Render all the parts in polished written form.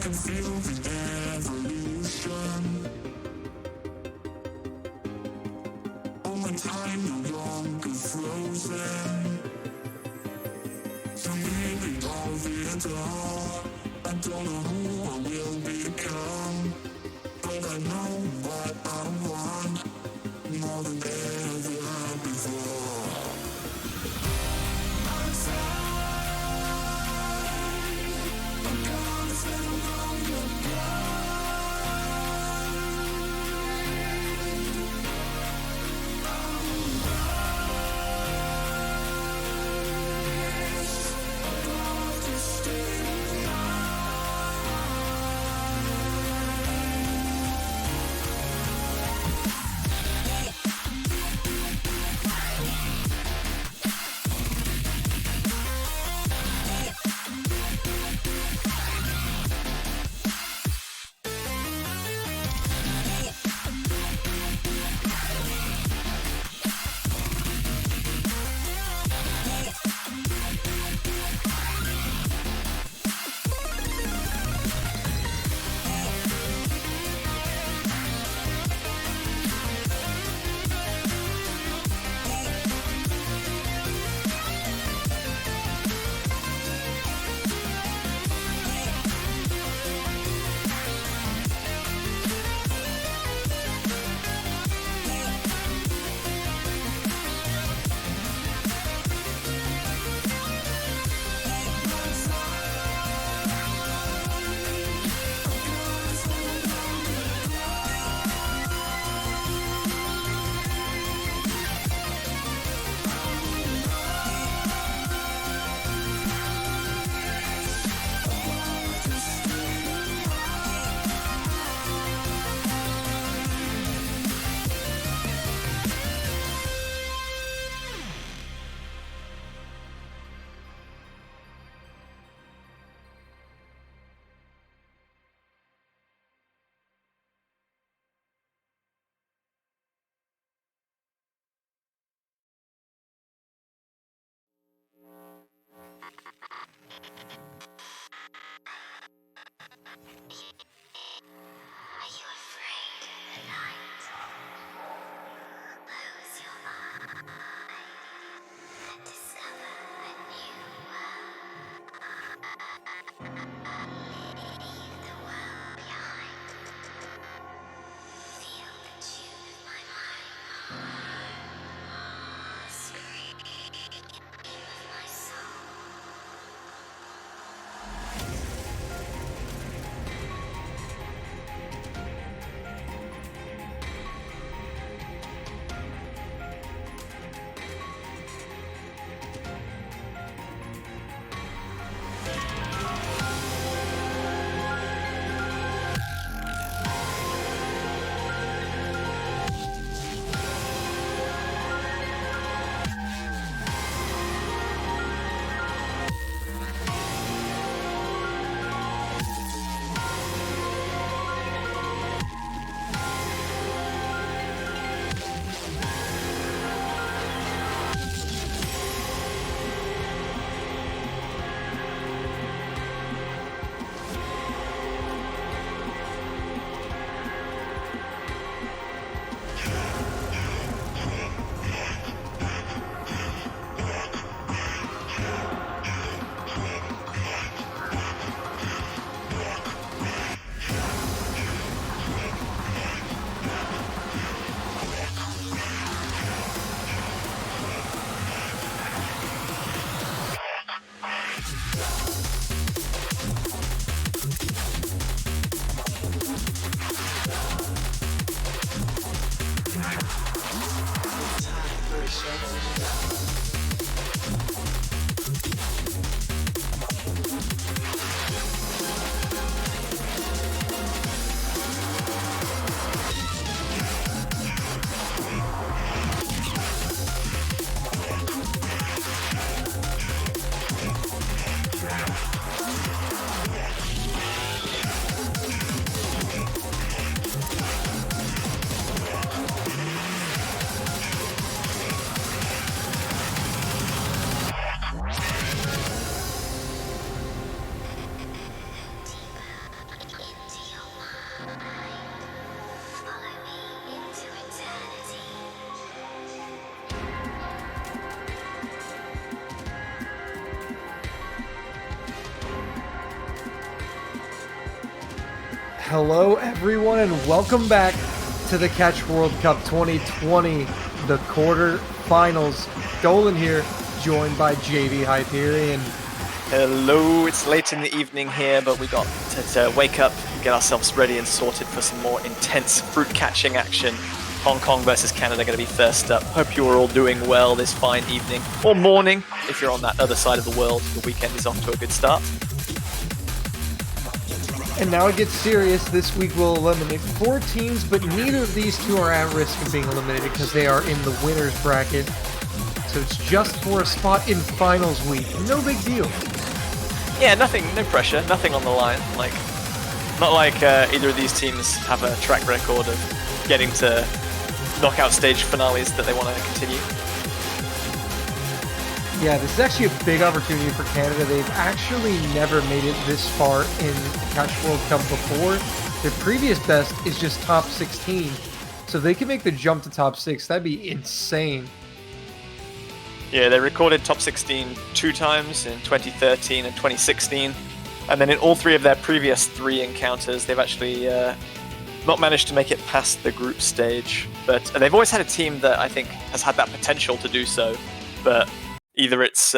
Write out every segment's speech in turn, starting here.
can feel the evolution. All my time no longer frozen. So maybe all the dark. I don't know who I will become, but I know what I want more than ever before. I'm tired. I'm gonna stay along your Hello, everyone, and welcome back to the Catch World Cup 2020, the quarterfinals. Dolan here, joined by JV Hyperion. Hello, it's late in the evening here, but we got to wake up, get ourselves ready and sorted for some more intense fruit catching action. Hong Kong versus Canada going to be first up. Hope you are all doing well this fine evening, or morning, if you're on that other side of the world. The weekend is off to a good start. And now it gets serious. This week we'll eliminate 4 teams, but neither of these two are at risk of being eliminated because they are in the winner's bracket. So it's just for a spot in finals week. No big deal. Yeah, nothing, no pressure, nothing on the line. Not like either of these teams have a track record of getting to knockout stage finales that they want to continue. Yeah, this is actually a big opportunity for Canada. They've actually never made it this far in Catch World Cup before. Their previous best is just top 16. So if they can make the jump to top 6, that'd be insane. Yeah, they recorded top 16 2 times in 2013 and 2016. And then in all 3 of their previous 3 encounters, they've actually not managed to make it past the group stage. But they've always had a team that I think has had that potential to do so. But either it's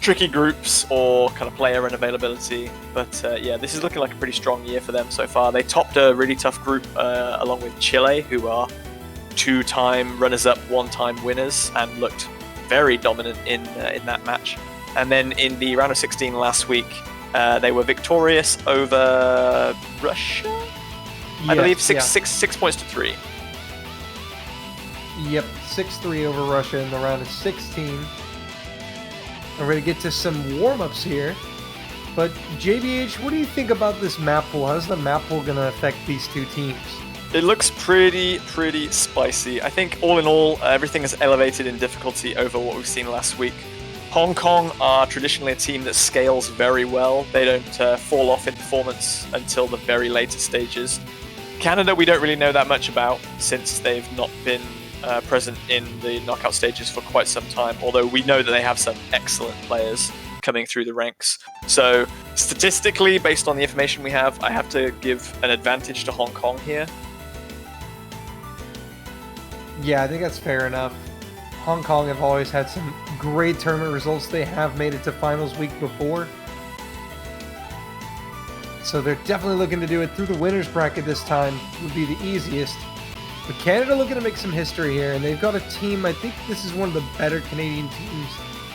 tricky groups or kind of player unavailability. But yeah, this is looking like a pretty strong year for them so far. They topped a really tough group along with Chile, who are 2-time runners-up, 1-time winners, and looked very dominant in that match. And then in the round of 16 last week, they were victorious over Russia? Yes, I believe 6 points to 3. Yep, 6-3 over Russia in the round of 16. We're going to get to some warm-ups here. But JBH, what do you think about this map pool? How's the map pool going to affect these 2 teams? It looks pretty spicy. I think all in all, everything is elevated in difficulty over what we've seen last week. Hong Kong are traditionally a team that scales very well. They don't fall off in performance until the very later stages. Canada, we don't really know that much about since they've not been present in the knockout stages for quite some time, although we know that they have some excellent players coming through the ranks. So statistically, based on the information we have, I have to give an advantage to Hong Kong here. Yeah, I think that's fair enough. Hong Kong have always had some great tournament results. They have made it to finals week before. So they're definitely looking to do it through the winner's bracket this time. Would be the easiest. But Canada looking to make some history here, and they've got a team, I think this is one of the better Canadian teams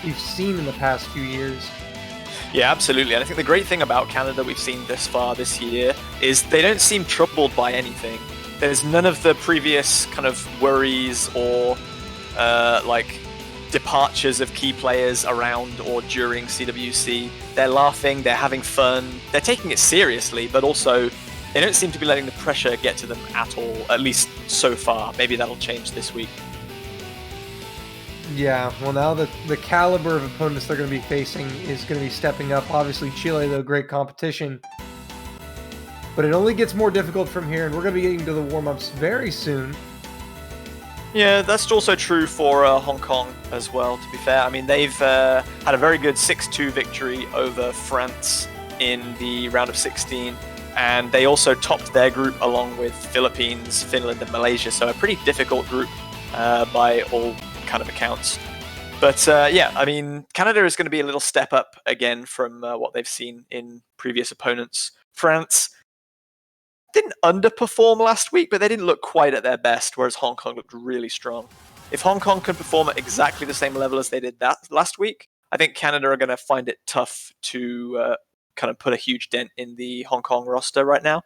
we've seen in the past few years. Yeah, absolutely. And I think the great thing about Canada we've seen this far this year is they don't seem troubled by anything. There's none of the previous kind of worries or departures of key players around or during CWC. They're laughing, they're having fun, they're taking it seriously, but also they don't seem to be letting the pressure get to them at all, at least so far. Maybe that'll change this week. Yeah, well, now the caliber of opponents they're going to be facing is going to be stepping up. Obviously, Chile, though, great competition. But it only gets more difficult from here, and we're going to be getting to the warm-ups very soon. Yeah, that's also true for Hong Kong as well, to be fair. I mean, they've had a very good 6-2 victory over France in the round of 16. And they also topped their group along with Philippines, Finland, and Malaysia. So a pretty difficult group by all kind of accounts. But yeah, I mean, Canada is going to be a little step up again from what they've seen in previous opponents. France didn't underperform last week, but they didn't look quite at their best, whereas Hong Kong looked really strong. If Hong Kong can perform at exactly the same level as they did that last week, I think Canada are going to find it tough to kind of put a huge dent in the Hong Kong roster right now.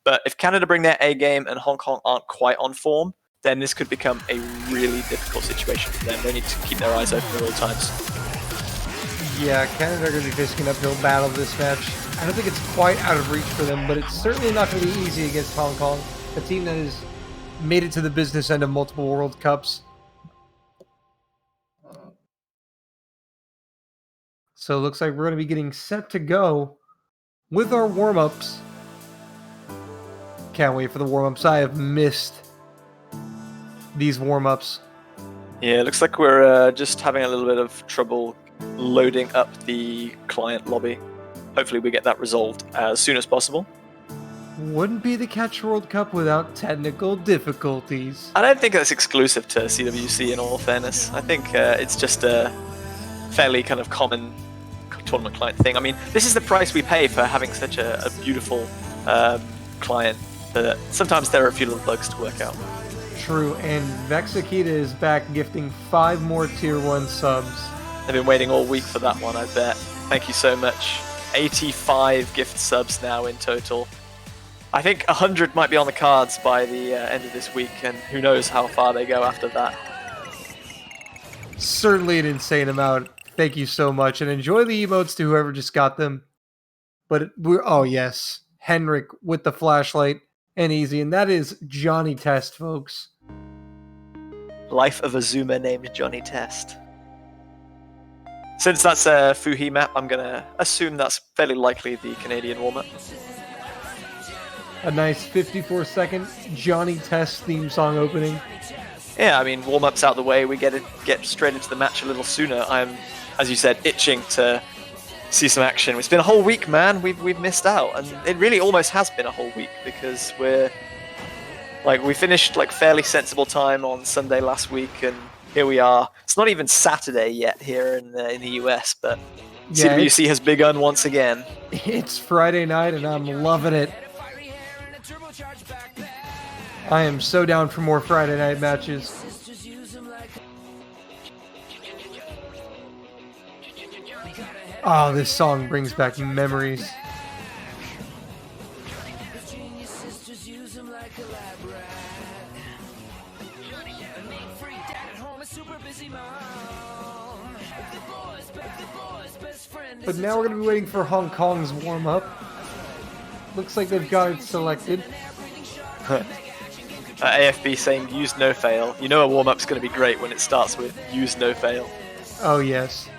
But if Canada bring their A game and Hong Kong aren't quite on form, then this could become a really difficult situation for them. They need to keep their eyes open at all times. Yeah, Canada are going to be facing an uphill battle this match. I don't think it's quite out of reach for them, but it's certainly not going to be easy against Hong Kong, a team that has made it to the business end of multiple World Cups. So it looks like we're going to be getting set to go with our warm-ups. Can't wait for the warm-ups. I have missed these warm-ups. Yeah, it looks like we're just having a little bit of trouble loading up the client lobby. Hopefully we get that resolved as soon as possible. Wouldn't be the Catch World Cup without technical difficulties. I don't think that's exclusive to CWC in all fairness. I think it's just a fairly kind of common tournament client thing. I mean, this is the price we pay for having such a beautiful client, that sometimes there are a few little bugs to work out. True, and Vexakita is back gifting 5 more Tier 1 subs. I've been waiting all week for that one, I bet. Thank you so much. 85 gift subs now in total. I think 100 might be on the cards by the end of this week, and who knows how far they go after that. Certainly an insane amount. Thank you so much, and enjoy the emotes to whoever just got them. But we're, oh yes, Henrik with the flashlight and easy, and that is Johnny Test, folks. Life of a Zoomer named Johnny Test. Since that's a Fuhi map, I'm going to assume that's fairly likely the Canadian warm-up. A nice 54-second Johnny Test theme song opening. Yeah, I mean, warm-up's out the way, we get straight into the match a little sooner. I'm, as you said, itching to see some action. It's been a whole week, man. We've missed out, and it really almost has been a whole week, because we finished like fairly sensible time on Sunday last week, and here we are. It's not even Saturday yet here in the US, but yeah, CWC has begun once again. It's Friday night, and I'm loving it. I am so down for more Friday night matches. Oh, this song brings back memories. But now we're going to be waiting for Hong Kong's warm-up. Looks like they've got it selected. AFB saying use no fail. You know a warm-up's going to be great when it starts with use no fail. Oh yes.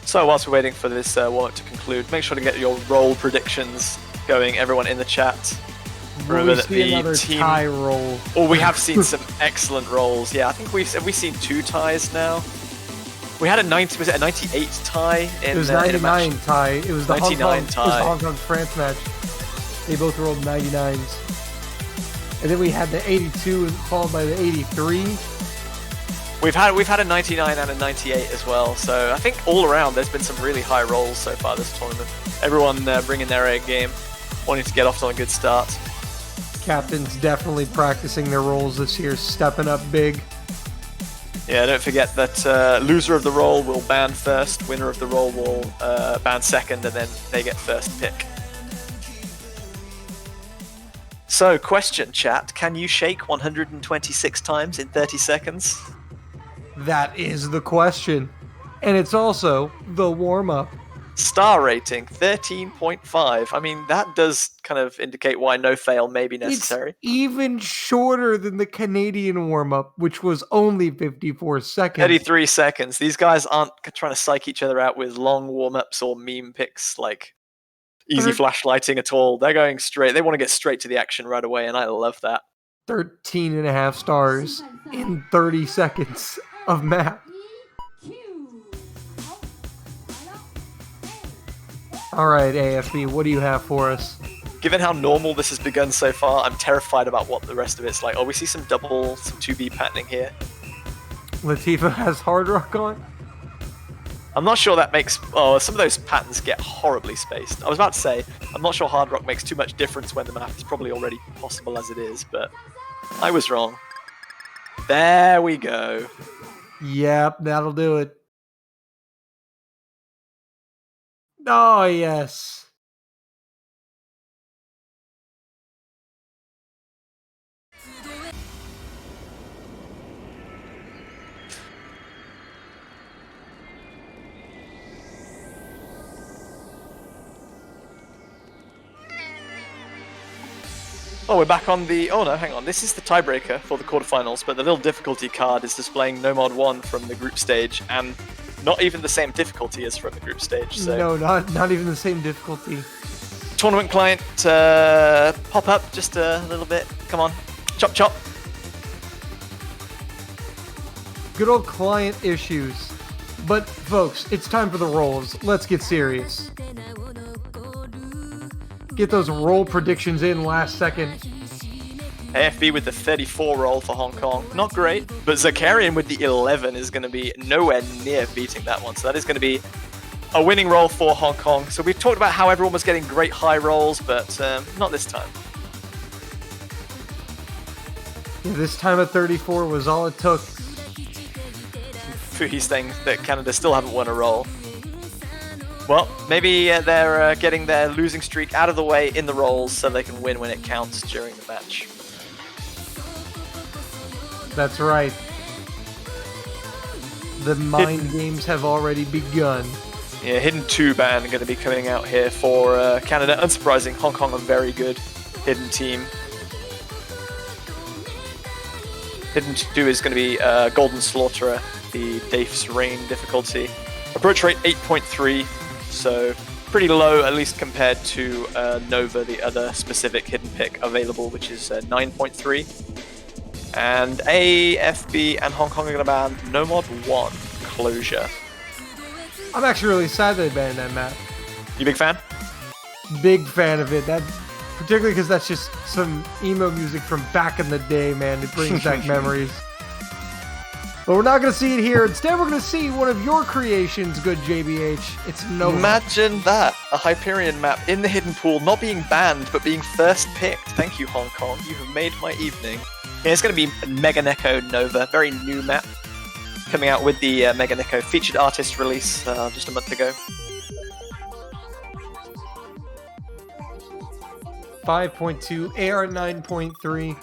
So whilst we're waiting for this warm-up to conclude, make sure to get your roll predictions going, everyone in the chat. Remember that the team tie roll. Oh, we have seen some excellent rolls. Yeah, I think we've seen 2 ties now. We had a 98 tie in it was 99 tie. It was the 99 tie. It was the Hong Kong France match. They both rolled 99s. And then we had the 82 followed by the 83. We've had a 99 and a 98 as well. So I think all around there's been some really high rolls so far this tournament. Everyone bringing their A game, wanting to get off on a good start. Captains definitely practicing their roles this year, stepping up big. Yeah, don't forget that loser of the roll will ban first, winner of the roll will ban second, and then they get first pick. So, question, chat. Can you shake 126 times in 30 seconds? That is the question. And it's also the warm-up. Star rating, 13.5. I mean, that does kind of indicate why no fail may be necessary. It's even shorter than the Canadian warm-up, which was only 54 seconds. 33 seconds. These guys aren't trying to psych each other out with long warm-ups or meme picks, like easy flashlighting at all. They're going straight. They want to get straight to the action right away, and I love that. 13.5 stars in 30 seconds of map. All right, AFB, what do you have for us? Given how normal this has begun so far, I'm terrified about what the rest of it's like. Oh, we see some 2B patterning here. Latifah has Hard Rock on? I'm not sure that makes... Oh, some of those patterns get horribly spaced. I was about to say, I'm not sure Hard Rock makes too much difference when the map is probably already possible as it is, but I was wrong. There we go. Yep, that'll do it. Oh, yes. Oh, we're back on the... Oh, no, hang on. This is the tiebreaker for the quarterfinals, but the little difficulty card is displaying No Mod 1 from the group stage, and not even the same difficulty as from the group stage. So. No, not even the same difficulty. Tournament client, pop up just a little bit. Come on. Chop, chop. Good old client issues. But folks, it's time for the rolls. Let's get serious. Get those roll predictions in last second. AFB with the 34 roll for Hong Kong. Not great, but Zakarian with the 11 is going to be nowhere near beating that one. So that is going to be a winning roll for Hong Kong. So we've talked about how everyone was getting great high rolls, but not this time. Yeah, this time at 34 was all it took. Fuhi's saying that Canada still haven't won a roll. Well, maybe they're getting their losing streak out of the way in the rolls so they can win when it counts during the match. That's right. The mind games have already begun. Yeah, Hidden 2 ban going to be coming out here for Canada. Unsurprising, Hong Kong a very good Hidden team. Hidden 2 is going to be Golden Slaughterer, the Dafe's Reign difficulty. Approach rate 8.3, so pretty low, at least compared to Nova, the other specific hidden pick available, which is 9.3. And AFB and Hong Kong are going to ban Nomod 1 Closure. I'm actually really sad they banned that map. You big fan? Big fan of it. That, particularly because that's just some emo music from back in the day, man. It brings back memories. But we're not going to see it here. Instead, we're going to see one of your creations, good JBH. It's Nova. Imagine that. A Hyperion map in the hidden pool, not being banned, but being first picked. Thank you, Hong Kong. You have made my evening. Yeah, it's going to be Mega Neko Nova. Very new map. Coming out with the Mega Neko featured artist release just a month ago. 5.2, AR 9.3.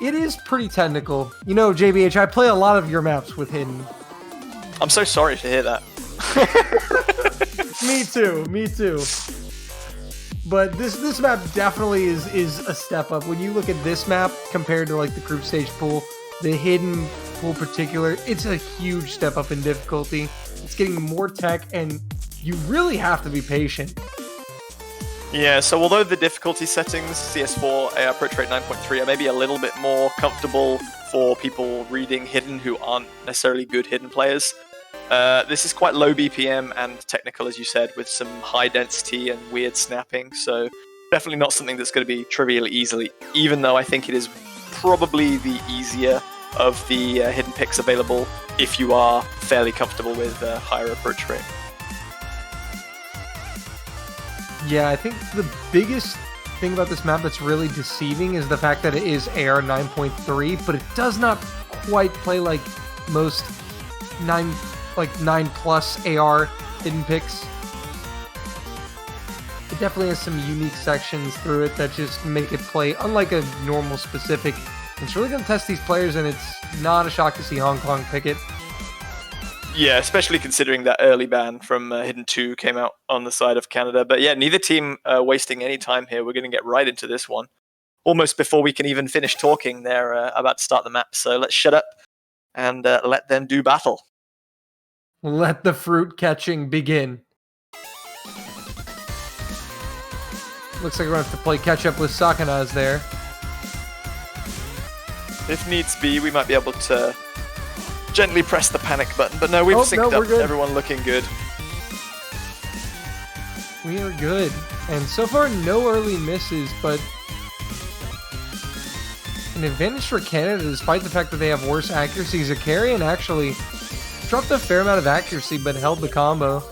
It is pretty technical. You know, JBH, I play a lot of your maps with Hidden. I'm so sorry to hear that. Me too. But this map definitely is a step up. When you look at this map compared to like the group stage pool, the Hidden pool particular, it's a huge step up in difficulty. It's getting more tech, and you really have to be patient. Yeah, so although the difficulty settings, CS4, approach rate 9.3, are maybe a little bit more comfortable for people reading Hidden who aren't necessarily good Hidden players, this is quite low BPM and technical, as you said, with some high density and weird snapping, so definitely not something that's going to be trivially easily, even though I think it is probably the easier of the Hidden picks available if you are fairly comfortable with higher approach rate. Yeah, I think the biggest thing about this map that's really deceiving is the fact that it is AR 9.3, but it does not quite play like most 9 plus AR hidden picks. It definitely has some unique sections through it that just make it play unlike a normal specific. It's really going to test these players, and it's not a shock to see Hong Kong pick it. Yeah, especially considering that early ban from Hidden 2 came out on the side of Canada. But yeah, neither team wasting any time here. We're going to get right into this one. Almost before we can even finish talking, they're about to start the map. So let's shut up and let them do battle. Let the fruit catching begin. Looks like we're going to have to play catch up with Sakanaz there. If needs be, we might be able to gently press the panic button, but no, we've synced up. Good. Everyone looking good. We are good. And so far, no early misses, but an advantage for Canada despite the fact that they have worse accuracy. Zakarian actually dropped a fair amount of accuracy, but held the combo.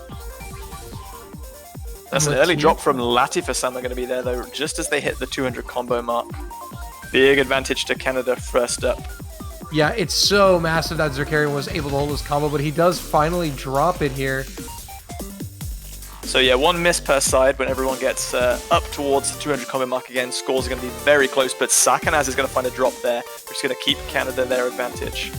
That's an early drop from Lati for Sam. They're going to be there, though, just as they hit the 200 combo mark. Big advantage to Canada first up. Yeah, it's so massive that Zakarian was able to hold his combo, but he does finally drop it here. So yeah, one miss per side when everyone gets up towards the 200 combo mark again. Scores are going to be very close, but Sakanaz is going to find a drop there, which is going to keep Canada their advantage.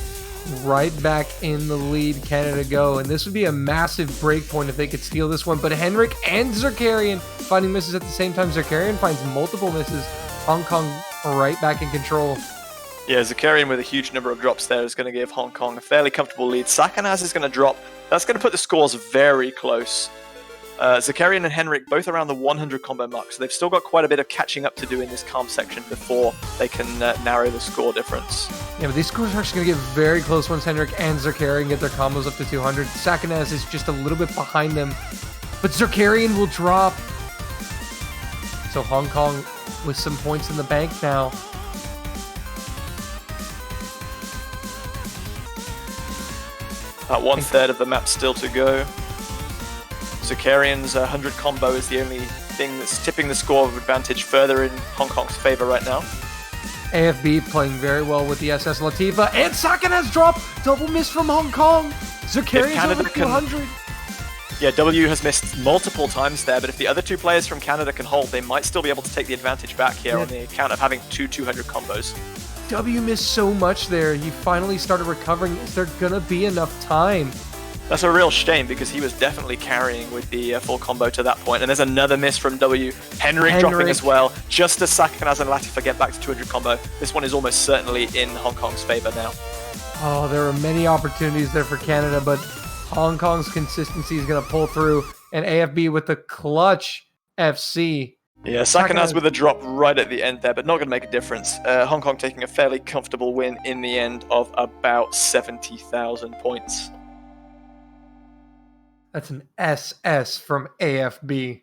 Right back in the lead, Canada go, and this would be a massive break point if they could steal this one, but Henrik and Zakarian finding misses at the same time. Zakarian finds multiple misses. Hong Kong right back in control. Yeah, Zakarian with a huge number of drops there is going to give Hong Kong a fairly comfortable lead. Sakanaz is going to drop. That's going to put the scores very close. Zakarian and Henrik both around the 100 combo mark, so they've still got quite a bit of catching up to do in this calm section before they can narrow the score difference. Yeah, but these scores are actually going to get very close once Henrik and Zakarian get their combos up to 200. Sakanaz is just a little bit behind them, but Zakarian will drop. So Hong Kong with some points in the bank now. About 1/3 of the map still to go. Zakarian's 100 combo is the only thing that's tipping the score of advantage further in Hong Kong's favor right now. AFB playing very well with the SS Latifa, and Sakanaz drop! Double miss from Hong Kong! Zakarian's over 200! Yeah, W has missed multiple times there, but if the other two players from Canada can hold, they might still be able to take the advantage back here on the account of having two 200 combos. W missed so much there. He finally started recovering. Is there gonna be enough time? That's a real shame because he was definitely carrying with the full combo to that point. And there's another miss from W. Henrik dropping as well, just as Sakanaz and Latifa get back to 200 combo. This one is almost certainly in Hong Kong's favor now. Oh, there are many opportunities there for Canada, but Hong Kong's consistency is going to pull through. And AFB with the clutch FC. Yeah, Sakanaz with a drop right at the end there, but not going to make a difference. Hong Kong taking a fairly comfortable win in the end of about 70,000 points. That's an SS from AFB.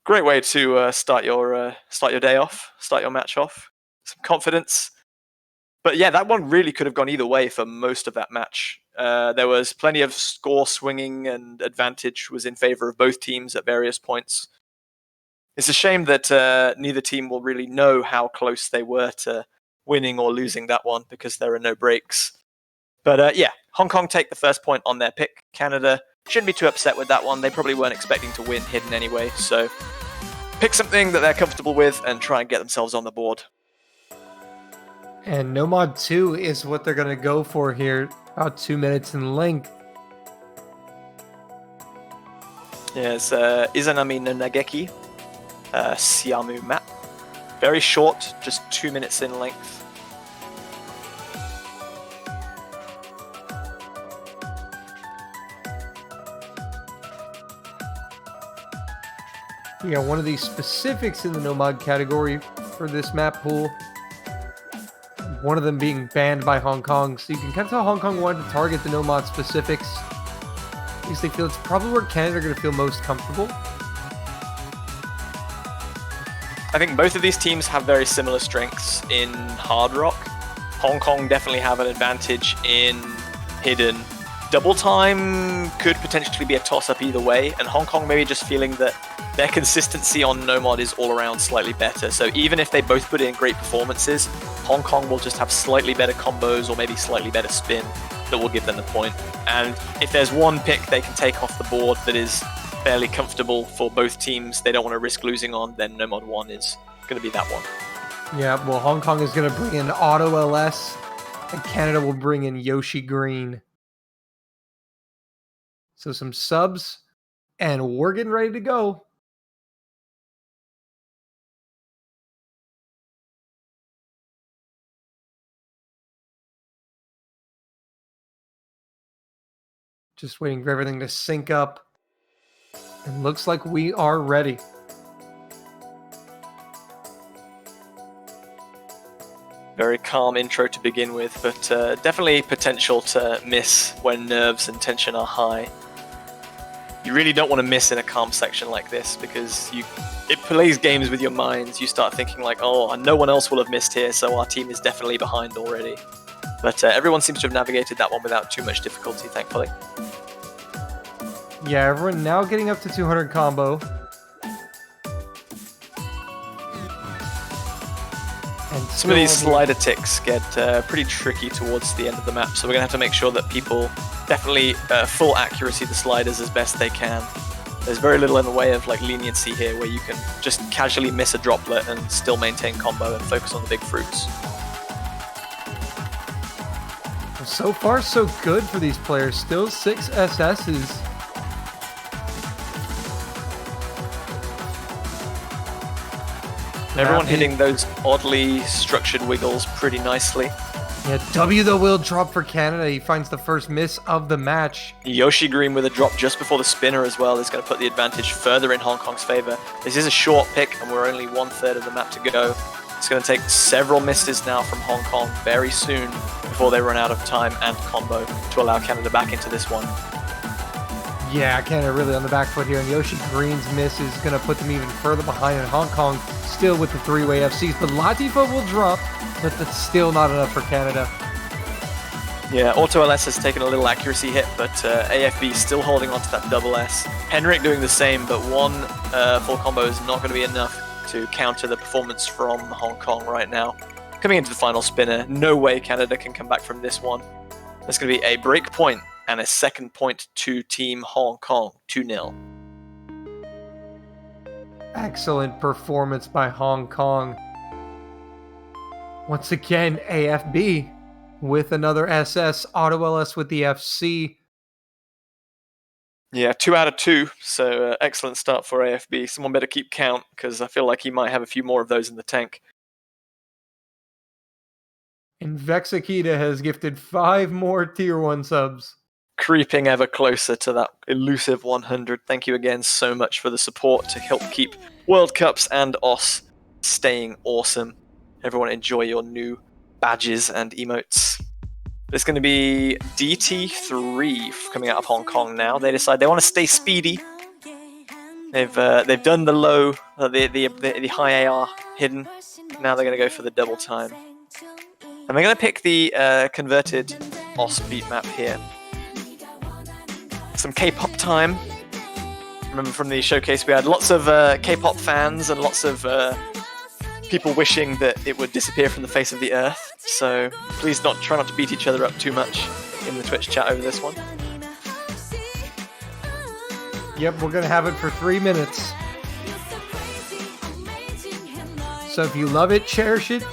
Great way to start your day off, start your match off. Some confidence. But yeah, that one really could have gone either way for most of that match. There was plenty of score swinging, and advantage was in favor of both teams at various points. It's a shame that neither team will really know how close they were to winning or losing that one because there are no breaks. But yeah, Hong Kong take the first point on their pick. Canada shouldn't be too upset with that one. They probably weren't expecting to win hidden anyway, so pick something that they're comfortable with and try and get themselves on the board. And Nomad 2 is what they're going to go for here, about 2 minutes in length. Yes, Izanami no Nageki, Siamu map. Very short, just 2 minutes in length. Yeah, one of the specifics in the Nomad category for this map pool, one of them being banned by Hong Kong, so you can kind of tell Hong Kong wanted to target the Nomad specifics because they feel it's probably where Canada are going to feel most comfortable. I think both of these teams have very similar strengths in Hard Rock. Hong Kong definitely have an advantage in Hidden. Double Time could potentially be a toss-up either way, and Hong Kong maybe just feeling that their consistency on Nomad is all around slightly better. So even if they both put in great performances, Hong Kong will just have slightly better combos or maybe slightly better spin that will give them the point. And if there's one pick they can take off the board that is fairly comfortable for both teams, they don't want to risk losing on, then Nomad 1 is going to be that one. Yeah, well, Hong Kong is going to bring in Auto LS, and Canada will bring in Yoshi Green. So some subs, and we're getting ready to go. Just waiting for everything to sync up. And looks like we are ready. Very calm intro to begin with, but definitely potential to miss when nerves and tension are high. You really don't want to miss in a calm section like this because it plays games with your minds. You start thinking like, oh, no one else will have missed here, so our team is definitely behind already. But everyone seems to have navigated that one without too much difficulty, thankfully. Yeah, everyone now getting up to 200 combo. And some of these slider ticks get pretty tricky towards the end of the map, so we're going to have to make sure that people definitely full accuracy the sliders as best they can. There's very little in the way of like leniency here where you can just casually miss a droplet and still maintain combo and focus on the big fruits. So far, so good for these players. Still 6 SSs. Everyone hitting those oddly structured wiggles pretty nicely. Yeah, W the will drop for Canada. He finds the first miss of the match. Yoshi Green with a drop just before the spinner as well is going to put the advantage further in Hong Kong's favor. This is a short pick and we're only 1/3 of the map to go. It's going to take several misses now from Hong Kong very soon before they run out of time and combo to allow Canada back into this one. Yeah, Canada really on the back foot here, and Yoshi Green's miss is going to put them even further behind, and Hong Kong still with the three-way FCs, but Latifa will drop, but that's still not enough for Canada. Yeah, Auto LS has taken a little accuracy hit, but AFB still holding on to that double S. Henrik doing the same, but one full combo is not going to be enough to counter the performance from Hong Kong right now. Coming into the final spinner, no way Canada can come back from this one. There's going to be a break point and a second point to Team Hong Kong, 2-0. Excellent performance by Hong Kong. Once again, AFB with another SS, Auto LS with the FC. Yeah, 2 out of 2, so excellent start for AFB. Someone better keep count, because I feel like he might have a few more of those in the tank. And Vexakita has gifted 5 more Tier 1 subs. Creeping ever closer to that elusive 100. Thank you again so much for the support to help keep World Cups and OS staying awesome. Everyone enjoy your new badges and emotes. There's going to be DT3 coming out of Hong Kong now. They decide they want to stay speedy. They've done the low, the high AR hidden. Now they're going to go for the double time. And they're going to pick the converted OS beat map here. Some K-pop time. Remember from the showcase we had lots of K-pop fans and lots of people wishing that it would disappear from the face of the earth. So please try not to beat each other up too much in the Twitch chat over this one. Yep, we're going to have it for 3 minutes. So if you love it, cherish it.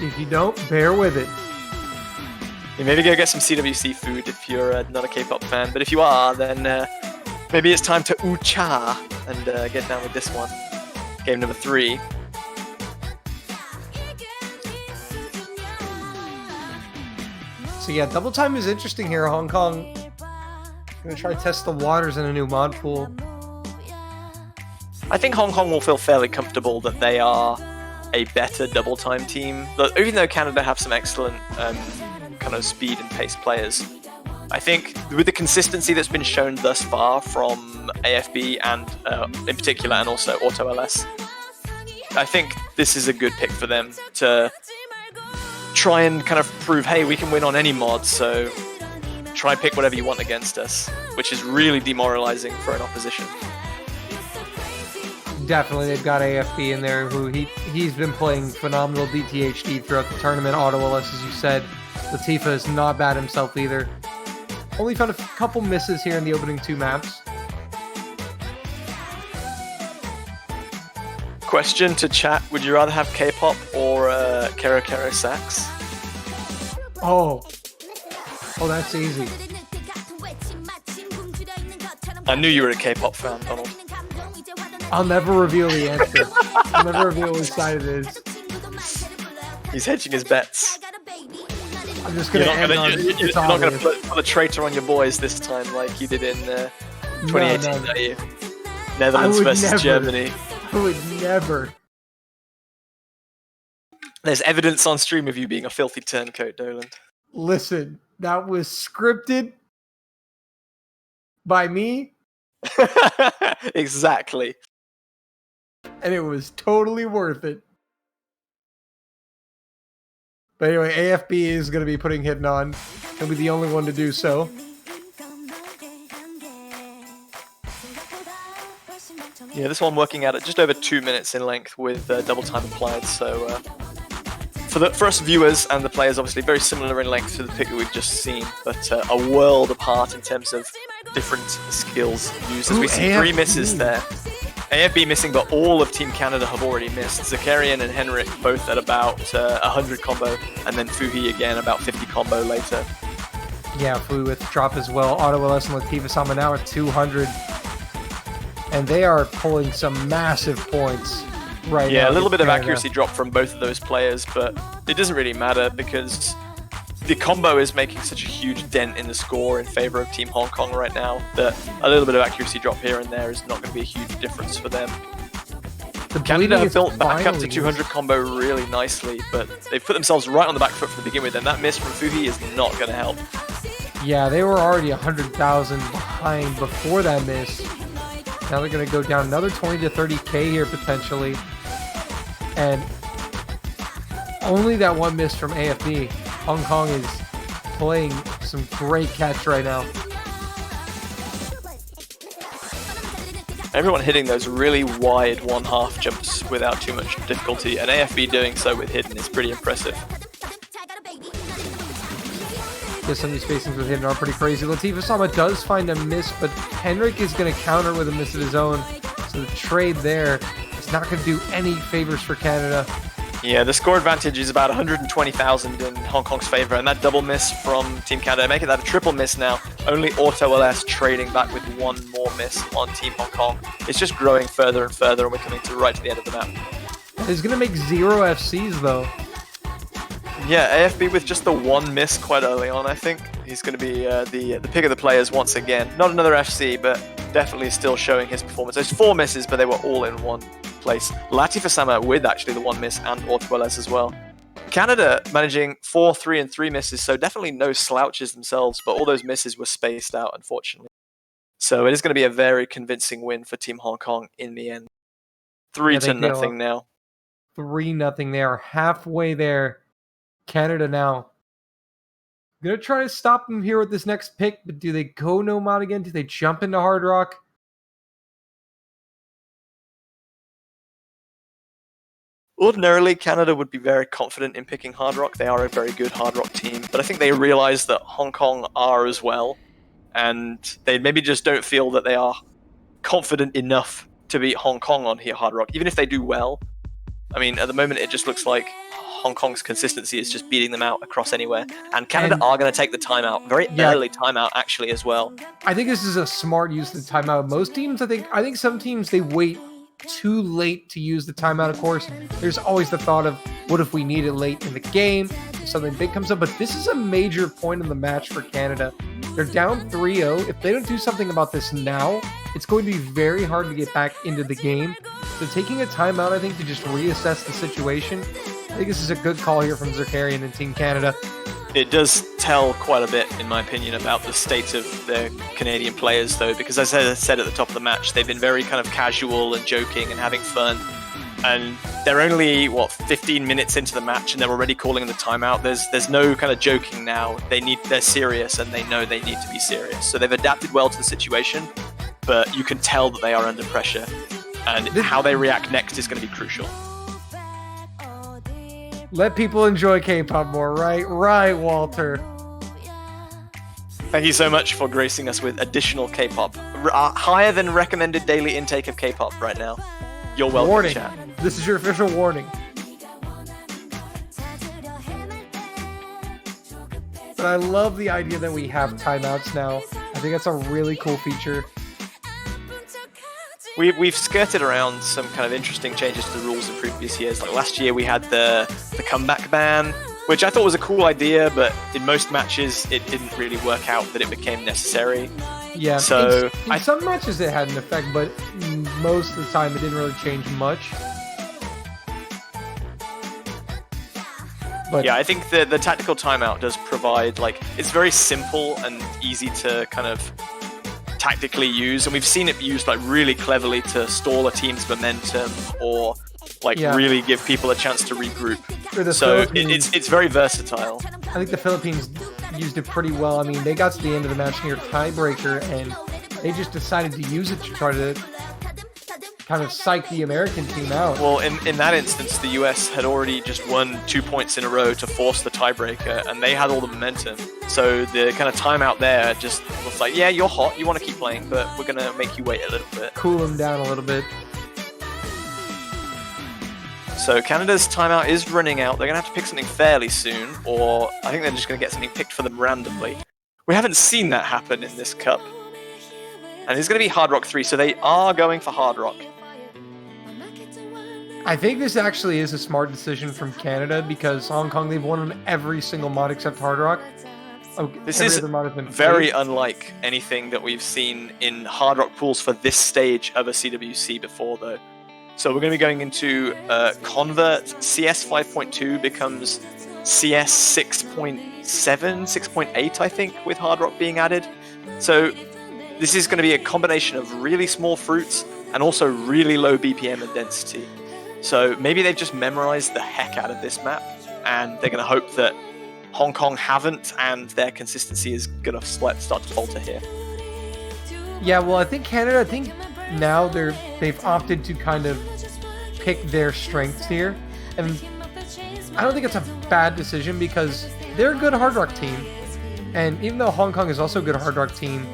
If you don't, bear with it. You maybe go get some CWC food if you're not a K-pop fan, but if you are, then maybe it's time to Ucha and get down with this one. Game number 3. So yeah, double time is interesting here. Hong Kong gonna try to test the waters in a new mod pool. I think Hong Kong will feel fairly comfortable that they are a better double time team. Even though Canada have some excellent kind of speed and pace players, I think with the consistency that's been shown thus far from AFB and in particular, and also Auto LS, I think this is a good pick for them to try and kind of prove, hey, we can win on any mod, so try and pick whatever you want against us, which is really demoralizing for an opposition. Definitely, they've got AFB in there, who he's been playing phenomenal DTHD throughout the tournament. Auto LS, as you said. Latifa is not bad himself either. Only found a couple misses here in the opening 2 maps. Question to chat, would you rather have K-pop or Kero Kero Sax? Oh, that's easy. I knew you were a K-pop fan, Donald. I'll never reveal the answer. I'll never reveal which side it is. He's hedging his bets. I'm just gonna You're not going to put a traitor on your boys this time like you did in 2018, are you? Netherlands versus Germany. I would never. There's evidence on stream of you being a filthy turncoat, Doland. Listen, that was scripted by me. Exactly. And it was totally worth it. But anyway, AFB is going to be putting Hidden on. He'll be the only one to do so. Yeah, this one working out at just over 2 minutes in length with double time applied. So for us viewers and the players, obviously very similar in length to the pick that we've just seen, but a world apart in terms of different skills used. As we see AFB. 3 misses there. AFB missing, but all of Team Canada have already missed. Zakarian and Henrik both at about 100 combo, and then Fuhi again about 50 combo later. Yeah, Fuhi with drop as well. Auto LS and Latifa Sama now at 200. And they are pulling some massive points right now. Yeah, a little bit of Canada. accuracy drop from both of those players, but it doesn't really matter because the combo is making such a huge dent in the score in favor of Team Hong Kong right now that a little bit of accuracy drop here and there is not going to be a huge difference for them. Canada have built back up to 200 combo really nicely, but they've put themselves right on the back foot to begin with, and that miss from Fuhi is not going to help. Yeah, they were already 100,000 behind before that miss. Now they're going to go down another 20 to 30k here potentially. And only that one miss from AFB. Hong Kong is playing some great catch right now. Everyone hitting those really wide 1/2 jumps without too much difficulty, and AFB doing so with hidden is pretty impressive. Yeah, some of these spacings with hidden are pretty crazy. Latifah Sama does find a miss, but Henrik is going to counter with a miss of his own. So the trade there is not going to do any favors for Canada. Yeah, the score advantage is about 120,000 in Hong Kong's favor, and that double miss from Team Canada, making that a triple miss now. Only Auto LS trading back with one more miss on Team Hong Kong. It's just growing further and further, and we're coming to the end of the map. It's going to make 0 FCs, though. Yeah, AFB with just the one miss quite early on, I think. He's going to be the pick of the players once again. Not another FC, but definitely still showing his performance. There's 4 misses, but they were all in one place. Latifah Sama with actually the one miss and Auto LS as well. Canada managing 4, 3, and 3 misses, so definitely no slouches themselves, but all those misses were spaced out, unfortunately. So it is going to be a very convincing win for Team Hong Kong in the end. 3-0 now. 3-0. They are halfway there. Canada now. Gonna try to stop them here with this next pick, but do they go Nomad again? Do they jump into Hard Rock? Ordinarily, Canada would be very confident in picking Hard Rock. They are a very good Hard Rock team, but I think they realize that Hong Kong are as well, and they maybe just don't feel that they are confident enough to beat Hong Kong on here Hard Rock, even if they do well. I mean, at the moment, it just looks like Hong Kong's consistency is just beating them out across anywhere. And Canada are going to take the timeout. Very early timeout, actually, as well. I think this is a smart use of the timeout. Most teams, I think some teams, they wait too late to use the timeout, of course. There's always the thought of, what if we need it late in the game? If something big comes up. But this is a major point in the match for Canada. They're down 3-0. If they don't do something about this now, it's going to be very hard to get back into the game. So taking a timeout, I think, to just reassess the situation, I think this is a good call here from Zerkarian and Team Canada. It does tell quite a bit, in my opinion, about the state of the Canadian players, though, because as I said at the top of the match, they've been very kind of casual and joking and having fun. And they're only, 15 minutes into the match, and they're already calling the timeout. There's no kind of joking now. They're serious, and they know they need to be serious. So they've adapted well to the situation, but you can tell that they are under pressure. And how they react next is going to be crucial. Let people enjoy K-pop more, right? Right, Walter. Thank you so much for gracing us with additional K-pop. Higher than recommended daily intake of K-pop right now. You're welcome, warning. Chat. This is your official warning. But I love the idea that we have timeouts now. I think that's a really cool feature. We've skirted around some kind of interesting changes to the rules in previous years. Like last year we had the comeback ban, which I thought was a cool idea, but in most matches it didn't really work out that it became necessary. Yeah, so in some matches it had an effect, but most of the time it didn't really change much. But yeah, I think the tactical timeout does provide, it's very simple and easy to kind of tactically use, and we've seen it used really cleverly to stall a team's momentum or really give people a chance to regroup. So it's very versatile. I think the Philippines used it pretty well. I mean, they got to the end of the match near tiebreaker, and they just decided to use it to try to kind of psych the American team out. Well, in that instance, the US had already just won 2 points in a row to force the tiebreaker, and they had all the momentum. So the kind of timeout there just was like, yeah, you're hot, you want to keep playing, but we're going to make you wait a little bit. Cool them down a little bit. So Canada's timeout is running out. They're going to have to pick something fairly soon, or I think they're just going to get something picked for them randomly. We haven't seen that happen in this cup. And it's going to be Hard Rock 3, so they are going for Hard Rock. I think this actually is a smart decision from Canada because Hong Kong, they've won on every single mod except Hard Rock. This Every is other mod has been very fake. unlike anything that we've seen in Hard Rock pools for this stage of a CWC before, though. So we're going to be going into Convert. CS 5.2 becomes CS 6.7, 6.8, I think, with Hard Rock being added. So this is going to be a combination of really small fruits and also really low BPM and density. So maybe they've just memorized the heck out of this map, and they're going to hope that Hong Kong haven't, and their consistency is going to start to falter here. Yeah, well, I think Canada, I think now they've opted to kind of pick their strengths here, and I don't think it's a bad decision because they're a good Hard Rock team, and even though Hong Kong is also a good Hard Rock team,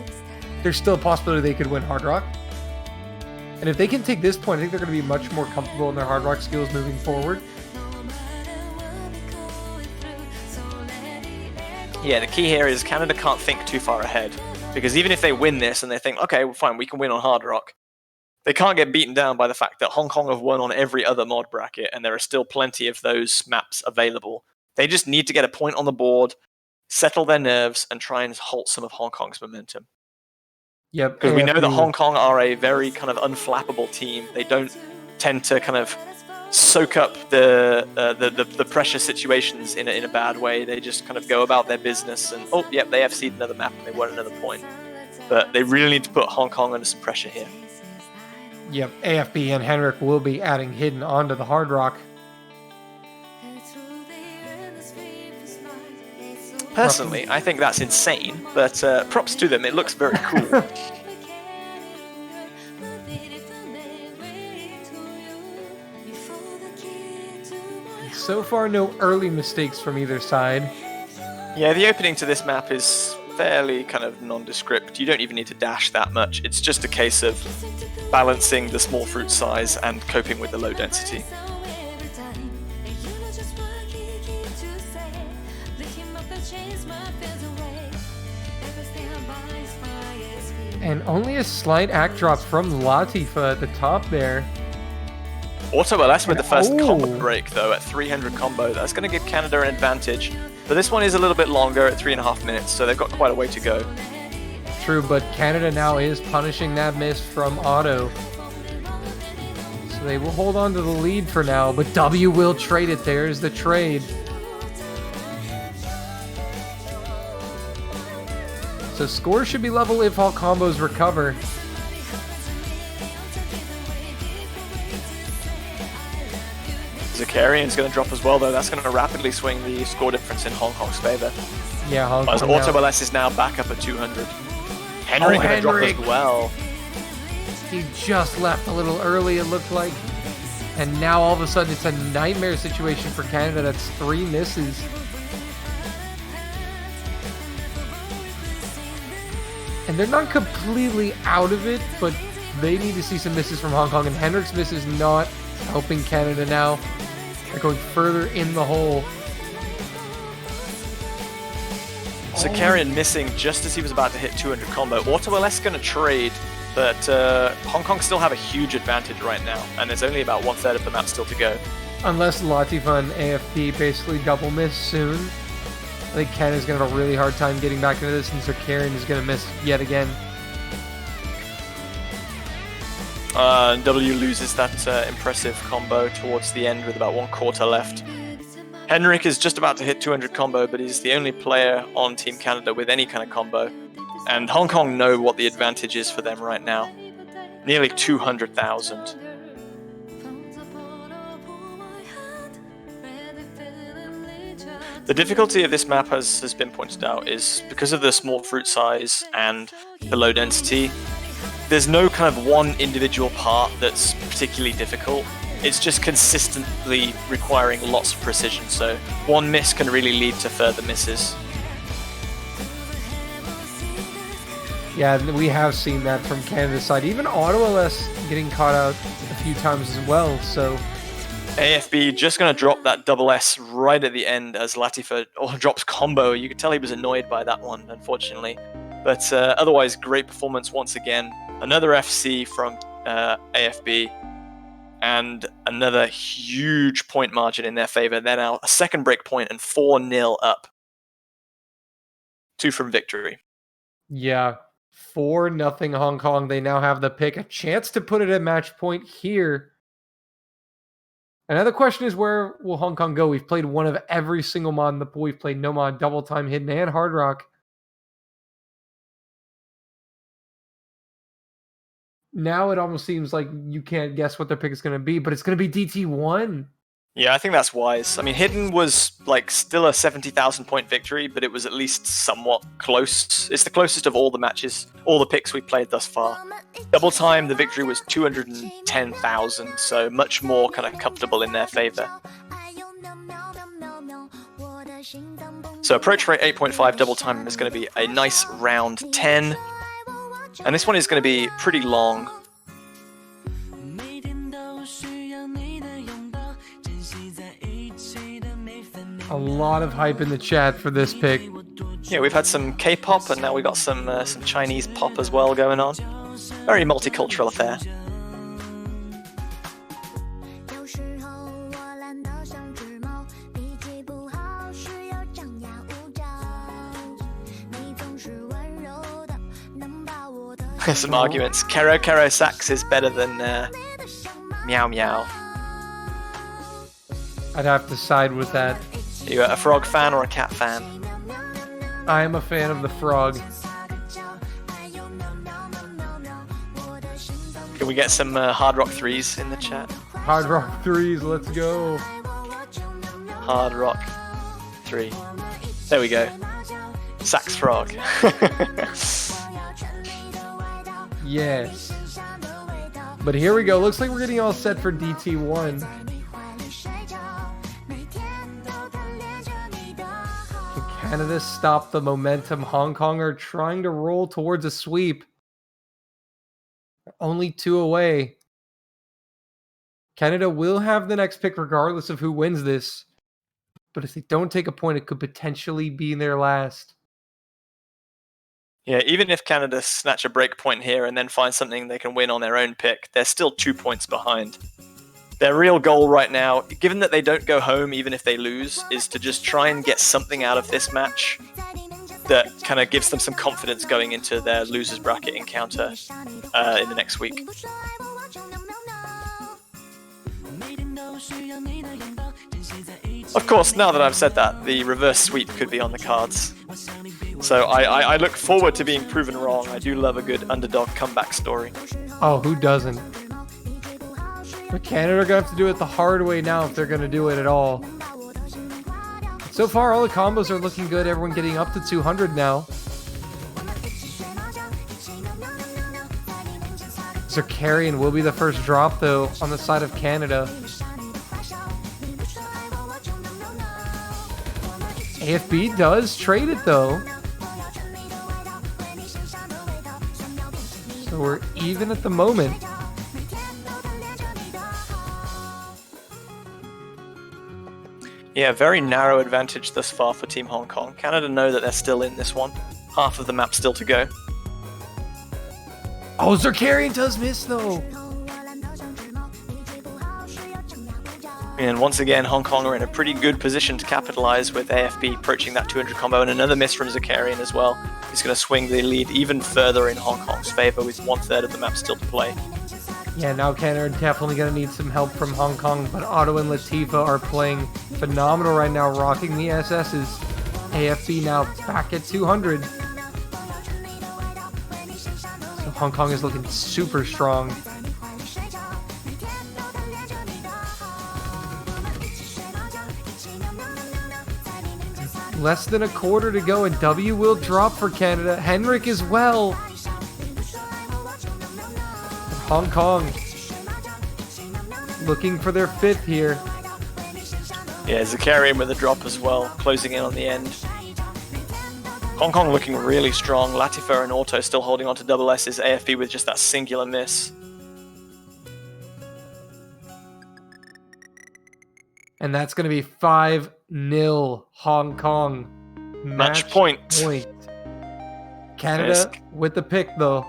there's still a possibility they could win Hard Rock. And if they can take this point, I think they're going to be much more comfortable in their Hard Rock skills moving forward. Yeah, the key here is Canada can't think too far ahead, because even if they win this and they think, okay, well, fine, we can win on Hard Rock, they can't get beaten down by the fact that Hong Kong have won on every other mod bracket, and there are still plenty of those maps available. They just need to get a point on the board, settle their nerves, and try and halt some of Hong Kong's momentum. Yep. Because we know that AFB. Hong Kong are a very kind of unflappable team. They don't tend to kind of soak up the pressure situations in a bad way. They just kind of go about their business and, oh, yep, they FC'd another map and they won another point. But they really need to put Hong Kong under some pressure here. Yep, AFB and Henrik will be adding Hidden onto the Hard Rock. Personally, I think that's insane, but props to them. It looks very cool. So far, no early mistakes from either side. Yeah, the opening to this map is fairly kind of nondescript. You don't even need to dash that much. It's just a case of balancing the small fruit size and coping with the low density. And only a slight act drop from Latifa at the top there. Auto LS with the first Oh. combo break, though, at 300 combo. That's going to give Canada an advantage. But this one is a little bit longer at 3.5 minutes, so they've got quite a way to go. True, but Canada now is punishing that miss from Auto. So they will hold on to the lead for now, but W will trade it. There's the trade. So scores should be level if all combos recover. Zakarian's going to drop as well, though. That's going to rapidly swing the score difference in Hong Kong's favor. Yeah, Hong Kong As now. Auto LS is now back up at 200. Henrik going to drop Henrik. as well. He just left a little early, it looked like. And now all of a sudden it's a nightmare situation for Canada. That's 3 misses. And they're not completely out of it, but they need to see some misses from Hong Kong. And Henrik's miss is not helping Canada now. They're going further in the hole. Zakarian missing just as he was about to hit 200 combo. Auto LS going to trade, but Hong Kong still have a huge advantage right now, and there's only about 1/3 of the map still to go. Unless Latifa and AFP basically double miss soon. I think Canada's going to have a really hard time getting back into this, and Zakarian is going to miss yet again. W loses that impressive combo towards the end with about 1/4 left. Henrik is just about to hit 200 combo, but he's the only player on Team Canada with any kind of combo. And Hong Kong know what the advantage is for them right now. Nearly 200,000. The difficulty of this map, as has been pointed out, is because of the small fruit size and the low density, there's no kind of one individual part that's particularly difficult. It's just consistently requiring lots of precision, so one miss can really lead to further misses. Yeah, we have seen that from Canada's side. Even Auto LS getting caught out a few times as well, so... AFB just going to drop that double S right at the end as Latifa drops combo. You could tell he was annoyed by that one, unfortunately. But otherwise, great performance once again. Another FC from AFB. and another huge point margin in their favor. They're now a second break point and 4-0 up. 2 from victory. Yeah. 4-0 Hong Kong. They now have the pick. A chance to put it at match point here. Another question is, where will Hong Kong go? We've played one of every single mod in the pool. We've played no mod, double time, hidden, and hard rock. Now it almost seems like you can't guess what their pick is going to be, but it's going to be DT1. Yeah, I think that's wise. I mean, Hidden was like still a 70,000 point victory, but it was at least somewhat close. It's the closest of all the matches, all the picks we've played thus far. Double time, the victory was 210,000, so much more kind of comfortable in their favor. So approach rate 8.5 double time is going to be a nice round 10. And this one is going to be pretty long. A lot of hype in the chat for this pick. Yeah, we've had some K-pop, and now we got some Chinese pop as well going on. Very multicultural affair. Some arguments. Kero Kero Sax is better than Meow Meow. I'd have to side with that. Are you a frog fan or a cat fan? I am a fan of the frog. Can we get some Hard Rock 3s in the chat? Hard rock 3s, let's go. Hard Rock 3. There we go. Sax frog. Yes. But here we go. Looks like we're getting all set for DT1. Can Canada stop the momentum? Hong Kong are trying to roll towards a sweep. Only 2 away. Canada will have the next pick regardless of who wins this. But if they don't take a point, it could potentially be their last. Yeah, even if Canada snatch a break point here and then find something they can win on their own pick, they're still 2 points behind. Their real goal right now, given that they don't go home even if they lose, is to just try and get something out of this match that kind of gives them some confidence going into their losers bracket encounter in the next week. Of course, now that I've said that, the reverse sweep could be on the cards. So I look forward to being proven wrong. I do love a good underdog comeback story. Oh, who doesn't? But Canada are going to have to do it the hard way now if they're going to do it at all. So far, all the combos are looking good. Everyone getting up to 200 now. Zerkarian will be the first drop, though, on the side of Canada. AFB does trade it, though. So we're even at the moment. Yeah, very narrow advantage thus far for Team Hong Kong. Canada know that they're still in this one. Half of the map still to go. Oh, Zerkarian does miss, though. And once again, Hong Kong are in a pretty good position to capitalize with AFB approaching that 200 combo, and another miss from Zerkarian as well. He's going to swing the lead even further in Hong Kong's favor with 1/3 of the map still to play. Yeah, now Canada are definitely going to need some help from Hong Kong, but Otto and Latifa are playing phenomenal right now, rocking the SSs. AFB now back at 200. So Hong Kong is looking super strong. Less than a quarter to go, and W will drop for Canada. Henrik as well. Hong Kong looking for their 5th here. Yeah, Zerkarian with a drop as well, closing in on the end. Hong Kong looking really strong. Latifa and Auto still holding on to double S's. AFB with just that singular miss. And that's going to be 5-0 Hong Kong. Match point. Canada with the pick, though.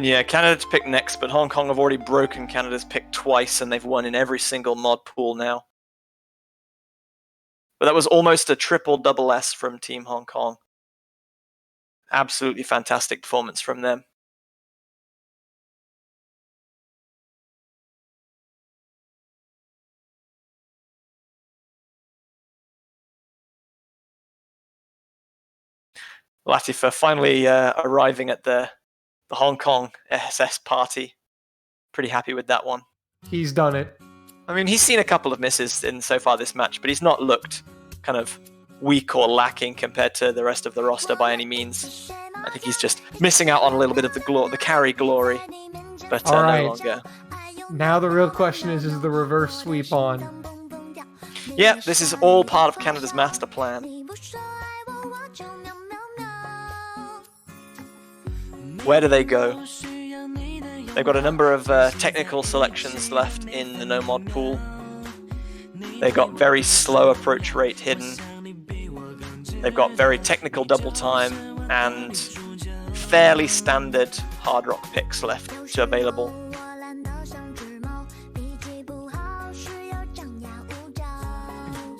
Yeah, Canada to pick next, but Hong Kong have already broken Canada's pick twice, and they've won in every single mod pool now. But that was almost a triple-double S from Team Hong Kong. Absolutely fantastic performance from them. Latifa finally arriving at the Hong Kong SS party. Pretty happy with that one. He's done it. I mean, he's seen a couple of misses in so far this match, but he's not looked kind of weak or lacking compared to the rest of the roster by any means. I think he's just missing out on a little bit of the carry glory, but All right. no longer. Now the real question is the reverse sweep on? Yeah, this is all part of Canada's master plan. Where do they go? They've got a number of technical selections left in the no mod pool. They've got very slow approach rate hidden. They've got very technical double time and fairly standard hard rock picks left available.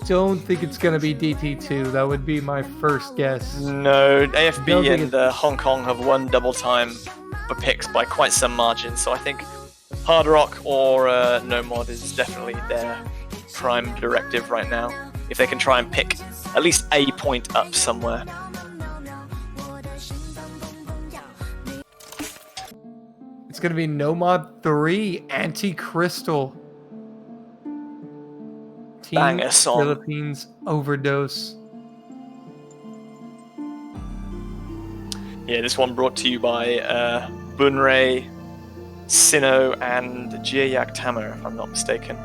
Don't think it's going to be DT2. That would be my first guess. No, AFB and Hong Kong have won double time for picks by quite some margin, so I think hard rock or no mod is definitely their prime directive right now. If they can try and pick at least a point up somewhere. It's going to be no mod 3 Anti-Crystal. Team Banger song. Philippines Overdose. Yeah, this one brought to you by Bunrei, Sino, and Jiayak Tamer, if I'm not mistaken.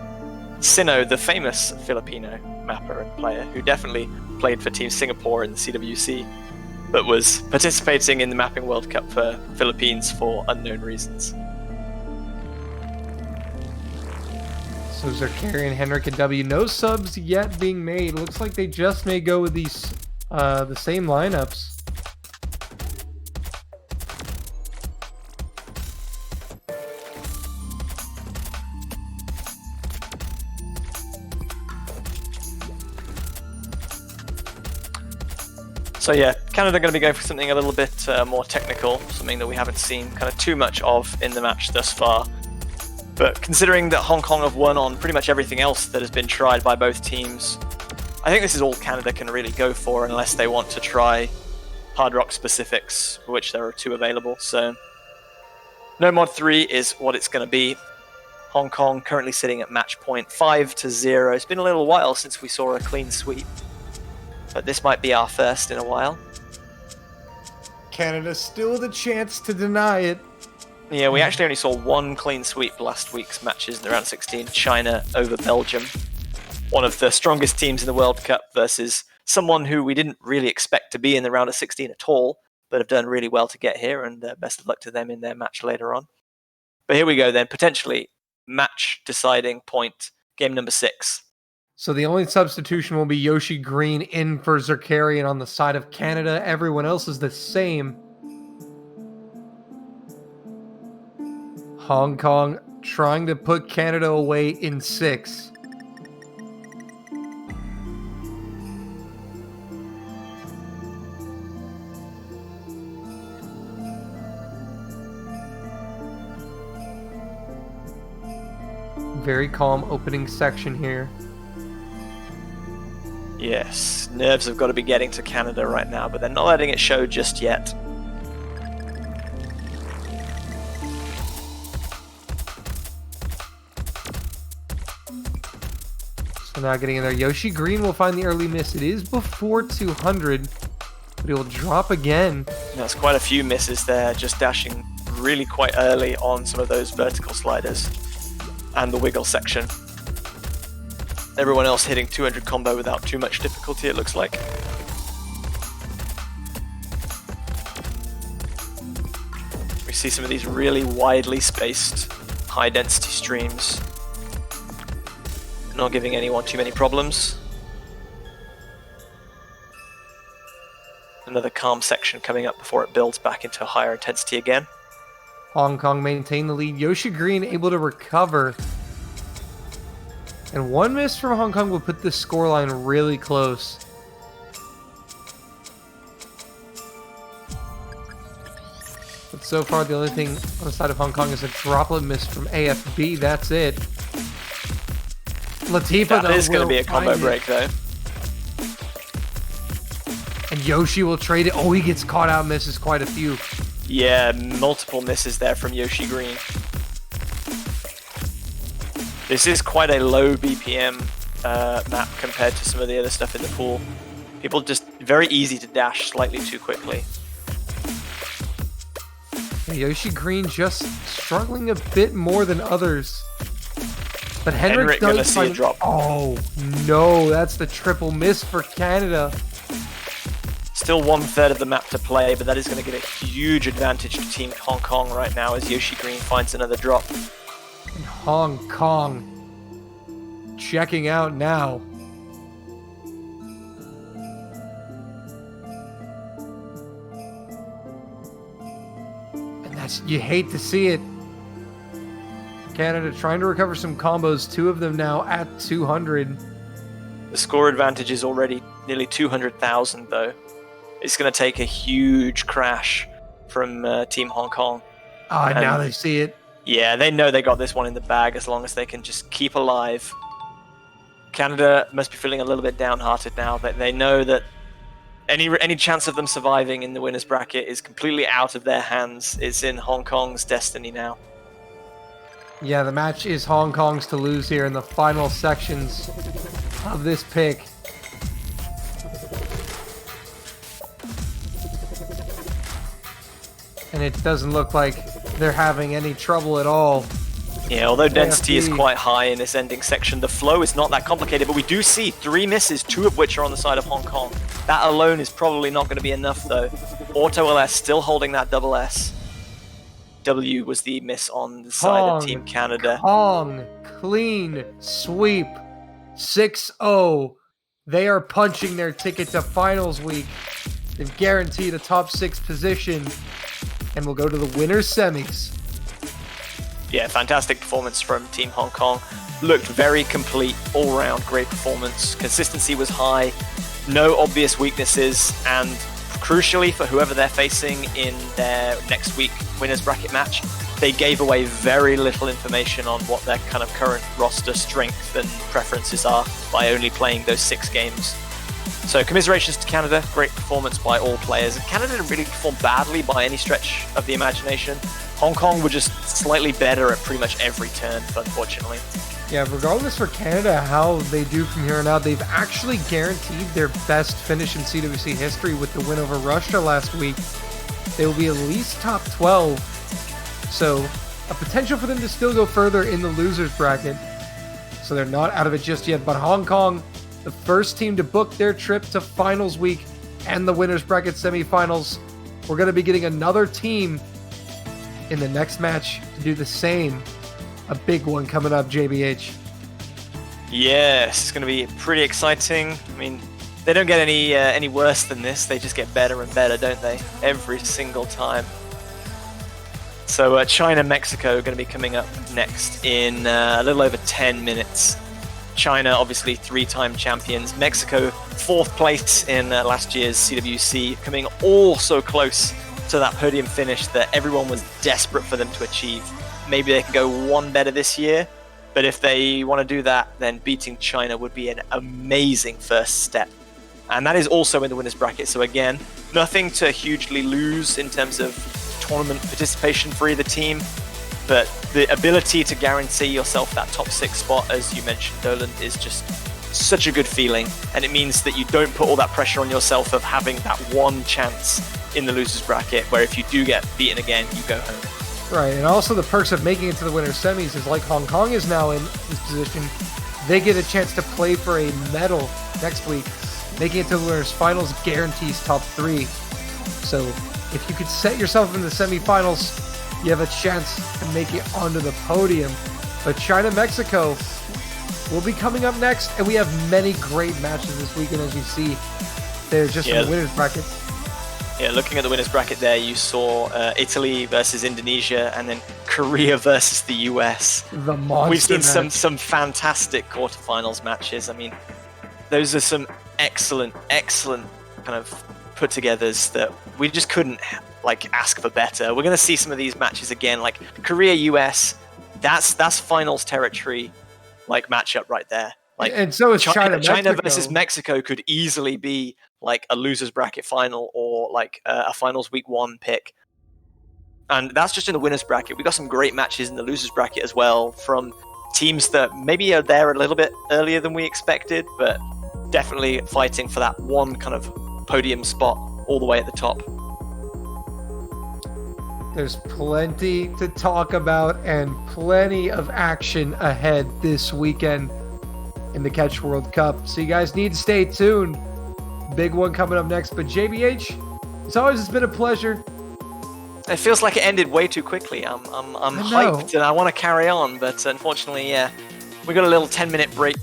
Sino, the famous Filipino mapper and player, who definitely played for Team Singapore in the CWC, but was participating in the Mapping World Cup for Philippines for unknown reasons. So Zerkari and Henrik and W, no subs yet being made. Looks like they just may go with these the same lineups. So yeah, Canada are going to be going for something a little bit more technical, something that we haven't seen kind of too much of in the match thus far. But considering that Hong Kong have won on pretty much everything else that has been tried by both teams, I think this is all Canada can really go for unless they want to try hard rock specifics, for which there are 2 available. So no mod 3 is what it's going to be. Hong Kong currently sitting at match point 5-0. It's been a little while since we saw a clean sweep, but this might be our first in a while. Canada still the chance to deny it. Yeah, we actually only saw 1 clean sweep last week's matches in the round 16, China over Belgium. One of the strongest teams in the World Cup versus someone who we didn't really expect to be in the round of 16 at all, but have done really well to get here, and best of luck to them in their match later on. But here we go then, potentially match deciding point, game number 6. So the only substitution will be Yoshi Green in for Zerkari, and on the side of Canada, everyone else is the same. Hong Kong trying to put Canada away in 6. Very calm opening section here. Yes, nerves have got to be getting to Canada right now, but they're not letting it show just yet. So now getting in there. Yoshi Green will find the early miss. It is before 200, but it will drop again. There's quite a few misses there, just dashing really quite early on some of those vertical sliders and the wiggle section. Everyone else hitting 200 combo without too much difficulty, it looks like. We see some of these really widely spaced, high density streams. Not giving anyone too many problems. Another calm section coming up before it builds back into higher intensity again. Hong Kong maintain the lead. Yoshi Green able to recover. And one miss from Hong Kong will put this scoreline really close. But so far, the only thing on the side of Hong Kong is a droplet miss from AFB. That's it. Latifa, That is going to be a combo break, though. And Yoshi will trade it. Oh, he gets caught out, misses quite a few. Yeah, multiple misses there from Yoshi Green. This is quite a low BPM map compared to some of the other stuff in the pool. People just very easy to dash slightly too quickly. Yoshi Green just struggling a bit more than others. But Henrik gonna does see a drop. Oh no, that's the triple miss for Canada. Still 1/3 of the map to play, but that is going to give a huge advantage to Team Hong Kong right now as Yoshi Green finds another drop. And Hong Kong checking out now. And that's, you hate to see it. Canada trying to recover some combos, 2 of them now at 200. The score advantage is already nearly 200,000 though. It's going to take a huge crash from Team Hong Kong. Ah, now they see it. Yeah, they know they got this one in the bag as long as they can just keep alive. Canada must be feeling a little bit downhearted now. They know that any chance of them surviving in the winner's bracket is completely out of their hands. It's in Hong Kong's destiny now. Yeah, the match is Hong Kong's to lose here in the final sections of this pick. And it doesn't look like they're having any trouble at all. Yeah, although density is quite high in this ending section, the flow is not that complicated, but we do see 3 misses, 2 of which are on the side of Hong Kong. That alone is probably not going to be enough, though. Auto LS still holding that double S. W was the miss on the side of Team Canada. Hong, clean sweep, 6-0. They are punching their ticket to finals week. They've guaranteed a top 6 position and will go to the winner's semis. Yeah, fantastic performance from Team Hong Kong. Looked very complete, all-round great performance. Consistency was high, no obvious weaknesses, and crucially for whoever they're facing in their next week winners bracket match, they gave away very little information on what their kind of current roster strength and preferences are by only playing those 6 games. So commiserations to Canada, great performance by all players. Canada didn't really perform badly by any stretch of the imagination. Hong Kong were just slightly better at pretty much every turn, unfortunately. Yeah, regardless for Canada how they do from here on out, they've actually guaranteed their best finish in CWC history with the win over Russia last week. They will be at least top 12. So a potential for them to still go further in the losers bracket. So they're not out of it just yet. But Hong Kong, the first team to book their trip to finals week and the winners bracket semifinals. We're going to be getting another team in the next match to do the same. A big one coming up, JBH. Yes, it's going to be pretty exciting. I mean, they don't get any worse than this. They just get better and better, don't they? Every single time. So China, Mexico are going to be coming up next in a little over 10 minutes. China, obviously 3-time champions. Mexico, 4th place in last year's CWC, coming all so close to that podium finish that everyone was desperate for them to achieve. Maybe they can go one better this year, but if they want to do that, then beating China would be an amazing first step. And that is also in the winners bracket. So again, nothing to hugely lose in terms of tournament participation for either team, but the ability to guarantee yourself that top 6 spot, as you mentioned, Dolan, is just such a good feeling. And it means that you don't put all that pressure on yourself of having that one chance in the losers bracket, where if you do get beaten again, you go home. Right, and also the perks of making it to the winner's semis is like Hong Kong is now in this position. They get a chance to play for a medal next week. Making it to the winner's finals guarantees top 3. So if you could set yourself in the semifinals, you have a chance to make it onto the podium. But China, Mexico will be coming up next, and we have many great matches this weekend, as you see. They're just in the winners bracket. Yeah, looking at the winners bracket there, you saw Italy versus Indonesia, and then Korea versus the US. The monster We've seen match. some fantastic quarterfinals matches. I mean, those are some excellent kind of put-togethers that we just couldn't like ask for better. We're going to see some of these matches again, like Korea US. That's finals territory, like matchup right there. Like, and so is China. China Mexico. versus Mexico could easily be like a losers bracket final or like a finals week 1 pick. And that's just in the winners bracket. We got some great matches in the losers bracket as well from teams that maybe are there a little bit earlier than we expected, but definitely fighting for that one kind of podium spot all the way at the top. There's plenty to talk about and plenty of action ahead this weekend in the Catch World Cup. So you guys need to stay tuned. Big one coming up next. But JBH, as always, it's been a pleasure. It feels like it ended way too quickly. I'm hyped and I want to carry on, but unfortunately, yeah, we got a little 10-minute break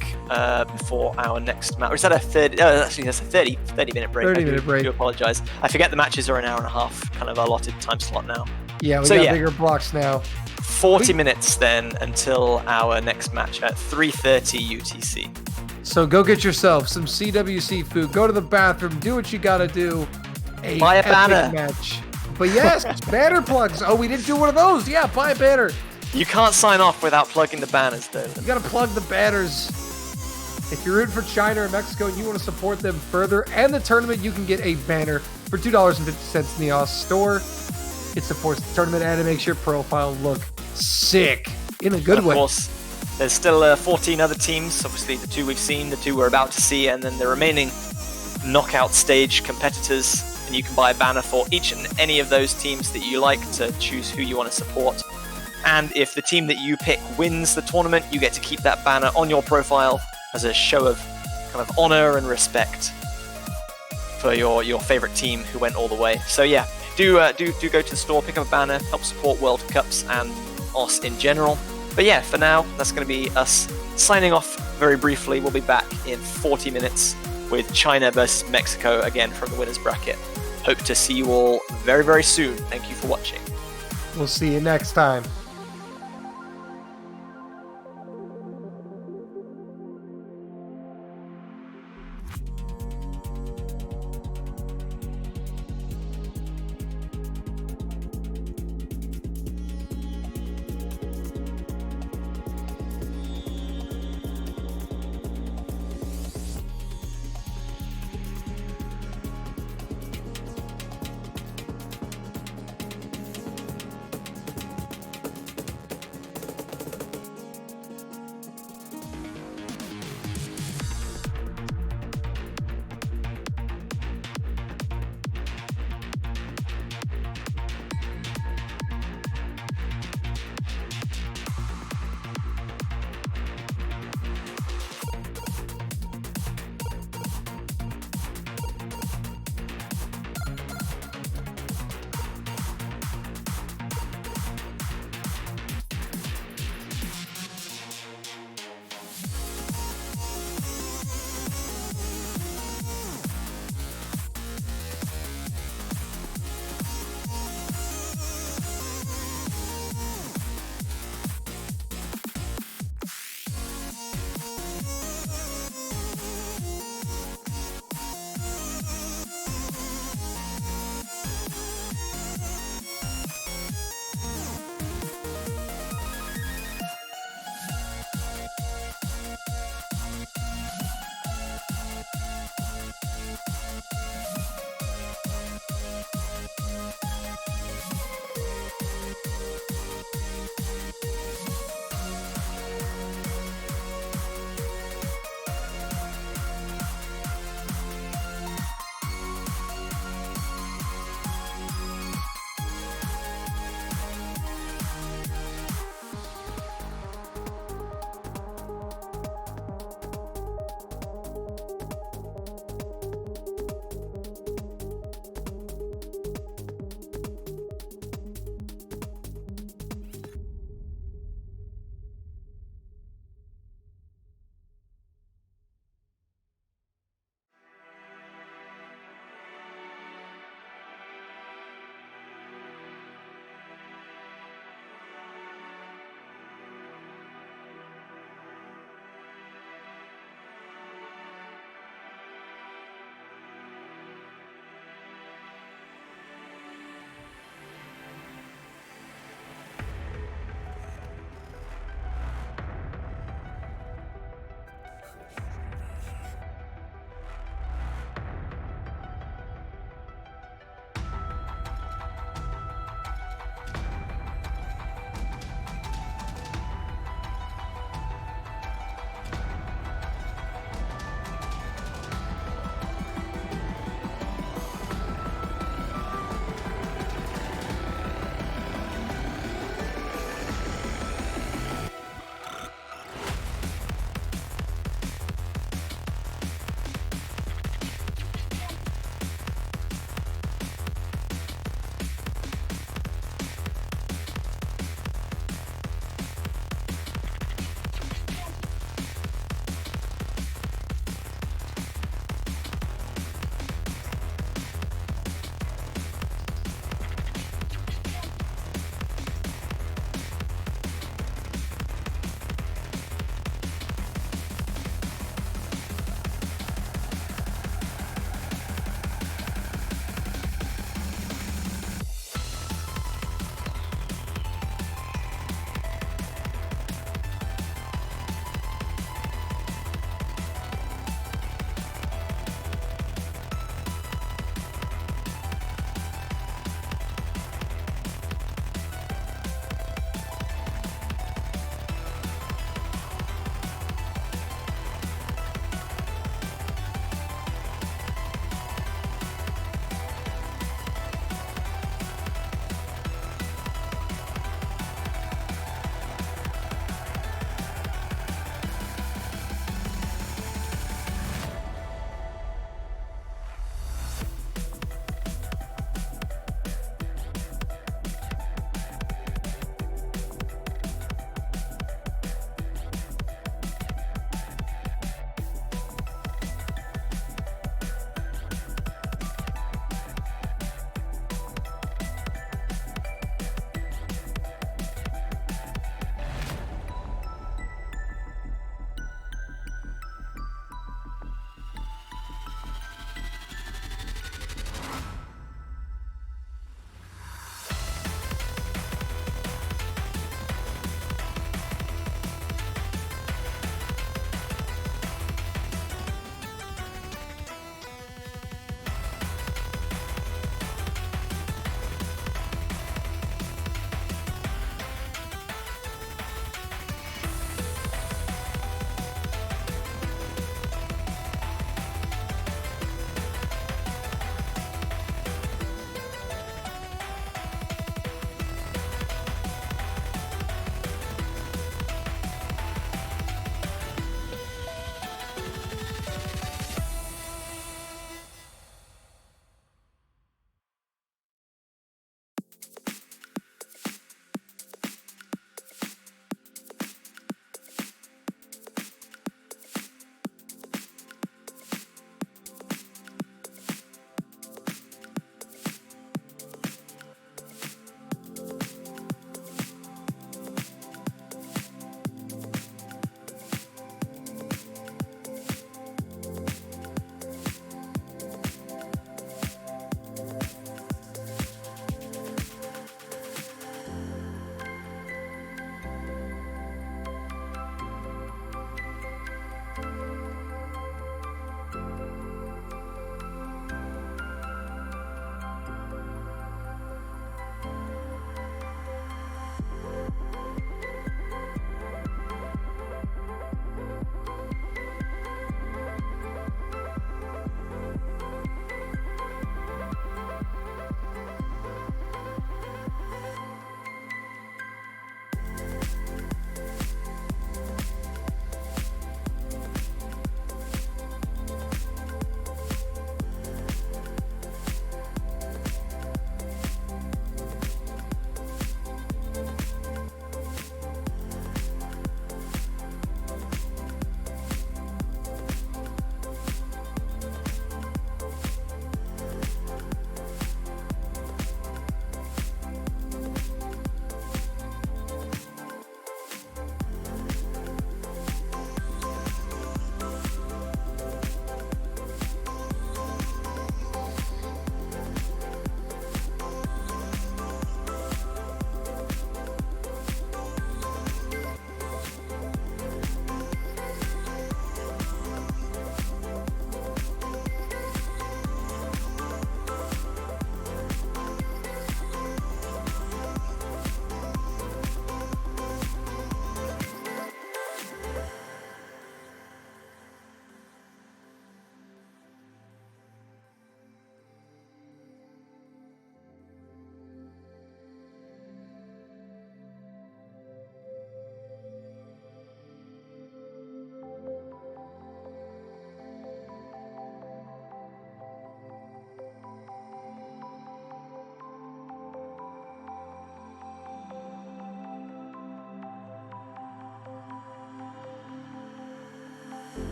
before our next match. Or is that a 30? Actually, that's a 30-minute break. 30-minute break. I do apologize. I forget the matches are an hour and a half, kind of allotted time slot now. Yeah, we got bigger blocks now. 40 minutes then until our next match at 3:30 UTC. So go get yourself some CWC food. Go to the bathroom. Do what you gotta do. Buy a banner. Match. But yes, banner plugs. Oh, we didn't do one of those. Yeah, buy a banner. You can't sign off without plugging the banners, though. You gotta plug the banners. If you're rooting for China or Mexico and you want to support them further and the tournament, you can get a banner for $2.50 in the Oz store. It supports the tournament and it makes your profile look sick in a good way. Of course, there's still 14 other teams. Obviously, the 2 we've seen, the 2 we're about to see, and then the remaining knockout stage competitors. And you can buy a banner for each and any of those teams that you like to choose who you want to support. And if the team that you pick wins the tournament, you get to keep that banner on your profile as a show of kind of honor and respect for your favorite team who went all the way. So yeah, do go to the store, pick up a banner, help support World Cups and OS in general. But yeah, for now, that's going to be us signing off very briefly. We'll be back in 40 minutes with China versus Mexico again from the winners bracket. Hope to see you all very, very soon. Thank you for watching. We'll see you next time.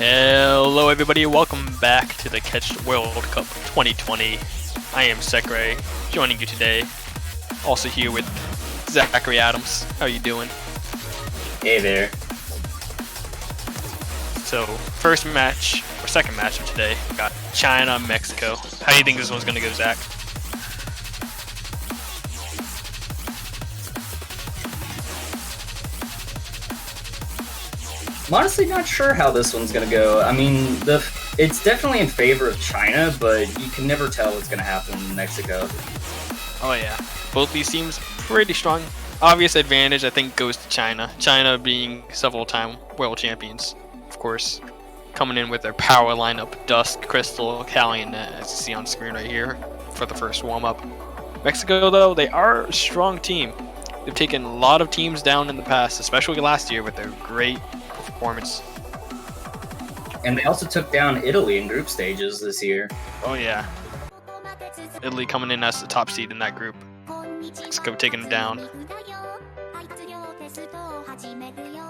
Hello everybody, welcome back to the Catch World Cup 2020. I am Sekre, joining you today. Also here with Zachary Adams. How are you doing? Hey there. So, first match, or second match of today, we got China, Mexico. How do you think this one's gonna go, Zach? I'm honestly not sure how this one's gonna go. I mean, it's definitely in favor of China, but you can never tell what's gonna happen in Mexico. Oh yeah, both these teams pretty strong. Obvious advantage, I think, goes to China. China being several-time world champions, of course, coming in with their power lineup: Dusk, Crystal, Callion, as you see on screen right here for the first warm-up. Mexico, though, they are a strong team. They've taken a lot of teams down in the past, especially last year with their great performance. And they also took down Italy in group stages this year. Oh yeah, Italy coming in as the top seed in that group. Mexico taking them down.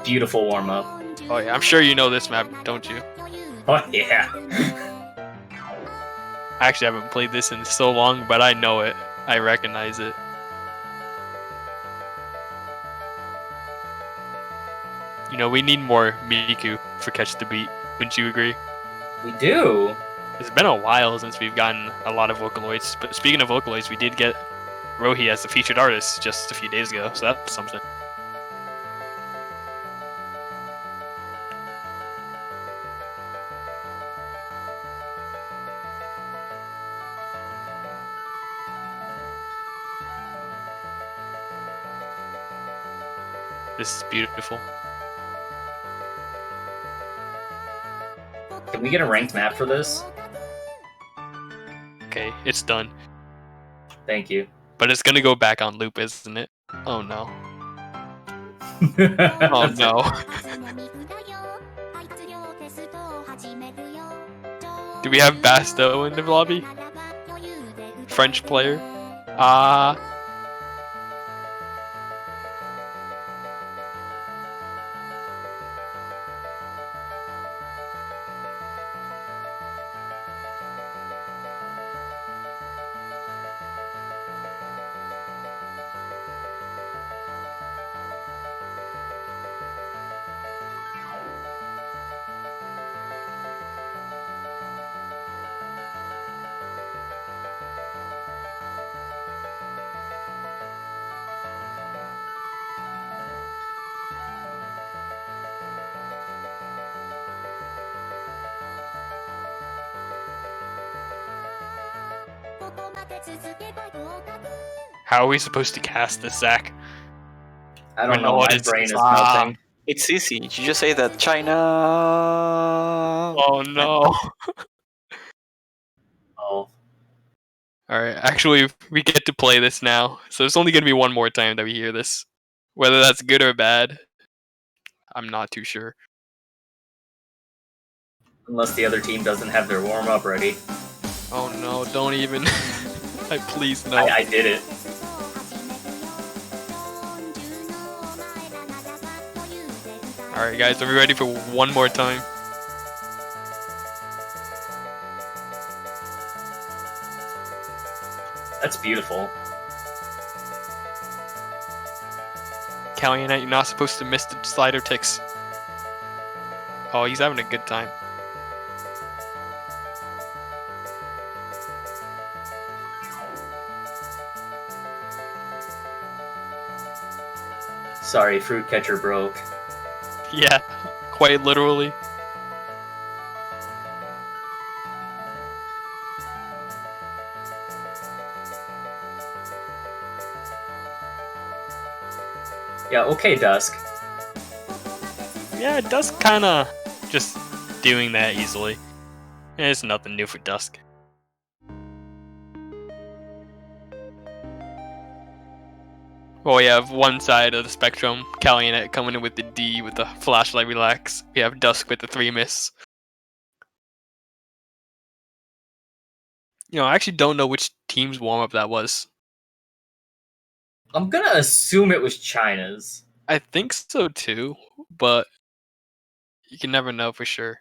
Beautiful warm-up. Oh yeah, I'm sure you know this map, don't you? Oh yeah. I actually haven't played this in so long, but I know it. I recognize it. You know, we need more Miku for Catch the Beat. Wouldn't you agree? We do. It's been a while since we've gotten a lot of Vocaloids. But speaking of Vocaloids, we did get Rohi as the featured artist just a few days ago, so that's something. This is beautiful. Can we get a ranked map for this? Okay, it's done. Thank you. But it's gonna go back on loop, isn't it? Oh no. Oh no. Do we have Basto in the lobby? French player? How are we supposed to cast this, Zach? I don't know. what My is brain this? is melting. It's easy. You just say that China. Oh no. Oh. Alright, actually, we get to play this now, so it's only gonna be one more time that we hear this. Whether that's good or bad, I'm not too sure. Unless the other team doesn't have their warm-up ready. Oh no, don't even. Please no. I did it. Alright guys, are we ready for one more time? That's beautiful. Callion, you're not supposed to miss the slider ticks. Oh, he's having a good time. Sorry, fruit catcher broke. Yeah, quite literally. Yeah, okay, Dusk. Yeah, Dusk kinda just doing that easily. It's nothing new for Dusk. Well, we have one side of the spectrum, Callion coming in with the D with the flashlight relax. We have Dusk with the 3 miss. You know, I actually don't know which team's warm-up that was. I'm gonna assume it was China's. I think so too, but you can never know for sure.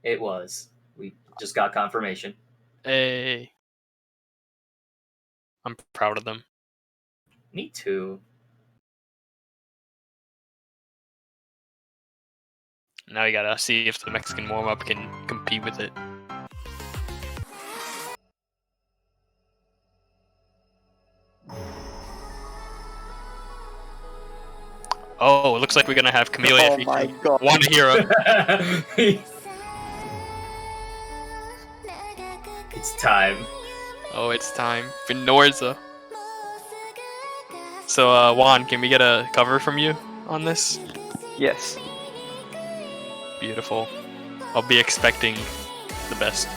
It was. We just got confirmation. Hey, I'm proud of them. Me too. Now you gotta see if the Mexican warm-up can compete with it. Oh, it looks like we're gonna have Camellia Oh my featuring god. One Hero. It's time. Oh, it's time. Vinorza. So, Juan, can we get a cover from you on this? Yes. Beautiful. I'll be expecting the best.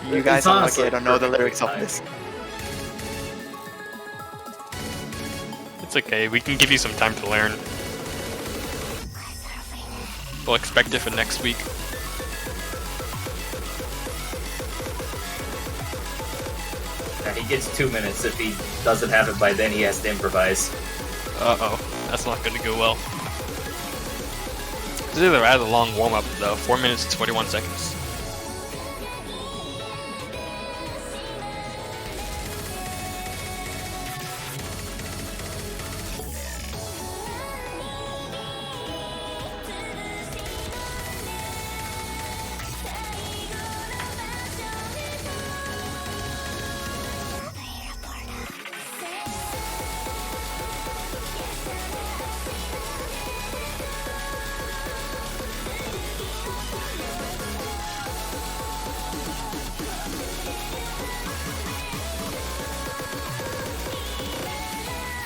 You guys It's are lucky honestly I don't know the perfectly lyrics of timed. this. It's okay, we can give you some time to learn. We'll expect it for next week. He gets 2 minutes. If he doesn't have it by then, he has to improvise. Uh-oh, that's not gonna go well. This is a rather long warm-up though, 4 minutes and 21 seconds.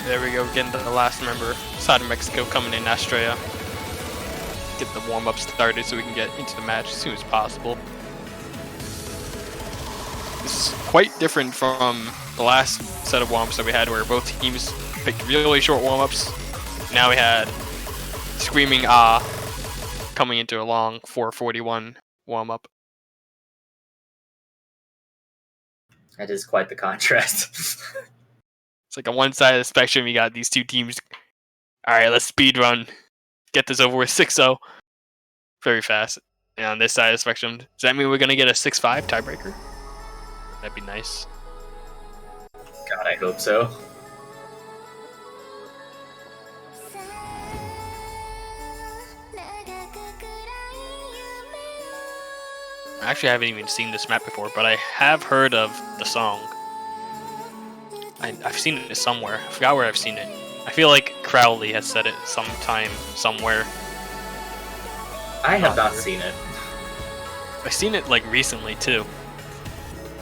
There we go, getting to the last member side of Mexico coming in, Estrella. Get the warm-up started so we can get into the match as soon as possible. This is quite different from the last set of warm-ups that we had where both teams picked really short warm-ups. Now we had Screaming Ah coming into a long 4:41 warm-up. That is quite the contrast. It's like on one side of the spectrum, you got these two teams. All right, let's speed run, get this over with 6-0, very fast. And on this side of the spectrum, does that mean we're gonna get a 6-5 tiebreaker? That'd be nice. God, I hope so. Actually, I haven't even seen this map before, but I have heard of the song. I've seen it somewhere. I forgot where I've seen it. I feel like Crowley has said it sometime, somewhere. I have not sure. seen it. I've seen it like recently too.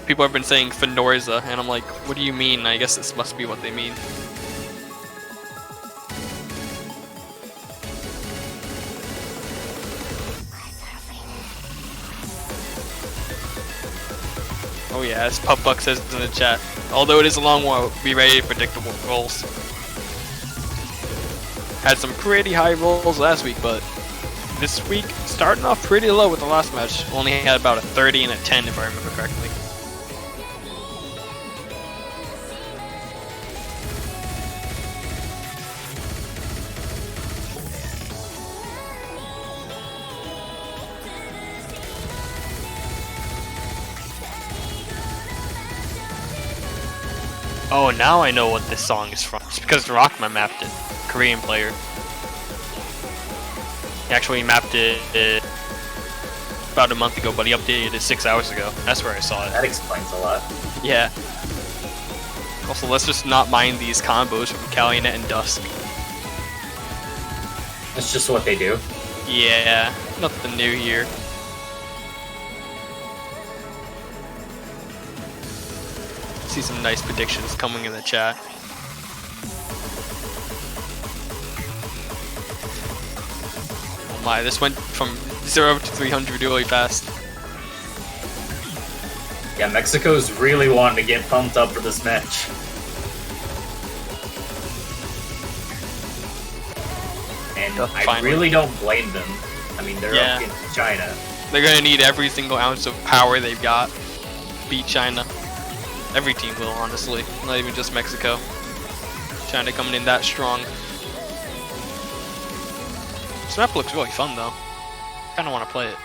People have been saying Fenorza, and I'm like, what do you mean? I guess this must be what they mean. Oh yeah, as Pup says in the chat. Although it is a long one, be ready for predictable rolls. Had some pretty high rolls last week, but this week starting off pretty low with the last match. Only had about a 30 and a 10 if I remember correctly. Oh, now I know what this song is from. It's because Rockman mapped it. Korean player. He actually mapped it about a month ago, but he updated it 6 hours ago. That's where I saw it. That explains a lot. Yeah. Also, let's just not mind these combos from Calumet and Dusk. That's just what they do. Yeah, nothing new here. See some nice predictions coming in the chat. Oh my, this went from 0 to 300 really fast. Yeah, Mexico's really wanting to get pumped up for this match. And I Finally. really don't blame them. I mean, they're Yeah. up against China. They're gonna need every single ounce of power they've got to beat China. Every team will, honestly. Not even just Mexico. China coming in that strong. This map looks really fun though. Kind of want to play it.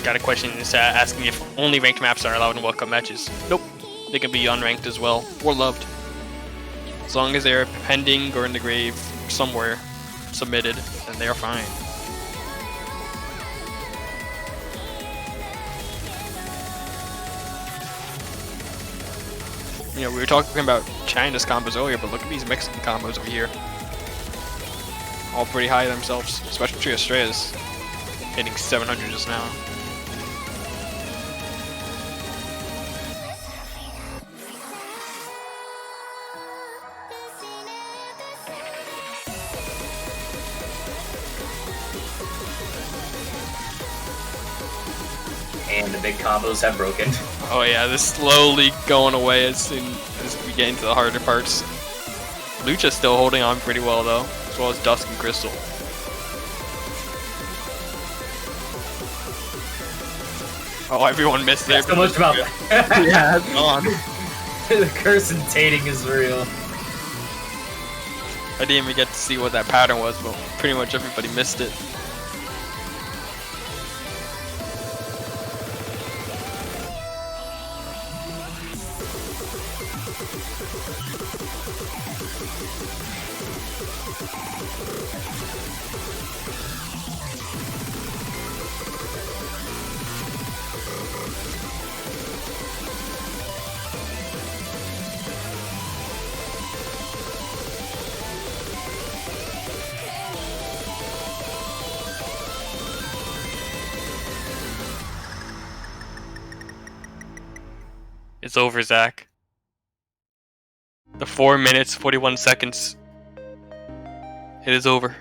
Got a question asking if only ranked maps are allowed in World Cup matches. Nope, they can be unranked as well, or loved. As long as they're pending or in the grave somewhere submitted, then they are fine. You know, we were talking about China's combos earlier, but look at these Mexican combos over here. All pretty high themselves, especially Estrella's hitting 700 just now. And the big combos have broken. Oh yeah, this is slowly going away as soon as we get into the harder parts. Lucha's still holding on pretty well though, as well as Dusk and Crystal. Oh, everyone missed there. So much about that. Yeah, it's on. The curse and tating is real. I didn't even get to see what that pattern was, but pretty much everybody missed it. It's over, Zach. The 4 minutes, 41 seconds. It is over.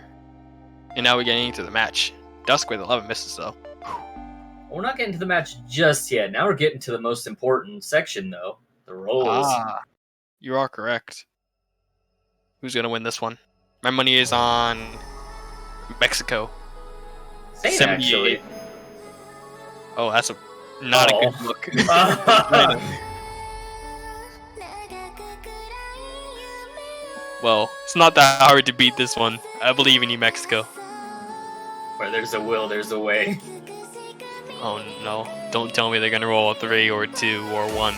And now we're getting into the match. Dusk with 11 misses, though. We're not getting to the match just yet. Now we're getting to the most important section, though. The rolls. Ah, you are correct. Who's going to win this one? My money is on Mexico. Same, 78. actually. Oh, that's not a Oh. good look. Well, it's not that hard to beat this one. I believe in you, Mexico. Where there's a will, there's a way. Oh no, don't tell me they're gonna roll a 3 or 2 or 1.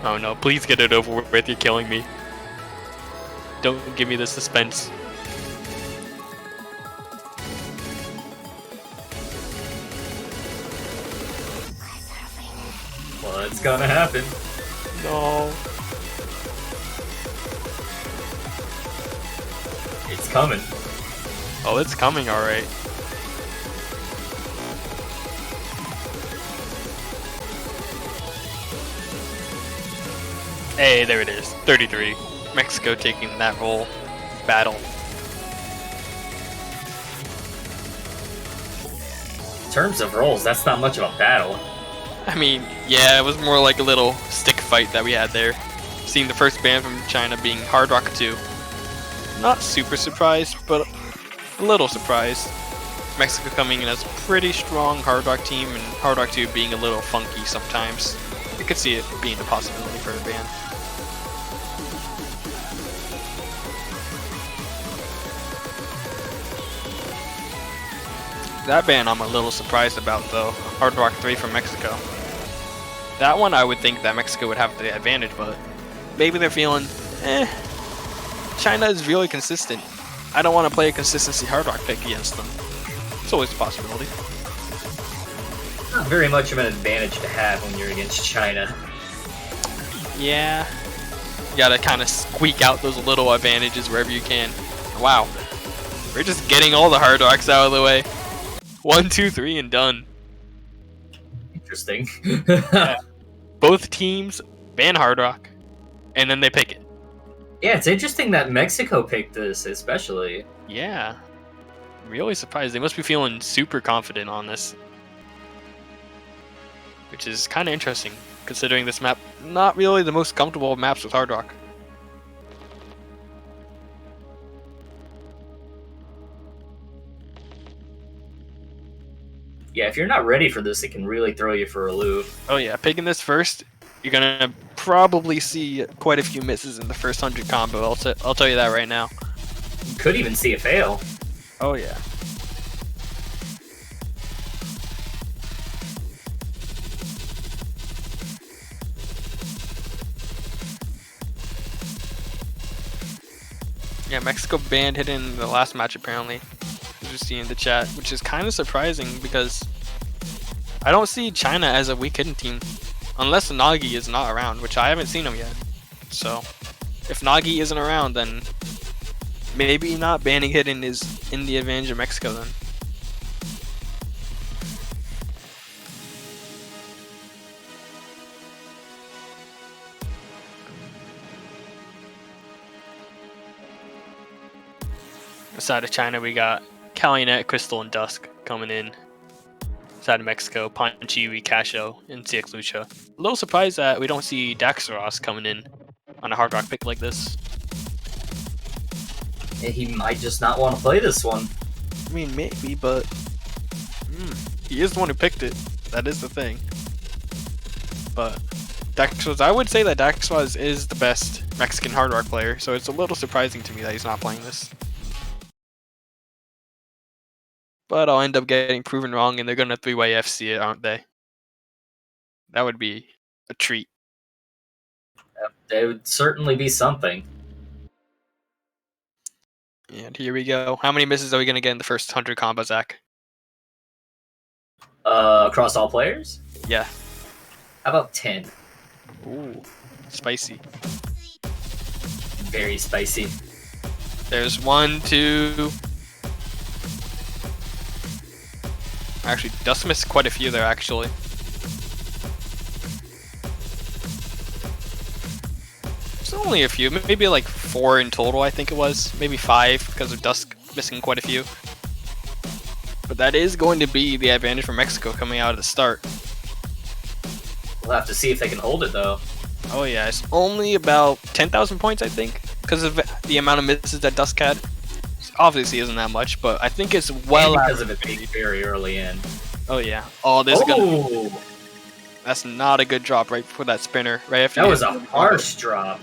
Oh no, please get it over with, you're killing me. Don't give me the suspense. Well, it's gonna happen. No. It's coming. Oh, it's coming, alright. Hey, there it is. 33. Mexico taking that whole battle. In terms of rolls, that's not much of a battle. I mean, yeah, it was more like a little stick fight that we had there. Seeing the first ban from China being Hard Rock 2. Not super surprised, but a little surprised. Mexico coming in as a pretty strong Hard Rock team, and Hard Rock 2 being a little funky sometimes. You could see it being a possibility for a ban. That ban I'm a little surprised about though. Hard Rock 3 from Mexico. That one I would think that Mexico would have the advantage, but maybe they're feeling, China is really consistent. I don't want to play a consistency Hard Rock pick against them. It's always a possibility. Not very much of an advantage to have when you're against China. Yeah. You gotta kind of squeak out those little advantages wherever you can. Wow. We're just getting all the Hard Rocks out of the way. 1, 2, 3, and done. Interesting. Both teams ban Hard Rock, and then they pick it. Yeah, it's interesting that Mexico picked this, especially. Yeah. Really surprised. They must be feeling super confident on this. Which is kind of interesting, considering this map not really the most comfortable of maps with Hard Rock. Yeah, if you're not ready for this, it can really throw you for a loop. Oh yeah, picking this first, you're gonna probably see quite a few misses in the first 100 combo. I'll tell you that right now. You could even see a fail. Oh yeah. Yeah, Mexico banned hit in the last match apparently. As you see in the chat, which is kind of surprising because I don't see China as a weak hitting team, unless Nagi is not around, which I haven't seen him yet. So, if Nagi isn't around, then maybe not banning hidden is in the advantage of Mexico then. Side of China, we got Calumet, Crystal, and Dusk coming in. Side of Mexico, Panchiwi, Casho, and CX Lucha. A little surprised that we don't see Daxaros coming in on a Hard Rock pick like this. He might just not want to play this one. I mean, maybe, but he is the one who picked it. That is the thing. But Daxaros, I would say that Daxaros is the best Mexican Hard Rock player, so it's a little surprising to me that he's not playing this. But I'll end up getting proven wrong, and they're gonna 3-way FC it, aren't they? That would be a treat. It would certainly be something. And here we go. How many misses are we gonna get in the first 100 combos, Zach? Across all players? Yeah. How about 10? Ooh, spicy. Very spicy. There's 1, 2. Actually, Dust missed quite a few there, actually. It's only a few, maybe like 4 in total, I think it was. Maybe 5 because of Dusk missing quite a few. But that is going to be the advantage for Mexico coming out at the start. We'll have to see if they can hold it, though. Oh yeah, it's only about 10,000 points, I think, because of the amount of misses that Dusk had. Obviously isn't that much, but I think it's well and because of it being very early in. Oh yeah. Oh, that's not a good drop right for that spinner. Right after that was a harsh drop.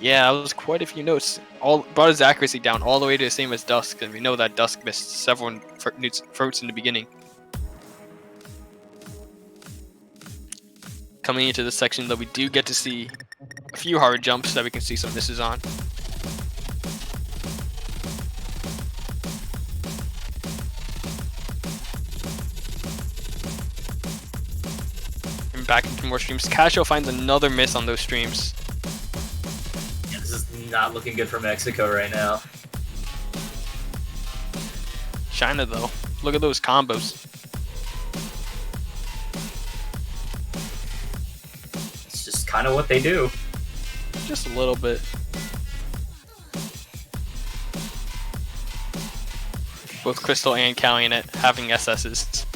Yeah, that was quite a few notes. Brought his accuracy down all the way to the same as Dusk, and we know that Dusk missed several fruits in the beginning. Coming into this section, though, we do get to see a few hard jumps that we can see some misses on. And back into more streams. Casho finds another miss on those streams. Yeah, this is not looking good for Mexico right now. China, though. Look at those combos. It's just kind of what they do. Just a little bit. Both Crystal and Calumet having SSs.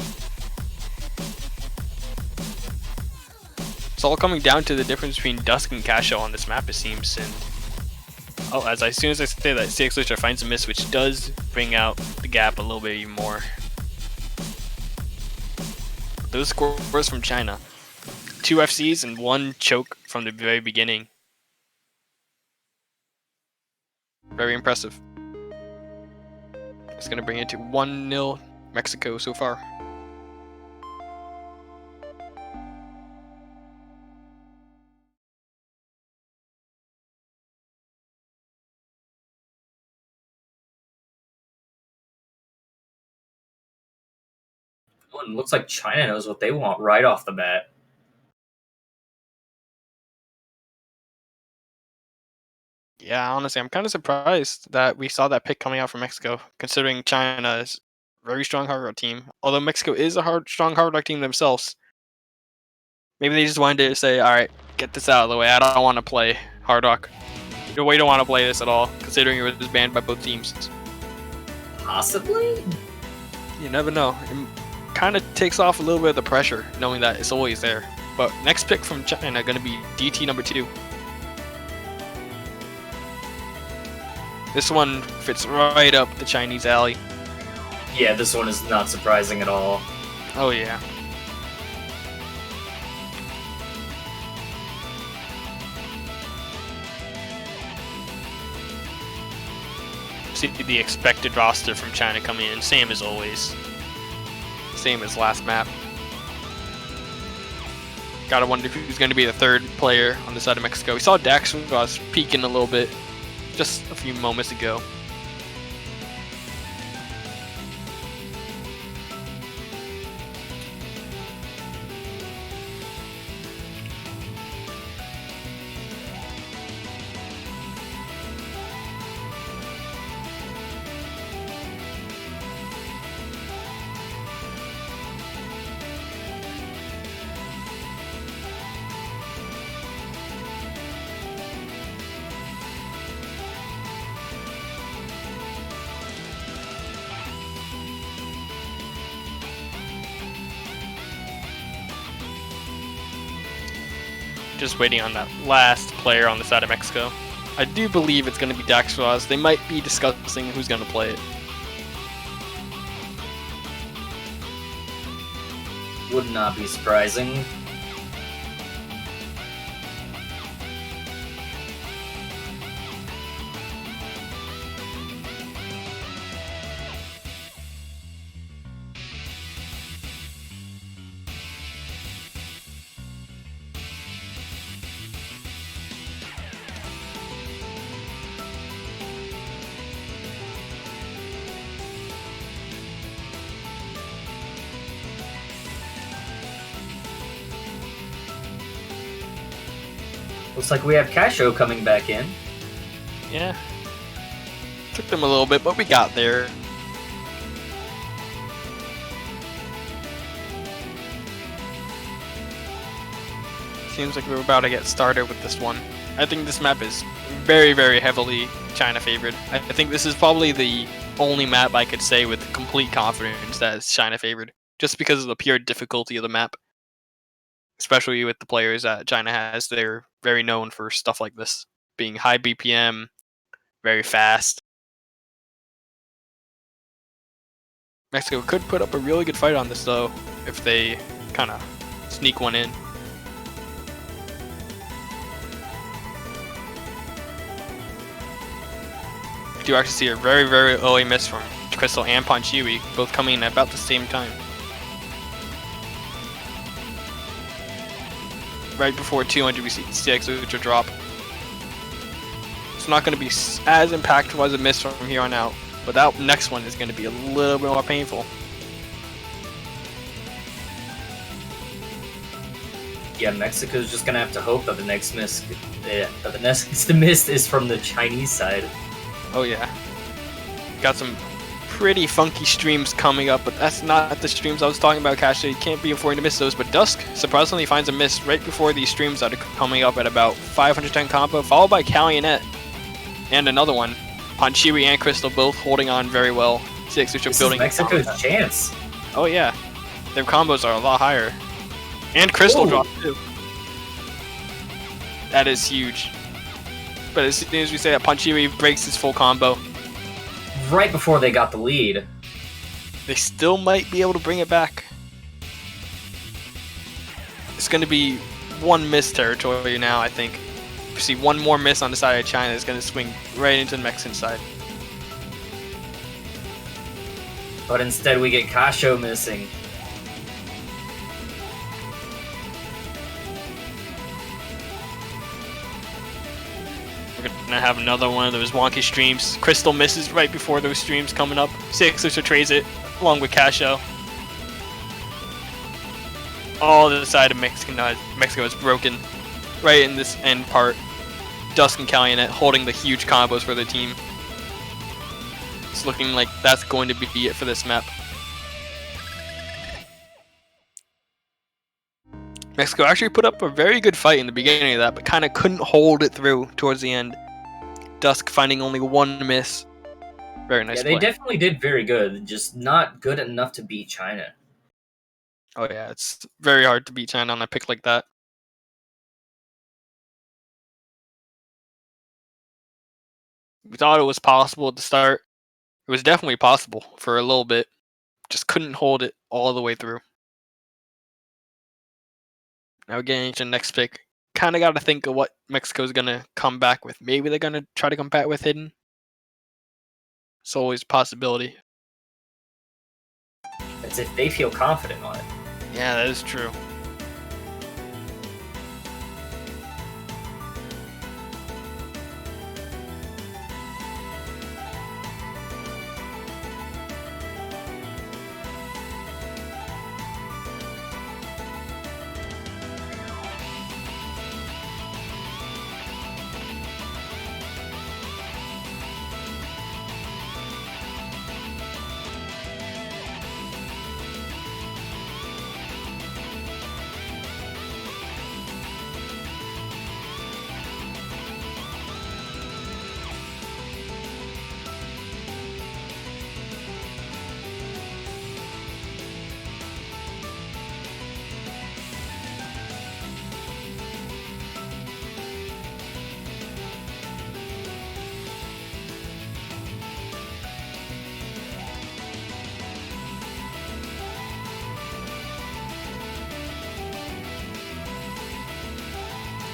It's all coming down to the difference between Dusk and Casho on this map, it seems. And as soon as I say that, CX Lucha finds a miss, which does bring out the gap a little bit even more. Those scores from China. 2 FCs and 1 choke from the very beginning. Very impressive. It's going to bring it to 1-0 Mexico so far. Oh, it looks like China knows what they want right off the bat. Yeah, honestly, I'm kind of surprised that we saw that pick coming out from Mexico, considering China is a very strong hard rock team. Although Mexico is a strong hard rock team themselves. Maybe they just wanted to say, all right, get this out of the way. I don't want to play hard rock. We don't want to play this at all, considering it was banned by both teams. Possibly? You never know. It kind of takes off a little bit of the pressure, knowing that it's always there. But next pick from China going to be DT number 2. This one fits right up the Chinese alley. Yeah, this one is not surprising at all. Oh yeah. See the expected roster from China coming in, same as always. Same as last map. Gotta wonder who's going to be the third player on the side of Mexico. We saw Dax was peeking a little bit just a few moments ago. Just waiting on that last player on the side of Mexico. I do believe it's going to be Dax Ross. They might be discussing who's going to play it. Would not be surprising. Looks like we have Casho coming back in. Yeah. Took them a little bit, but we got there. Seems like we're about to get started with this one. I think this map is very, very heavily China favored. I think this is probably the only map I could say with complete confidence that is China favored, just because of the pure difficulty of the map. Especially with the players that China has, they're very known for stuff like this, being high BPM, very fast. Mexico could put up a really good fight on this though, if they kind of sneak one in. We do actually see a very, very early miss from Crystal and Ponchiwi, both coming in at about the same time. Right before 200 we see CX Ultra drop. It's not going to be as impactful as a miss from here on out, but that next one is going to be a little bit more painful. Yeah, Mexico's just gonna have to hope that the next miss, the miss is from the Chinese side. Oh yeah, got some pretty funky streams coming up, but that's not the streams I was talking about, Cash. You can't be affording to miss those, but Dusk surprisingly finds a miss right before these streams that are coming up at about 510 combo, followed by Calionet and another one. Ponchiwi and Crystal both holding on very well. CX Ultra building. This is Mexico's chance. Oh yeah, their combos are a lot higher. And Crystal Ooh. dropped too. That is huge. But as soon as we say that, Ponchiwi breaks his full combo. Right before they got the lead. They still might be able to bring it back. It's going to be one miss territory now, I think. If you see one more miss on the side of China, it's going to swing right into the Mexican side. But instead we get Casho missing. We're gonna have another one of those wonky streams. Crystal misses right before those streams coming up. Sixers trades it along with Casho. All the side of Mexico is broken right in this end part. Dusk and Calionet holding the huge combos for the team. It's looking like that's going to be it for this map. Mexico actually put up a very good fight in the beginning of that, but kind of couldn't hold it through towards the end. Dusk finding only one miss. Very nice Yeah, they play. definitely did very good. Just not good enough to beat China. Oh yeah, it's very hard to beat China on a pick like that. We thought it was possible at the start. It was definitely possible for a little bit. Just couldn't hold it all the way through. Now getting into the next pick. Kind of got to think of what Mexico's going to come back with. Maybe they're going to try to come back with hidden. It's always a possibility. It's if they feel confident on it. Yeah, that is true.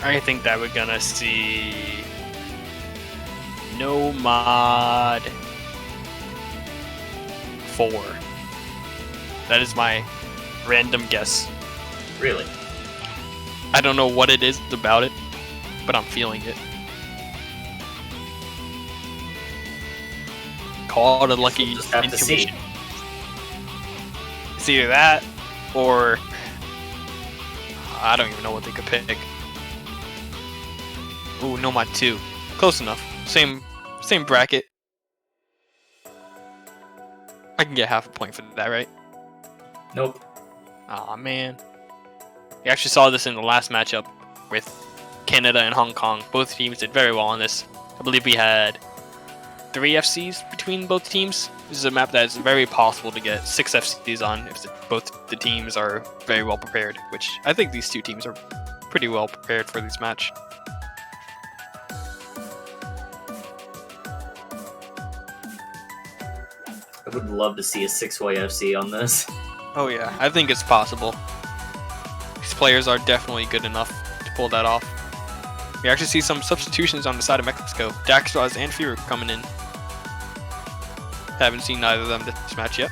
I think that we're gonna see no mod 4. That is my random guess. Really. I don't know what it is about it, but I'm feeling it. Call it a lucky We'll just have to see. intuition. It's either that or I don't even know what they could pick. Ooh, no mod 2. Close enough. Same bracket. I can get half a point for that, right? Nope. Aw, man. We actually saw this in the last matchup with Canada and Hong Kong. Both teams did very well on this. I believe we had 3 FCs between both teams. This is a map that is very possible to get 6 FCs on if both the teams are very well prepared, which I think these two teams are pretty well prepared for this match. I would love to see a 6-way FC on this. Oh yeah, I think it's possible. These players are definitely good enough to pull that off. We actually see some substitutions on the side of Mexico. Daxtraz and Firu coming in. Haven't seen neither of them this match yet.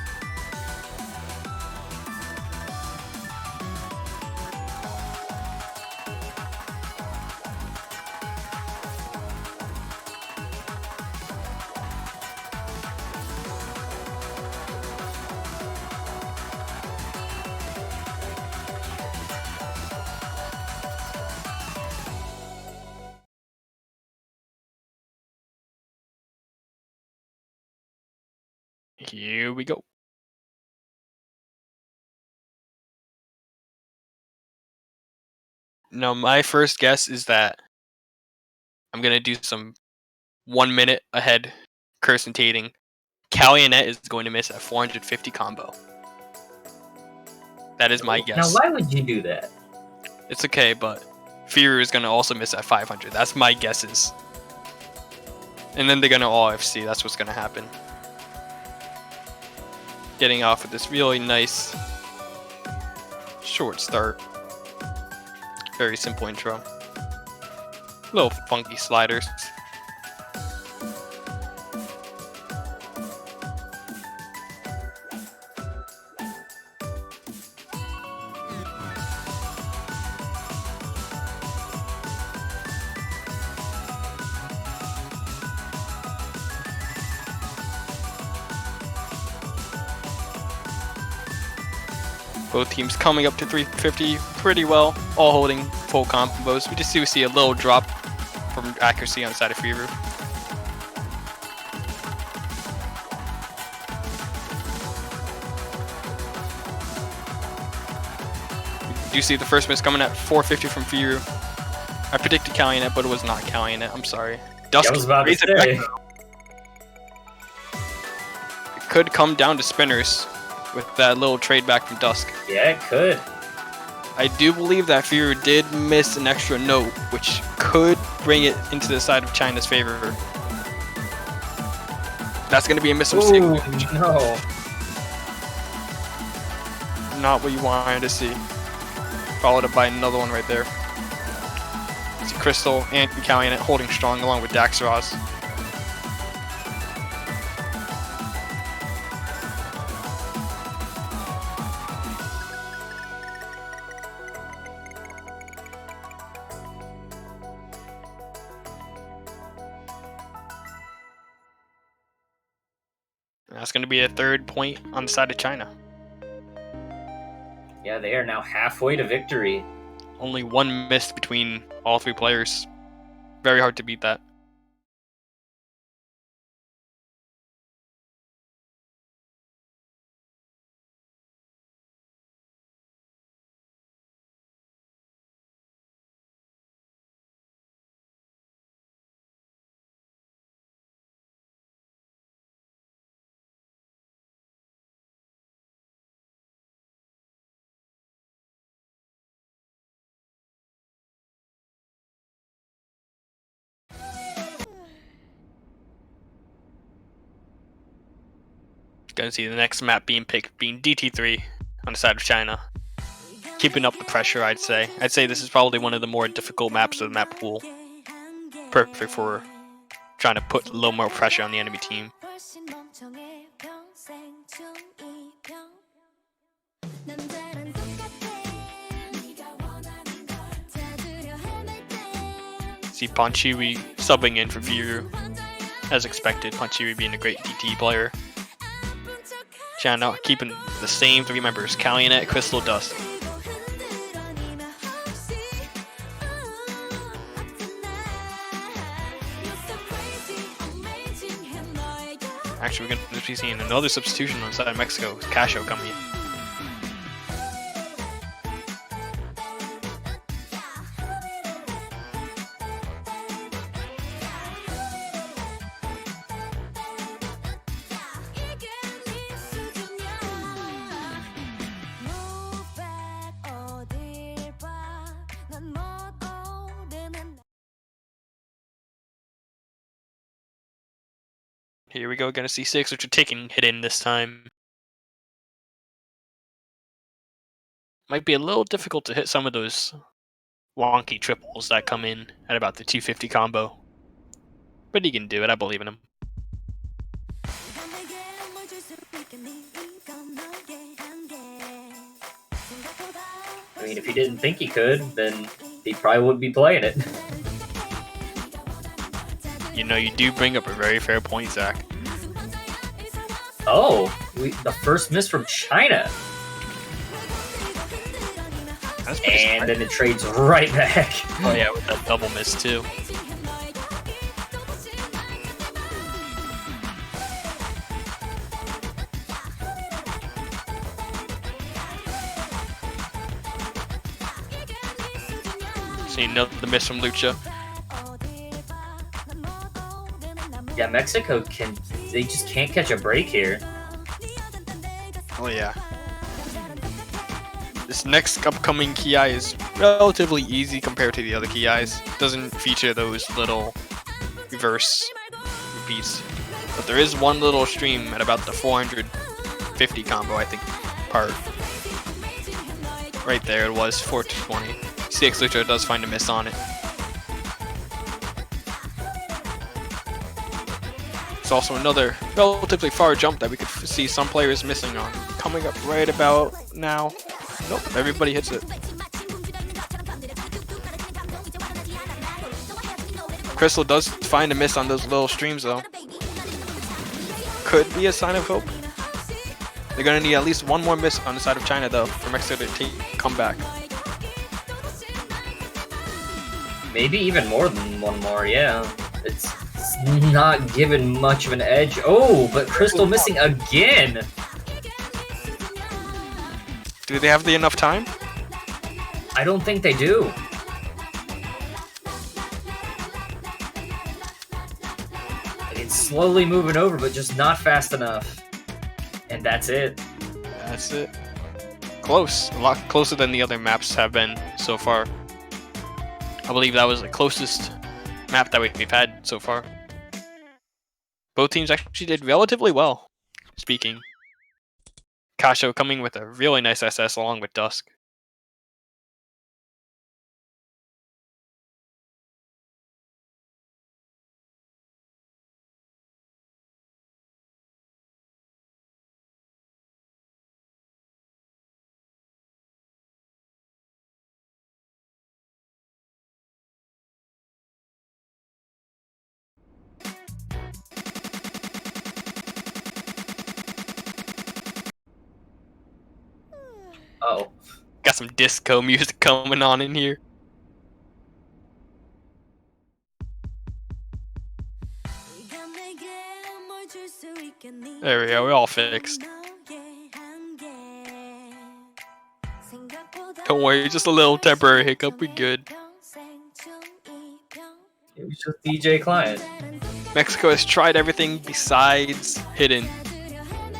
Here we go. Now, my first guess is that I'm going to do some 1 minute ahead curse-tating. Callionet is going to miss at 450 combo. That is my guess. Now, why would you do that? It's okay, but Firu is going to also miss at 500. That's my guesses. And then they're going to all FC. That's what's going to happen. Getting off with this really nice short start. Very simple intro. Little funky sliders. Both teams coming up to 350 pretty well, all holding full combos. We just do see a little drop from accuracy on the side of Firu. You see the first miss coming at 450 from Firu. I predicted Callionet, but it was not Callionet. I'm sorry. I was about to raise it back. say. It could come down to spinners with that little trade back from Dusk. Yeah, it could. I do believe that Fear did miss an extra note, which could bring it into the side of China's favor. That's going to be a miss from Sig. Ooh, no. Not what you wanted to see. Followed up by another one right there. See Crystal and Calumet holding strong along with Daxaros. That's going to be a third point on the side of China. Yeah, they are now halfway to victory. Only one miss between all three players. Very hard to beat that. Gonna see the next map being picked being DT3 on the side of China. Keeping up the pressure, I'd say. I'd say this is probably one of the more difficult maps of the map pool. Perfect for trying to put a little more pressure on the enemy team. See Panchiwi subbing in for Viru. As expected, Panchiwi being a great DT player. China keeping the same three members, Calumet, Crystal, Dust. Actually, we're going to be seeing another substitution on the side of Mexico with Casio coming in. Here we go, gonna see 6, which are taking hit in this time. Might be a little difficult to hit some of those wonky triples that come in at about the 250 combo. But he can do it, I believe in him. I mean, if he didn't think he could, then he probably wouldn't be playing it. You know, you do bring up a very fair point, Zach. Oh, the first miss from China. That's pretty And smart. then it trades right back. Oh yeah, with that double miss too. See another miss from Lucha. Yeah, Mexico they just can't catch a break here. Oh yeah. This next upcoming Ki is relatively easy compared to the other Ki's. Doesn't feature those little reverse repeats. But there is one little stream at about the 450 combo, I think, part. Right there, it was 420. CX Lucha does find a miss on it. It's also another relatively far jump that we could see some players missing on. Coming up right about now. Nope, everybody hits it. Crystal does find a miss on those little streams though. Could be a sign of hope. They're gonna need at least one more miss on the side of China though for Mexico to come back. Maybe even more than one more, yeah. It's not given much of an edge. Oh, but Crystal missing again. Do they have enough time? I don't think they do. It's slowly moving over, but just not fast enough. And that's it. That's it. Close. A lot closer than the other maps have been so far. I believe that was the closest map that we've had so far. Both teams actually did relatively well, speaking. Kasho coming with a really nice SS along with Dusk. Oh. Got some disco music coming on in here. There we go, we're all fixed. Don't worry, just a little temporary hiccup, we good. It was just DJ Client. Mexico has tried everything besides hidden.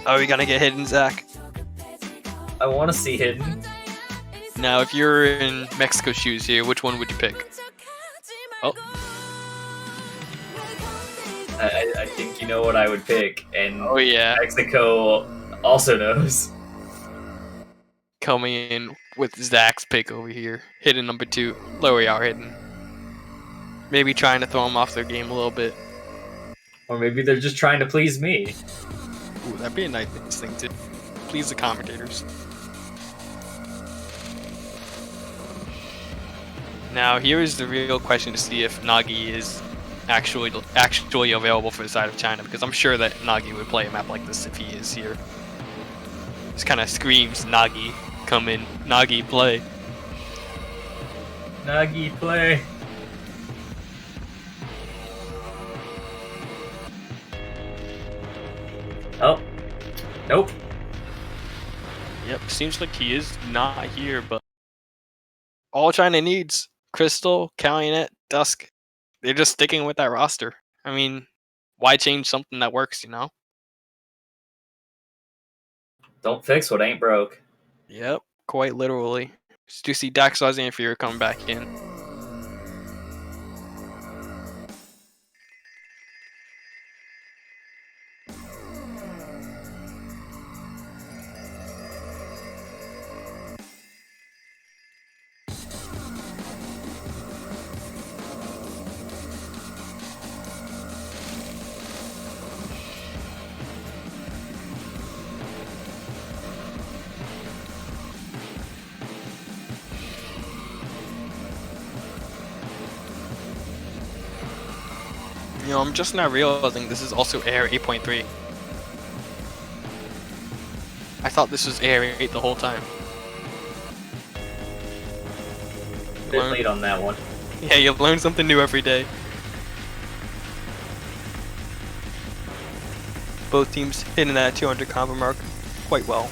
Are we gonna get hidden, Zach? I want to see Hidden. Now, if you're in Mexico's shoes here, which one would you pick? Oh, I think you know what I would pick, and oh yeah. Mexico also knows. Coming in with Zach's pick over here. Hidden number 2. Low we are hidden. Maybe trying to throw them off their game a little bit. Or maybe they're just trying to please me. Ooh, that'd be a nice thing to please the commentators. Now, here is the real question to see if Nagi is actually available for the side of China, because I'm sure that Nagi would play a map like this if he is here. This kind of screams Nagi, come in, Nagi, play. Nagi, play. Oh. Nope. Yep, seems like he is not here, but all China needs, Crystal, Calumet, Dusk, they're just sticking with that roster. I mean, why change something that works, you know? Don't fix what ain't broke. Yep, quite literally. Do you see Daxos and Fear coming back in? You know, I'm just now realizing this is also Air 8.3. I thought this was Air 8 the whole time. Bit late on that one. Yeah, you learn something new every day. Both teams hitting that 200 combo mark quite well.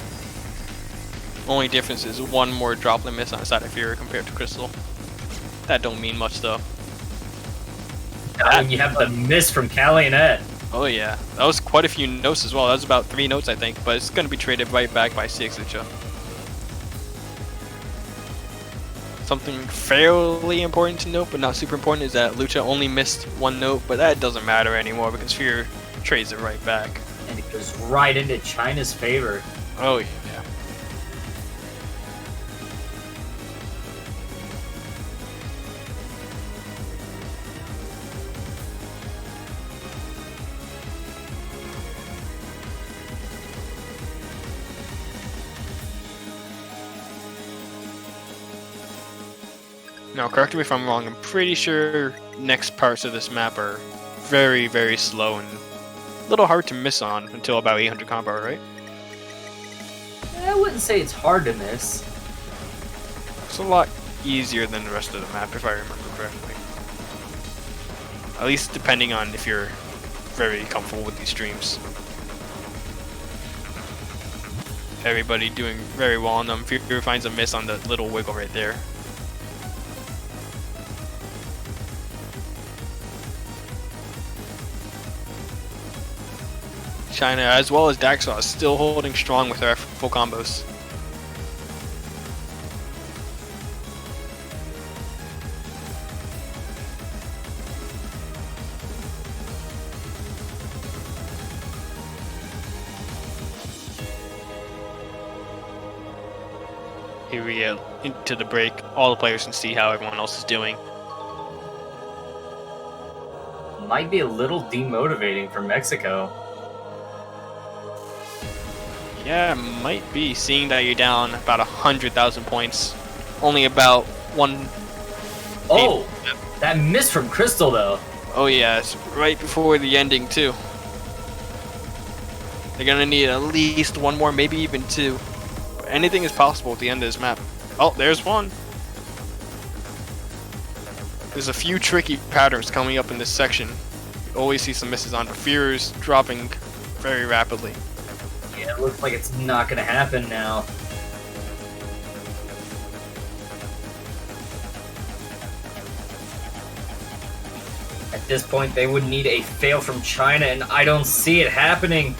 Only difference is one more droplet miss on the side of Fury compared to Crystal. That don't mean much though. You have the miss from Calumet. Oh yeah, that was quite a few notes as well. That was about 3 notes I think, but it's going to be traded right back by Lucha. Something fairly important to note, but not super important, is that Lucha only missed 1 note, but that doesn't matter anymore because Fear trades it right back. And it goes right into China's favor. Oh yeah. Now, correct me if I'm wrong, I'm pretty sure next parts of this map are very, very slow and a little hard to miss on until about 800 combo, right? I wouldn't say it's hard to miss. It's a lot easier than the rest of the map, if I remember correctly. At least depending on if you're very comfortable with these streams. Everybody doing very well on them. Fear finds a miss on the little wiggle right there. China, as well as Daxos, still holding strong with their full combos. Here we get into the break. All the players can see how everyone else is doing. Might be a little demotivating for Mexico. Yeah, might be, seeing that you're down about 100,000 points. Only about one. Oh, that miss from Crystal though. Oh yeah, it's right before the ending too. They're gonna need at least one more, maybe even two. But anything is possible at the end of this map. Oh, there's one. There's a few tricky patterns coming up in this section. You always see some misses on the Fears dropping very rapidly. Yeah, it looks like it's not gonna happen now. At this point, they would need a fail from China, and I don't see it happening.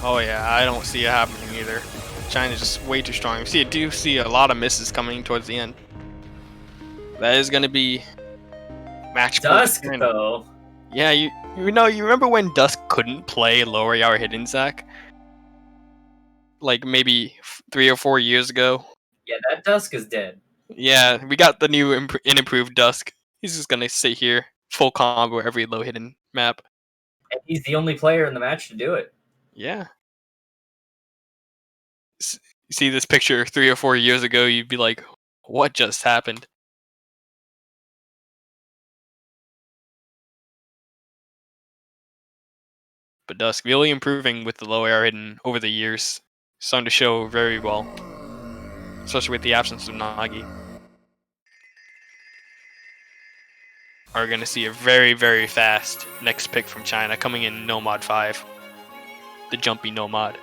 Oh yeah, I don't see it happening either. China's just way too strong. I do see a lot of misses coming towards the end. That is going to be match point Dusk, China. though. Yeah, you remember when Dusk couldn't play lower Yara Hidden Zac? Like maybe 3 or 4 years ago. Yeah, that Dusk is dead. Yeah, we got the new improved Dusk. He's just gonna sit here, full combo every low hidden map. And he's the only player in the match to do it. Yeah. You see this picture 3 or 4 years ago, you'd be like, what just happened? But Dusk really improving with the low air hidden over the years. Starting to show very well. Especially with the absence of Nagi. Are going to see a very, very fast next pick from China coming in Nomad 5. The jumpy Nomad.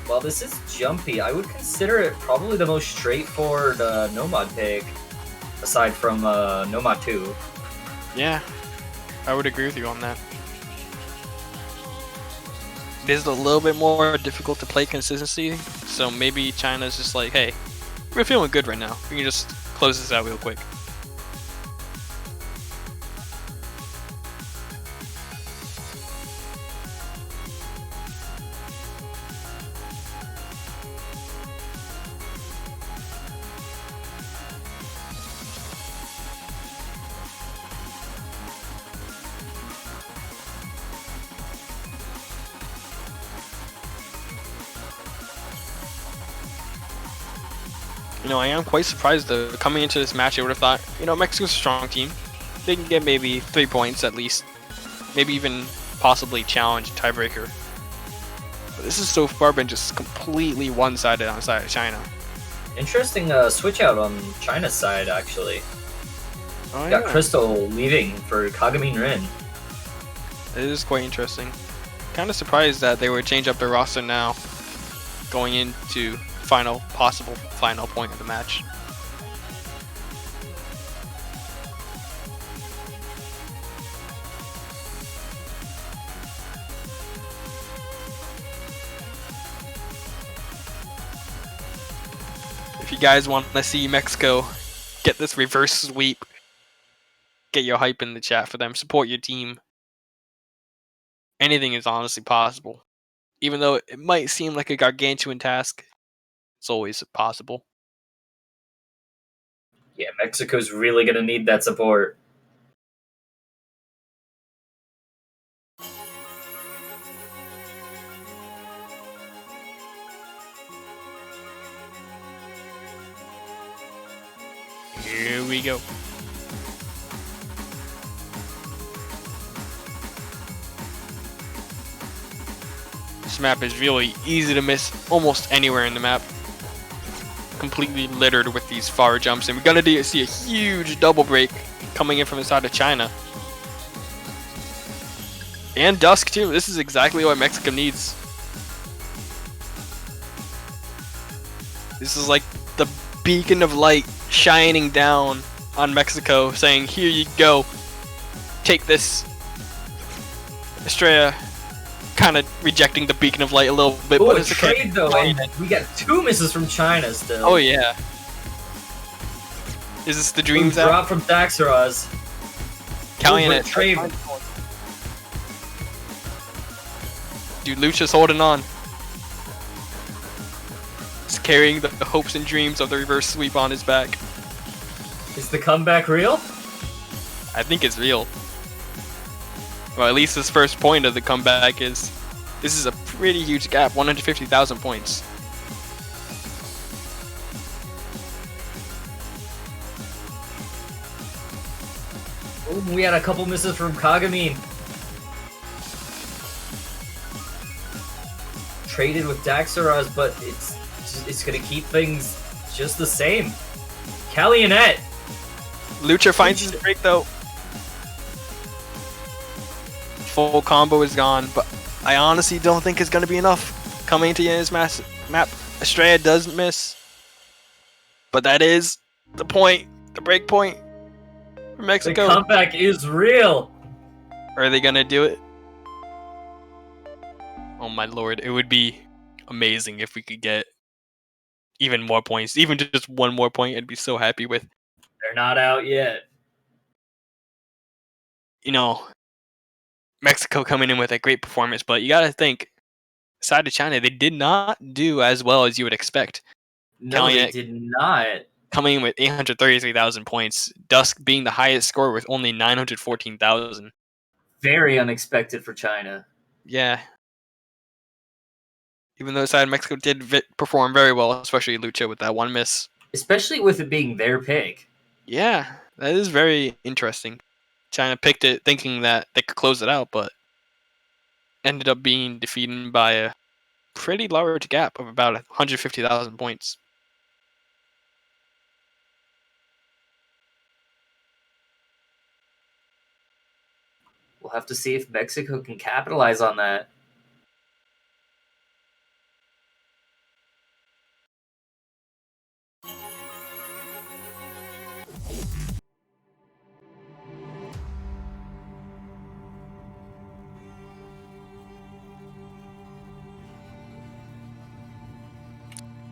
While this is jumpy, I would consider it probably the most straightforward Nomad pick, aside from Nomad 2. Yeah, I would agree with you on that. It is a little bit more difficult to play consistency, so maybe China's just like, hey, we're feeling good right now. We can just close this out real quick. You know, I am quite surprised though. Coming into this match, I would have thought, you know, Mexico's a strong team. They can get maybe 3 points at least. Maybe even possibly challenge a tiebreaker. But this has so far been just completely one-sided on the side of China. Interesting switch out on China's side, actually. Oh, Got Crystal leaving for Kagamin Rin. It is quite interesting. Kind of surprised that they would change up their roster now, going into possible final point of the match. If you guys want to see Mexico get this reverse sweep, get your hype in the chat for them, support your team. Anything is honestly possible. Even though it might seem like a gargantuan task, it's always possible. Yeah, Mexico's really gonna need that support. Here we go. This map is really easy to miss almost anywhere in the map. Completely littered with these far jumps, and we're gonna see a huge double break coming in from the side of China. And Dusk too. This is exactly what Mexico needs. This is like the beacon of light shining down on Mexico, saying, "Here you go, take this." Estrella kind of rejecting the beacon of light a little bit, Ooh, but a it's trade okay. though, and we got 2 misses from China still. Oh yeah. Is this the dreams out? Drop from Daxaraz. Calumet. Trade. Dude, Lucha's holding on. He's carrying the hopes and dreams of the reverse sweep on his back. Is the comeback real? I think it's real. Well, at least his first point of the comeback is... This is a pretty huge gap, 150,000 points. Ooh, we had a couple misses from Kagami. Traded with Daxaraz, but it's gonna keep things just the same. Calumet. Lucha finds his break though. Full combo is gone, but I honestly don't think it's going to be enough. Coming to his map, Estrella does miss. But that is the point, the break point for Mexico. The comeback is real. Are they going to do it? Oh my lord, it would be amazing if we could get even more points. Even just one more point, I'd be so happy with. They're not out yet. You know, Mexico coming in with a great performance, but you got to think, aside of China, they did not do as well as you would expect. No, Calumet they did not. coming in with 833,000 points, Dusk being the highest score with only 914,000. Very unexpected for China. Yeah. Even though side of Mexico did perform very well, especially Lucha with that one miss. Especially with it being their pick. Yeah, that is very interesting. China picked it thinking that they could close it out, but ended up being defeated by a pretty large gap of about 150,000 points. We'll have to see if Mexico can capitalize on that.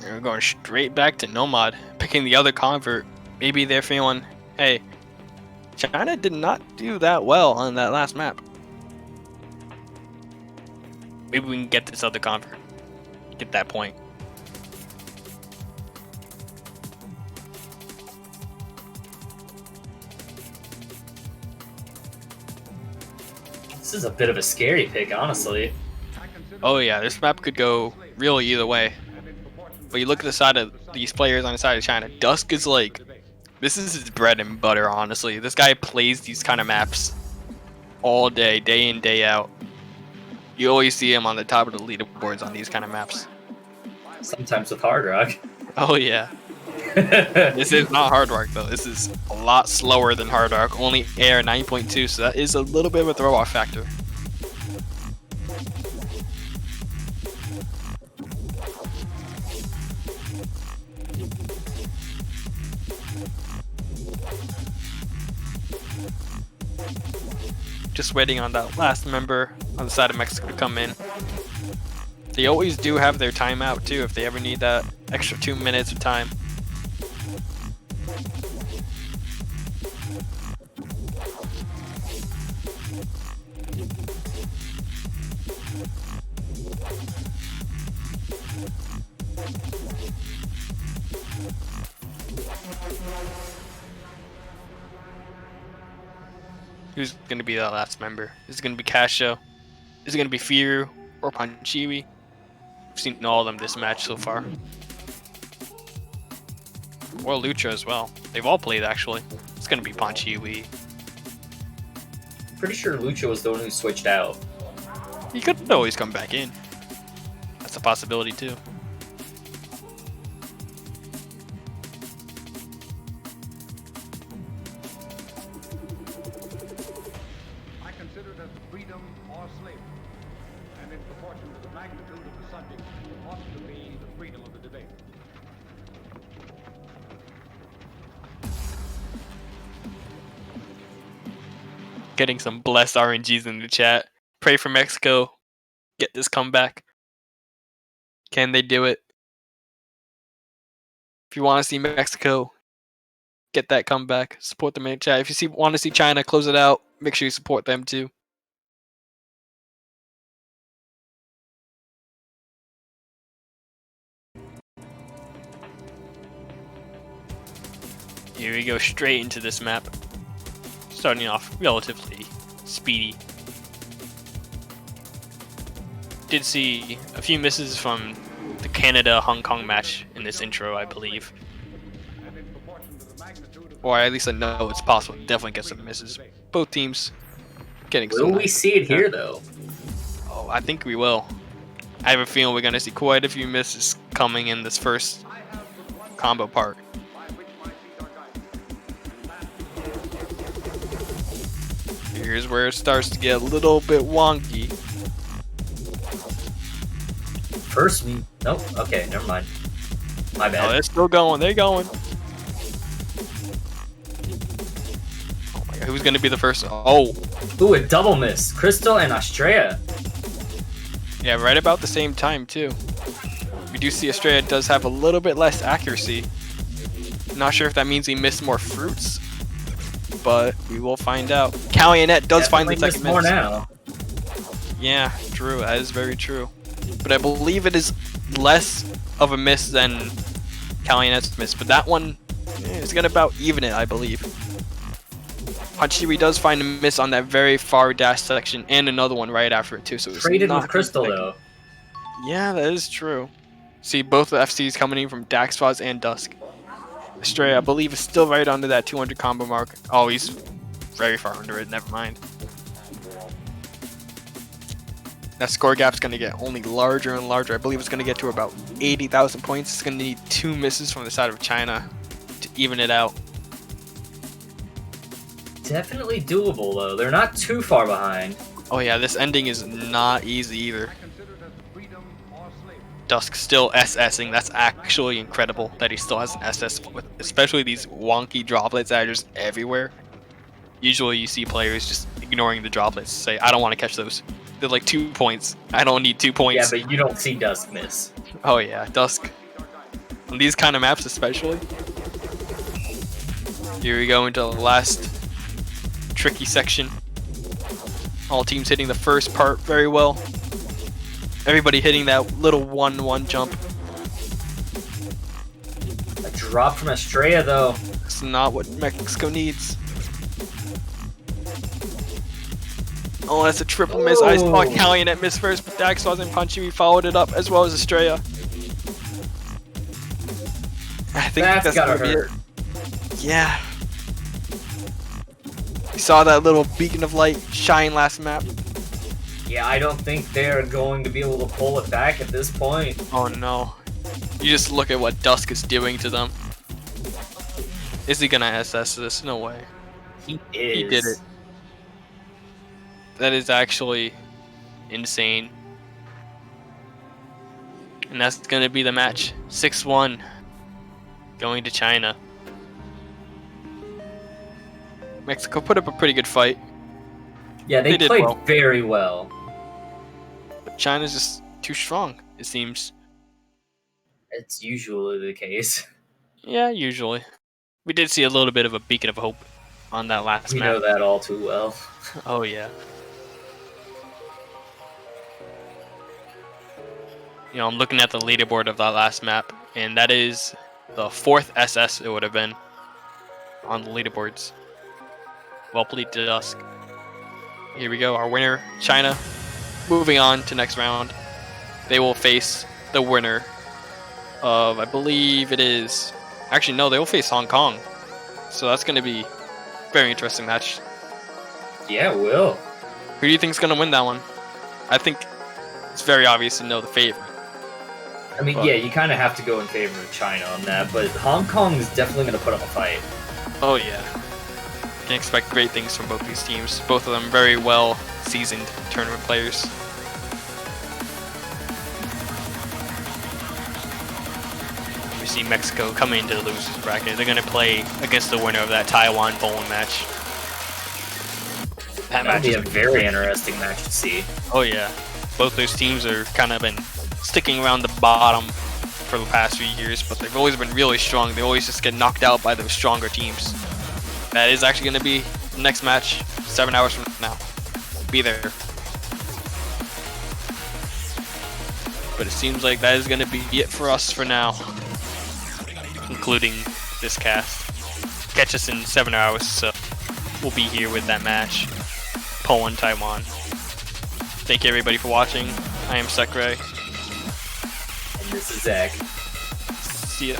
We're going straight back to Nomad, picking the other convert. Maybe they're feeling, hey, China did not do that well on that last map. Maybe we can get this other convert. Get that point. This is a bit of a scary pick, honestly. Oh yeah, this map could go really either way. But you look at the side of these players on the side of China, Dusk is like, this is his bread and butter, honestly. This guy plays these kind of maps all day in, day out. You always see him on the top of the leaderboards on these kind of maps. Sometimes with Hard Rock. Oh yeah. This is not Hard Rock though. This is a lot slower than Hard Rock. Only air 9.2, so that is a little bit of a throw-off factor. Just waiting on that last member on the side of Mexico to come in. They always do have their timeout too if they ever need that extra 2 minutes of time. Who's going to be that last member? Is it going to be Casio? Is it going to be Firu or Panchiwi? We've seen all of them this match so far. Or Lucha as well. They've all played actually. It's going to be Panchiwi. Pretty sure Lucha was the one who switched out. He could always come back in. That's a possibility too. I consider it as freedom or slavery, and in proportion to the magnitude of the subject, it ought to be the freedom of the debate. Getting some blessed RNGs in the chat. Pray for Mexico. Get this comeback. Can they do it? If you want to see Mexico get that comeback, support them in the chat. If you want to see China close it out, make sure you support them too. Here we go straight into this map. Starting off relatively speedy. Did see a few misses from the Canada-Hong Kong match in this intro, I believe. Or at least I know it's possible to definitely get some misses. Both teams getting some. Will we see it here, though? Oh, I think we will. I have a feeling we're going to see quite a few misses coming in this first combo part. Here's where it starts to get a little bit wonky. First, nope. Okay, never mind. My bad. Oh, they're still going. They're going. Oh my god, who's gonna be the first? Oh, Ooh, a double miss. Crystal and Australia. yeah, right about the same time too. We do see Australia does have a little bit less accuracy. Not sure if that means he missed more fruits, but we will find out. Callionet does find the second more miss. now. Yeah, true. That is very true. But I believe it is less of a miss than Callionet's miss. But that one is going to about even it, I believe. Hachiri does find a miss on that very far dash section and another one right after it too. So it's Traded not with Crystal, like- though. Yeah, that is true. See both the FCs coming in from Daxfaz and Dusk. Astray, I believe, is still right under that 200 combo mark. Oh, he's very far under it. Never mind. That score gap's going to get only larger and larger. I believe it's going to get to about 80,000 points. It's going to need 2 misses from the side of China to even it out. Definitely doable, though. They're not too far behind. Oh yeah, this ending is not easy either. Dusk still SSing. That's actually incredible that he still has an SS, with especially these wonky droplets that are just everywhere. Usually you see players just ignoring the droplets, say, I don't want to catch those. They're like 2 points. I don't need 2 Yeah, points. but you don't see Dusk miss. Oh yeah, Dusk. On these kind of maps especially. Here we go into the last tricky section. All teams hitting the first part very well. Everybody hitting that little 1-1 jump. A drop from Estrella, though. It's not what Mexico needs. Oh, that's a triple miss. I saw Oh. Callionet miss first, but Dax wasn't punching. We followed it up as well as Estrella. I think That's gotta gonna be hurt. it. Yeah. We saw that little beacon of light shine last map. Yeah, I don't think they're going to be able to pull it back at this point. Oh no. You just look at what Dusk is doing to them. Is he gonna SS this? No way. He is. He did it. That is actually insane. And that's gonna be the match. 6-1. Going to China. Mexico put up a pretty good fight. Yeah, they They did played well. very well. But China's just too strong, it seems. It's usually the case. Yeah, usually. We did see a little bit of a beacon of hope on that last We map. know that all too well. Oh yeah. You know, I'm looking at the leaderboard of that last map, and that is the 4th SS it would have been on the leaderboards. Well played to Dusk. Here we go, our winner, China. Moving on to next round. They will face the winner of, I believe it is... Actually, no, they will face Hong Kong. So that's going to be a very interesting match. Yeah, it will. Who do you think is going to win that one? I think it's very obvious to know the favorite. I mean, But- yeah, you kind of have to go in favor of China on that, but Hong Kong is definitely going to put up a fight. Oh yeah. Can expect great things from both these teams. Both of them very well seasoned tournament players. We see Mexico coming into the losers bracket. They're going to play against the winner of that Taiwan bowling match. That'll match be is a very interesting match to see. Oh yeah, both those teams are kind of been sticking around the bottom for the past few years, but they've always been really strong. They always just get knocked out by those stronger teams. That is actually going to be the next match, 7 hours from now. Be there. But it seems like that is going to be it for us for now, concluding this cast. Catch us in 7 hours, so we'll be here with that match. Poland, Taiwan. Thank you everybody for watching. I am Sekre. And this is Zach. See ya.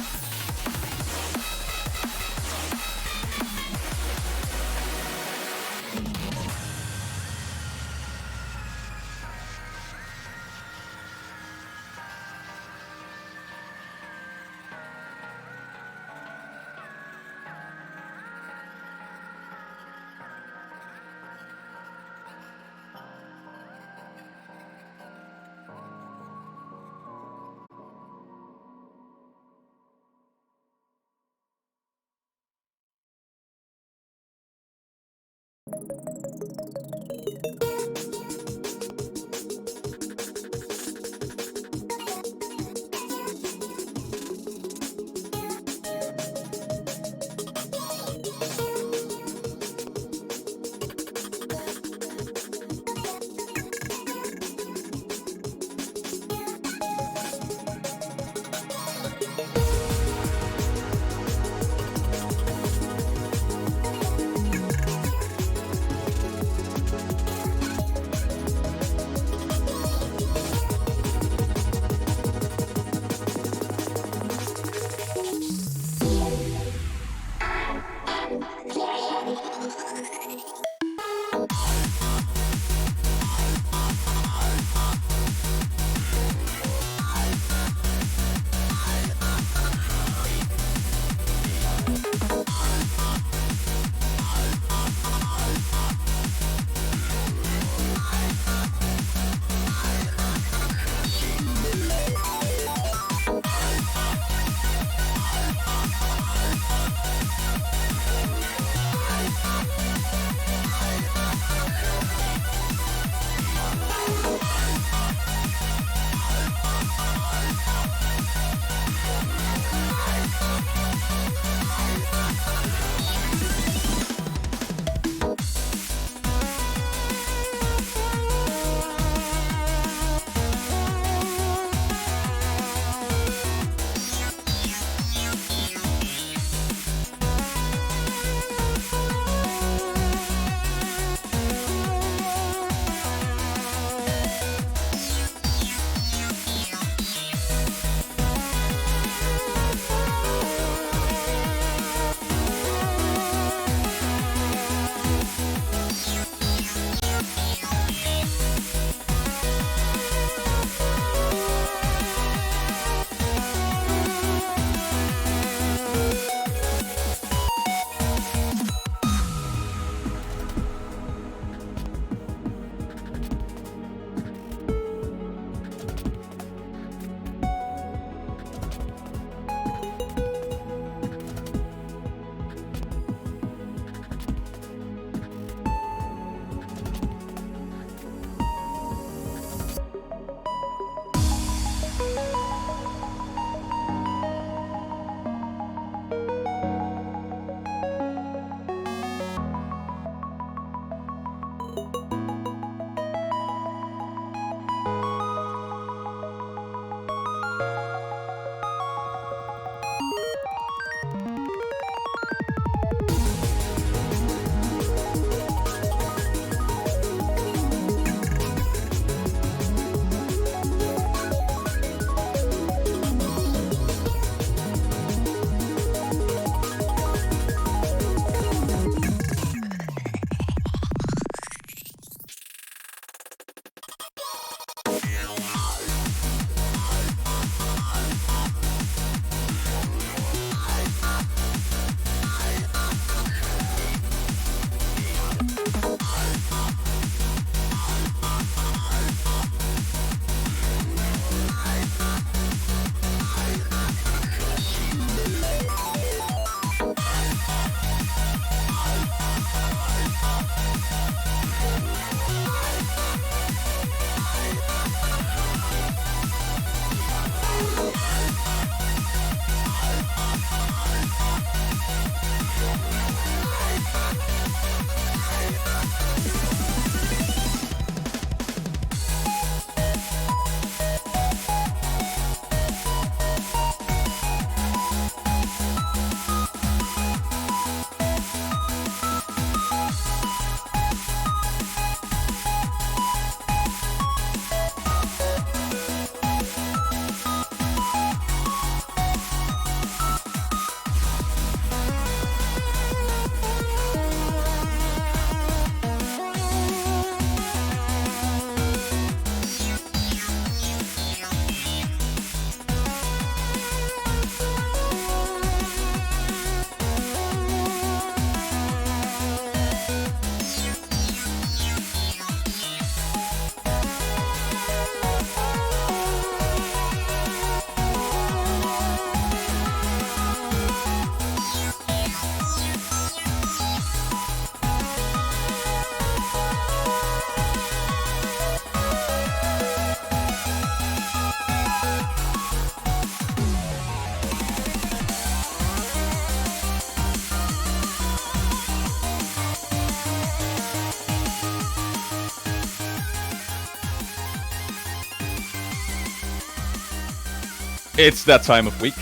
It's that time of week.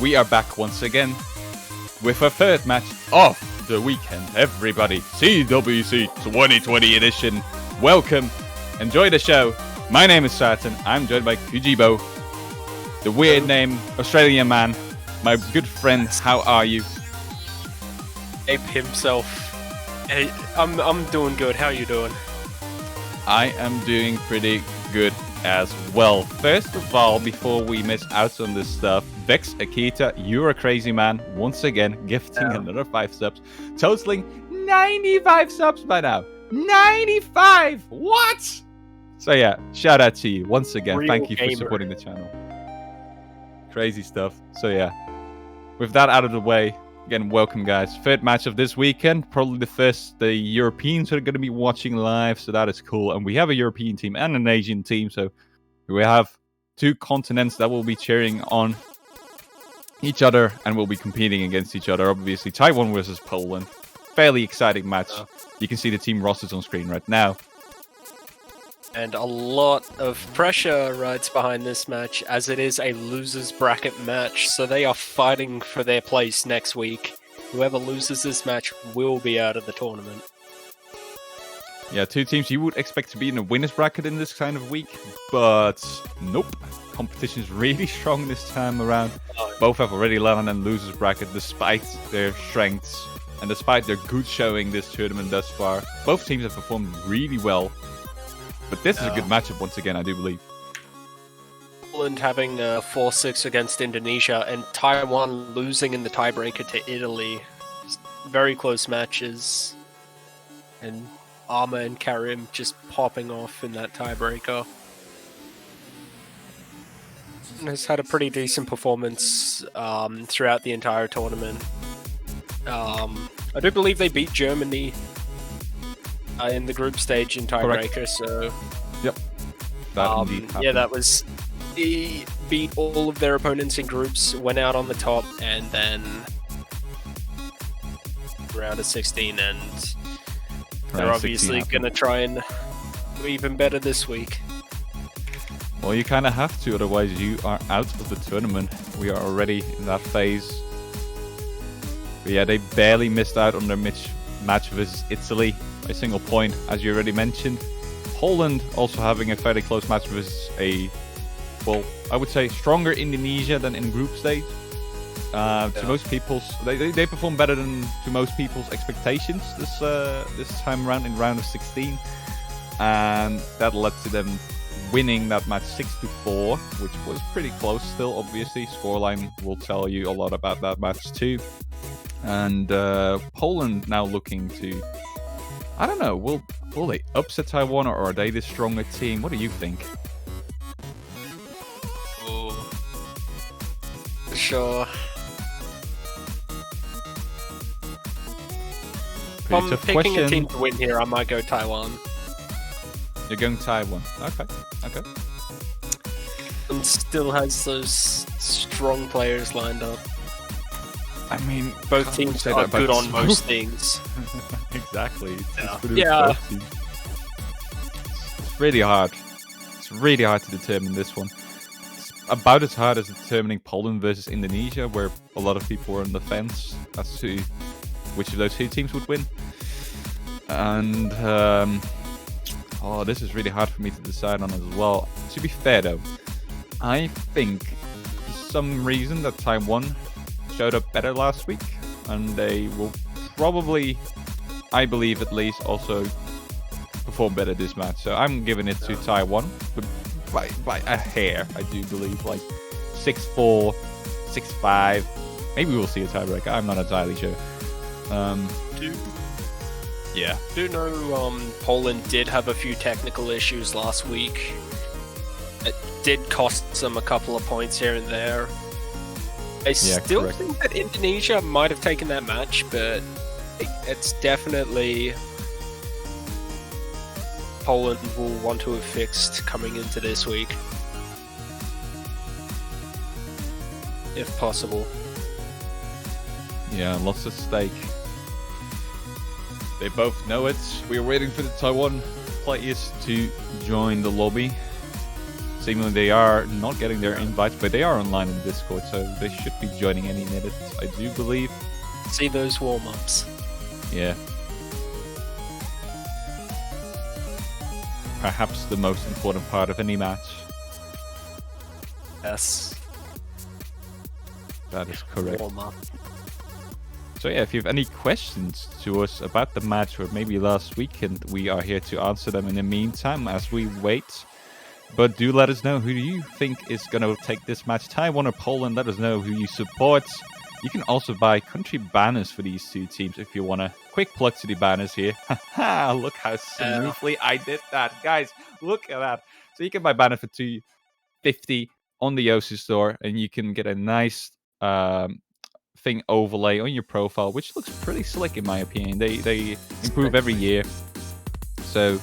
We are back once again with our third match of the weekend. Everybody, CWC 2020 edition. Welcome. Enjoy the show. My name is Saturn. I'm joined by Kujibo, the weird name Australian man. My good friend, how are you? Ape himself. Hey, I'm doing good. How you doing? I am doing pretty good as well. First of all, before we miss out on this stuff, Vex Akita, you're a crazy man. Once again, gifting another 5 subs, totaling 95 subs by now. 95! What? So yeah, shout out to you once again. Real Thank you for gamer. supporting the channel. Crazy stuff. So yeah, with that out of the way, again, welcome guys. Third match of this weekend. Probably the first the Europeans are going to be watching live, so that is cool. And we have a European team and an Asian team, so we have 2 continents that will be cheering on each other and will be competing against each other. Obviously, Taiwan versus Poland. Fairly exciting match. You can see the team rosters on screen right now. And a lot of pressure rides behind this match, as it is a losers bracket match, so they are fighting for their place next week. Whoever loses this match will be out of the tournament. Yeah, 2 teams you would expect to be in a winner's bracket in this kind of week, but nope. Competition is really strong this time around. Both have already landed in losers bracket despite their strengths and despite their good showing this tournament thus far. Both teams have performed really well. But this is a good matchup once again, I do believe. Poland having a 4-6 against Indonesia, and Taiwan losing in the tiebreaker to Italy. Just very close matches. And Arma and Karim just popping off in that tiebreaker. And has had a pretty decent performance throughout the entire tournament. I do believe they beat Germany in the group stage in tiebreaker, so yep, that indeed happened. yeah, that was they beat all of their opponents in groups, went out on the top, and then round of 16, and they're obviously gonna try and do even better this week. Well, you kind of have to, otherwise you are out of the tournament. We are already in that phase. But yeah, they barely missed out on their match versus Italy. A single point, as you already mentioned. Poland also having a fairly close match versus a, well, I would say stronger Indonesia than in group stage. To most people's, they perform better than to most people's expectations this time around in round of 16, and that led to them winning that match 6-4, which was pretty close still. Obviously, scoreline will tell you a lot about that match too. And Poland now looking to, I don't know, will they upset Taiwan, or are they the stronger team? What do you think? Oh, sure. If I'm picking a team to win here, I might go Taiwan. You're going Taiwan. Okay. And still has those strong players lined up. I mean, both teams are good on most things. Exactly. Yeah. It's really hard. It's really hard to determine this one. It's about as hard as determining Poland versus Indonesia, where a lot of people were on the fence as to which of those 2 teams would win. And this is really hard for me to decide on as well. To be fair though, I think for some reason that Taiwan showed up better last week, and they will probably, I believe at least, also perform better this match. So I'm giving it to Taiwan, but by a hair, I do believe, like 6-4, 6-5. Maybe we'll see a tiebreaker. I'm not entirely sure. Do know Poland did have a few technical issues last week. It did cost them a couple of points here and there. I still think that Indonesia might have taken that match, but it's definitely Poland will want to have fixed coming into this week, if possible. Yeah, lots at stake. They both know it. We're waiting for the Taiwan players to join the lobby. seemingly they are not getting their invites, but they are online in Discord, so they should be joining any minute, I do believe. See those warm-ups. Yeah. Perhaps the most important part of any match. Yes. That is correct. Warm-up. So yeah, if you have any questions to us about the match or maybe last weekend, we are here to answer them in the meantime as we wait. But do let us know who you think is going to take this match. Taiwan or Poland, let us know who you support. You can also buy country banners for these two teams if you want a quick plug to the banners here. Haha, look how smoothly I did that. Guys, look at that. So you can buy banner for $2.50 on the Yosu store, and you can get a nice thing overlay on your profile, which looks pretty slick in my opinion. They improve every year. So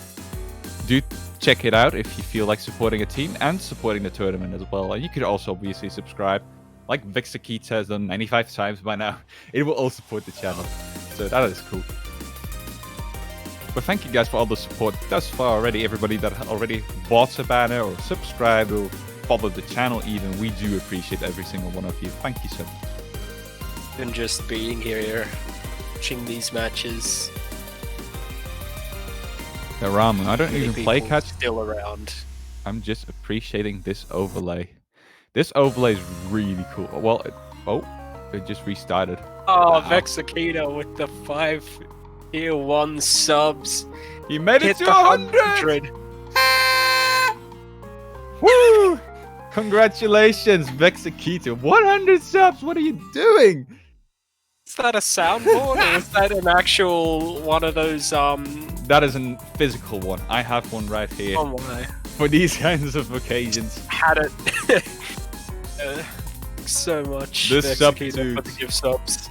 do check it out if you feel like supporting a team and supporting the tournament as well. And you could also obviously subscribe, like Vixakita has done 95 times by now. It will all support the channel. So that is cool. But thank you guys for all the support thus far already. Everybody that already bought a banner or subscribed or followed the channel even. We do appreciate every single one of you. Thank you so much. And just being here, watching these matches. The ramen. I don't Many even play people catch. still around. I'm just appreciating this overlay. This overlay is really cool. Well, it just restarted. Oh, Wow. Vexakita with the 5 tier 1 subs. He made it Hit to the 100! Woo! Congratulations, Vexakita. 100 subs! What are you doing? Is that a soundboard or is that an actual one of those That is a physical one. I have one right here oh my. for these kinds of occasions. Had it. So much. The sub Vexakita dudes. for the gift subs.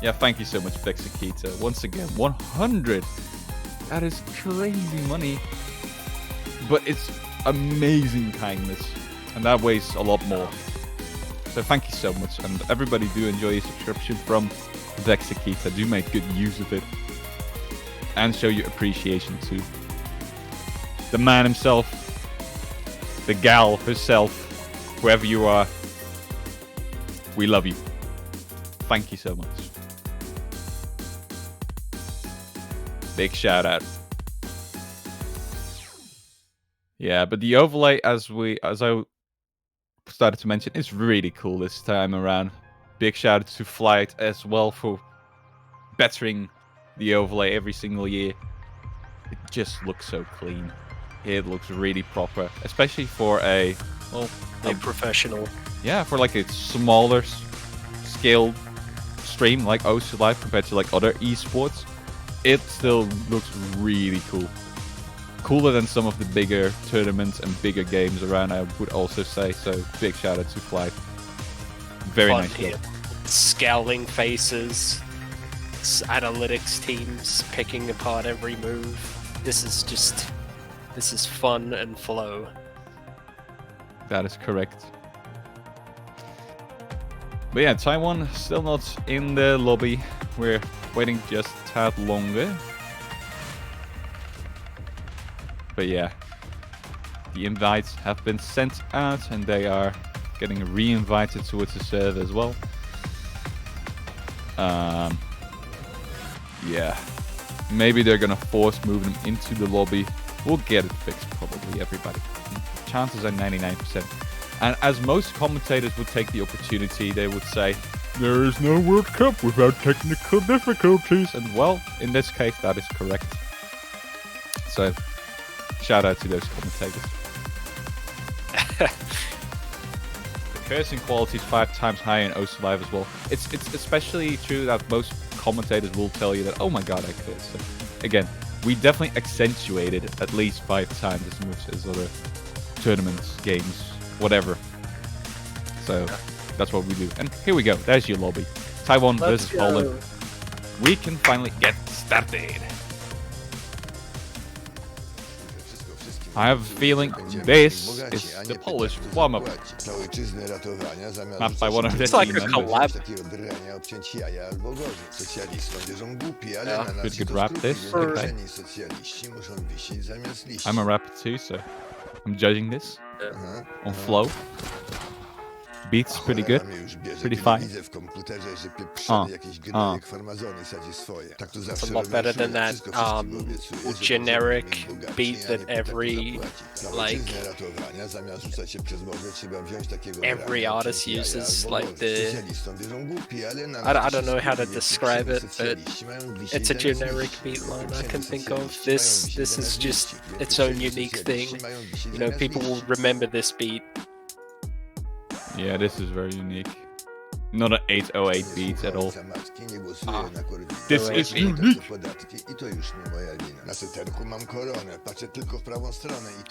Yeah, thank you so much, Vexakita. Once again, 100. That is crazy money. But it's amazing kindness. And that weighs a lot more. So thank you so much. And everybody do enjoy your subscription from Vexakita. Do make good use of it. And show your appreciation to the man himself. The gal herself. Whoever you are. We love you. Thank you so much. Big shout out. Yeah, but the overlay, as I started to mention, is really cool this time around. Big shout out to Flight as well for bettering the overlay every single year. It just looks so clean. It looks really proper, especially for a Professional. yeah, for like a smaller scale stream like OC Live compared to like other esports. It still looks really cool. Cooler than some of the bigger tournaments and bigger games around, I would also say. So big shout out to Fly. Very Fun nice here. job. Scowling faces. Analytics teams picking apart every move. This is fun and flow. That is correct. But yeah, Taiwan still not in the lobby. We're waiting just a tad longer. But yeah, the invites have been sent out and they are getting re-invited towards the server as well. Yeah, maybe they're gonna force move them into the lobby. We'll get it fixed probably, everybody. Chances are 99%. And as most commentators would take the opportunity, they would say, there is no World Cup without technical difficulties. And well, in this case, that is correct. So, shout out to those commentators. The cursing quality is 5 times higher in OC Live as well. It's especially true that most commentators will tell you that, oh my god, I curse. So, again, we definitely accentuated at least 5 times as much as other tournaments, games, whatever. So that's what we do. And here we go. There's your lobby. Taiwan versus Poland. We can finally get started. I have a feeling this is the Polish warm-up. Mapped by one of the It's like team a members. collab. Could rap this. Okay. I'm a rapper too, so I'm judging this. on flow. Beats pretty good, pretty fine. It's a lot better than that generic beat that every artist uses. Like I don't know how to describe it, but it's a generic beat line I can think of. This is just its own unique thing. You know, people will remember this beat. Yeah, this is very unique. Not an 808 beat at all. This is unique!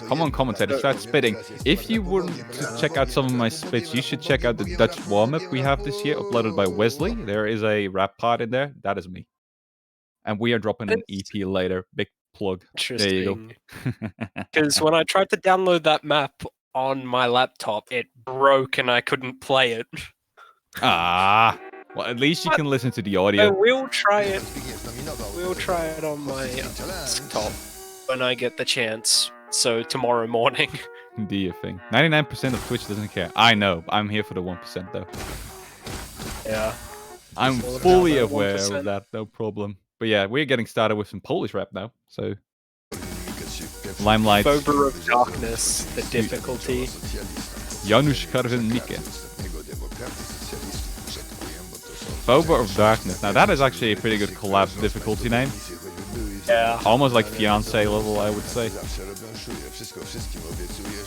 Come on, commentator, start spitting. If you wouldn't check out some of my spits, you should check out the Dutch warm-up we have this year, uploaded by Wesley. There is a rap part in there. That is me. And we are dropping an EP later. Big plug. There you go. Because when I tried to download that map on my laptop, it broke and I couldn't play it. Well, at least you can listen to the audio. We'll try it. We'll try it on my desktop when I get the chance. So tomorrow morning. Do your thing. 99% of Twitch doesn't care. I know. I'm here for the 1% though. Yeah. I'm fully aware of that. No problem. But yeah, we're getting started with some Polish rap now. So Limelight. Phobia of Darkness, the difficulty. Janusz Korwin-Mikke. Phobia of Darkness. Now that is actually a pretty good collab difficulty name. Yeah. Almost like fiance level, I would say.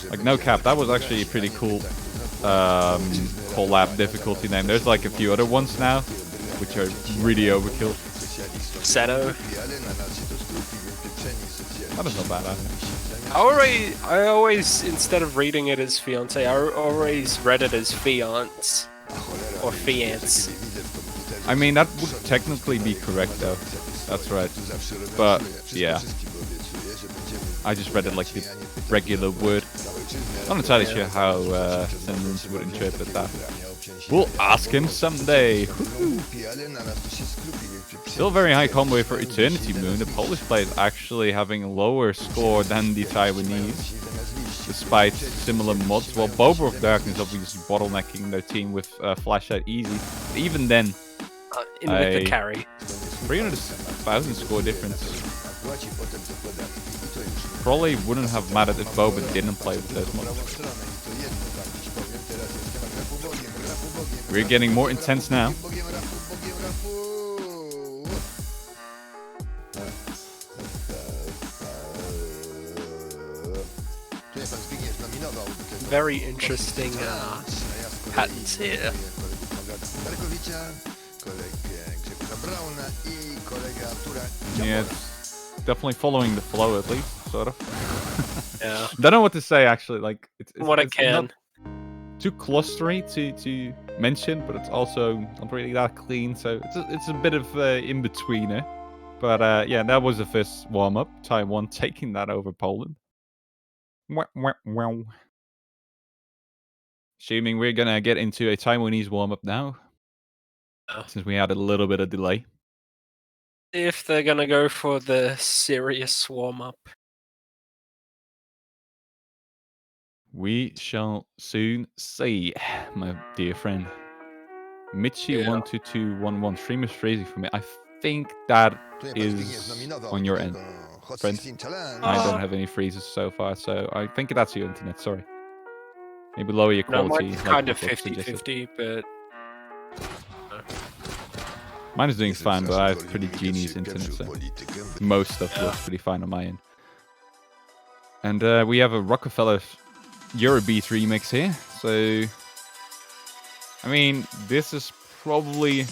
Like no cap, that was actually a pretty cool collab difficulty name. There's like a few other ones now, which are really overkill. Seto. That is not bad either. I always, instead of reading it as fiance, I always read it as fiance. Or fiance. I mean, that would technically be correct though. That's right. But, yeah. I just read it like the regular word. I'm not entirely sure how Simmons would interpret that. We'll ask him someday. Still very high combo for Eternity Moon. The Polish player is actually having a lower score than the Taiwanese, despite similar mods. While Phobia of Darkness obviously bottlenecking their team with Flashlight Easy. But even then, with the carry. 300,000 score difference. Probably wouldn't have mattered if Phobia didn't play with those mods. We're getting more intense now. Very interesting patterns here. Yeah, it's definitely following the flow at least, sort of. Yeah. Don't know what to say actually. Like it's what I can. Not too clustery to mention, but it's also not really that clean. So it's a bit of in betweener. But yeah, that was the first warm up. Taiwan taking that over Poland. Wow. Assuming we're gonna get into a Taiwanese warm up now, since we had a little bit of delay. If they're gonna go for the serious warm up. We shall soon see, my dear friend. Michi12211. Stream is crazy for me. I think that is on your end, friend. I don't have any freezes so far, so I think that's your internet. Sorry. Maybe lower your quality. No, mine's kind of 50-50, but mine is doing fine, but I have pretty genius internet, so most stuff works pretty fine on my end. And we have a Rockefeller Eurobeat remix here, so I mean, this is probably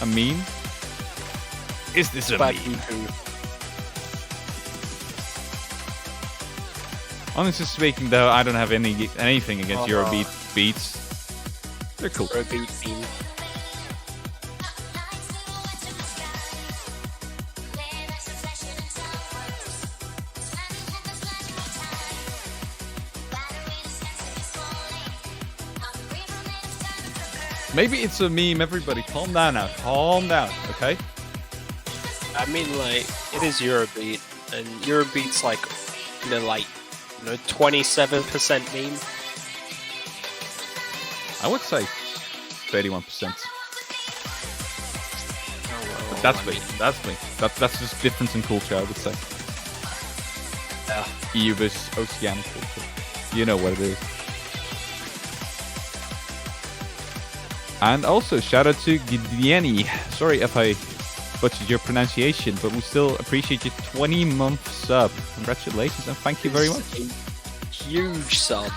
a meme. Is this a meme? Honestly speaking, though, I don't have anything against Eurobeat beats. They're cool. Eurobeat theme. Maybe it's a meme, everybody. Calm down now. Calm down, okay? I mean, like, it is Eurobeat, and Eurobeat's like, in the, like, 27% meme. I would say 31%. Oh, But that's me. That's me. That's just difference in culture, I would say. Yeah. EU versus Oceanic culture. You know what it is. And also, shout out to Gideoni. Sorry if I butchered your pronunciation, but we still appreciate your 20-month sub. Congratulations and thank you very much. Huge sub.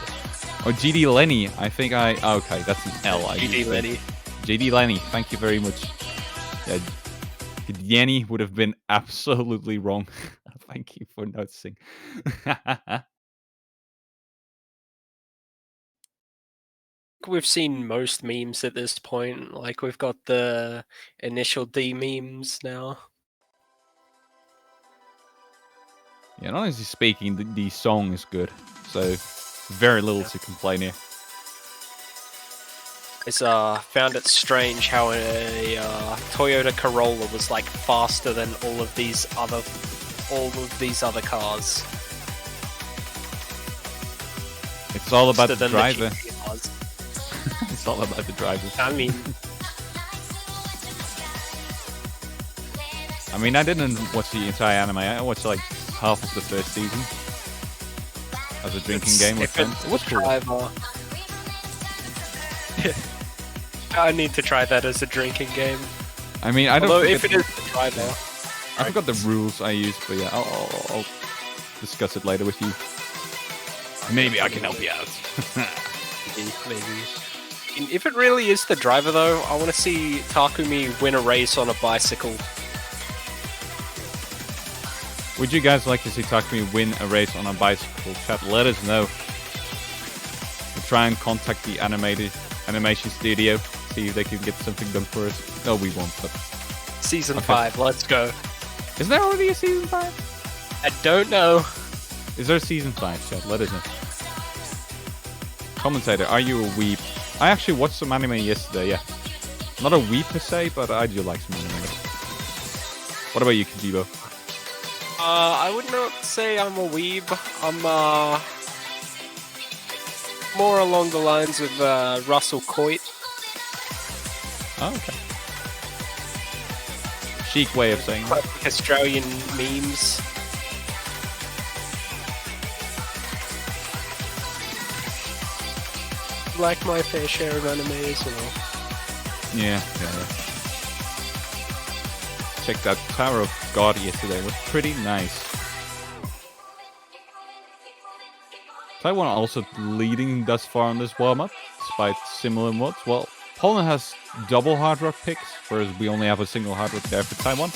Oh, GD Lenny. I think okay, that's an L. GD Lenny. GD Lenny, thank you very much. Yeah, Gideoni would have been absolutely wrong. Thank you for noticing. We've seen most memes at this point. Like, we've got the initial D memes now. Yeah, and honestly speaking, the song is good. So, very little to complain here. I found it strange how a Toyota Corolla was like faster than all of these other cars. It's all about Faster the than driver. GT cars. It's all about the driver. I mean, I didn't watch the entire anime. I watched like half of the first season as a drinking game with friends. It was cool. I need to try that as a drinking game. I mean, I don't. Although if it is the driver, I forgot the rules I used, but yeah, I'll discuss it later with you. Maybe I can help you out. maybe. If it really is the driver, though, I want to see Takumi win a race on a bicycle. Would you guys like to see Takumi win a race on a bicycle? Chat, let us know. We'll try and contact the animation studio, see if they can get something done for us. No, we won't, but... Season 5, let's go. Is there already a Season 5? I don't know. Is there a Season 5, chat? Let us know. Commentator, are you a weeb? I actually watched some anime yesterday, yeah. Not a weeb per se, but I do like some anime. What about you, Kajibo? I would not say I'm a weeb. I'm more along the lines of Russell Coit. Oh, okay. Chic way of saying that. Like Australian memes. Like my fair share of anime as well. Yeah. Checked out Tower of God yesterday. It was pretty nice. Taiwan also leading thus far on this warm-up, despite similar mods. Well, Poland has double hard rock picks, whereas we only have a single hard rock there for Taiwan.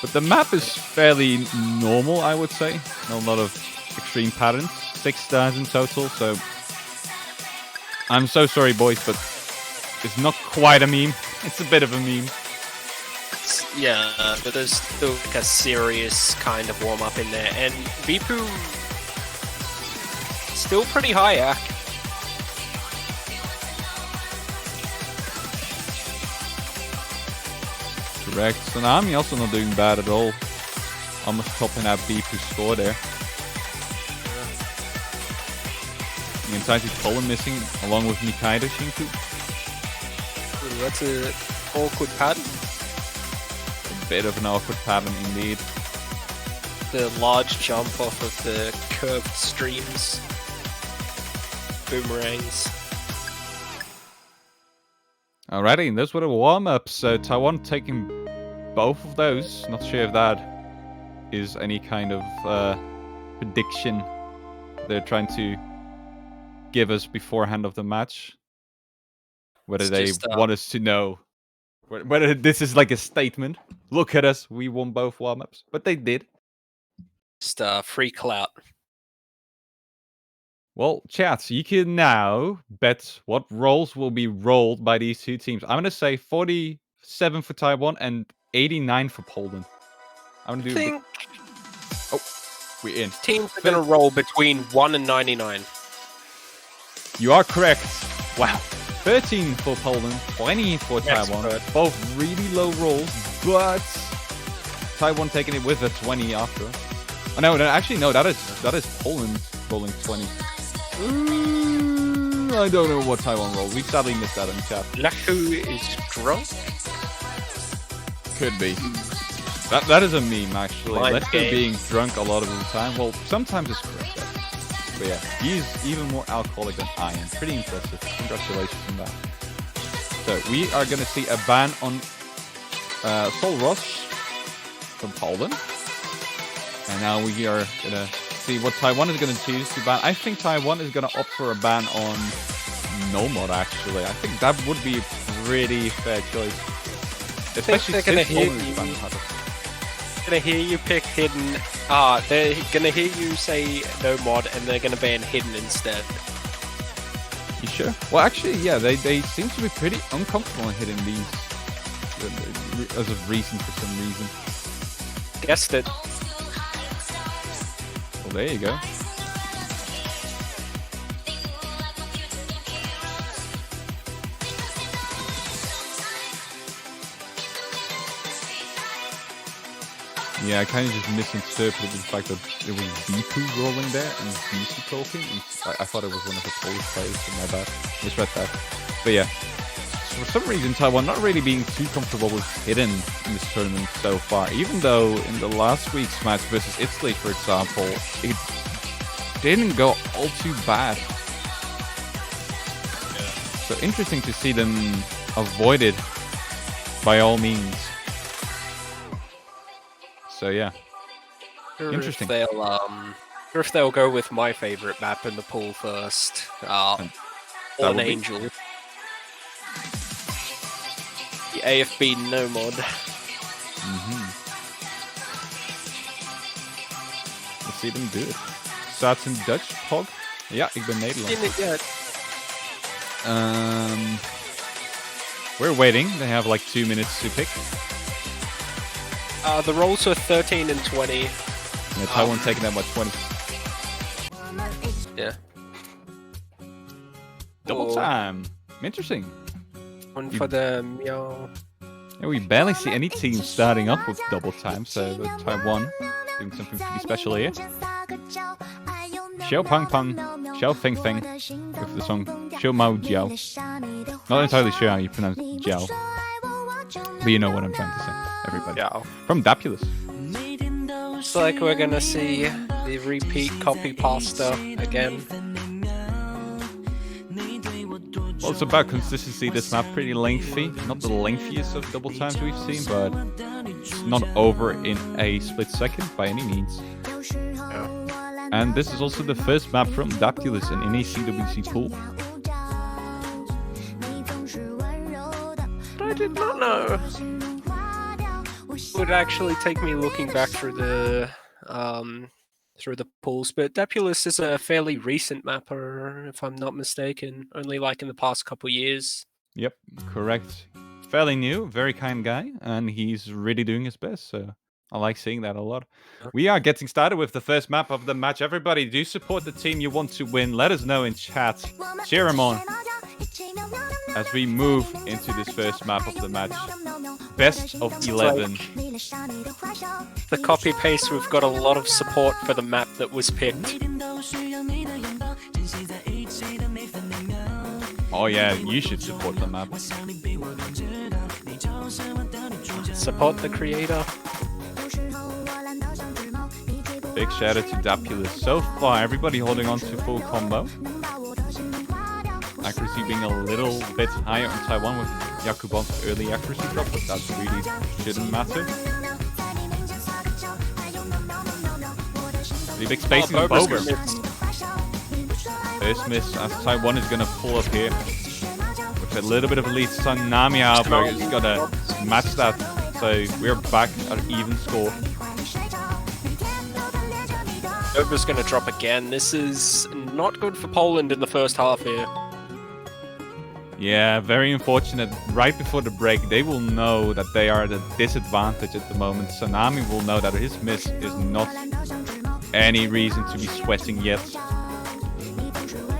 But the map is fairly normal, I would say. Not a lot of extreme patterns. 6 stars in total, so... I'm so sorry, boys, but it's not quite a meme. It's a bit of a meme. Yeah, but there's still like a serious kind of warm-up in there, and Bipu still pretty high, Ak. Correct. Tsunami also not doing bad at all. Almost topping out Bipu's score there. The entirety Poland missing, along with Nikaido Shinku. Ooh, that's an awkward pattern. A bit of an awkward pattern indeed. The large jump off of the curved streams. Boomerangs. Alrighty, and those were the warm-ups. So Taiwan taking both of those. Not sure if that is any kind of prediction they're trying to give us beforehand of the match. Whether It's they just, want us to know. Whether this is like a statement. Look at us, we won both warm-ups. But they did. Just free clout. Well, chat, you can now bet what rolls will be rolled by these two teams. I'm going to say 47 for Taiwan and 89 for Poland. I'm going to do... Oh, we're in. Teams are going to roll between 1 and 99. You are correct. Wow. 13 for Poland, 20 for Taiwan. Both really low rolls, but Taiwan taking it with a 20 after. Oh, no, actually, no, that is Poland rolling 20. I don't know what Taiwan rolled. We sadly missed that in chat. Laku is drunk. Could be. That is a meme, actually. Mind Let's go game. being drunk a lot of the time. Well, sometimes it's correct. But yeah, he's even more alcoholic than I am. Pretty impressive. Congratulations on that. So we are going to see a ban on Sol Ross from Poland. And now we are going to see what Taiwan is going to choose to ban. I think Taiwan is going to opt for a ban on Nomad, actually. I think that would be a pretty fair choice. Especially since Poland is banned harder. Gonna hear you pick Hidden. They're gonna hear you say no mod, and they're gonna ban Hidden instead. You sure? Well, actually, yeah, they seem to be pretty uncomfortable in hitting these as of recent for some reason. Guessed it. Well, there you go. Yeah, I kind of just misinterpreted the fact that it was Biku rolling there and Biku talking. And I thought it was one of the Polish players, so my bad. Misread that. But yeah, for some reason, Taiwan not really being too comfortable with Hidden in this tournament so far. Even though in the last week's match versus Italy, for example, it didn't go all too bad. Yeah. So interesting to see them avoid it by all means. So yeah, interesting. If they'll go with my favorite map in the pool first, Fallen Angel. The AFB no mod. Let's see them do it. Staat in Dutch, Pog? Ja, ik ben Nederlands. We're waiting. They have like 2 minutes to pick. The rolls are 13 and 20. Yeah, Taiwan taking that, what, 20? Yeah. Double time. Interesting. One for the Meow. Yeah, we barely see any teams starting off with double time, so Taiwan doing something pretty special here. Xiao Pang Pang, Xiao Feng Feng with the song Xiao Mao Jiao. Not entirely sure how you pronounce Jiao, but you know what I'm trying to say, everybody. Yeah. From Dapulus. Looks like we're gonna see the repeat copy pasta again. Well, it's about consistency. This map pretty lengthy. Not the lengthiest of double times we've seen, but it's not over in a split second by any means. Yeah. And this is also the first map from Dapulus in any CWC pool. I did not know. It would actually take me looking back through the pools, but Dapulus is a fairly recent mapper, if I'm not mistaken. Only like in the past couple years. Yep, correct. Fairly new, very kind guy, and he's really doing his best, so I like seeing that a lot. We are getting started with the first map of the match. Everybody, do support the team you want to win. Let us know in chat. Cheer them on as we move into this first map of the match. Best of 11. The copy paste, we've got a lot of support for the map that was picked. Oh yeah, you should support the map. Support the creator. Big shout out to Dapulus. So far, everybody holding on to full combo. Accuracy being a little bit higher on Taiwan with Yakubon's early accuracy drop, but that really shouldn't matter. Really big spacing on Bober. First miss as Taiwan is going to pull up here. With a little bit of a lead, Nami, however, is going to match that. So we're back at an even score. Bober's going to drop again. This is not good for Poland in the first half here. Yeah, very unfortunate. Right before the break, they will know that they are at a disadvantage at the moment. Sanami will know that his miss is not any reason to be sweating yet.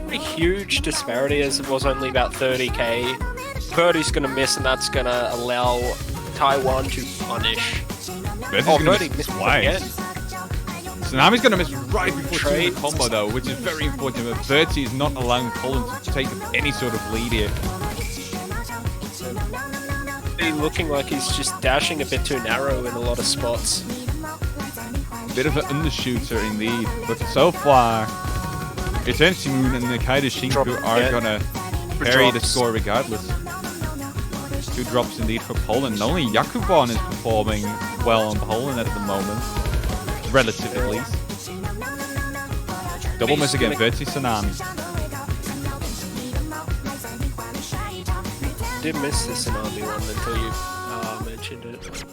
A huge disparity as it was only about 30k. Purdy's going to miss, and that's going to allow Taiwan to punish. Birdie's going to miss missed twice. Tsunami's gonna miss right before Trade. the combo though, which is very important. But Verti is not allowing Poland to take any sort of lead here. Looking like he's just dashing a bit too narrow in a lot of spots. Bit of an undershooter indeed, but so far, Eternity Moon and Nikaido Shinku are gonna carry the score regardless. 2 drops indeed for Poland. Only Jakubon is performing well on Poland at the moment, relatively at least. Double miss again, Verti Tsunami. Did miss the Tsunami one until you mentioned it.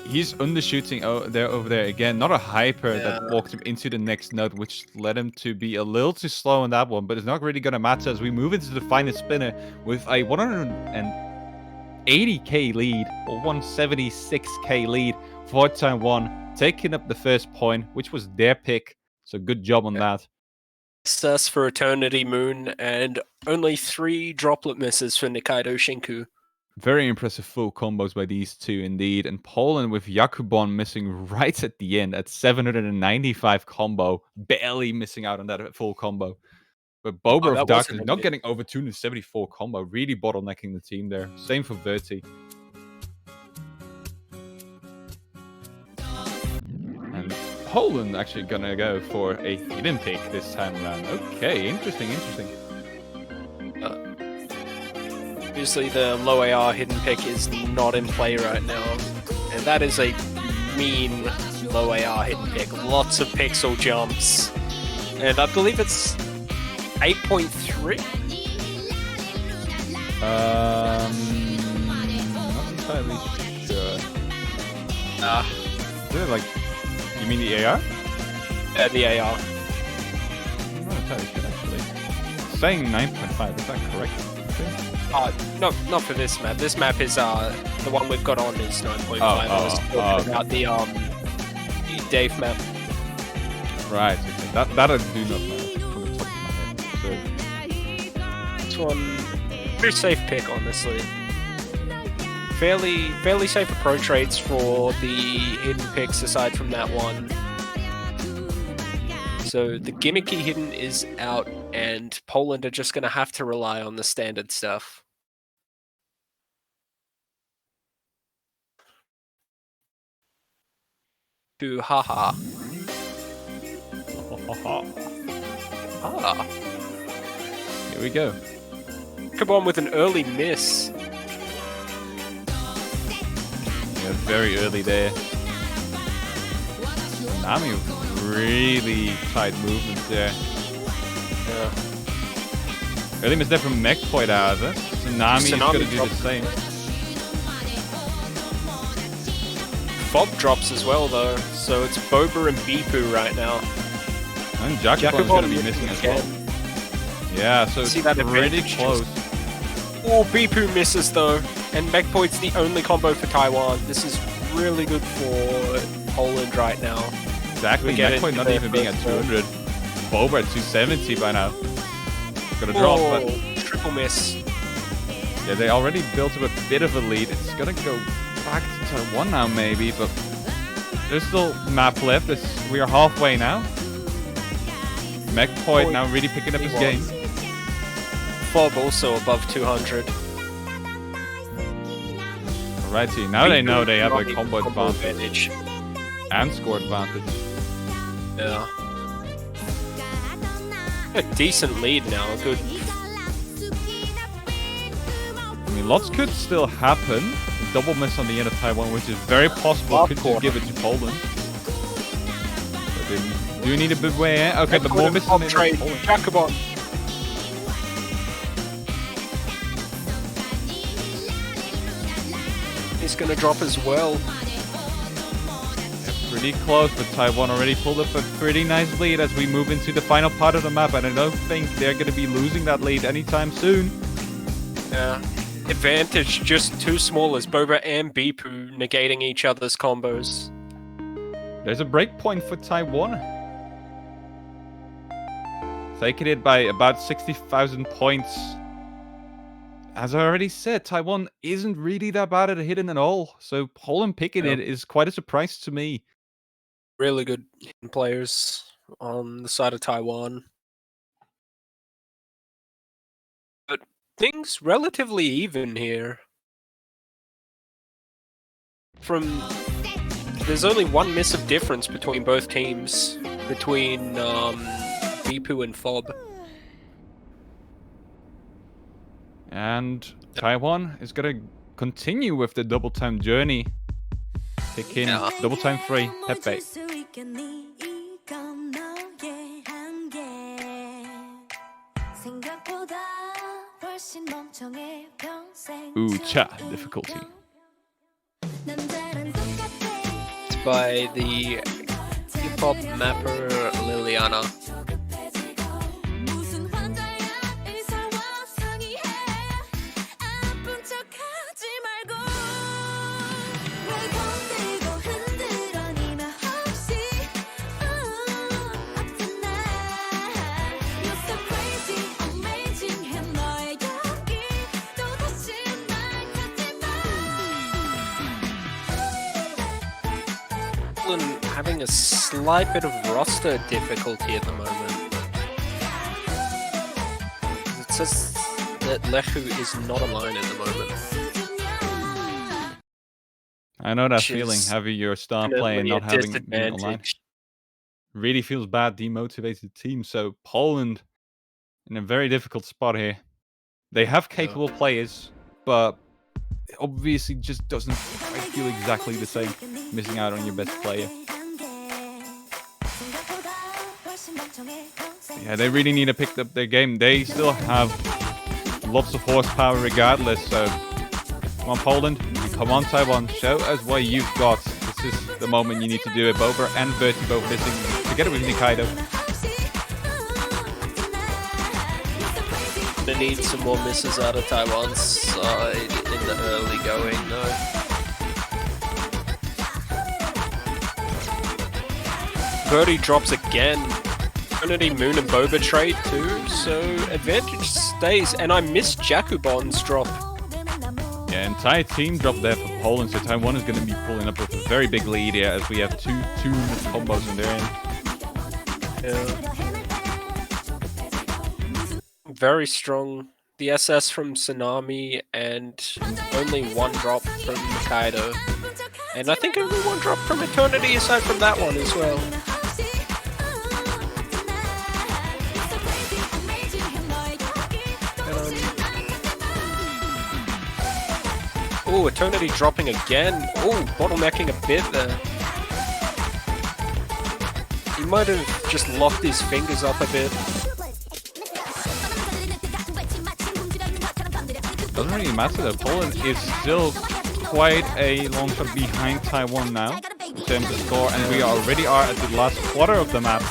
He's undershooting over there again. Not a hyper that walked him into the next node, which led him to be a little too slow on that one. But it's not really going to matter as we move into the final spinner with a 180k lead or 176k lead for Taiwan, taking up the first point, which was their pick. So good job on that. Success for Eternity Moon and only 3 droplet misses for Nikaido Shinku. Very impressive full combos by these two indeed. And Poland with Jakubon missing right at the end at 795 combo. Barely missing out on that full combo. But Bober of Darkness not getting over 274 combo. Really bottlenecking the team there. Same for Verti. And Poland actually gonna go for a hidden pick this time around. Okay, interesting. Obviously, the low AR hidden pick is not in play right now, and that is a mean low AR hidden pick. Lots of pixel jumps, and I believe it's 8.3. Not entirely sure. Is it like, you mean the AR? The AR. I'm not entirely sure actually. It's saying 9.5. Is that correct? No, not for this map. This map is the one we've got on is 9.5. I was talking about the Dave map. Right. Okay. That I do not know from the top of my head. So This one, pretty safe pick, honestly. Fairly safe approach rates for the hidden picks aside from that one. So the gimmicky hidden is out, and Poland are just going to have to rely on the standard stuff. To haha. Ah. here we go. Come on with an early miss. Yeah, very early there. Nami really tight movements there. Yeah. Early miss there from MechPoint out of it. Tsunami's got to do the same. Fob drops as well though, so it's Boba and Bipu right now. And Jakubon's going to be missing as well. Yeah, so it's pretty close. Oh, Bipu misses though, and MechPoint's the only combo for Taiwan. This is really good for Poland right now. Exactly, MechPoint not even being at 200. Boba at 270 by now. Gonna drop, but triple miss. Yeah, they already built up a bit of a lead. It's gonna go back to Taiwan now, maybe, but there's still map left. We are halfway now. MechPoint now really picking up his game. Fob also above 200. Alrighty, now they know they have a combo advantage and score advantage. Yeah. A decent lead now. Good. I mean, lots could still happen. A double miss on the end of Taiwan, which is very possible. Could just give it to Poland. But they do need a bit way. Okay, but more misses on the end of Poland. Jakubon. He's gonna drop as well. Pretty close, but Taiwan already pulled up a pretty nice lead as we move into the final part of the map, and I don't think they're going to be losing that lead anytime soon. Yeah. Advantage just too small as Boba and Bipu negating each other's combos. There's a break point for Taiwan. Taking it by about 60,000 points. As I already said, Taiwan isn't really that bad at a hidden at all, so Poland picking it is quite a surprise to me. really good players on the side of Taiwan. But things relatively even here. There's only one miss of difference between both teams, between Bipu and Fob. And Taiwan is gonna continue with the double time journey. Pick in double time 3, Pepe. Ooh, cha, difficulty. It's by the hip-hop mapper Liliana. Having a slight bit of roster difficulty at the moment. It says that Lehu is not aligned at the moment. I know that feeling, having your star player not having been online. Really feels bad, demotivated team. So Poland in a very difficult spot here. They have capable players, but it obviously just doesn't quite feel exactly the same. Missing out on your best player. Yeah, they really need to pick up their game. They still have lots of horsepower regardless, so come on Poland, and come on Taiwan, show us what you've got. This is the moment you need to do it. Bober and Bertie both missing together with Nikaido. They need some more misses out of Taiwan's side in the early going though. Birdie drops again. Trinity, Moon, and Boba trade too, so advantage stays. And I missed Jakubon's drop. Yeah, entire team drop there for Poland, so Taiwan is going to be pulling up with a very big lead here as we have two combos on their end. Yeah. Very strong. The SS from Tsunami and only one drop from Kaido. And I think only one drop from Eternity aside from that one as well. Oh, Eternity dropping again. Oh, bottlenecking a bit there. He might have just locked his fingers up a bit. Doesn't really matter though. Poland is still quite a long shot behind Taiwan now in terms of score, and we already are at the last quarter of the map.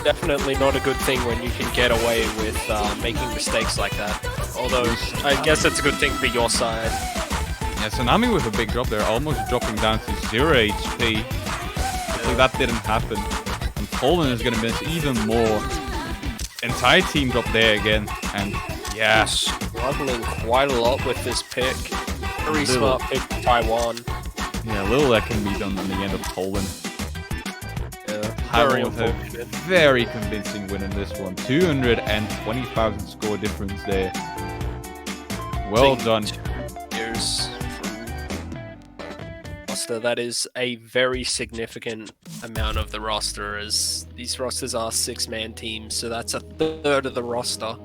Definitely not a good thing when you can get away with making mistakes like that. Although, I guess it's a good thing for your side. Yeah, Tsunami with a big drop there, almost dropping down to 0 HP. Hopefully that didn't happen. And Poland is going to miss even more. Entire team drop there again, and yeah. Struggling quite a lot with this pick. Very smart pick for Taiwan. Yeah, little that can be done in the end of Poland. Very with a very convincing win in this one. 220,000 score difference there. Well done. Years from roster. That is a very significant amount of the roster, as these rosters are 6-man teams, so that's a third of the roster.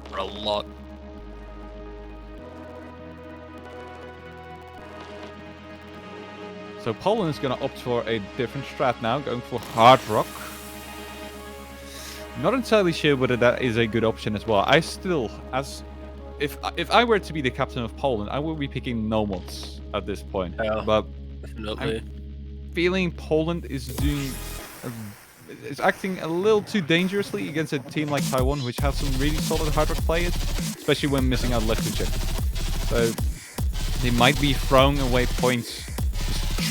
For a lot. So Poland is going to opt for a different strat now, going for Hard Rock. Not entirely sure whether that is a good option as well. I still, if I were to be the captain of Poland, I would be picking Nomads at this point. Yeah, but definitely. I'm feeling Poland is acting a little too dangerously against a team like Taiwan, which has some really solid Hard Rock players, especially when missing out Lekuchek. So they might be throwing away points,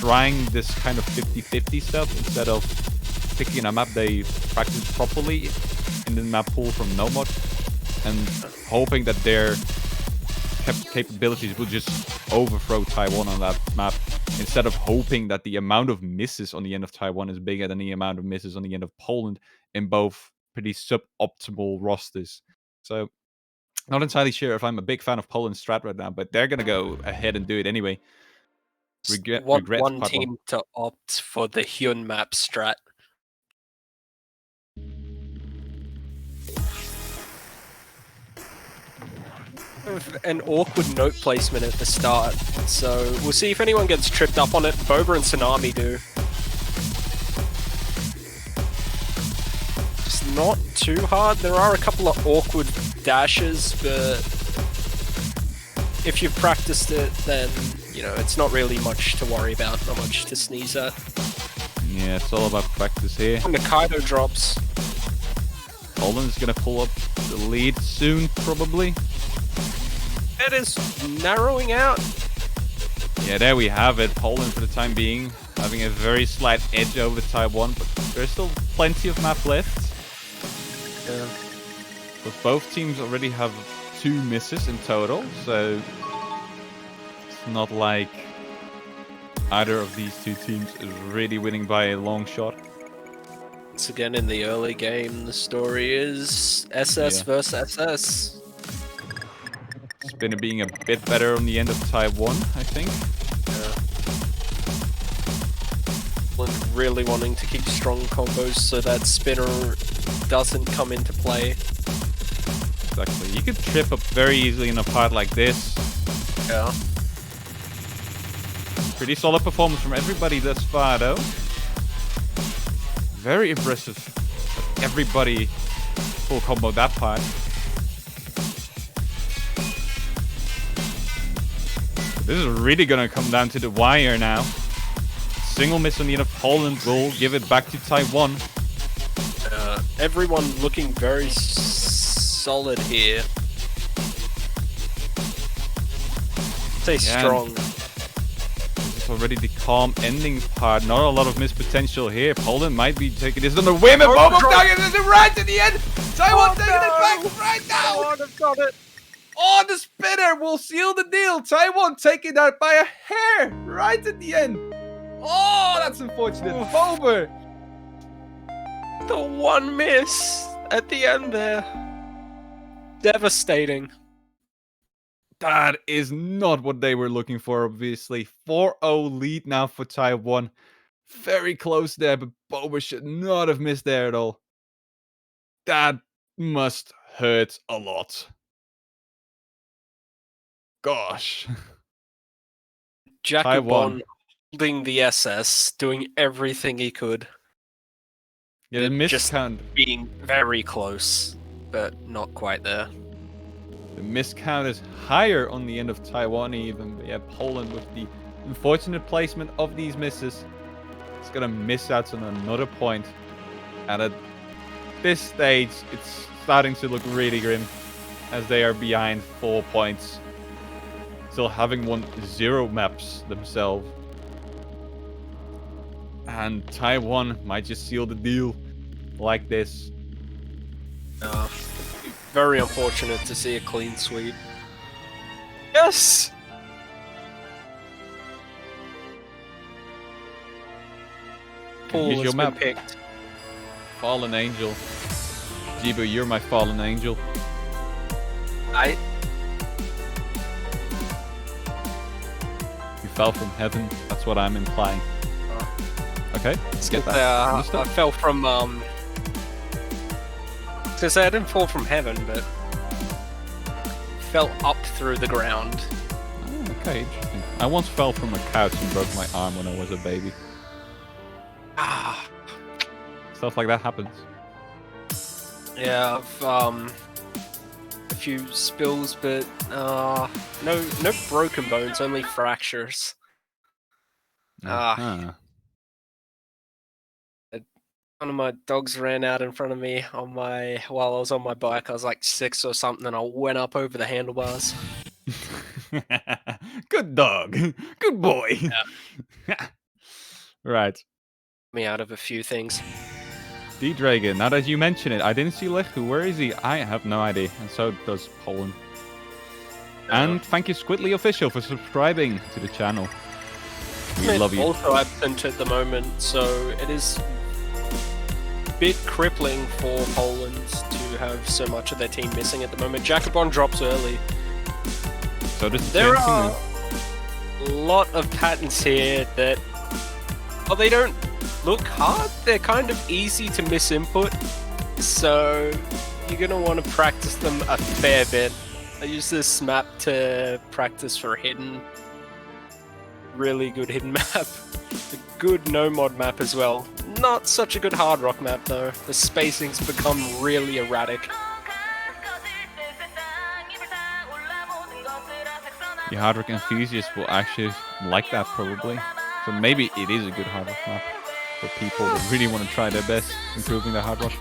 trying this kind of 50-50 stuff instead of picking a map they practice properly in the map pool from Nomad and hoping that their capabilities will just overthrow Taiwan on that map, instead of hoping that the amount of misses on the end of Taiwan is bigger than the amount of misses on the end of Poland in both pretty suboptimal rosters. So, not entirely sure if I'm a big fan of Poland's strat right now, but they're going to go ahead and do it anyway. Regret One part one. team to opt for the Hyun map strat. An awkward note placement at the start, so we'll see if anyone gets tripped up on it. Boba and Tsunami do. It's not too hard. There are a couple of awkward dashes, but if you've practiced it, then, you know, it's not really much to worry about, not much to sneeze at. Yeah, it's all about practice here. When the Kaido drops. Poland's going to pull up the lead soon, probably. It is narrowing out. Yeah, there we have it. Poland, for the time being, having a very slight edge over Taiwan, but there's still plenty of map left. Yeah. But both teams already have 2 misses in total, so it's not like either of these 2 teams is really winning by a long shot. Once again, in the early game, the story is SS versus SS. Spinner being a bit better on the end of Taiwan, I think. Poland really wanting to keep strong combos so that Spinner doesn't come into play. Exactly. You could trip up very easily in a part like this. Yeah. Pretty solid performance from everybody thus far, though. Very impressive. Everybody full combo that part. This is really gonna come down to the wire now. Single miss on the end of Poland will give it back to Taiwan. Everyone looking very solid here. Stay strong. It's already the calm ending part. Not a lot of missed potential here. Poland might be taking this on the whim, and Bobo taking it right to the end. Taiwan taking it back right now. Taiwan have got it. Oh, the spinner will seal the deal. Taiwan taking that by a hair right at the end. Oh, that's unfortunate. Bober. The one miss at the end there. Devastating. That is not what they were looking for, obviously. 4-0 lead now for Taiwan. Very close there, but Bober should not have missed there at all. That must hurt a lot. Gosh. Jacobon holding the SS, doing everything he could. Yeah, the miss just count. Being very close, but not quite there. The miss count is higher on the end of Taiwan even. But yeah, Poland with the unfortunate placement of these misses. It's gonna miss out on another point. And at this stage, it's starting to look really grim as they are behind 4 points. Still having won 0 maps themselves. And Taiwan might just seal the deal like this. Very unfortunate to see a clean sweep. Yes! Paul Here's has your been map. picked. Fallen Angel. Jibu, you're my fallen angel. You fell from heaven. That's what I'm implying. Okay, let's get that. I Understood? fell from to say I didn't fall from heaven, but fell up through the ground. Oh, okay, interesting. I once fell from a couch and broke my arm when I was a baby. Ah, Stuff like that happens. yeah, I've a few spills, but no broken bones, only fractures. Uh-huh. One of my dogs ran out in front of me while I was on my bike. I was like 6 or something, and I went up over the handlebars. Good dog. Good boy. Yeah. Right. Me out of a few things. D-Dragon, now that you mention it, I didn't see Lechu. Where is he? I have no idea. And so does Poland. And thank you, Squidly Official, for subscribing to the channel. We love you. Also absent at the moment, so it is a bit crippling for Poland to have so much of their team missing at the moment. Jacobon drops early. So this There are a lot of patterns here that, well, they don't look hard. They're kind of easy to miss input, so you're gonna want to practice them a fair bit. I use this map to practice for hidden. Really good hidden map. A good no-mod map as well. Not such a good hard rock map though. The spacing's become really erratic. The hard rock enthusiasts will actually like that probably. So maybe it is a good hard rock map for people that really want to try their best improving their hard rock.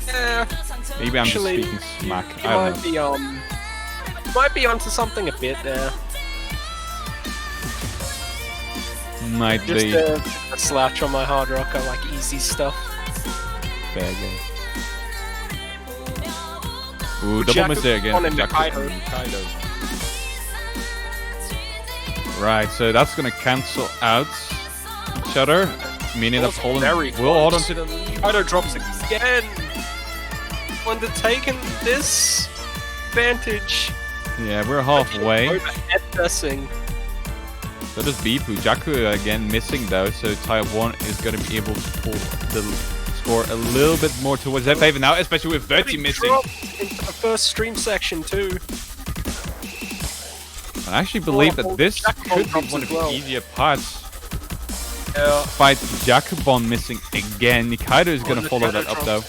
Yeah, Maybe I'm actually, just speaking smack. you I don't know. might be onto something a bit there. Might Just be a slouch on my hard rock. I like easy stuff. fair game. Ooh, double miss there again. On in Jakub Nikaido. Right, so that's gonna cancel out each other, meaning that Also Poland very will hold on close. to the. Nikaido drops again. Undertaken this advantage. Yeah, we're halfway. Overhead pressing. So does Bipu. Jakku again missing though, so Taiwan is gonna be able to pull the score a little bit more towards their favor now, especially with 30 missing. Into the first stream section too. I actually believe that this Jakubon could be drops one as of the well. easier parts. Yeah. Fight Jakubon missing again. Nikaido is gonna follow that up though.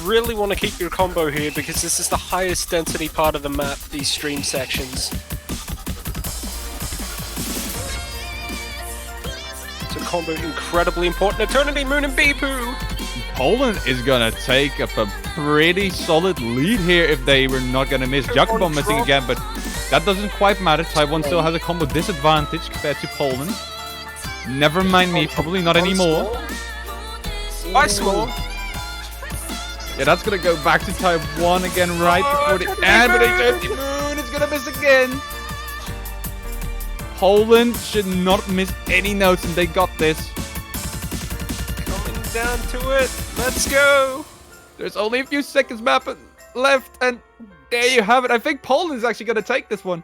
Really want to keep your combo here because this is the highest density part of the map, these stream sections. So combo incredibly important. Eternity Moon and Bipu! Poland is gonna take up a pretty solid lead here if they were not gonna miss. Jakubon missing again, but that doesn't quite matter. Taiwan still has a combo disadvantage compared to Poland. Never mind me, probably not anymore. By small. Yeah, that's gonna go back to Taiwan again right before the end, but Eternity Moon is gonna miss again. Poland should not miss any notes, and they got this. Coming down to it. Let's go! There's only a few seconds left, and there you have it. I think Poland is actually gonna take this one.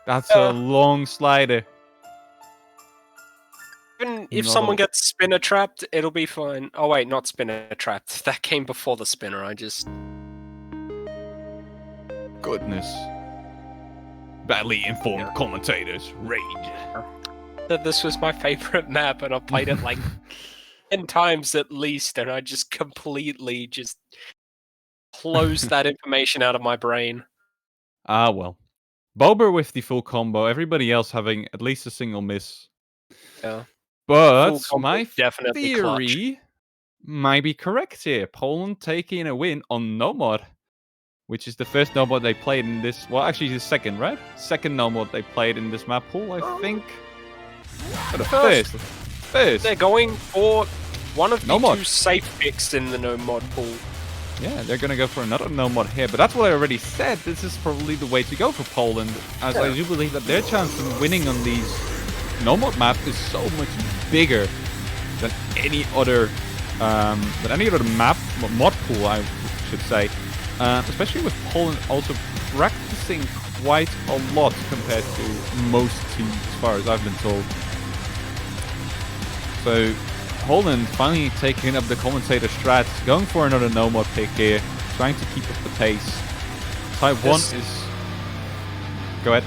That's a long slider. Even if Not someone a- gets spinner trapped, it'll be fine. Oh wait, not spinner trapped. That came before the spinner. I just... Goodness. Badly informed commentators rage. That this was my favorite map, and I played it like 10 times at least, and I just completely just closed that information out of my brain. Ah, well. Bober with the full combo, everybody else having at least a single miss. Yeah. But Full combo, my definitely clutch. theory might be correct here. Poland taking a win on no mod, which is the first no mod they played in this. Well, actually, the second, right? Second no mod they played in this map pool, I think. But the First. first. They're going for one of the No mod. two safe picks in the no mod pool. Yeah, they're gonna go for another no mod here, but that's what I already said. This is probably the way to go for Poland, as I do believe that their chance of winning on these no mod maps is so much bigger than any other map mod pool, I should say. Especially with Poland also practicing quite a lot compared to most teams, as far as I've been told. So Poland finally taking up the commentator strats, going for another no mod pick here, trying to keep up the pace. Taiwan is. Go ahead.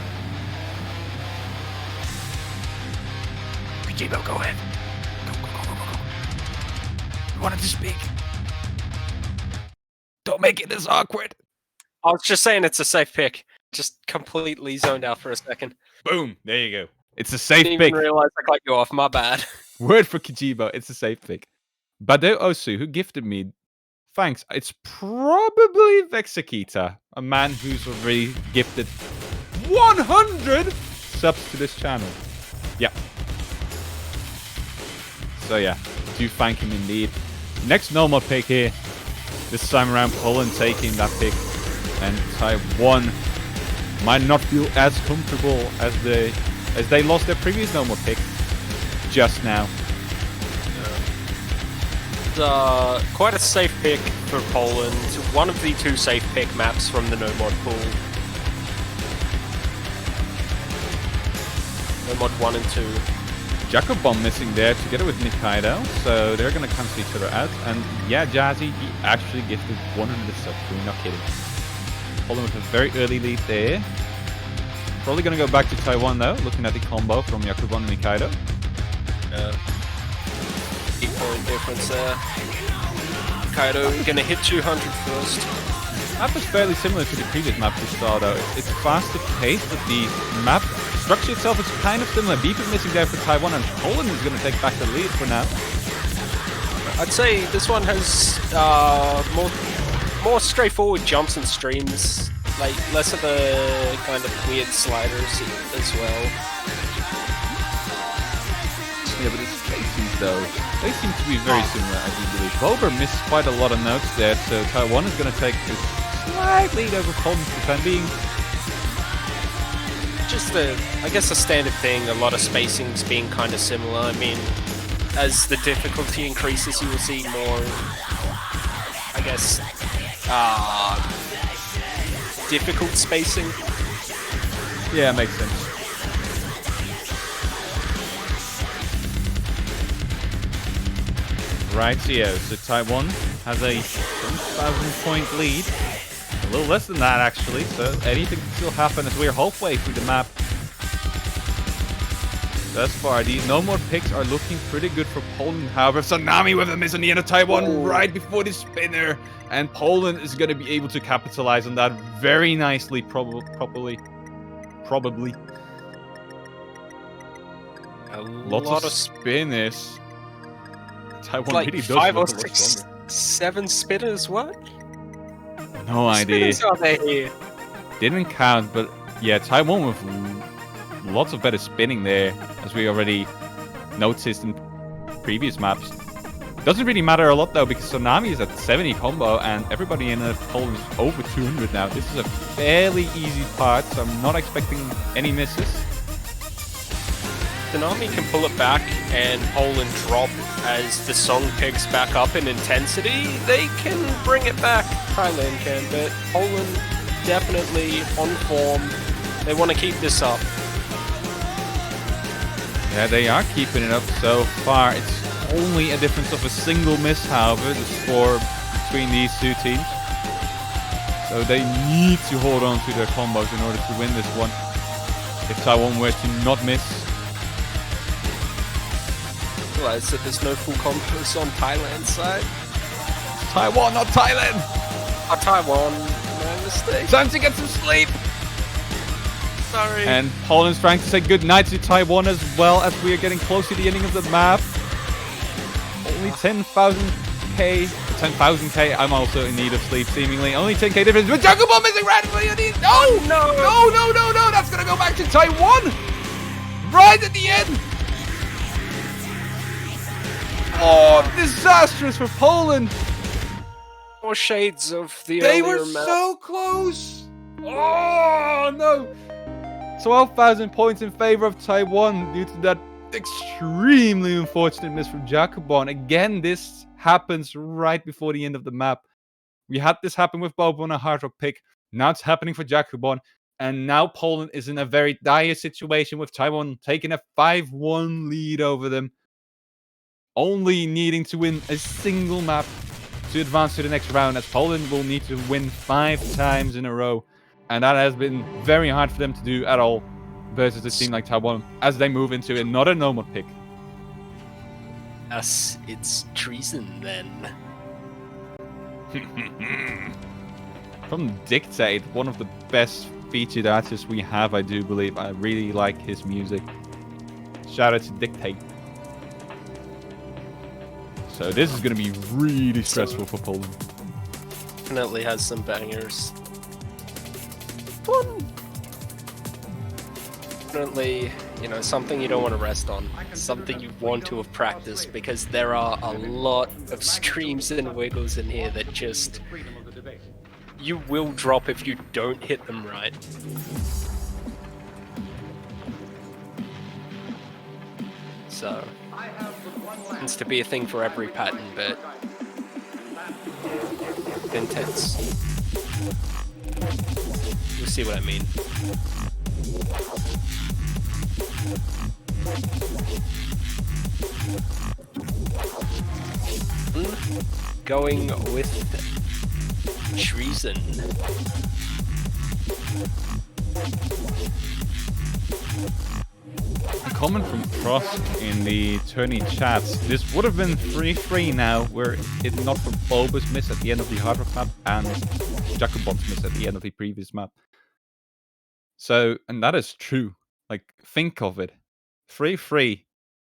Pijibo, go ahead. Go. You wanted to speak. Don't make it this awkward. I was just saying it's a safe pick. Just completely zoned out for a second. Boom! There you go. It's a safe Didn't pick. even realize I cut you off. My bad. Word for Kijibo, it's a safe pick. Bado Osu, who gifted me, thanks. It's probably Vexakita, a man who's already gifted 100 subs to this channel. Yeah. So yeah, do thank him indeed. Next no mod pick here. This time around, Poland taking that pick. And Taiwan might not feel as comfortable as they lost their previous No More pick just now. Quite a safe pick for Poland. One of the 2 safe pick maps from the No Mod pool. No Mod 1 and 2. Jacobon missing there together with Nikaido, so they're gonna cancel each other out. And yeah, Jazzy, he actually gifted 100 subs, we're not kidding. Poland with a very early lead there. Probably gonna go back to Taiwan though, looking at the combo from Jacobon and Nikaido. 8-point difference there. Kaido gonna hit 200 first. Map is fairly similar to the previous map we saw though. It's faster paced, but the map structure itself is kind of similar. Beep is missing there for Taiwan, and Poland is going to take back the lead for now. I'd say this one has more straightforward jumps and streams, like less of the kind of weird sliders as well. Yeah, but its faces though, they seem to be very similar, I do believe. Bober missed quite a lot of notes there, so Taiwan is going to take this slight lead over Poland for the time being. Just I guess the standard thing, a lot of spacings being kind of similar. I mean, as the difficulty increases, you will see more, I guess, difficult spacing. Yeah, makes sense. Right, so Taiwan has a 1,000-point lead. A little less than that, actually, so anything can still happen as we're halfway through the map. Thus far, these No More picks are looking pretty good for Poland. However, Tsunami with a miss on the end of Taiwan right before the spinner. And Poland is going to be able to capitalize on that very nicely, probably. Lots of spinners. Taiwan like really does 5 or look a lot 6, stronger. 7 spinners, what? No idea. Spinners are they here? Didn't count, but yeah, Taiwan with lots of better spinning there, as we already noticed in previous maps. Doesn't really matter a lot though, because Tsunami is at 70 combo and everybody in Poland is over 200 now. This is a fairly easy part, so I'm not expecting any misses. Tsunami can pull it back and Poland drop as the song picks back up in intensity. They can bring it back, Thailand can, but Poland definitely on form. They want to keep this up. Yeah, they are keeping it up so far. It's only a difference of a single miss, however, the score between these two teams. So they need to hold on to their combos in order to win this one. If Taiwan were to not miss. Realize that there's no full combos on Thailand's side. Taiwan, not Thailand! Taiwan, my mistake. Time to get some sleep! Sorry. And Poland's trying to say goodnight to Taiwan as well, as we are getting close to the ending of the map. Only 10,000k. 10,000k. I'm also in need of sleep, seemingly. Only 10k difference. But Jungle Bomb missing randomly. No! That's gonna go back to Taiwan! Right at the end! Oh, disastrous for Poland! More shades of the They earlier were map. so close! Oh, no! 12,000 points in favor of Taiwan due to that extremely unfortunate miss from Jacobon. Again, this happens right before the end of the map. We had this happen with Bobo on a hard rock pick. Now it's happening for Jacobon. And now Poland is in a very dire situation with Taiwan taking a 5-1 lead over them. Only needing to win a single map to advance to the next round, as Poland will need to win 5 times in a row. And that has been very hard for them to do at all versus a team like Taiwan as they move into another No More pick. Yes, it's treason then. From Dictate, one of the best featured artists we have, I do believe. I really like his music. Shout out to Dictate. So this is going to be really stressful for Poland. Definitely has some bangers. Definitely, something you don't want to rest on. Something you want to have practiced, because there are a lot of screams and wiggles in here that just... you will drop if you don't hit them right. So, tends to be a thing for every pattern, but intense. You'll see what I mean. Going with treason. A comment from Cross in the tourney chats. This would have been 3-3 now, were it not for Bulbous miss at the end of the hard rock map and Jacobon's miss at the end of the previous map. So, and that is true. Like, think of it. 3-3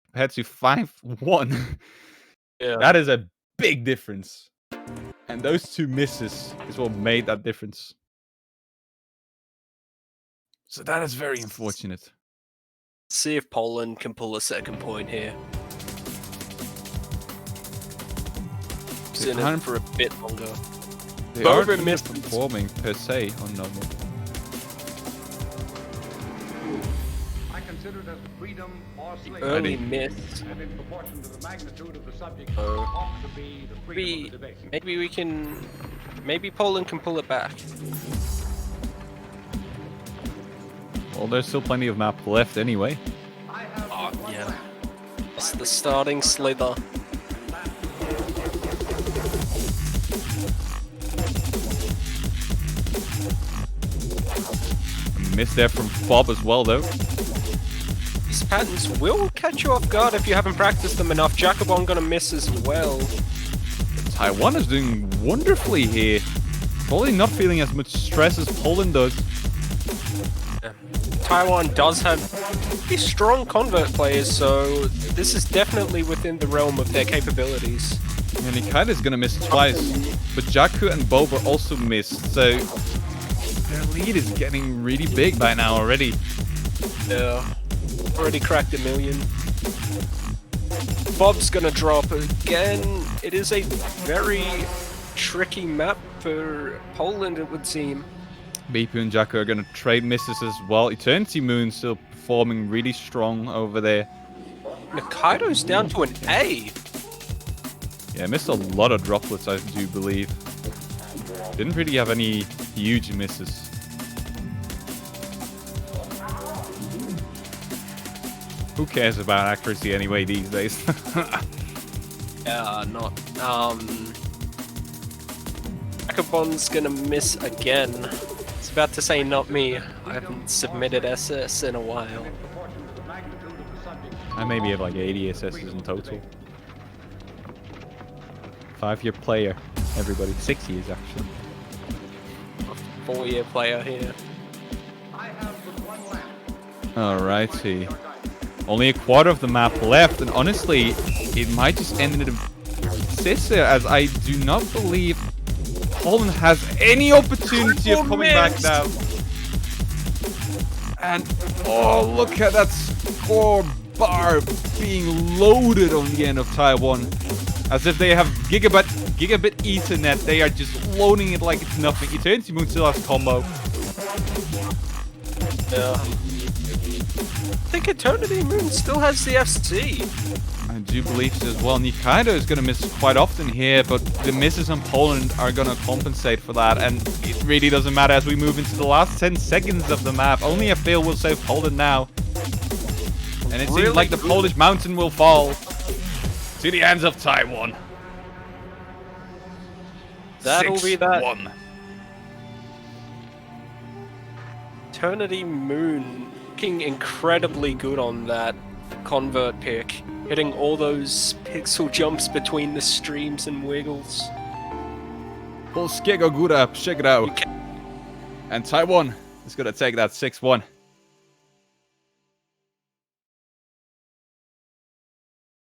compared to 5-1. Yeah. That is a big difference. And those two misses is what made that difference. So that is very unfortunate. See if Poland can pull a second point here. In it for a bit longer. They Both aren't missed performing per se on normal. I consider it as freedom or slavery. Early miss. And in proportion to the magnitude of the subject, Oh. ought to be the freedom of the debate. Maybe we can. Maybe Poland can pull it back. Well, there's still plenty of map left anyway. Oh, yeah. It's the starting slither. A miss there from Fob as well, though. These patterns will catch you off guard if you haven't practiced them enough. Jacobon gonna miss as well. Taiwan is doing wonderfully here. Probably not feeling as much stress as Poland does. Taiwan does have pretty strong convert players, so this is definitely within the realm of their capabilities. And Nikaido is gonna miss twice, but Jakku and Boba also missed, so their lead is getting really big by now already. Yeah, already cracked 1 million. Bob's gonna drop again. It is a very tricky map for Poland, it would seem. Bipu and Jakku are gonna trade misses as well. Eternity Moon still performing really strong over there. Nikaido's down to an A. Yeah, missed a lot of droplets, I do believe. Didn't really have any huge misses. Who cares about accuracy anyway these days? Yeah, not. Jacobon's gonna miss again. It's about to say not me. I haven't submitted SS in a while. I maybe have like 80 SSs in total. 5-year player, everybody. 6 years actually. 4-year player here. Alrighty. Only a quarter of the map left, and honestly, it might just end in a scissor, as I do not believe Poland has any opportunity of coming back now. And, oh, look at that score bar being loaded on the end of Taiwan. As if they have gigabit Ethernet, they are just loading it like it's nothing. Eternity Moon still has combo. Yeah. I think Eternity Moon still has the FC. I do believe so as well. Nikaido is going to miss quite often here, but the misses on Poland are going to compensate for that, and it really doesn't matter as we move into the last 10 seconds of the map. Only a fail will save Poland now. And it seems like the Polish mountain will fall to the hands of Taiwan. That'll be that. 6-1. Eternity Moon looking incredibly good on that convert pick. Hitting all those pixel jumps between the streams and wiggles. Polskiego góra, przegrał. And Taiwan is going to take that 6-1.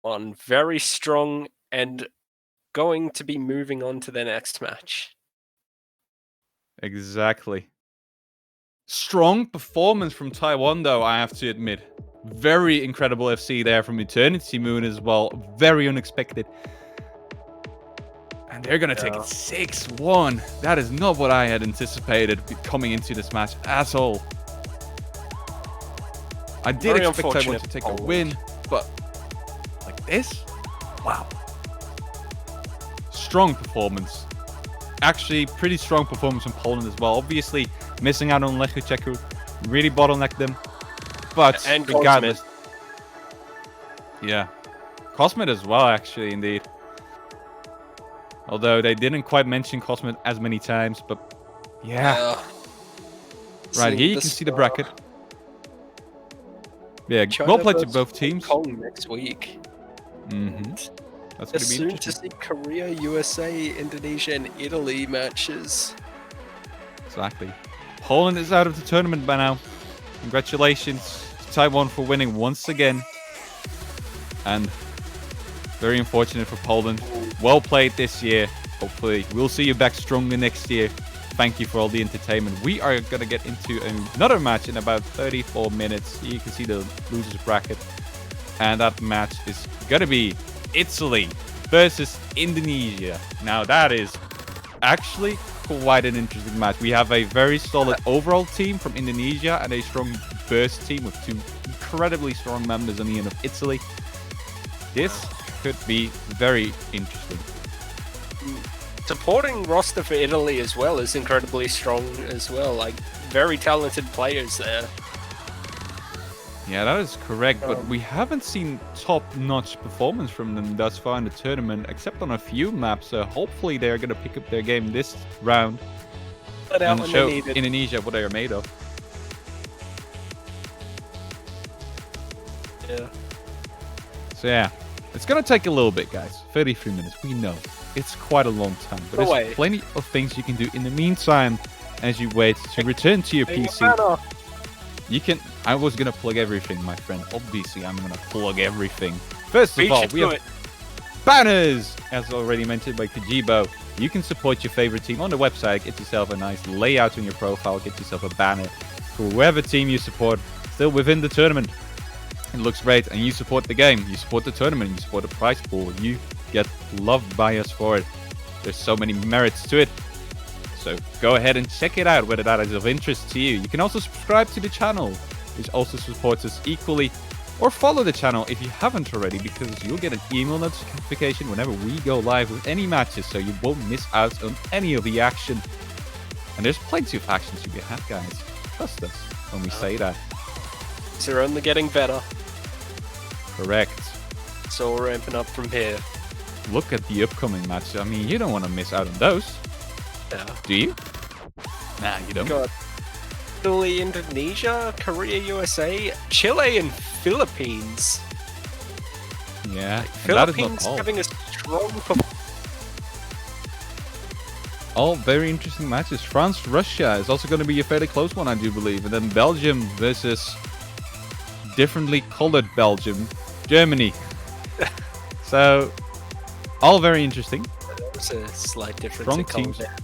One very strong and going to be moving on to the next match. Exactly. Strong performance from Taiwan, though, I have to admit. Very incredible FC there from Eternity Moon as well. Very unexpected. And they're going to take it 6-1. That is not what I had anticipated coming into this match at all. I did Very expect Taiwan unfortunate to take Poland. a win, but like this? Wow. Strong performance. Actually, pretty strong performance from Poland as well. Obviously, missing out on Lechicek, really bottlenecked them. But And regardless... Yeah. Cosmet as well, actually, indeed. Although they didn't quite mention Cosmet as many times, but yeah. Right, here you can see the bracket. Yeah, well played to both teams. Hong Kong next week. That's going to be Soon to interesting. see Korea, USA, Indonesia, and Italy matches. Exactly. Poland is out of the tournament by now. Congratulations to Taiwan for winning once again. And very unfortunate for Poland. Well played this year. Hopefully, we'll see you back stronger next year. Thank you for all the entertainment. We are going to get into another match in about 34 minutes. You can see the losers bracket. And that match is going to be Italy versus Indonesia. Now, that is actually quite an interesting match. We have a very solid overall team from Indonesia and a strong burst team with two incredibly strong members on the end of Italy. This could be very interesting. Supporting roster for Italy as well is incredibly strong as well. Like, very talented players there. Yeah, that is correct, but we haven't seen top-notch performance from them thus far in the tournament, except on a few maps, so hopefully they're going to pick up their game this round and show Indonesia what they are made of. Yeah. So yeah, it's going to take a little bit, guys. 33 minutes, we know. It's quite a long time, but there's plenty of things you can do in the meantime as you wait to return to your PC. You can... I was going to plug everything, my friend. Obviously, I'm going to plug everything. First of all, we have banners! As already mentioned by Kajibo, you can support your favorite team on the website. Get yourself a nice layout on your profile. Get yourself a banner for whoever team you support still within the tournament. It looks great, and you support the game. You support the tournament. You support the prize pool. You get loved by us for it. There's so many merits to it. So go ahead and check it out, whether that is of interest to you. You can also subscribe to the channel, which also supports us equally. Or follow the channel if you haven't already, because you'll get an email notification whenever we go live with any matches, so you won't miss out on any of the action. And there's plenty of actions you can have, guys. Trust us when we say that. They're only getting better. Correct. It's all ramping up from here. Look at the upcoming matches. I mean, you don't want to miss out on those. Yeah. Do you? Nah, you don't. Got Italy, Indonesia, Korea, USA, Chile, and Philippines. Yeah, Philippines having a strong performance. All very interesting matches. France, Russia is also going to be a fairly close one, I do believe. And then Belgium versus differently colored Belgium, Germany. So, all very interesting. There's a slight difference Strong in color teams. there.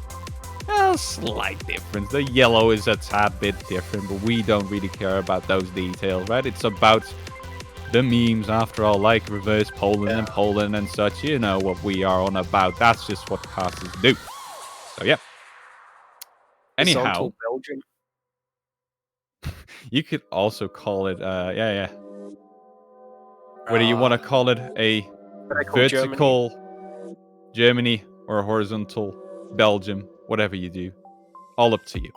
A slight difference. The yellow is a tad bit different, but we don't really care about those details, right? It's about the memes, after all, like reverse Poland and such. You know what we are on about. That's just what casters do. So, yeah. Anyhow, Horizontal Belgium. you could also call it, whether you want to call it a vertical Germany or a horizontal Belgium, whatever you do, all up to you.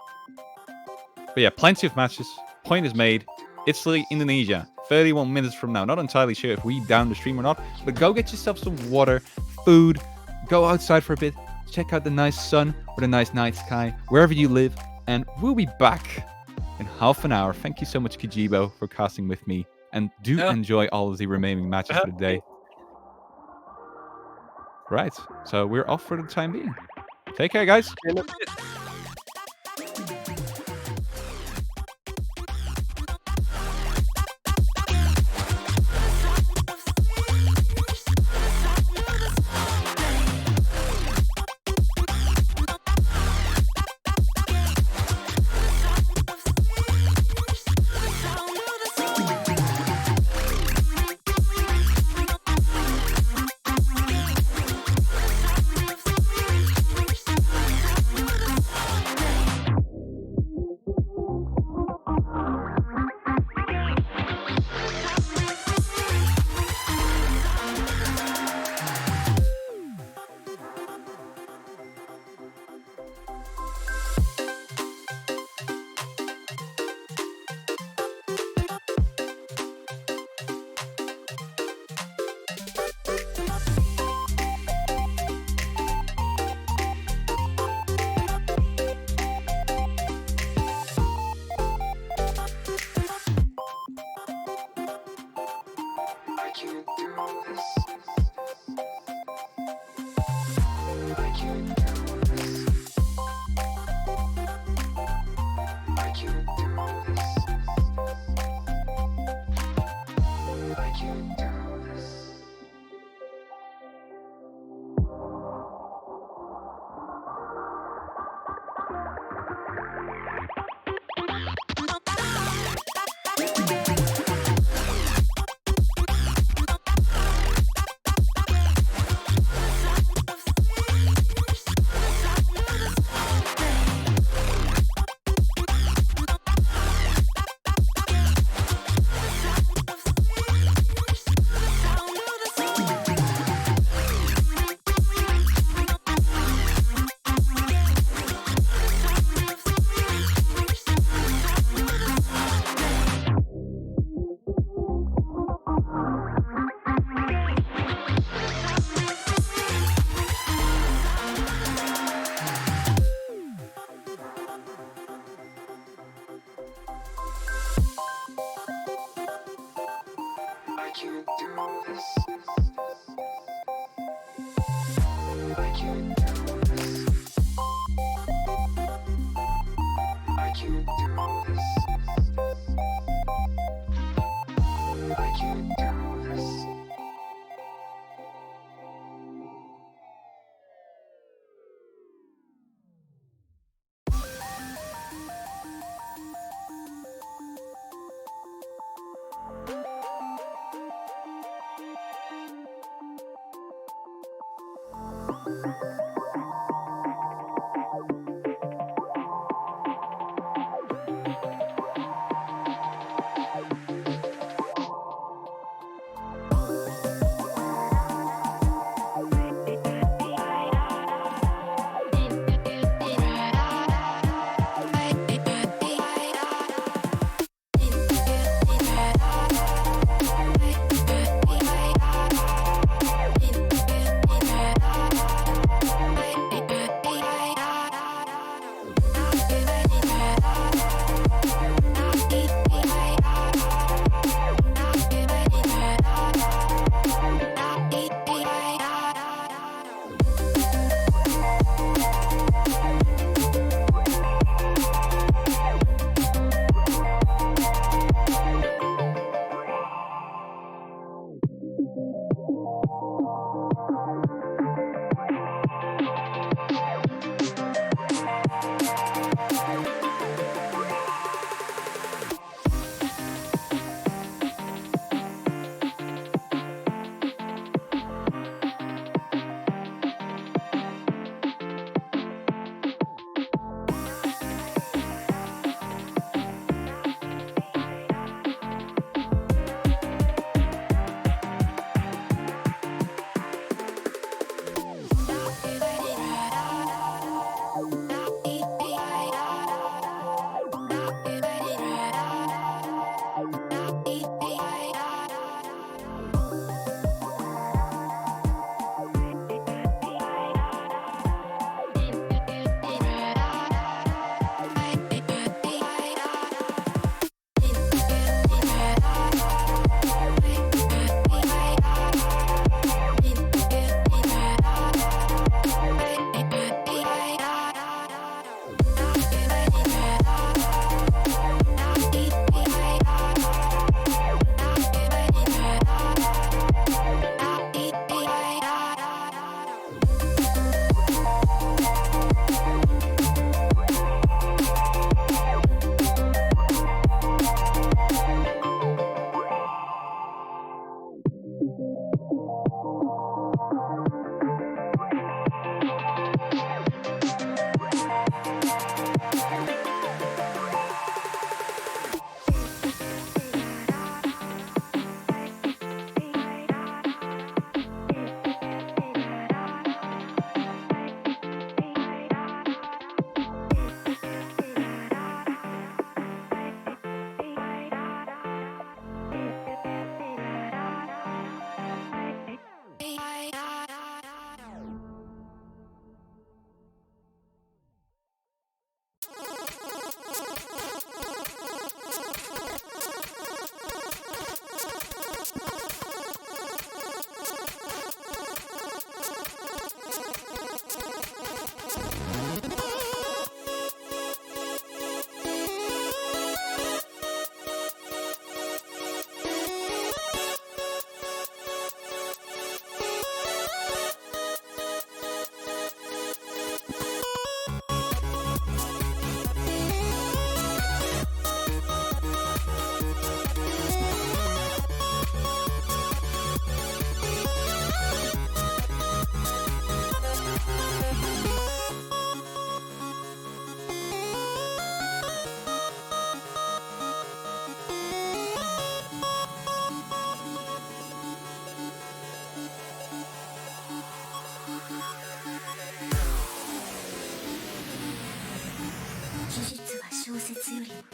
But yeah, plenty of matches. Point is made. Italy, Indonesia, 31 minutes from now. Not entirely sure if we down the stream or not, but go get yourself some water, food, go outside for a bit, check out the nice sun or the nice night sky, wherever you live, and we'll be back in half an hour. Thank you so much, Kajibo, for casting with me, and do enjoy all of the remaining matches for the day. Right, so we're off for the time being. Take care, guys.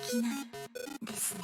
気になるですね。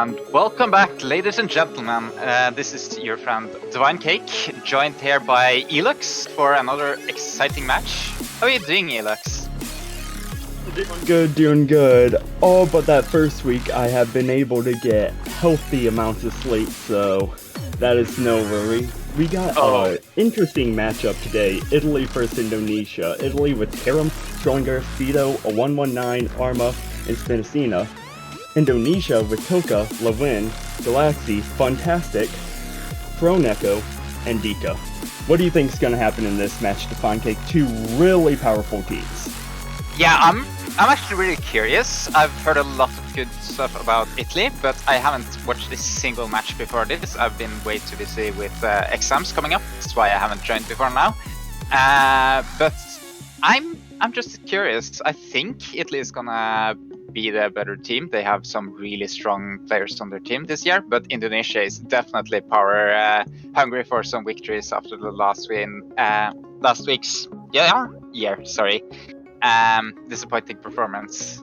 And welcome back, ladies and gentlemen. This is your friend Divine Cake, joined here by Elux for another exciting match. How are you doing, Elux? Doing good. Oh, but that first week I have been able to get healthy amounts of sleep, so that is no worry. We got an interesting matchup today. Italy versus Indonesia. Italy with Karam, Stronger, Fido, a 119, Arma, and Spinacina. Indonesia with Toka, Lewin, Galaxy, Fantastic, Froneko, and Dika. What do you think is going to happen in this match to Cake? Two really powerful teams. Yeah, I'm actually really curious. I've heard a lot of good stuff about Italy, but I haven't watched a single match before this. I've been way too busy with exams coming up. That's why I haven't joined before now. But I'm just curious. I think Italy is gonna be the better team. They have some really strong players on their team this year, but Indonesia is definitely power hungry for some victories after the last week's disappointing performance.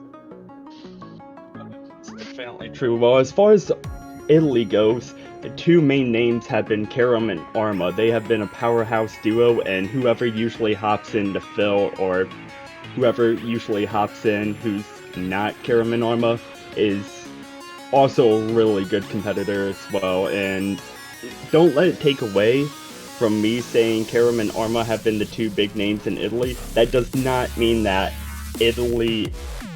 That's definitely true. Well, as far as Italy goes, the two main names have been Karam and Arma. They have been a powerhouse duo, and whoever usually hops in to fill, or whoever usually hops in who's not Karam and Arma, is also a really good competitor as well. And don't let it take away from me saying Karam and Arma have been the two big names in Italy. That does not mean that Italy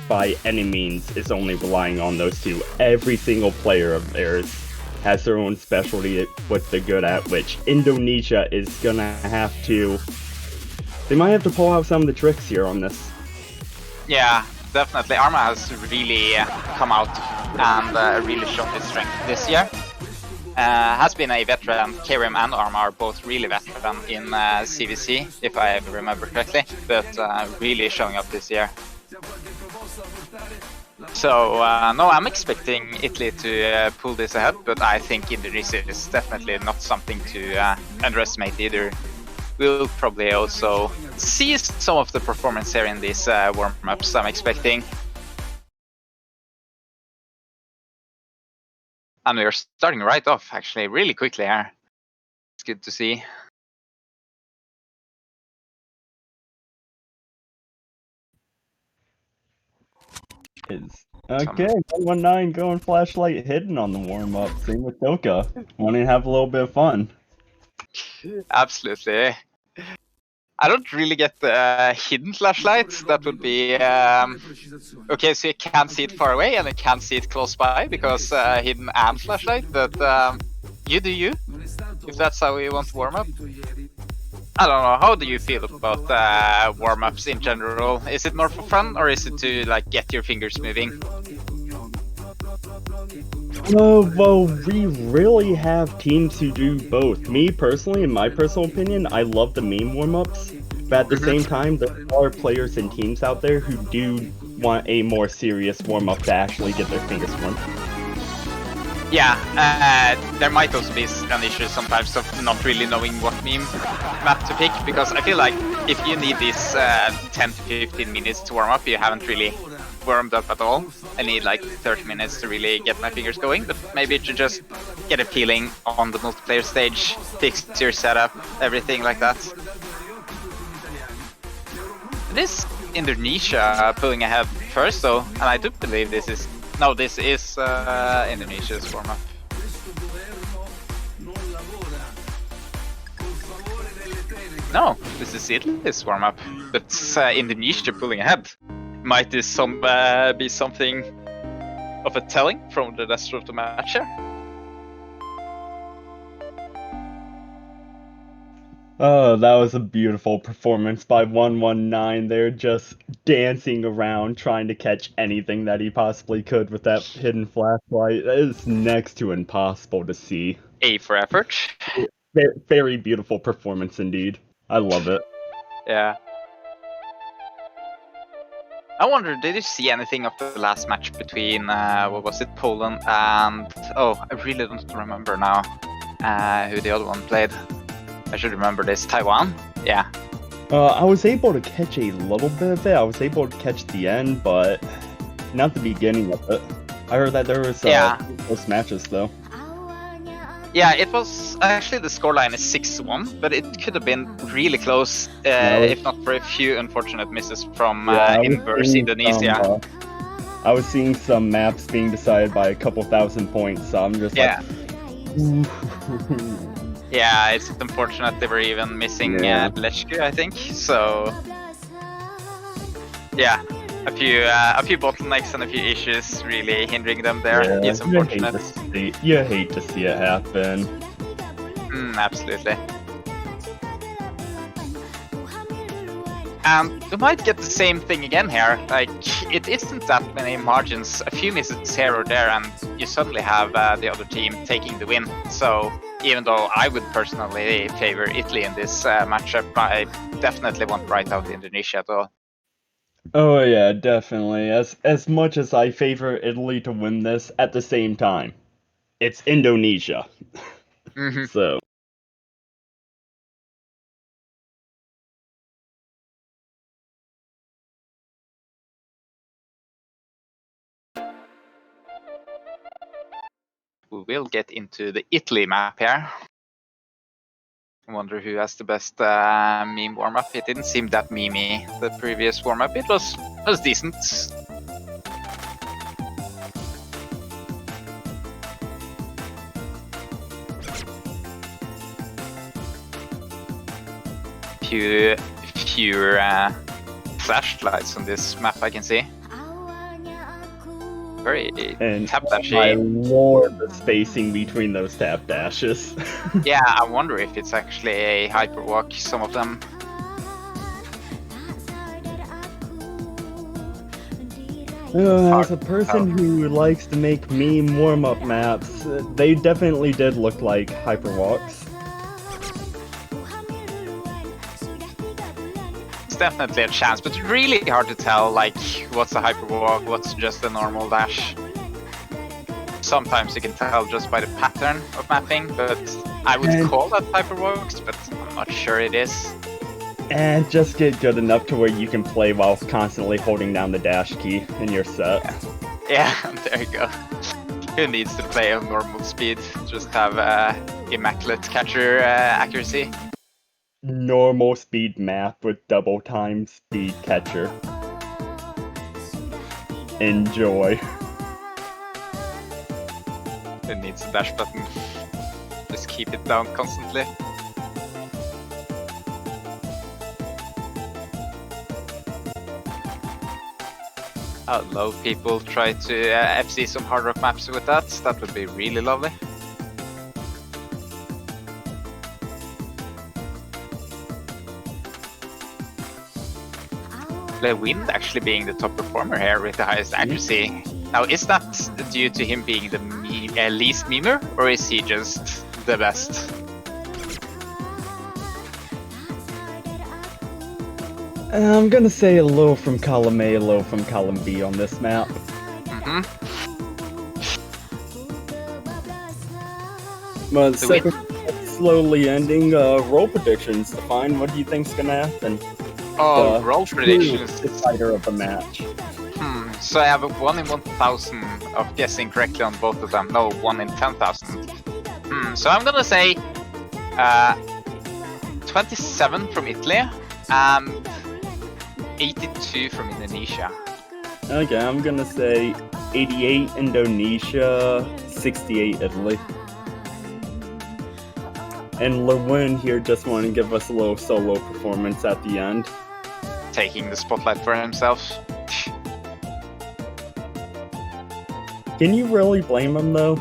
by any means is only relying on those two. Every single player of theirs has their own specialty, what they're good at, which Indonesia is gonna have to... They might have to pull out some of the tricks here on this. Yeah, definitely. Arma has really come out and really shown his strength this year. Has been a veteran. Karim and Arma are both really veteran in CVC, if I remember correctly, but really showing up this year. So, no, I'm expecting Italy to pull this ahead, but I think Indonesia is definitely not something to underestimate either. We'll probably also see some of the performance here in these warm-ups I'm expecting. And we're starting right off, actually, really quickly here. It's good to see. Okay, 119 going flashlight hidden on the warm-up. Same with Toka. Want to have a little bit of fun. Absolutely. I don't really get the hidden flashlights. That would be okay. So you can't see it far away and you can't see it close by because hidden and flashlight. But you do you. If that's how you want to warm up. I don't know. How do you feel about warm-ups in general? Is it more for fun or is it to like get your fingers moving? Well, we really have teams who do both. Me personally, in my personal opinion, I love the main warm-ups, but at the same time, there are players and teams out there who do want a more serious warm-up to actually get their fingers warm. Yeah, there might also be an issue sometimes of not really knowing what meme map to pick, because I feel like if you need these 10 to 15 minutes to warm up, you haven't really warmed up at all. I need like 30 minutes to really get my fingers going, but maybe to just get a feeling on the multiplayer stage, fix your setup, everything like that. This Indonesia pulling ahead first though, and I do believe this is Indonesia's warm-up. No, this is Italy's warm-up, but Indonesia pulling ahead. Might this be something of a telling from the rest of the match here? Oh, that was a beautiful performance by 119 there, just dancing around trying to catch anything that he possibly could with that hidden flashlight. That is next to impossible to see. A for effort. Very beautiful performance indeed. I love it. Yeah. I wonder, did you see anything of the last match between, what was it, Poland and... Oh, I really don't remember now who the other one played. I should remember this. Taiwan? Yeah. I was able to catch a little bit of it. I was able to catch the end, but not the beginning of it. I heard that there was Yeah. close matches though. Yeah, it was actually the scoreline is 6-1, but it could have been really close if not for a few unfortunate misses from Inverse Indonesia. I was seeing some maps being decided by a couple thousand points, so I'm just Yeah. like. Yeah, it's unfortunate they were even missing Lechku, I think. So yeah, a few bottlenecks and a few issues really hindering them there. Yeah, It's unfortunate. You hate to see it happen. Absolutely. And we might get the same thing again here. Like, it isn't that many margins, a few misses here or there, and you suddenly have the other team taking the win. So, even though I would personally favor Italy in this matchup, I definitely won't write out Indonesia at all. Oh yeah, definitely. As much as I favor Italy to win this, at the same time, it's Indonesia. So. We will get into the Italy map here. I wonder who has the best meme warm-up. It didn't seem that memey, the previous warm-up. It was decent. Fewer flashlights on this map, I can see. Very tap dashy. I love the spacing between those tap dashes. Yeah, I wonder if it's actually a hyperwalk, some of them. As a person who likes to make meme warm-up maps, they definitely did look like hyperwalks. It's definitely a chance, but really hard to tell, like, what's a hyperwalk, what's just a normal dash. Sometimes you can tell just by the pattern of mapping, but I would call that hyperwalks, but I'm not sure it is. And just get good enough to where you can play while constantly holding down the dash key in your set. Yeah, there you go. Who needs to play on normal speed? Just have immaculate catcher accuracy. Normal speed map with double time speed catcher. Enjoy. Who needs a dash button? Just keep it down constantly. I would love people try to FC some hard rock maps with that. That would be really lovely. The Wind actually being the top performer here with the highest accuracy. Now, is that due to him being the least memer, or is he just the best? I'm gonna say a low from column A, a low from column B on this map. But second, slowly ending, roll predictions. Define what do you think's gonna happen? Oh, roll predictions. Decider of the match. So I have a 1 in 1,000 of guessing correctly on both of them. No, 1 in 10,000. So I'm gonna say 27 from Italy and 82 from Indonesia. Okay, I'm gonna say 88 Indonesia, 68 Italy. And Lewin here just wanted to give us a little solo performance at the end. Taking the spotlight for himself. Can you really blame him though?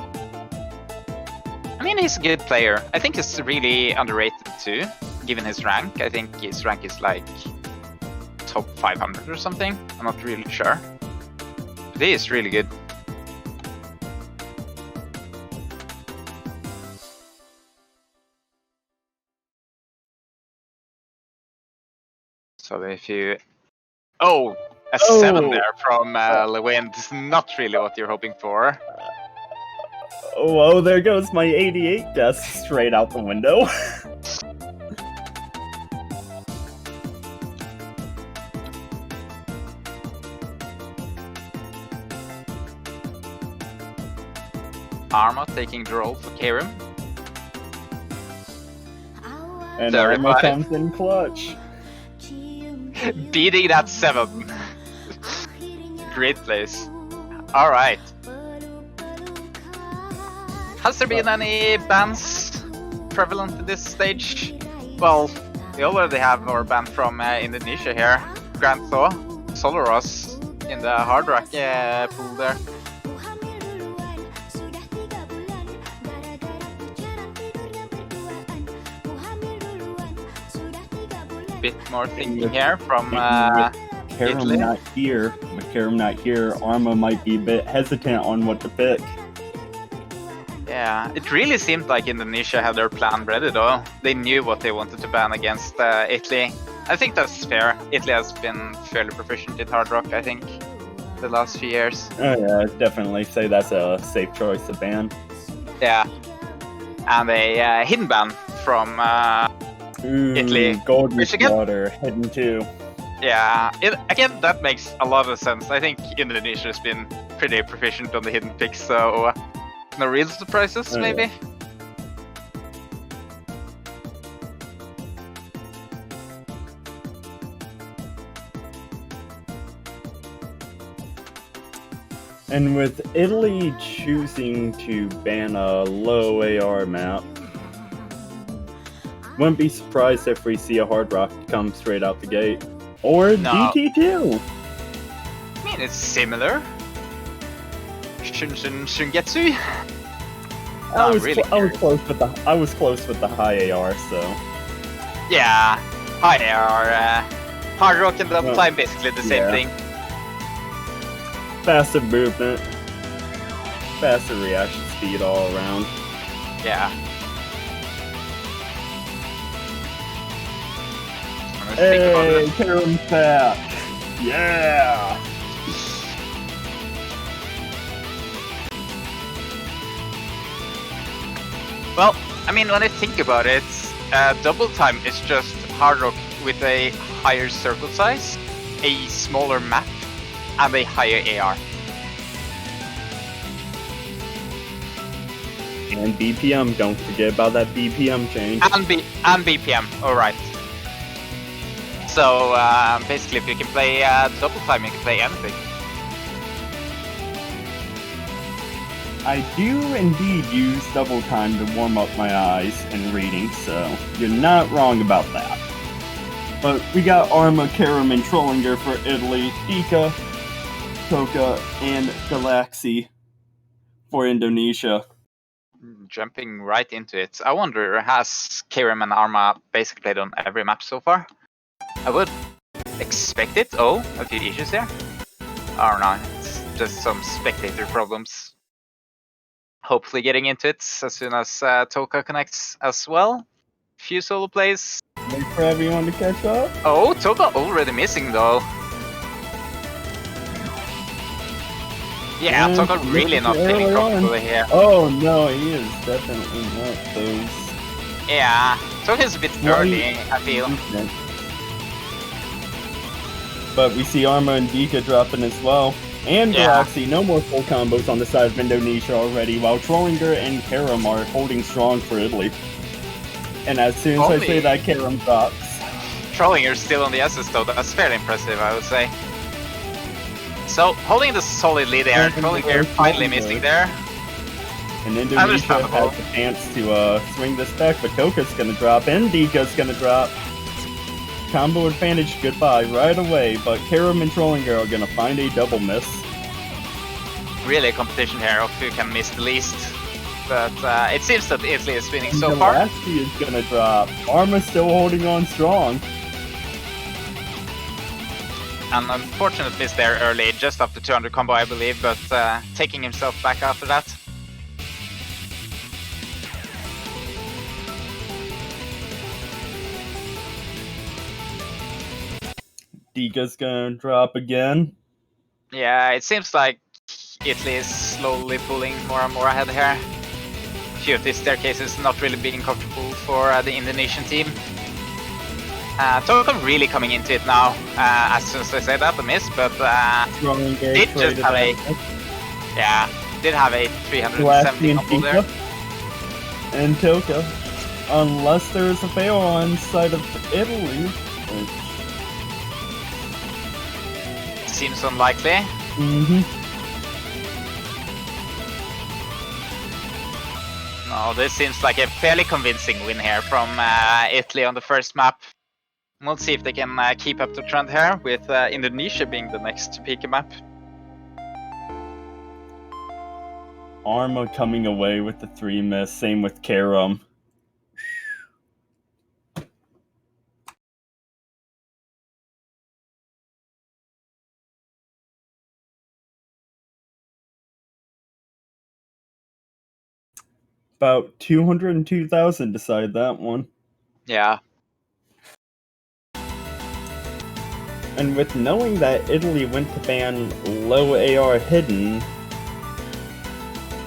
I mean, he's a good player. I think he's really underrated too, given his rank. I think his rank is like top 500 or something. I'm not really sure. But he is really good. So if you... Oh! A 7 there from Lewin. Not really what you're hoping for. Oh, there goes my 88 guess straight out the window. Arma taking the role for Karim. And Sorry, Arma bye. comes in clutch. Beating that 7. Great place. Alright. Has there been any bans prevalent in this stage? Well, we already have our ban from Indonesia here. Grand Thaw, Solaros in the Hard Rock pool there. Bit more thinking here from Karim Italy. not here. With Karim not here, Arma might be a bit hesitant on what to pick. Yeah, it really seemed like Indonesia had their plan ready though. They knew what they wanted to ban against Italy. I think that's fair. Italy has been fairly proficient in Hard Rock, I think, the last few years. Oh yeah, I'd definitely say that's a safe choice to ban. Yeah. And a hidden ban from Italy. Golden Which again- Water, hidden too. Yeah, again, that makes a lot of sense. I think Indonesia has been pretty proficient on the hidden picks, so no real surprises, Oh, yeah. maybe? And with Italy choosing to ban a low AR map, wouldn't be surprised if we see a Hard Rock come straight out the gate. Or No. DT2! I mean, it's similar. Shungetsu? I was, really I was close with the high AR, so Yeah, high AR, Hard Rock and Double Well, Time, basically the same yeah. thing. faster movement, faster reaction speed all around. Yeah. I'm gonna think about Hey, it. Karim's back! Yeah! Well, I mean, when I think about it, Double Time is just Hard Rock with a higher circle size, a smaller map, and a higher AR. And BPM, don't forget about that BPM change. And BPM, alright. So, basically, if you can play Double Time, you can play anything. I do indeed use double time to warm up my eyes and reading, so you're not wrong about that. But we got Arma, Karim, and Trollinger for Italy, Dika, Toka, and Galaxy for Indonesia. Jumping right into it, I wonder, has Karim and Arma basically played on every map so far? I would expect it. Oh, a few issues there. I don't know, it's just some spectator problems. Hopefully getting into it as soon as Toka connects as well. Few solo plays. Wait for everyone to catch up. Oh, Toka already missing though. Yeah, Yeah, Toka really looking not feeling early on. comfortable here. Oh no, he is definitely not those. Yeah, Toka's a bit Well, early, I feel. But we see Arma and Dika dropping as well. And Yeah. Galaxy, no more full combos on the side of Indonesia already, while Trollinger and Karim are holding strong for Italy. And as soon as I say Only- that, Karim drops. Trollinger's still on the SS though, that's fairly impressive, I would say. So, holding the solid lead there, And Trollinger there's finally Trollinger. missing there. And Indonesia Understandable. has the chance to swing this back, but Toka's gonna drop, and Dika's gonna drop. Combo advantage goodbye right away, but Karim and Trollinger are gonna find a double miss. Really a competition here of who can miss the least. But it seems that Italy is winning so far. Galaxy is gonna drop. Arma's still holding on strong. An unfortunate miss there early, just after 200 combo I believe, but taking himself back after that. Dika's gonna drop again. Yeah, it seems like Italy is slowly pulling more and more ahead here. A few of these staircases not really being comfortable for the Indonesian team. Toka really coming into it now. As soon as I say that, a miss, but Trollinger did just traded have a... that. Yeah, did have a 370 and combo there. Pika and Toka. Unless there is a fail on side of Italy. Seems unlikely. Mm-hmm. No, this seems like a fairly convincing win here from Italy on the first map. We'll see if they can keep up the trend here, with Indonesia being the next Pika map. Arma coming away with the 3 miss, same with Karam. About 202,000 decided that one. Yeah. And with knowing that Italy went to ban low AR hidden,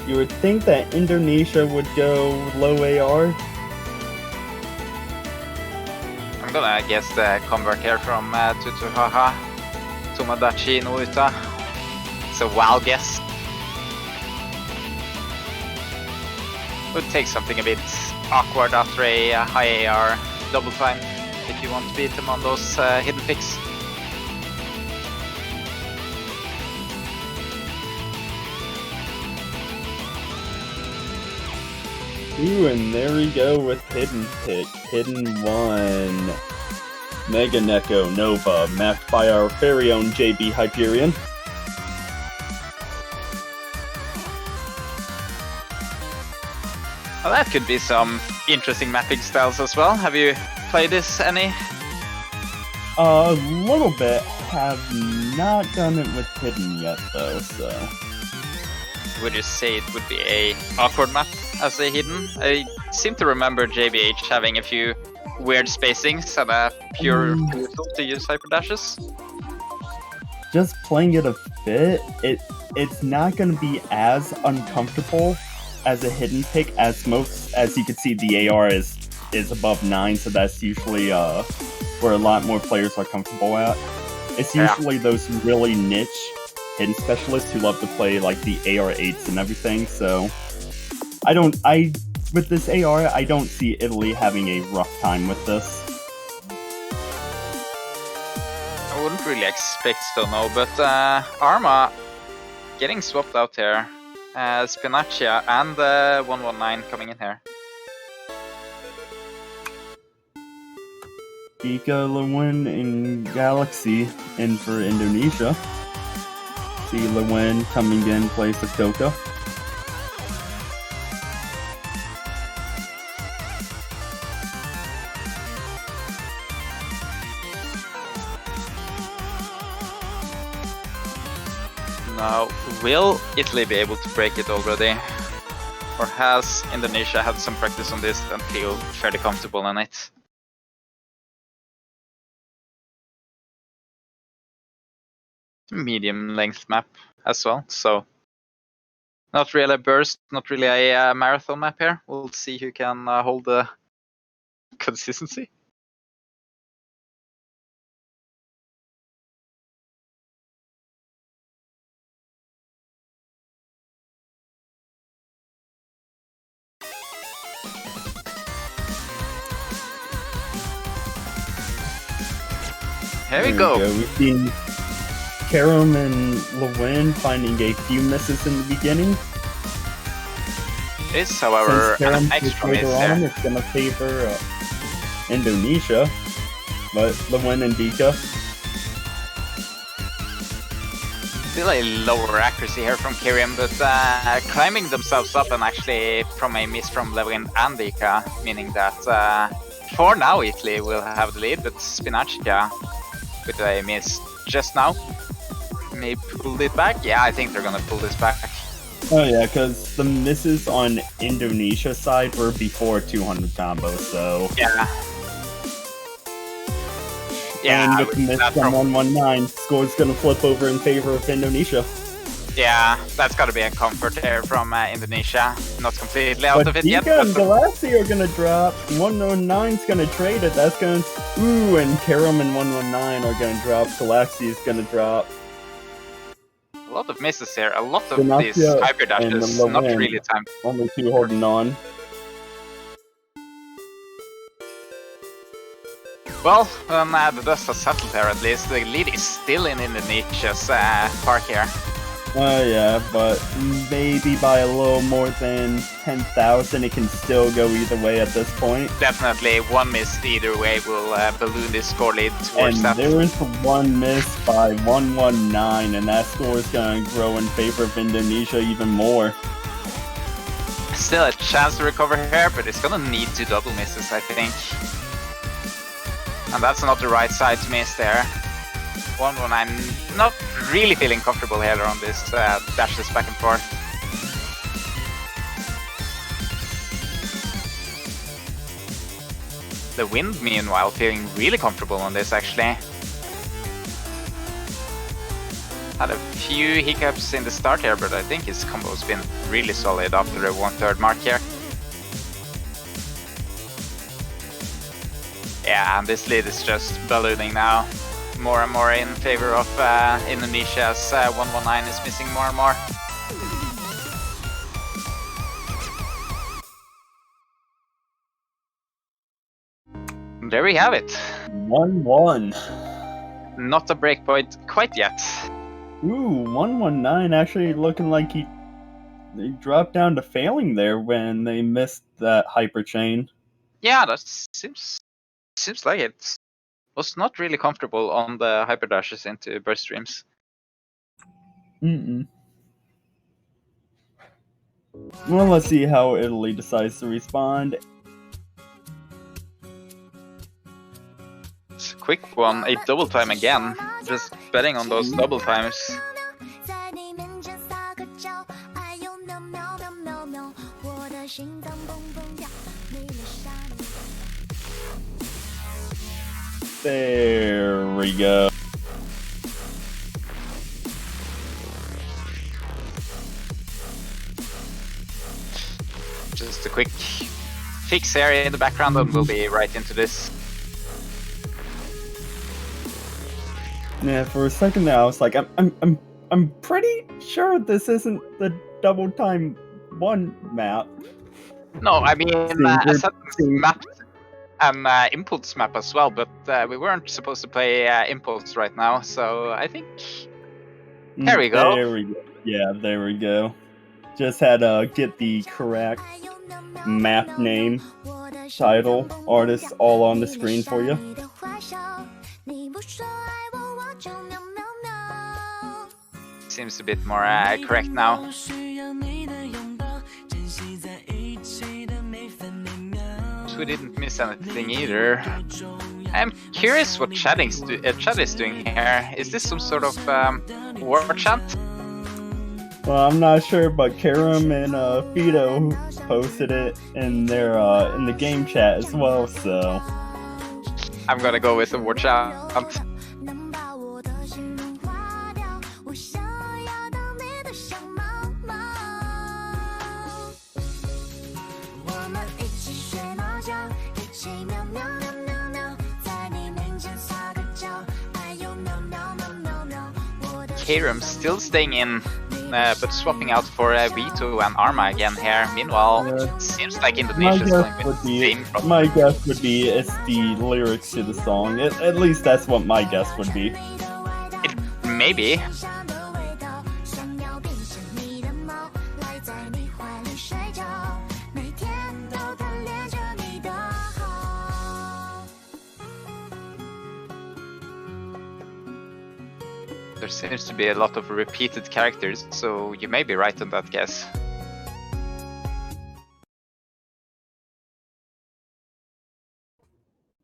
you would think that Indonesia would go low AR. I'm gonna guess the comeback here from Tutuhaha, Tomodachi no Uta. It's a wild guess. Would take something a bit awkward after a high AR double time if you want to beat them on those hidden picks. Ooh, and there we go with hidden pick. Hidden 1. Mega Neko Nova, mapped by our very own JB Hyperion. Well, that could be some interesting mapping styles as well. Have you played this any? A little bit. Have not done it with hidden yet though, so. Would you say it would be a awkward map as a hidden? I seem to remember JBH having a few weird spacings and a pure refusal to use hyper dashes. Just playing it a bit, it's not gonna be as uncomfortable as a hidden pick, as you can see the AR is above 9, so that's usually where a lot more players are comfortable at. It's usually those really niche hidden specialists who love to play like the AR8s and everything, so with this AR, I don't see Italy having a rough time with this. I wouldn't really expect so, no, but Arma getting swapped out here. Spinaccia and 119 coming in here. Pika, Lewin, and Galaxy in for Indonesia. See Lewin coming in place of Toka. Now, will Italy be able to break it already? Or has Indonesia had some practice on this and feel fairly comfortable on it? Medium length map as well, so not really a burst, not really a marathon map here. We'll see who can hold the consistency. Here we go. We've seen Karam and Lewin finding a few misses in the beginning. This, however, Since an extra miss later on, there. it's going to favor Indonesia, but Lewin and Dika. Still a lower accuracy here from Kyrian, but climbing themselves up, and actually from a miss from Lewin and Dika, meaning that for now Italy will have the lead, but Spinaccia with a miss just now may pull it back. Yeah, I think they're gonna pull this back. Oh yeah, because the misses on Indonesia's side were before 200 combos, so... Yeah. Yeah, and with the miss from 119, score's gonna flip over in favor of Indonesia. Yeah, that's gotta be a comfort there from Indonesia. Not completely out of it yet. Dika and Galaxy are gonna drop. 119's gonna trade it. That's gonna... Ooh, and Karam and 119 are gonna drop. Galaxy is gonna drop. lot of misses here. A lot of these Demacia hyper and dashes, the not Lewin, really time. only 2 holding on. Well, the dust has settled here at least. The lead is still in Indonesia's park here. Yeah, but maybe by a little more than 10,000, it can still go either way at this point. Definitely, one miss either way will balloon this score lead towards And that. there is one miss by 119, and that score is going to grow in favor of Indonesia even more. Still a chance to recover here, but it's gonna need 2 double misses, I think. And that's not the right side to miss there. 1-1, I'm not really feeling comfortable here on this dashes back and forth. The wind, meanwhile, feeling really comfortable on this actually. Had a few hiccups in the start here, but I think his combo's been really solid after the 1/3 mark here. Yeah, and this lead is just ballooning now. More and more in favor of Indonesia as 119 is missing more and more. There we have it. 1-1. Not a breakpoint quite yet. Ooh, 119 actually looking like he dropped down to failing there when they missed that hyper chain. Yeah, that seems like it was not really comfortable on the hyper dashes into burst streams. Mm-mm. Well, let's see how Italy decides to respond. It's a quick one, a double time again. Just betting on those double times. There we go. Just a quick fix area in the background and we'll be right into this. Yeah, for a second there, I was like, I'm pretty sure this isn't the double time 1 map. No, I mean, I said seeing- mapped an impulse map as well, but we weren't supposed to play impulse right now, so I think... There we go. There we go. Yeah, there we go. Just had to get the correct map name, title, artist all on the screen for you. Seems a bit more correct now. We didn't miss anything either. I'm curious what Chad is doing here. Is this some sort of war chant? Well, I'm not sure, but Karam and Fido posted it in their in the game chat as well, so I'm gonna go with the war chant. Karam still staying in, but swapping out for Vito and Arma again here. Meanwhile, it seems like Indonesia's going with the same problem. my guess would be it's the lyrics to the song. At least that's what my guess would be. Maybe. There seems to be a lot of repeated characters, so you may be right on that guess.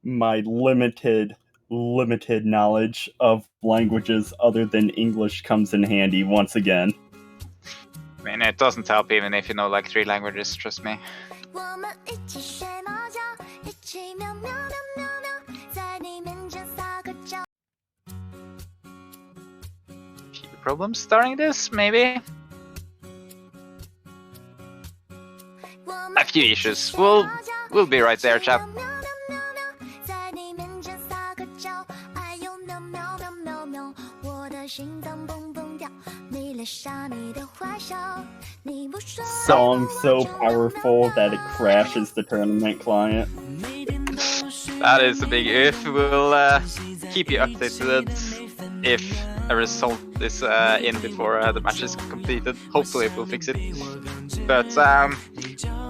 My limited knowledge of languages other than English comes in handy once again. I mean, it doesn't help even if you know like 3 languages, trust me. Few problems starting this, maybe? A few issues. We'll be right there, chat. Song so powerful that it crashes the tournament client. That is a big if. We'll keep you updated if a result is in before the match is completed. Hopefully we'll fix it. But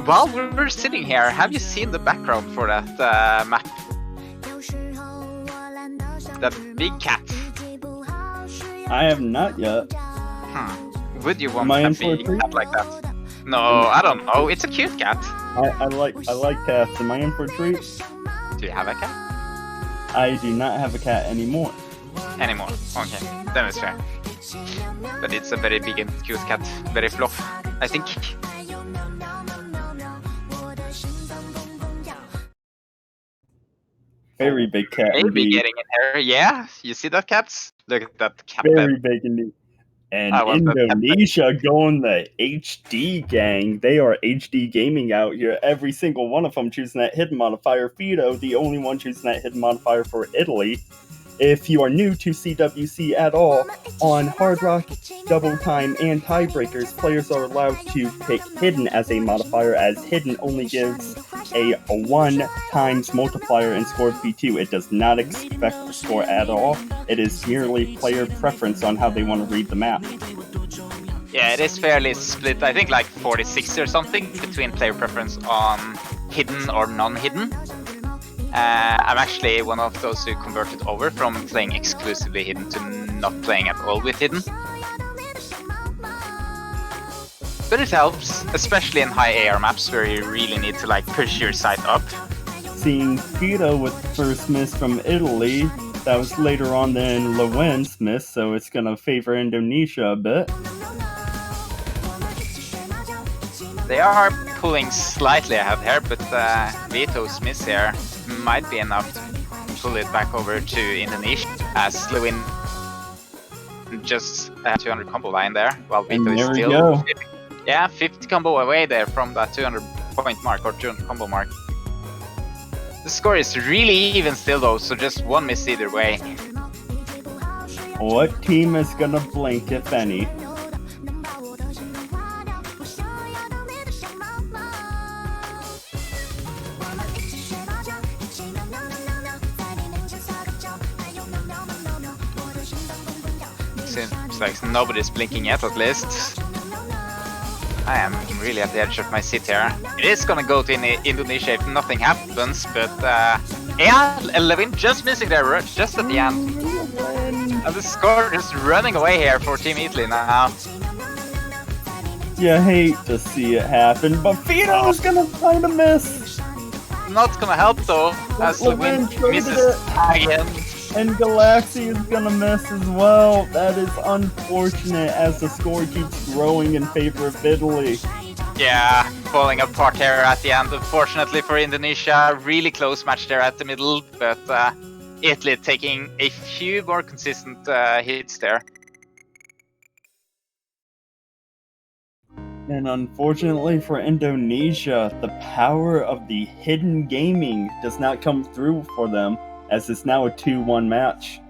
while we're sitting here, have you seen the background for that map? That big cat. I have not yet. Would you want Am I a in for a big treat? cat like that? No, I don't know. It's a cute cat. I like cats. Am I in for a treat? Do you have a cat? I do not have a cat anymore. Anymore. Okay, then it's fair. But it's a very big and cute cat. Very fluff, I think. Very big cat Maybe indeed. getting in here. Yeah, you see that cat? Look at that cat Very bed. big indeed. And I want that cat bed. Indonesia going the HD gang. They are HD gaming out here. Every single one of them choosing that hidden modifier. Fido, the only one choosing that hidden modifier for Italy. If you are new to CWC at all, on Hard Rock, Double Time, and Tiebreakers, players are allowed to pick Hidden as a modifier, as Hidden only gives a 1 times multiplier in score of B2. It does not expect a score at all. It is merely player preference on how they want to read the map. Yeah, it is fairly split. I think like 46 or something between player preference on hidden or non-hidden. I'm actually one of those who converted over from playing exclusively hidden to not playing at all with hidden. But it helps, especially in high AR maps where you really need to like push your side up. Seeing Fido with first miss from Italy, that was later on than Lewen's miss, so it's gonna favor Indonesia a bit. They are pulling slightly ahead here, but Vito's miss here might be enough to pull it back over to Indonesia, as Lewin just 200 combo line there, while Vito is still 50 combo away there from that 200 point mark or 200 combo mark. The score is really even still though, so just one miss either way. What team is gonna blink, if any? Seems like nobody's blinking yet, at least. I am really at the edge of my seat here. It is gonna go to Indonesia if nothing happens, but yeah, Levin just missing there just at the end. And the score just running away here for Team Italy now. You hate to see it happen, but Fido's gonna find a miss! Not gonna help though, as Levin misses again. And Galaxy is gonna miss as well. That is unfortunate as the score keeps growing in favor of Italy. Yeah, falling apart here at the end, unfortunately for Indonesia. Really close match there at the middle, but Italy taking a few more consistent hits there. And unfortunately for Indonesia, the power of the hidden gaming does not come through for them, as it's now a 2-1 match.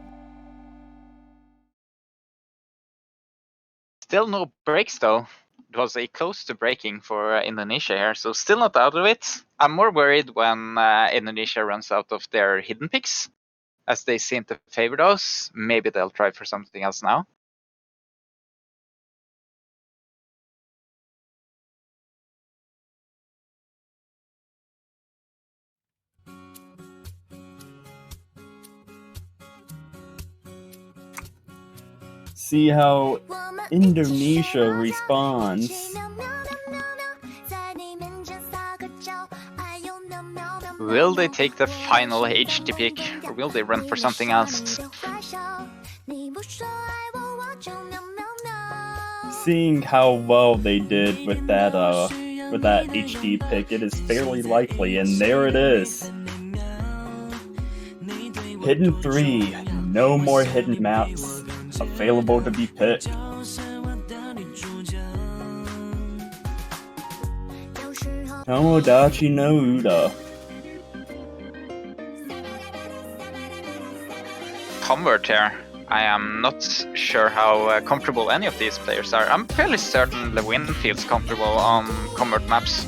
Still no breaks though. It was a close to breaking for Indonesia here, so still not out of it. I'm more worried when Indonesia runs out of their hidden picks, as they seem to favor those. Maybe they'll try for something else now. See how Indonesia responds. Will they take the final HD pick, or will they run for something else? Seeing how well they did with that HD pick, it is fairly likely, and there it is. Hidden 3, no more hidden maps available to be picked. Tomodachi no Uda. Convert here. I am not sure how comfortable any of these players are. I'm fairly certain Lewin feels comfortable on convert maps.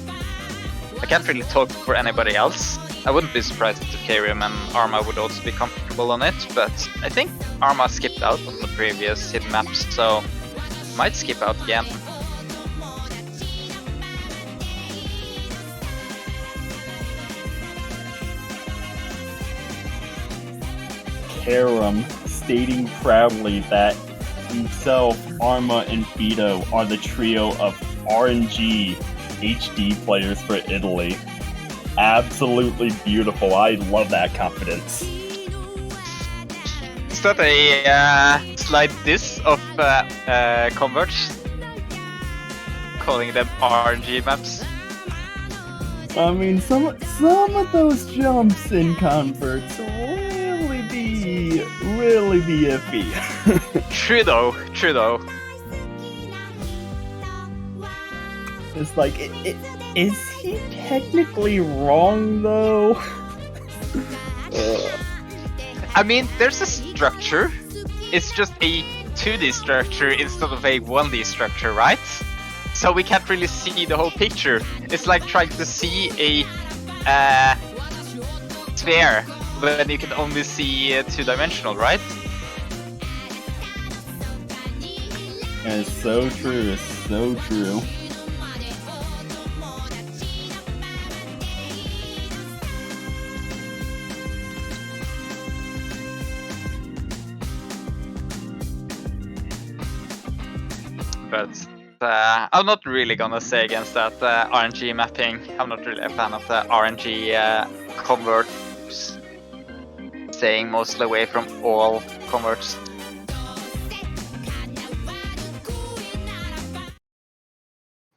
I can't really talk for anybody else. I wouldn't be surprised if Karium and Arma would also be comfortable on it, but I think Arma skipped out on the previous hidden maps, so might skip out again. Karam stating proudly that himself, Arma, and Vito are the trio of RNG HD players for Italy. Absolutely beautiful. I love that confidence. Is that a slight diss of converts? Calling them RNG maps? I mean, some of those jumps in converts really be iffy. True though. It's like, is he technically wrong though? I mean, there's a structure. It's just a 2D structure instead of a 1D structure, right? So we can't really see the whole picture. It's like trying to see a sphere when you can only see two-dimensional, right? It's so true. It's so true. But I'm not really gonna say against that RNG mapping. I'm not really a fan of the RNG converts, staying mostly away from all converts.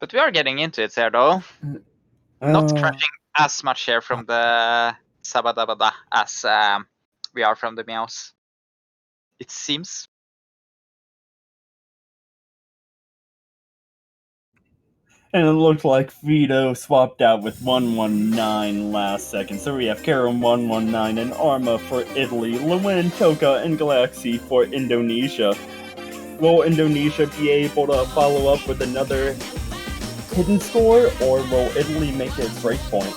But we are getting into it here though. Not crashing as much here from the Sabadabada as we are from the Meows. It seems. And it looked like Vito swapped out with 119 last second. So we have Karam 119 and Arma for Italy, Lewin, Toka, and Galaxy for Indonesia. Will Indonesia be able to follow up with another hidden score, or will Italy make it breakpoint?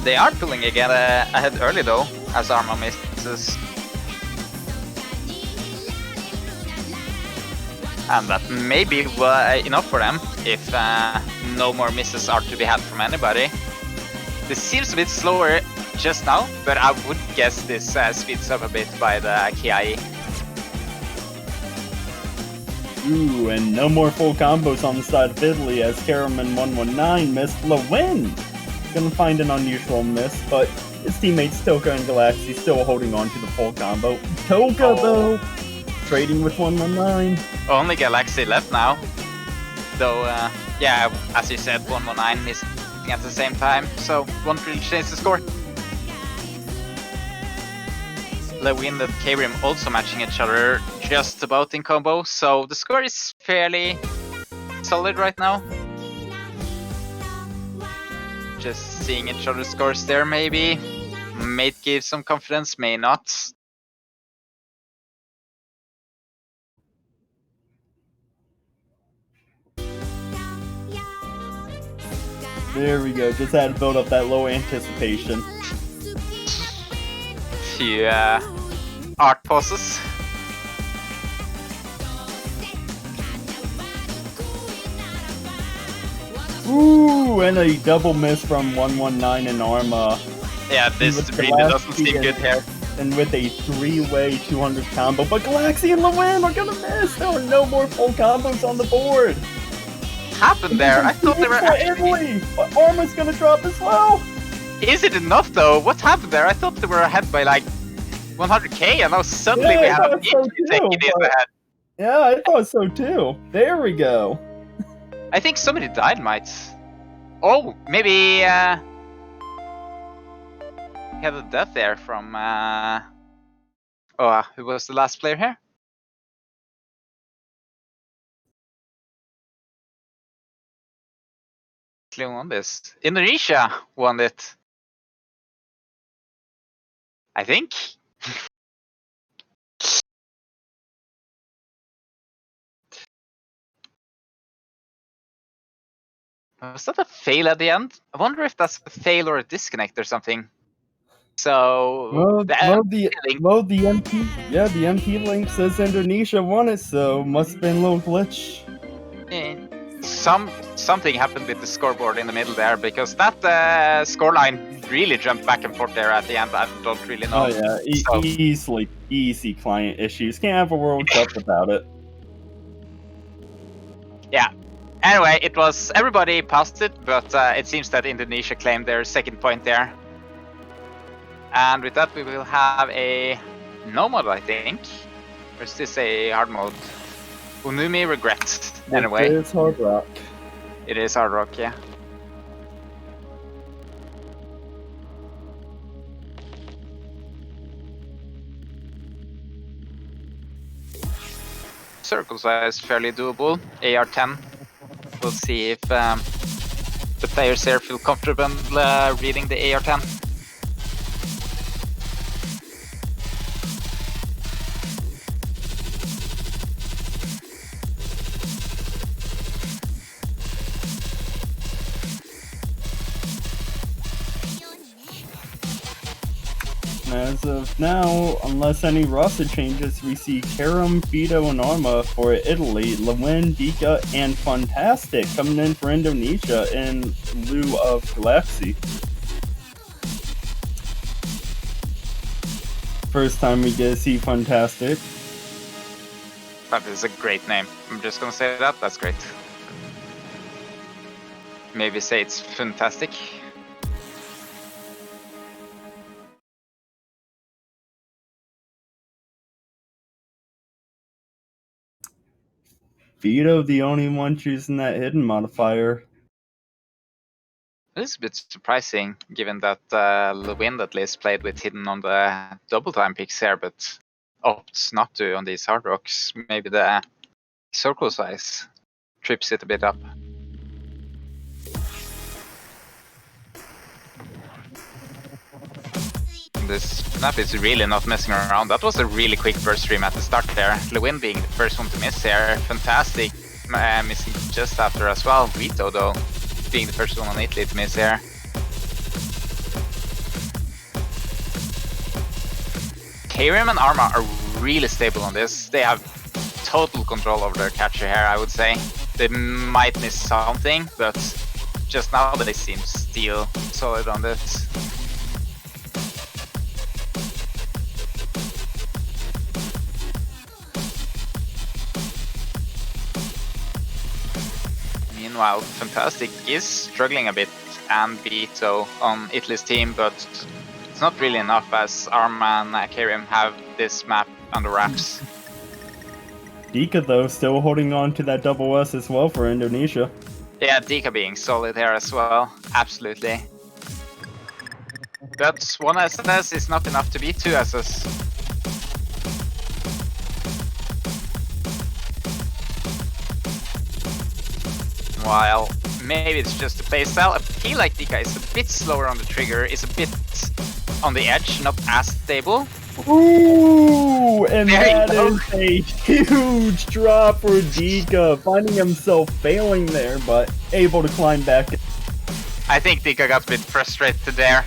They are pulling again ahead early though, as Arma misses. And that may be enough for them if no more misses are to be had from anybody. This seems a bit slower just now, but I would guess this speeds up a bit by the Kiai. Ooh, and no more full combos on the side of Italy as Karaman 119 missed Lewin. Gonna find an unusual miss, but his teammates Toka and Galaxy still holding on to the full combo. Toka though, trading with 119. Only Galaxy left now. Though, yeah, as you said, 119 is at the same time, so won't really change the score. Lewin and Krim also matching each other just about in combo, so the score is fairly solid right now. Just seeing each other's scores there maybe. May give some confidence, may not. There we go, just had to build up that low anticipation. Few art pauses. Ooh, and a double miss from 119 and Arma. Yeah, this really doesn't seem good here. And with a three-way 200 combo, but Galaxy and Lewin are gonna miss. There are no more full combos on the board. Happened there? I thought they were actually... Italy, but Arma's gonna drop as well. Is it enough though? What happened there? I thought they were ahead by like 100k, and now suddenly we have Italy taking it ahead. Yeah, I thought so too. There we go. I think somebody died, mites. Oh, maybe we had a death there from who was the last player here? Who won this? Indonesia won it. I think. Was that a fail at the end? I wonder if that's a fail or a disconnect or something. So Well, the the MP, yeah, the MP link says Indonesia won it, so must have been a little glitch. something happened with the scoreboard in the middle there, because that scoreline really jumped back and forth there at the end. I don't really know. Oh yeah, So- easy client issues. Can't have a World Cup without it. Yeah. Anyway, it was everybody passed it, but it seems that Indonesia claimed their second point there. And with that, we will have a no mode, I think. Or is this a hard mode? Unumi Regret. Anyway, It's hard rock. it is hard rock, yeah. Circle size fairly doable. AR10. We'll see if the players here feel comfortable reading the AR10. As of now, unless any roster changes, we see Karam, Vito, and Arma for Italy, Lewin, Dika, and Fantastic coming in for Indonesia in lieu of Galaxy. First time we get to see Fantastic. That is a great name. I'm just gonna say that. That's great. Maybe say it's fantastic. Vito, the only one choosing that hidden modifier. It is a bit surprising, given that Lewin at least played with hidden on the double time picks here, but opts not to on these hard rocks. Maybe the circle size trips it a bit up. This snap is really not messing around. That was a really quick burst stream at the start there. Lewin being the first one to miss here. Fantastic missing just after as well. Vito though being the first one on Italy to miss here. Karim and Arma are really stable on this. They have total control over their catcher here, I would say. They might miss something, but just now they seem still solid on this. Meanwhile, Fantastic is struggling a bit, and Vito on Italy's team, but it's not really enough as Arma and Karim have this map under wraps. Dika, though, still holding on to that double S as well for Indonesia. Yeah, Dika being solid here as well, absolutely. But one SS is not enough to beat two SS. While maybe it's just the playstyle, I feel like Dika is a bit slower on the trigger, is a bit on the edge, not as stable. Ooh, and There you that go. is a huge drop for Dika, finding himself failing there, but able to climb back. I think Dika got a bit frustrated there.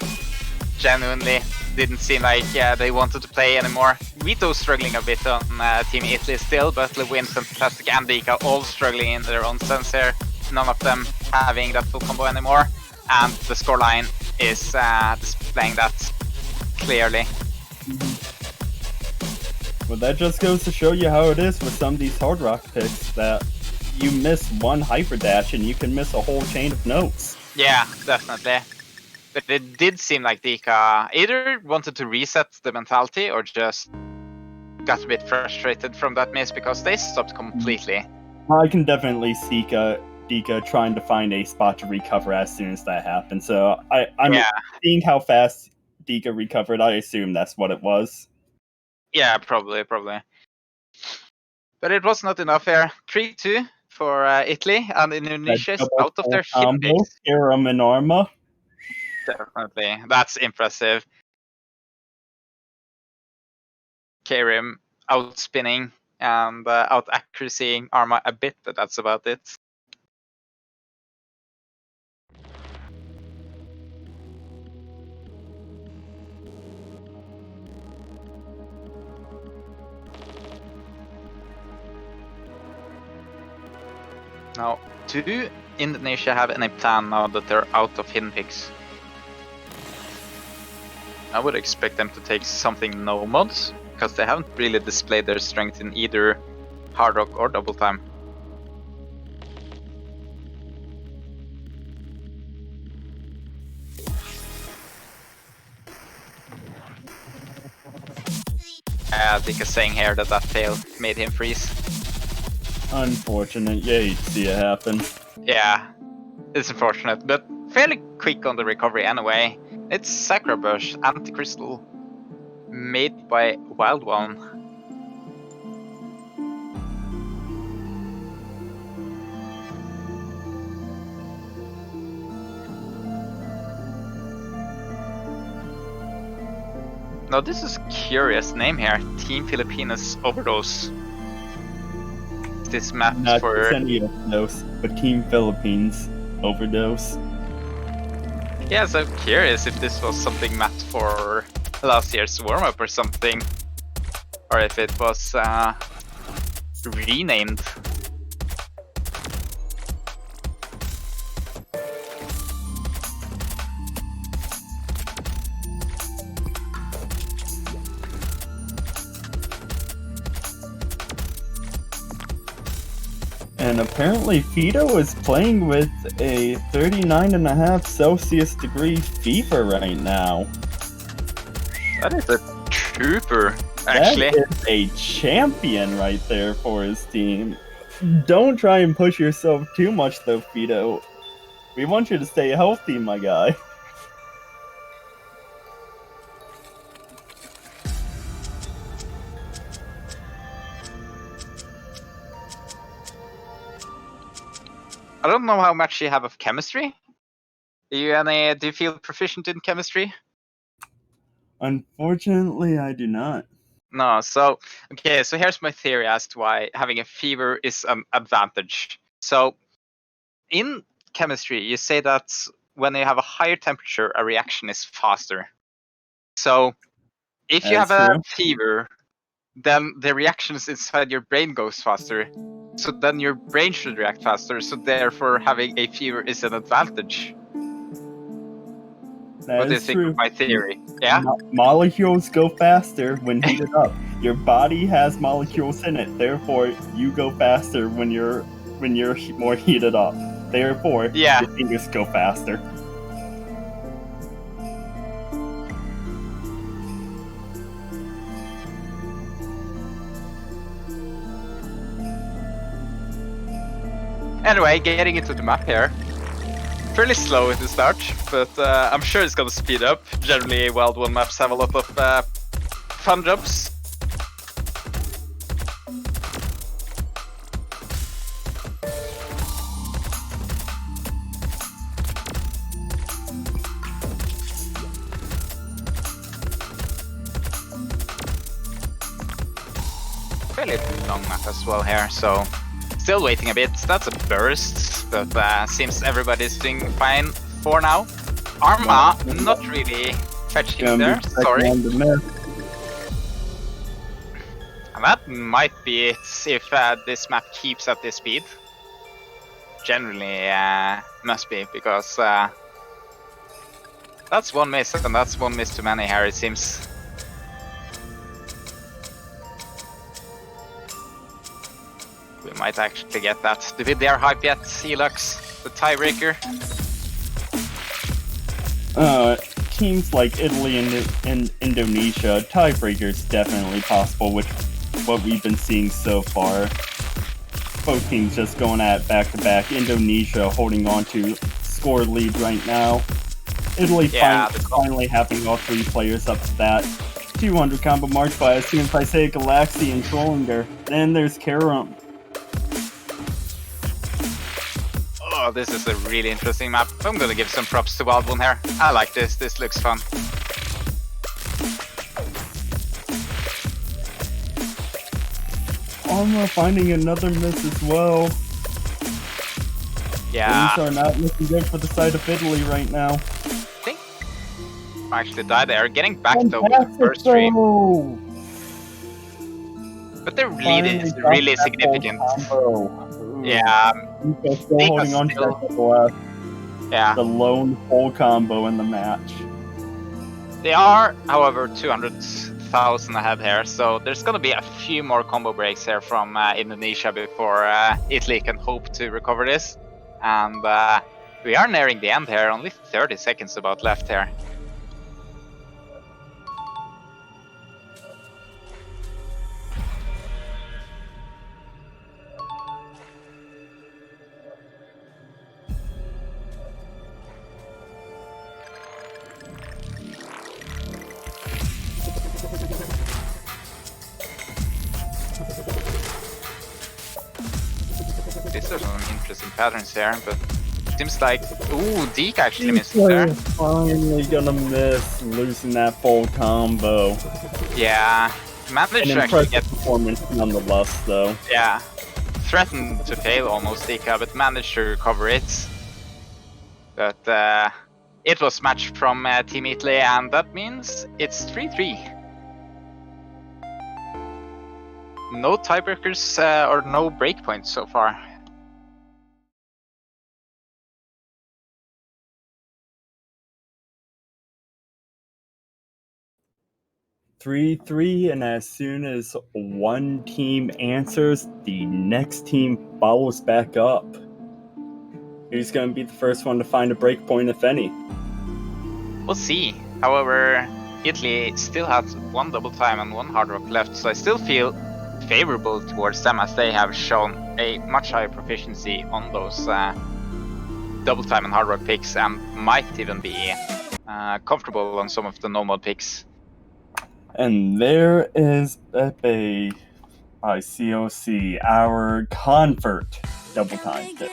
Genuinely, didn't seem like they wanted to play anymore. Vito's struggling a bit on Team Italy still, but Lewin, Fantastic, and Dika all struggling in their own sense here. None of them having that full combo anymore, and the scoreline is displaying that clearly. Well, that just goes to show you how it is with some of these hard rock picks, that you miss one hyper dash and you can miss a whole chain of notes. Yeah, definitely. But it did seem like Dika either wanted to reset the mentality or just got a bit frustrated from that miss because they stopped completely. I can definitely see Dika trying to find a spot to recover as soon as that happens. So I'm Yeah. seeing how fast Dika recovered. I assume that's what it was. Yeah, probably. But it was not enough here. 3-2 for Italy, and Indonesia is That out of their fifth combo, base. Karam and Arma. Definitely. That's impressive. Karim out spinning and out accuracying Arma a bit, but that's about it. Now, do Indonesia have any plan now that they're out of hidden picks? I would expect them to take something no mods, because they haven't really displayed their strength in either hard rock or double time. Dick is saying here that fail made him freeze. Unfortunate. Yeah, you'd see it happen. Yeah, it's unfortunate, but fairly quick on the recovery anyway. It's Sacra Bush, Anti-Crystal, made by Wild One. Now this is a curious name here, Team Filipinas Overdose. This map Not for... just any overdose, but Team Philippines overdose. Yeah, so I'm curious if this was something mapped for last year's warm-up or something. Or if it was renamed. And apparently Fido is playing with a 39.5 Celsius degree fever right now. That is a trooper, actually. That is a champion right there for his team. Don't try and push yourself too much though, Fido. We want you to stay healthy, my guy. I don't know how much you have of chemistry. Do you feel proficient in chemistry? Unfortunately, I do not. No, so here's my theory as to why having a fever is an advantage. So in chemistry, you say that when you have a higher temperature, a reaction is faster. So if you That's have a true. fever, then the reactions inside your brain goes faster. So then your brain should react faster, so therefore having a fever is an advantage. That What do you is think true. of my theory? Yeah? Molecules go faster when heated up. Your body has molecules in it, therefore you go faster when you're more heated up. Therefore, Yeah. your fingers go faster. Anyway, getting into the map here. Fairly slow at the start, but I'm sure it's gonna speed up. Generally, Wild One maps have a lot of fun jumps. Fairly long map as well here, so still waiting a bit. That's a burst, but seems everybody's doing fine for now. Arma, not really fetching there, sorry. And that might be it if this map keeps at this speed. Generally, must be, because that's one miss, and that's one miss too many here, it seems. We might actually get that. Did we dare hype yet, Elux, the tiebreaker? Teams like Italy and Indonesia, tiebreaker's definitely possible with what we've been seeing so far. Both teams just going at back-to-back. Indonesia holding on to score lead right now. Italy finally having all three players up to that. 200 combo mark by as soon as I say Galaxy and Trollinger. Then there's Karam. Oh, this is a really interesting map. I'm gonna give some props to Wild One here. I like this. This looks fun. Arma finding another miss as well. Yeah. Things are not looking good for the side of Italy right now. I think I actually died there. Getting back though with the first stream. But the lead is really significant. Yeah, Nico still Nico's holding on to still- that left. Yeah. The lone full combo in the match. They are, however, 200,000 ahead here, so there's gonna be a few more combo breaks here from Indonesia before Italy can hope to recover this. And we are nearing the end here, only 30 seconds about left here. These are some interesting patterns here, but it seems like... Ooh, Deke actually missed it there. Finally gonna miss losing that full combo. Yeah, managed An to actually impressive get... performance nonetheless, though. Yeah, threatened to fail almost, Deka, but managed to recover it. But it was matched from Team Italy, and that means it's 3-3. No tiebreakers or no breakpoints so far. Three, and as soon as one team answers, the next team follows back up. Who's going to be the first one to find a breakpoint, if any? We'll see. However, Italy still has one double time and one hard rock left, so I still feel favorable towards them as they have shown a much higher proficiency on those double time and hard rock picks and might even be comfortable on some of the normal picks. And there is Pepe by COC, our convert double time pick.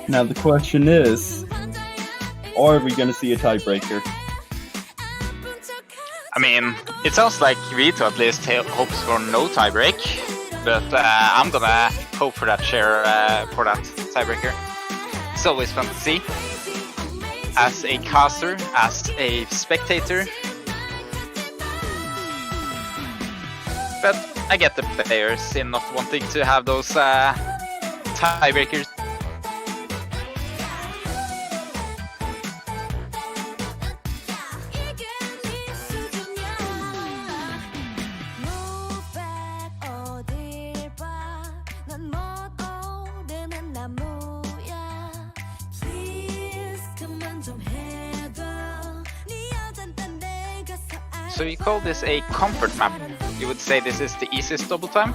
Now the question is, are we going to see a tiebreaker? I mean, it sounds like Vito at least hopes for no tiebreak, but I'm gonna hope for that share for that tiebreaker. It's always fun to see. As a caster, as a spectator. But I get the players in not wanting to have those tiebreakers. So you call this a comfort map. You would say this is the easiest double time?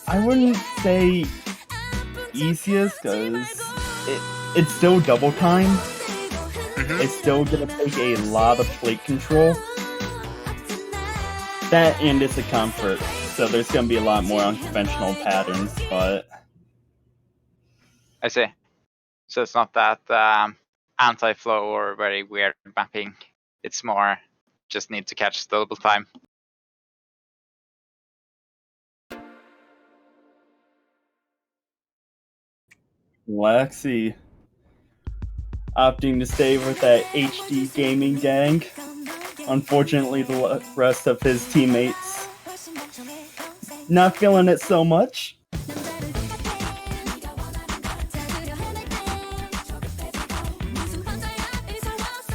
I wouldn't say easiest, because it's still double time. It's still gonna take a lot of plate control. That and it's a comfort, so there's gonna be a lot more unconventional patterns, but... I see. So it's not that anti-flow or very weird mapping. It's more just need to catch the double time. Lexi opting to stay with that HD gaming gang. Unfortunately, the rest of his teammates not feeling it so much.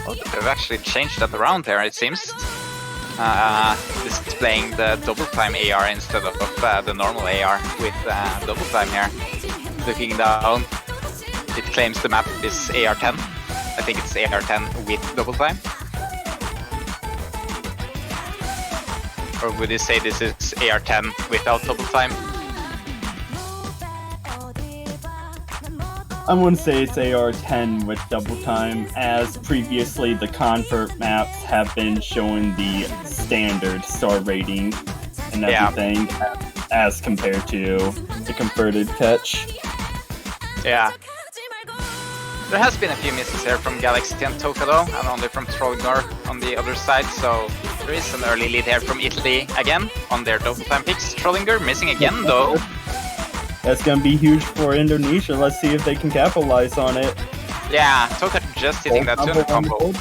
Oh, they've actually changed that around there, it seems. Displaying the double time AR instead of the normal AR with double time here. Looking down, it claims the map is AR10. I think it's AR10 with double time. Or would you say this is AR10 without double time? I wouldn't say it's AR10 with double time, as previously the convert maps have been showing the standard star rating and everything as compared to the converted catch. Yeah. There has been a few misses here from Galaxy and Toka though, and only from Trollgnor on the other side, so there is an early lead here from Italy again on their double time picks. Trollinger missing again though. That's gonna be huge for Indonesia. Let's see if they can capitalize on it. Yeah, Toka just hitting that tuna combo.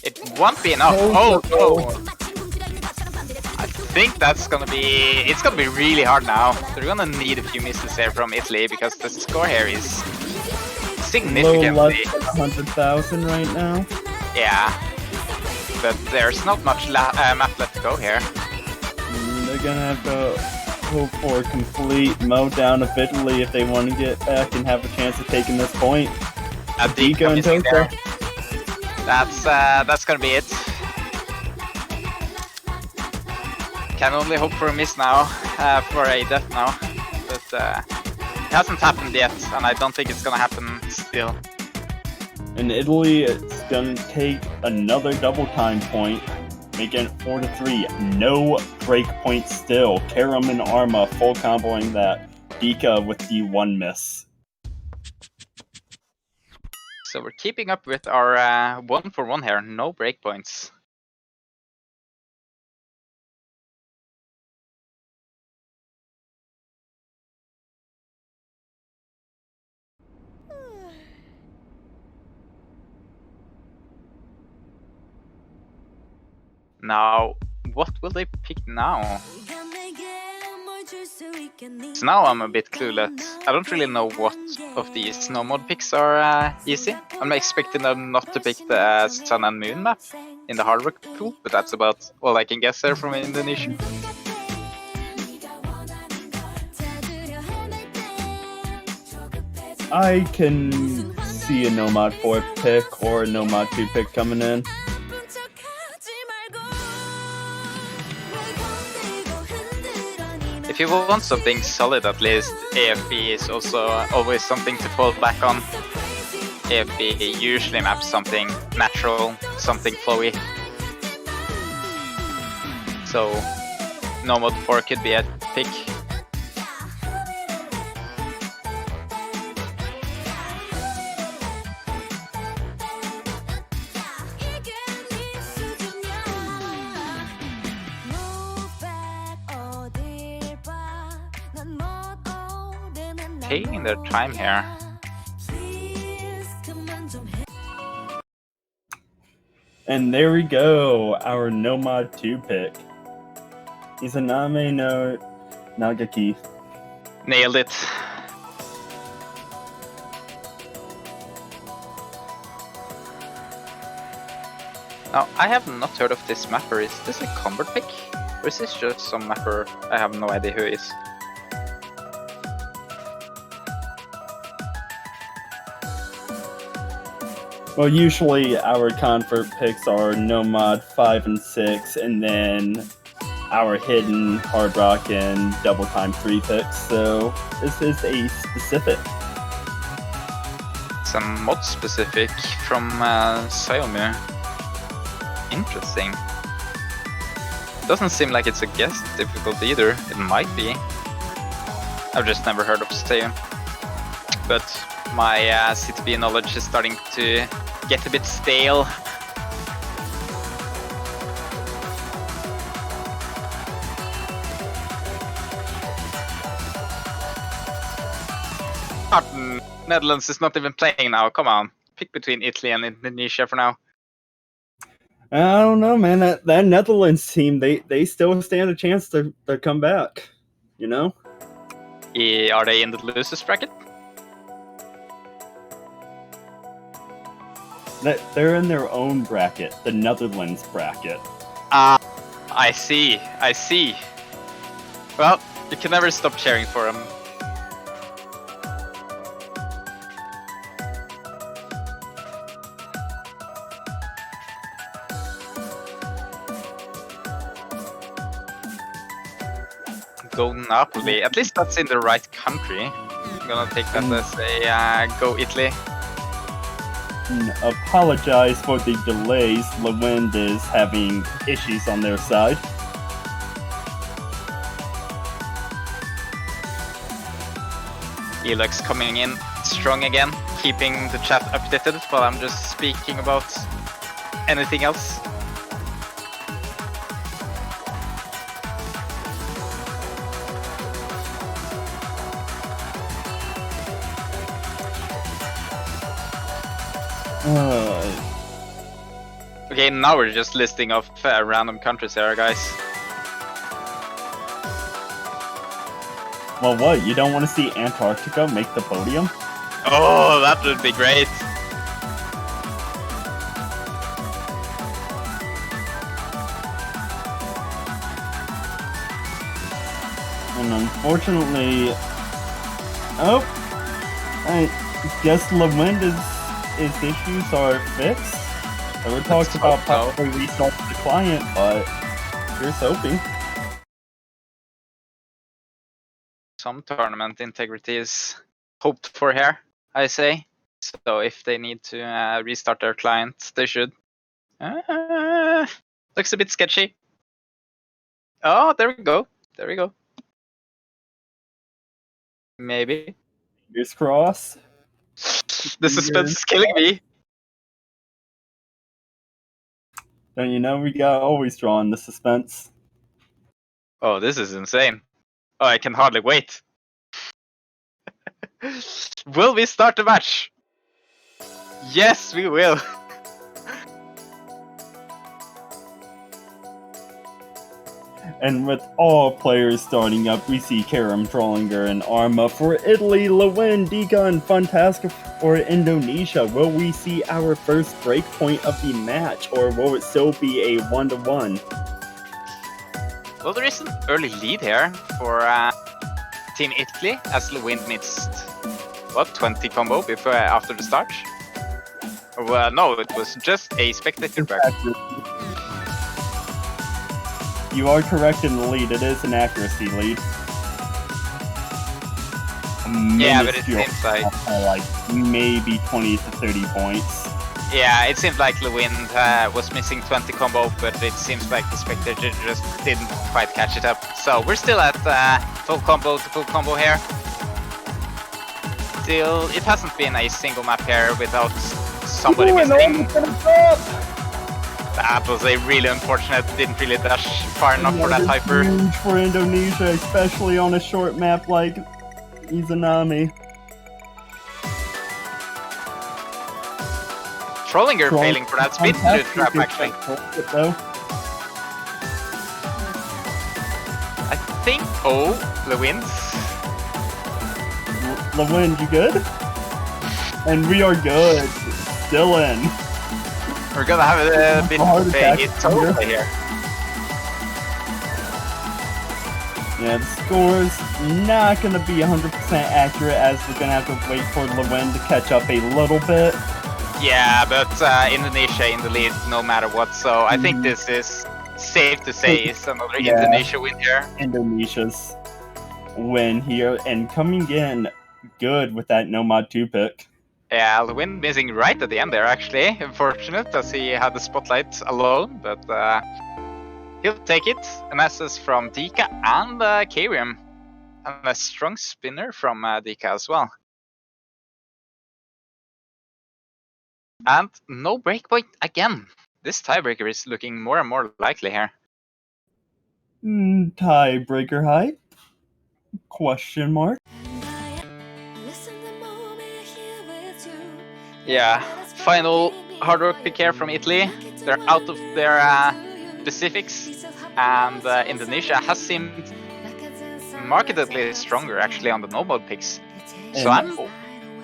It won't be enough. Oh. I think that's gonna be... It's gonna be really hard now. They're gonna need a few misses here from Italy because the score here is significantly... Low less than 100,000 right now. Yeah. But there's not much map left to go here. They're gonna have to hope for a complete meltdown of Italy if they want to get back and have a chance of taking this point. Dika and Toka. That's gonna be it. Can only hope for a miss now, for a death now, but it hasn't happened yet, and I don't think it's gonna happen still. In Italy, it's gonna take another double time point, making it 4-3. No break point still. Karam and Arma full comboing that. Dika with the one miss. So we're keeping up with our 1-for-1 here, no breakpoints. Now, what will they pick now? So now I'm a bit clueless. I don't really know what of these snow mod picks are easy. I'm expecting them not to pick the Sun and Moon map in the hard work pool, but that's about all I can guess there from Indonesia. I can see a Nomad 4 pick or a Nomad 2 pick coming in. If you want something solid at least, AFB is also always something to fall back on. AFB usually maps something natural, something flowy. So, Nomad 4 could be a pick. Taking their time here. And there we go, our Nomad 2 pick. Izanami no Nagaki. Nailed it. Now, I have not heard of this mapper. Is this a combat pick? Or is this just some mapper I have no idea who is? Well, usually our convert picks are Nomad 5 and 6, and then our hidden Hard Rock and Double Time 3 picks, so this is a specific. Some mod specific from Xiaomi. Interesting. Doesn't seem like it's a guess difficult either. It might be. I've just never heard of Xiaomi. But my CTB knowledge is starting to get a bit stale. Netherlands is not even playing now, come on. Pick between Italy and Indonesia for now. I don't know, man. That Netherlands team, they still stand a chance to come back, you know? Are they in the losers bracket? They're in their own bracket, the Netherlands bracket. I see. Well, you can never stop cheering for them. Go Napoli. At least that's in the right country. I'm gonna take that as a go Italy. Apologize for the delays. Lewand is having issues on their side. Elux coming in strong again, keeping the chat updated while I'm just speaking about anything else. Okay, now we're just listing off random countries here, guys. Well, what? You don't want to see Antarctica make the podium? Oh, that would be great. And unfortunately, oh, I guess Lewinda's issues are fixed. There were talks about possibly restarting the client, but here's hoping. Some tournament integrity is hoped for here, I say. So if they need to restart their client, they should. Looks a bit sketchy. Oh, there we go. There we go. Maybe. Fingers crossed. The suspense is killing me. Don't you know we got always draw on the suspense? Oh, this is insane. Oh, I can hardly wait. Will we start the match? Yes, we will. And with all players starting up, we see Karam, Trollinger, and Arma for Italy, Lewin, Dika, and Fantastic for Indonesia. Will we see our first break point of the match, or will it still be a 1-1? Well, there is an early lead here for Team Italy, as Lewin missed, what, 20 combo before after the start? Well, no, it was just a spectator break. You are correct in the lead. It is an accuracy lead. Yeah, but it seems like maybe 20 to 30 points. Yeah, it seems like Lewin was missing 20 combo, but it seems like the spectator just didn't quite catch it up. So we're still at full combo to full combo here. Still, it hasn't been a single map here without somebody missing. That was a really unfortunate, didn't really dash far enough for that hyper. Huge for Indonesia, especially on a short map like Izanami. Trollinger failing for that spin to trap actually. I think, oh, Lewin's. Lewin, you good? And we are good. Still in. We're gonna have a bit of a hit total here. Yeah, the score's not gonna be 100% accurate, as we're gonna have to wait for Lewin to catch up a little bit. Yeah, but Indonesia in the lead no matter what, so I think this is safe to say is another Indonesia win here. Indonesia's win here, and coming in good with that Nomad 2 pick. Yeah, Lewin missing right at the end there actually. Unfortunate as he had the spotlight alone, but he'll take it. An assist from Dika and Karium. And a strong spinner from Dika as well. And no breakpoint again. This tiebreaker is looking more and more likely here. Tiebreaker hype? Question mark? Yeah, final hard work pick here from Italy. They're out of their specifics, and Indonesia has seemed markedly stronger actually on the no-mode picks. So I'm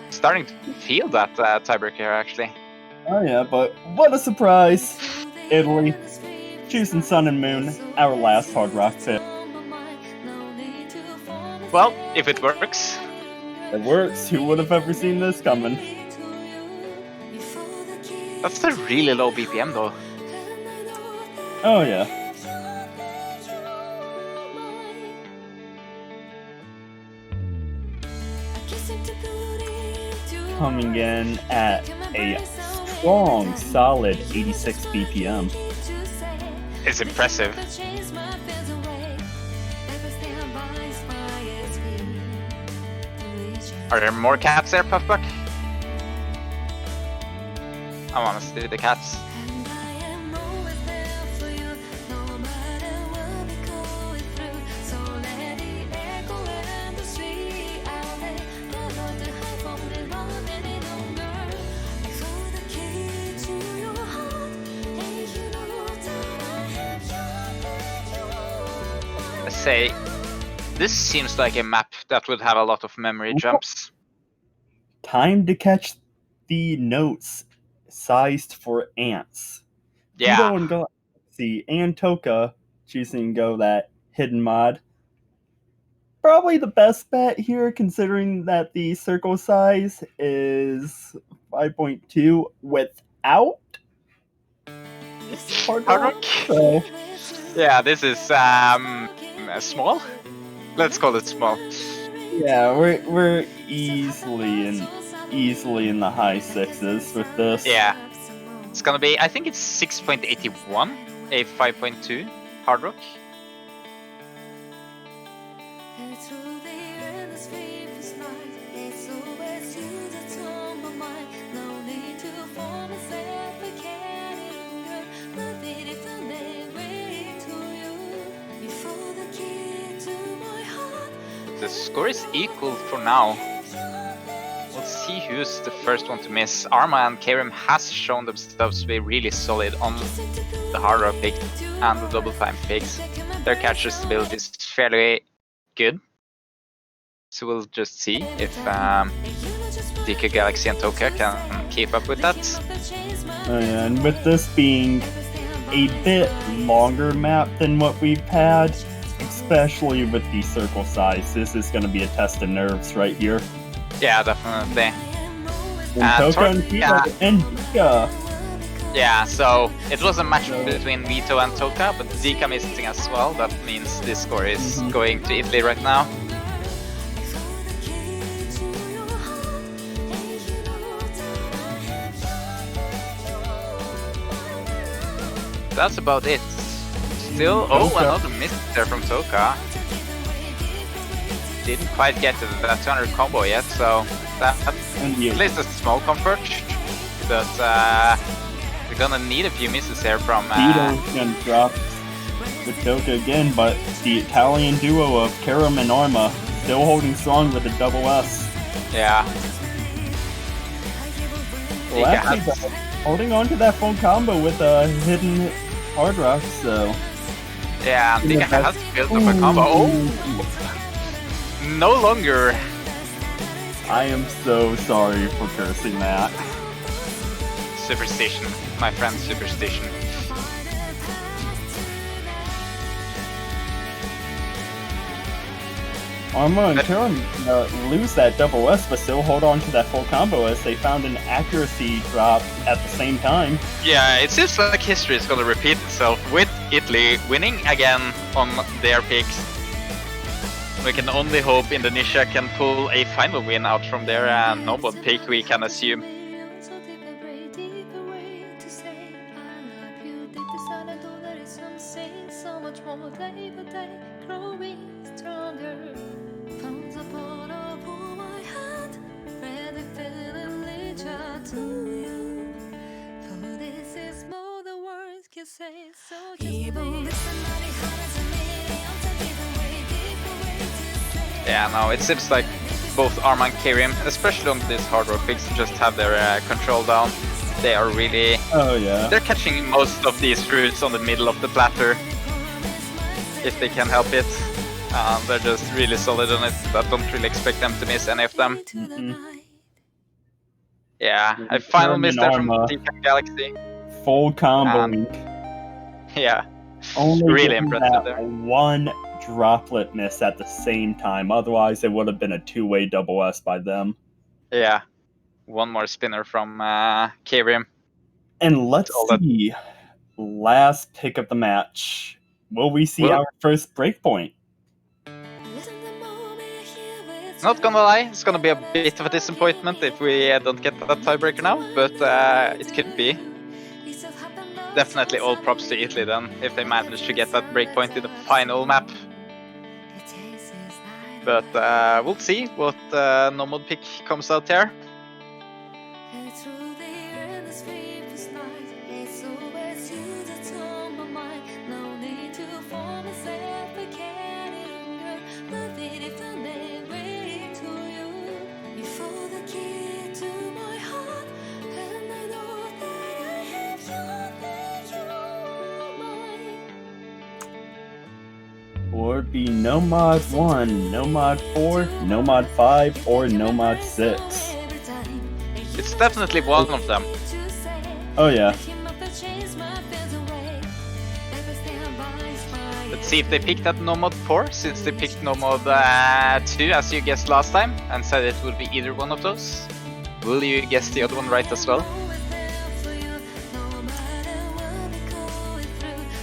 starting to feel that tiebreaker here actually. Oh yeah, but what a surprise! Italy, choosing Sun and Moon, our last hard rock pick. Well, if it works. It works. Who would have ever seen this coming? That's a really low BPM though. Oh yeah. Coming in at a strong, solid 86 BPM. It's impressive. Are there more cats there, Puffbuck? I want to see the cats. I say, this seems like a map that would have a lot of memory jumps. Time to catch the notes sized for ants. Yeah. Vito and Galaxy and Toka choosing to go that hidden mod. Probably the best bet here, considering that the circle size is 5.2 without hard rock. So Yeah, this is small. Let's call it small. yeah, we're easily in the high sixes with this. Yeah, it's gonna be. I think it's 6.81, a 5.2 hard rock. The score is equal for now. Let's see who's the first one to miss. Arma and Karim has shown themselves to be really solid on the hard rock pick and the double climb picks. Their catcher stability is fairly good. So we'll just see if DK Galaxy and Toka can keep up with that. And with this being a bit longer map than what we've had, especially with the circle size, this is going to be a test of nerves right here. Yeah, definitely. And Toka and Vito and Dika. Yeah, so it was a match between Vito and Toka, but Dika missing as well. That means this score is going to Italy right now. That's about it. Still, another miss there from Toka. Didn't quite get to that 200 combo yet, so that's at least a small comfort. But we're gonna need a few misses here from. Vito's gonna drop with Toka again, but the Italian duo of Karim and Arma still holding strong with a double S. Yeah. Well, actually, holding on to that full combo with a hidden hard rock, so. Yeah, Dika has built up a combo. Oh! No longer. I am so sorry for cursing that. Superstition, my friend, superstition. Arma and Karim lose that double S, but still hold on to that full combo as they found an accuracy drop at the same time. Yeah, it seems like history is gonna repeat itself with Italy winning again on their picks. We can only hope Indonesia can pull a final win out from their noble pick, we can assume. Yeah, no, it seems like both Arma and Karim, especially on this hard rock picks, just have their control down. They are really... Oh yeah. They're catching most of these fruits on the middle of the platter, if they can help it. They're just really solid on it. I don't really expect them to miss any of them. Yeah, a final miss there from DK Galaxy. Full combo. Yeah, only really impressive there. One droplet miss at the same time. Otherwise, it would have been a two-way double S by them. Yeah, one more spinner from Karim. And let's see, last pick of the match. Will we see our first breakpoint? Not gonna lie, it's gonna be a bit of a disappointment if we don't get that tiebreaker now, but it could be. Definitely all props to Italy then, if they manage to get that breakpoint in the final map. But we'll see what Nomad pick comes out here. Or be Nomad 1, Nomad 4, Nomad 5, or Nomad 6. It's definitely one of them. Oh yeah. Let's see if they picked that Nomad 4, since they picked Nomad 2 as you guessed last time, and said it would be either one of those. Will you guess the other one right as well?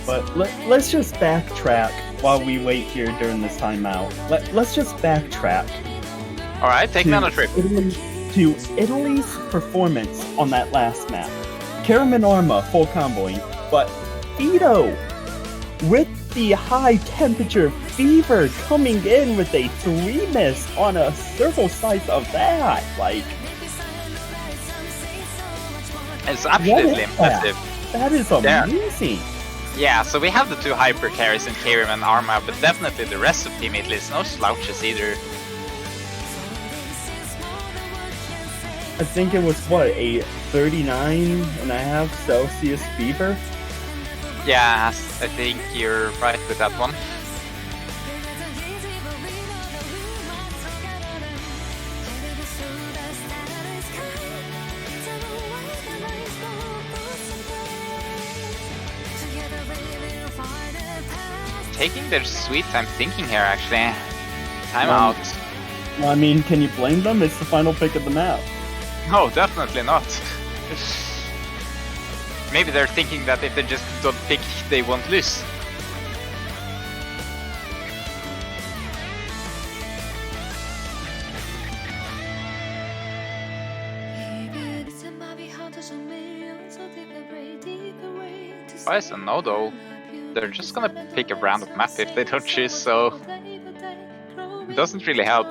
But let's just backtrack while we wait here during this timeout. Let's just backtrack. Alright, take me on a trip. To Italy's performance on that last map. Karam and Arma full comboing, but Fido with the high temperature fever coming in with a 3-miss on a circle size of that. Like, it's absolutely impressive. That is amazing. Yeah, so we have the two hyper carries in Karim and Arma, but definitely the rest of Team Italy is no slouches either. I think it was, what, a 39.5 Celsius fever? Yeah, I think you're right with that one. Taking their sweet time thinking here, actually. Timeout. Well, I mean, can you blame them? It's the final pick of the map. No, definitely not. Maybe they're thinking that if they just don't pick, they won't lose. Why is a no though? They're just gonna pick a random map if they don't choose, so it doesn't really help.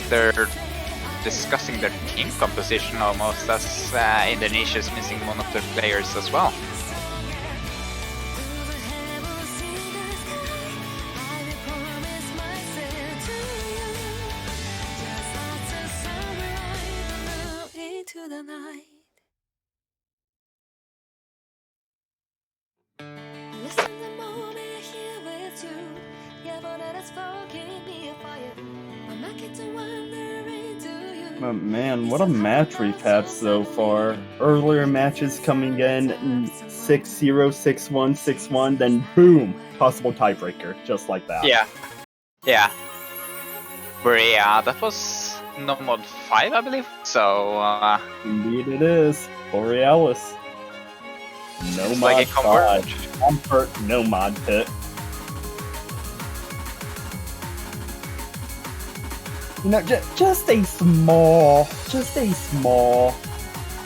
They're discussing their team composition almost, as Indonesia's missing one of their players as well. But man, what a match we've had so far. Earlier matches coming in 6-0, 6-1, 6-1, then boom, possible tiebreaker, just like that. Yeah. Yeah. That was Nomad 5, I believe. So, Indeed it is. Borealis. Nomad like 5. Comfort Nomad pit. You know, just a small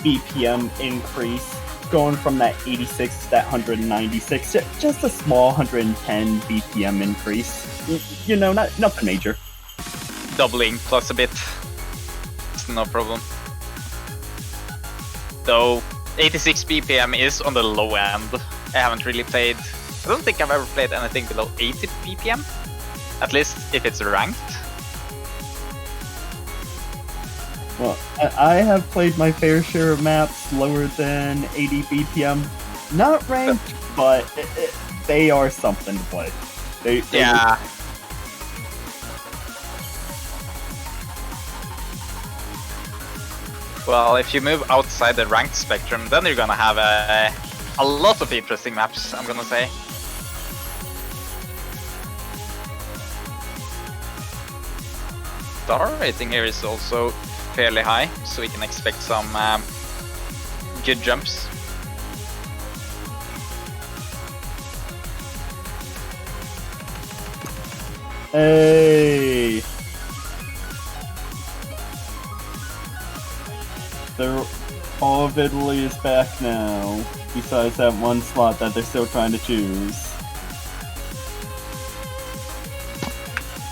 BPM increase, going from that 86 to that 196. Just a small 110 BPM increase. You know, nothing major. Doubling plus a bit. It's no problem. Though 86 BPM is on the low end. I haven't really played. I don't think I've ever played anything below 80 BPM. At least if it's ranked. Well, I have played my fair share of maps lower than 80 BPM. Not ranked, but they are something to play. Yeah. Well, if you move outside the ranked spectrum, then you're gonna have a lot of interesting maps, I'm gonna say. Star rating here is also fairly high, so we can expect some good jumps. Hey! all of Italy is back now, besides that one slot that they're still trying to choose.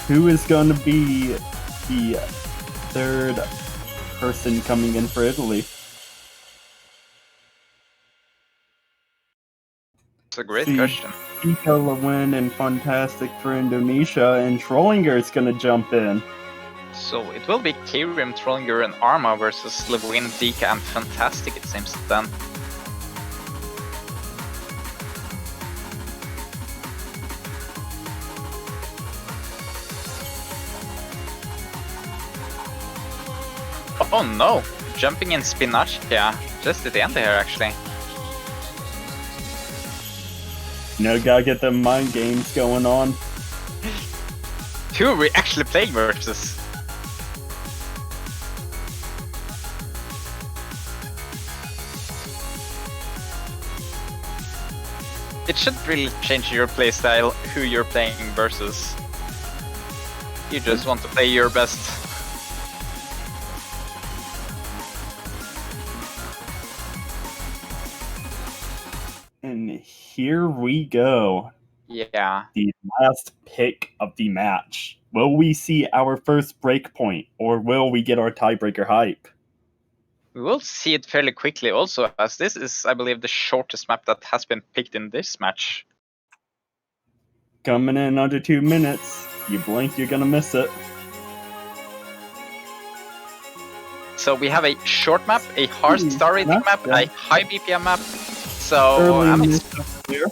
Who is going to be the third person coming in for Italy? It's a great question. Ika, Lewin, and Fantastic for Indonesia, and Trollinger is going to jump in. So it will be Kyrium, Trollinger, and Arma versus Lewin, Dika, and Fantastic, it seems then. Oh no! Jumping in Spinaccia, just at the end here actually. Gotta get them mind games going on. Who are we actually playing versus? It shouldn't really change your playstyle, who you're playing versus. You just want to play your best. And here we go. Yeah. The last pick of the match. Will we see our first breakpoint, or will we get our tiebreaker hype? We will see it fairly quickly also, as this is, I believe, the shortest map that has been picked in this match. Coming in under 2 minutes. You blink, you're gonna miss it. So we have a short map, a hard star rating map, a high BPM map. So Early I'm here.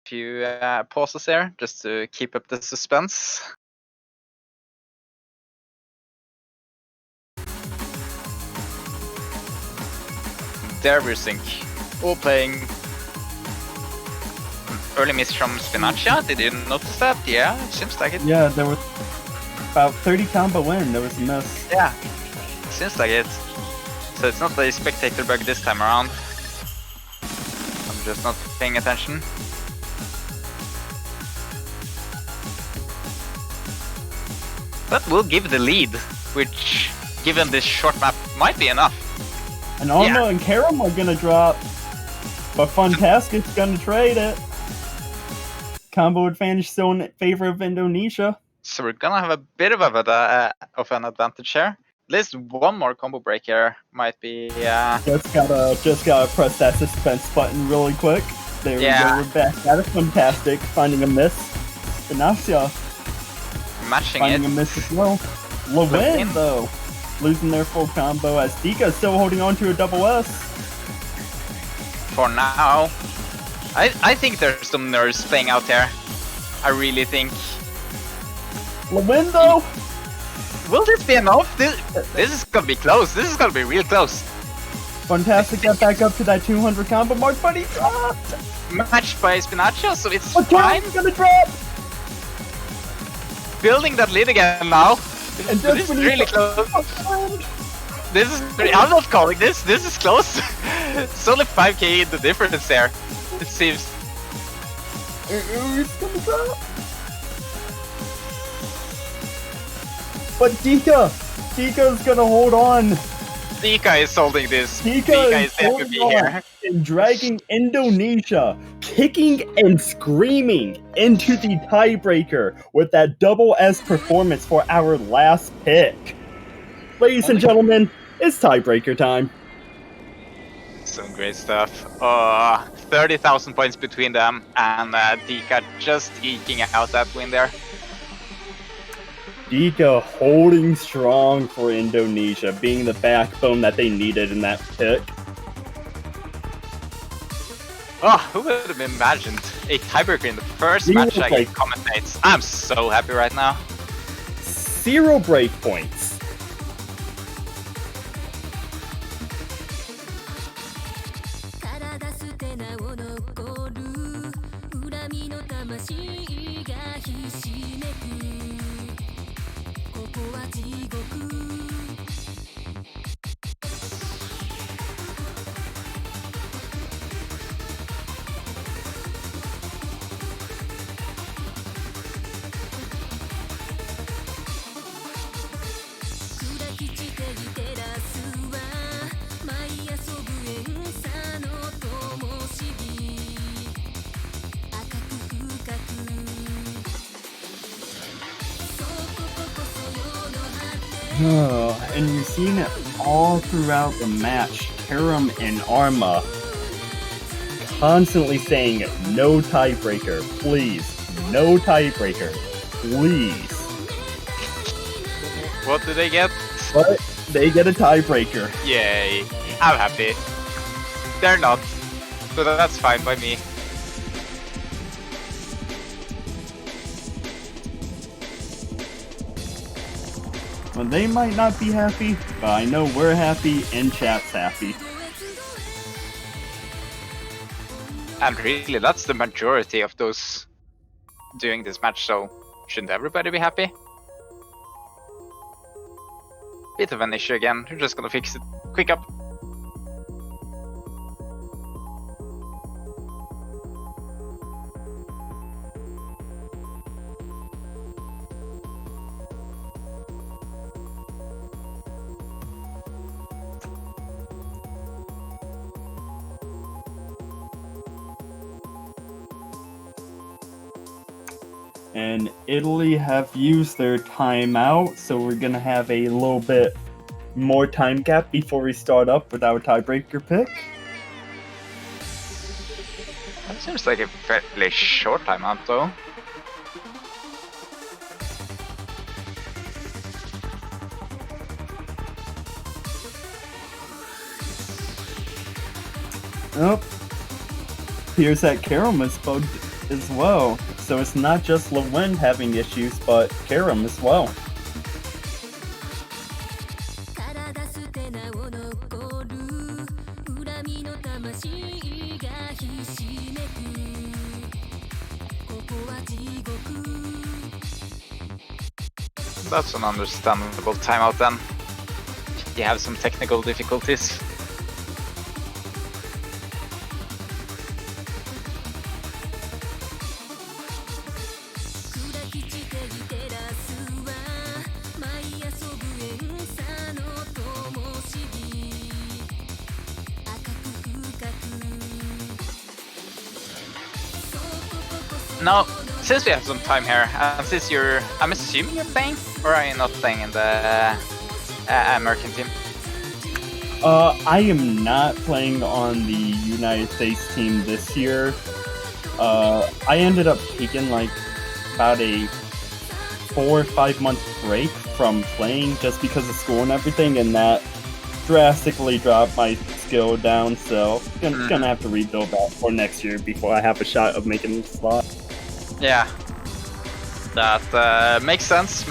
few pauses there just to keep up the suspense. There we're sync. All playing. Early miss from Spinaccia. Did you notice that? Yeah, it seems like it. Yeah, there was about 30 combo in. There was a miss. Yeah, seems like it. So it's not a spectator bug this time around. I'm just not paying attention. But we'll give the lead, which, given this short map, might be enough. And Alma and Karam are gonna drop, but Fantastic's gonna trade it. Combo advantage still in favor of Indonesia. So we're gonna have a bit of an advantage here. At least one more combo break here might be. Just gotta press that suspense button really quick. There we go. We're back. That is Fantastic. Finding a miss. Spinaccia matching finding it. a miss as well. Lewin though losing their full combo as Dika is still holding on to a double S. For now, I think there's some nerves playing out there. I really think. Lewin though. Will this be enough? This is gonna be close. This is gonna be real close. Fantastic got back up to that 200 combo mark, but he dropped! Matched by Spinaccia, so it's fine. fine. Gonna drop! Building that lead again now. And this is really close. This is. I'm not calling this. This is close. It's only 5k in the difference there. It seems. It's gonna drop. But Dika's gonna hold on. Dika is holding this. Dika is there to be here. And dragging Indonesia, kicking and screaming into the tiebreaker with that double S performance for our last pick. Ladies and gentlemen, it's tiebreaker time. Some great stuff. 30,000 points between them, and Dika just eking out that win there. Dika holding strong for Indonesia, being the backbone that they needed in that pick. Oh, who would have imagined a tiebreaker in the first match I get commentates? I'm so happy right now. 0 breakpoints. And you've seen it all throughout the match. Karam and Arma constantly saying, no tiebreaker, please. No tiebreaker, please. What do they get? But they get a tiebreaker. Yay. I'm happy. They're not. So that's fine by me. Well, they might not be happy, but I know we're happy and chat's happy. And really, that's the majority of those doing this match, so shouldn't everybody be happy? Bit of an issue again, we're just gonna fix it quick up. And Italy have used their timeout, so we're gonna have a little bit more time gap before we start up with our tiebreaker pick. That seems like a fairly short timeout though. Oh, appears that Karam is bugged as well. So it's not just Lewin having issues, but Karam as well. That's an understandable timeout then. You have some technical difficulties. Now, since we have some time here, since I'm assuming you're playing, or are you not playing in the American team? I am not playing on the United States team this year. I ended up taking like about a 4 or 5 month break from playing just because of school and everything, and that drastically dropped my skill down, so gonna have to rebuild that for next year before I have a shot of making the slot. Yeah, that makes sense.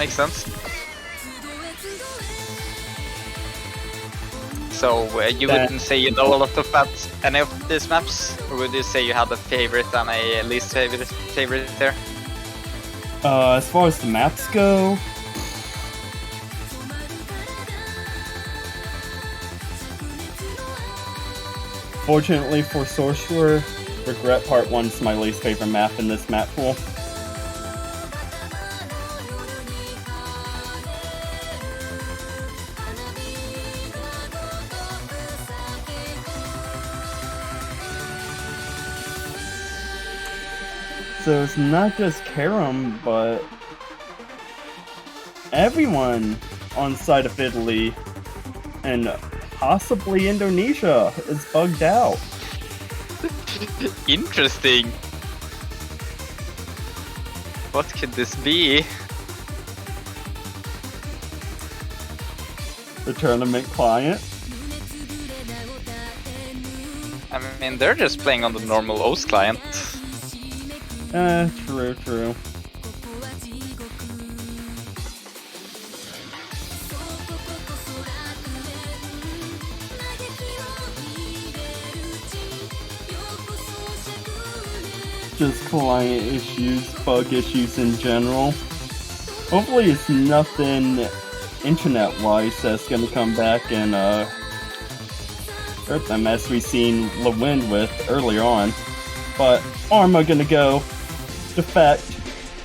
So you wouldn't say you know a lot about any of these maps, or would you say you had a favorite and a least favorite there? As far as the maps go, fortunately for Sorcerer, Regret Part 1 is my least favorite map in this map pool. So it's not just Karam, but everyone on the side of Italy and possibly Indonesia is bugged out. Interesting. What could this be? The tournament client. I mean, they're just playing on the normal OS client. True. Just client issues, bug issues in general. Hopefully it's nothing internet-wise that's gonna come back and hurt them as we seen Lewin with earlier on. But Arma gonna go defect,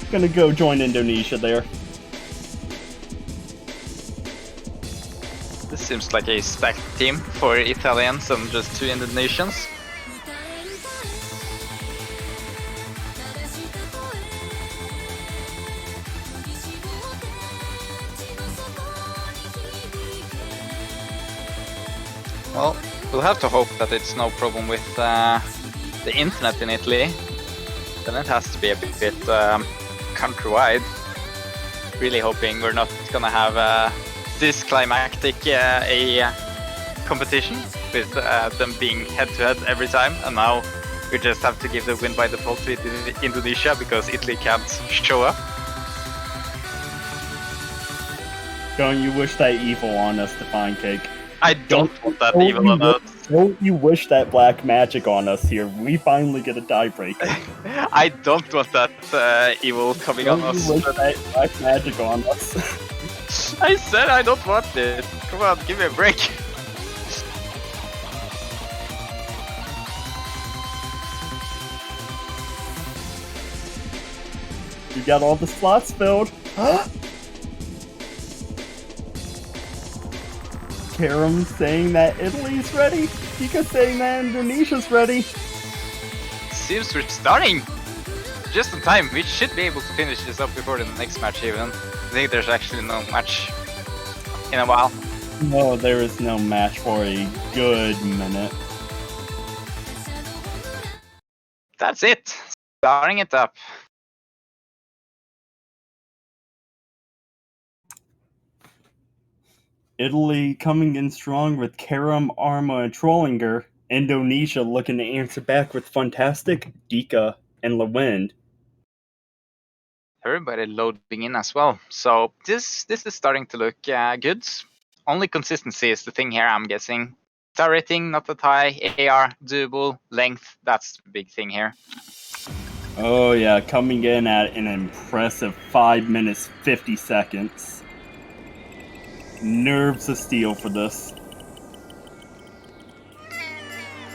gonna go join Indonesia there. This seems like a stacked team for Italians and just 2 Indonesians. Well, we'll have to hope that it's no problem with the internet in Italy. Then it has to be a bit countrywide. Really hoping we're not gonna have this climactic a competition with them being head-to-head every time, and now we just have to give the win by default to Indonesia because Italy can't show up. Don't you wish that evil on us, Define Cake? I don't want that evil on us. Don't you wish that black magic on us here? We finally get a tiebreaker. I don't want that evil coming on us. Don't you wish that black magic on us? I said I don't want it. Come on, give me a break. You got all the slots filled. Karam saying that Italy's ready. Tika saying that Indonesia's ready. Seems we're starting just in time. We should be able to finish this up before the next match even. I think there's actually no match in a while. No, there is no match for a good minute. That's it. Starting it up. Italy coming in strong with Karam, Arma, and Trollinger. Indonesia looking to answer back with Fantastic, Dika, and Lewind. Everybody loading in as well. So this is starting to look good. Only consistency is the thing here, I'm guessing. Star rating, not that high. AR, doable. Length, that's the big thing here. Oh yeah, coming in at an impressive 5 minutes 50 seconds. Nerves of steel for this.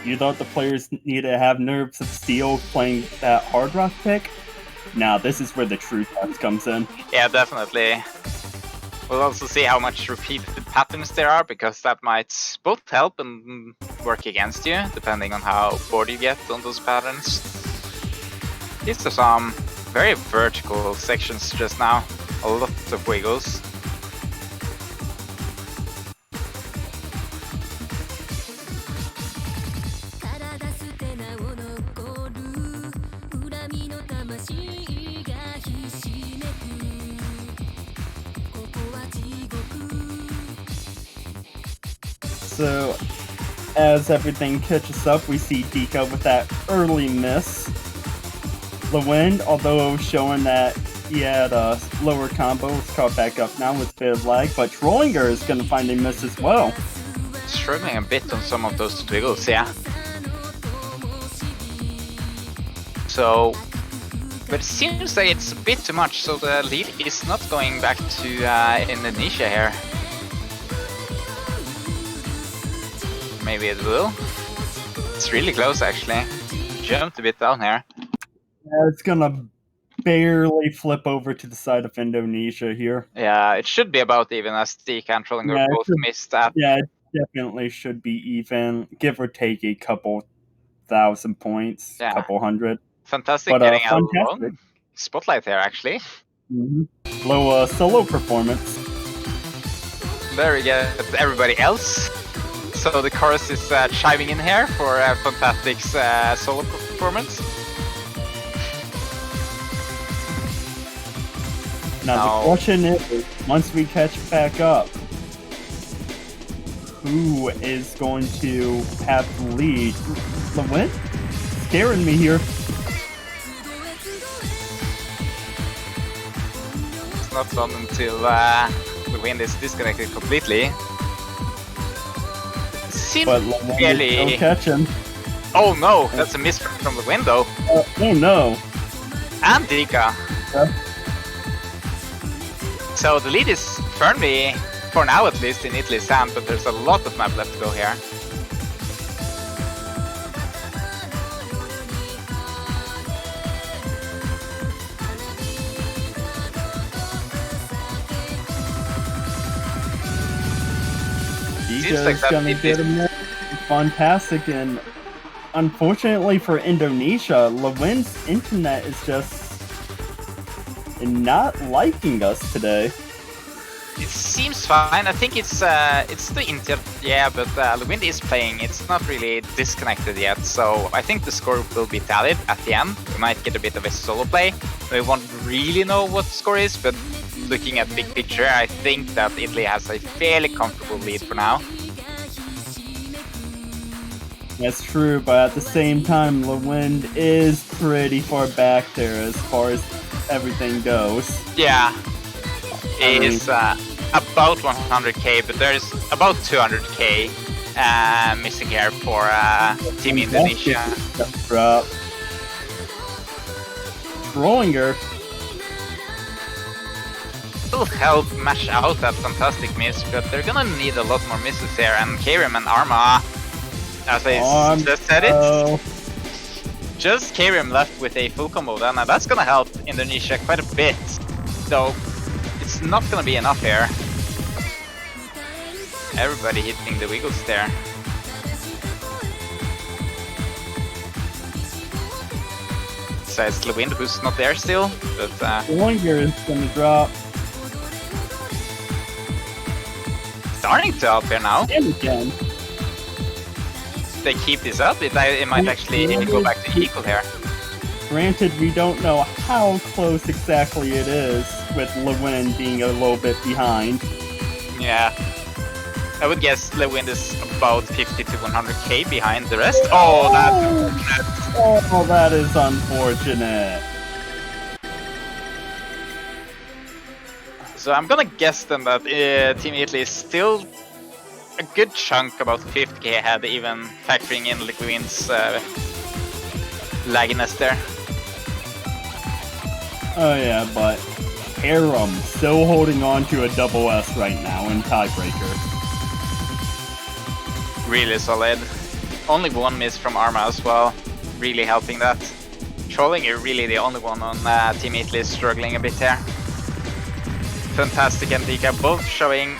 You thought the players need to have nerves of steel playing that hard rock pick? Now this is where the true test comes in. Yeah, definitely. We'll also see how much repeated patterns there are, because that might both help and work against you, depending on how bored you get on those patterns. These are some very vertical sections just now. A lot of wiggles. So, as everything catches up, we see Dika with that early miss. Lewind, although showing that he had a lower combo, was caught back up now with a bit of lag, but Trollinger is going to find a miss as well. Struggling a bit on some of those wiggles, yeah. So, but it seems like it's a bit too much, so the lead is not going back to Indonesia here. Maybe it will. It's really close actually. Jumped a bit down here. Yeah, it's gonna barely flip over to the side of Indonesia here. Yeah, it should be about even as Dika and Trollinger both missed that. Yeah, it definitely should be even, give or take a couple thousand points, Yeah. couple hundred. Fantastic But, getting fantastic. a long spotlight there actually. Low solo performance. There we get everybody else. So the chorus is chiming in here for Fantastic's solo performance. Now the question is, once we catch back up, who is going to have the lead? Lewind? Scaring me here. It's not done until Lewind is disconnected completely. Seems But Lewind really... will catch him. Oh no, that's a miss from the window. Oh no. And Dika. Yeah. So the lead is firmly, for now at least, in Italy's hand, but there's a lot of map left to go here. Dika's gonna get him fantastic, and unfortunately for Indonesia, Lewind's internet is just not liking us today. It seems fine. I think it's the Inter. Yeah, but Lewind is playing. It's not really disconnected yet, so I think the score will be tallied at the end. We might get a bit of a solo play. We won't really know what the score is, but looking at big picture, I think that Italy has a fairly comfortable lead for now. That's true, but at the same time, Lewind is pretty far back there as far as everything goes. Yeah, it is about 100k, but there's about 200k missing here for Team Indonesia. Drop. Rollinger Will help mash out that fantastic miss, but they're gonna need a lot more misses here, and Karim and Arma, as I just said it, just Karim left with a full combo then, and that's gonna help Indonesia quite a bit, though it's not gonna be enough here. Everybody hitting the wiggles there. So it's Lewind who's not there still, but Rollinger is gonna drop. Starting to help here now. And again. If they keep this up, it might actually go back to equal here. Granted, we don't know how close exactly it is, with Lewind being a little bit behind. Yeah. I would guess Lewind is about 50 to 100k behind the rest. Oh, that is unfortunate. So I'm gonna guess then that Team Italy is still a good chunk, about 50k ahead, even factoring in Lewind's lagginess there. Oh yeah, but Harem still holding on to a double S right now in tiebreaker. Really solid. Only one miss from Arma as well, really helping that. Trolling is really the only one on Team Italy struggling a bit here. Fantastic and Dika both showing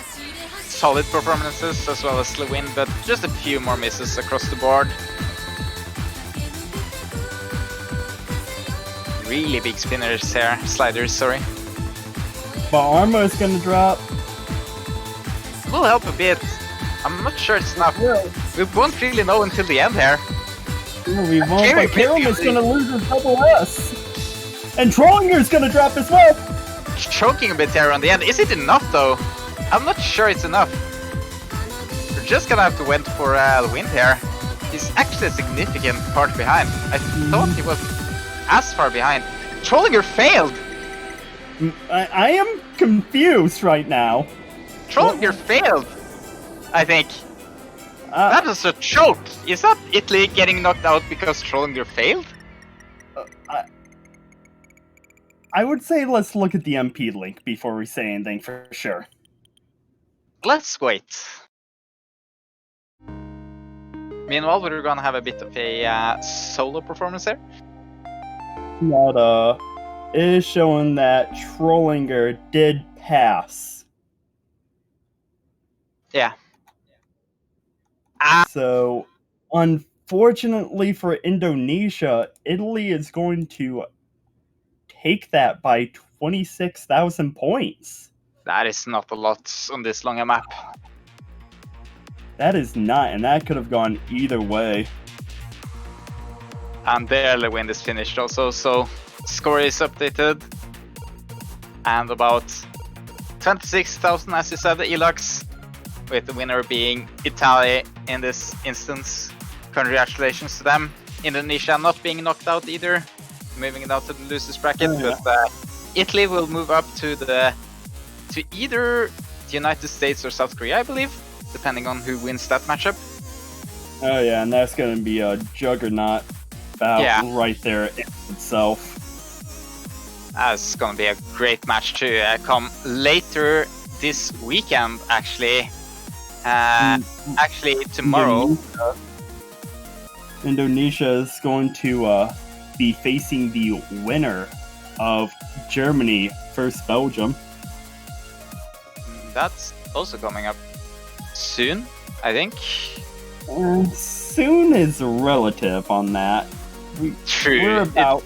solid performances as well as Lewind, but just a few more misses across the board. Really big spinners here, sliders, sorry. But Arma is gonna drop. Will help a bit. I'm not sure it's enough. We won't really know until the end here. We won't, but Karim is gonna lose his double S. And Trollinger is gonna drop as well. Choking a bit here on the end. Is it enough though? I'm not sure it's enough. We're just gonna have to wait for Lewind here. He's actually a significant part behind. I thought he was as far behind. Trollinger failed! I am confused right now. Trollinger failed! I think. That was a choke! Is that Italy getting knocked out because Trollinger failed? I would say let's look at the MP link before we say anything for sure. Let's wait. Meanwhile, we're gonna have a bit of a solo performance there. But it is showing that Trollinger did pass. Yeah. So, unfortunately for Indonesia, Italy is going to take that by 26,000 points. That is not a lot on this longer map. That is not, and that could have gone either way. And there Lewind is finished also, so score is updated. And about 26,000 as you said, Elux, with the winner being Italy in this instance. Congratulations to them. Indonesia not being knocked out either, moving it out to the losers bracket, but Italy will move up to either the United States or South Korea, I believe, depending on who wins that matchup. Oh yeah, and that's going to be a juggernaut bout right there in itself. That's going to be a great match to come later this weekend, actually. Actually, tomorrow. Indonesia is going to be facing the winner of Germany versus Belgium. That's also coming up soon, I think. Soon is relative on that. True. We're about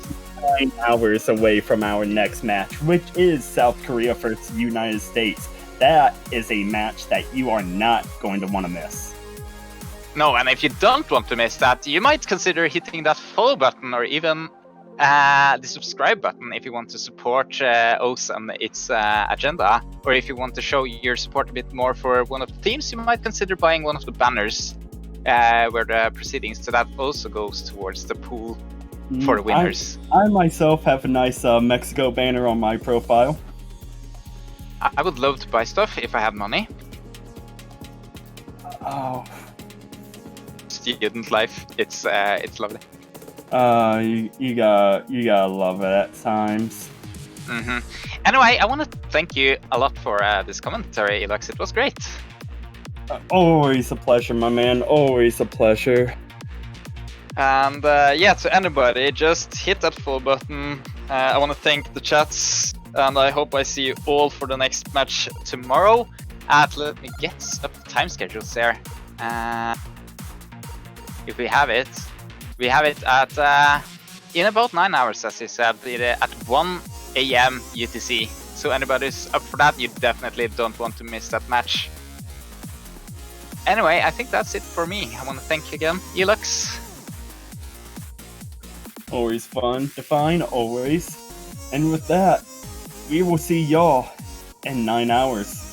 9 hours away from our next match, which is South Korea versus United States. that is a match that you are not going to want to miss. No, and if you don't want to miss that, you might consider hitting that follow button or even the subscribe button if you want to support OS and its agenda. Or if you want to show your support a bit more for one of the teams, you might consider buying one of the banners where the proceedings to that also goes towards the pool for the winners. I myself have a nice Mexico banner on my profile. I would love to buy stuff if I had money. Oh. Student life, it's lovely. You gotta love it at times. Anyway, I want to thank you a lot for this commentary, Elux. It was great. Always a pleasure, my man. Always a pleasure. And yeah, to anybody, just hit that follow button. I want to thank the chats, and I hope I see you all for the next match tomorrow. Let me get up the time schedules there. If we have it at in about 9 hours, as you said, at 1 a.m. UTC. So anybody's up for that, you definitely don't want to miss that match. Anyway, I think that's it for me. I want to thank you again, Elux. Always fun to find, always. And with that, we will see y'all in 9 hours.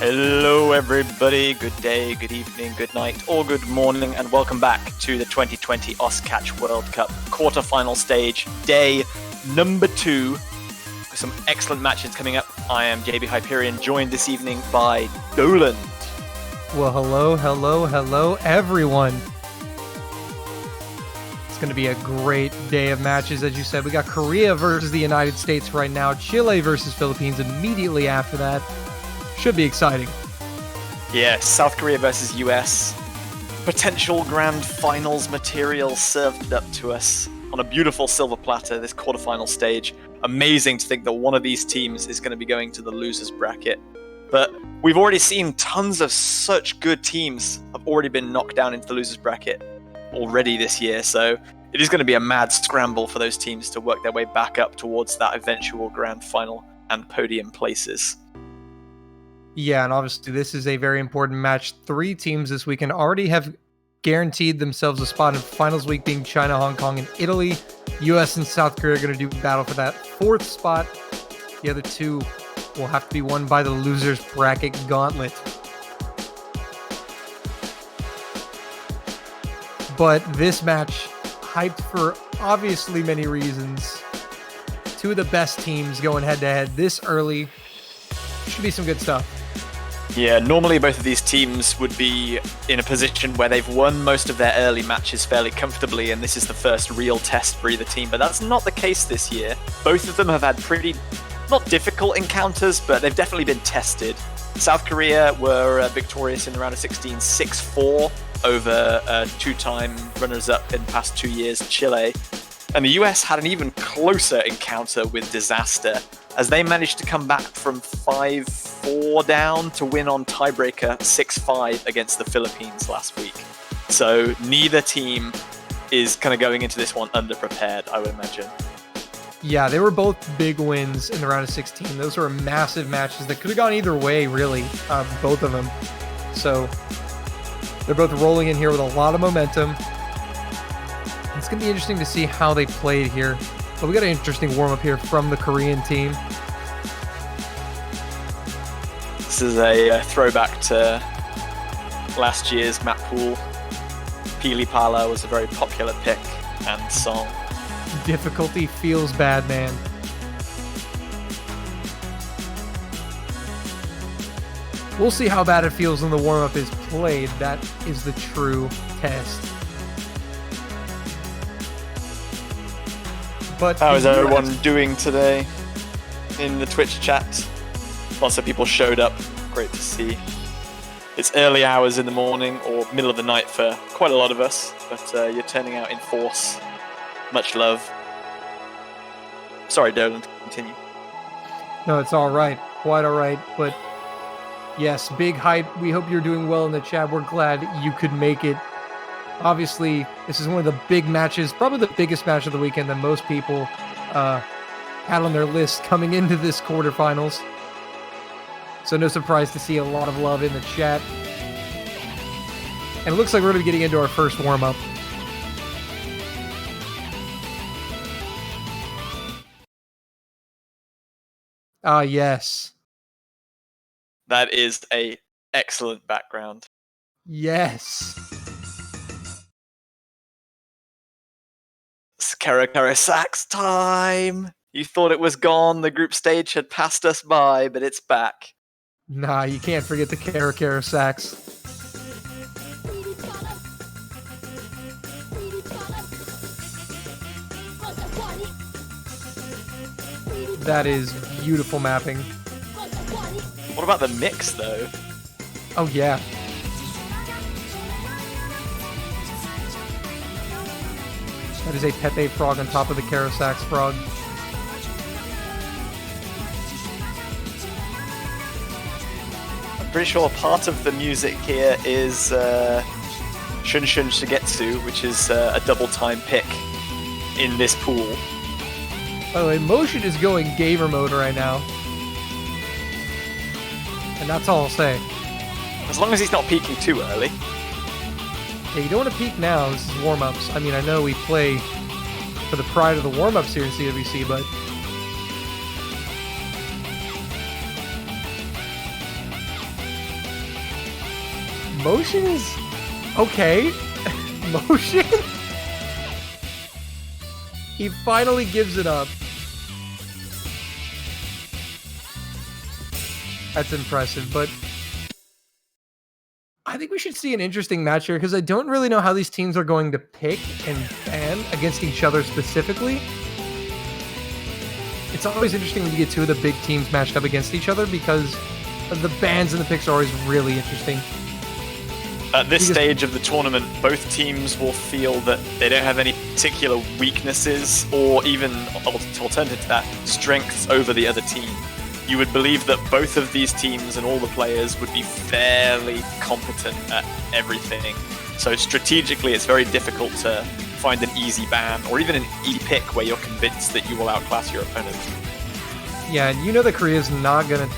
Hello, everybody. Good day, good evening, good night, or good morning, and welcome back to the 2020 Oscatch World Cup quarterfinal stage, day number 2. With some excellent matches coming up. I am JB Hyperion, joined this evening by Dolan. Well, hello, everyone. It's going to be a great day of matches, as you said. We got Korea versus the United States right now, Chile versus Philippines immediately after that. Should be exciting. Yeah, South Korea versus US. Potential grand finals material served up to us on a beautiful silver platter, this quarterfinal stage. Amazing to think that one of these teams is going to be going to the losers bracket. But we've already seen tons of such good teams have already been knocked down into the losers bracket already this year. So it is going to be a mad scramble for those teams to work their way back up towards that eventual grand final and podium places. Yeah, and obviously this is a very important match. 3 teams this weekend already have guaranteed themselves a spot in finals week, being China, Hong Kong, and Italy. US and South Korea are going to do battle for that 4th spot. The other 2 will have to be won by the losers bracket gauntlet. But this match, hyped for obviously many reasons. 2 of the best teams going head-to-head this early. Should be some good stuff. Yeah, normally both of these teams would be in a position where they've won most of their early matches fairly comfortably, and this is the first real test for either team, but that's not the case this year. Both of them have had pretty, not difficult encounters, but they've definitely been tested. South Korea were victorious in the round of 16, 6-4 over 2-time runners-up in the past 2 years, Chile. And the US had an even closer encounter with disaster, as they managed to come back from 5-4 down to win on tiebreaker 6-5 against the Philippines last week. So neither team is kind of going into this one underprepared, I would imagine. Yeah, they were both big wins in the round of 16. Those were massive matches that could have gone either way, really, both of them. So they're both rolling in here with a lot of momentum. It's going to be interesting to see how they played here. But we got an interesting warm-up here from the Korean team. This is a throwback to last year's map pool. Pili Pala was a very popular pick and song. Difficulty feels bad, man. We'll see how bad it feels when the warm-up is played. That is the true test. But how is everyone doing today in the Twitch chat? Lots of people showed up. Great to see. It's early hours in the morning or middle of the night for quite a lot of us, but you're turning out in force. Much love. Sorry, Dolan, continue. No, it's all right. Quite all right. But yes, big hype. We hope you're doing well in the chat. We're glad you could make it. Obviously, this is one of the big matches, probably the biggest match of the weekend that most people had on their list coming into this quarterfinals. So no surprise to see a lot of love in the chat. And it looks like we're going to be getting into our first warm-up. Ah, yes. That is a excellent background. Yes. Kara Sax time! You thought it was gone, the group stage had passed us by, but it's back. Nah, you can't forget the Kara sax. That is beautiful mapping. What about the mix, though? Oh, yeah. That is a Pepe frog on top of the Karasax frog. I'm pretty sure part of the music here is Shun Shun Shigetsu, which is a double time pick in this pool. By the way, Motion is going gamer mode right now. And that's all I'll say. As long as he's not peaking too early. Yeah, you don't want to peak now. This is warm-ups. I mean, I know we play for the pride of the warm-ups here in CWC, but... Motion is okay. Motion? He finally gives it up. That's impressive, but I think we should see an interesting match here because I don't really know how these teams are going to pick and ban against each other specifically. It's always interesting when you get two of the big teams matched up against each other because the bans and the picks are always really interesting. At this stage of the tournament, both teams will feel that they don't have any particular weaknesses or even, alternative to that, strengths over the other team. You would believe that both of these teams and all the players would be fairly competent at everything. So strategically, it's very difficult to find an easy ban or even an easy pick where you're convinced that you will outclass your opponent. Yeah, and you know that Korea's not gonna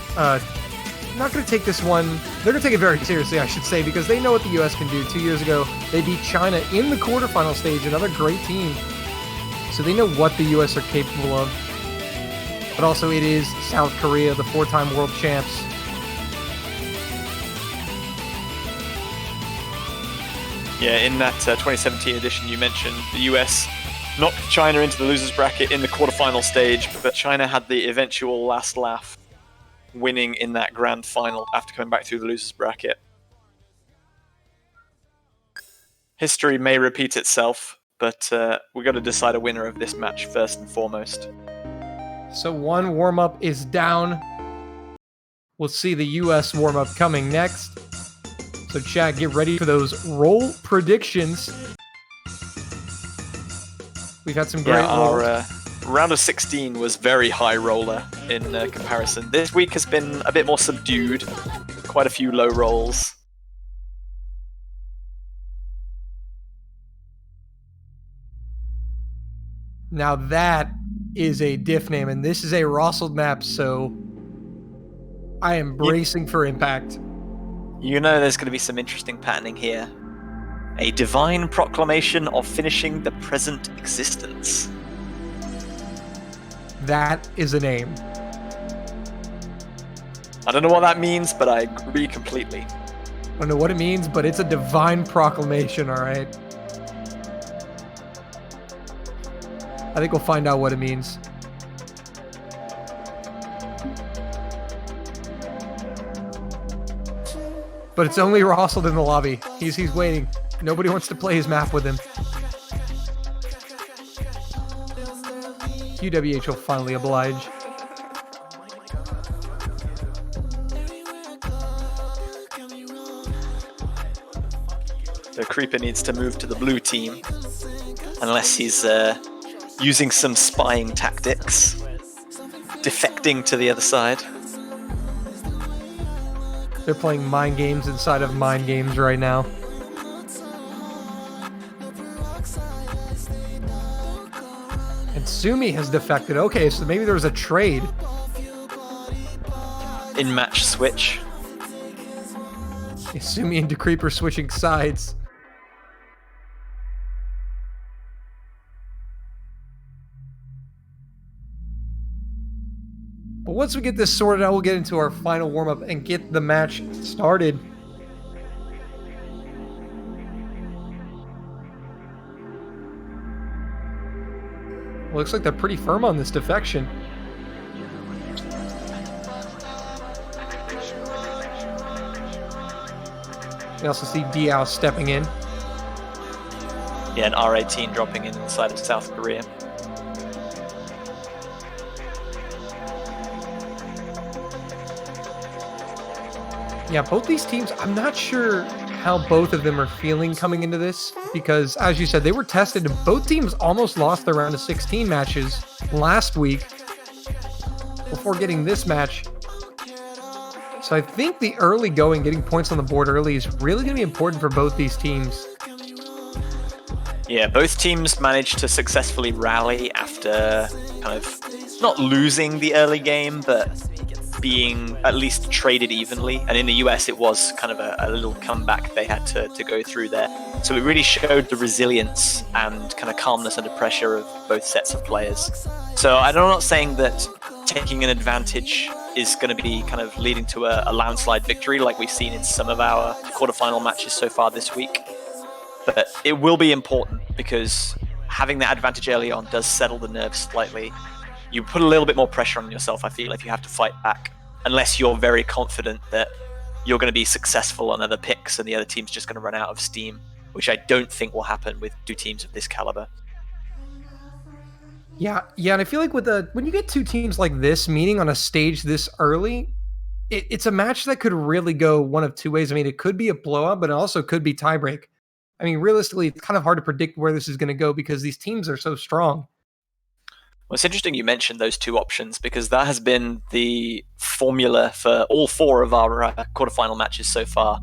take this one. They're gonna take it very seriously, I should say, because they know what the U.S. can do. 2 years ago, they beat China in the quarterfinal stage, another great team. So they know what the U.S. are capable of. But also, it is South Korea, the 4-time world champs. Yeah, in that 2017 edition you mentioned, the US knocked China into the losers bracket in the quarterfinal stage, but China had the eventual last laugh, winning in that grand final after coming back through the losers bracket. History may repeat itself, but we've got to decide a winner of this match first and foremost. So one warm-up is down. We'll see the U.S. warm-up coming next. So chat, get ready for those roll predictions. We've had some great rolls. Our round of 16 was very high roller in comparison. This week has been a bit more subdued. Quite a few low rolls. Now that is a diff name, and this is a Rossled map, so I am bracing for impact. You know there's going to be some interesting patterning here. A divine proclamation of finishing the present existence. That is a name. I don't know what that means, but I agree completely. I don't know what it means, but it's a divine proclamation, alright? I think we'll find out what it means. But it's only Rossled in the lobby. He's waiting. Nobody wants to play his map with him. QWH will finally oblige. The Creeper needs to move to the blue team. Unless he's using some spying tactics. Defecting to the other side. They're playing mind games inside of mind games right now. And Sumi has defected. Okay, so maybe there was a trade. In-match switch. Sumi and Decreeper switching sides. But once we get this sorted out, we'll get into our final warm-up and get the match started. Looks like they're pretty firm on this defection. We also see Diao stepping in. Yeah, and R18 dropping in the side of South Korea. Yeah, both these teams, I'm not sure how both of them are feeling coming into this because, as you said, they were tested and both teams almost lost their round of 16 matches last week before getting this match. So I think the early going, getting points on the board early is really going to be important for both these teams. Yeah, both teams managed to successfully rally after kind of not losing the early game, but being at least traded evenly. And in the US, it was kind of a little comeback they had to go through there. So it really showed the resilience and kind of calmness under pressure of both sets of players. So I'm not saying that taking an advantage is going to be kind of leading to a landslide victory like we've seen in some of our quarterfinal matches so far this week. But it will be important because having that advantage early on does settle the nerves slightly. You put a little bit more pressure on yourself, I feel, if you have to fight back, unless you're very confident that you're going to be successful on other picks and the other team's just going to run out of steam, which I don't think will happen with two teams of this caliber. Yeah, and I feel like when you get two teams like this meeting on a stage this early, it's a match that could really go one of two ways. I mean, it could be a blowout, but it also could be tiebreak. I mean, realistically, it's kind of hard to predict where this is going to go because these teams are so strong. Well, it's interesting you mentioned those two options because that has been the formula for all four of our quarterfinal matches so far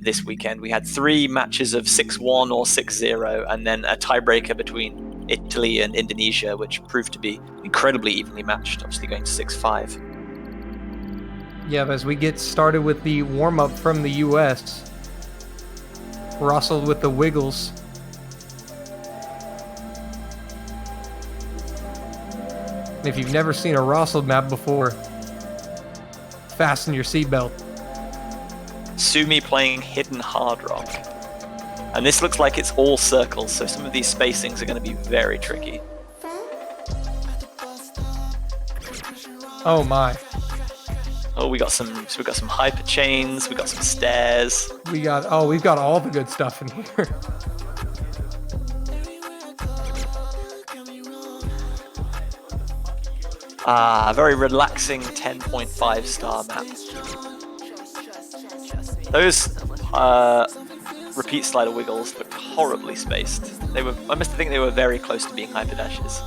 this weekend. We had 3 matches of 6-1 or 6-0, and then a tiebreaker between Italy and Indonesia, which proved to be incredibly evenly matched, obviously going to 6-5. Yeah, but as we get started with the warm-up from the U.S., Russell with the Wiggles. And if you've never seen a Russell map before, fasten your seatbelt. Sumi playing Hidden Hard Rock. And this looks like it's all circles, so some of these spacings are going to be very tricky. Oh my. Oh, we got some hyper chains, we got some stairs. We've got all the good stuff in here. Very relaxing 10.5 star map. Those repeat slider wiggles look horribly spaced. I must think they were very close to being hyper dashes.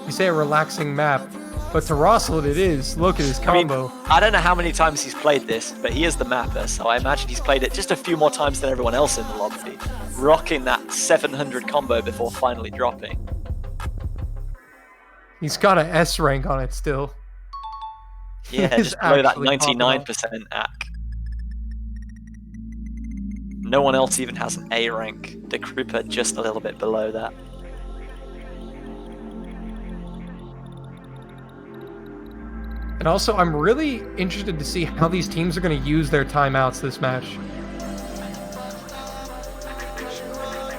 You say a relaxing map, but to Russell it is. Look at his combo. I mean, I don't know how many times he's played this, but he is the mapper, so I imagine he's played it just a few more times than everyone else in the lobby, rocking that 700 combo before finally dropping. He's got an S rank on it still. Yeah, just below that 99% AC. No one else even has an A rank. The Krupa just a little bit below that. And also, I'm really interested to see how these teams are going to use their timeouts this match.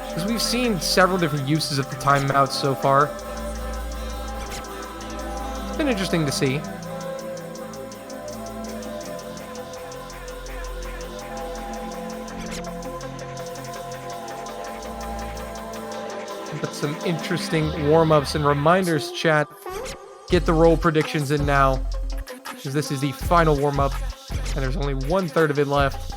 Because we've seen several different uses of the timeouts so far. It's been interesting to see. But some interesting warm-ups and reminders, chat. Get the roll predictions in now, because this is the final warm-up, and there's only 1/3 of it left.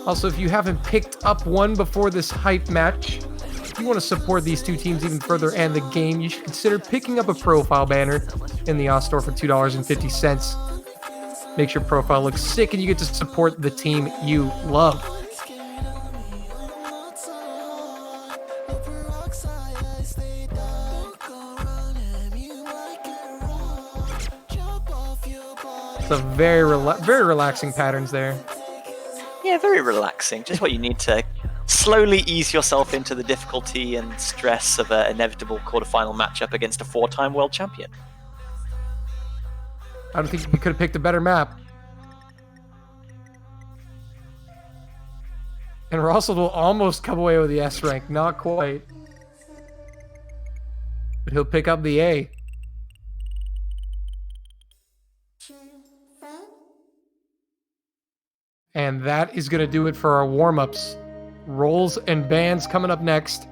Also, if you haven't picked up one before this hype match, if you want to support these two teams even further and the game, you should consider picking up a profile banner in the Oz store for $2.50. Makes your profile look sick and you get to support the team you love. So very relaxing patterns there. Yeah, very relaxing. Just what you need to slowly ease yourself into the difficulty and stress of an inevitable quarterfinal matchup against a 4-time world champion. I don't think you could have picked a better map. And Russell will almost come away with the S rank. Not quite. But he'll pick up the A. And that is going to do it for our warm-ups. Rolls and bans coming up next.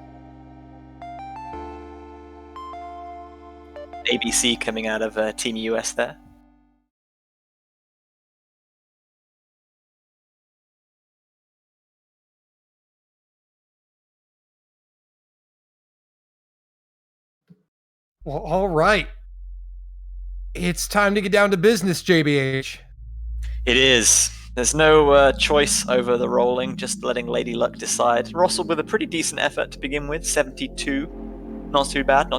ABC coming out of Team US there. Well, all right. It's time to get down to business, JBH. It is. There's no choice over the rolling, just letting Lady Luck decide. Russell with a pretty decent effort to begin with, 72. Not too bad.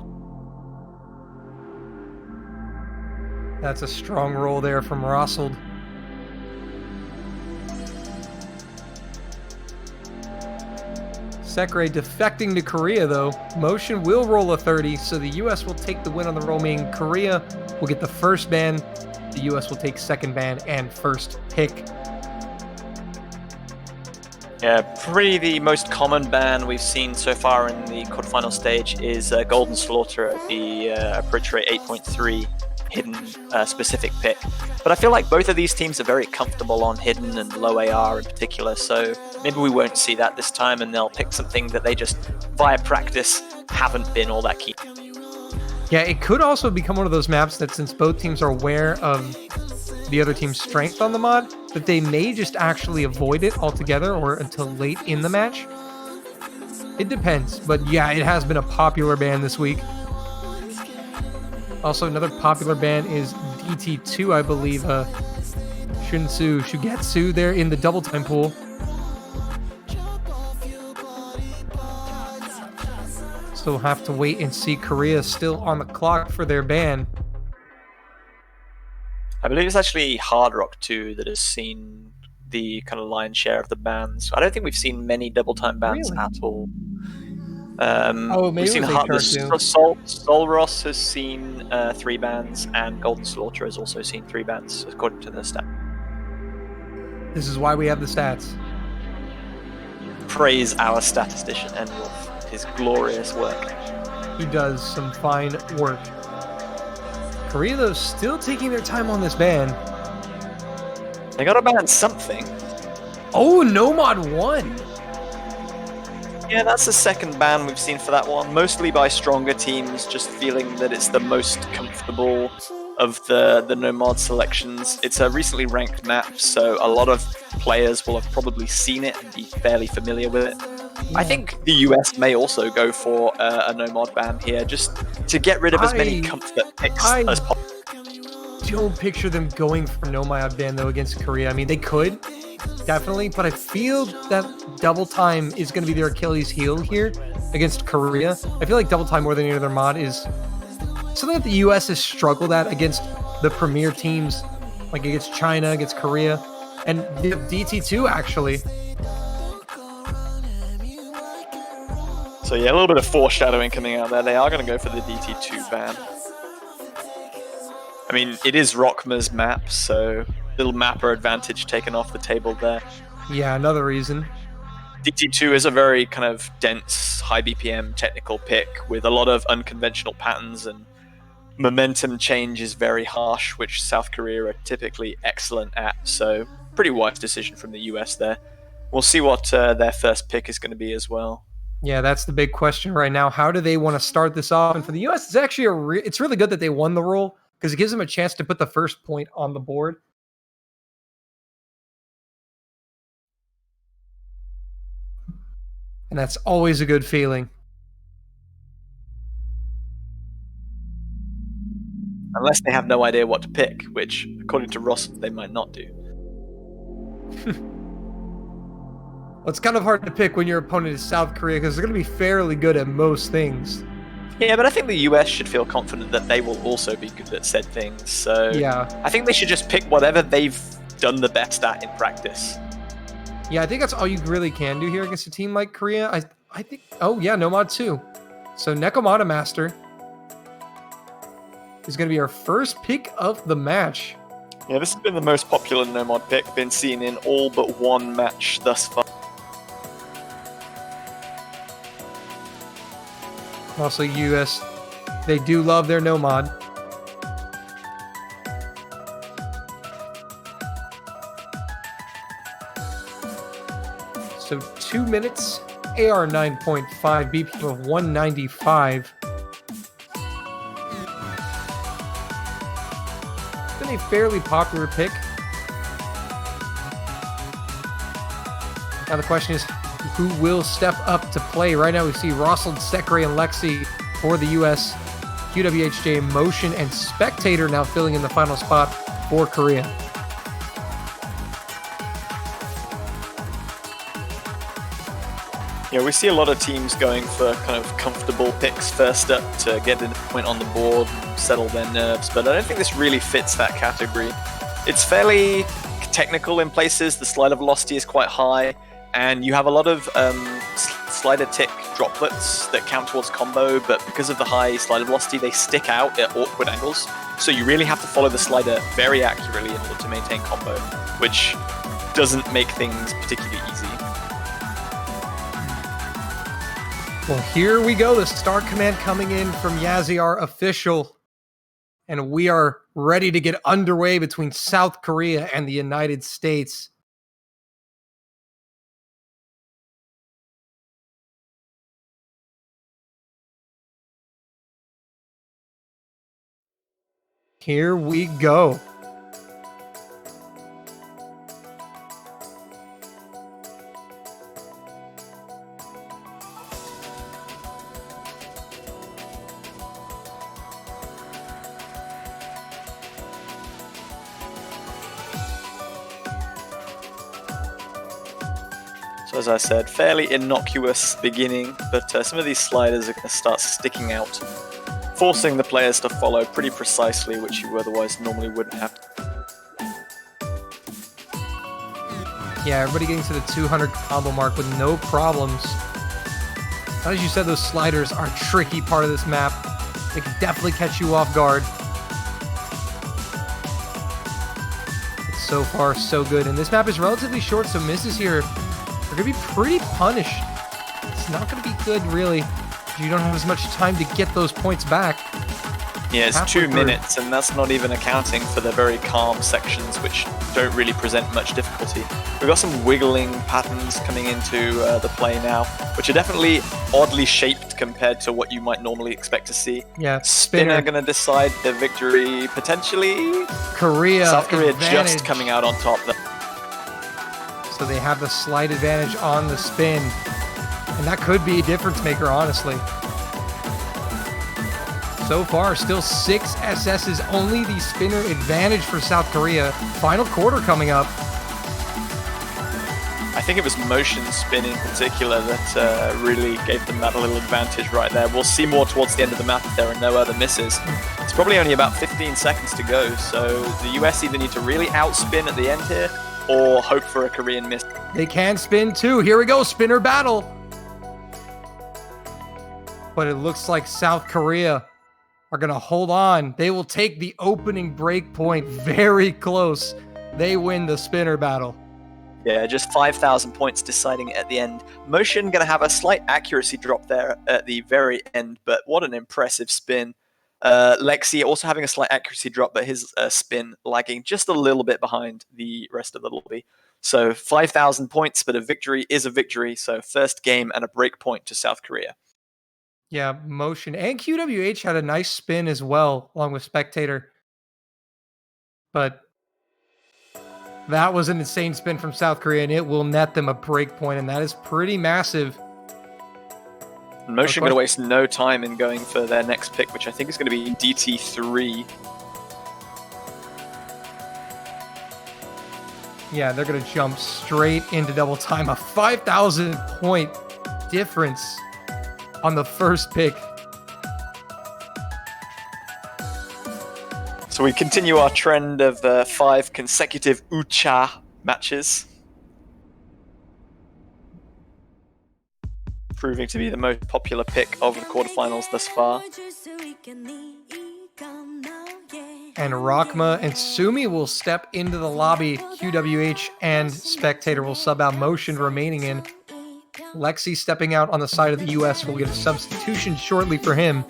That's a strong roll there from Russell. Sekre defecting to Korea, though. Motion will roll a 30, so the U.S. will take the win on the roll, meaning Korea will get the first ban, the U.S. will take second ban and first pick. Yeah, probably the most common ban we've seen so far in the quarterfinal stage is Golden Slaughter at the approach rate 8.3 hidden specific pick. But I feel like both of these teams are very comfortable on hidden and low AR in particular, so maybe we won't see that this time and they'll pick something that they just, via practice, haven't been all that keen. Yeah, it could also become one of those maps that, since both teams are aware of the other team's strength on the mod, that they may just actually avoid it altogether or until late in the match. It depends, but yeah, it has been a popular ban this week. Also, another popular ban is DT2, I believe. Shugetsu there in the double time pool. So we'll have to wait and see. Korea still on the clock for their ban. I believe it's actually Hard Rock 2 that has seen the kind of lion's share of the bans. I don't think we've seen many double time bans at all. Maybe we've seen it was HR2. Solros has seen 3 bans, and Golden Slaughter has also seen 3 bans, according to the stat. This is why we have the stats. Praise our statistician Enwolf, his glorious work. He does some fine work. Korea, though, still taking their time on this ban. They gotta ban something. Oh, Nomad won! Yeah, that's the second ban we've seen for that one, mostly by stronger teams, just feeling that it's the most comfortable of the Nomad selections. It's a recently ranked map, so a lot of players will have probably seen it and be fairly familiar with it. Yeah. I think the US may also go for a Nomad ban here, just to get rid of as many comfort picks as possible. I don't picture them going for Nomad ban, though, against Korea. I mean, they could, definitely, but I feel that double time is going to be their Achilles heel here against Korea. I feel like double time more than any other mod is something that the US has struggled at against the premier teams, like against China, against Korea, and DT2 actually. So yeah, a little bit of foreshadowing coming out there. They are going to go for the DT2 ban. I mean, it is Rockma's map, so little mapper advantage taken off the table there. Yeah, another reason. DT2 is a very kind of dense, high BPM technical pick with a lot of unconventional patterns, and momentum change is very harsh, which South Korea are typically excellent at, so pretty wise decision from the US there. We'll see what their first pick is going to be as well. Yeah, that's the big question right now. How do they want to start this off? And for the US, it's actually it's really good that they won the roll, because it gives them a chance to put the first point on the board. And that's always a good feeling. Unless they have no idea what to pick, which, according to Ross, they might not do. Well, it's kind of hard to pick when your opponent is South Korea, because they're going to be fairly good at most things. Yeah, but I think the US should feel confident that they will also be good at said things. So yeah, I think they should just pick whatever they've done the best at in practice. Yeah, I think that's all you really can do here against a team like Korea. I think, oh yeah, Nomad 2. So Nekomata Master is going to be our first pick of the match. Yeah, this has been the most popular Nomad pick, been seen in all but one match thus far. Also, US, they do love their Nomad. So 2 minutes, AR 9.5, BPM of 195. It's been a fairly popular pick. Now the question is, who will step up to play? Right now we see Rossald, Sekre, and Lexi for the US. QWHJ, Motion, and Spectator now filling in the final spot for Korea. Yeah, we see a lot of teams going for kind of comfortable picks first up to get a point on the board and settle their nerves, but I don't think this really fits that category. It's fairly technical in places, the slider velocity is quite high, and you have a lot of slider tick droplets that count towards combo, but because of the high slider velocity, they stick out at awkward angles. So you really have to follow the slider very accurately in order to maintain combo, which doesn't make things particularly easy. Well, here we go. The start command coming in from Yaziar official. And we are ready to get underway between South Korea and the United States. Here we go. So as I said, fairly innocuous beginning, but some of these sliders are going to start sticking out, forcing the players to follow pretty precisely, which you otherwise normally wouldn't have to. Yeah, everybody getting to the 200 combo mark with no problems. As you said, those sliders are a tricky part of this map. They can definitely catch you off guard. But so far, so good. And this map is relatively short, so misses here are going to be pretty punished. It's not going to be good, really. You don't have as much time to get those points back. Yeah, it's 2 minutes, and that's not even accounting for the very calm sections, which don't really present much difficulty. We've got some wiggling patterns coming into the play now, which are definitely oddly shaped compared to what you might normally expect to see. Yeah, Spinner going to decide the victory, potentially. Korea. South Korea advantage. just coming out on top. So they have the slight advantage on the spin. And that could be a difference maker, honestly. So far, still 6 SSs, only the spinner advantage for South Korea. Final quarter coming up. I think it was motion spin in particular that really gave them that little advantage right there. We'll see more towards the end of the map if there are no other misses. It's probably only about 15 seconds to go, so the US either need to really outspin at the end here or hope for a Korean miss. They can spin too. Here we go, spinner battle. But it looks like South Korea are going to hold on. They will take the opening break point very close. They win the spinner battle. Yeah, just 5,000 points deciding at the end. Motion going to have a slight accuracy drop there at the very end, but what an impressive spin. Lexi also having a slight accuracy drop, but his spin lagging just a little bit behind the rest of the lobby. So 5,000 points, but a victory is a victory. So first game and a break point to South Korea. Yeah, motion. And QWH had a nice spin as well, along with Spectator. But that was an insane spin from South Korea, and it will net them a break point, and that is pretty massive. Motion going to waste no time in going for their next pick, which I think is going to be DT3. Yeah, they're going to jump straight into double time. A 5,000 point difference on the first pick. So we continue our trend of 5 consecutive Ucha matches, proving to be the most popular pick of the quarterfinals thus far. And Rakma and Sumi will step into the lobby. QWH and Spectator will sub out, motion remaining in. Lexi stepping out on the side of the US will get a substitution shortly for him.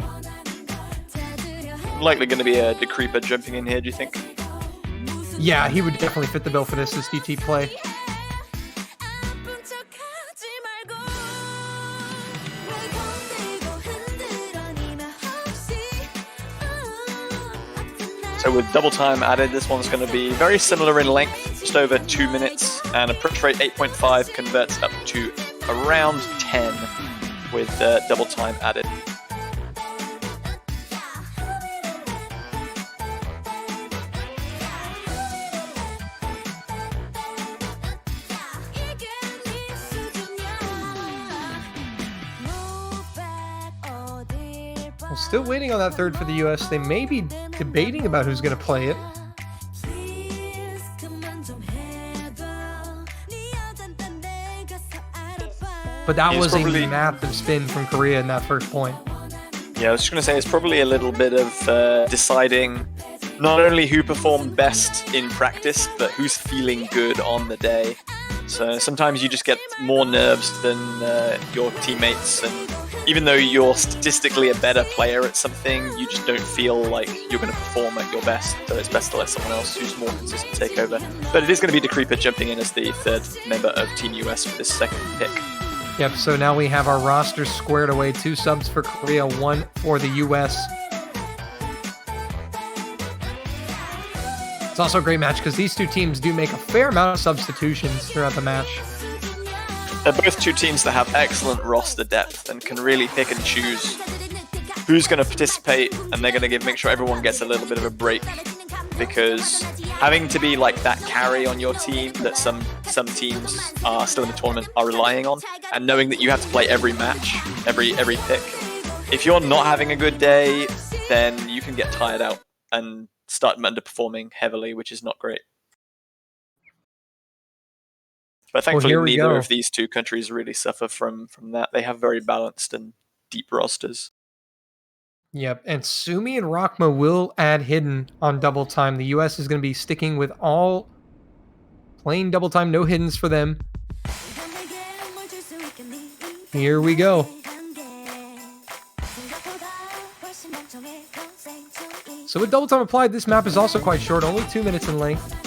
Likely going to be a Decreeper jumping in here, do you think? Yeah, he would definitely fit the bill for this DT play. So with double time added, this one's going to be very similar in length, just over 2 minutes, and approach rate 8.5 converts up to around 10 with double time added. Well, still waiting on that third for the US. They may be debating about who's going to play it. But but that He's was probably- a massive spin from Korea in that first point. Yeah, I was just going to say it's probably a little bit of deciding not only who performed best in practice, but who's feeling good on the day. So sometimes you just get more nerves than your teammates, and even though you're statistically a better player at something, you just don't feel like you're going to perform at your best. So it's best to let someone else who's more consistent take over. But it is going to be Decreeper jumping in as the third member of Team US for this second pick. Yep, so now we have our roster squared away. 2 subs for Korea, 1 for the US. It's also a great match because these two teams do make a fair amount of substitutions throughout the match. They're both two teams that have excellent roster depth and can really pick and choose who's going to participate, and they're going to make sure everyone gets a little bit of a break, because having to be like that carry on your team that some teams are still in the tournament are relying on, and knowing that you have to play every match, every pick. If you're not having a good day, then you can get tired out and start underperforming heavily, which is not great. But thankfully, here we neither go. of these two countries really suffer from that. They have very balanced and deep rosters. Yep, and Sumi and Rakma will add hidden on double time. The US is going to be sticking with all plain double time, no hiddens for them. Here we go. So with double time applied, this map is also quite short, only 2 minutes in length.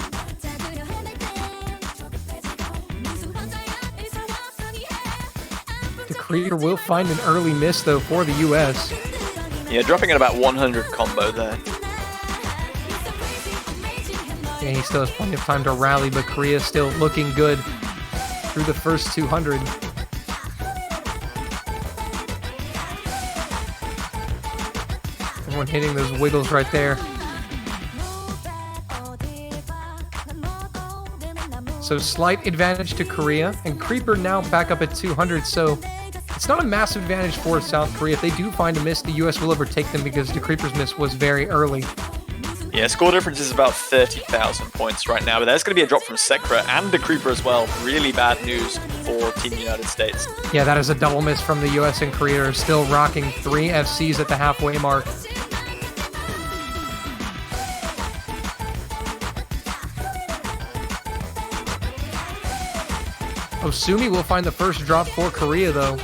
Decreeper will find an early miss though for the US. Yeah, dropping at about 100 combo there. Yeah, he still has plenty of time to rally, but Korea still looking good through the first 200. Everyone hitting those wiggles right there. So slight advantage to Korea, and Creeper now back up at 200, so it's not a massive advantage for South Korea. If they do find a miss, the US will overtake them because the Creeper's miss was very early. Yeah, score difference is about 30,000 points right now, but there's going to be a drop from Sekra and the Creeper as well. Really bad news for Team United States. Yeah, that is a double miss from the US, and Korea are still rocking 3 FCs at the halfway mark. Sumi will find the first drop for Korea, though.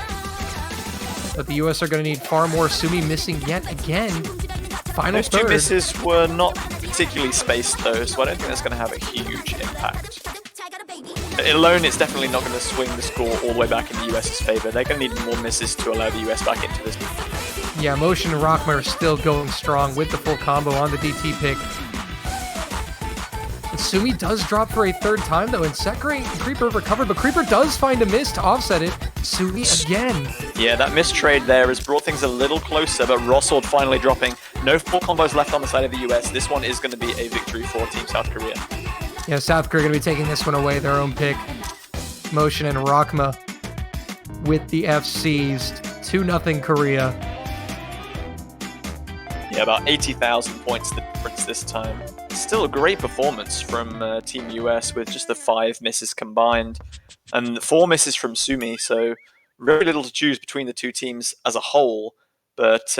But the US are going to need far more. Sumi missing yet again. Final Those two third. misses were not particularly spaced, though, so I don't think that's going to have a huge impact. Alone, it's definitely not going to swing the score all the way back in the US's favor. They're going to need more misses to allow the US back into this. Yeah, Motion and Rockmer are still going strong with the full combo on the DT pick. Sumi does drop for a third time, though, and Sekra and Creeper recovered, but Creeper does find a miss to offset it. Sumi again. Yeah, that mistrade there has brought things a little closer, but Rossord finally dropping. No full combos left on the side of the US. This one is going to be a victory for Team South Korea. Yeah, South Korea going to be taking this one away, their own pick. Motion and Rakma with the FCs. 2-0 Korea. Yeah, about 80,000 points the difference this time. Still a great performance from Team US with just the 5 misses combined and 4 misses from Sumi, so very little to choose between the two teams as a whole, but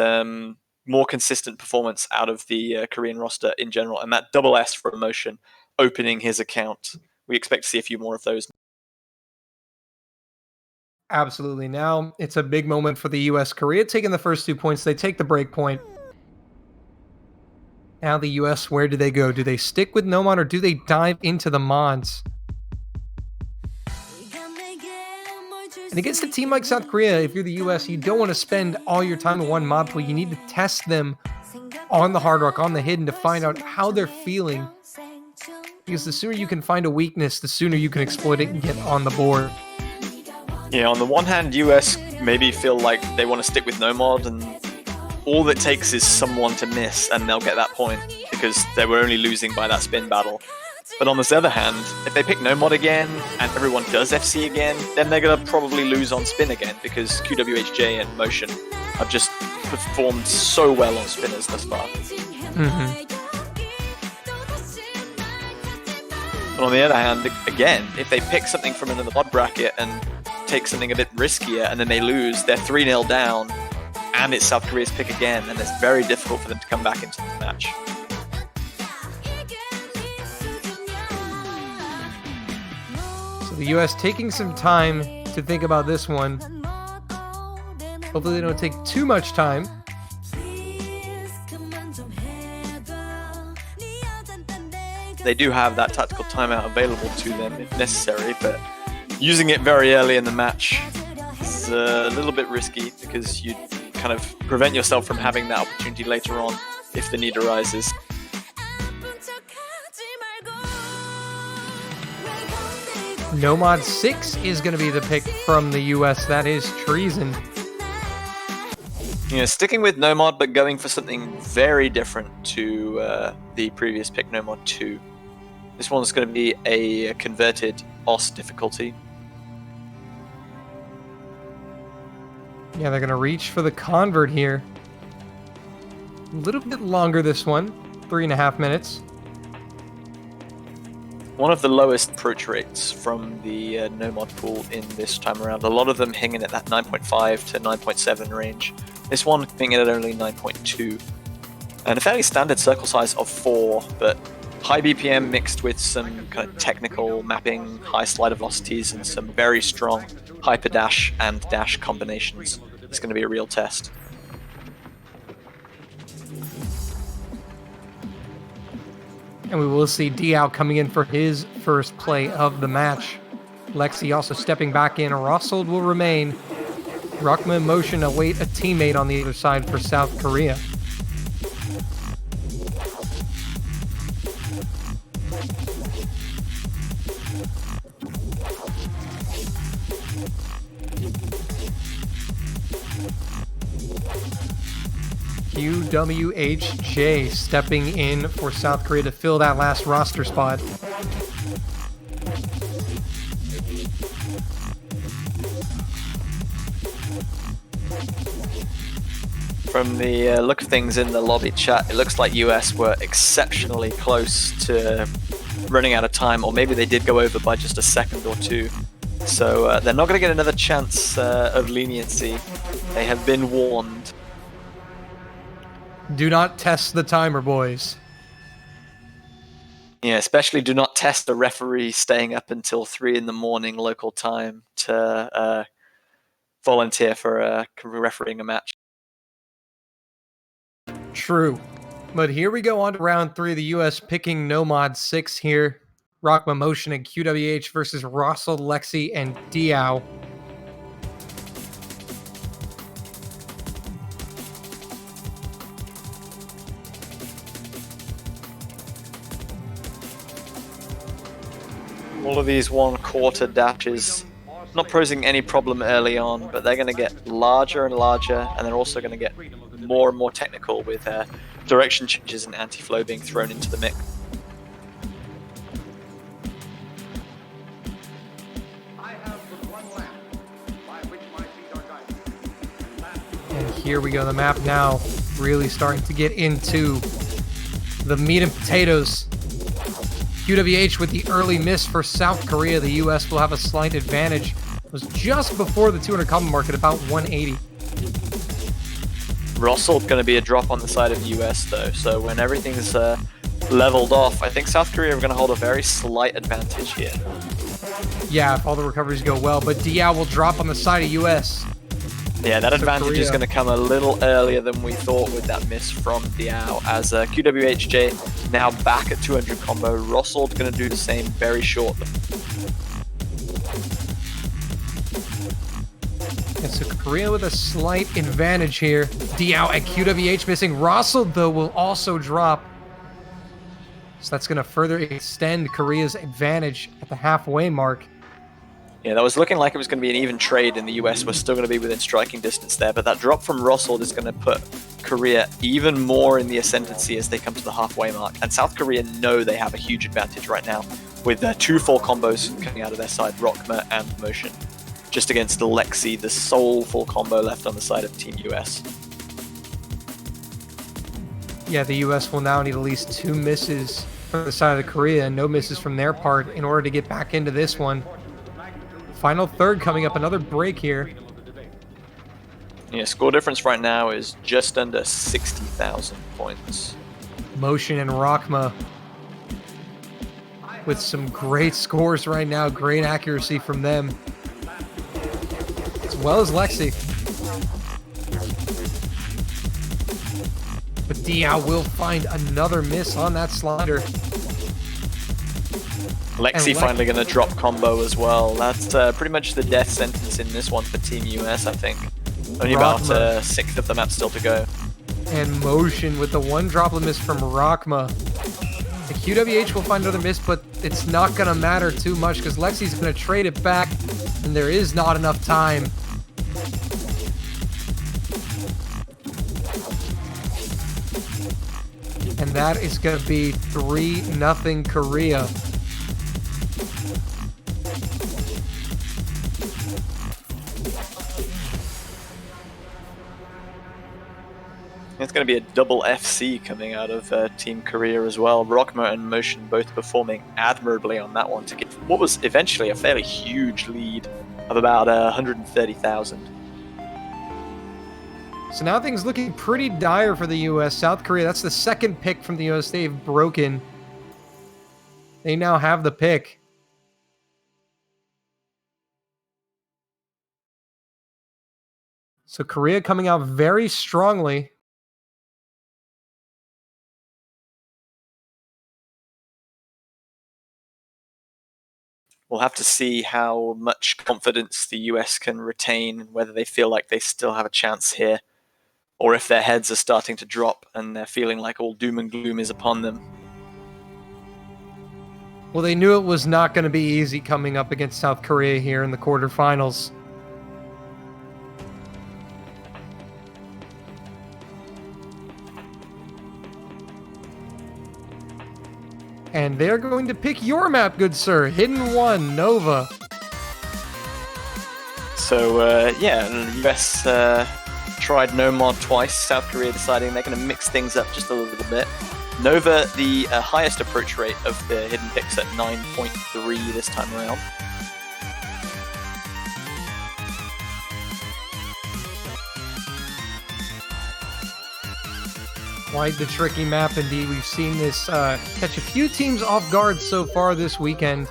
more consistent performance out of the Korean roster in general, and that double S for Emotion opening his account. We expect to see a few more of those. Absolutely. Now it's a big moment for the US. Korea taking the first 2 points. They take the break point. Now the US, where do they go? Do they stick with Nomon or do they dive into the mods? And against a team like South Korea, if you're the US, you don't want to spend all your time in one mod pool. You need to test them on the Hard Rock, on the Hidden, to find out how they're feeling. Because the sooner you can find a weakness, the sooner you can exploit it and get on the board. Yeah, on the one hand, US maybe feel like they want to stick with Nomod, and all it takes is someone to miss and they'll get that point because they were only losing by that spin battle. But on this other hand, if they pick Nomod again and everyone does FC again, then they're going to probably lose on spin again because QWHJ and Motion have just performed so well on spinners thus far. But on the other hand, again, if they pick something from another mod bracket and take something a bit riskier and then they lose, they're 3-0 down, and it's South Korea's pick again, and it's very difficult for them to come back into the match. So the US taking some time to think about this one. Hopefully they don't take too much time. They do have that tactical timeout available to them if necessary, but using it very early in the match is a little bit risky because you kind of prevent yourself from having that opportunity later on if the need arises. Nomad 6 is going to be the pick from the US. That is treason. Yeah, sticking with Nomad, but going for something very different to the previous pick, Nomad 2. This one's going to be a converted OS difficulty. Yeah, they're going to reach for the convert here. A little bit longer this one, 3.5 minutes. One of the lowest approach rates from the Nomad pool in this time around. A lot of them hanging at that 9.5 to 9.7 range. This one coming in at only 9.2. And a fairly standard circle size of 4, but high BPM mixed with some kind of technical mapping, high slider velocities, and some very strong hyper dash and dash combinations. It's going to be a real test. And we will see Diao coming in for his first play of the match. Lexi also stepping back in. Rossold will remain. Rockma and Motion await a teammate on the other side for South Korea. QWHJ stepping in for South Korea to fill that last roster spot. From the look of things in the lobby chat, it looks like US were exceptionally close to running out of time, or maybe they did go over by just a second or two. So they're not going to get another chance of leniency. They have been warned. Do not test the timer, boys. Yeah, especially do not test the referee staying up until 3 in the morning local time to volunteer for refereeing a match. True. But here we go on to round 3. The US picking Nomad 6 here. Rockma Motion and QWH versus Rossel, Lexi, and Diao. All of these 1/4 dashes, not posing any problem early on, but they're going to get larger and larger, and they're also going to get more and more technical with direction changes and anti-flow being thrown into the mix. And here we go, the map now really starting to get into the meat and potatoes. QWH with the early miss for South Korea. The US will have a slight advantage. It was just before the 200 combo mark at about 180. Russell's going to be a drop on the side of the US though, so when everything's leveled off, I think South Korea are going to hold a very slight advantage here. Yeah, if all the recoveries go well, but Diao will drop on the side of US. Yeah, that advantage Korea is going to come a little earlier than we thought with that miss from Diao, as QWHJ now back at 200 combo. Russell's going to do the same very shortly. And so Korea with a slight advantage here. Diao and QWH missing. Russell, though, will also drop. So that's going to further extend Korea's advantage at the halfway mark. Yeah, that was looking like it was going to be an even trade, and the US was still going to be within striking distance there, but that drop from Russell is going to put Korea even more in the ascendancy as they come to the halfway mark. And South Korea know they have a huge advantage right now with 2 full combos coming out of their side, Rockma and Motion, just against Lexi, the sole full combo left on the side of Team US. Yeah, the US will now need at least 2 misses from the side of Korea and no misses from their part in order to get back into this one. Final third coming up, another break here. Yeah, score difference right now is just under 60,000 points. Motion and Rockma with some great scores right now. Great accuracy from them, as well as Lexi. But Diao will find another miss on that slider. Lexi finally going to drop combo as well. That's pretty much the death sentence in this one for Team US, I think. Only about a sixth of the map still to go. And Motion with the one droplet miss from Rockma. The QWH will find another miss, but it's not going to matter too much because Lexi's going to trade it back, and there is not enough time. And that is going to be 3-0 Korea. It's going to be a double FC coming out of Team Korea as well. Rockma and Motion both performing admirably on that one to get what was eventually a fairly huge lead of about 130,000. So now things looking pretty dire for the US. South Korea, that's the second pick from the US they've broken. They now have the pick. So Korea coming out very strongly. We'll have to see how much confidence the US can retain, whether they feel like they still have a chance here, or if their heads are starting to drop and they're feeling like all doom and gloom is upon them. Well, they knew it was not going to be easy coming up against South Korea here in the quarterfinals. And they're going to pick your map, good sir. Hidden 1, Nova. So, yeah, the US tried no mod twice. South Korea deciding they're going to mix things up just a little bit. Nova, the highest approach rate of the hidden picks at 9.3 this time around. Quite the tricky map indeed. We've seen this catch a few teams off guard so far this weekend.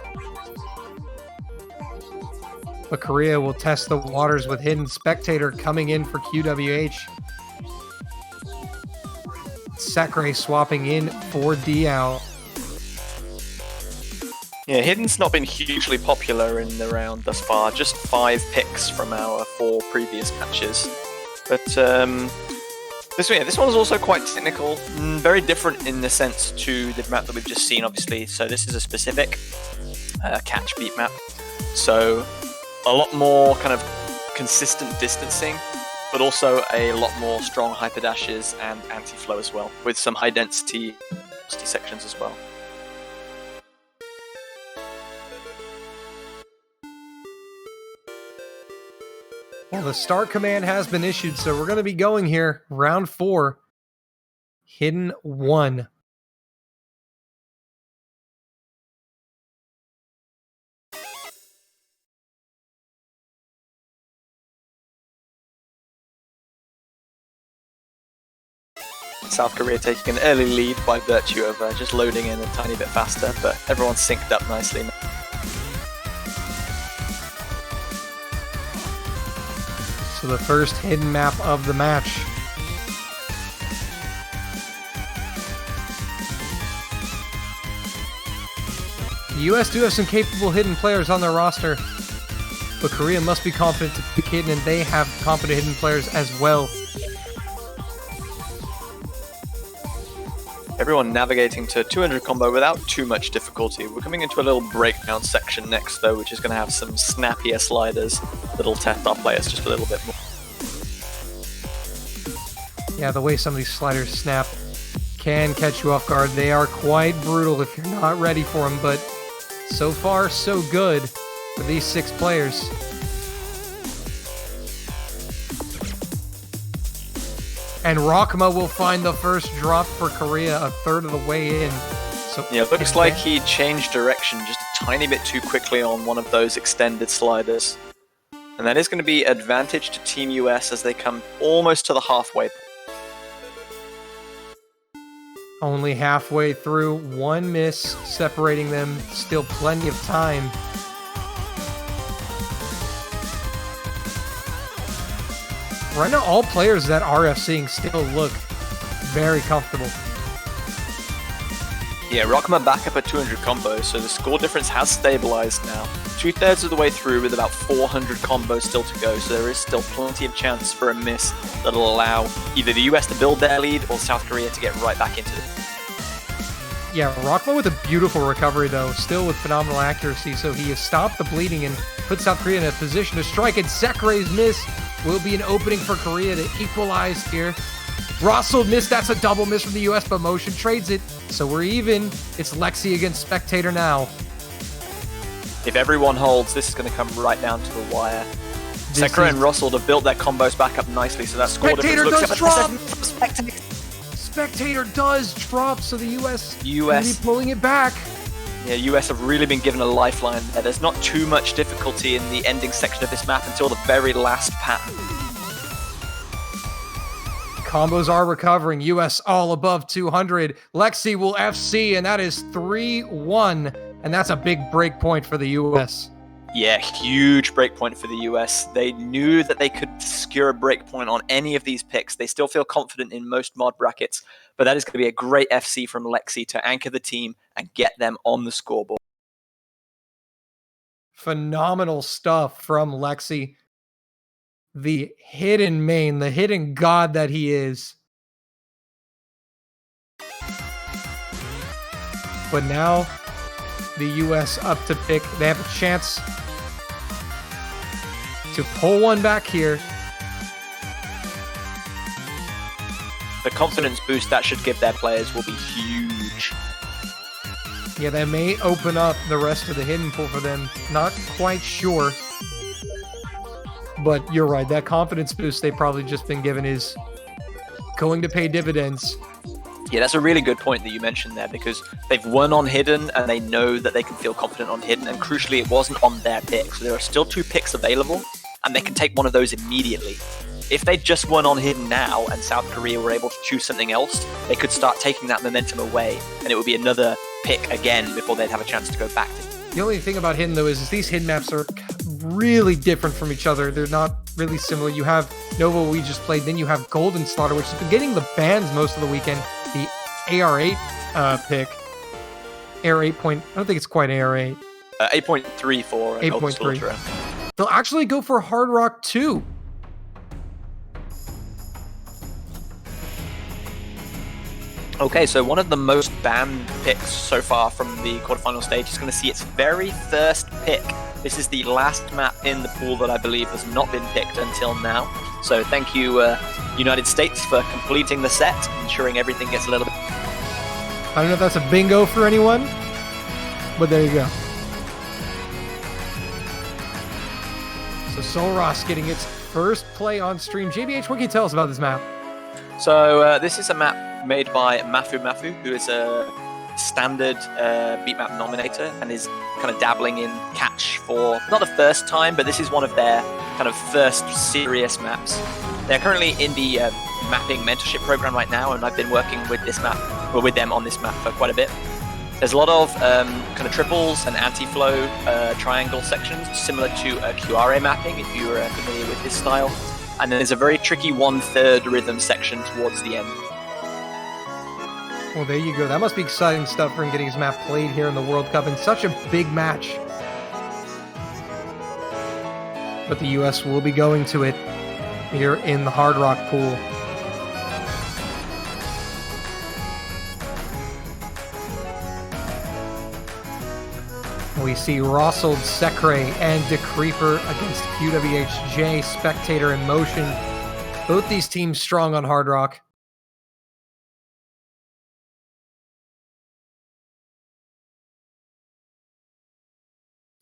But Korea will test the waters with Hidden Spectator coming in for QWH. Sakurai swapping in for Diao. Yeah, Hidden's not been hugely popular in the round thus far. Just 5 picks from our 4 previous matches. But this one's also quite technical, very different in the sense to the map that we've just seen, obviously. So this is a specific catch beat map. So a lot more kind of consistent distancing, but also a lot more strong hyper dashes and anti-flow as well, with some high density sections as well. Well, the start command has been issued, so we're going to be going here. Round 4. Hidden 1. South Korea taking an early lead by virtue of just loading in a tiny bit faster, but everyone's synced up nicely now. So the first hidden map of the match. The US do have some capable hidden players on their roster, but Korea must be confident to pick hidden, and they have competent hidden players as well. Everyone navigating to 200 combo without too much difficulty. We're coming into a little breakdown section next though, which is going to have some snappier sliders that'll test our players just a little bit more. Yeah, the way some of these sliders snap can catch you off guard. They are quite brutal if you're not ready for them, but so far so good for these 6 players. And Rockma will find the first drop for Korea a third of the way in. So yeah, it looks like he changed direction just a tiny bit too quickly on one of those extended sliders. And that is going to be advantage to Team US as they come almost to the halfway. Only halfway through, one miss separating them, still plenty of time. Right now, all players that RFCing still look very comfortable. Yeah, Rockma back up at 200 combos, so the score difference has stabilized now. 2/3 of the way through with about 400 combos still to go, so there is still plenty of chance for a miss that'll allow either the US to build their lead or South Korea to get right back into it. Yeah, Rockma with a beautiful recovery, though, still with phenomenal accuracy, so he has stopped the bleeding and put South Korea in a position to strike, and Sekray's miss will be an opening for Korea to equalize here. Russell missed, that's a double miss from the US, but Motion trades it, so we're even. It's Lexi against Spectator now. If everyone holds, this is going to come right down to the wire. Sekra and Russell have built their combos back up nicely, so that score Spectator difference does looks drop! Spectator does drop, so the US US really pulling it back. Yeah, US have really been given a lifeline there. There's not too much difficulty in the ending section of this map until the very last pattern. Combos are recovering. US all above 200. Lexi will FC, and that is 3-1. And that's a big break point for the US. Yeah, huge breakpoint for the US. They knew that they could secure a breakpoint on any of these picks. They still feel confident in most mod brackets, but that is going to be a great FC from Lexi to anchor the team and get them on the scoreboard. Phenomenal stuff from Lexi. The hidden main, the hidden god that he is. But now, the US up to pick. They have a chance to pull one back here. The confidence boost that should give their players will be huge. Yeah, that may open up the rest of the hidden pool for them. Not quite sure. But you're right, that confidence boost they've probably just been given is going to pay dividends. Yeah, that's a really good point that you mentioned there, because they've won on Hidden and they know that they can feel confident on Hidden, and crucially it wasn't on their pick, so there are still 2 picks available and they can take one of those immediately. If they just won on Hidden now and South Korea were able to choose something else, they could start taking that momentum away and it would be another pick again before they'd have a chance to go back to it. The only thing about Hidden, though, is these Hidden maps are really different from each other. They're not really similar. You have Nova, we just played, then you have Golden Slaughter, which has been getting the bans most of the weekend. The AR8 pick. AR8 point, I don't think it's quite AR8. 8.3 for Golden Slaughter. They'll actually go for Hard Rock 2. Okay, so one of the most banned picks so far from the quarterfinal stage is going to see its very first pick. This is the last map in the pool that I believe has not been picked until now. So thank you, United States, for completing the set, ensuring everything gets a little bit... I don't know if that's a bingo for anyone, but there you go. So Soul Ross getting its first play on stream. JBH, what can you tell us about this map? So this is a map made by Mafu, who is a standard beat map nominator and is kind of dabbling in catch for not the first time, but this is one of their kind of first serious maps. They're currently in the mapping mentorship program right now, and I've been working with this map, or with them on this map for quite a bit. There's a lot of kind of triples and anti-flow triangle sections, similar to QRA mapping, if you are familiar with this style. And then there's a very tricky 1/3 rhythm section towards the end. Well, there you go. That must be exciting stuff for him getting his map played here in the World Cup in such a big match. But the US will be going to it here in the Hard Rock pool. We see Russell, Sekre, and DeCreeper against QWHJ, Spectator, and Motion. Both these teams strong on Hard Rock.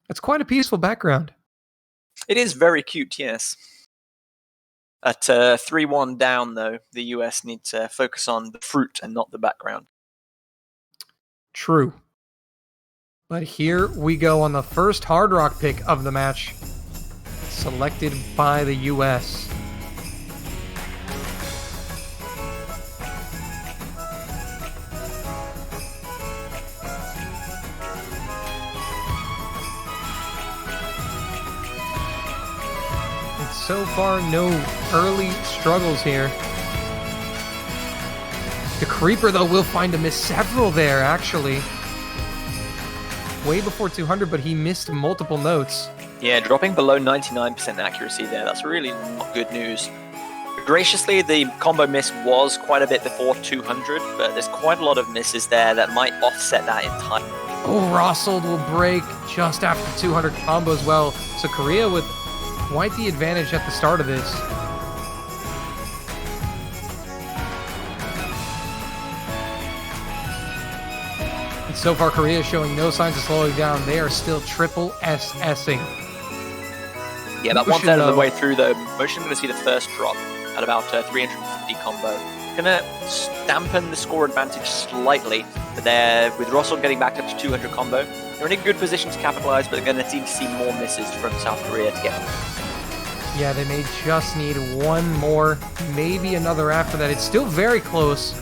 It's quite a peaceful background. It is very cute, yes. At 3-1 down, though, the US need to focus on the fruit and not the background. True. But here we go on the first Hard Rock pick of the match, selected by the US. And so far, no early struggles here. The Creeper, though, will find a miss. Several there, actually. Way before 200, but he missed multiple notes. Yeah, dropping below 99% accuracy there. That's really not good news. Graciously, the combo miss was quite a bit before 200, but there's quite a lot of misses there that might offset that entirely. Oh, Rossold will break just after 200 combo as well. So Korea with quite the advantage at the start of this. And so far, Korea is showing no signs of slowing down. They are still triple SSing. Yeah, about one third of the way through, though, Motion going to see the first drop at about 350 combo. Going to dampen the score advantage slightly, but they're, with Russell getting back up to 200 combo, they're in a good position to capitalize, but they're going to need to see more misses from South Korea to get them. Yeah, they may just need one more, maybe another after that. It's still very close,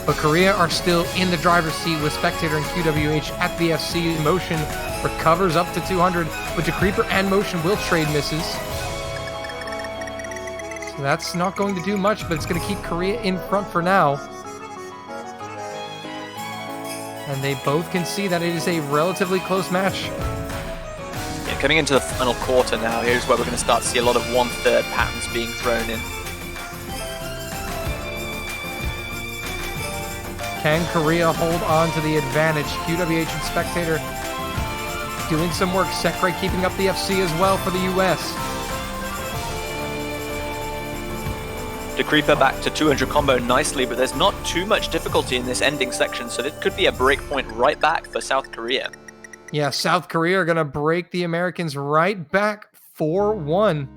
but Korea are still in the driver's seat with Spectator and QWH at the FC. Motion recovers up to 200, but the Creeper and Motion will trade misses. So that's not going to do much, but it's going to keep Korea in front for now. And they both can see that it is a relatively close match. Yeah, coming into the final quarter now, here's where we're going to start to see a lot of one-third patterns being thrown in. Can Korea hold on to the advantage? QWH and Spectator doing some work. Sekre keeping up the FC as well for the US. The Creeper back to 200 combo nicely, but there's not too much difficulty in this ending section, so it could be a breakpoint right back for South Korea. Yeah, South Korea are going to break the Americans right back 4-1.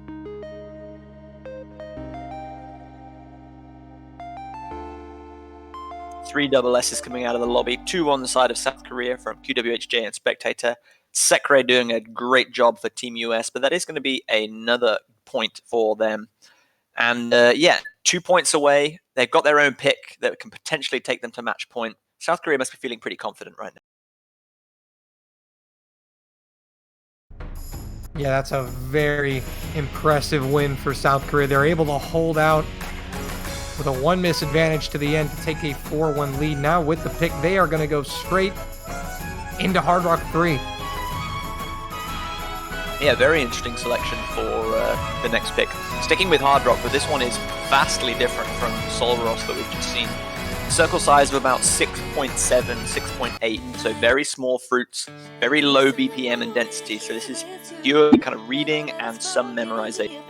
Three double S's coming out of the lobby. 2 on the side of South Korea from QWHJ and Spectator. Sekre doing a great job for Team US, but that is going to be another point for them. And yeah, 2 points away. They've got their own pick that can potentially take them to match point. South Korea must be feeling pretty confident right now. Yeah, that's a very impressive win for South Korea. They're able to hold out with a 1 miss advantage to the end to take a 4-1 lead. Now with the pick, they are going to go straight into Hard Rock 3. Yeah, very interesting selection for the next pick. Sticking with Hard Rock, but this one is vastly different from Sol Ross that we've just seen. Circle size of about 6.7, 6.8, so very small fruits, very low BPM and density, so this is pure kind of reading and some memorization.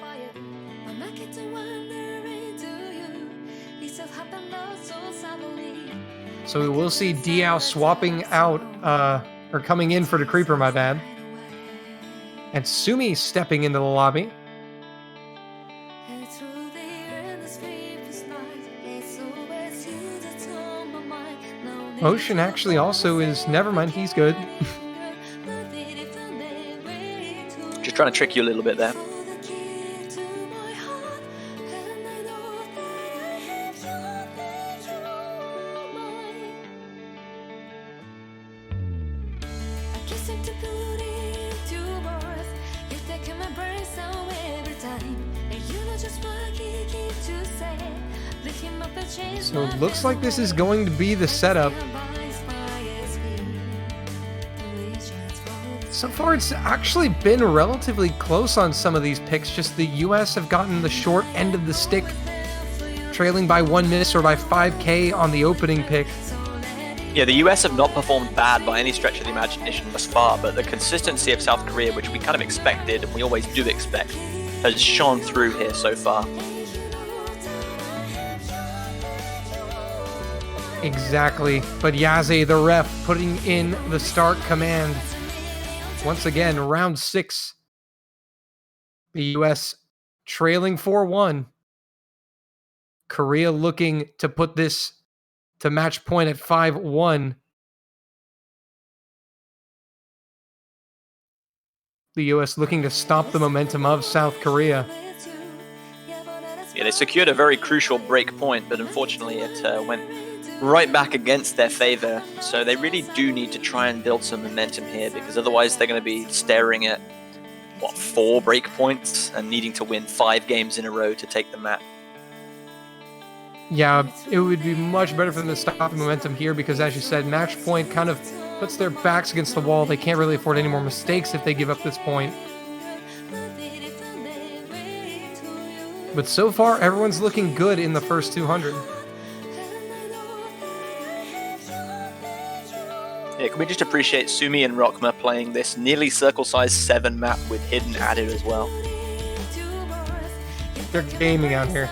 So we will see Diao swapping out, or coming in for the Creeper, my bad. And Sumi stepping into the lobby. Motion actually also is, never mind, he's good. Just trying to trick you a little bit there. So it looks like this is going to be the setup. So far, it's actually been relatively close on some of these picks. Just the US have gotten the short end of the stick, trailing by 1 miss or by 5K on the opening pick. Yeah, the US have not performed bad by any stretch of the imagination thus far, but the consistency of South Korea, which we kind of expected, and we always do expect, has shone through here so far. Exactly, but Yaze, the ref, putting in the start command. Once again, round 6. The US trailing 4-1. Korea looking to put this to match point at 5-1. The U.S. looking to stop the momentum of South Korea. Yeah, they secured a very crucial break point, but unfortunately it went right back against their favor. So they really do need to try and build some momentum here, because otherwise they're going to be staring at, 4 break points and needing to win 5 games in a row to take the map. Yeah, it would be much better for them to stop the momentum here because, as you said, match point kind of puts their backs against the wall. They can't really afford any more mistakes if they give up this point. But so far, everyone's looking good in the first 200. Yeah, can we just appreciate Sumi and Rockma playing this nearly circle-size 7 map with hidden added as well? They're gaming out here.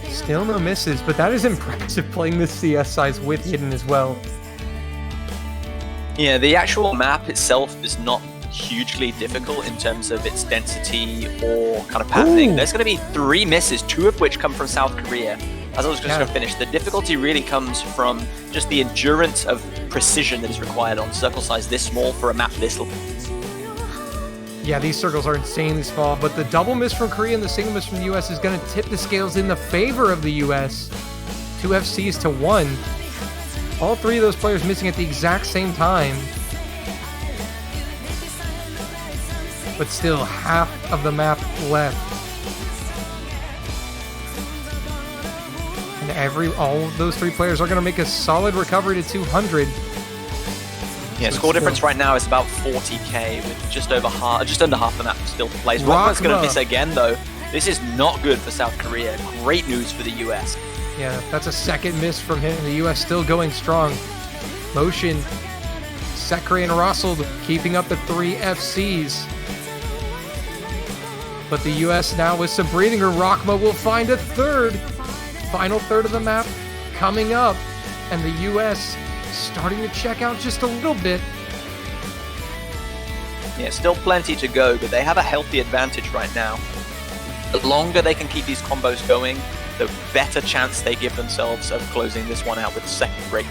Still no misses, but that is impressive playing this CS size with hidden as well. Yeah, the actual map itself is not hugely difficult in terms of its density or kind of patterning. Ooh. There's going to be 3 misses, 2 of which come from South Korea. As I was just going to finish, the difficulty really comes from just the endurance of precision that is required on circle size this small for a map this little. Yeah, these circles are insanely small, but the double miss from Korea and the single miss from the US is going to tip the scales in the favor of the US. 2 FCs to 1. All 3 of those players missing at the exact same time. But still, half of the map left. And all of those 3 players are going to make a solid recovery to 200. Yeah, score difference right now is about 40k with just under half the map still to play. Rockman's going to miss again, though. This is not good for South Korea. Great news for the US. Yeah, that's a second miss from him. The US still going strong. Motion, Sekre and Russold keeping up the 3 FCs. But the US now with some breathing room. Rockma will find a third. Final third of the map coming up. And the US starting to check out just a little bit. Yeah, still plenty to go, but they have a healthy advantage right now. The longer they can keep these combos going, the better chance they give themselves of closing this one out with the second break.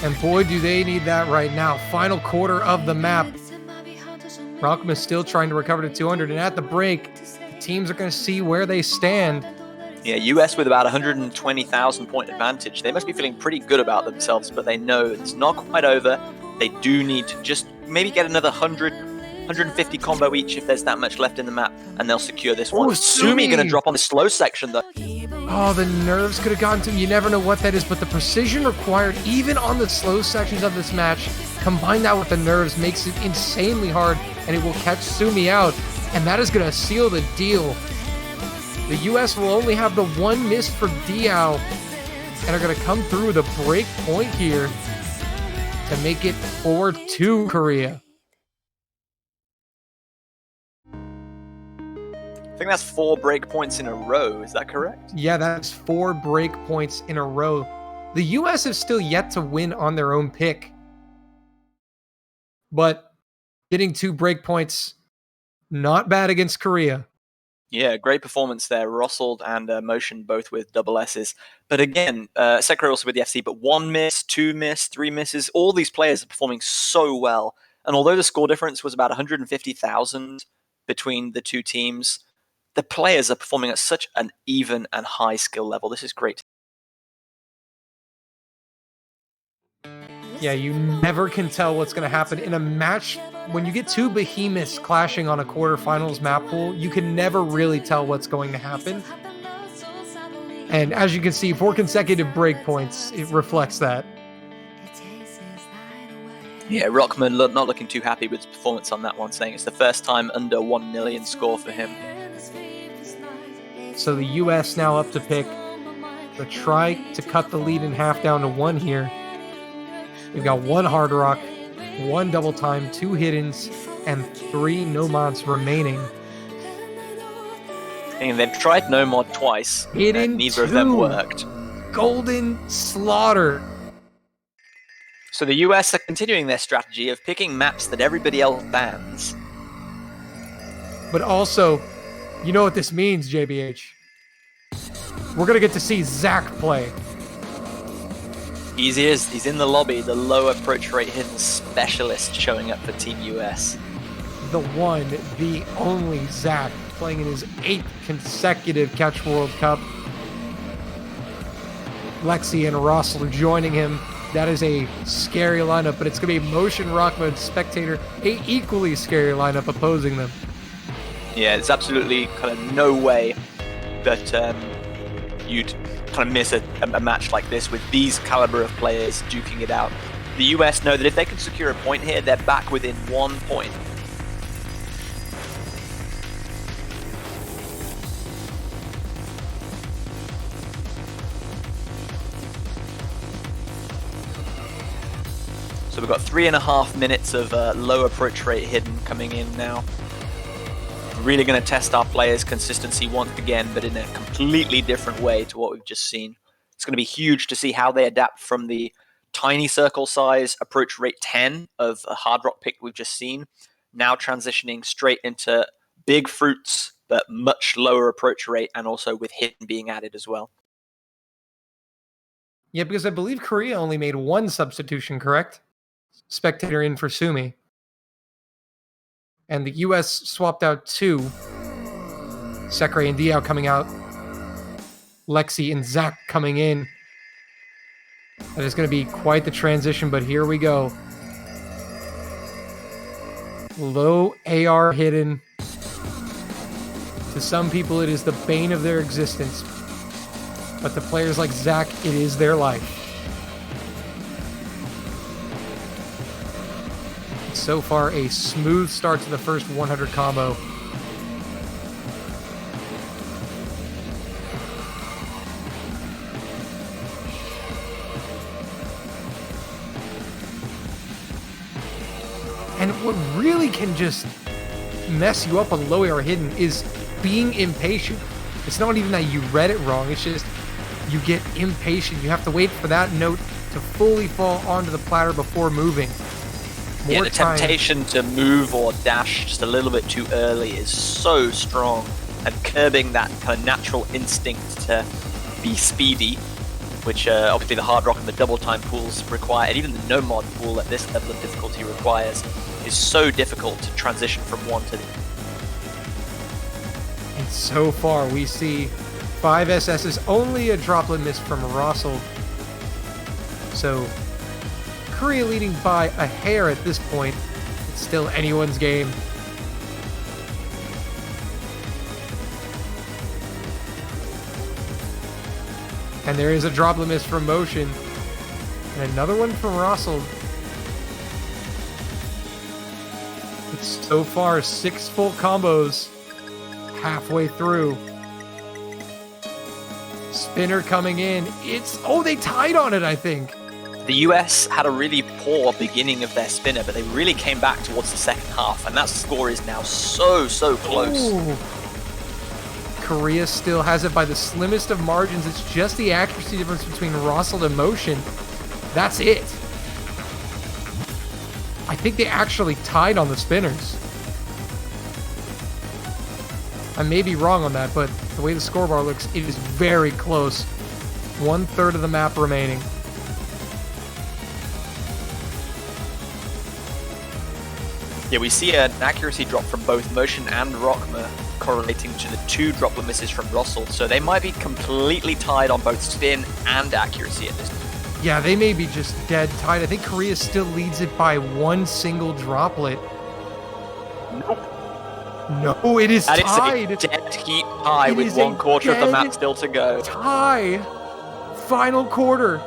And boy, do they need that right now. Final quarter of the map. Rockma still trying to recover to 200, and at the break, the teams are going to see where they stand. Yeah, US with about 120,000 point advantage. They must be feeling pretty good about themselves, but they know it's not quite over. They do need to just maybe get another 100, 150 combo each if there's that much left in the map, and they'll secure this one. Sumi going to drop on the slow section, though. Oh, the nerves could have gotten to him. You never know what that is, but the precision required, even on the slow sections of this match, combine that with the nerves, makes it insanely hard, and it will catch Sumi out, and that is going to seal the deal. The US will only have the 1 miss for Diao, and are going to come through with a break point here to make it 4-2 Korea. I think that's 4 break points in a row. Is that correct? Yeah, that's 4 break points in a row. The US have still yet to win on their own pick. But getting 2 break points, not bad against Korea. Yeah, great performance there. Russold and Motion both with double S's. But again, Sekiro also with the FC, but 1 miss, 2 miss, 3 misses. All these players are performing so well. And although the score difference was about 150,000 between the 2 teams, the players are performing at such an even and high skill level. This is great. Yeah, you never can tell what's going to happen in a match. When you get 2 behemoths clashing on a quarterfinals map pool, you can never really tell what's going to happen. And as you can see, 4 consecutive breakpoints, it reflects that. Yeah, Rockman not looking too happy with his performance on that one, saying it's the first time under 1 million score for him. So the US now up to pick. They try to cut the lead in half down to 1 here. We've got 1 hard rock, 1 double time, 2 hiddens, and 3 no mods remaining. And they've tried no mod twice, and neither of them worked. Golden slaughter. So the US are continuing their strategy of picking maps that everybody else bans. But also, you know what this means, JBH. we're going to get to see Zach play. He's in the lobby, the low approach rate hidden specialist showing up for Team US. The one, the only Zach, playing in his 8th consecutive Catch World Cup. Lexi and Russell joining him. That is a scary lineup, but it's going to be Motion, Rockma, and Spectator, a equally scary lineup opposing them. Yeah, there's absolutely kind of no way that you'd kind of miss a match like this with these caliber of players duking it out. The US know that if they can secure a point here, they're back within 1 point. So we've got 3.5 minutes of low approach rate hidden coming in now. Really going to test our players' consistency once again, but in a completely different way to what we've just seen. It's going to be huge to see how they adapt from the tiny circle size approach rate 10 of a hard rock pick we've just seen, now transitioning straight into big fruits, but much lower approach rate, and also with hidden being added as well. Yeah, because I believe Korea only made 1 substitution, correct? Spectator in for Sumi. And the US swapped out 2. Sekre and Diao coming out. Lexi and Zach coming in. That is going to be quite the transition, but here we go. Low AR hidden. To some people, it is the bane of their existence. But to players like Zach, it is their life. So far, a smooth start to the first 100 combo. And what really can just mess you up on low AR hidden is being impatient. It's not even that you read it wrong, it's just you get impatient. You have to wait for that note to fully fall onto the platter before moving. Yeah, the temptation to move or dash just a little bit too early is so strong, and curbing that kind of natural instinct to be speedy, which obviously the hard rock and the double time pools require, and even the no mod pool at this level of difficulty requires, is so difficult to transition from one to the other. And so far we see 5 SS's, only a droplet miss from Russell. So Korea leading by a hair at this point. It's still anyone's game. And there is a droplet miss from Motion. And another one from Russell. It's so far 6 full combos. Halfway through. Spinner coming in. They tied on it, I think. The US had a really poor beginning of their spinner, but they really came back towards the second half, and that score is now so close. Ooh. Korea still has it by the slimmest of margins. It's just the accuracy difference between Russell and Motion. That's it. I think they actually tied on the spinners. I may be wrong on that, but the way the scoreboard looks, it is very close. 1/3 of the map remaining. Yeah, we see an accuracy drop from both Motion and Rockma correlating to the 2 droplet misses from Russell, so they might be completely tied on both spin and accuracy at this point. Yeah, they may be just dead tied. I think Korea still leads it by 1 single droplet. Nope. No, it is tied. That is a dead heat tie with 1/4 of the map still to go. Tie. Final quarter.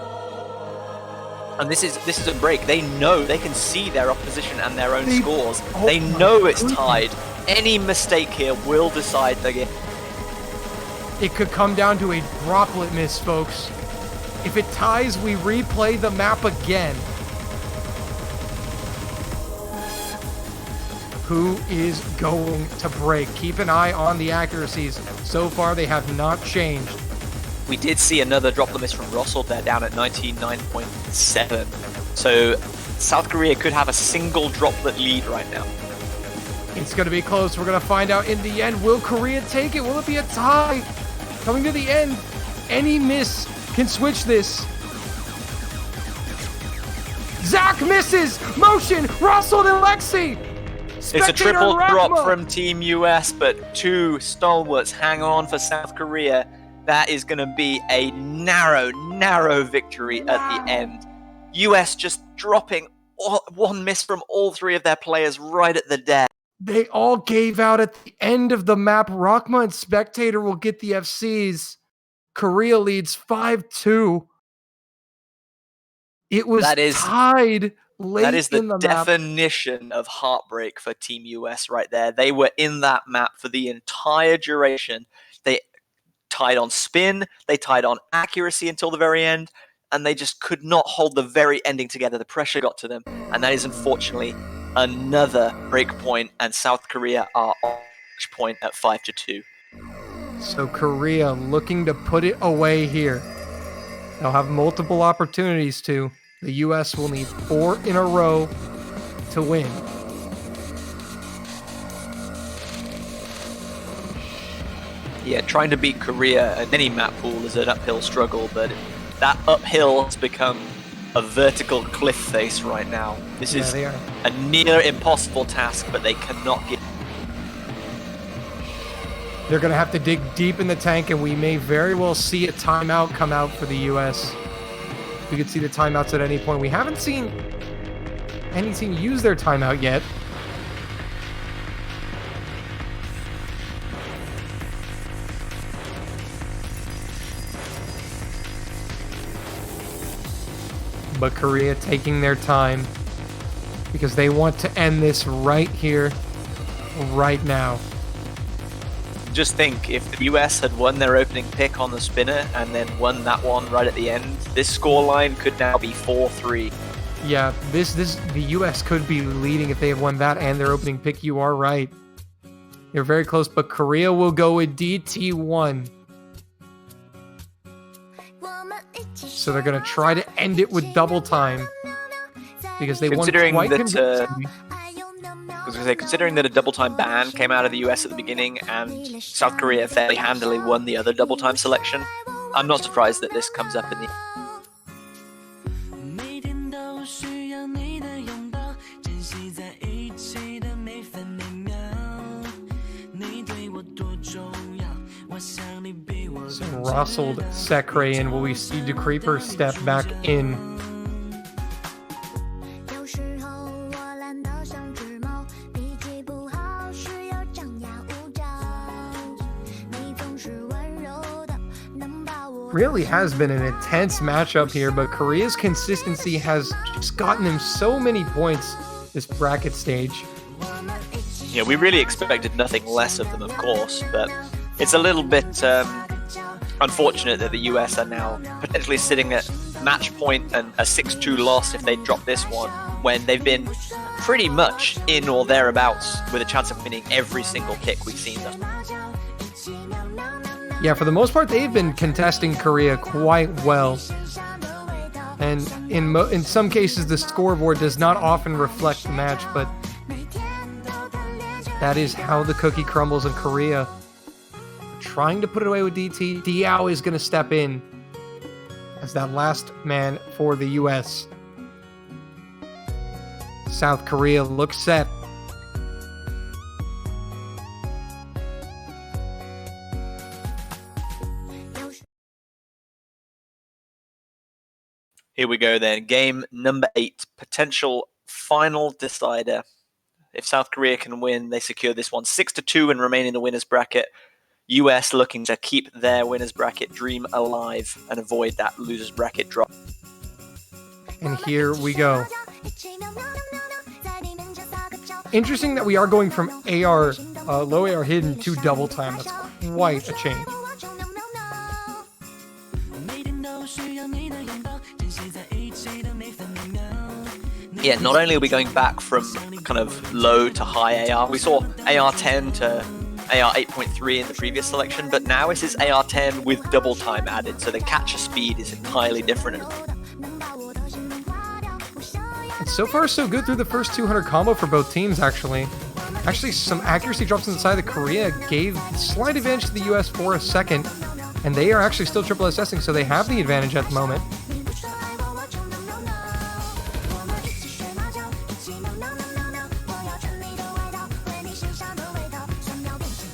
And this is a break. They know, they can see their opposition and their own scores. They know it's tied. Any mistake here will decide the game. It could come down to a droplet miss, folks. If it ties, we replay the map again. Who is going to break? Keep an eye on the accuracies. So far, they have not changed. We did see another droplet miss from Russell there, down at 99.7. So South Korea could have a single droplet lead right now. It's going to be close. We're going to find out in the end. Will Korea take it? Will it be a tie? Coming to the end. Any miss can switch this. Zach misses! Motion! Russell and Lexi! It's a Spectator triple and drop Rakma. from Team US, but two stalwarts hang on for South Korea. That is going to be a narrow victory at the end. US just dropping one miss from all three of their players right at the death. They all gave out at the end of the map. Rakma and Spectator will get the FCs. Korea leads 5-2. It was tied late That is the in the map. definition of heartbreak for Team US right there. They were in that map for the entire duration. They tied on spin, they tied on accuracy until the very end, and they just could not hold the very ending together. The pressure got to them, and that is unfortunately another break point, and South Korea are on each point at 5-2. So Korea looking to put it away here. They'll have multiple opportunities to. The US will need 4 in a row to win. Yeah, trying to beat Korea in any map pool is an uphill struggle, but that uphill has become a vertical cliff face right now. This is a near impossible task, but they cannot get. They're going to have to dig deep in the tank, and we may very well see a timeout come out for the US. We could see the timeouts at any point. We haven't seen any team use their timeout yet. But Korea taking their time because they want to end this right here, right now. Just think, if the US had won their opening pick on the spinner and then won that one right at the end, this scoreline could now be 4-3. Yeah, the US could be leading if they have won that and their opening pick. You are right. They're very close, but Korea will go with DT1. So they're going to try to end it with double time because they won quite convincingly. Considering that a double time ban came out of the US at the beginning and South Korea fairly handily won the other double time selection, I'm not surprised that this comes up in the. So Rossled Sekre, and will we see DeCreeper step back in? Really has been an intense matchup here, but Korea's consistency has just gotten them so many points this bracket stage. Yeah, we really expected nothing less of them, of course, but it's a little bit unfortunate that the US are now potentially sitting at match point and a 6-2 loss if they drop this one, when they've been pretty much in or thereabouts with a chance of winning every single pick we've seen them. Yeah, for the most part, they've been contesting Korea quite well. And in some cases, the scoreboard does not often reflect the match, but that is how the cookie crumbles in Korea. Trying to put it away with DT. Diao is going to step in as that last man for the US. South Korea looks set. Here we go then. Game number 8, potential final decider. If South Korea can win, they secure this one 6-2 and remain in the winner's bracket. US looking to keep their winner's bracket dream alive and avoid that loser's bracket drop. And here we go. Interesting that we are going from AR, low AR hidden to double time. That's quite a change. Yeah, not only are we going back from kind of low to high AR, we saw AR 10 to AR 8.3 in the previous selection, but now this is AR 10 with double time added, so the catcher speed is entirely different. And so far, so good through the first 200 combo for both teams, actually. Actually, some accuracy drops inside the Korea gave slight advantage to the US for a second. And they are actually still triple assessing, so they have the advantage at the moment.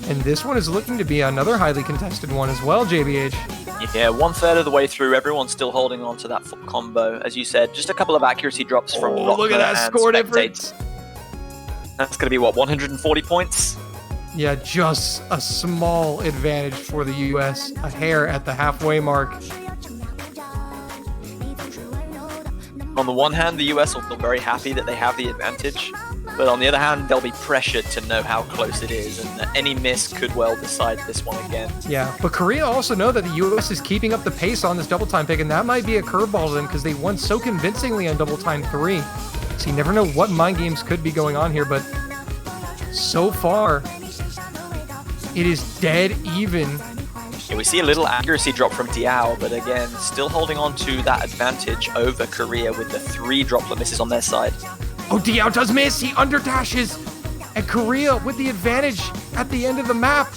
And this one is looking to be another highly contested one as well, JBH. Yeah, 1/3 of the way through, everyone's still holding on to that full combo. As you said, just a couple of accuracy drops from Oh, look at that score difference. That's going to be, what, 140 points? Yeah, just a small advantage for the US, a hair at the halfway mark. On the one hand, the US will feel very happy that they have the advantage, but on the other hand, they'll be pressured to know how close it is, and that any miss could well decide this one again. Yeah, but Korea also know that the US is keeping up the pace on this double time pick, and that might be a curveball to them because they won so convincingly on double time 3. So you never know what mind games could be going on here, but so far, it is dead even. Yeah, we see a little accuracy drop from Diao, but again, still holding on to that advantage over Korea with the 3 droplet misses on their side. Oh, Diao does miss. He underdashes. And Korea with the advantage at the end of the map.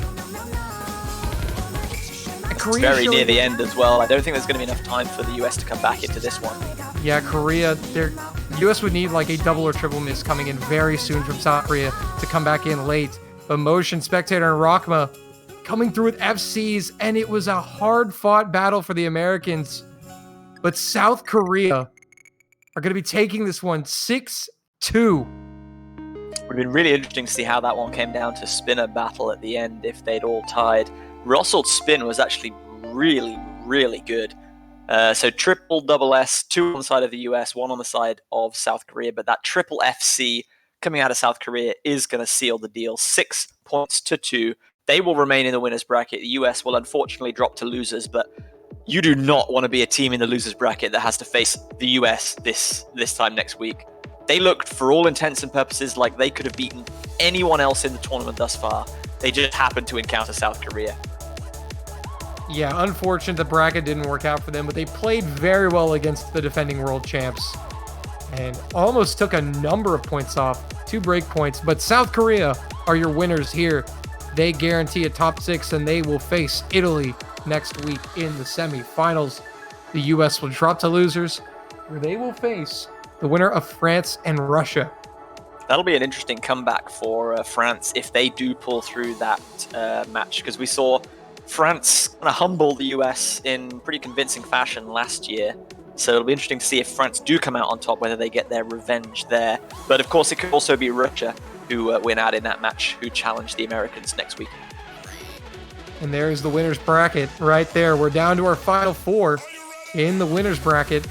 And Korea Very near the end as well. I don't think there's going to be enough time for the US to come back into this one. Yeah, Korea, US would need like a double or triple miss coming in very soon from South Korea to come back in late. But Motion, Spectator, and Rockma coming through with FCs, and it was a hard-fought battle for the Americans. But South Korea are going to be taking this one 6-2. Would have been really interesting to see how that one came down to spinner battle at the end if they'd all tied. Russell's spin was actually really, really good. So triple double S, 2 on the side of the US, 1 on the side of South Korea, but that triple FC coming out of South Korea is going to seal the deal. 6 points to 2. They will remain in the winners bracket. The US will unfortunately drop to losers, but you do not want to be a team in the losers bracket that has to face the US this time next week. They looked, for all intents and purposes, like they could have beaten anyone else in the tournament thus far. They just happened to encounter South Korea. Yeah, unfortunate the bracket didn't work out for them, but they played very well against the defending world champs and almost took a number of points off, 2 break points. But South Korea are your winners here. They guarantee a top 6, and they will face Italy next week in the semifinals. The US will drop to losers, where they will face the winner of France and Russia. That'll be an interesting comeback for France if they do pull through that match, because we saw France kind of humble the US in pretty convincing fashion last year. So it'll be interesting to see if France do come out on top, whether they get their revenge there. But of course, it could also be Russia who win out in that match, who challenge the Americans next week. And there's the winner's bracket right there. We're down to our final 4 in the winner's bracket.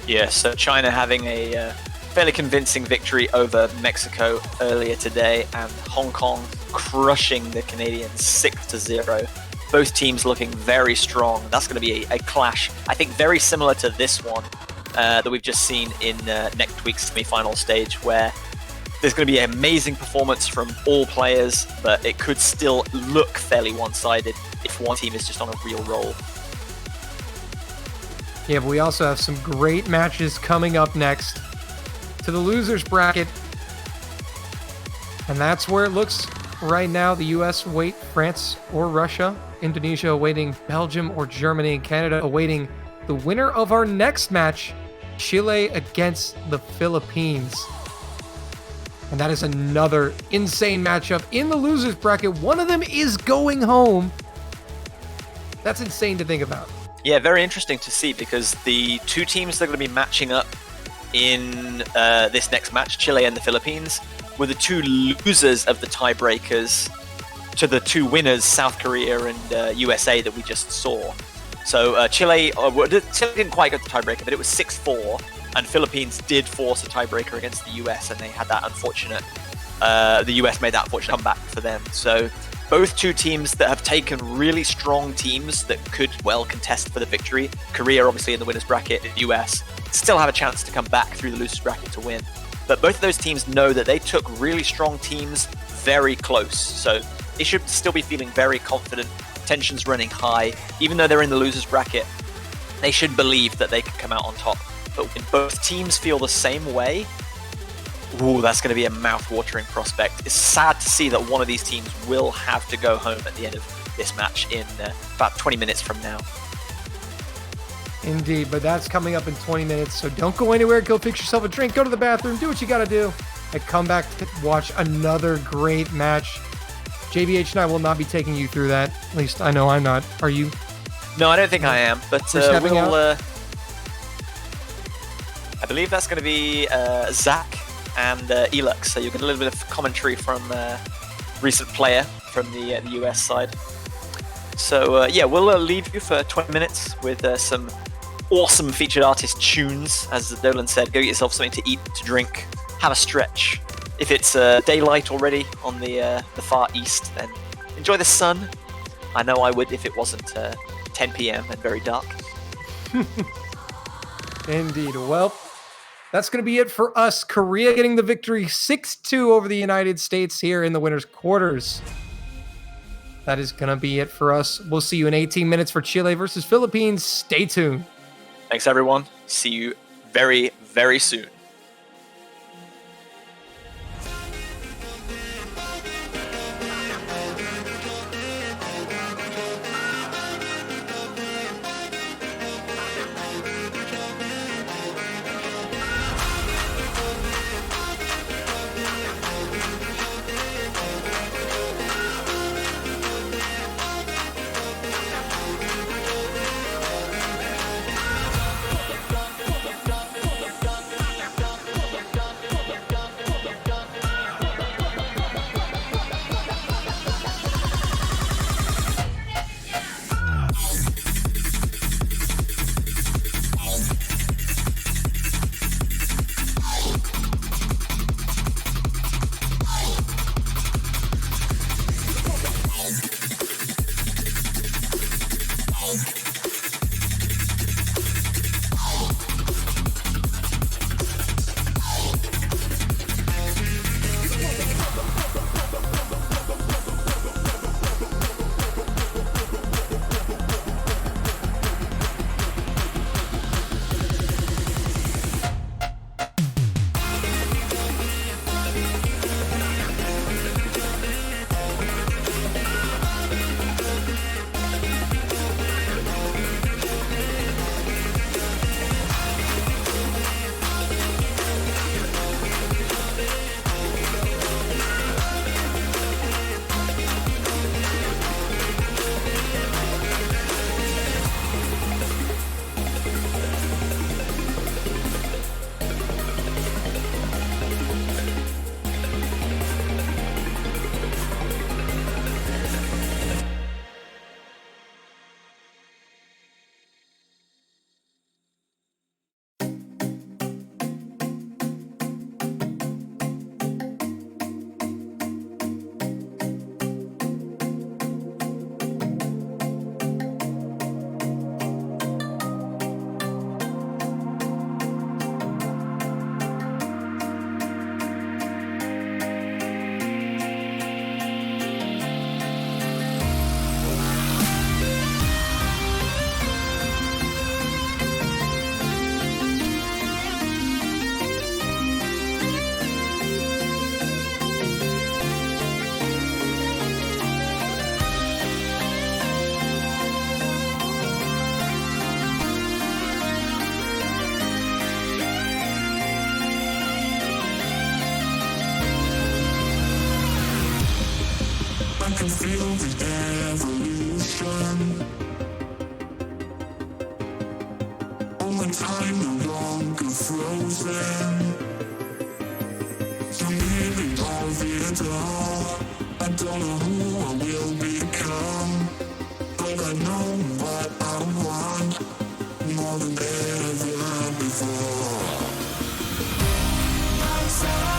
Yeah, so China having a fairly convincing victory over Mexico earlier today, and Hong Kong crushing the Canadians 6-0. Both teams looking very strong. That's going to be a clash, I think, very similar to this one that we've just seen in next week's semi-final stage, where there's going to be an amazing performance from all players, but it could still look fairly one-sided if one team is just on a real roll. Yeah, but we also have some great matches coming up next to the losers bracket. And that's where it looks right now. The US await France or Russia. Indonesia awaiting Belgium or Germany. And Canada awaiting the winner of our next match, Chile against the Philippines. And that is another insane matchup in the losers bracket. One of them is going home. That's insane to think about. Yeah, very interesting to see, because the 2 teams that are going to be matching up in this next match, Chile and the Philippines, were the 2 losers of the tiebreakers to the 2 winners, South Korea and USA, that we just saw. So Chile didn't quite get the tiebreaker, but it was 6-4, and Philippines did force a tiebreaker against the US, and they had that unfortunate, the US made that unfortunate comeback for them. So both 2 teams that have taken really strong teams that could well contest for the victory. Korea obviously in the winners bracket, the US still have a chance to come back through the losers bracket to win. But both of those teams know that they took really strong teams very close. So they should still be feeling very confident, tensions running high. Even though they're in the losers bracket, they should believe that they can come out on top. But when both teams feel the same way, Ooh, that's going to be a mouth-watering prospect. It's sad to see that one of these teams will have to go home at the end of this match in about 20 minutes from now. Indeed, but that's coming up in 20 minutes, so don't go anywhere. Go fix yourself a drink, go to the bathroom, do what you gotta do, and come back to watch another great match. JBH and I will not be taking you through that. At least I know I'm not. Are you? No, I don't think I am, but we'll... I believe that's going to be Zach and Elux, so you'll get a little bit of commentary from recent player from the US side. So yeah, we'll leave you for 20 minutes with some awesome featured artist tunes. As Dolan said, go get yourself something to eat, to drink, have a stretch. If it's daylight already on the far east, then enjoy the sun. I know I would if it wasn't 10 p.m. and very dark. Indeed. Well, that's going to be it for us. Korea getting the victory 6-2 over the United States here in the winners' quarters. That is going to be it for us. We'll see you in 18 minutes for Chile versus Philippines. Stay tuned. Thanks, everyone. See you very, very soon. I can feel the evolution. Only time no longer frozen. Some healing all the all. I don't know who I will become, but I know what I want more than ever before. Outside.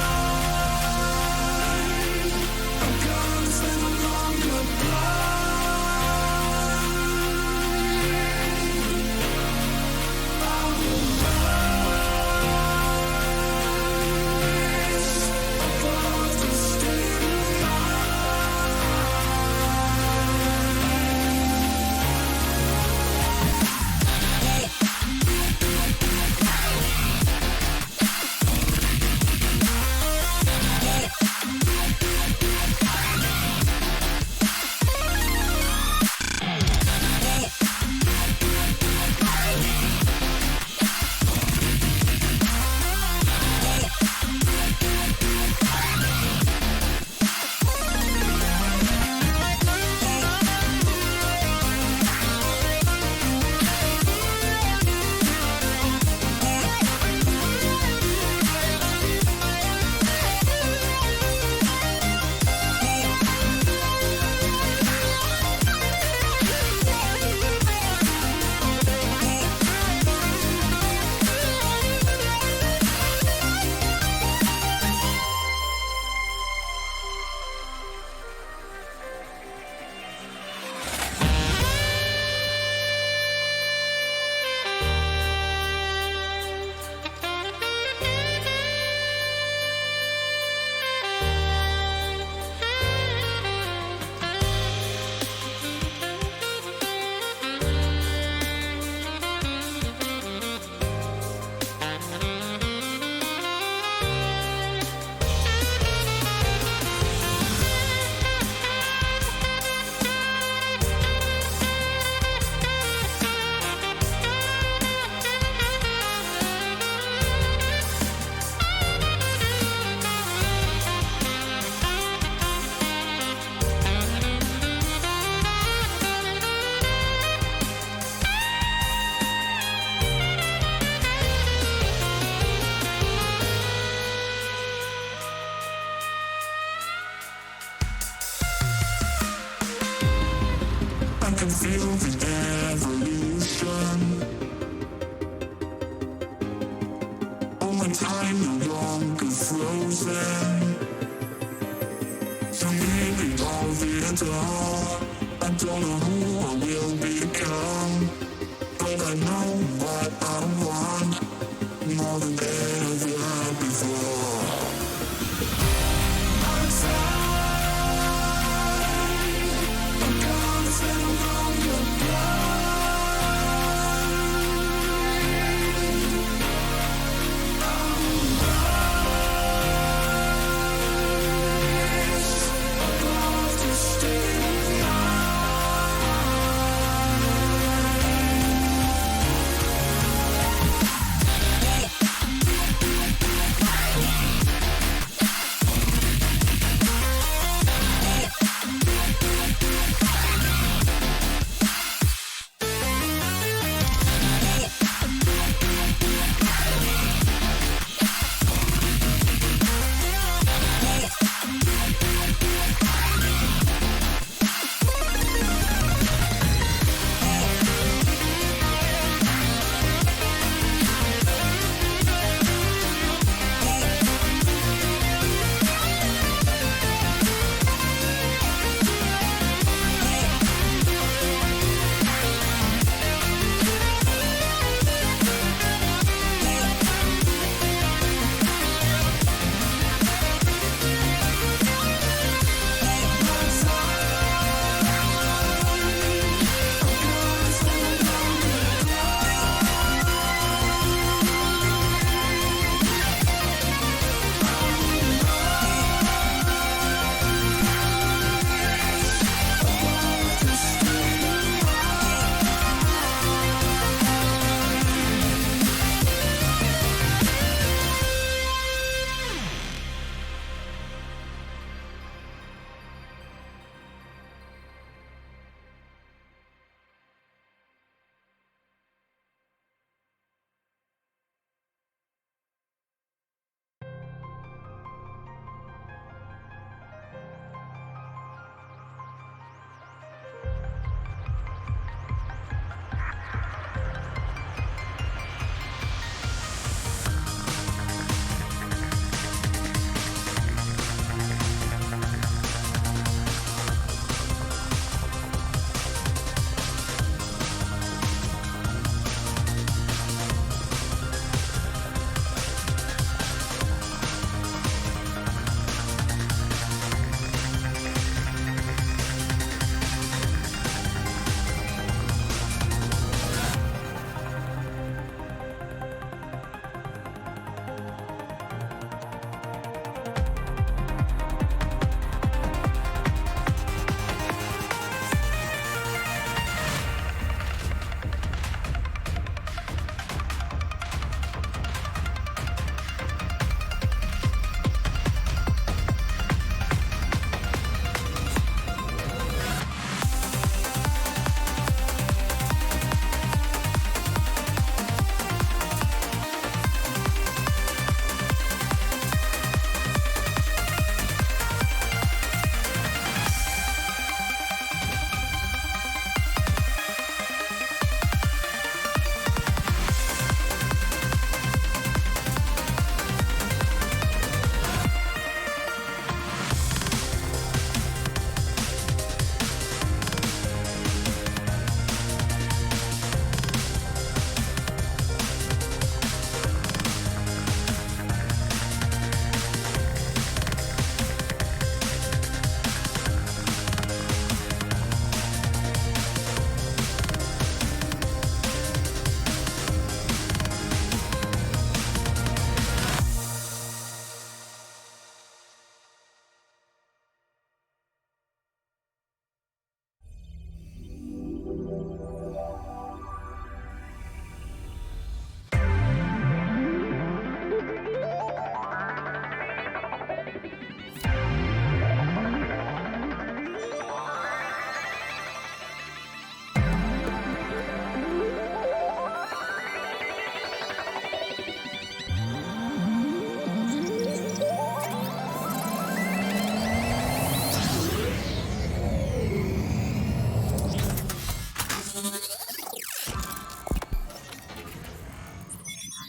can feel the evolution. Oh, my time no longer frozen. So maybe all the all. I don't know who I will become, but I know what I want more than ever before. Outside.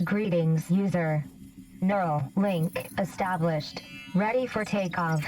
Greetings, user. Neural link established. Ready for takeoff.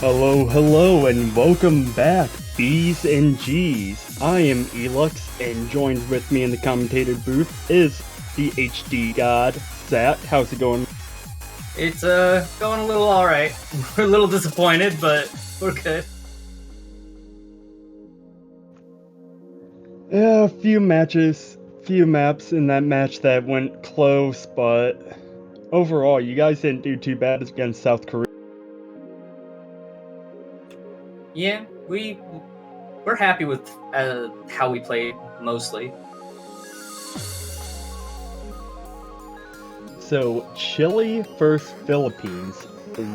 Hello, hello, and welcome back, B's and G's. I am Elux, and joined with me in the commentator booth is the HD God, Zach. How's it going? It's going a little alright. We're a little disappointed, but we're good. Yeah, a few matches, few maps in that match that went close, but overall, you guys didn't do too bad against South Korea. Yeah, we're happy with how we played, mostly. So, Chile versus Philippines.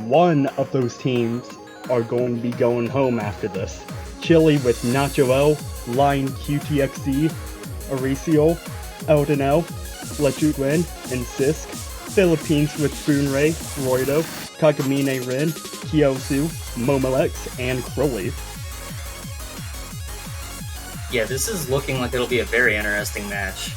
One of those teams are going to be going home after this. Chile with Nacho L, Lion QTXC, Aricio, Elden L, Lechuguin, and Sisk. Philippines with Boonray, Roido, Kagamine Rin, Kyosu, Momalex, and Crowley. Yeah, this is looking like it'll be a very interesting match.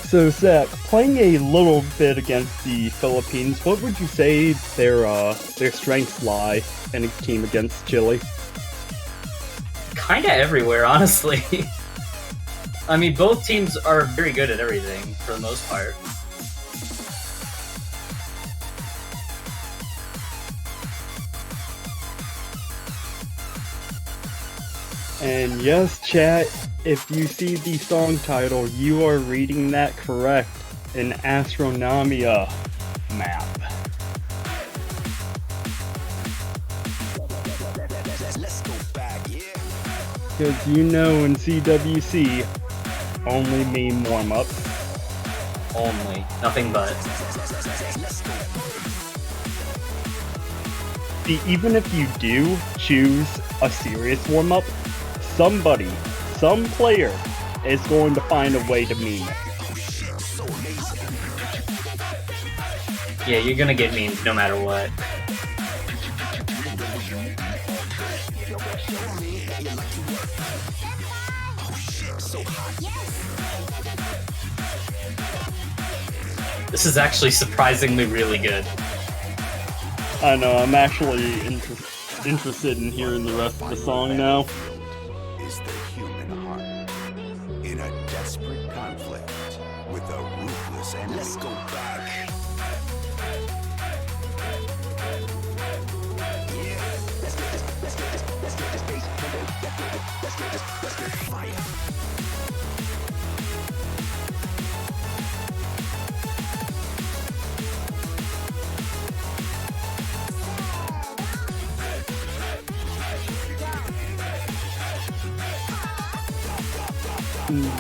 So, Zach, playing a little bit against the Philippines, what would you say their strengths lie in a team against Chile? Kinda everywhere, honestly. I mean, both teams are very good at everything, for the most part. And yes, chat, if you see the song title, you are reading that correct. An Astronomia map. Because you know in CWC, only meme warm-ups. Only. Nothing but. See, even if you do choose a serious warm-up, somebody, some player, is going to find a way to meme it. Yeah, you're gonna get memes no matter what. This is actually surprisingly really good. I know, I'm actually interested in hearing the rest of the song now. Is the human heart in a desperate conflict with a ruthless enemy? Let's go back.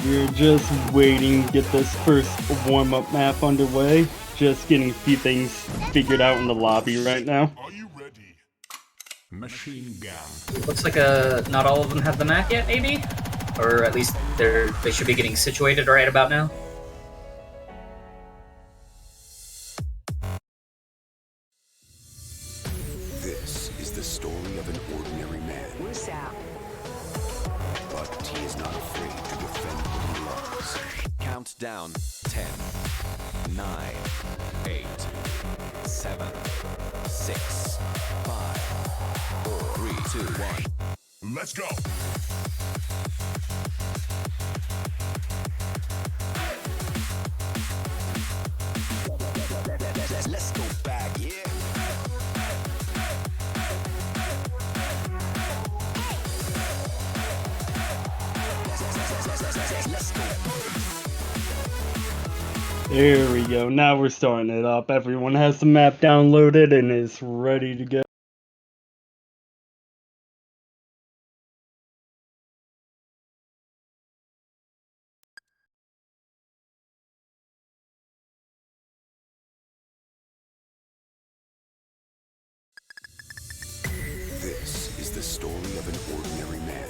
We're just waiting to get this first warm-up map underway. Just getting a few things figured out in the lobby right now. Are you ready? Machine gun. Looks like not all of them have the map yet, maybe? Or at least they should be getting situated right about now. This is the story of an ordinary man. But he is not afraid to defend what he loves. Count down 10, 9, 8, 7, 6, 5, 4, 3, 2, 1. Let's go! Let's go back, yeah. There we go, now we're starting it up. Everyone has the map downloaded and is ready to go. This is the story of an ordinary man.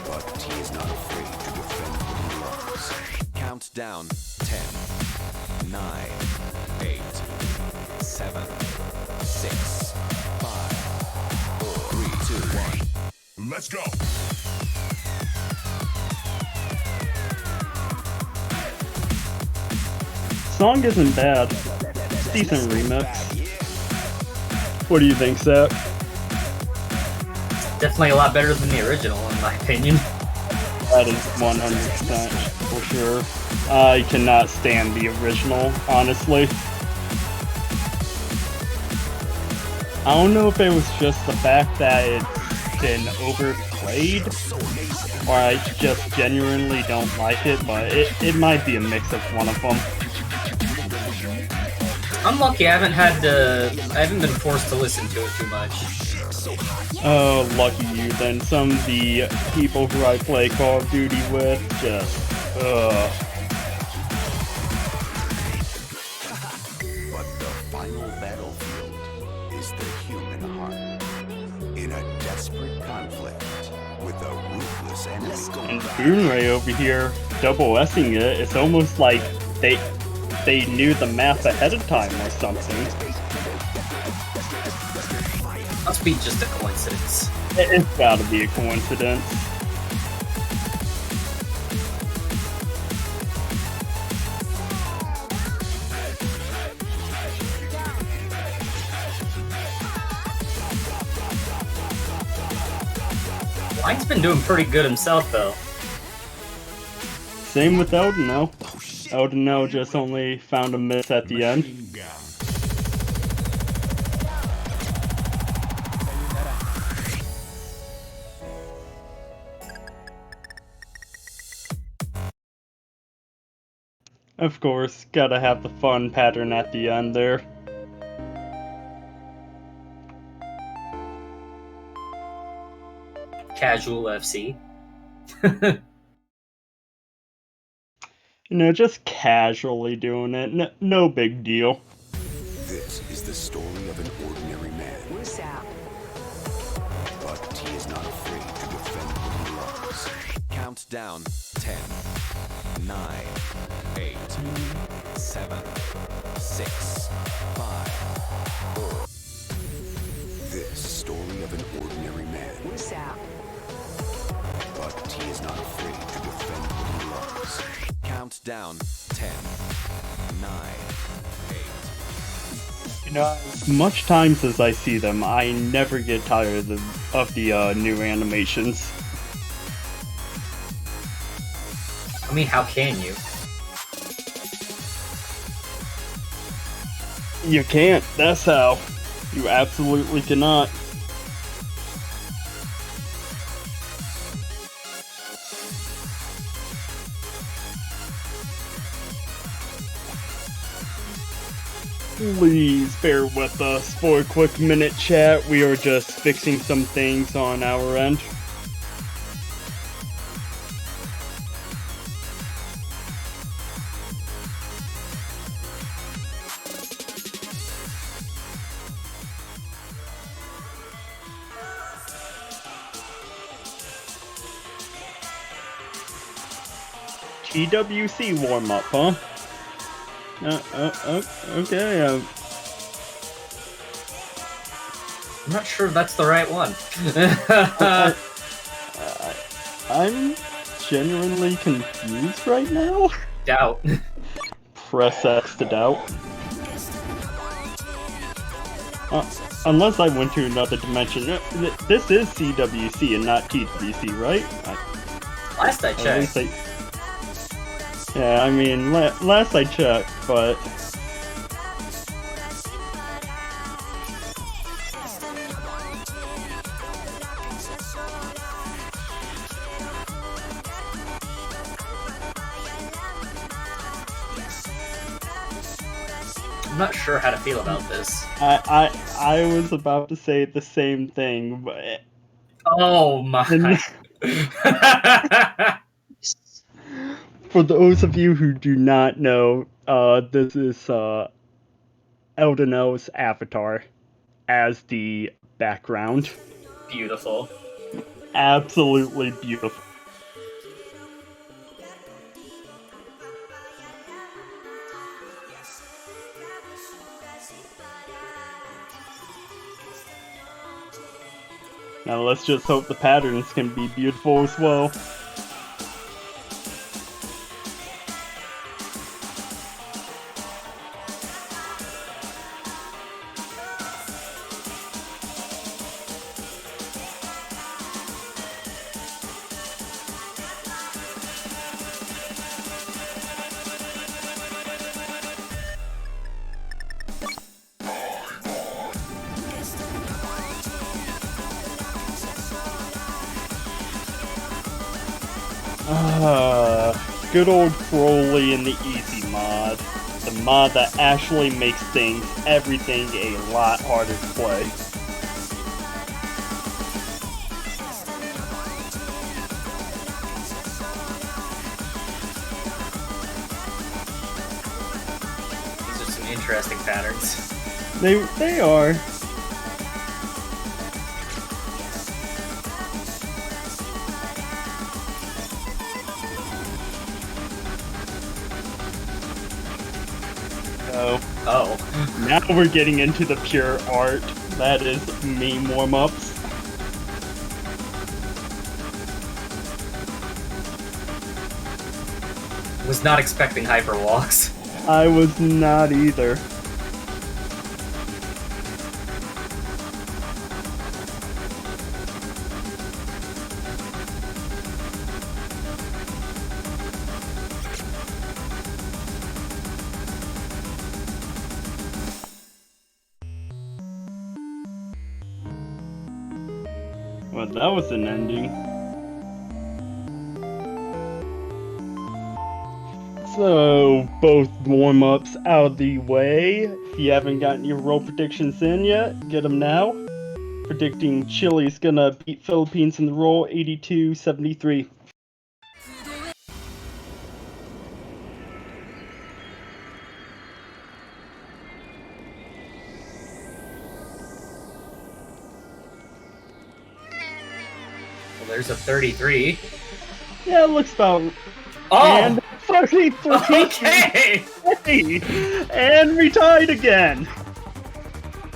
But he is not afraid to defend what he loves. Count down 10, 9, 8, 7, 6, 5, 4, 3, 2, 1. Let's go! song isn't bad. It's a decent remix. What do you think, Seth? Definitely a lot better than the original, in my opinion. That is 100% for sure. I cannot stand the original, honestly. I don't know if it was just the fact that it's been overplayed, or I just genuinely don't like it, but it might be a mix of one of them. I'm lucky I haven't been forced to listen to it too much. Oh, lucky you then. Some of the people who I play Call of Duty with just, But the final battlefield is the human heart. In a desperate conflict with a ruthless enemy. and Boonray over here double-S-ing it. It's almost like they knew the map ahead of time or something. Must be just a coincidence. It's gotta be a coincidence. Line's been doing pretty good himself, though. Same with Eldeno. Eldeno just only found a miss at the end. Of course, gotta have the fun pattern at the end there. Casual FC. You know, just casually doing it. No big deal. This is the story of an ordinary man. But he is not afraid to defend what he loves. Count down 10, 9, 8, 7, 6, 5, 4. This story of an ordinary man. But he is not afraid to defend what he loves. Count down 10, 9, 8. You know, as much times as I see them, I never get tired of the new animations. I mean, how can you? You can't, that's how. You absolutely cannot. Please bear with us for a quick minute chat. We are just fixing some things on our end. TWC warm-up, huh? Okay, I'm not sure if that's the right one. I'm genuinely confused right now. Doubt. Press X to doubt. Unless I went to another dimension. This is CWC and not TWC, right? Last I checked. Yeah, I mean, last I checked, but... I'm not sure how to feel about this. I was about to say the same thing, but... Oh my... For those of you who do not know, this is Eldeno's avatar as the background. Beautiful. Absolutely beautiful. Now let's just hope the patterns can be beautiful as well. Good old Crowley in the easy mod. The mod that actually makes everything a lot harder to play. These are some interesting patterns. They are. Oh. Now we're getting into the pure art. That is meme warm-ups. Was not expecting hyperwalks. I was not either. Well, that was an ending. So, both warm-ups out of the way. If you haven't gotten your roll predictions in yet, get them now. Predicting Chile's gonna beat Philippines in the roll 82-73. Well, there's a 33. Yeah, it looks about... Oh! And 33! Okay! And we tied again!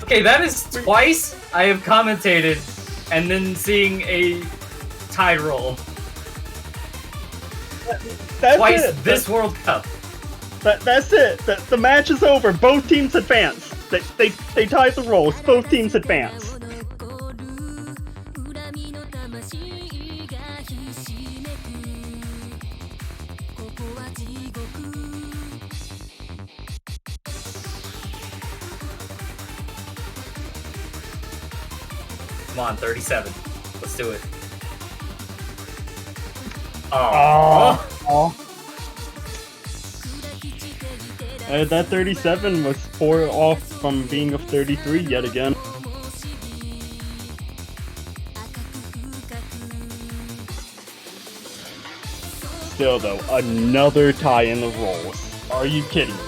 Okay, that is twice I have commentated and then seeing a tied roll. That's Twice it. this World Cup. That's it. The match is over. Both teams advance. They tied the rolls. Both teams advance. Come on, 37. Let's do it. Oh. That 37 was 4 off from being a 33 yet again. Still though, another tie in the rolls. Are you kidding me?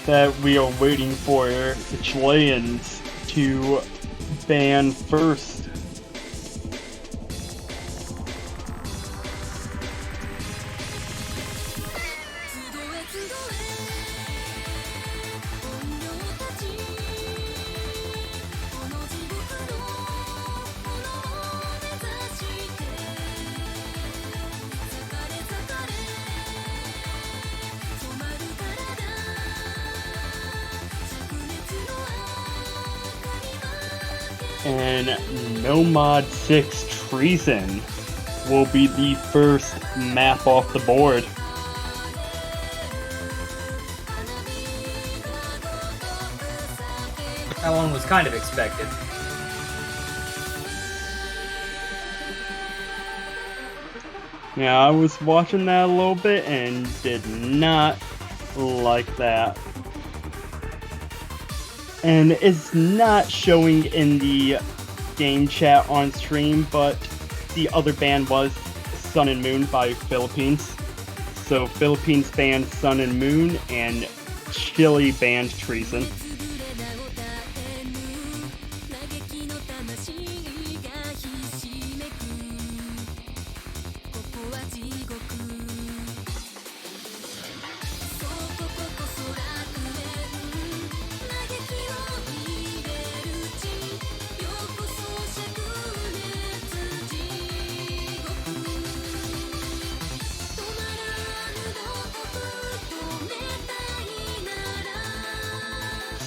That we are waiting for the Chileans to ban first. And Nomad 6 Treason will be the first map off the board. That one was kind of expected. Yeah, I was watching that a little bit and did not like that. And it's not showing in the game chat on stream, but the other ban was Sun and Moon by Philippines. So Philippines banned Sun and Moon, and Chile banned Treason.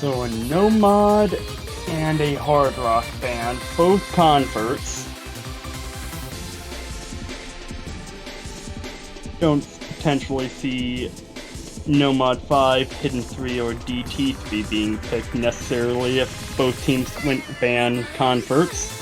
So a Nomad and a Hard Rock band, both converts. don't potentially see Nomad 5, Hidden 3, or DT3 being picked necessarily if both teams went ban converts.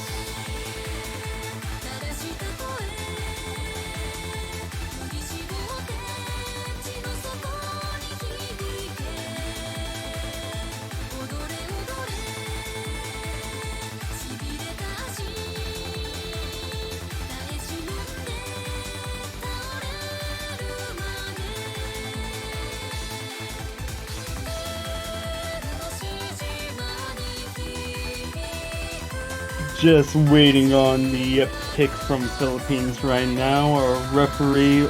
Just waiting on the pick from Philippines right now. Our referee,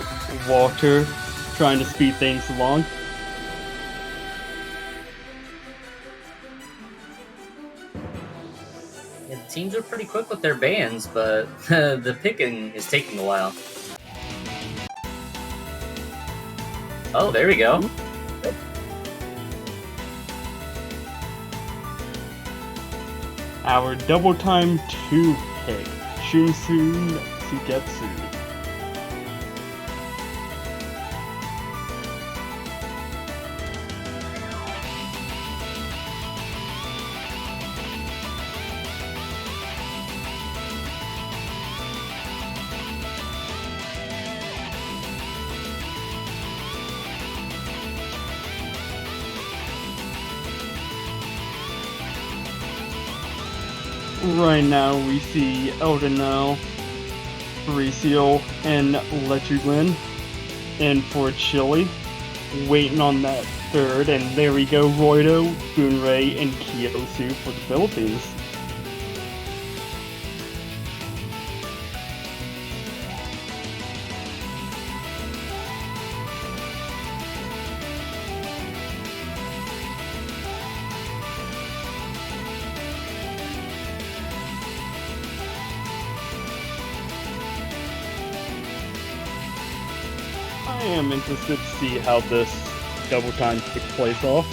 Walter, trying to speed things along. Yeah, the teams are pretty quick with their bans, but the picking is taking a while. Oh, there we go. Our double time 2 pick, Shunsun Sugetsu. Right now we see Eldonel, Mauricio, and Lechuglin. And for Chile, waiting on that third, and there we go, Roido, Boonray, and Kyosu for the Philippines. I am interested to see how this double time pick plays off.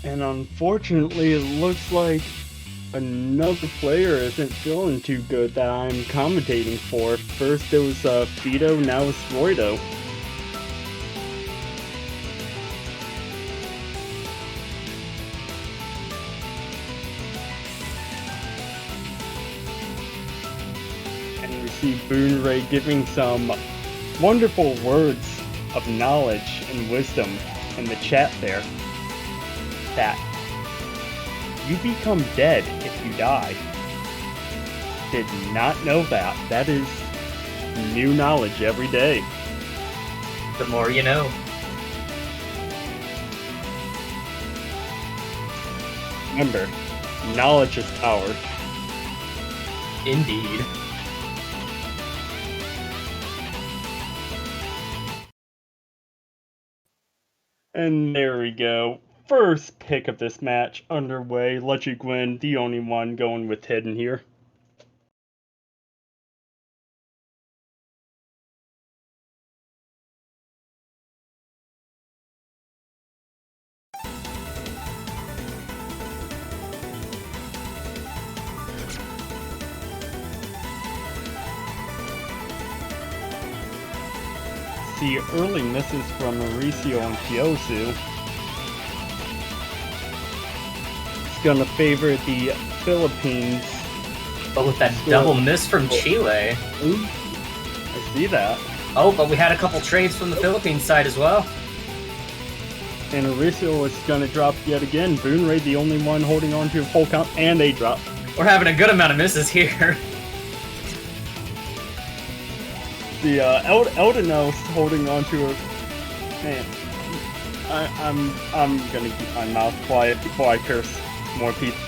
And unfortunately, it looks like another player isn't feeling too good that I'm commentating for. First it was Fido, now it's Roido. And we see Boonray giving some wonderful words of knowledge and wisdom in the chat there. That you become dead if you die. Did not know that. That is new knowledge every day. The more you know. Remember, knowledge is power. Indeed. And there we go. First pick of this match underway. Lechuglin, the only one going with Hidden here. See early misses from Mauricio and Kyosu. It's gonna favor the Philippines. But with that double miss from Chile. Ooh, I see that. Oh, but we had a couple trades from the Philippines side as well. And Mauricio is gonna drop yet again. Boonray, the only one holding on to a full count, and they drop. We're having a good amount of misses here. The Eldenos holding on to a man. I'm gonna keep my mouth quiet before I curse more people.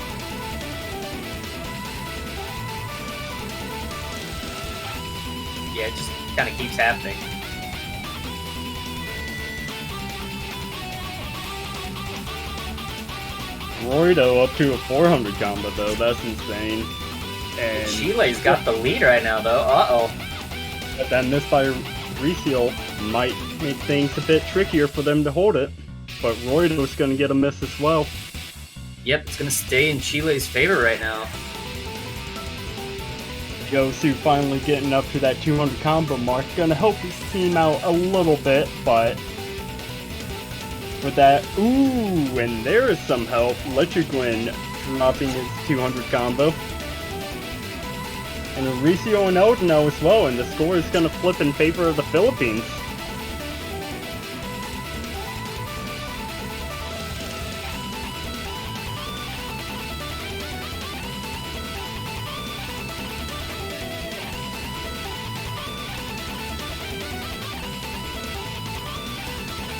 Yeah, it just kind of keeps happening. Roido up to a 400 combo though. That's insane. And Chile's got the lead right now though. Uh-oh. But that miss by Reseal might make things a bit trickier for them to hold it. But Roido's gonna get a miss as well. Yep, it's gonna stay in Chile's favor right now. Yosu finally getting up to that 200 combo mark. Gonna help his team out a little bit, but with that, ooh, and there is some help. Electric-Wind dropping his 200 combo. And Mauricio and Eldino as well, and the score is gonna flip in favor of the Philippines.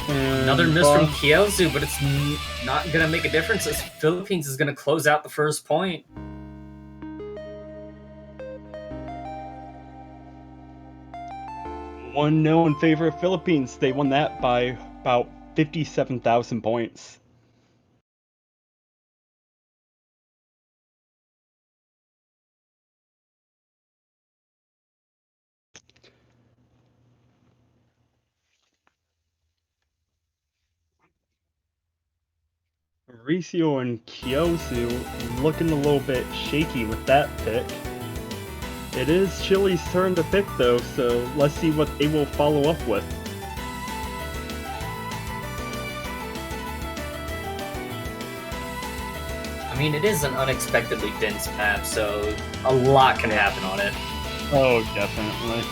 Another miss from Kyozu, but it's not going to make a difference as Philippines is going to close out the first point. One 0 in favor of Philippines. They won that by about 57,000 points. Mauricio and Kyosu looking a little bit shaky with that pick. It is Chile's turn to pick though, so let's see what they will follow up with. I mean, it is an unexpectedly dense map, so a lot can happen on it. Oh, definitely.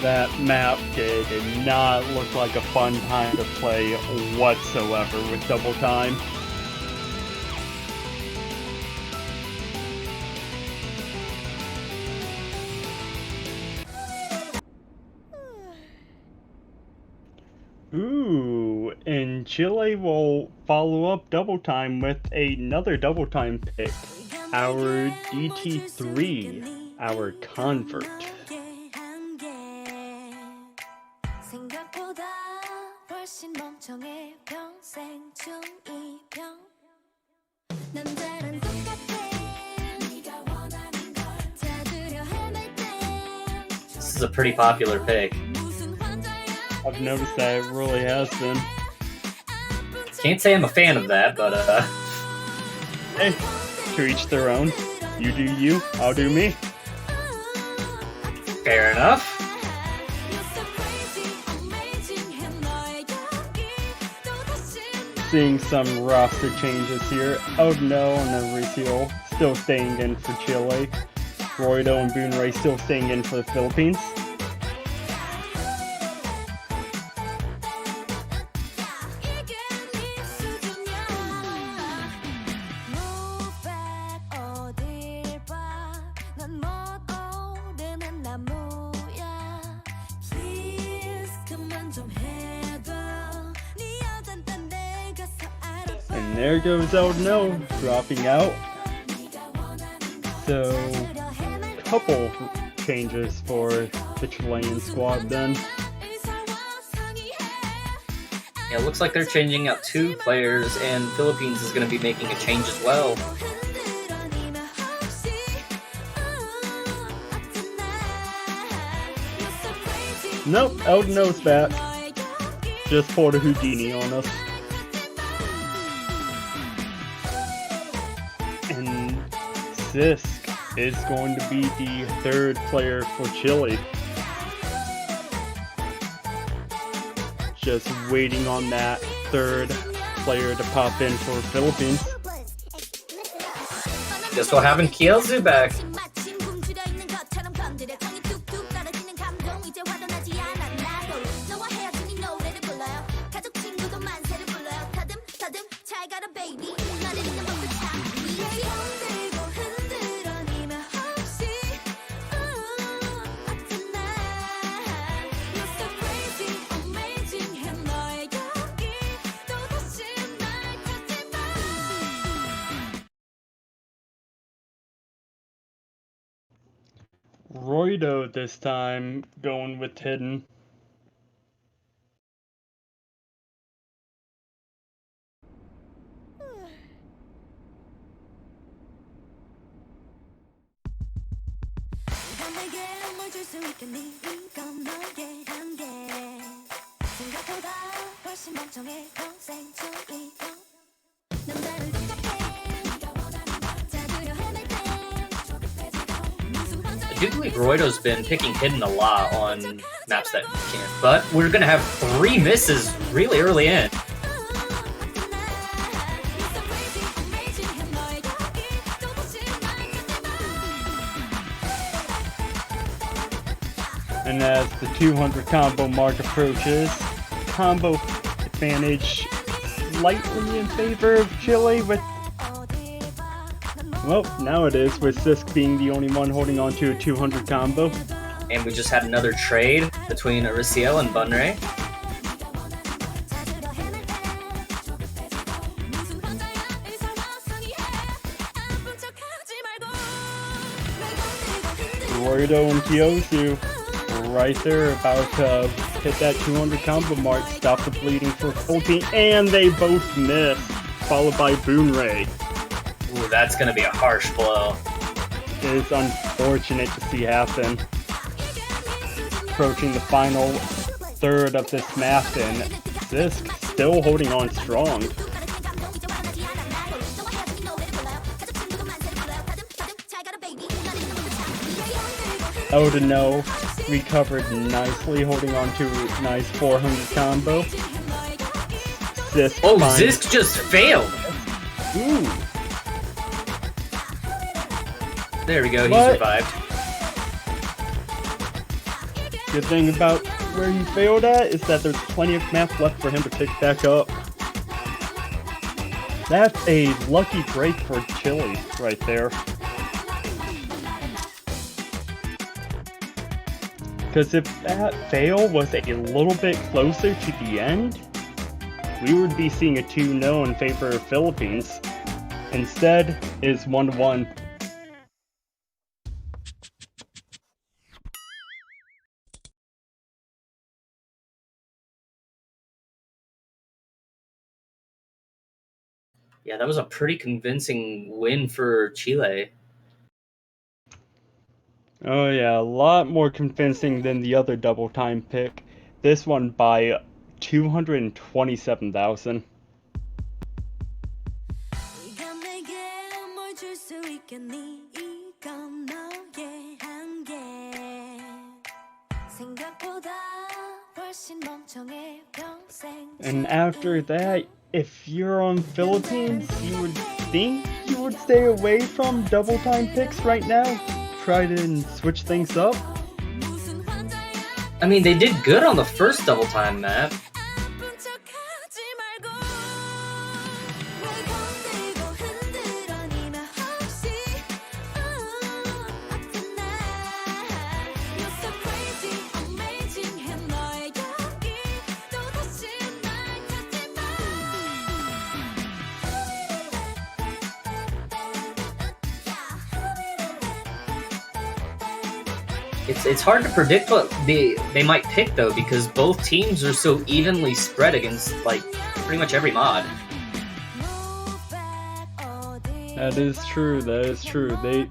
That map did not look like a fun time to play whatsoever with double time. Ooh, and Chile will follow up double time with another double time pick. Our DT3, our convert. This is a pretty popular pick. I've noticed that it really has been. Can't say I'm a fan of that, but hey, to each their own. You do you, I'll do me. Fair enough. Seeing some roster changes here. Oh no, and Mauricio still staying in for Chile. Roido and Boonray still staying in for the Philippines. And there goes Eldino dropping out. So, couple changes for the Chilean squad then. Yeah, it looks like they're changing out 2 players, and Philippines is going to be making a change as well. Nope, Eldino's back. Just pulled a Houdini on us. And Sisk is going to be the 3rd player for Chile. Just waiting on that 3rd player to pop in for Philippines. Guess we'll have Kyozu back. Roido this time, going with hidden. I do believe Roido's been picking hidden a lot on maps that can't, but we're gonna have 3 misses really early in. And as the 200 combo mark approaches, combo advantage slightly in favor of Chile with... Well, now it is, with Sisk being the only one holding on to a 200 combo. And we just had another trade between Ariciel and Bunray. Roido and Kyosu right there, about to hit that 200 combo mark, stop the bleeding for full team, and they both miss, followed by Boonray. Ooh, that's gonna be a harsh blow. It is unfortunate to see happen. Approaching the final third of this map, and Sisk still holding on strong. Odino recovered nicely, holding on to a nice 400 combo. Sisk Zisk just failed! Ooh. There we go, he What? survived. Good thing about where he failed at is that there's plenty of map left for him to pick back up. That's a lucky break for Chile right there. Because if that fail was a little bit closer to the end, we would be seeing a 2-0 in favor of Philippines. Instead, it's 1-1. Yeah, that was a pretty convincing win for Chile. Oh yeah, a lot more convincing than the other double time pick. This one by 227,000. And after that, if you're on Philippines, you would think you would stay away from double time picks right now. Try to switch things up. I mean, they did good on the first double time map. It's hard to predict what they might pick though, because both teams are so evenly spread against like pretty much every mod. That is true, that is true. They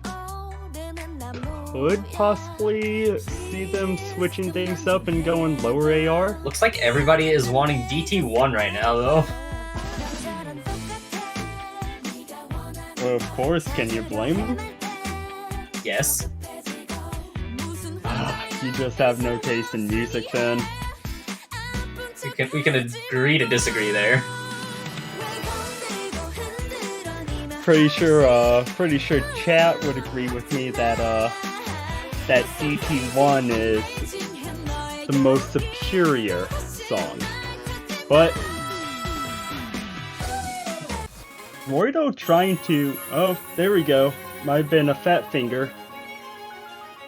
could possibly see them switching things up and going lower AR. Looks like everybody is wanting DT1 right now though. Well, of course, can you blame them? Yes. You just have no taste in music then. We can agree to disagree there. Pretty sure chat would agree with me that that DT1 is the most superior song. But Roido trying to... Oh, there we go. Might have been a fat finger.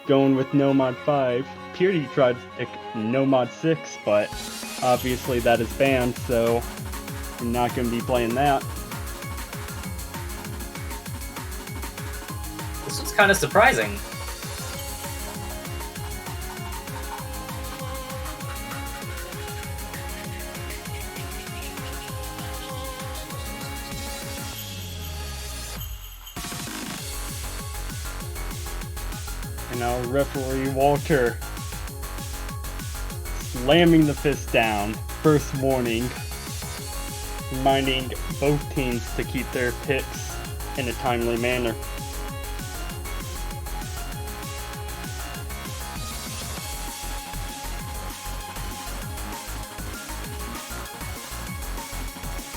Going with No Mod 5. Purity tried to pick No Mod 6, but obviously that is banned, so I'm not going to be playing that. This was kind of surprising. And our referee Walter slamming the fist down. First warning, reminding both teams to keep their picks in a timely manner.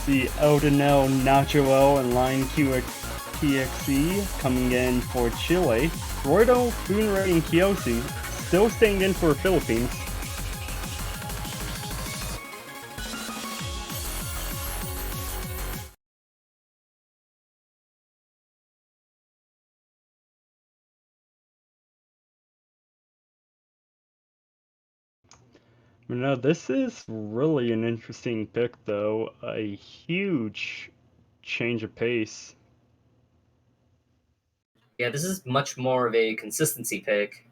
The Eldonel, Nacho L, and Line QXE coming in for Chile. Roydo, Boonray, and Kyosu still staying in for Philippines. No, this is really an interesting pick, though. A huge change of pace. Yeah, this is much more of a consistency pick.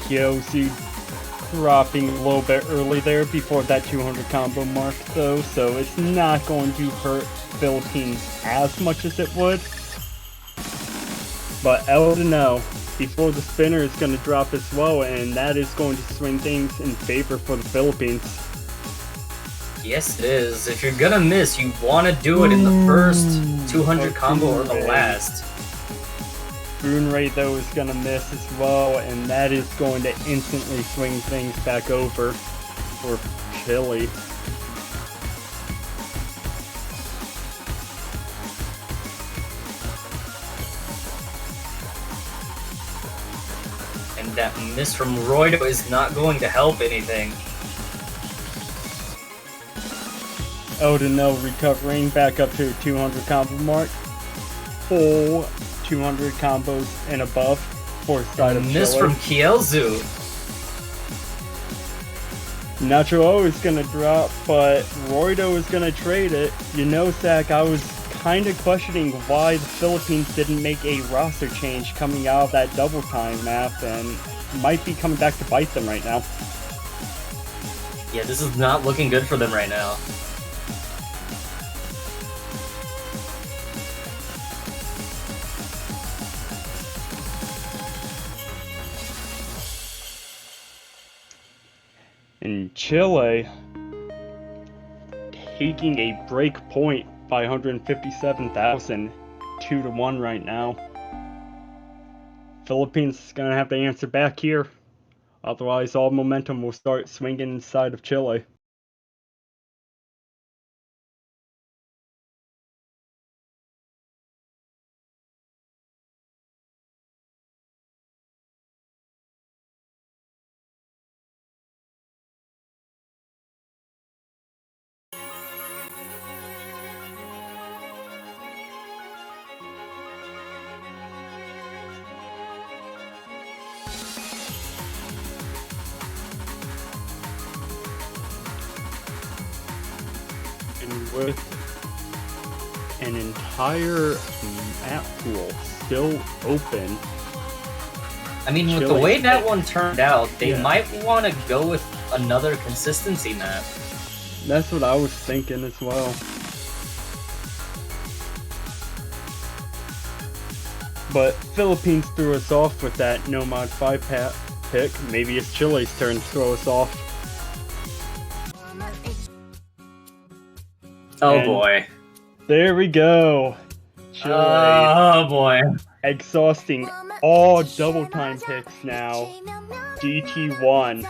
Kyosu dropping a little bit early there before that 200 combo mark, though, so it's not going to hurt Philippines as much as it would. But Eldonel, before the spinner, is going to drop as well, and that is going to swing things in favor for the Philippines. Yes, it is. If you're gonna miss, you want to do it in the first 200 combo or the last. Boonray, though, is going to miss as well, and that is going to instantly swing things back over for Chile. And that miss from Roydo is not going to help anything. Eldonel recovering back up to 200 combo mark. Full 200 combos and above for side of Chile. Miss from Kielzu. Nacho O is going to drop, but Roydo is going to trade it. You know, Zach, I was kind of questioning why the Philippines didn't make a roster change coming out of that double time map, and might be coming back to bite them right now. Yeah, this is not looking good for them right now. In Chile, taking a break point by 157,000, 2-1 right now. Philippines is going to have to answer back here. Otherwise, all momentum will start swinging inside of Chile. And with an entire map pool still open. I mean, with the way that one turned out, they might want to go with another consistency map. That's what I was thinking as well. But Philippines threw us off with that No Mod 5 pick. Maybe it's Chile's turn to throw us off. Oh boy. There we go. Chile. Oh boy. Exhausting all double time picks now. DT1.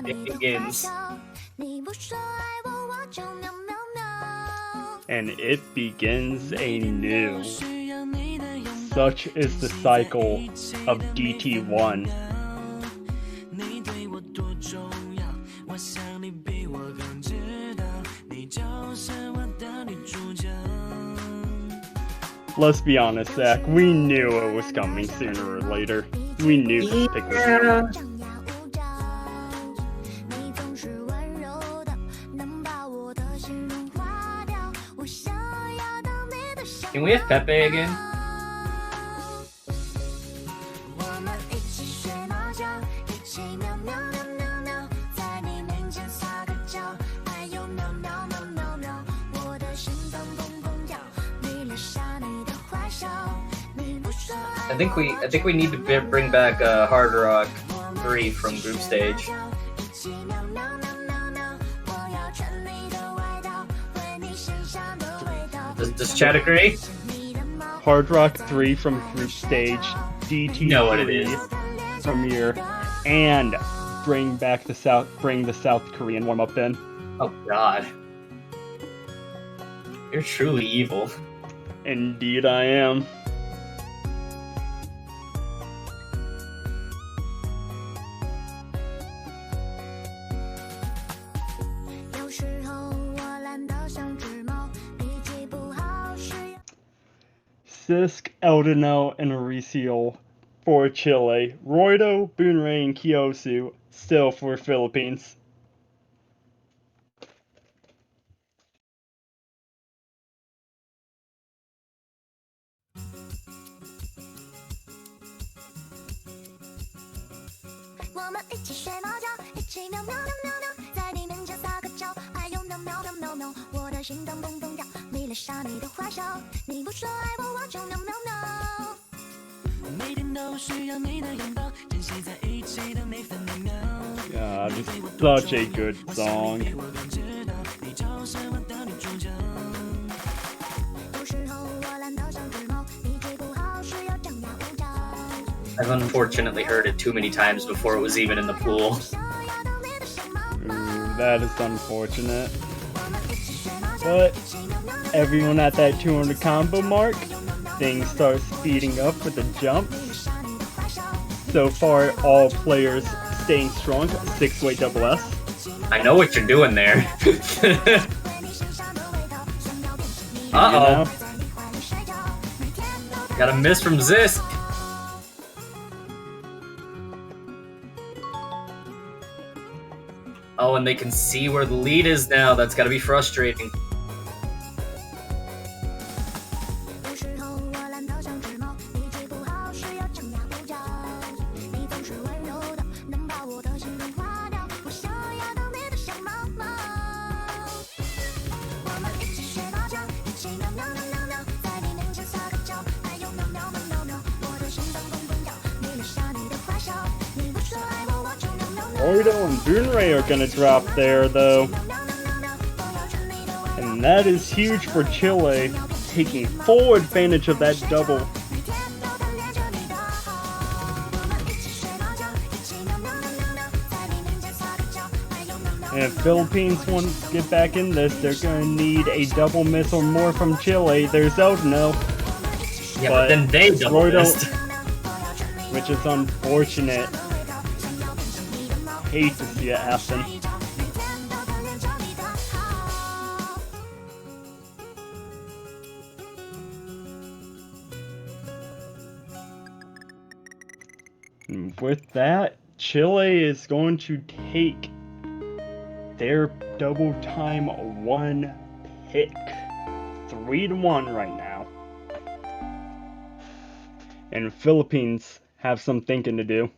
It begins. And it begins anew. Such is the cycle of DT1. Let's be honest, Zach, we knew it was coming sooner or later. We knew to pick this one. Can we have Pepe again? I think we need to bring back Hard Rock 3 from group stage. Does Chad agree? Hard Rock 3 from group stage, DT3 You know what it is. premiere, and bring the South Korean warm up in. Oh God, you're truly evil. Indeed, I am. Sisk, Eldino, and Mauricio for Chile. Roido, Boonray, and Kyosu still for Philippines. God, it's such a good song. I've unfortunately heard it too many times before it was even in the pool. Ooh, that is unfortunate. But everyone at that 200 combo mark, things start speeding up with the jumps. So far, all players staying strong. 6-way double S. I know what you're doing there. Uh-oh. Got a miss from Zisk. Oh, and they can see where the lead is now. That's gotta be frustrating. Oido and Boonray are gonna drop there, though. And that is huge for Chile, taking full advantage of that double. And if Philippines want to get back in this, they're gonna need a double miss or more from Chile. There's Eldino. Yeah, but then they double missed. Which is unfortunate. Hate to see it happen. And with that, Chile is going to take their double time one pick. 3-1 right now. And Philippines have some thinking to do.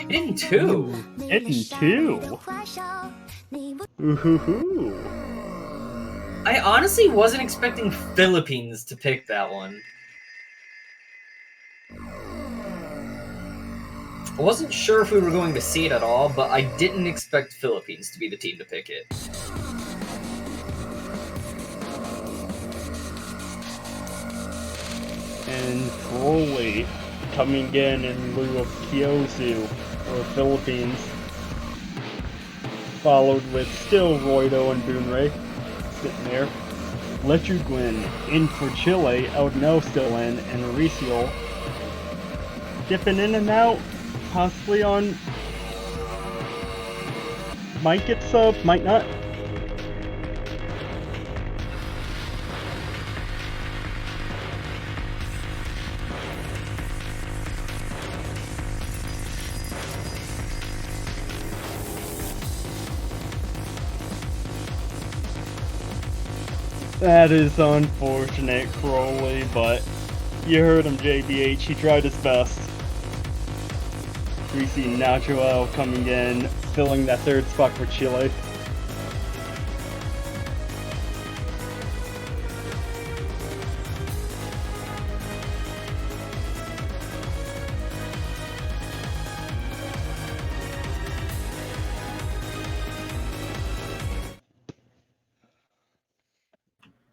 In two. Ooh-hoo-hoo. I honestly wasn't expecting Philippines to pick that one. I wasn't sure if we were going to see it at all, but I didn't expect Philippines to be the team to pick it. And Crowley coming in lieu of Kyosu for Philippines. followed with still Roido and Boonray sitting there. Lechuguin in for Chile, Eldno still in, and Mauricio dipping in and out, possibly on... Might get sub, might not. That is unfortunate, Crowley, but you heard him, JBH. He tried his best. We see Nacho L coming in, filling that third spot for Chile.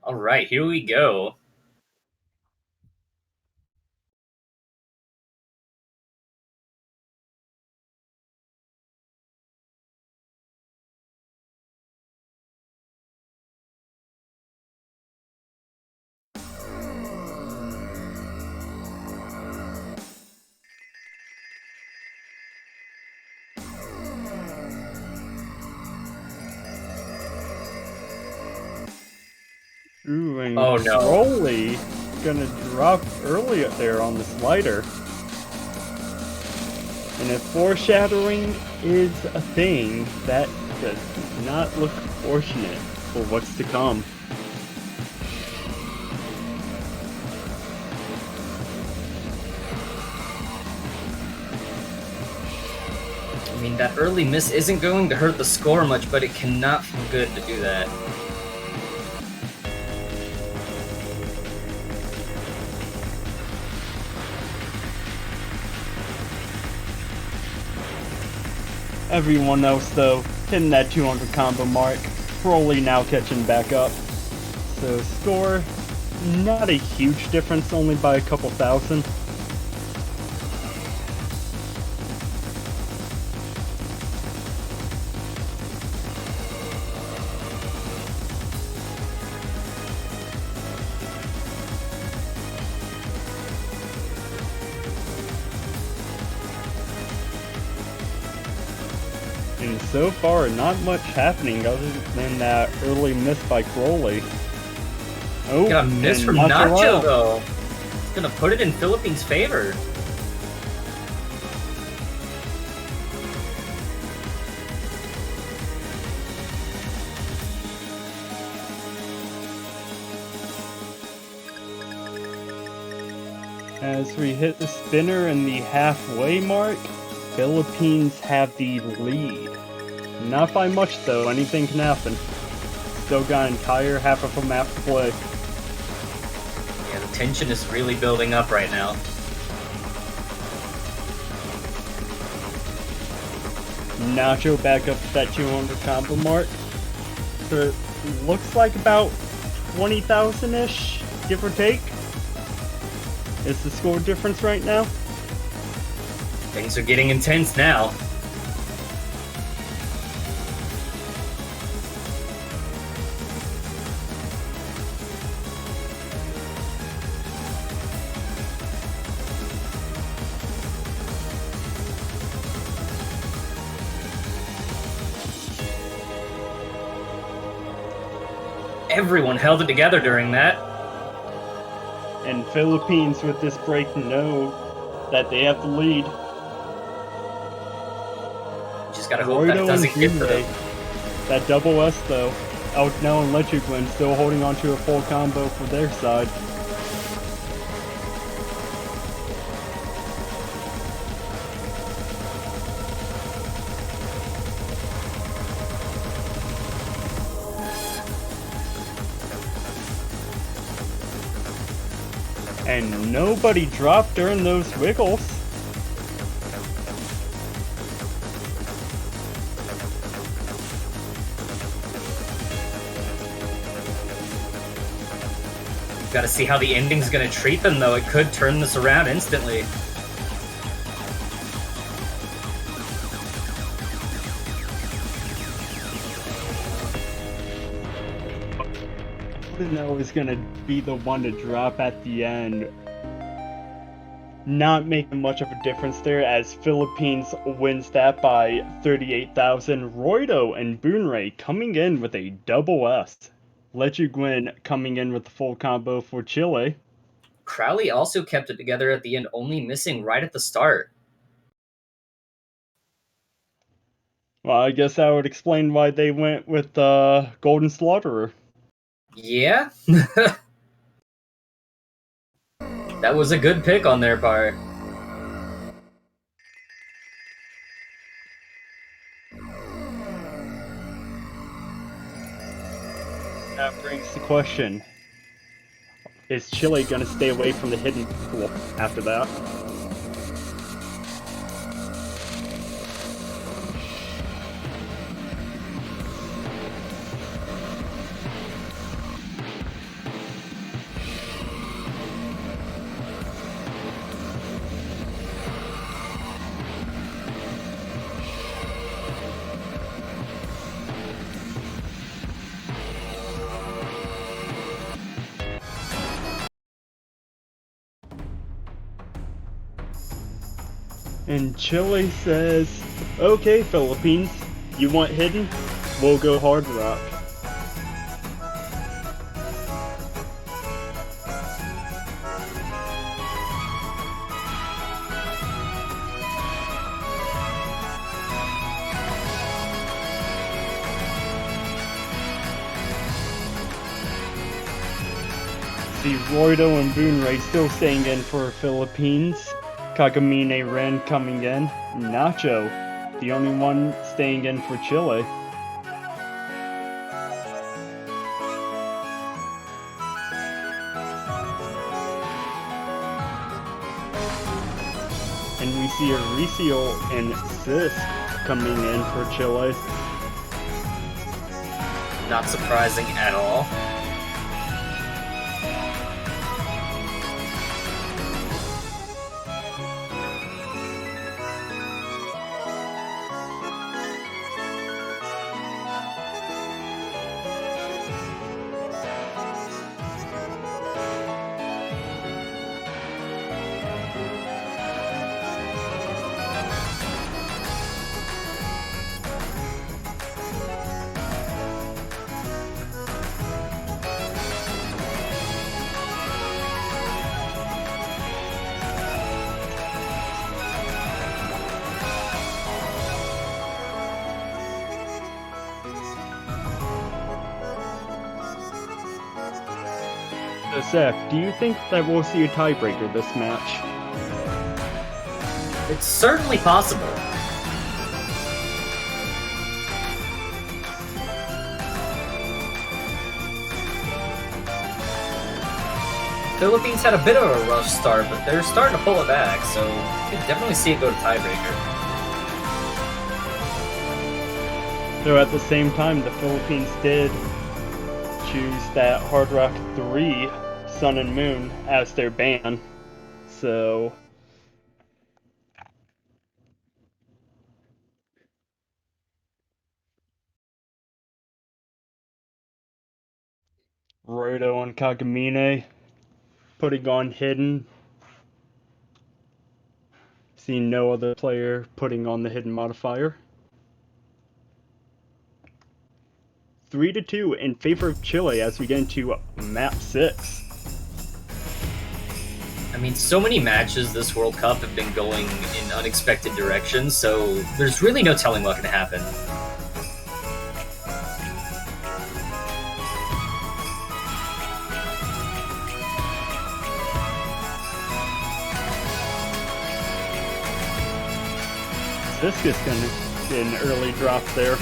All right, here we go. Ooh, and Oh, no. Crowley gonna drop early up there on the slider. And if foreshadowing is a thing, that does not look fortunate for what's to come. I mean, that early miss isn't going to hurt the score much, but it cannot feel good to do that. Everyone else, though, hitting that 200 combo mark. Crowley now catching back up. So score, not a huge difference, only by a couple thousand. And so far, not much happening other than that early miss by Crowley. Oh, Got a miss and from Nacho Nacho, L. though. It's gonna put it in Philippines' favor. As we hit the spinner in the halfway mark, Philippines have the lead. Not by much though, anything can happen. Still got an entire half of a map to play. Yeah, the tension is really building up right now. Nacho back up to that 200 combo mark. So it looks like about 20,000-ish, give or take, is the score difference right now. Things are getting intense now. Everyone held it together during that. And Philippines with this break know that they have the lead. Just gotta hope that Roido doesn't and get to them. That double S though. Eldno and Lechuguin still holding on to a full combo for their side. And nobody dropped during those wiggles. Gotta see how the ending's gonna treat them, though. It could turn this around instantly. Bruno is gonna be the one to drop at the end. Not making much of a difference there as Philippines wins that by 38,000. Roido and Boonray coming in with a double S. Lechuguin coming in with the full combo for Chile. Crowley also kept it together at the end, only missing right at the start. Well, I guess that would explain why they went with Golden Slaughterer. Yeah? That was a good pick on their part. That brings the question. Is Chile going to stay away from the hidden pool after that? And Chile says, okay, Philippines, you want hidden? We'll go hard rock. See Roido and Boonray still staying in for Philippines. Kagamine Ren coming in. Nacho, the only one staying in for Chile. And we see Aricio and Sis coming in for Chile. Not surprising at all. So, Seth, do you think that we'll see a tiebreaker this match? It's certainly possible. Philippines had a bit of a rough start, but they're starting to pull it back, so you can definitely see it go to tiebreaker. Though at the same time, the Philippines did choose that Hard Rock 3 Sun and Moon as their ban. So Roido and Kagamine putting on hidden. See no other player putting on the hidden modifier. 3-2 in favor of Chile as we get into map 6. I mean, so many matches this World Cup have been going in unexpected directions, so there's really no telling what can happen. This is gonna get an early drop there.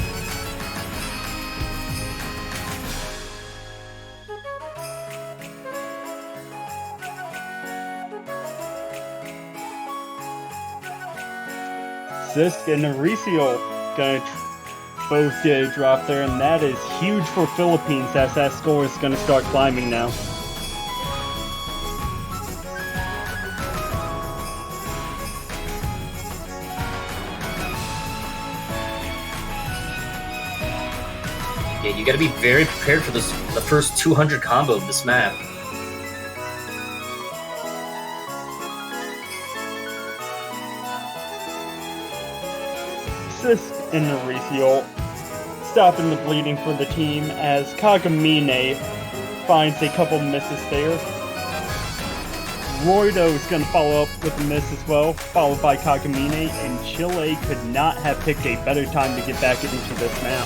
Sisk and Aricio gonna both get a drop there, and that is huge for Philippines as that score is gonna start climbing now. Yeah, you gotta be very prepared for this, the first 200 combo of this map. Sisk and Mauricio stopping the bleeding for the team as Kagamine finds a couple misses there. Roido's gonna follow up with a miss as well, followed by Kagamine, and Chile could not have picked a better time to get back into this map.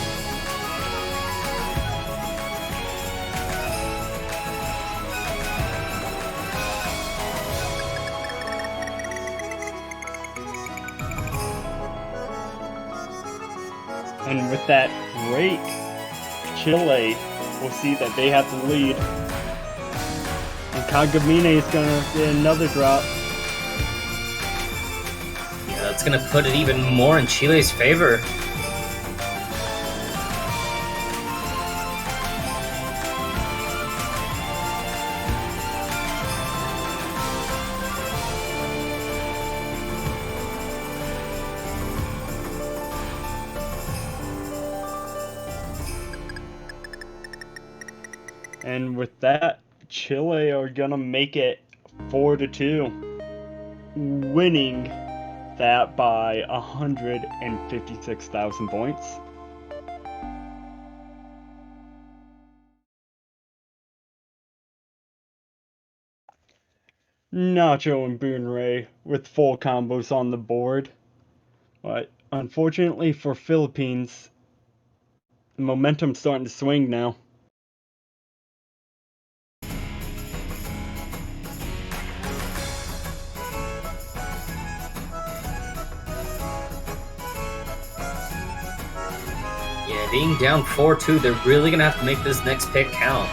And with that break, Chile will see that they have the lead. And Kagamine is gonna get another drop. Yeah, that's gonna put it even more in Chile's favor. And with that, Chile are gonna make it 4-2, winning that by 156,000 points. Nacho and Boonray with full combos on the board, but unfortunately for Philippines, the momentum's starting to swing now. Yeah, being down 4-2, they're really gonna have to make this next pick count.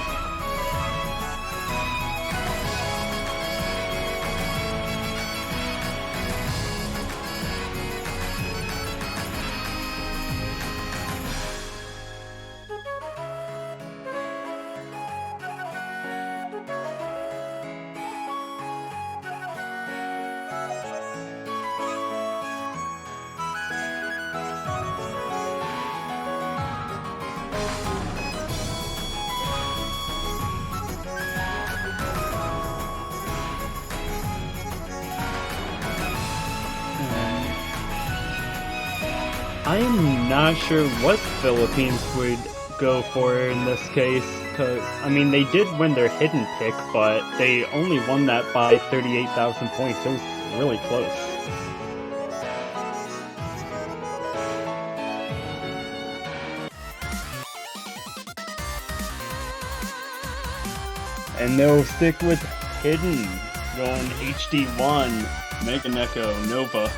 I am not sure what Philippines would go for in this case, because, I mean, they did win their hidden pick, but they only won that by 38,000 points. It was really close. And they'll stick with hidden, going HD1, Mega Neko, Nova.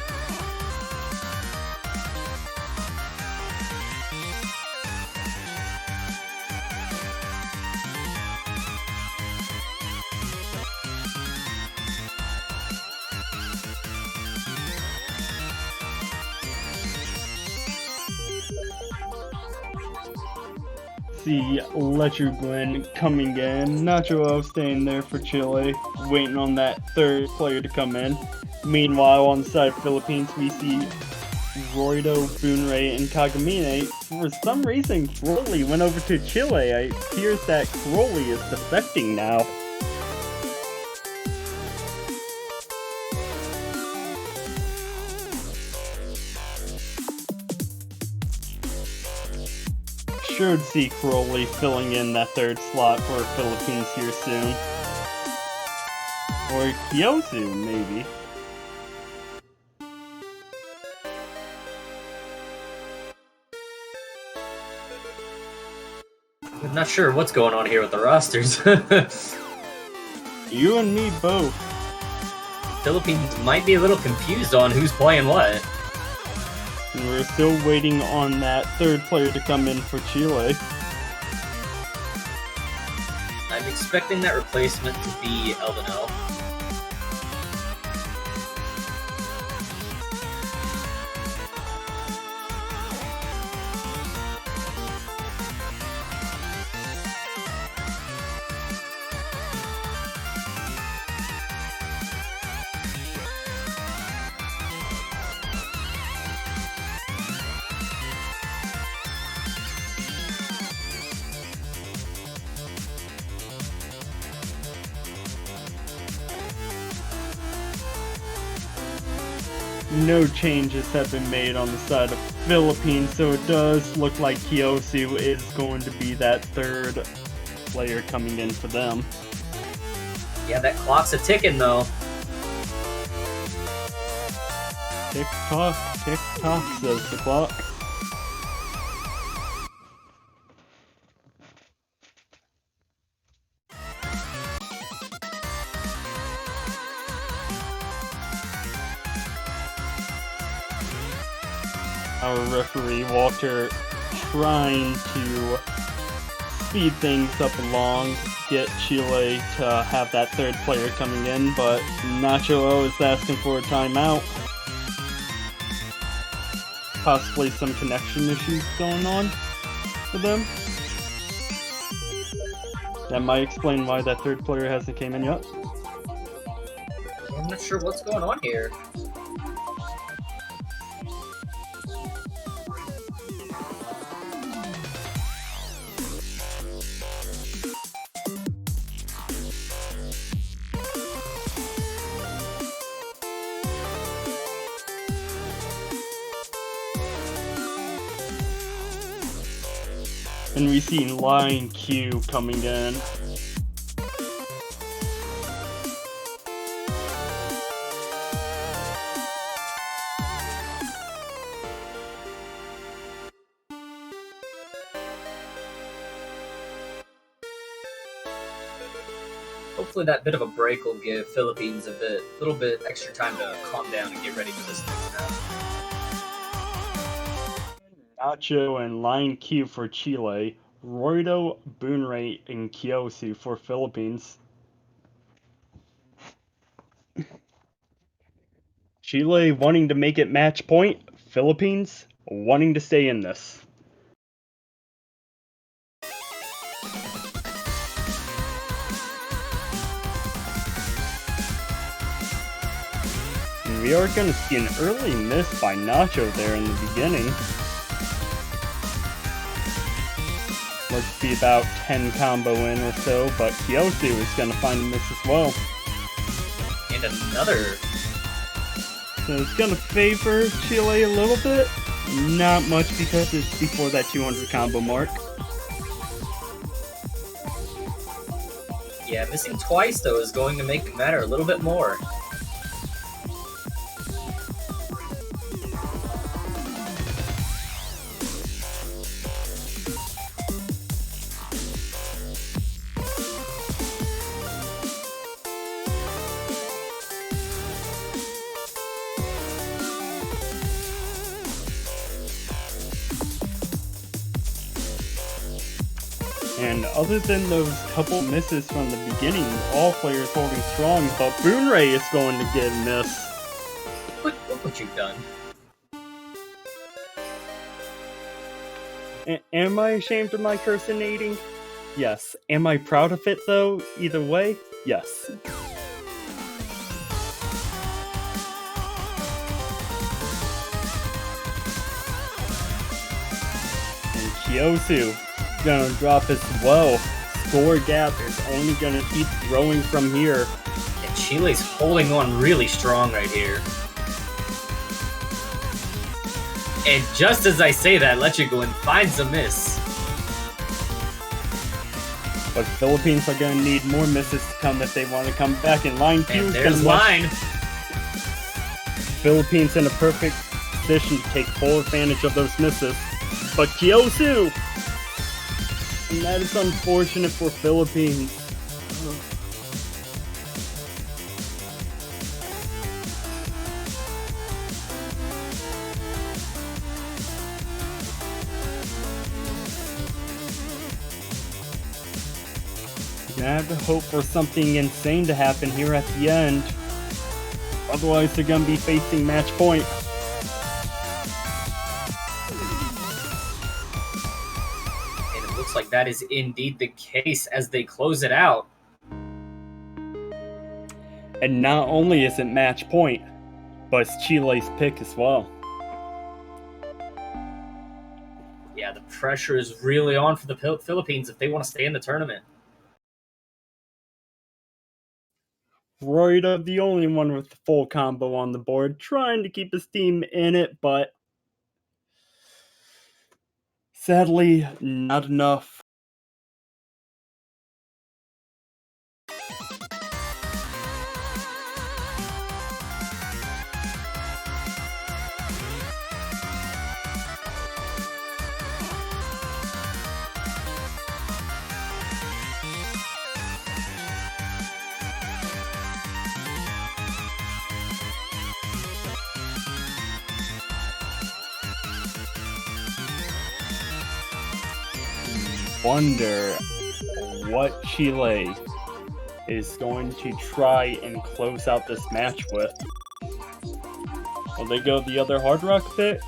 See Lechuguin coming in, Nacho staying there for Chile, waiting on that third player to come in. Meanwhile, on the side of Philippines, we see Roido, Boonray, and Kagamine. For some reason, Crowley went over to Chile. It appears that Crowley is defecting now. Should see Crowley filling in that third slot for Philippines here soon. Or Kyozu, maybe. I'm not sure what's going on here with the rosters. You and me both. Philippines might be a little confused on who's playing what. And we're still waiting on that third player to come in for Chile. I'm expecting that replacement to be Eldenel. no changes have been made on the side of Philippines, so it does look like Kyosu is going to be that third player coming in for them. Yeah, that clock's a ticking though. Tick tock, says the clock. Our referee, Walter, trying to speed things up along, get Chile to have that third player coming in, but Nacho O is asking for a timeout. Possibly some connection issues going on for them. That might explain why that third player hasn't came in yet. I'm not sure what's going on here. And we see Line Q coming in. Hopefully that bit of a break will give Philippines a little bit extra time to calm down and get ready for this next match. Nacho and Line Q for Chile. Roido, Boonray, and Kyosu for Philippines. Chile wanting to make it match point. Philippines wanting to stay in this. And we are going to see an early miss by Nacho there in the beginning. Let's be about 10 combo in or so, but Kyosu is going to find a miss as well. And another. So it's going to favor Chile a little bit. Not much because it's before that 200 combo mark. Yeah, missing twice though is going to make it matter a little bit more. And other than those couple misses from the beginning, all players holding strong, but Boonray is going to get a miss. Look what you've done. Am I ashamed of my cursinating? Yes. Am I proud of it though? Either way, yes. And Kyosu gonna drop as well. Score gap is only gonna keep growing from here. And Chile's holding on really strong right here. And just as I say that, Lechigo finds a miss. But Philippines are gonna need more misses to come if they want to come back in line. And there's Line. Philippines in a perfect position to take full advantage of those misses. But Kyosu! And that is unfortunate for Philippines. You have to hope for something insane to happen here at the end. Otherwise, they're going to be facing match point. Looks like that is indeed the case as they close it out. And not only is it match point, but it's Chile's pick as well. Yeah, the pressure is really on for the Philippines if they want to stay in the tournament. Roida, the only one with the full combo on the board, trying to keep his team in it, but sadly, not enough. Wonder what Chile is going to try and close out this match with. Will they go the other Hard Rock pick?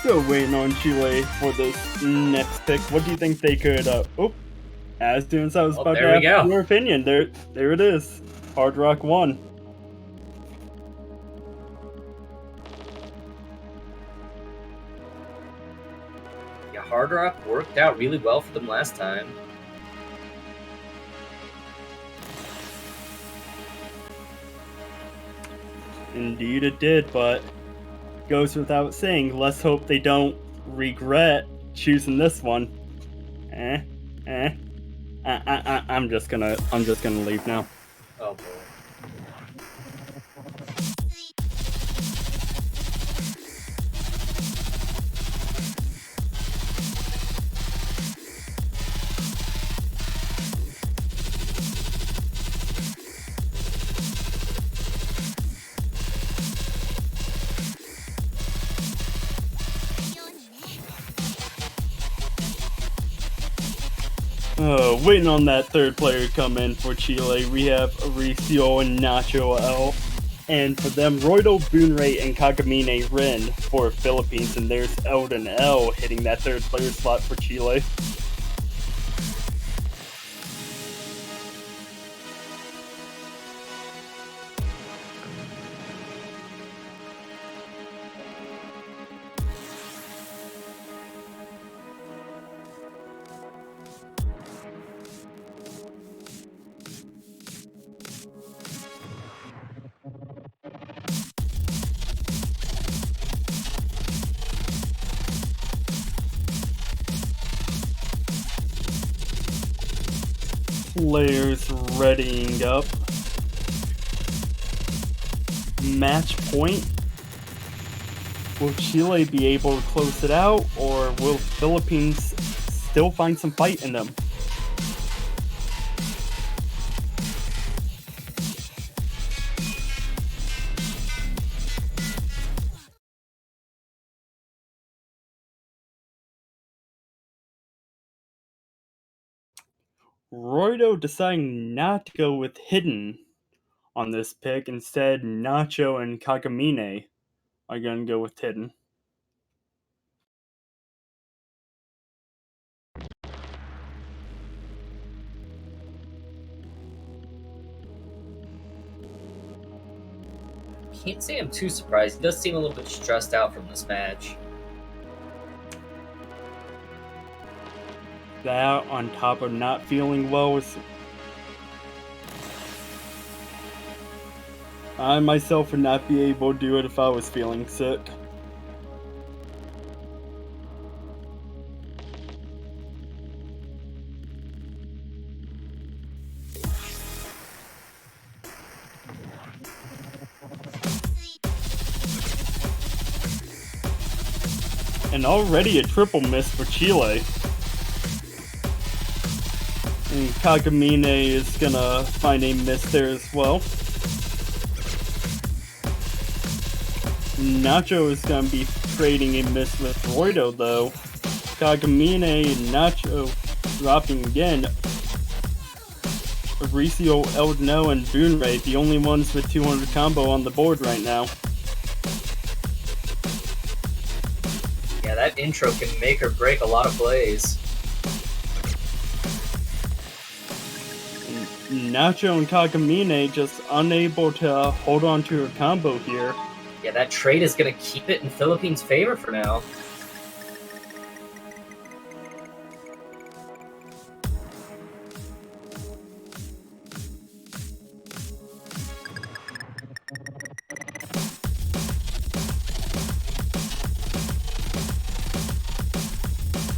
Still waiting on Chile for this next pick. What do you think they could? As soon as I was about to there we ask go. your opinion, there it is. Hard Rock 1. Yeah, Hard Rock worked out really well for them last time. Indeed it did, but goes without saying, let's hope they don't regret choosing this one. I'm just gonna leave now. Oh boy. Waiting on that third player to come in for Chile. We have Aricio and Nacho L. And for them, Roido, Boonray, and Kagamine Rin for Philippines. And there's Eldon L hitting that third player slot for Chile. Players readying up. Match point. Will Chile be able to close it out, or will Philippines still find some fight in them? Roido deciding not to go with Hidden on this pick. Instead, Nacho and Kagamine are going to go with Hidden. Can't say I'm too surprised. He does seem a little bit stressed out from this match. That, on top of not feeling well, I myself would not be able to do it if I was feeling sick. And already a triple miss for Chile. And Kagamine is gonna find a miss there as well. Nacho is gonna be trading a miss with Roido though. Kagamine and Nacho dropping again. Mauricio, Eldno, and Boonray, the only ones with 200 combo on the board right now. Yeah, that intro can make or break a lot of plays. Nacho and Kagamine just unable to hold on to her combo here. Yeah, that trade is going to keep it in Philippines' favor for now.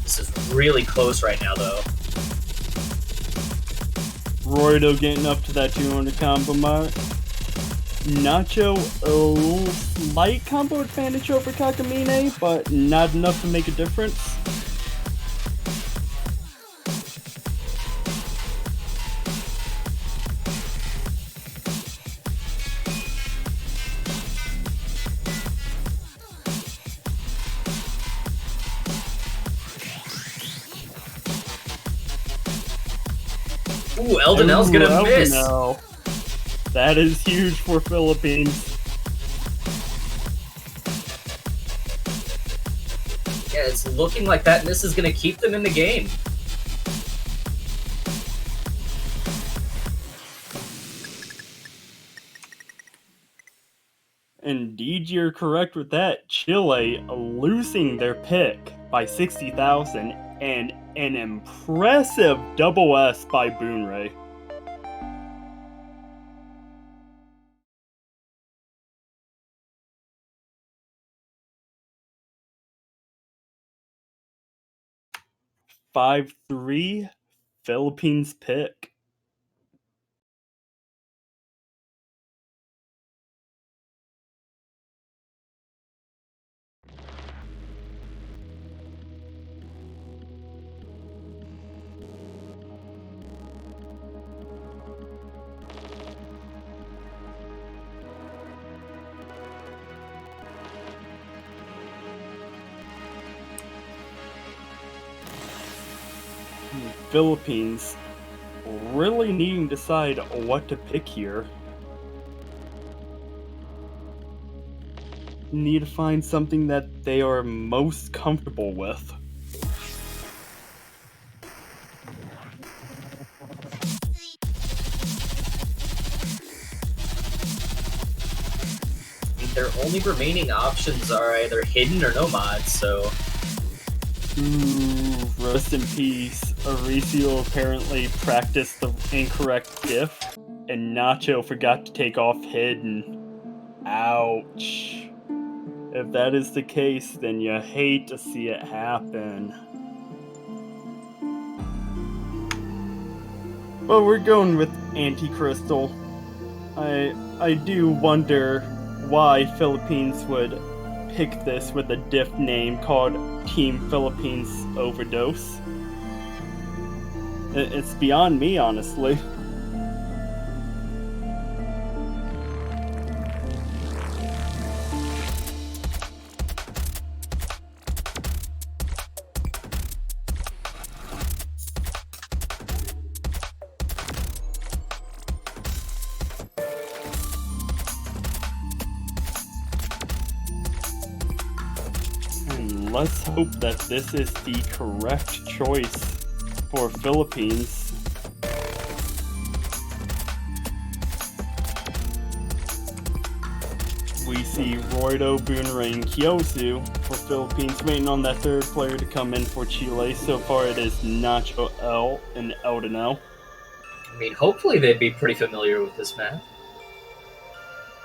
This is really close right now, though. Roido getting up to that 200 combo mark. Nacho, a slight combo advantage over Kagamine, but not enough to make a difference. Ooh, Eldonell's gonna miss! That is huge for Philippines. Yeah, it's looking like that miss is gonna keep them in the game. Indeed, you're correct with that. Chile losing their pick by 60,000 and an impressive double S by Boonray. (5-3) Philippines pick. Philippines really needing to decide what to pick here. Need to find something that they are most comfortable with. Their only remaining options are either hidden or no mods, so... Ooh, rest in peace. Aricio apparently practiced the incorrect diff, and Nacho forgot to take off hidden. Ouch. If that is the case, then you hate to see it happen. Well, we're going with Anti-Crystal. I do wonder why Philippines would pick this with a diff name called Team Philippines Overdose. It's beyond me, honestly. And let's hope that this is the correct choice for Philippines. We see Roido, Boonray, and Kyosu for Philippines, waiting on that third player to come in for Chile. So far it is Nacho L and Eldonell. I mean, hopefully they'd be pretty familiar with this map.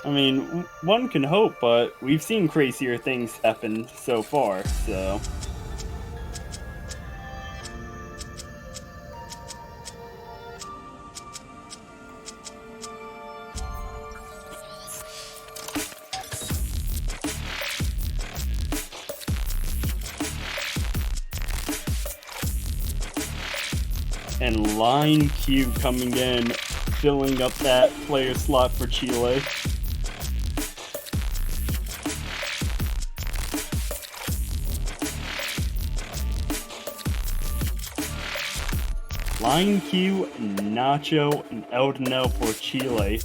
I mean, one can hope, but we've seen crazier things happen so far, so... And Line Q coming in, filling up that player slot for Chile. Line Q, Nacho, and Eldonel for Chile.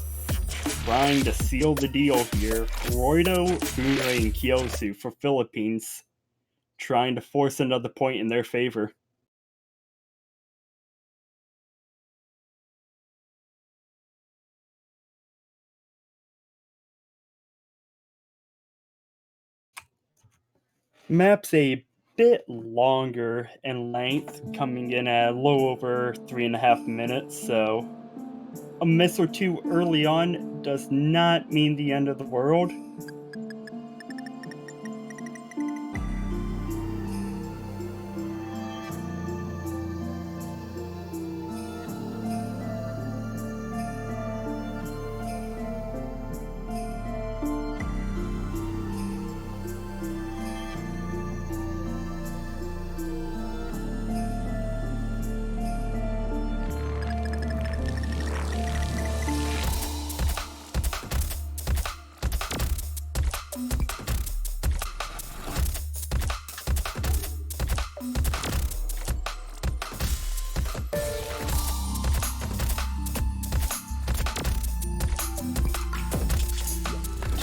Trying to seal the deal here. Roido, Bunre, and Kyosu for Philippines. Trying to force another point in their favor. Map's a bit longer in length, coming in at a little over 3.5 minutes, so a miss or two early on does not mean the end of the world.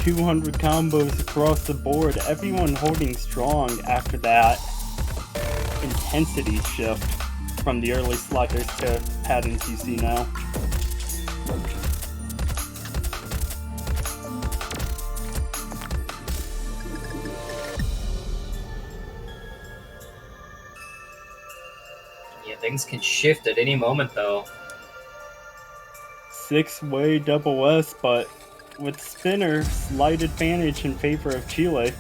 .200 combos across the board, everyone holding strong after that intensity shift from the early sliders to patterns you see now. Yeah, things can shift at any moment, though. 6-way double S, but with spinner, slight advantage in favor of Chile.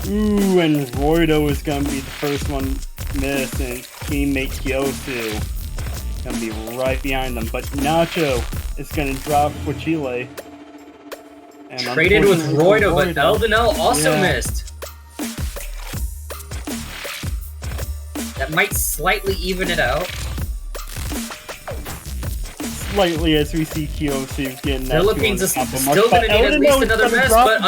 Ooh, and Roido is gonna be the first one miss, and teammate Kyosu gonna be right behind them. But Nacho is gonna drop for Chile. And Traded with Roido, but Eldonel also missed. That might slightly even it out. Slightly, as we see Kyosu getting that. Philippines is still gonna need at least another miss, but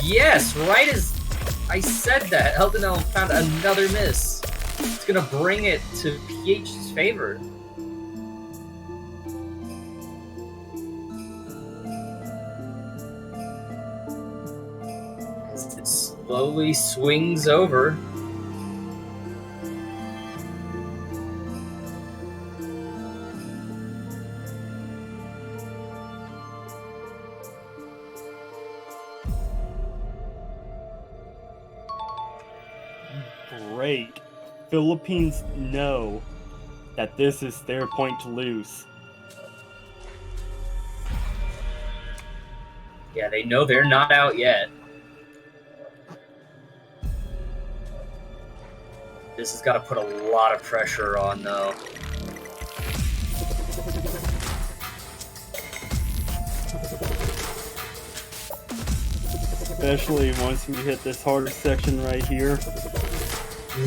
yes, right as I said that, Eldonel found another miss. It's gonna bring it to PH's favor. As it slowly swings over. Great. Philippines know that this is their point to lose. Yeah, they know they're not out yet. This has got to put a lot of pressure on, though. Especially once we hit this harder section right here.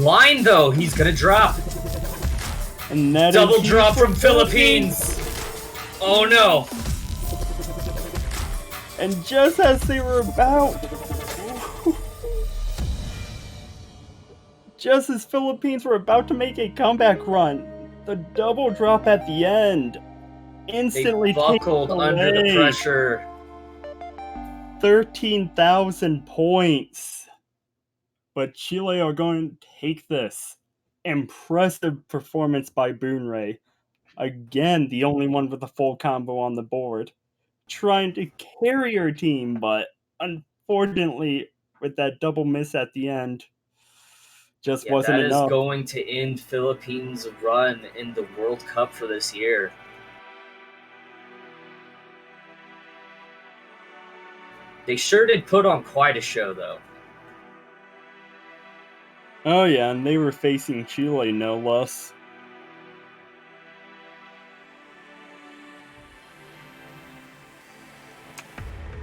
Line, though, he's gonna drop. And that double drop from Philippines. Oh no. And just as they were about... just as Philippines were about to make a comeback run, the double drop at the end instantly they buckled under the pressure. 13,000 points. But Chile are going to take this. Impressive performance by Bunre. Again, the only one with a full combo on the board. Trying to carry her team, but unfortunately, with that double miss at the end, just wasn't enough. That is going to end Philippines' run in the World Cup for this year. They sure did put on quite a show, though. Oh yeah, and they were facing Chile, no less.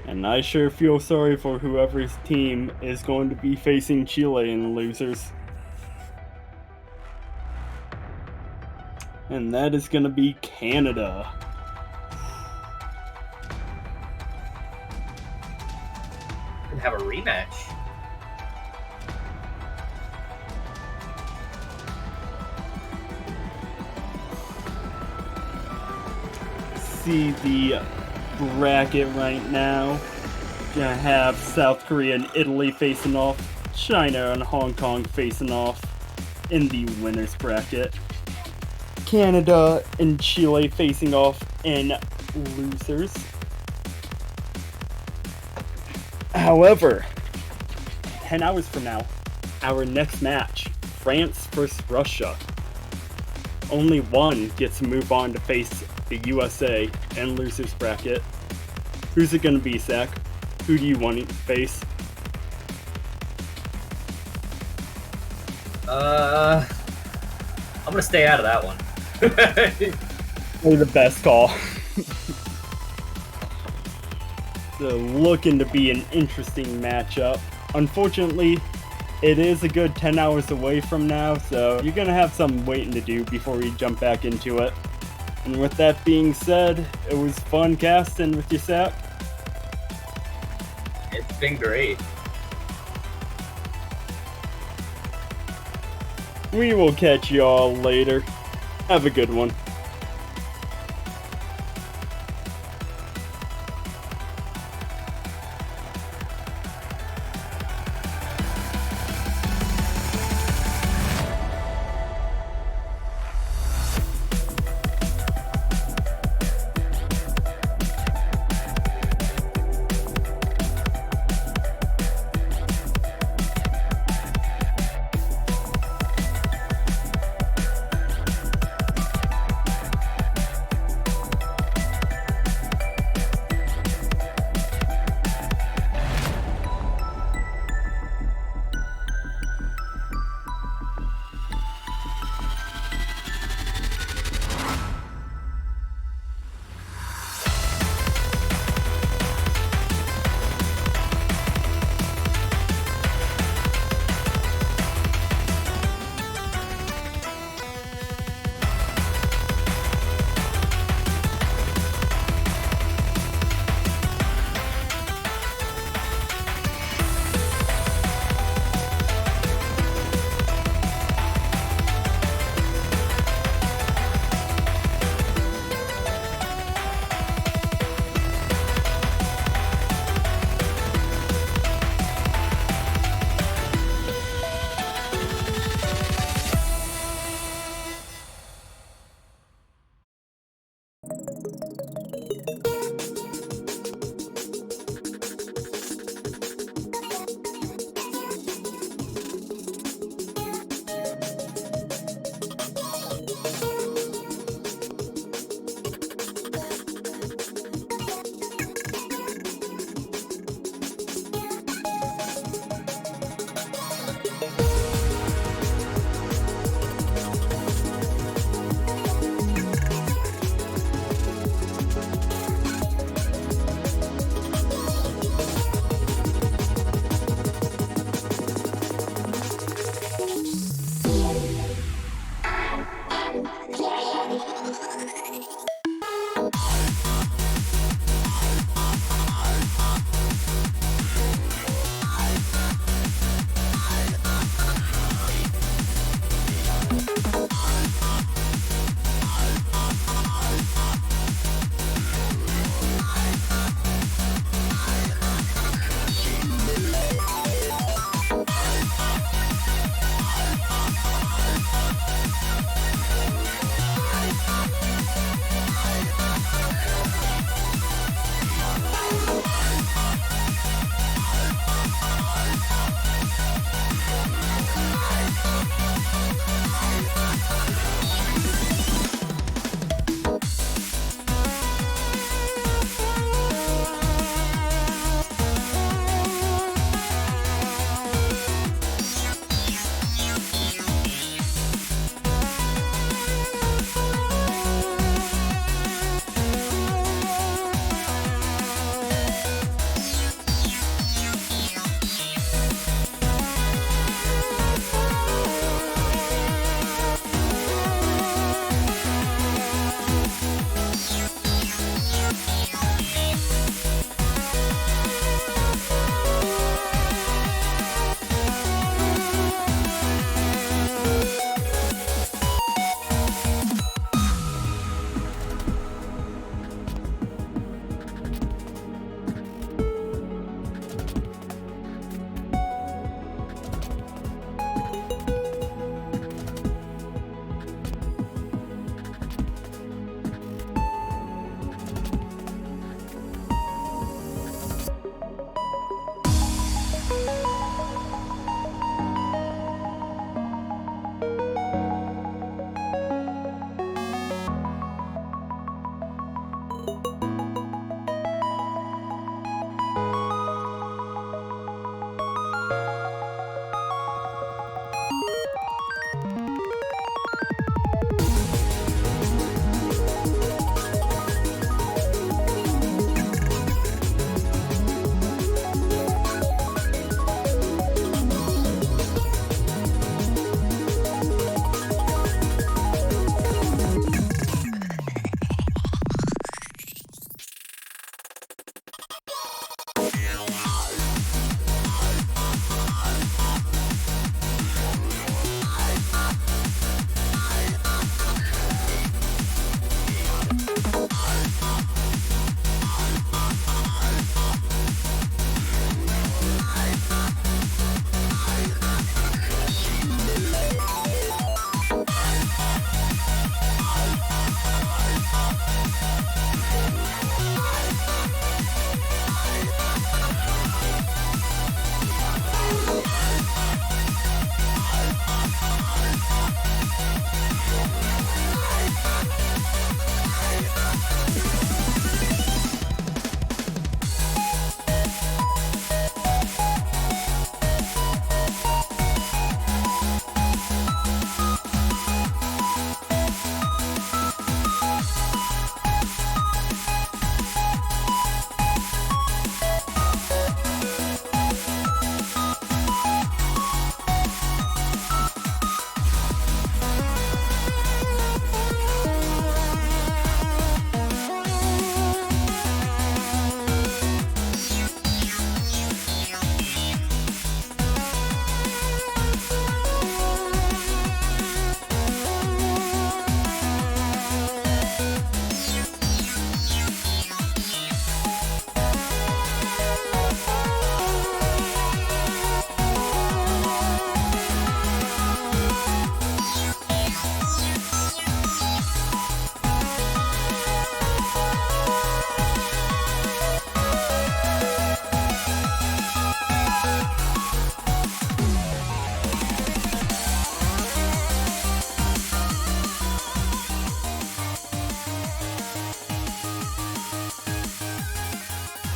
And I sure feel sorry for whoever's team is going to be facing Chile in losers. And that is going to be Canada. Can have a rematch. See the bracket right now. Gonna have South Korea and Italy facing off, China and Hong Kong facing off in the winners bracket. Canada and Chile facing off in losers. However, 10 hours from now, our next match, France versus Russia. Only one gets to move on to face the USA and losers bracket. Who's it gonna be, Zach? Who do you want to face? I'm gonna stay out of that one. Probably the best call. So looking to be an interesting matchup. Unfortunately, it is a good 10 hours away from now, so you're gonna have some waiting to do before we jump back into it. And with that being said, it was fun casting with you, Zach. It's been great. We will catch y'all later. Have a good one.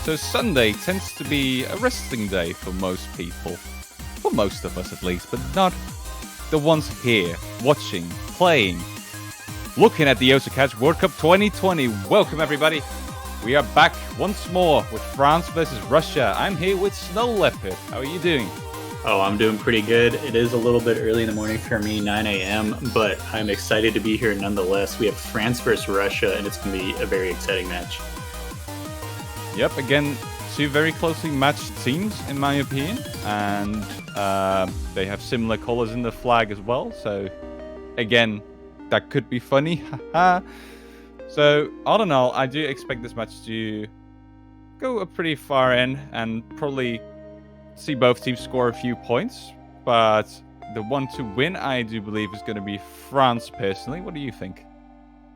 So Sunday tends to be a resting day for most people. For most of us at least, but not the ones here, watching, playing, looking at the Yosa Catch World Cup 2020. Welcome everybody. We are back once more with France versus Russia. I'm here with Snow Leopard. How are you doing? Oh, I'm doing pretty good. It is a little bit early in the morning for me, 9 a.m., but I'm excited to be here nonetheless. We have France versus Russia, and it's going to be a very exciting match. Yep, again, two very closely matched teams, in my opinion, and they have similar colors in the flag as well, so again, that could be funny. So, all in all, I do expect this match to go a pretty far in and probably see both teams score a few points, but the one to win, I do believe, is going to be France, personally. What do you think?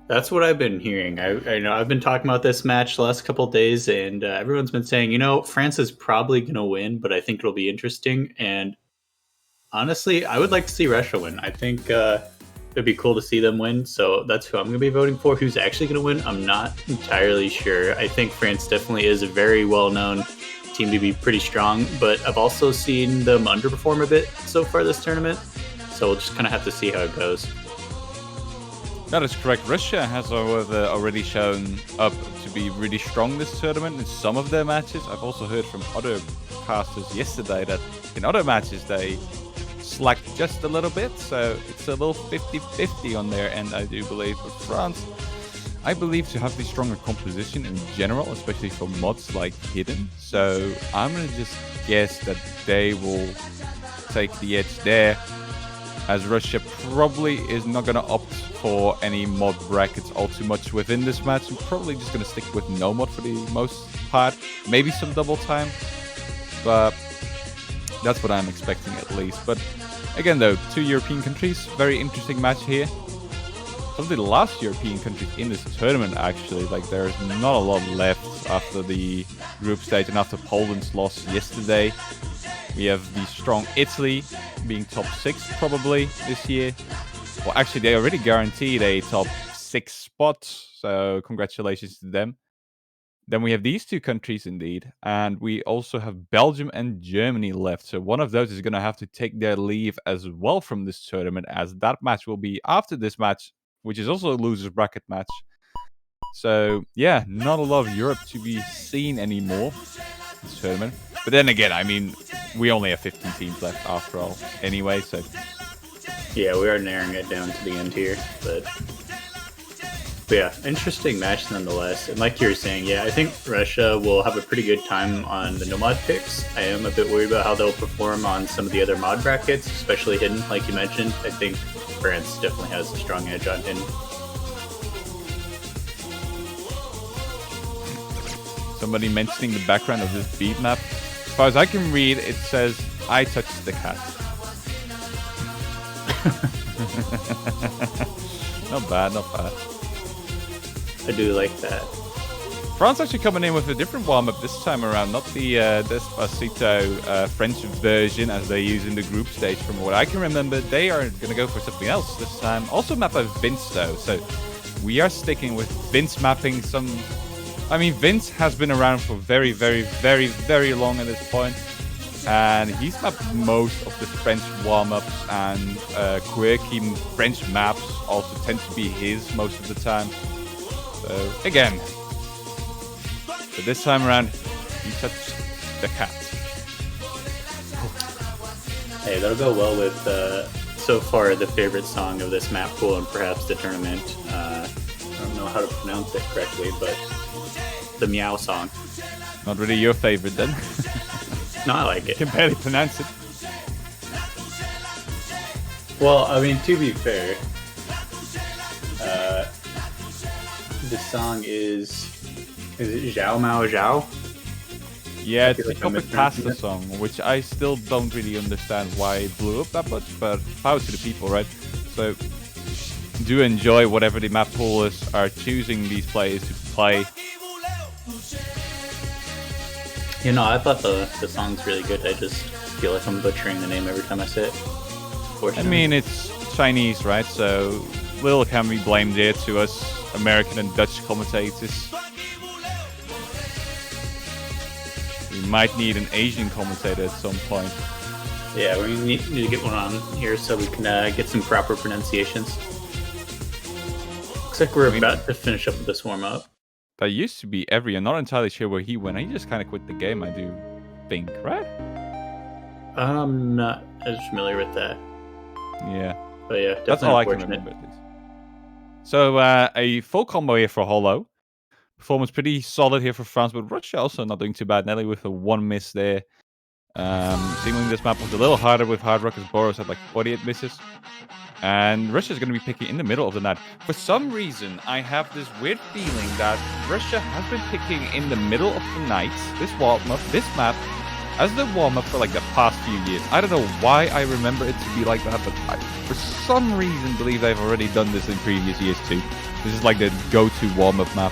That's what I've been hearing. I know I've been talking about this match the last couple of days, and everyone's been saying, France is probably going to win, but I think it'll be interesting. And honestly, I would like to see Russia win. I think it'd be cool to see them win, so that's who I'm going to be voting for. Who's actually going to win, I'm not entirely sure. I think France definitely is a very well-known team to be pretty strong, but I've also seen them underperform a bit so far this tournament, so we'll just kind of have to see how it goes. That is correct. Russia has, however, already shown up to be really strong this tournament in some of their matches. I've also heard from other casters yesterday that in other matches they slacked just a little bit, so it's a little 50-50 on their end, I do believe. But France, I believe, to have the stronger composition in general, especially for mods like Hidden. So I'm going to just guess that they will take the edge there, as Russia probably is not going to opt for any mod brackets all too much within this match. I'm probably just going to stick with no mod for the most part. Maybe some double time, but that's what I'm expecting at least. But again though, two European countries, very interesting match here. Some of the last European countries in this tournament, actually, like there's not a lot left after the group stage and after Poland's loss yesterday. We have the strong Italy being top 6 probably this year. Well, actually, they already guaranteed a top 6 spot, so congratulations to them. Then we have these two countries indeed, and we also have Belgium and Germany left. So one of those is going to have to take their leave as well from this tournament, as that match will be after this match, which is also a loser's bracket match. So yeah, not a lot of Europe to be seen anymore this tournament. But then again, I mean, we only have 15 teams left after all anyway, so yeah, we are narrowing it down to the end here, but yeah, interesting match nonetheless. And like you were saying, yeah, I think Russia will have a pretty good time on the no mod picks. I am a bit worried about how they'll perform on some of the other mod brackets, especially Hidden, like you mentioned. I think France definitely has a strong edge on Hidden. Somebody mentioning the background of this beat map. As far as I can read, it says, "I touched the cat." Not bad, not bad. I do like that. France actually coming in with a different warm-up this time around, not the Despacito French version as they use in the group stage. From what I can remember, they are going to go for something else this time. Also map by Vince though, so we are sticking with Vince mapping some... I mean, Vince has been around for very, very, very, very long at this point, and he's mapped most of the French warm-ups, and quirky French maps also tend to be his most of the time. So again, but this time around, he touched the cat. Hey, that'll go well with so far the favorite song of this map pool and perhaps the tournament. I don't know how to pronounce it correctly, but the Meow song. Not really your favorite then. No, I like it. You can barely pronounce it. Well, I mean, to be fair, the song is it Zhao Mao Zhao? Yeah, it's a copy pasta song, which I still don't really understand why it blew up that much, but power to the people, right? So, do enjoy whatever the map poolers are choosing these players to play. You know, I thought the song's really good. I just feel like I'm butchering the name every time I say it. I mean, it's Chinese, right? So little can be blamed there to us American and Dutch commentators. We might need an Asian commentator at some point. Yeah, we need to get one on here so we can get some proper pronunciations. Looks like we're about to finish up with this warm-up. That used to be Every. I'm not entirely sure where he went. He just kind of quit the game, I do think, right? I'm not as familiar with that. Yeah. But yeah, definitely that's all I can unfortunate. remember at least. So a full combo here for Hollow. Performance pretty solid here for France, but Russia also not doing too bad. Nelly with a 1 miss there. Seemingly this map was a little harder with Hard Rock as Boros had like 48 misses. And Russia's going to be picking in the middle of the night. For some reason, I have this weird feeling that Russia has been picking in the middle of the night, this map, as the warm-up for like the past few years. I don't know why I remember it to be like that, but I, for some reason, believe they've already done this in previous years too. This is like the go-to warm-up map.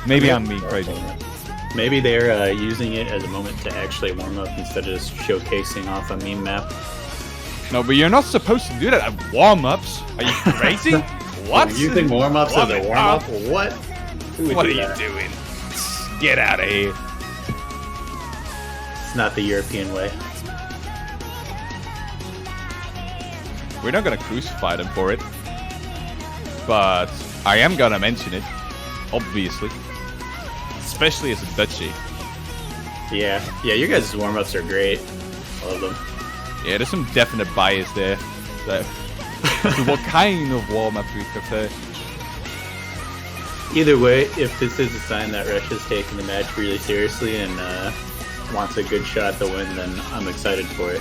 Maybe I'm being crazy. Maybe they're using it as a moment to actually warm up instead of just showcasing off a meme map. No, but you're not supposed to do that at warm-ups. Are you crazy? What? Using warm-ups as a warm-up? What? What are you doing? Get out of here. It's not the European way. We're not going to crucify them for it. But I am going to mention it. Obviously. Especially as a Dutchie. Yeah, your guys' warm-ups are great. Love them. Yeah, there's some definite bias there. So, to what kind of warm-up we prefer. Either way, if this is a sign that Russia's taking the match really seriously and wants a good shot to win, then I'm excited for it.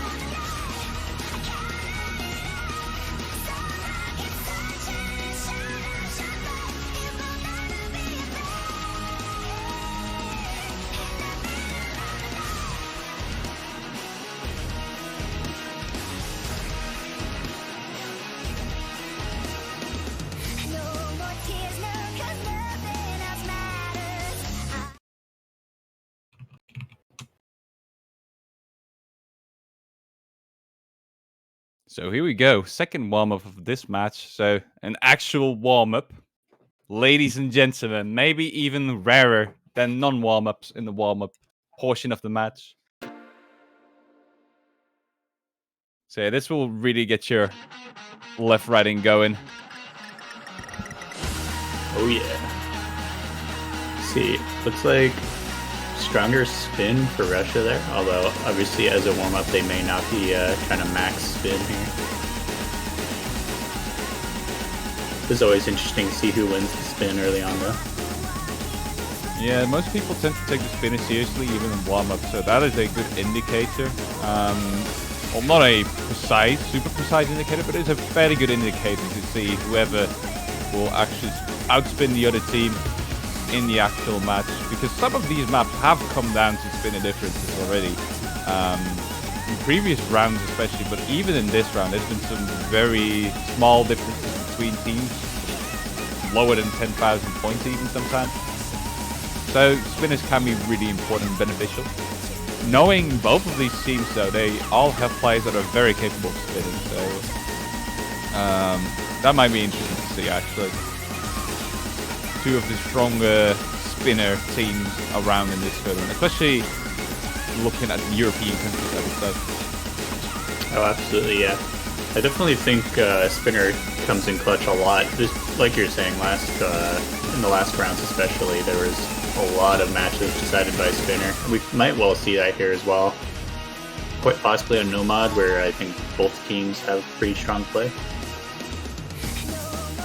So here we go. Second warm-up of this match. So an actual warm-up. Ladies and gentlemen, maybe even rarer than non-warm-ups in the warm-up portion of the match. So yeah, this will really get your left-righting going. Oh yeah. See, looks like stronger spin for Russia there, although obviously as a warm-up they may not be trying to max spin here. It's always interesting to see who wins the spin early on though. Yeah, most people tend to take the spinner seriously even in warm-up, so that is a good indicator. Well, not a precise, super precise indicator, but it's a fairly good indicator to see whoever will actually outspin the other team in the actual match, because some of these maps have come down to spinner differences already. In previous rounds especially, but even in this round there's been some very small differences between teams, lower than 10,000 points even sometimes. So spinners can be really important and beneficial. Knowing both of these teams though, they all have players that are very capable of spinning, so that might be interesting to see actually. Two of the stronger spinner teams around in this tournament, especially looking at European countries, I would say. Oh, absolutely, yeah. I definitely think spinner comes in clutch a lot. Just like you're saying, in the last rounds especially, there was a lot of matches decided by spinner. We might well see that here as well. Quite possibly on Nomad, where I think both teams have pretty strong play.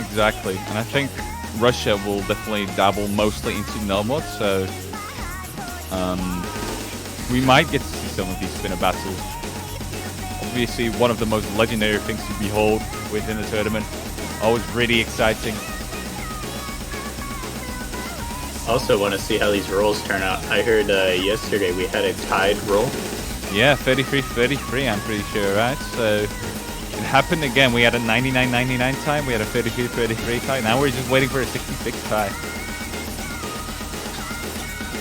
Exactly, and I think Russia will definitely dabble mostly into Nomad, so we might get to see some of these spinner battles. Obviously, one of the most legendary things to behold within the tournament. Always really exciting. Also want to see how these rolls turn out. I heard yesterday we had a tied roll. Yeah, 33-33, I'm pretty sure, right? So it happened again. We had a 99-99 time. We had a 33-33 tie. Now we're just waiting for a 66 tie.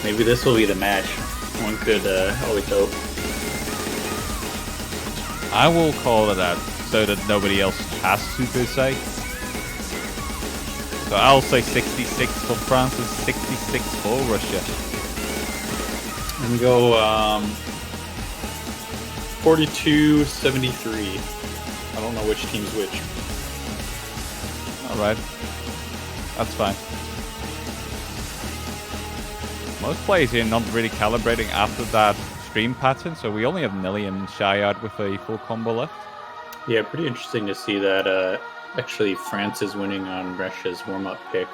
Maybe this will be the match. One could always hope. I will call it that so that nobody else has to per se. So I'll say 66 for France and 66 for Russia. I'm gonna go 42-73. I don't know which team's which. Alright. That's fine. Most players here not really calibrating after that stream pattern, so we only have Nelly and Shyard with a full combo left. Yeah, pretty interesting to see that actually France is winning on Russia's warm-up pick.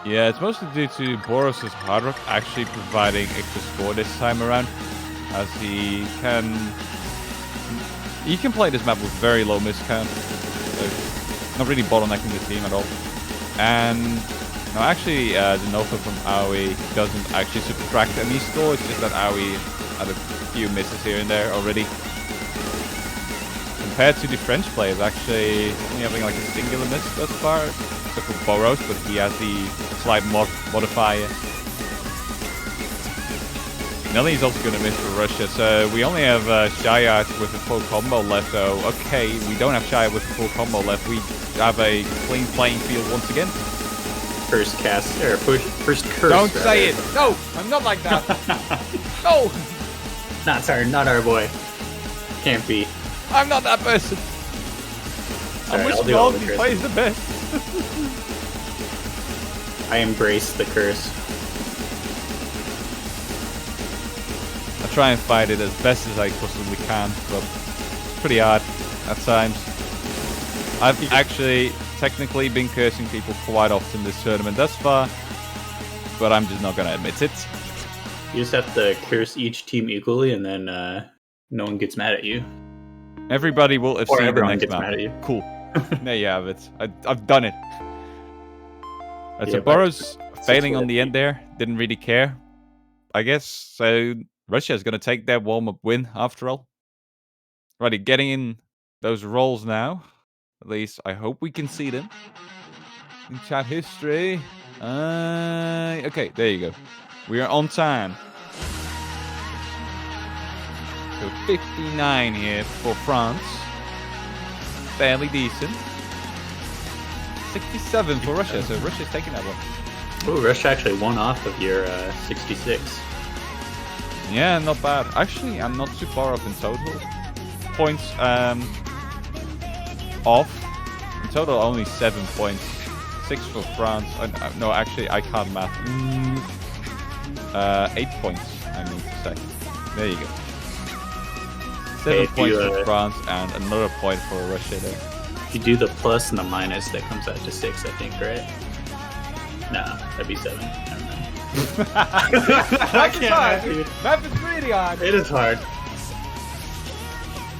Yeah, it's mostly due to Boros' Hard Rock actually providing extra score this time around, as he can play this map with very low miscount, so not really bottlenecking the team at all. And no, actually, the Nova from Aoi doesn't actually subtract any score. It's just that Aoi had a few misses here and there already. Compared to the French players, actually only having like a singular miss thus far, except for Boros, but he has the slight modifier. Nelly's also going to miss for Russia, so we only have Shayat with a full combo left, so okay, we don't have Shayat with a full combo left. We have a clean playing field once again. First cast, or first curse. Don't say it! No! I'm not like that! No! Not our boy. Can't be. I'm not that person. I'm Alright, which I'll do all Maldi the plays the best. I embrace the curse. I try and fight it as best as I possibly can, but it's pretty hard at times. I've actually technically been cursing people quite often this tournament thus far, but I'm just not going to admit it. You just have to curse each team equally, and then no one gets mad at you. Everybody will have Or seen the everyone next gets map. mad at you. Cool. There you have it. I've done it. Right, Yeah, so but Boros failing what on the end there. Didn't really care, I guess. So Russia is going to take their warm-up win after all. Righty, getting in those rolls now. At least I hope we can see them in chat history. Okay, there you go. We are on time. So 59 here for France. Fairly decent. 67 for Russia, so Russia's taking that one. Oh, Russia actually won off of your 66. Yeah, not bad. Actually, I'm not too far off in total. Points off. In total, only 7 points. 6 for France. No, actually, I can't math. 8 points, I mean to say. There you go. 7 points for France and another point for Russia there. If you do the plus and the minus, that comes out to 6, I think, right? No, that'd be 7. Never mind. Math is hard. Math is really hard. It is hard.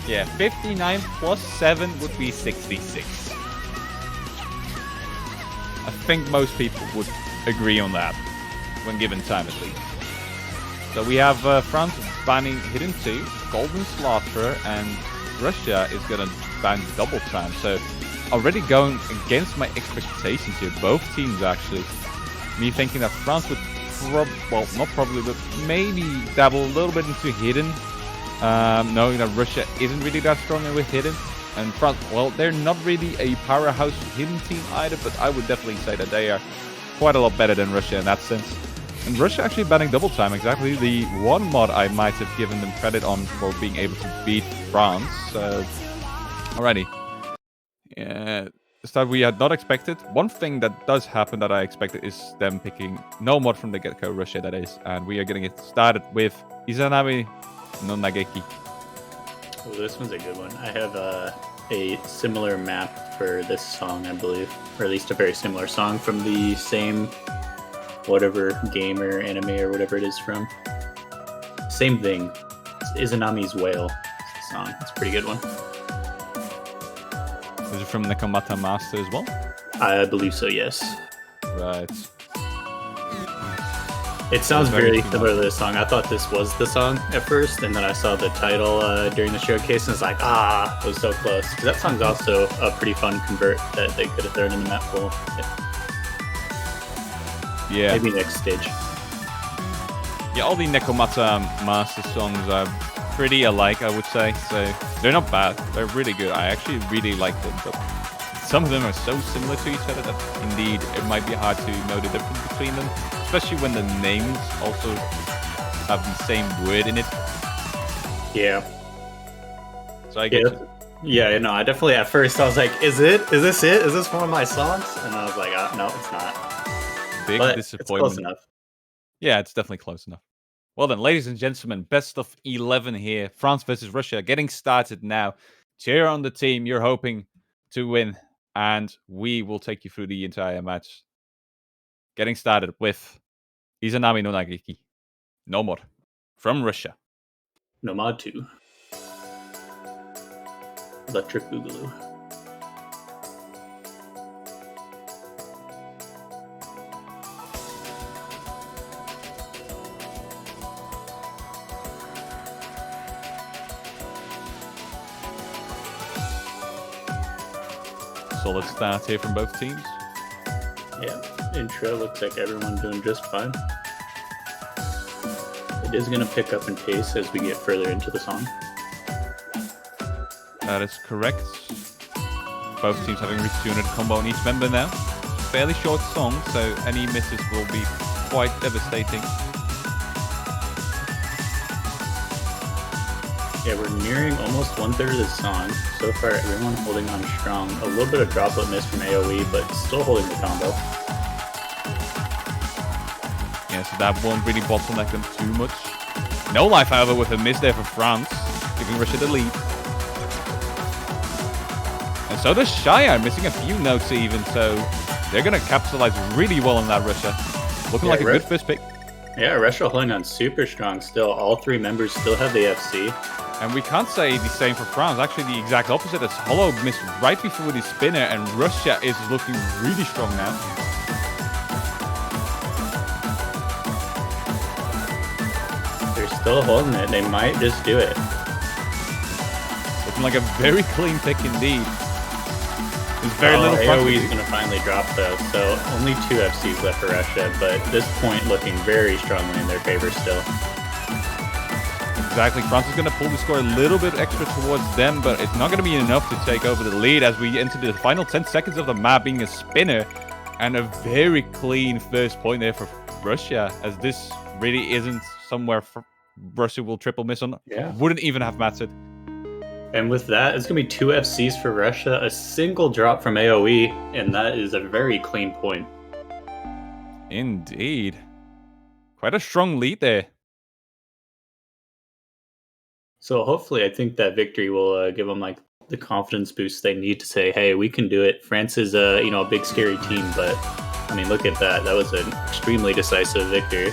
Yeah, 59 plus 7 would be 66. I think most people would agree on that, when given time at least. So we have France banning Hidden 2, Golden Slaughter, and Russia is going to ban Double Time. So already going against my expectations here, both teams actually. Me thinking that France would well, not probably, but maybe dabble a little bit into Hidden, knowing that Russia isn't really that strong with Hidden. And France, well, they're not really a powerhouse Hidden team either, but I would definitely say that they are quite a lot better than Russia in that sense. And Russia actually banning Double Time, exactly the one mod I might have given them credit on for being able to beat France. So, alrighty. Yeah, that we had not expected. One thing that does happen that I expected is them picking no mod from the get-go, Russia that is. And we are getting it started with Izanami no Nageki. Oh, this one's a good one. I have a similar map for this song, I believe. Or at least a very similar song from the same whatever game or anime or whatever it is from. Same thing. It's Izanami's Whale. It's the song. It's a pretty good one. Is it from Nekomata Master as well? I believe so, yes. Right. It sounds very similar to this song. I thought this was the song at first, and then I saw the title during the showcase, and it's like, it was so close. Because that song's also a pretty fun convert that they could have thrown in the map pool. Yeah. Maybe next stage. Yeah, all the Nekomata Master songs are pretty alike, I would say. So they're not bad. They're really good. I actually really like them, but some of them are so similar to each other that indeed it might be hard to know the difference between them. especially when the names also have the same word in it. Yeah. So I get you. Yeah, no, I definitely, at first, I was like, is this it? Is this one of my songs? And I was like, no, it's not. Big But disappointment. it's close enough. Yeah, it's definitely close enough. Well then, ladies and gentlemen, best of 11 here. France versus Russia getting started now. Cheer on the team you're hoping to win, and we will take you through the entire match. Getting started with Izanami no Nageki. No more. From Russia. Nomad 2. Electric Boogaloo. Solid start here from both teams. Yeah, intro looks like everyone's doing just fine. It is going to pick up in pace as we get further into the song. That is correct. Both teams having reached 200 combo on each member now. Fairly short song, so any misses will be quite devastating. Yeah, we're nearing almost 1/3 of the song. So far, everyone holding on strong. A little bit of droplet miss from AoE, but still holding the combo. Yeah, so that won't really bottleneck them too much. No life, however, with a miss there for France, giving Russia the lead. And so does Shire, missing a few notes even, so they're going to capitalize really well on that, Russia. Looking like a good first pick. Yeah, Russia holding on super strong still. All three members still have the FC. And we can't say the same for France. Actually, the exact opposite, as Hollow missed right before the spinner, and Russia is looking really strong now. They're still holding it. They might just do it. Looking like a very clean pick indeed. There's very little AoE is going to finally drop though, so only 2 FCs left for Russia, but at this point looking very strongly in their favor still. Exactly, France is going to pull the score a little bit extra towards them, but it's not going to be enough to take over the lead as we enter the final 10 seconds of the map, being a spinner, and a very clean first point there for Russia, as this really isn't somewhere Russia will triple miss on. Yeah. Wouldn't even have mattered. And with that, it's going to be 2 FCs for Russia, a single drop from AoE, and that is a very clean point. Indeed. Quite a strong lead there. So hopefully, I think that victory will give them like the confidence boost they need to say, "Hey, we can do it." France is a big scary team, but I mean, look at that. That was an extremely decisive victory.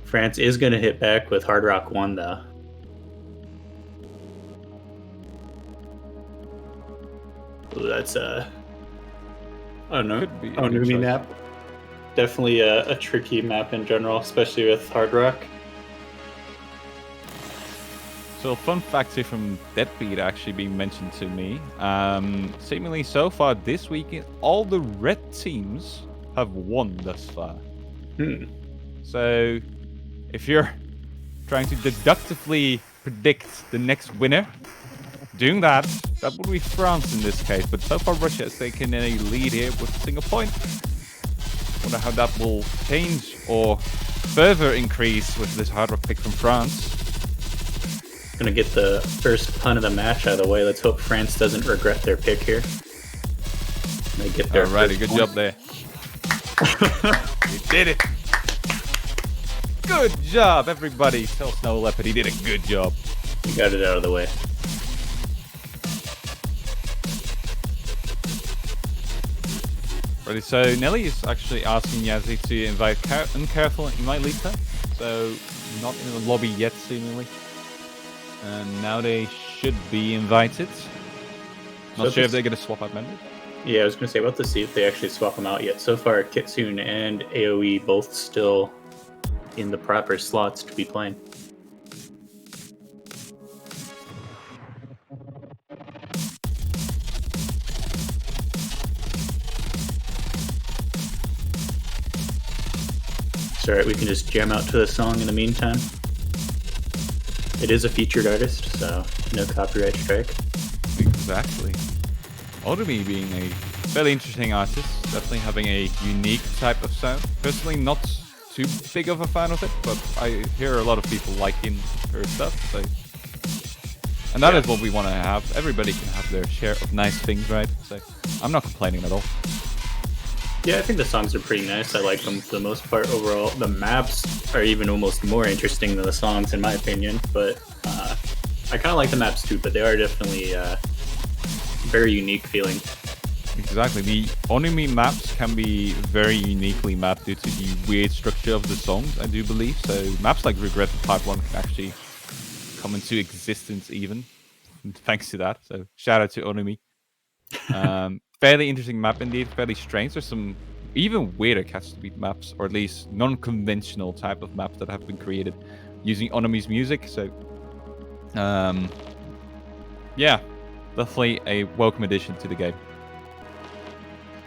France is going to hit back with Hard Rock 1, though. Ooh, that's I don't know. Onumi map. Definitely a tricky map in general, especially with Hard Rock. So, fun fact here from Deadbeat actually being mentioned to me. Seemingly so far this week, all the red teams have won thus far. So, if you're trying to deductively predict the next winner, doing that would be France in this case. But so far, Russia has taken a lead here with a single point. Wonder how that will change or further increase with this Hard Rock pick from France. Gonna get the first pun of the match out of the way. Let's hope France doesn't regret their pick here. They get their Alrighty, good job there. You did it. Good job, everybody. Tell Snow Leopard he did a good job. You got it out of the way. Ready, so Nelly is actually asking Yazzie to invite Uncareful invite Lita. So not in the lobby yet, seemingly. And now they should be invited. Not sure if they're going to swap out members. Yeah, I was going to say, about to see if they actually swap them out yet. So far, Kitsune and AoE both still in the proper slots to be playing. It's alright, we can just jam out to the song in the meantime. It is a featured artist, so no copyright strike. Exactly. Otomi being a fairly interesting artist. Definitely having a unique type of sound. Personally, not too big of a fan of it, but I hear a lot of people liking her stuff. So. And that is what we want to have. Everybody can have their share of nice things, right? So I'm not complaining at all. Yeah, I think the songs are pretty nice. I like them for the most part overall. The maps are even almost more interesting than the songs, in my opinion. But I kind of like the maps too, but they are definitely very unique feeling. Exactly. The Onumi maps can be very uniquely mapped due to the weird structure of the songs, I do believe. So maps like Regret Part 1 can actually come into existence even, thanks to that. So shout out to Onumi. Fairly interesting map indeed, fairly strange. There's some even weirder Catch the Beat maps, or at least non-conventional type of maps that have been created using Onumi's music. So, yeah, definitely a welcome addition to the game.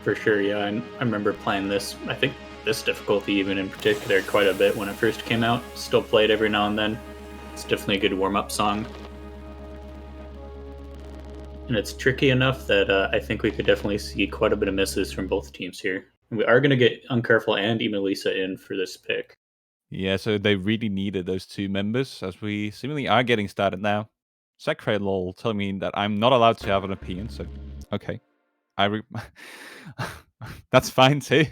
For sure, yeah. I remember playing this, I think this difficulty even in particular, quite a bit when it first came out. Still play it every now and then. It's definitely a good warm-up song. And it's tricky enough that I think we could definitely see quite a bit of misses from both teams here. And we are going to get Uncareful and Emelisa in for this pick. Yeah, so they really needed those two members, as we seemingly are getting started now. Sacred lol telling me that I'm not allowed to have an opinion, so okay. That's fine too.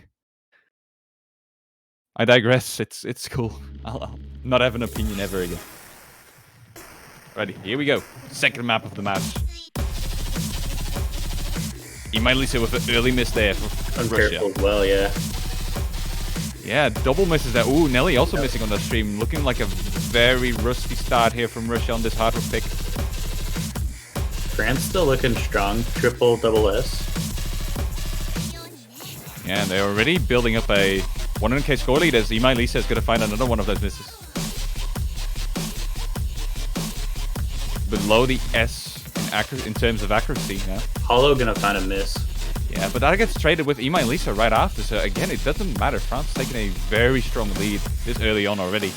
I digress. It's cool. I'll not have an opinion ever again. Ready, here we go. Second map of the match. Emelisa with an early miss there for Uncareful Russia. as well, yeah. Yeah, double misses there. Ooh, Nelly also missing on the stream. Looking like a very rusty start here from Russia on this hard rock pick. France still looking strong. Triple double S. Yeah, and they're already building up a 100k score lead as Emelisa is going to find another one of those misses. Below the S in terms of accuracy now. Hollow gonna find a miss. Yeah, but that gets traded with Emelisa right after, so again, it doesn't matter. France taking a very strong lead this early on already.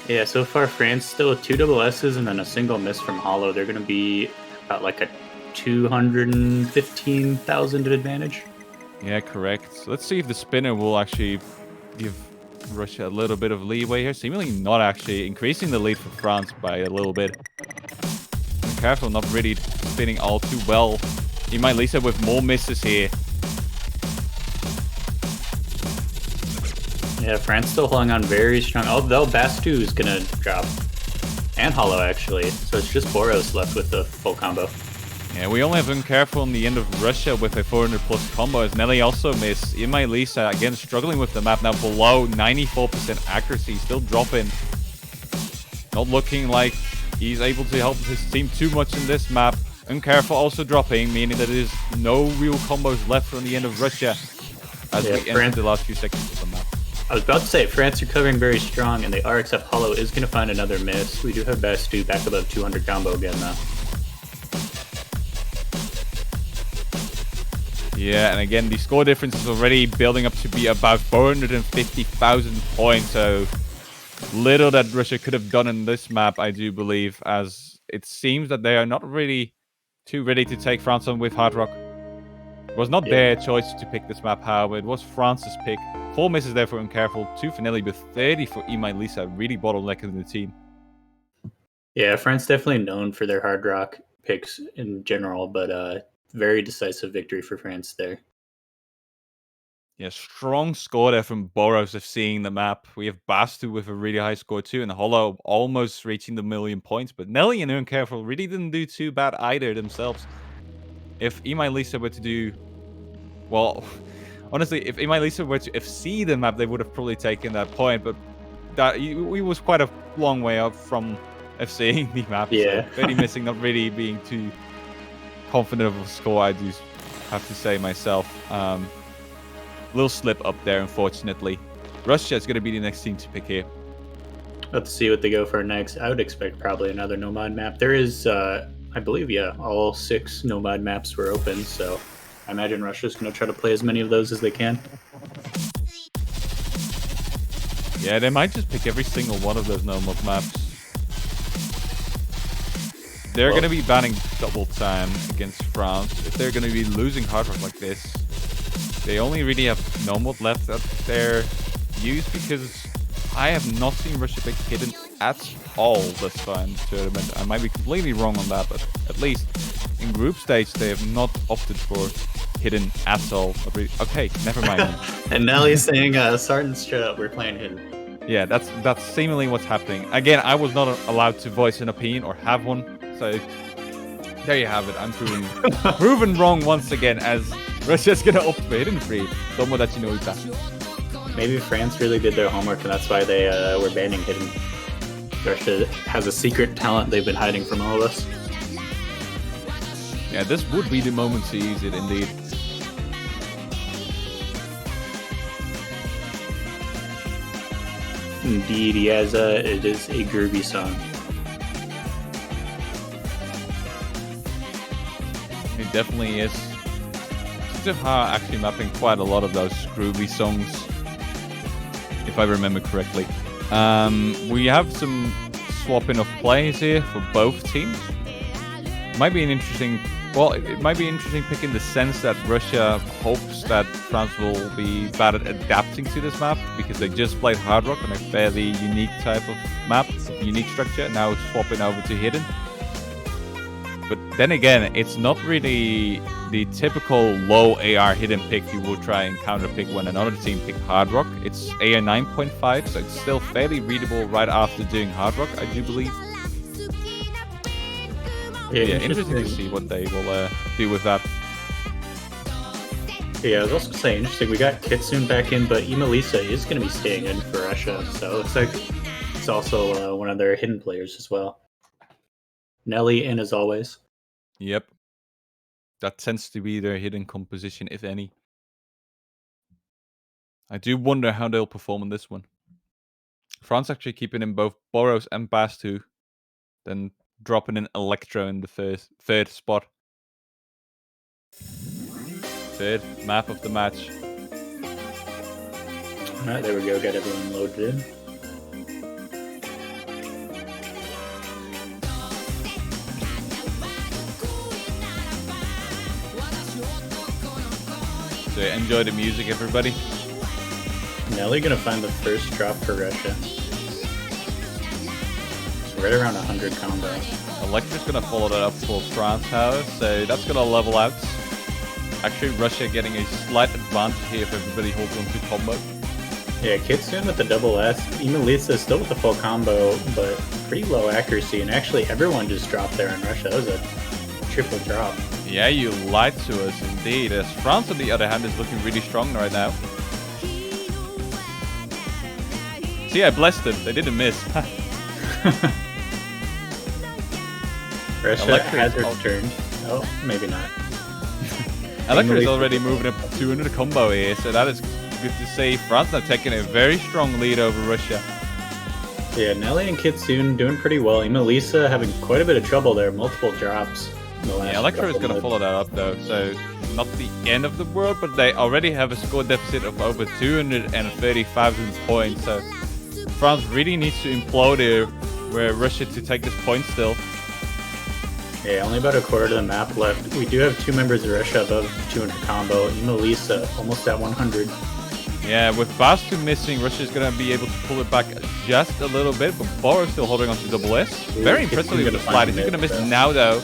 Yeah, so far France still with 2 double S's and then a single miss from Hollow. They're gonna be about like a 215,000 advantage. Yeah, correct. So let's see if the spinner will actually give Russia a little bit of leeway here. Seemingly not actually increasing the lead for France by a little bit. Careful, not really spinning all too well. Emelisa with more misses here. Yeah, France still holding on very strong. Although Bastu is gonna drop. And Hollow actually. So it's just Boros left with the full combo. Yeah, we only have Uncareful on the end of Russia with a 400 plus combo as Nelly also missed. Emelisa again struggling with the map now below 94% accuracy, still dropping. Not looking like he's able to help his team too much in this map. Uncareful also dropping, meaning that there's no real combos left on the end of Russia as we enter the last few seconds of the map. I was about to say, France recovering very strong, and they are, except Hollow is going to find another miss. We do have Bastu back above 200 combo again, though. Yeah, and again, the score difference is already building up to be about 450,000 points, so little that Russia could have done in this map, I do believe, as it seems that they are not really too ready to take France on with Hard Rock. It was not their choice to pick this map, however, it was France's pick. 4 misses there for Uncareful, 2 for Nelly, but 30 for Emelisa, really bottlenecking the team. Yeah, France definitely known for their Hard Rock picks in general, but very decisive victory for France there. Yeah, strong score there from Boros of seeing the map. We have Bastu with a really high score too, and Hollow almost reaching the 1,000,000 points. But Nelly and Uncareful really didn't do too bad either themselves. If Emelisa were to do... Well, honestly, if Emelisa were to FC the map, they would have probably taken that point. But that he was quite a long way up from FCing the map. Yeah. So 30 missing, not really being too confident of a score, I do have to say myself. Little slip up there, unfortunately. Russia is going to be the next team to pick here. Let's see what they go for next. I would expect probably another Nomad map. There is, I believe, yeah, all 6 Nomad maps were open, so I imagine Russia's going to try to play as many of those as they can. Yeah, they might just pick every single one of those Nomad maps. they're going to be banning double time against France, if they're going to be losing hard rock like this, they only really have Nomad left at their use, because I have not seen Russia pick hidden at all this time in the tournament. I might be completely wrong on that, but at least in group stage they have not opted for hidden at all. Okay, never mind. And Nelly's saying, Sartin, straight up, we're playing hidden. Yeah, that's seemingly what's happening. Again, I was not allowed to voice an opinion or have one, so there you have it. I'm proven wrong once again, as Russia's gonna opt for hidden free. Tomodachi no Uta. Maybe France really did their homework, and that's why they were banning hidden. Russia has a secret talent they've been hiding from all of us. Yeah, this would be the moment to use it, indeed. Indeed, it is a groovy song. It definitely is. Suzuha actually mapping quite a lot of those groovy songs, if I remember correctly. We have some swapping of plays here for both teams. Might be an interesting. Well, it might be interesting pick in the sense that Russia hopes that France will be bad at adapting to this map, because they just played Hard Rock on a fairly unique type of map, unique structure, now swapping over to Hidden. But then again, it's not really the typical low AR Hidden pick you will try and counter pick when another team pick Hard Rock. It's AR 9.5, so it's still fairly readable right after doing Hard Rock, I do believe. Yeah, interesting to see what they will do with that. Yeah, I was also saying, interesting, we got Kitsune back in, but Imelisa is going to be staying in for Russia, so it looks like it's also one of their hidden players as well. Nelly in as always. Yep. That tends to be their hidden composition, if any. I do wonder how they'll perform in this one. France actually keeping in both Boros and Bastu, then dropping in Electro in the third spot. Third map of the match. Alright, there we go. Got everyone loaded in. So enjoy the music, everybody. Nelly gonna find the first drop for Russia. Right around 100 combo. Electra's going to follow that up for France, however, so that's going to level out. Actually, Russia getting a slight advantage here if everybody holds on to combo. Yeah, Kitsune with the double S. Imelisa still with the full combo, but pretty low accuracy, and actually everyone just dropped there in Russia. That was a triple drop. Yeah, you lied to us indeed, as France on the other hand is looking really strong right now. See, I blessed them. They didn't miss. Russia has returned. Oh, maybe not. Electra is already moving up 200 combo here, so that is good to see. France now taking a very strong lead over Russia. Yeah, Nelly and Kitsune doing pretty well. Imelisa having quite a bit of trouble there, multiple drops. Yeah, Electra is going to follow that up though, so not the end of the world, but they already have a score deficit of over 230,000 points, so France really needs to implode here, where Russia to take this point still. Yeah, only about a quarter of the map left. We do have two members of Russia above 200 combo. Imelisa almost at 100. Yeah, with Bastu missing, Russia's going to be able to pull it back just a little bit, but Boros still holding on to double S. Very impressively with the slide. Is he going to miss now, though?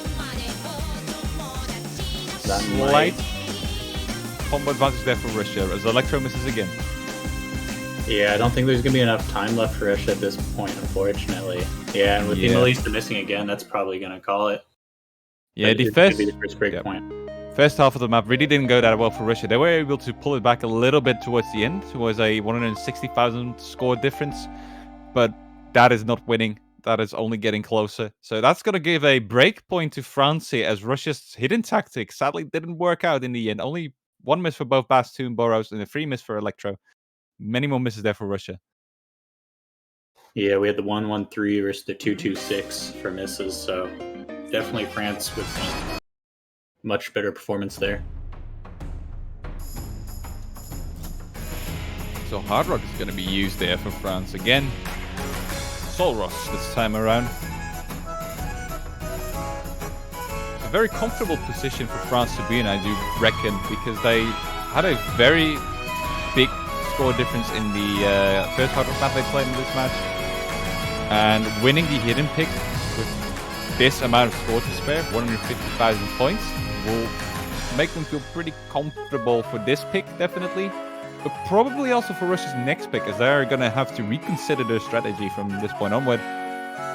Slight combo advantage there for Russia, as Electro misses again. Yeah, I don't think there's going to be enough time left for Russia at this point, unfortunately. Yeah, and with Imelisa missing again, that's probably going to call it. Yeah, the first break point. First half of the map really didn't go that well for Russia. They were able to pull it back a little bit towards the end. It was a 160,000 score difference, but that is not winning. That is only getting closer. So that's going to give a break point to France here, as Russia's hidden tactic sadly didn't work out in the end. Only one miss for both Bastu and Boros, and a 3 miss for Electro. Many more misses there for Russia. Yeah, we had the 1-1-3 versus the 2-2-6 for misses, so definitely France with much better performance there. So Hard Rock is going to be used there for France again. Solros this time around. very comfortable position for France to be in, I do reckon, because they had a very big score difference in the first hard rock map they played in this match. And winning the hidden pick with this amount of score to spare, 150,000 points, will make them feel pretty comfortable for this pick, definitely. But probably also for Russia's next pick, as they're going to have to reconsider their strategy from this point onward.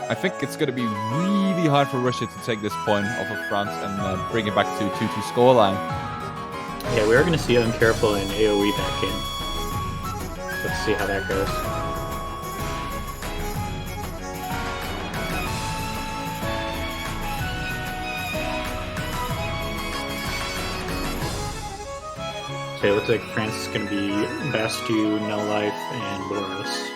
I think it's going to be really hard for Russia to take this point off of France and bring it back to a 2-2 scoreline. Yeah, we are going to see Uncareful and AoE back in. Let's see how that goes. So it looks like France is going to be Bastu, No Life, and Boros.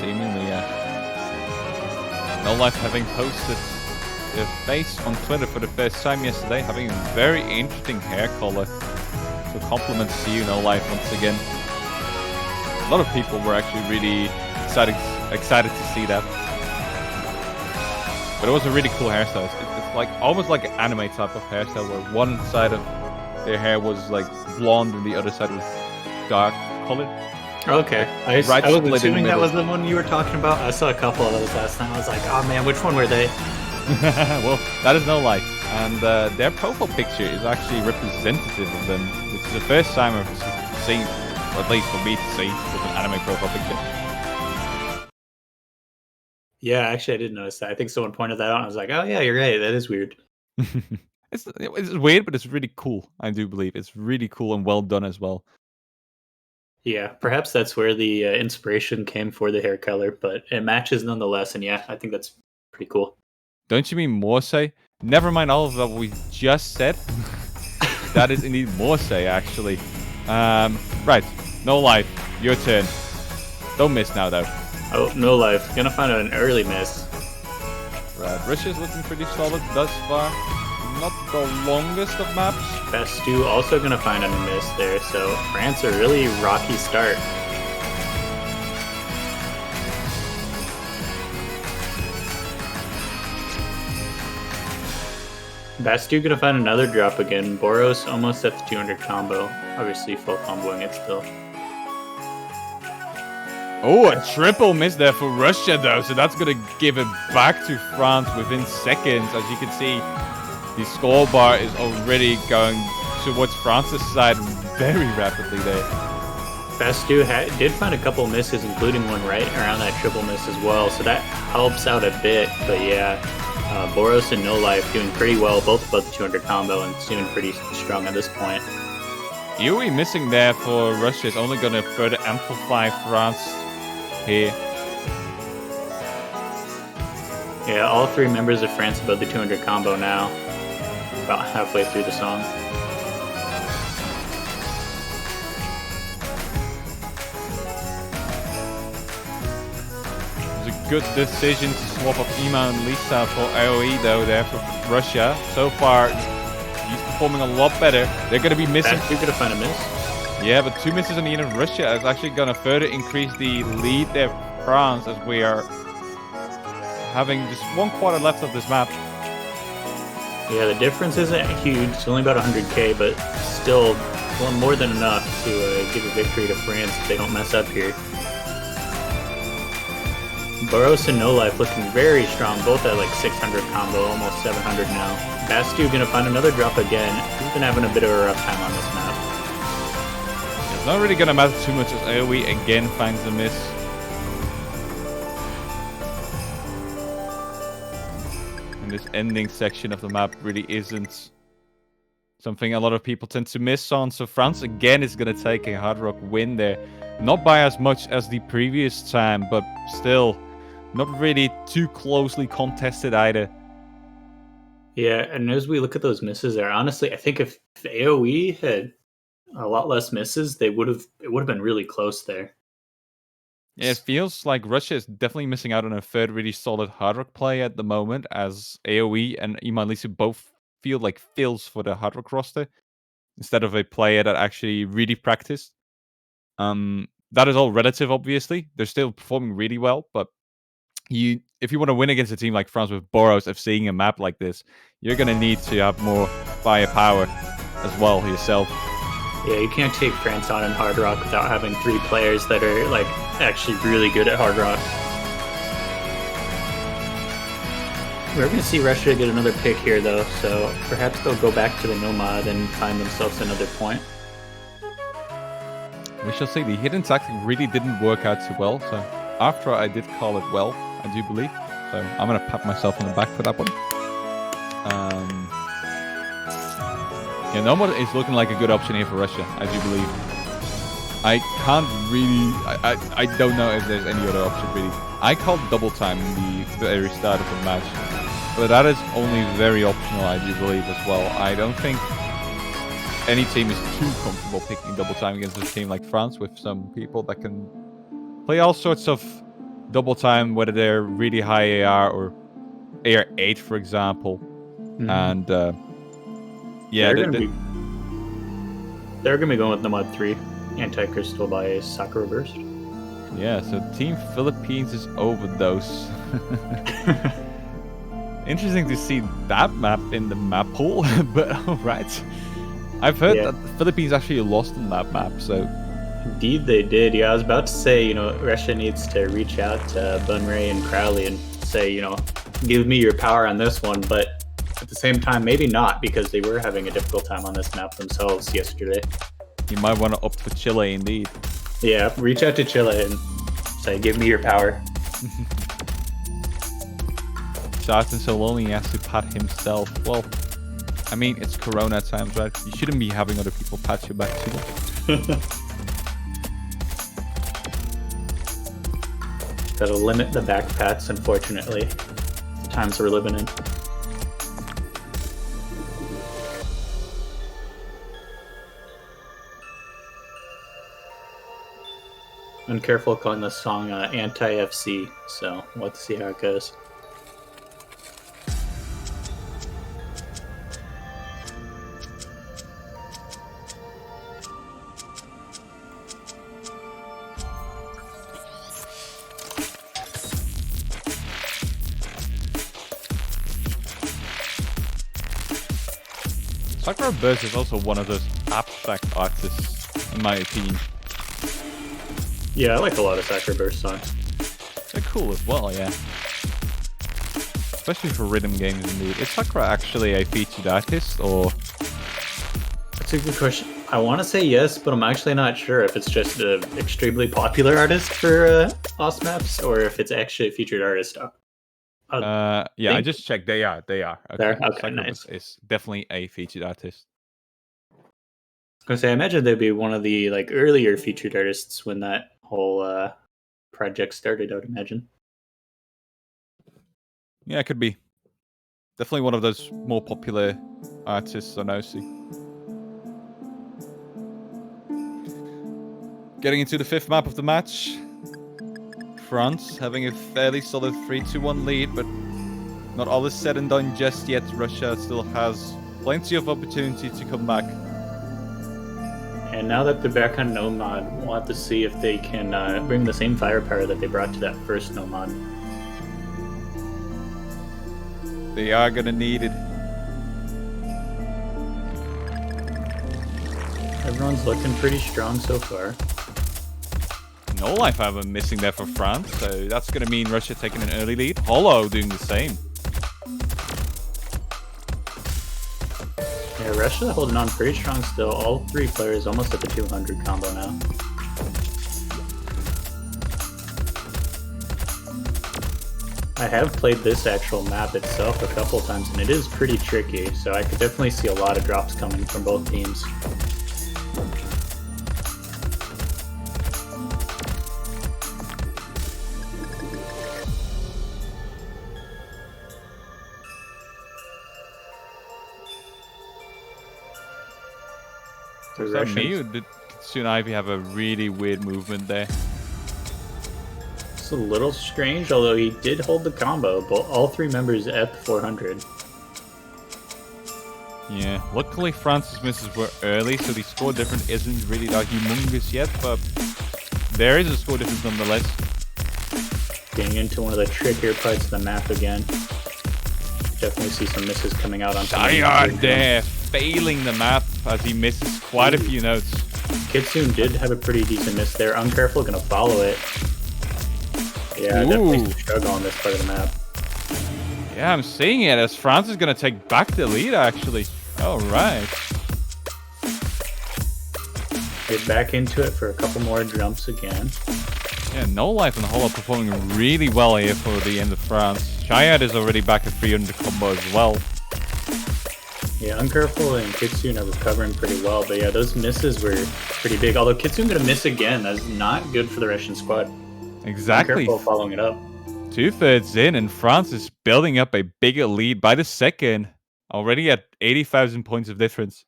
Seemingly, yeah. No Life having posted their face on Twitter for the first time yesterday, having a very interesting hair color. So compliments to you, No Life, once again. A lot of people were actually really excited to see that. But it was a really cool hairstyle. It's like almost like an anime type of hairstyle where one side of their hair was like blonde and the other side was dark colored. Okay. I was assuming that was the one you were talking about. I saw a couple of those last night. I was like, oh man, which one were they? Well, that is No Life. And their profile picture is actually representative of them, which is the first time I've seen, or at least for me to see, with an anime profile picture. Yeah, actually, I did notice that. I think someone pointed that out, and I was like, "Oh yeah, you're right. That is weird." It's weird, but it's really cool. I do believe it's really cool and well done as well. Yeah, perhaps that's where the inspiration came for the hair color, but it matches nonetheless. And yeah, I think that's pretty cool. Don't you mean Morse? Never mind all of what we just said. That is indeed Morse, actually. Right, No Life, your turn. Don't miss now, though. Oh, No Life. Gonna find an early miss. Right, Russia's looking pretty solid thus far. Not the longest of maps. Bastu also gonna find a miss there, so France a really rocky start. Bastu gonna find another drop again. Boros almost at the 200 combo. Obviously full comboing it still. Oh, a triple miss there for Russia, though. So that's going to give it back to France within seconds. As you can see, the score bar is already going towards France's side very rapidly there. Bastu did find a couple misses, including one right around that triple miss as well. So that helps out a bit. But yeah, Boros and No Life doing pretty well, both above the 200 combo and doing pretty strong at this point. Yui missing there for Russia is only going to further amplify France here. Yeah, all three members of France above the 200 combo now. About halfway through the song. It was a good decision to swap up Ima and Lisa for AoE though there for Russia. So far, he's performing a lot better. They're going to be missing. You're going to find a miss. Yeah, but 2 misses on the end of Russia is actually going to further increase the lead there for France as we are having just 1 quarter left of this map. Yeah, the difference isn't huge. It's only about 100k, but still more than enough to give a victory to France if they don't mess up here. Boros and No Life looking very strong, both at like 600 combo, almost 700 now. Bastu gonna find another drop again. He's been having a bit of a rough time on this map. It's not really gonna matter too much as AoE again finds the miss. And this ending section of the map really isn't something a lot of people tend to miss on. So France again is gonna take a Hard Rock win there. Not by as much as the previous time, but still not really too closely contested either. Yeah, and as we look at those misses there, honestly, I think if AoE had a lot less misses, it would have been really close there. Yeah, it feels like Russia is definitely missing out on a third really solid Hard Rock play at the moment, as AoE and Ima Lisu both feel like fills for the Hard Rock roster instead of a player that actually really practiced. That is all relative, obviously. They're still performing really well, but if you want to win against a team like France with Boros, of seeing a map like this, you're gonna need to have more firepower as well yourself. Yeah, you can't take France on in Hard Rock without having 3 players that are like actually really good at Hard Rock. We're going to see Russia get another pick here, though, so perhaps they'll go back to the Nomad and find themselves another point. We shall see. The hidden tactic really didn't work out too well, so after I did call it well, I do believe. So I'm going to pat myself on the back for that one. Yeah, Nomad is looking like a good option here for Russia, I do believe. I can't really... I don't know if there's any other option, really. I called double time in the very start of the match, but that is only very optional, I do believe, as well. I don't think any team is too comfortable picking double time against a team like France, with some people that can play all sorts of double time, whether they're really high AR or AR 8, for example. And yeah, they're gonna be going with Nomad 3 anti-crystal by Sakura Burst. Yeah, so Team Philippines is overdose. Interesting to see that map in the map pool, but alright. I've heard that the Philippines actually lost in that map, so... Indeed they did, yeah. I was about to say, you know, Russia needs to reach out to Bunray and Crowley and say, you know, give me your power on this one, but at the same time, maybe not, because they were having a difficult time on this map themselves yesterday. You might want to opt for Chile, indeed. Yeah, reach out to Chile and say, give me your power. Charlton Soloni has to pat himself. Well, I mean, it's Corona times, right? You shouldn't be having other people pat you back too much. Gotta limit the back pats, unfortunately. The times we're living in. I'm careful calling this song anti-FC, so we'll have to see how it goes. Sakura Burst is also one of those abstract artists, in my opinion. Yeah, I like a lot of Sakura Burst songs. They're cool as well, yeah. Especially for rhythm games, indeed. Is Sakura actually a featured artist, or...? That's a good question. I want to say yes, but I'm actually not sure if it's just an extremely popular artist for OS maps, or if it's actually a featured artist. Yeah, I just checked. They are. Okay, okay, nice. It's definitely a featured artist. I was gonna say, I imagine they'd be one of the like earlier featured artists when that whole project started. I would imagine. Yeah, it could be. Definitely one of those more popular artists on OC. Getting into the 5th map of the match. France having a fairly solid 3-1 lead, but not all is said and done just yet. Russia still has plenty of opportunity to come back. And now that they're back on Nomad, we'll have to see if they can bring the same firepower that they brought to that first Nomad. They are going to need it. Everyone's looking pretty strong so far. No life ever missing there for France, so that's going to mean Russia taking an early lead. Holo doing the same. Yeah, Russia holding on pretty strong still. All 3 players almost at the 200 combo now. I have played this actual map itself a couple times, and it is pretty tricky, so I could definitely see a lot of drops coming from both teams. Was that me, or did Soon Ivy have a really weird movement there? It's a little strange, although he did hold the combo, but all 3 members at 400. Yeah, luckily France's misses were early, so the score difference isn't really that humongous yet, but there is a score difference nonetheless. Getting into one of the trickier parts of the map again. Definitely see some misses coming out on Shayard there, failing the map as he misses quite a few notes. Kitsune did have a pretty decent miss there. Uncareful, gonna follow it. Yeah, definitely some struggle on this part of the map. Yeah, I'm seeing it as France is gonna take back the lead actually. Alright. Get back into it for a couple more jumps again. Yeah, No Life and Hollow performing really well here for the end of France. Shayad is already back at 300 combo as well. Yeah, Uncareful and Kitsune are recovering pretty well, but yeah, those misses were pretty big. Although Kitsune gonna miss again, that's not good for the Russian squad. Exactly. Uncareful following it up. 2/3 in, and France is building up a bigger lead by the second. Already at 80,000 points of difference.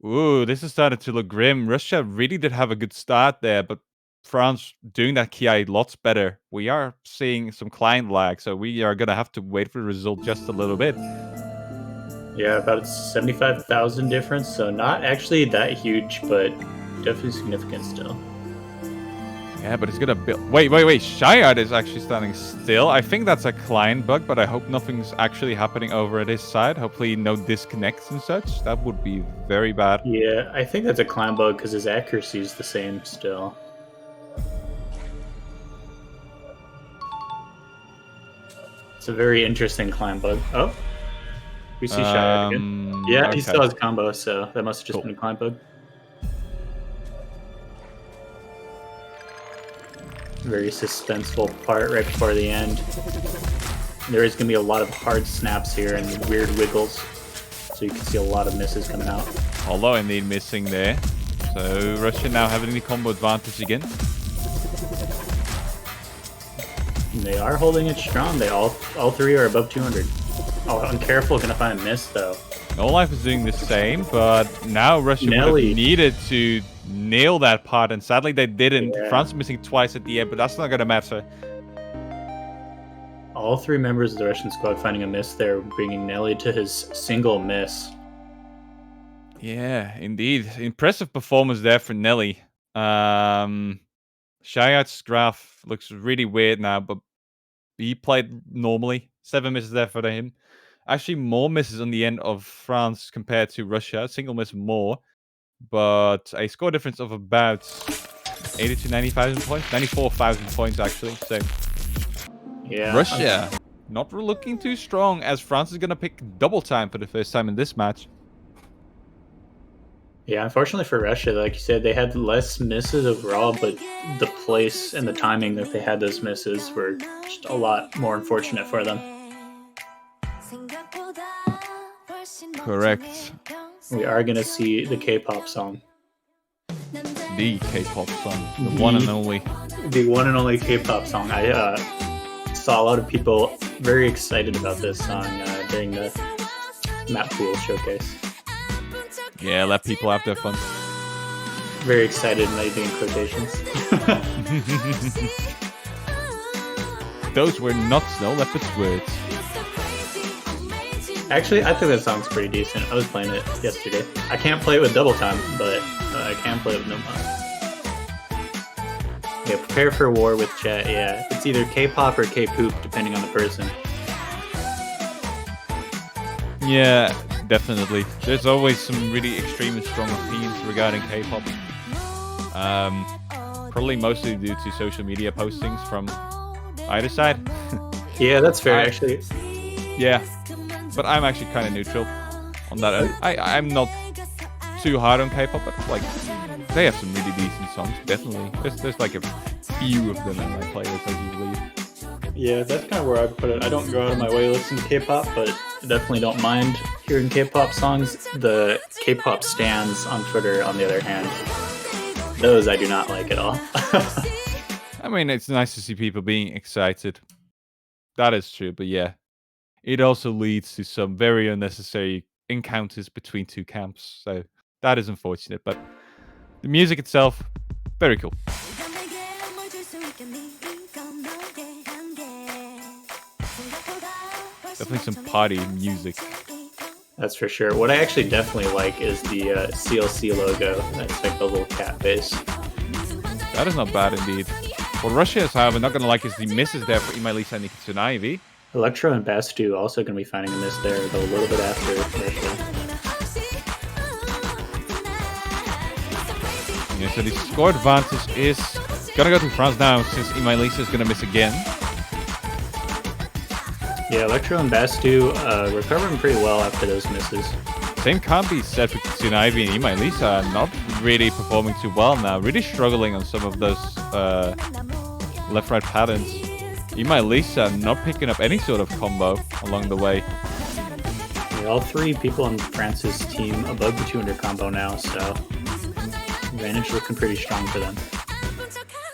Ooh, this is starting to look grim. Russia really did have a good start there, but France doing that KI lots better. We are seeing some client lag, so we are going to have to wait for the result just a little bit. Yeah, about 75,000 difference, so not actually that huge, but definitely significant still. Yeah, but it's gonna build. Wait. Shayard is actually standing still. I think that's a client bug, but I hope nothing's actually happening over at his side. Hopefully no disconnects and such. That would be very bad. Yeah, I think that's a client bug because his accuracy is the same still. It's a very interesting client bug. Oh, we see Shayard again. Yeah, okay. he still has combo, so that must have just been a client bug. Very suspenseful part right before the end. There is going to be a lot of hard snaps here and weird wiggles, so you can see a lot of misses coming out. Although indeed missing there. So Russia now having the combo advantage again. And they are holding it strong. They all three are above 200. Oh, Uncareful going to find a miss though. No Life is doing the same, but now Russia would have needed to nail that part, and sadly they didn't. Yeah. France missing twice at the end, but that's not going to matter. All three members of the Russian squad finding a miss there, bringing Nelly to his single miss. Yeah, indeed. Impressive performance there for Nelly. Shayad's graph looks really weird now, but he played normally. 7 misses there for him. Actually, more misses on the end of France compared to Russia. Single miss more. But a score difference of about 80 to 90,000 points. 94,000 points, actually. So, yeah, Russia not looking too strong, as France is going to pick double time for the first time in this match. Yeah, unfortunately for Russia, like you said, they had less misses overall, but the place and the timing that they had those misses were just a lot more unfortunate for them. Correct. We are going to see the K-pop song. The K-pop song. The one and only. The one and only K-pop song. I saw a lot of people very excited about this song during the map pool showcase. Yeah, let people have their fun. Very excited, maybe in quotations. Those were not Snow Leopard's words. Actually, I think that song's pretty decent. I was playing it yesterday. I can't play it with double time, but I can play it with no time. Yeah, prepare for war with chat. Yeah, it's either K-pop or K-poop, depending on the person. Yeah, definitely. There's always some really extreme and strong opinions regarding K-pop. Probably mostly due to social media postings from either side. Yeah, that's fair, actually. Yeah, but I'm actually kind of neutral on that. I'm not too hard on K-pop, but like they have some really decent songs. Definitely, there's like a few of them in my playlist, as you believe. Yeah, that's kind of where I would put it. I don't go out of my way to listen to K-pop, but I definitely don't mind hearing K-pop songs. The K-pop stans on Twitter, on the other hand, those I do not like at all. I mean, it's nice to see people being excited. That is true, but yeah, it also leads to some very unnecessary encounters between two camps. So that is unfortunate, but the music itself, very cool. Definitely some party music. That's for sure. What I actually definitely like is the CLC logo. That's like the little cat face. That is not bad indeed. What Russia is, however, not going to like is the misses there for Imailisa and Tsunaivi. Electro and Bastu also going to be finding a miss there, though a little bit after Russia. Yeah, so the score advantage is going to go to France now, since Imailisa is going to miss again. Yeah, Electro and Bastu recovering pretty well after those misses. Same can't be said for Tsunaivi and Imailisa, not really performing too well now, really struggling on some of those left-right patterns. Imailisa not picking up any sort of combo along the way. Yeah, all three people on France's team above the 200 combo now, so advantage looking pretty strong for them.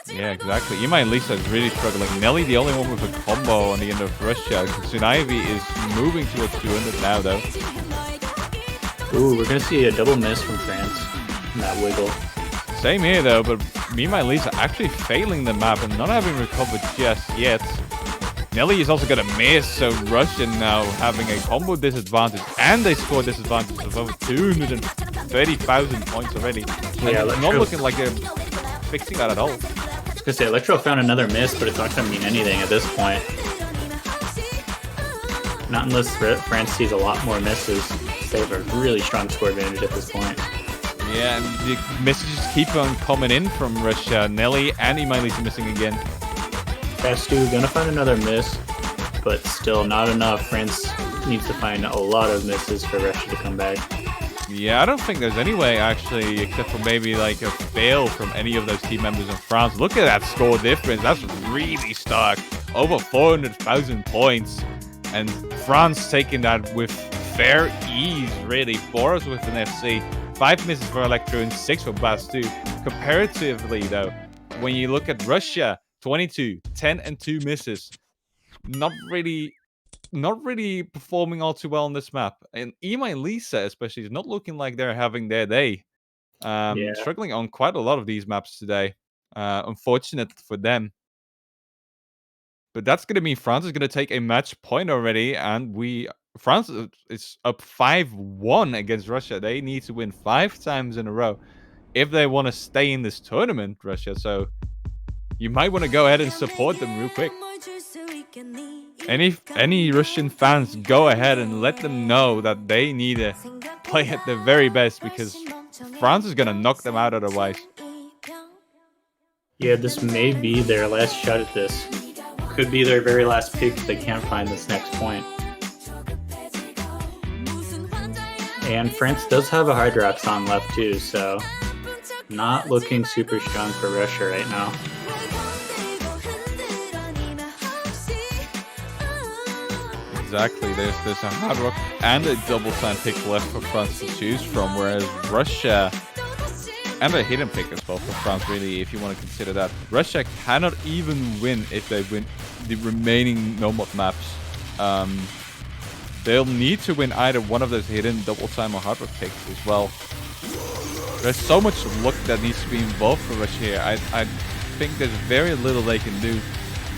Yeah, exactly. Imailisa is really struggling. Nelly, the only one with a combo on the end of Russia. Tsunaivi is moving towards 200 now, though. Ooh, we're going to see a double miss from France in that wiggle. Same here, though, but Imailisa actually failing the map and not having recovered just yet. Nelly is also going to miss, so Russia now having a combo disadvantage, and they score disadvantage of over 230,000 points already. Yeah, it's not looking like they're fixing that at all. I was gonna say, Electro found another miss, but it's not gonna mean anything at this point. Not unless France sees a lot more misses. They have a really strong score advantage at this point. Yeah, and the messages keep on coming in from Russia. Nelly and Imailisa missing again. Bastu gonna find another miss, but still not enough. France needs to find a lot of misses for Russia to come back. Yeah, I don't think there's any way, actually, except for maybe like a fail from any of those team members in France. Look at that score difference. That's really stark. Over 400,000 points. And France taking that with fair ease, really. 4 with an FC. 5 misses for Electro and 6 for Bastu. Comparatively, though, when you look at Russia, 22, 10 and 2 misses. Not really performing all too well on this map. And Imailisa especially is not looking like they're having their day. Struggling on quite a lot of these maps today. Unfortunate for them. But that's going to mean France is going to take a match point already. And France is up 5-1 against Russia. They need to win 5 times in a row if they want to stay in this tournament, Russia. So you might want to go ahead and support them real quick. Any Russian fans, go ahead and let them know that they need to play at their very best, because France is going to knock them out otherwise. Yeah, this may be their last shot at this. Could be their very last pick if they can't find this next point. And France does have a Hard Rock song left too, so not looking super strong for Russia right now. Exactly, there's a Hard Rock and a double time pick left for France to choose from, whereas Russia, and a hidden pick as well for France, really, if you want to consider that. Russia cannot even win if they win the remaining no-mod maps. They'll need to win either one of those hidden double time or Hard Rock picks as well. There's so much luck that needs to be involved for Russia here. I think there's very little they can do.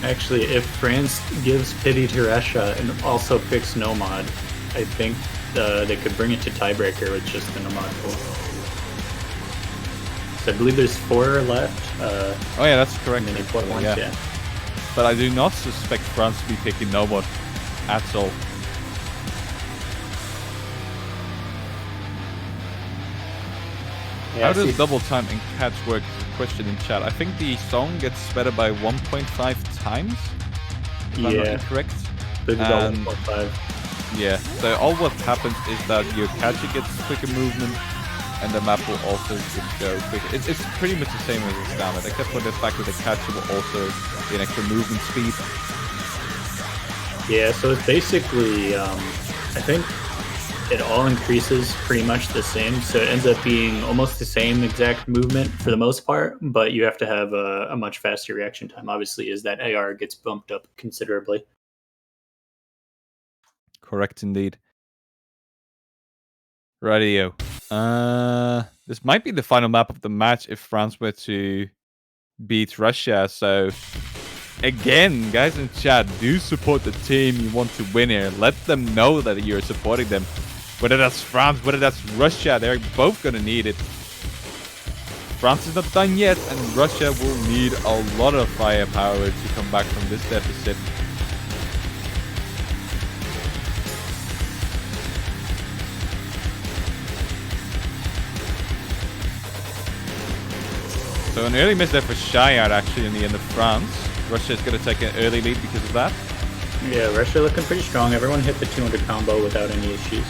Actually, if France gives pity to Russia and also picks no mod, I think they could bring it to tiebreaker with just the no mod pool. So I believe there's 4 left. Oh yeah, that's correct. And then they ones, yeah. But I do not suspect France to be picking no mod at all. Yeah, how does double time and catch work? Question in chat. I think the song gets better by 1.5 times. If I'm not incorrect. About 1.5. Yeah. So all what happens is that your catcher gets quicker movement, and the map will also go quicker. It's pretty much the same as the standard, except for the fact that the catcher will also get an extra movement speed. Yeah. So it's basically, I think it all increases pretty much the same, so it ends up being almost the same exact movement for the most part, but you have to have a much faster reaction time, obviously, as that AR gets bumped up considerably. Correct indeed. Radio. This might be the final map of the match if France were to beat Russia, so again, guys in chat, do support the team you want to win here. Let them know that you're supporting them. Whether that's France, whether that's Russia, they're both gonna need it. France is not done yet, and Russia will need a lot of firepower to come back from this deficit. So an early miss there for Shayad actually in the end of France. Russia is going to take an early lead because of that. Yeah, Russia looking pretty strong. Everyone hit the 200 combo without any issues.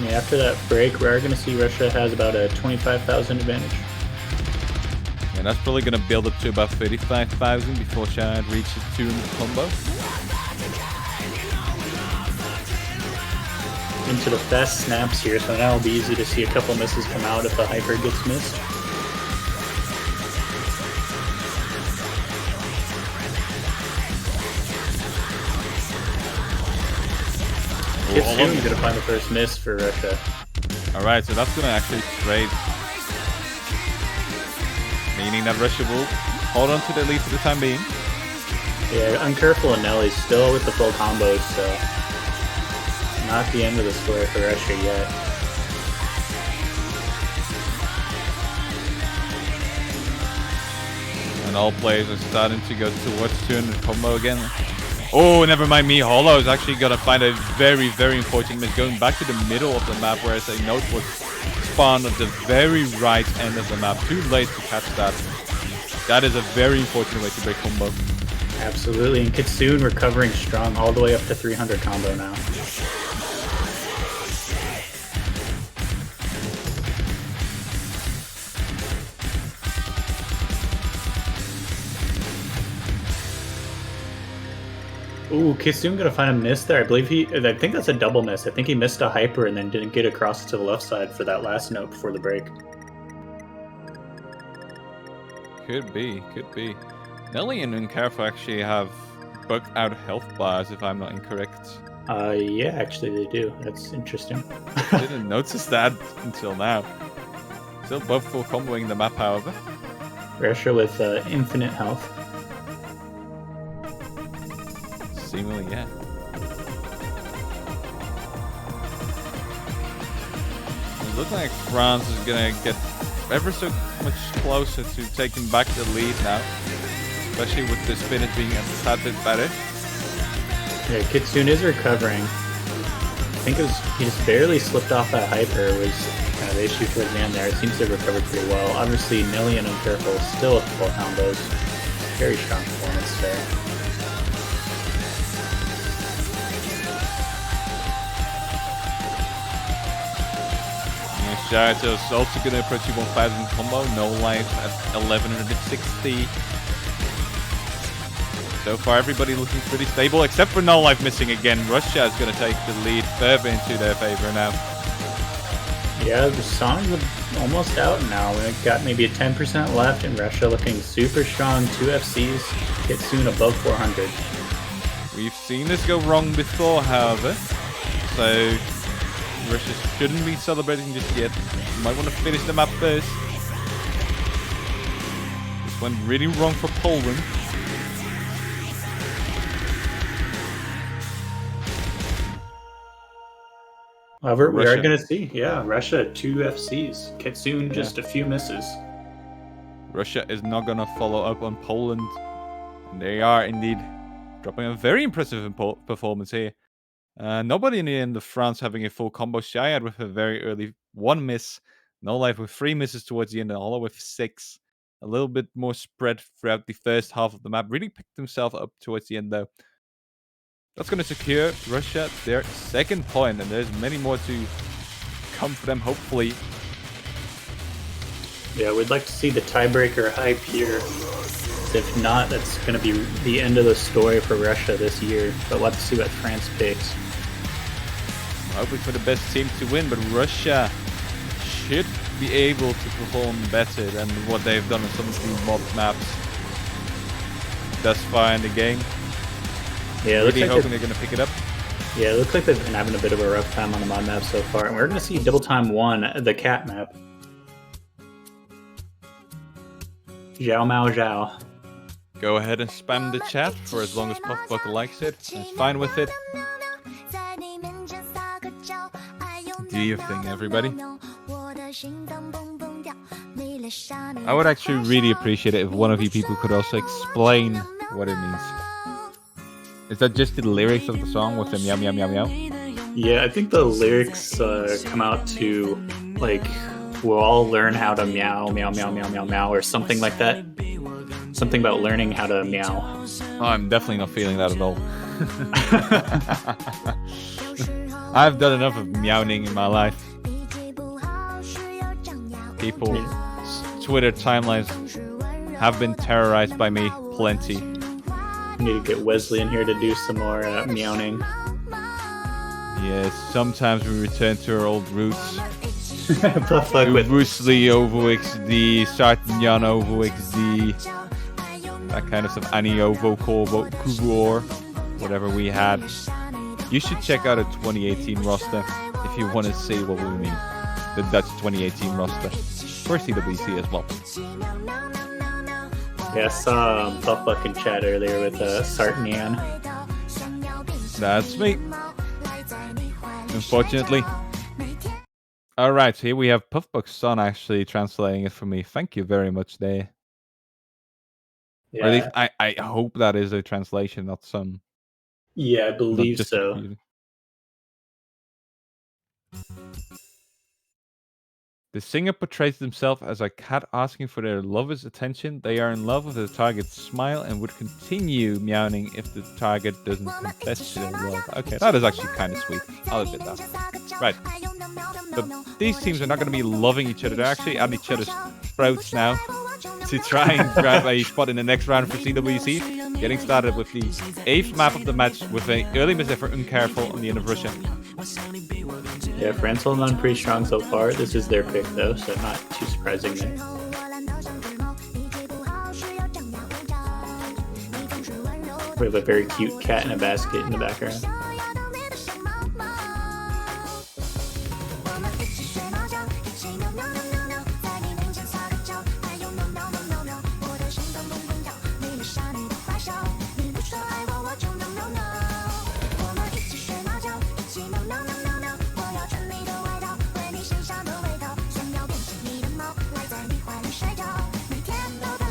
Yeah, after that break, we are going to see Russia has about a 25,000 advantage. Yeah, that's probably going to build up to about 35,000 before Shayad reaches 200 combo. Into the fast snaps here, so now it'll be easy to see a couple misses come out if the hyper gets missed. Kitsune's gonna find the first miss for Russia. Alright, so that's gonna actually trade. Meaning that Russia will hold on to the lead for the time being. Yeah, Uncareful and Nelly's still with the full combos, so not the end of the story for Russia yet. And all players are starting to go towards 200 combo again. Oh, never mind me. Hollow is actually going to find a very, very important miss. Going back to the middle of the map, whereas a note was spawned at the very right end of the map. Too late to catch that. That is a very important way to break combo. Absolutely, and Kitsune recovering strong all the way up to 300 combo now. Ooh, Kitsune gonna find a miss there. I think that's a double miss. I think he missed a hyper and then didn't get across to the left side for that last note before the break. Could be, could be. Nelly and Uncareful actually have bugged out health bars, if I'm not incorrect. Yeah, actually they do. That's interesting. I didn't notice that until now. Still both full comboing the map, however. Russia with infinite health. Seemingly, yeah. It looks like France is gonna get ever so much closer to taking back the lead now. Especially with the spinners being a tad bit better. Yeah, Kitsune is recovering. I think he just barely slipped off that hyper was kind of the issue towards the end there. It seems to have recovered pretty well. Obviously, Nelly and Uncareful still with full combos. Very strong performance there. Shayad is also going to approach 1,000 combo. No life at 1,160. So far, everybody looking pretty stable, except for No Life missing again. Russia is going to take the lead further into their favor now. Yeah, the Sonics are almost out now. We've got maybe a 10% left, and Russia looking super strong. 2 FCs, Kitsune above 400. We've seen this go wrong before, however. So Russia shouldn't be celebrating just yet. Might want to finish the map first. This went really wrong for Poland. However, we are going to see, Russia 2 FCs. Kitsune just a few misses. Russia is not going to follow up on Poland. And they are indeed dropping a very impressive performance here. Nobody in the end of France having a full combo. Shayad with a very early 1 miss. No Life with 3 misses towards the end, and Hollow with 6. A little bit more spread throughout the first half of the map. Really picked himself up towards the end though. That's going to secure Russia their 2nd point, and there's many more to come for them, hopefully. Yeah, we'd like to see the tiebreaker hype here. If not, that's going to be the end of the story for Russia this year. But we'll have to see what France picks. I'm hoping for the best team to win, but Russia should be able to perform better than what they've done on some of these mob maps thus far in the game. Yeah, really hoping they're going to pick it up. Yeah, it looks like they've been having a bit of a rough time on the mod map so far. And we're going to see Double Time 1, the cat map. Zhao Mao Zhao. Go ahead and spam the chat for as long as Puffbuck likes it. It's fine with it. Do your thing, everybody. I would actually really appreciate it if one of you people could also explain what it means. Is that just the lyrics of the song with the meow meow meow meow? Yeah, I think the lyrics come out to like we'll all learn how to meow meow meow meow meow meow or something like that. Something about learning how to meow. Oh, I'm definitely not feeling that at all. I've done enough of meowing in my life. People, Twitter timelines have been terrorized by me plenty. Need to get Wesley in here to do some more meowing. Yes, sometimes we return to our old roots. Woosly over XD, Sartinyan over XD, that kind of stuff. Annie over Kugor, whatever we had. You should check out a 2018 roster if you want to see what we mean. The Dutch 2018 roster for CWC as well. Yeah, I saw Puffbuck in chat earlier with Sartinyan. That's me. Unfortunately. Alright, so here we have Puffbuck's son actually translating it for me. Thank you very much there. Yeah. Or at least I hope that is a translation, not some. Yeah, I believe so. The singer portrays himself as a cat asking for their lover's attention. They are in love with the target's smile and would continue meowing if the target doesn't confess to their love. Okay, that is actually kind of sweet. I'll admit that. Right. But these teams are not going to be loving each other. They're actually at each other's throats now to try and grab a spot in the next round for CWC. Getting started with the 8th map of the match with an early miss for Uncareful on the end of Russia. Yeah, France holding on pretty strong so far. This is their pick though, so not too surprising there. We have a very cute cat in a basket in the background.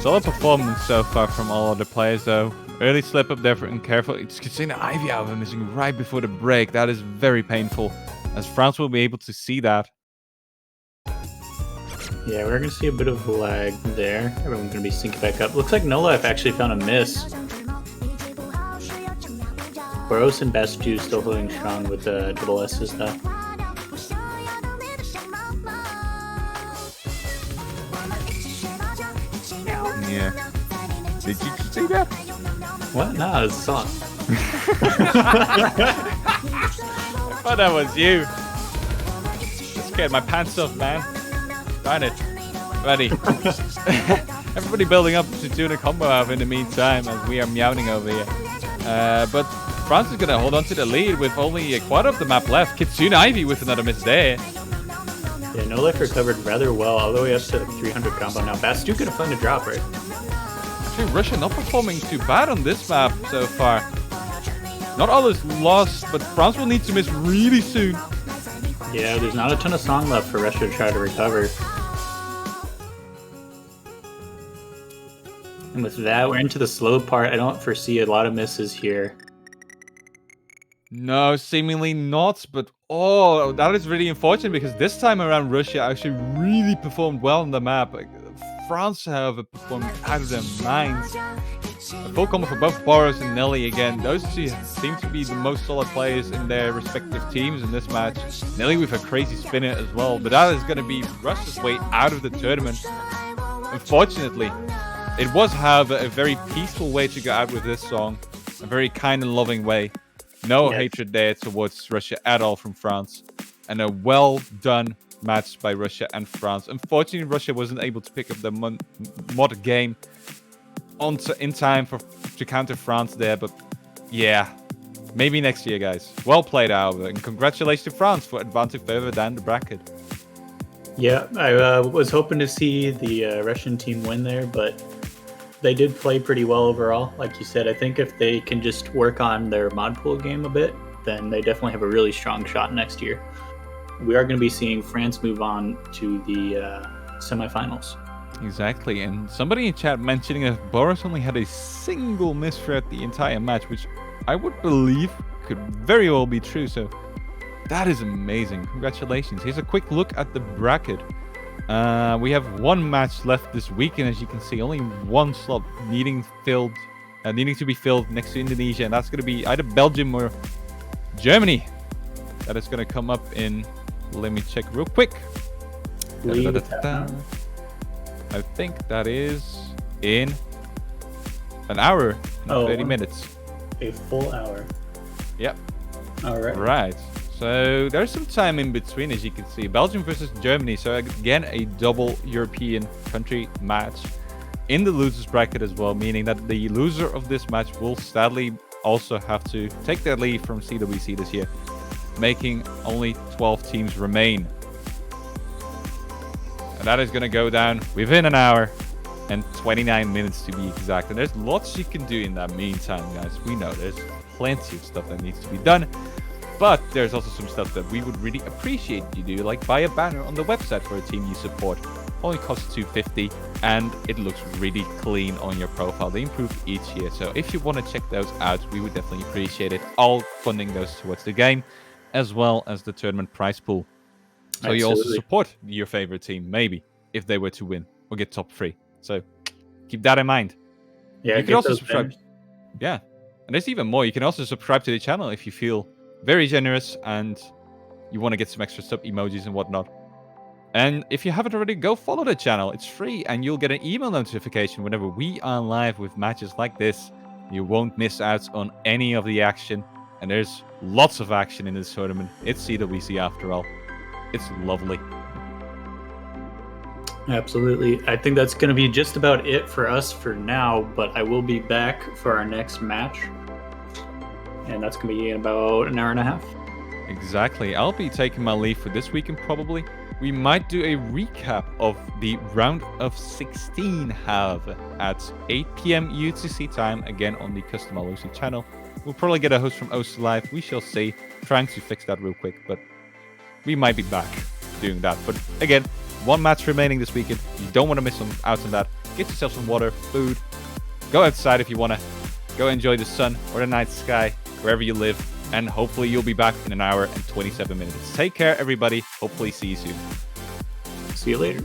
Solid performance so far from all other players though. Early slip up there for Uncareful. It's seeing the Ivy out of him missing right before the break. That is very painful, as France will be able to see that. Yeah, we're going to see a bit of lag there. Everyone's going to be syncing back up. Looks like No Life actually found a miss. Boros and Bastu still holding strong with the double S's though. Yeah. Did you see that? What? No, it's a song. I thought that was you. Just get my pants off, man. Darn it. Ready. Everybody building up to doing a combo out in the meantime as we are meowing over here. But France is going to hold on to the lead with only a quarter of the map left. Kitsune Ivy with another miss there. Yeah, No Life recovered rather well all the way up to the 300 combo. Now Bastu could have found a drop, right? Actually, Russia not performing too bad on this map so far. Not all is lost, but France will need to miss really soon. Yeah, there's not a ton of song left for Russia to try to recover. And with that, we're into the slow part. I don't foresee a lot of misses here. No, seemingly not, but oh, that is really unfortunate because this time around Russia actually really performed well on the map. Like, France, however, performed out of their minds. A full combo for both Boros and Nelly again. Those two seem to be the most solid players in their respective teams in this match. Nelly with a crazy spinner as well, but that is going to be Russia's way out of the tournament. Unfortunately, it was, however, a very peaceful way to go out with this song. A very kind and loving way. No hatred there towards Russia at all from France. And a well done match by Russia and France. Unfortunately, Russia wasn't able to pick up the mod game in time to counter France there. But yeah, maybe next year, guys. Well played, however. And congratulations to France for advancing further down the bracket. Yeah, I was hoping to see the Russian team win there, but they did play pretty well overall. Like you said, I think if they can just work on their mod pool game a bit, then they definitely have a really strong shot next year. We are going to be seeing France move on to the semifinals. Exactly, and somebody in chat mentioning that Boris only had a single miss throughout the entire match, which I would believe could very well be true, so that is amazing. Congratulations. Here's a quick look at the bracket. We have one match left this weekend, as you can see, only one slot needing to be filled next to Indonesia, and that's going to be either Belgium or Germany. That is going to come up in, let me check real quick. I think that is in an hour and 30 minutes. A full hour. Yep. All right. Right. So there's some time in between, as you can see. Belgium versus Germany. So again, a double European country match in the losers bracket as well, meaning that the loser of this match will sadly also have to take their leave from CWC this year, making only 12 teams remain. And that is going to go down within an hour and 29 minutes to be exact. And there's lots you can do in that meantime, guys. We know there's plenty of stuff that needs to be done. But there's also some stuff that we would really appreciate you do, like buy a banner on the website for a team you support. Only costs $2.50 and it looks really clean on your profile. They improve each year. So if you want to check those out, we would definitely appreciate it. All funding goes towards the game as well as the tournament prize pool. So you also support your favorite team, maybe, if they were to win or get top 3. So keep that in mind. Yeah, you can also subscribe. Yeah. And there's even more. You can also subscribe to the channel if you feel very generous and you want to get some extra sub emojis and whatnot. And if you haven't already, go follow the channel. It's free and you'll get an email notification whenever we are live with matches like this. You won't miss out on any of the action. And there's lots of action in this tournament. It's CWC after all. It's lovely. Absolutely. I think that's going to be just about it for us for now, but I will be back for our next match. And that's going to be in about an hour and a half. Exactly. I'll be taking my leave for this weekend probably. We might do a recap of the round of 16 however at 8 p.m. UTC time, again on the Custom LOC channel. We'll probably get a host from OC Live. We shall see. Trying to fix that real quick, but we might be back doing that. But again, one match remaining this weekend. You don't want to miss out on that. Get yourself some water, food. Go outside if you want to. Go enjoy the sun or the night sky, wherever you live. And hopefully you'll be back in an hour and 27 minutes. Take care, everybody. Hopefully see you soon. See you later.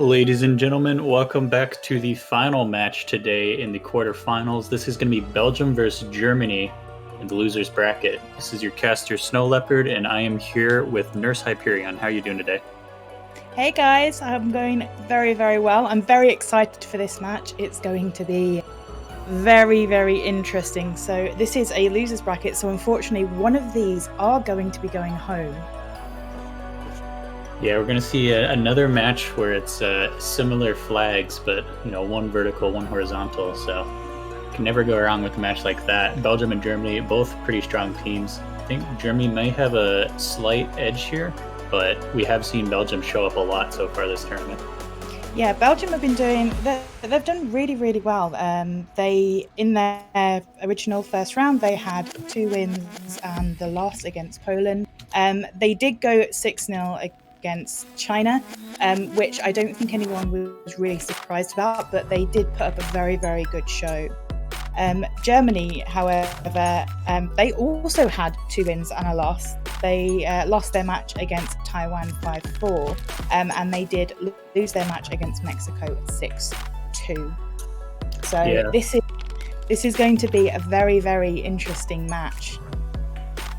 Ladies and gentlemen, welcome back to the final match today in the quarterfinals. This is going to be Belgium versus Germany in the losers bracket. This is your caster Snow Leopard, and I am here with Nurse Hyperion. How are you doing today? Hey guys, I'm going very, very well. I'm very excited for this match. It's going to be very, very interesting. So this is a losers bracket, so unfortunately one of these are going to be going home. Yeah, we're going to see another match where it's similar flags, but one vertical, one horizontal. So can never go wrong with a match like that. Belgium and Germany, both pretty strong teams. I think Germany may have a slight edge here, but we have seen Belgium show up a lot so far this tournament. Yeah, Belgium have been they've done really, really well. They, in their original first round, they had 2 wins and the loss against Poland. They did go 6-0 against China, which I don't think anyone was really surprised about, but they did put up a very, very good show. Germany, however, they also had 2 wins and a loss. They lost their match against Taiwan 5-4, and they did lose their match against Mexico 6-2. So yeah. This is going to be a very, very interesting match.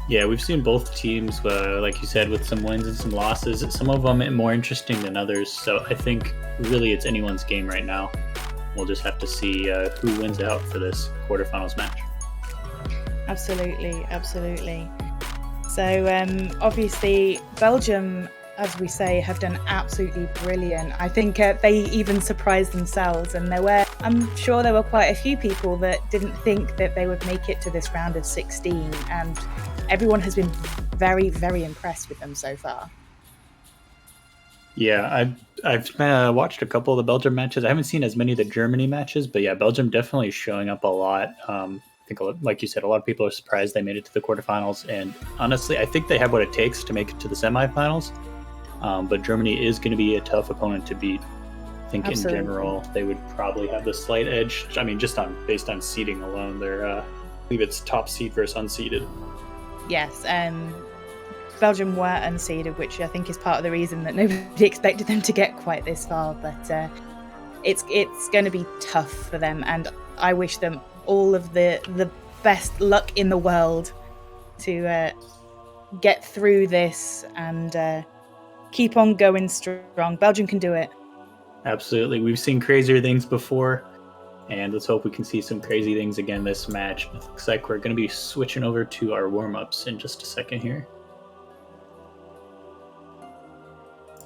Yeah, we've seen both teams, like you said, with some wins and some losses. Some of them more interesting than others. So I think really it's anyone's game right now. We'll just have to see who wins out for this quarterfinals match. Absolutely, absolutely. So obviously Belgium, as we say, have done absolutely brilliant. I think they even surprised themselves, and I'm sure there were quite a few people that didn't think that they would make it to this round of 16, and everyone has been very, very impressed with them so far. Yeah, I've watched a couple of the Belgium matches. I haven't seen as many of the Germany matches, but yeah, Belgium definitely is showing up a lot. I think, like you said, a lot of people are surprised they made it to the quarterfinals, and honestly, I think they have what it takes to make it to the semifinals. But Germany is going to be a tough opponent to beat. I think Absolutely. In general, they would probably have the slight edge. I mean, just based on seeding alone, they're I believe it's top seed versus unseeded. Yes, Belgium were unseeded, which I think is part of the reason that nobody expected them to get quite this far. But it's going to be tough for them, and I wish them all of the best luck in the world to get through this and keep on going strong. Belgium can do it. Absolutely. We've seen crazier things before, and let's hope we can see some crazy things again this match. It looks like we're going to be switching over to our warm-ups in just a second here.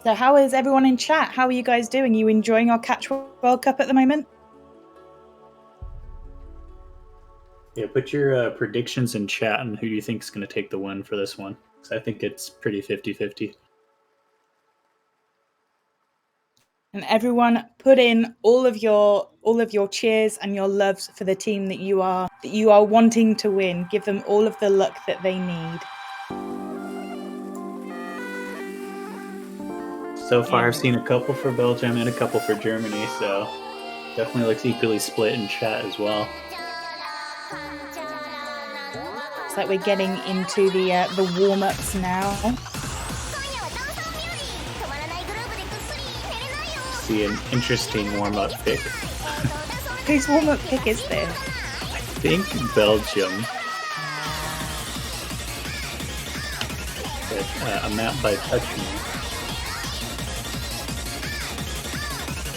So how is everyone in chat? How are you guys doing? Are you enjoying our Catch World Cup at the moment? Yeah, put your predictions in chat and who do you think is going to take the win for this one. Because I think it's pretty 50-50. And everyone, put in all of your cheers and your loves for the team that you are wanting to win. Give them all of the luck that they need. So far, I've seen a couple for Belgium and a couple for Germany, so definitely looks equally split in chat as well. It's like we're getting into the warm-ups now. See an interesting warm-up pick. Whose warm-up pick is this? I think Belgium. But, a map by Touch Me.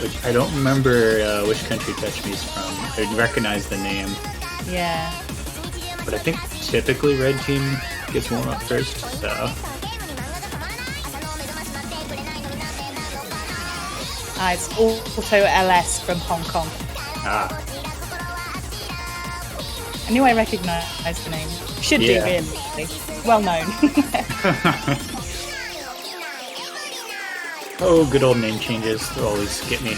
Which I don't remember which country Touch Me's from. I recognize the name. Yeah. But I think typically red team gets warm up first, so. It's Auto LS from Hong Kong. Ah. I knew I recognised the name. Should do, really. Well known. Oh, good old name changes. They always get me.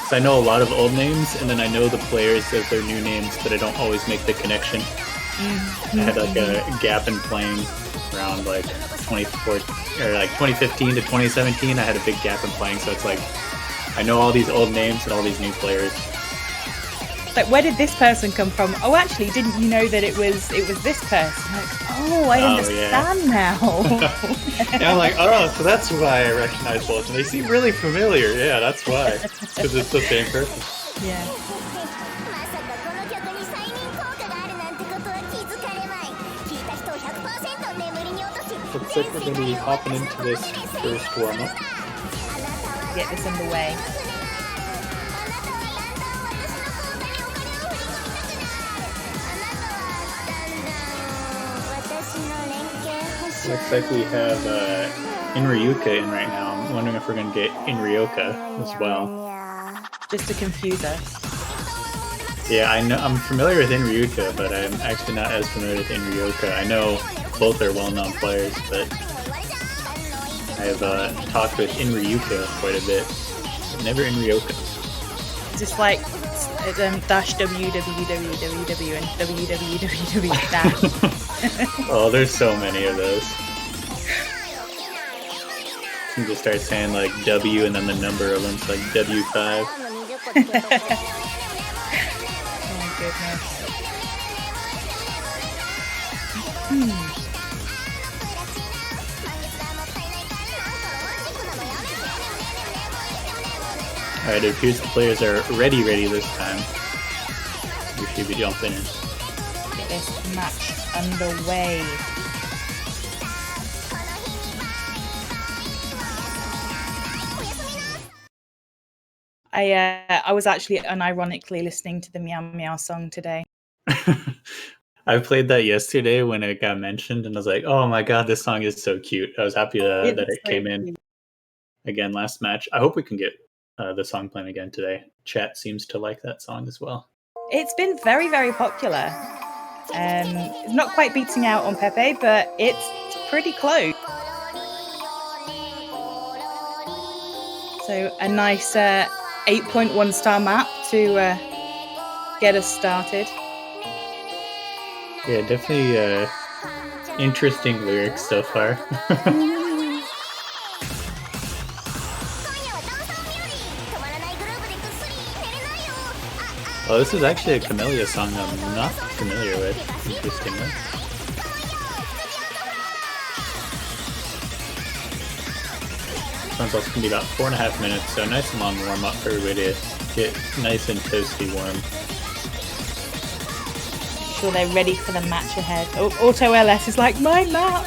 So I know a lot of old names, and then I know the players of their new names, but I don't always make the connection. I had like a gap in playing around like 2015 to 2017. I had a big gap in playing, so it's like I know all these old names and all these new players. like, where did this person come from? Oh, actually, didn't you know that it was this person? Like, oh, I understand now. Yeah, I'm like, oh, so that's why I recognize both. And they seem really familiar. Yeah, that's why. Because it's the same person. Yeah. Looks like we're going to be hopping into this first warm-up. Get this underway. Looks like we have Inryuka in right now. I'm wondering if we're going to get Inryoka as well. Just to confuse us. Yeah, I know. I'm familiar with Inryuka, but I'm actually not as familiar with Inryoka. I know both are well-known players, but I've talked with Inryuka quite a bit, but never Inryoka. Just like dash www and www dash. Oh, there's so many of those. You just start saying like W and then the number of them's like W5. Oh my goodness. Alright, it appears the players are ready this time. We should be jumping in. Get this match underway. I was actually unironically listening to the Meow Meow song today. I played that yesterday when it got mentioned, and I was like, "Oh my god, this song is so cute!" I was happy that it came in again last match. I hope we can get the song playing again today. Chat seems to like that song as well. It's been very, very popular. It's not quite beating out on Pepe, but it's pretty close. So a nice 8.1 star map to get us started. Yeah, definitely interesting lyrics so far. Oh, this is actually a Camellia song that I'm not familiar with, interestingly. This one's also going to be about 4.5 minutes, so a nice and long warm-up for everybody to get nice and toasty warm. Sure they're ready for the match ahead. Oh, Auto LS is like, my map!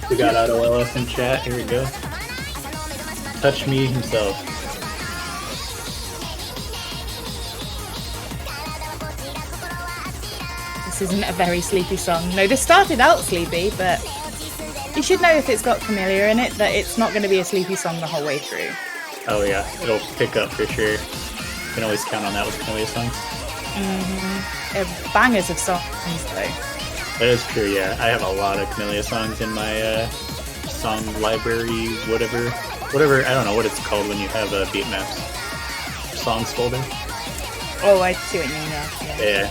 We got Auto LS in chat, here we go. Touch Me himself. This isn't a very sleepy song. No, this started out sleepy, but you should know if it's got Camellia in it that it's not going to be a sleepy song the whole way through. Oh yeah, it'll pick up for sure. You can always count on that with Camellia songs. They're bangers of songs though. That is true, yeah. I have a lot of Camellia songs in my song library, whatever, I don't know what it's called when you have beat maps. Songs folder. Oh, I see what you mean, yeah.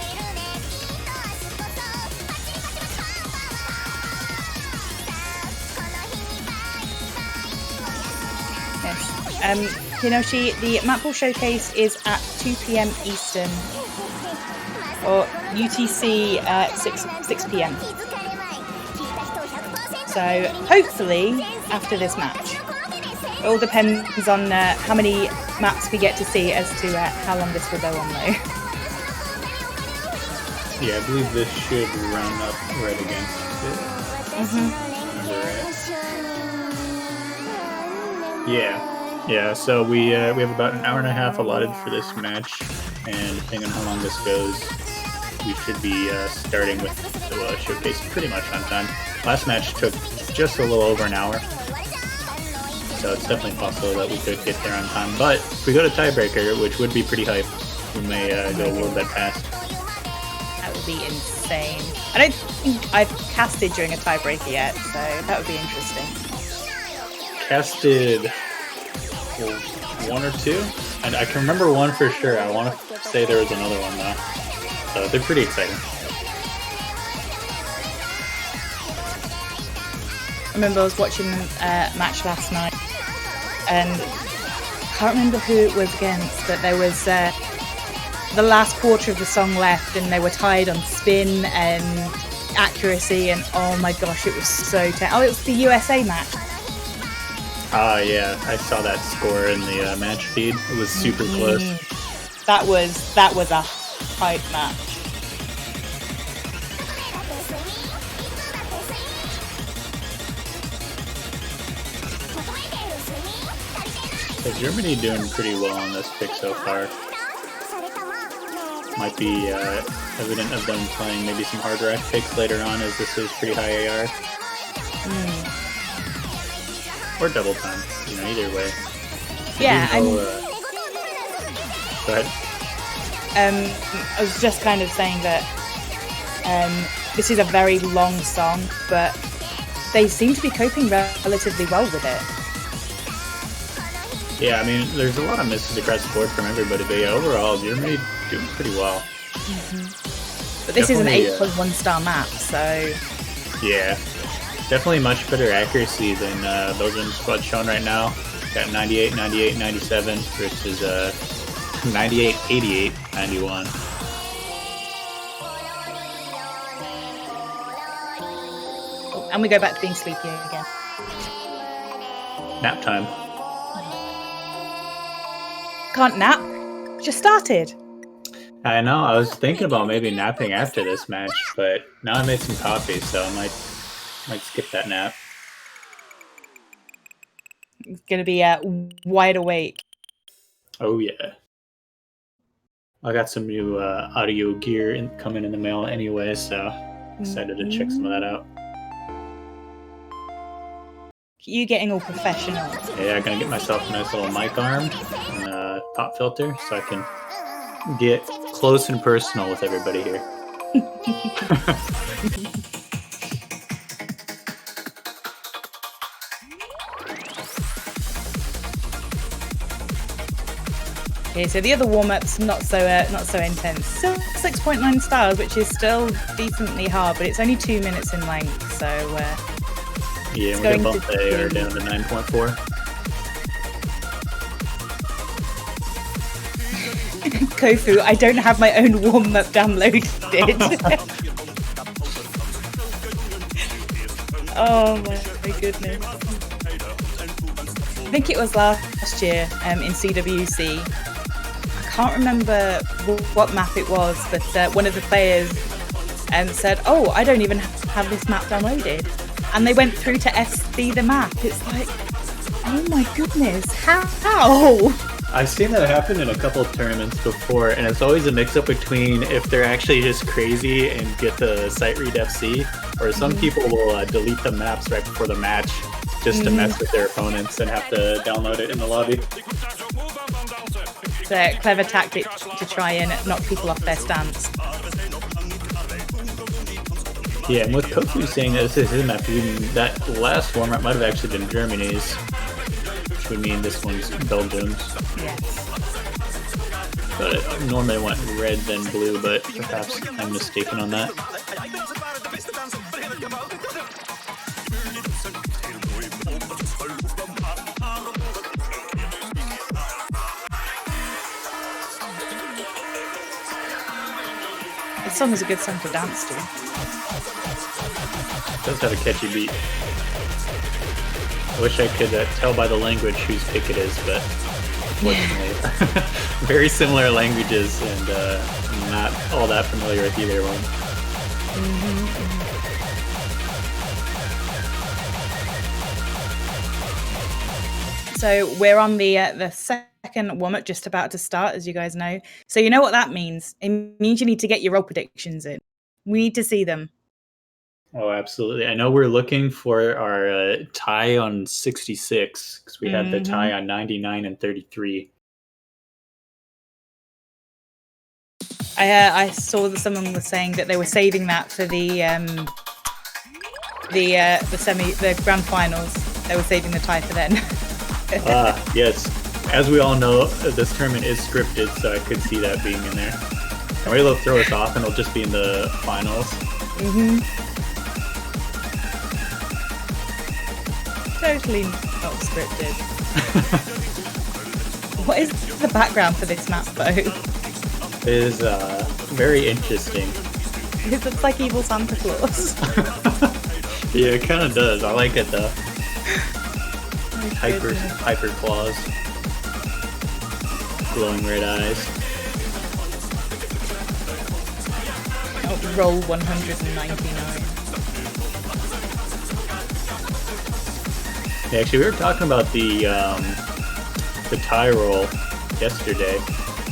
Hinoshi, the map ball showcase is at 2 p.m. Eastern, or UTC 6 p.m. So hopefully after this match. It all depends on how many maps we get to see as to how long this will go on though. Yeah, I believe this should run up right against it. Yeah, so we have about an hour and a half allotted for this match, and depending on how long this goes, we should be starting with the showcase pretty much on time. Last match took just a little over an hour, so it's definitely possible that we could get there on time. But if we go to tiebreaker, which would be pretty hype, we may go a little bit past. That would be insane. I don't think I've casted during a tiebreaker yet, so that would be interesting. Casted one or two, and I can remember one for sure. I want to say there was another one though, so they're pretty exciting. I remember I was watching a match last night, and I can't remember who it was against, but there was the last quarter of the song left, and they were tied on spin and accuracy, and oh my gosh, it was so tense. Oh, it was the USA match. Yeah, I saw that score in the match feed. It was super close. That was a tight match. So Germany doing pretty well on this pick so far. Might be evident of them playing maybe some hard rack picks later on, as this is pretty high AR. Or double time, either way. Yeah, go ahead. I was just kind of saying that this is a very long song, but they seem to be coping relatively well with it. Yeah, I mean, there's a lot of misses across the board from everybody, but yeah, overall, Germany doing pretty well. But this is an 8.1 star map, so... Yeah, definitely much better accuracy than Belgium's squad shown right now. Got 98, 98, 97 versus 98, 88, 91. Oh, and we go back to being sleepy again. Nap time. Can't nap. Just started. I know, I was thinking about maybe napping after this match, but now I made some coffee, so I might skip that nap. It's going to be wide awake. Oh yeah. I got some new audio gear coming in the mail anyway, so excited to check some of that out. You getting all professional. Yeah, I'm gonna get myself a nice little mic arm and a pop filter so I can get close and personal with everybody here. Okay, so the other warm-up's not so intense. Still 6.9 stars, which is still decently hard, but it's only 2 minutes in length, so yeah, we're gonna bump the AR down to 9.4. Kofu, I don't have my own warm-up downloaded. Oh my goodness. I think it was last year in CWC. I can't remember what map it was, but one of the players said, "Oh, I don't even have this map downloaded," and they went through to SC the map. It's like, oh my goodness, how? I've seen that happen in a couple of tournaments before, and it's always a mix-up between if they're actually just crazy and get the sight read FC, or some people will delete the maps right before the match just to mess with their opponents and have to download it in the lobby. It's a clever tactic to try and knock people off their stance. Yeah, and with Kofu saying that this is his map, that last warm-up might have actually been Germany's, which would mean this one's Belgium's. Yes. But it normally went red then blue, but perhaps I'm mistaken on that. This song is a good song to dance to. It does have a catchy beat. I wish I could tell by the language whose pick it is, but unfortunately, very similar languages, and I'm not all that familiar with either one. So we're on the second warm-up, just about to start, as you guys know. So you know what that means. It means you need to get your role predictions in. We need to see them. Oh, absolutely. I know we're looking for our tie on 66, because we had the tie on 99 and 33. I saw that someone was saying that they were saving that for the grand finals. They were saving the tie for then. Yes. As we all know, this tournament is scripted, so I could see that being in there. And they'll throw us off, and it'll just be in the finals. Totally not scripted. What is the background for this map, though? is very interesting. It looks like evil Santa Claus. Yeah, it kind of does. I like it though. Hyper claws. Glowing red eyes. Oh, roll 199. Yeah, actually, we were talking about the tie roll yesterday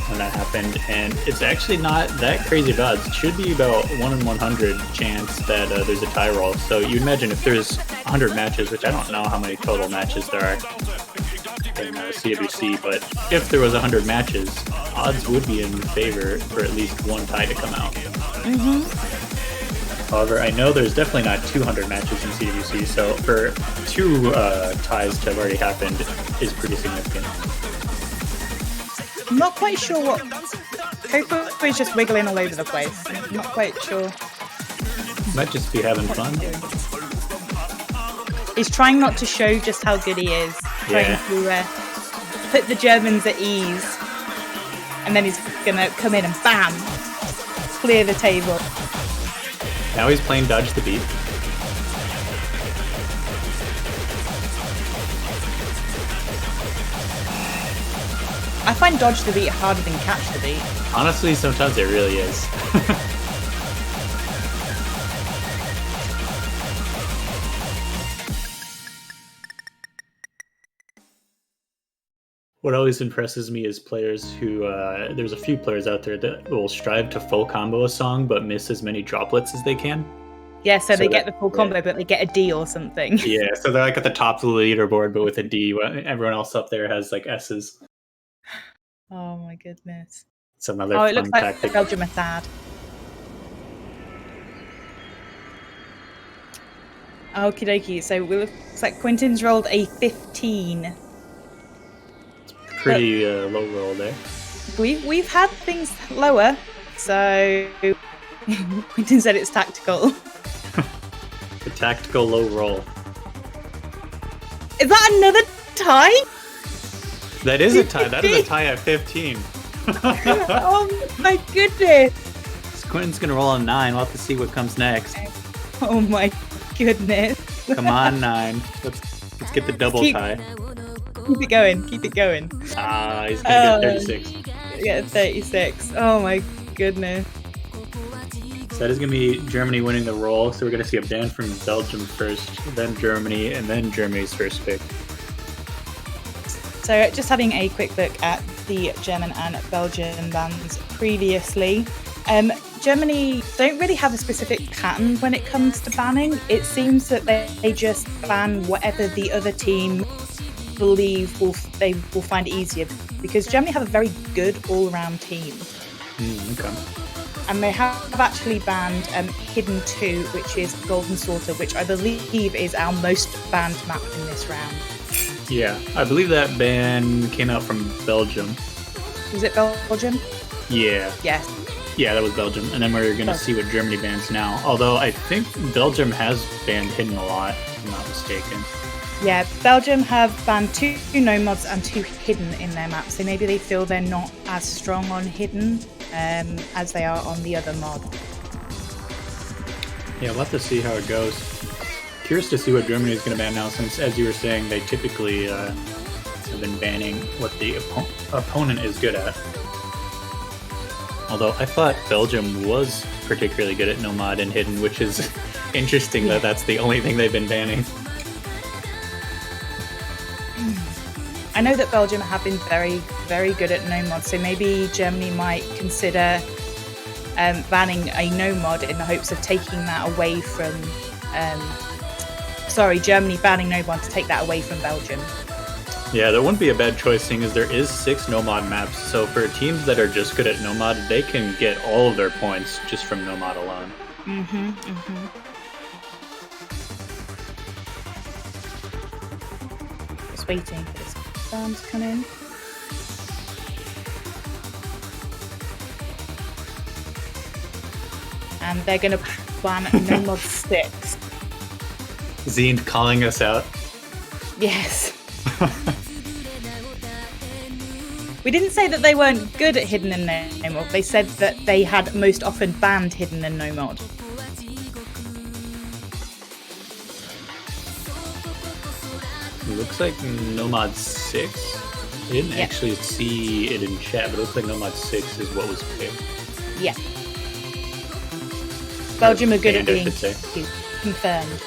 when that happened, and it's actually not that crazy of odds. It should be about 1 in 100 chance that there's a tie roll. So you imagine if there's 100 matches, which I don't know how many total matches there are in CWC, but if there was 100 matches, odds would be in favor for at least one tie to come out. However, I know there's definitely not 200 matches in CWC, so for 2 ties to have already happened is pretty significant. I'm not quite sure what... Coco is just wiggling all over the place. I'm not quite sure. Might just be having fun. He's trying not to show just how good he is. Trying to put the Germans at ease. And then he's gonna come in and bam! Clear the table. Now he's playing Dodge the Beat. I find Dodge the Beat harder than Catch the Beat. Honestly, sometimes it really is. What always impresses me is players who, there's a few players out there that will strive to full combo a song but miss as many droplets as they can. Yeah, so they get the full combo, but they get a D or something. Yeah, so they're like at the top of the leaderboard, but with a D. Everyone else up there has like S's. Oh my goodness. It's another it fun looks like tactic. Belgium are sad. Okie dokie, so it looks like Quinton's rolled a 15. Pretty low roll there. We've had things lower, so Quinton said it's tactical. The tactical low roll. Is that another tie? That is a tie. That is a tie at 15. Oh my goodness. Quinton's gonna roll a 9. We'll have to see what comes next. Oh my goodness. Come on, 9. Let's get the double tie. Keep it going. Keep it going. He's gonna get 36. Yeah, 36. Oh my goodness. So that is going to be Germany winning the roll. So we're going to see a ban from Belgium first, then Germany, and then Germany's first pick. So just having a quick look at the German and Belgian bans previously. Germany don't really have a specific pattern when it comes to banning. It seems that they just ban whatever the other team believe they will find easier, because Germany have a very good all-round team. Okay. And they have actually banned Hidden 2, which is Golden Sauter, which I believe is our most banned map in this round. Yeah, I believe that ban came out from Belgium. Was it Belgium? Yeah. Yes. Yeah, that was Belgium. And then we're going to see what Germany bans now. Although I think Belgium has banned Hidden a lot, if I'm not mistaken. Yeah, Belgium have banned 2 no-mods and 2 hidden in their map, so maybe they feel they're not as strong on hidden as they are on the other mod. Yeah, we'll have to see how it goes. Curious to see what Germany is going to ban now, since, as you were saying, they typically have been banning what the opponent is good at. Although I thought Belgium was particularly good at no-mod and hidden, which is interesting that that's the only thing they've been banning. I know that Belgium have been very, very good at no-mod, so maybe Germany might consider banning a no-mod in the hopes of taking that away from... Germany banning no-mod to take that away from Belgium. Yeah, that wouldn't be a bad choice, seeing as there is 6 no-mod maps, so for teams that are just good at no-mod, they can get all of their points just from no-mod alone. Just waiting for this ban to come in. And they're going to ban no-mod 6. Zine calling us out. Yes. We didn't say that they weren't good at hidden and no mod. They said that they had most often banned hidden and no mod. Looks like Nomad 6. I didn't actually see it in chat, but it looks like Nomad 6 is what was picked. Yeah. Belgium are good at Banned, I being should say. confirmed.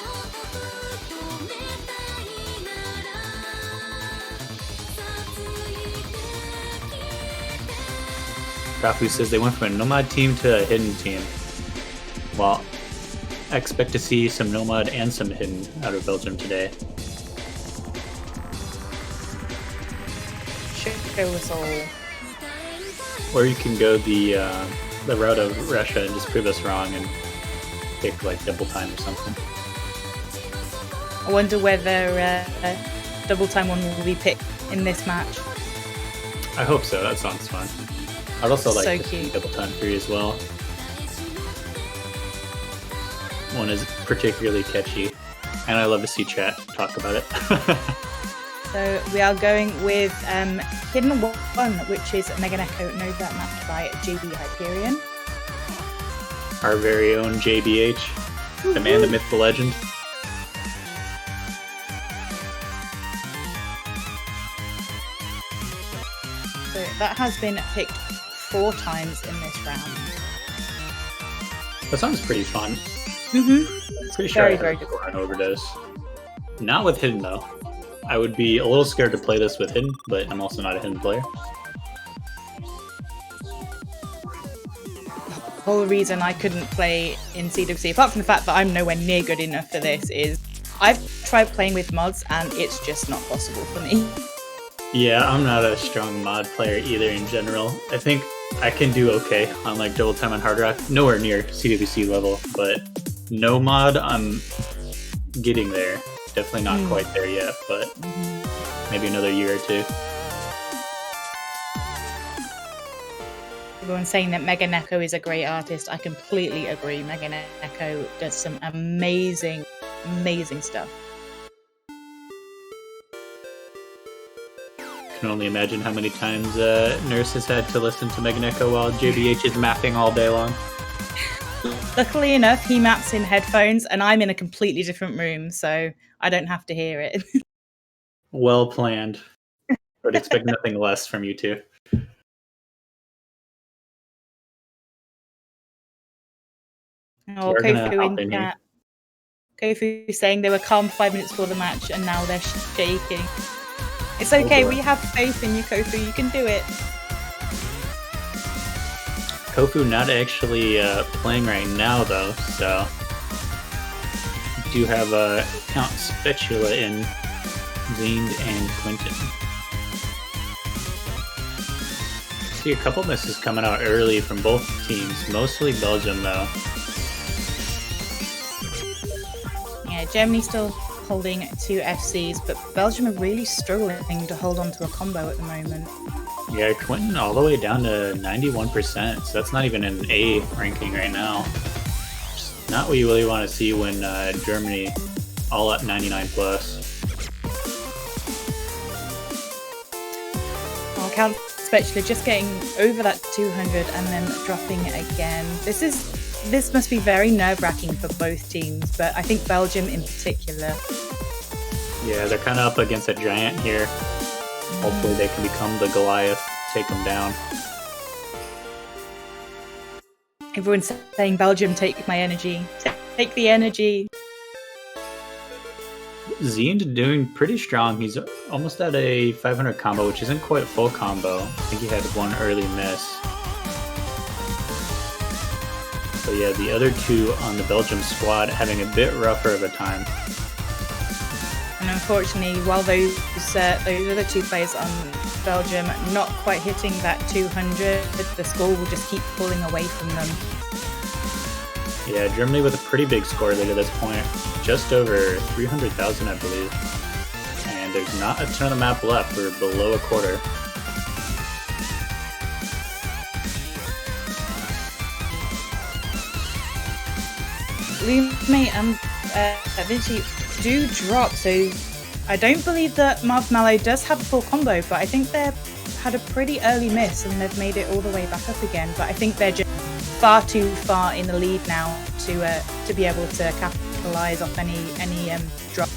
Rafu says they went from a Nomad team to a hidden team. Well, I expect to see some Nomad and some hidden out of Belgium today. Show us all. Or you can go the route of Russia and just prove us wrong and pick like double time or something. I wonder whether double time one will be picked in this match. I hope so. That sounds fun. I'd also like So to see cute. double time 3 as well. One is particularly catchy, and I love to see chat talk about it. So we are going with Hidden One, which is Megan Echo Nova matched by JB Hyperion. Our very own JBH, the man, the myth, the legend. So that has been picked 4 times in this round. That sounds pretty fun. Mm-hmm. Pretty sure Very, I very heard score on Overdose. Not with Hidden though. I would be a little scared to play this with Hidden, but I'm also not a Hidden player. The whole reason I couldn't play in CWC, apart from the fact that I'm nowhere near good enough for this, is I've tried playing with mods and it's just not possible for me. Yeah, I'm not a strong mod player either in general. I think I can do okay on like double time on Hard Rock. Nowhere near CWC level, but no mod, I'm getting there. Definitely not quite there yet, but maybe another year or 2. Everyone's saying that Megan Echo is a great artist. I completely agree. Megan Echo does some amazing, amazing stuff. I can only imagine how many times Nurse has had to listen to Megan Echo while JBH is mapping all day long. Luckily enough, he maps in headphones and I'm in a completely different room, so I don't have to hear it. Well planned. I would expect nothing less from you two. Oh, We're gonna Kofu hop in in here. chat. Kofu saying they were calm 5 minutes before the match and now they're shaking. It's okay, boy. we have faith in you, Kofu. You can do it. Kofu not actually playing right now though, so we do have Count Spatula in Zend and Quentin. See a couple misses coming out early from both teams, mostly Belgium though. Yeah, Germany's still holding 2 FCs, but Belgium are really struggling to hold on to a combo at the moment. Yeah, Quentin all the way down to 91%, so that's not even an A ranking right now. Just not what you really want to see when Germany all at 99 plus. I'll count Spatula just getting over that 200 and then dropping again. This must be very nerve-wracking for both teams, but I think Belgium in particular. Yeah, they're kind of up against a giant here. Hopefully they can become the Goliath, take them down. Everyone's saying, Belgium, take my energy. Take the energy. Zend doing pretty strong. He's almost at a 500 combo, which isn't quite full combo. I think he had one early miss. So yeah, the other 2 on the Belgium squad having a bit rougher of a time. And unfortunately, while those other 2 players on Belgium not quite hitting that 200, the score will just keep pulling away from them. Yeah, Germany with a pretty big score lead at this point. Just over 300,000, I believe. And there's not a ton of the map left. We're below a quarter. Lume and Vinci do drop, so I don't believe that Marv Mallow does have a full combo, but I think they're had a pretty early miss and they've made it all the way back up again. But I think they're just far too far in the lead now to be able to capitalize off any drop.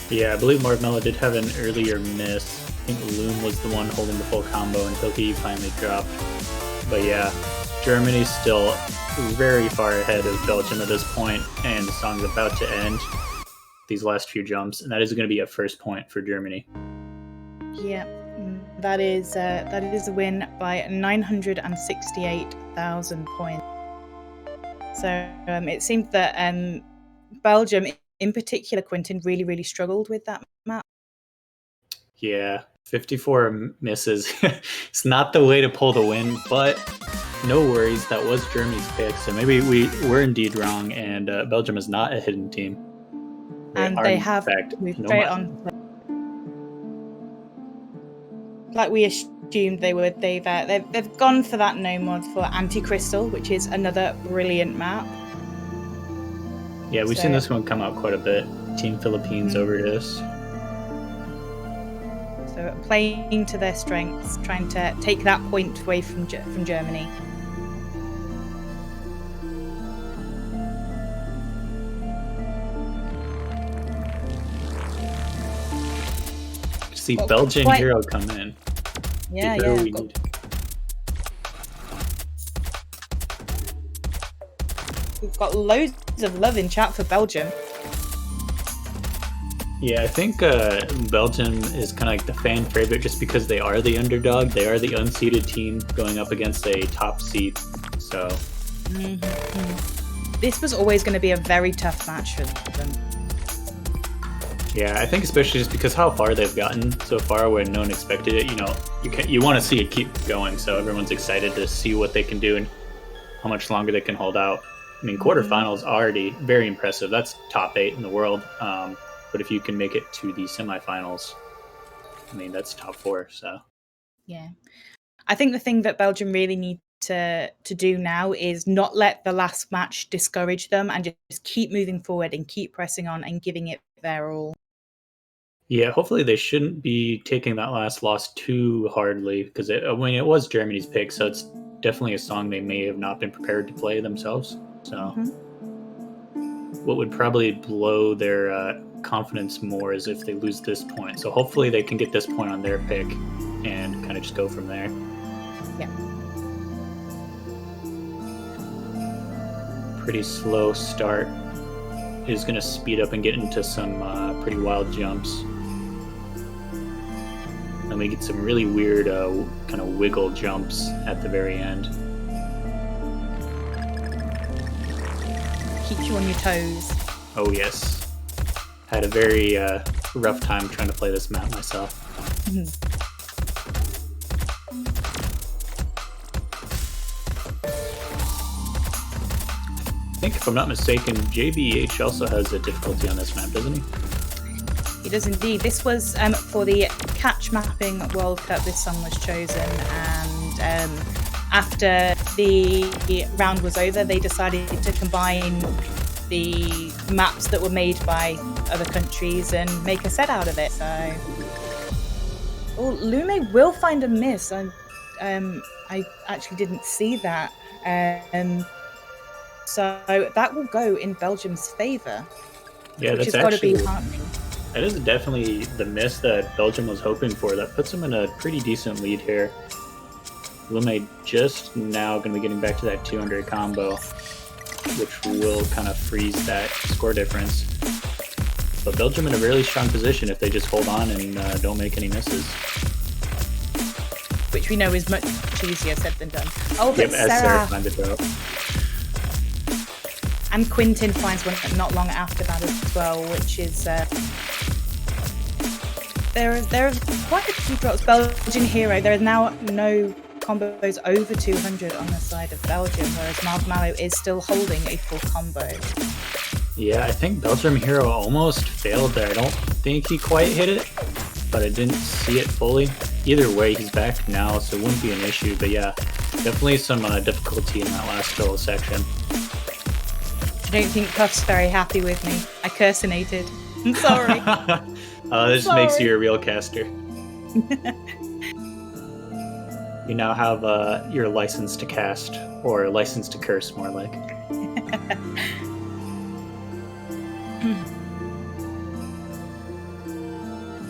Yeah, I believe Marvmello did have an earlier miss. I think Loom was the one holding the full combo until he finally dropped. But yeah, Germany's still very far ahead of Belgium at this point, and the song's about to end these last few jumps, and that is going to be a first point for Germany. Yeah, that is a win by 968,000 points. So it seemed that Belgium, in particular, Quinton, really struggled with that map. Yeah, 54 misses. It's not the way to pull the win, but no worries. That was Germany's pick, so maybe we're indeed wrong, and Belgium is not a hidden team. They have moved straight on. Like we assumed they would. They've gone for that no mod for Anti-Crystal, which is another brilliant map. Yeah, we've seen this one come out quite a bit. Team Philippines over this. So playing to their strengths, trying to take that point away from Germany. See Belgian hero come in. Yeah. We've got loads of love in chat for Belgium. Yeah, I think Belgium is kind of like the fan favorite just because they are the underdog. They are the unseeded team going up against a top seed. So this was always going to be a very tough match for them. Yeah, I think especially just because how far they've gotten so far when no one expected it. You want to see it keep going, so everyone's excited to see what they can do and how much longer they can hold out. I mean, quarterfinals already very impressive. That's top 8 in the world. But if you can make it to the semifinals, I mean, that's top 4. So yeah, I think the thing that Belgium really need to do now is not let the last match discourage them and just keep moving forward and keep pressing on and giving it their all. Yeah, hopefully they shouldn't be taking that last loss too hardly because it was Germany's pick, so it's definitely a song they may have not been prepared to play themselves. So what would probably blow their confidence more is if they lose this point. So hopefully they can get this point on their pick and kind of just go from there. Yeah. Pretty slow start. Is going to speed up and get into some pretty wild jumps. And we get some really weird kind of wiggle jumps at the very end. Keep you on your toes. Oh yes. Had a very rough time trying to play this map myself. I think, if I'm not mistaken, JBH also has a difficulty on this map, doesn't he? He does indeed. This was for the Catch Mapping World Cup. This song was chosen, and after the round was over, they decided to combine the maps that were made by other countries and make a set out of it. So, Lume will find a miss. I actually didn't see that. So that will go in Belgium's favour. Yeah, which that's has got to be actually heartening. That is definitely the miss that Belgium was hoping for. That puts them in a pretty decent lead here. Lume just now going to be getting back to that 200 combo, which will kind of freeze that score difference. But Belgium in a really strong position if they just hold on and don't make any misses. Which we know is much easier said than done. Oh, but yep, Sarah finds it though. And Quinton finds one not long after that as well, which is there are quite a few drops. Belgian hero. There are now no combos over 200 on the side of Belgium, whereas Marvmello is still holding a full combo. Yeah, I think Belgium hero almost failed there. I don't think he quite hit it, but I didn't see it fully. Either way, he's back now, so it wouldn't be an issue. But yeah, definitely some difficulty in that last fill section. I don't think Puff's very happy with me. I cursinated. I'm sorry. This makes you a real caster. You now have your license to cast, or license to curse, more like.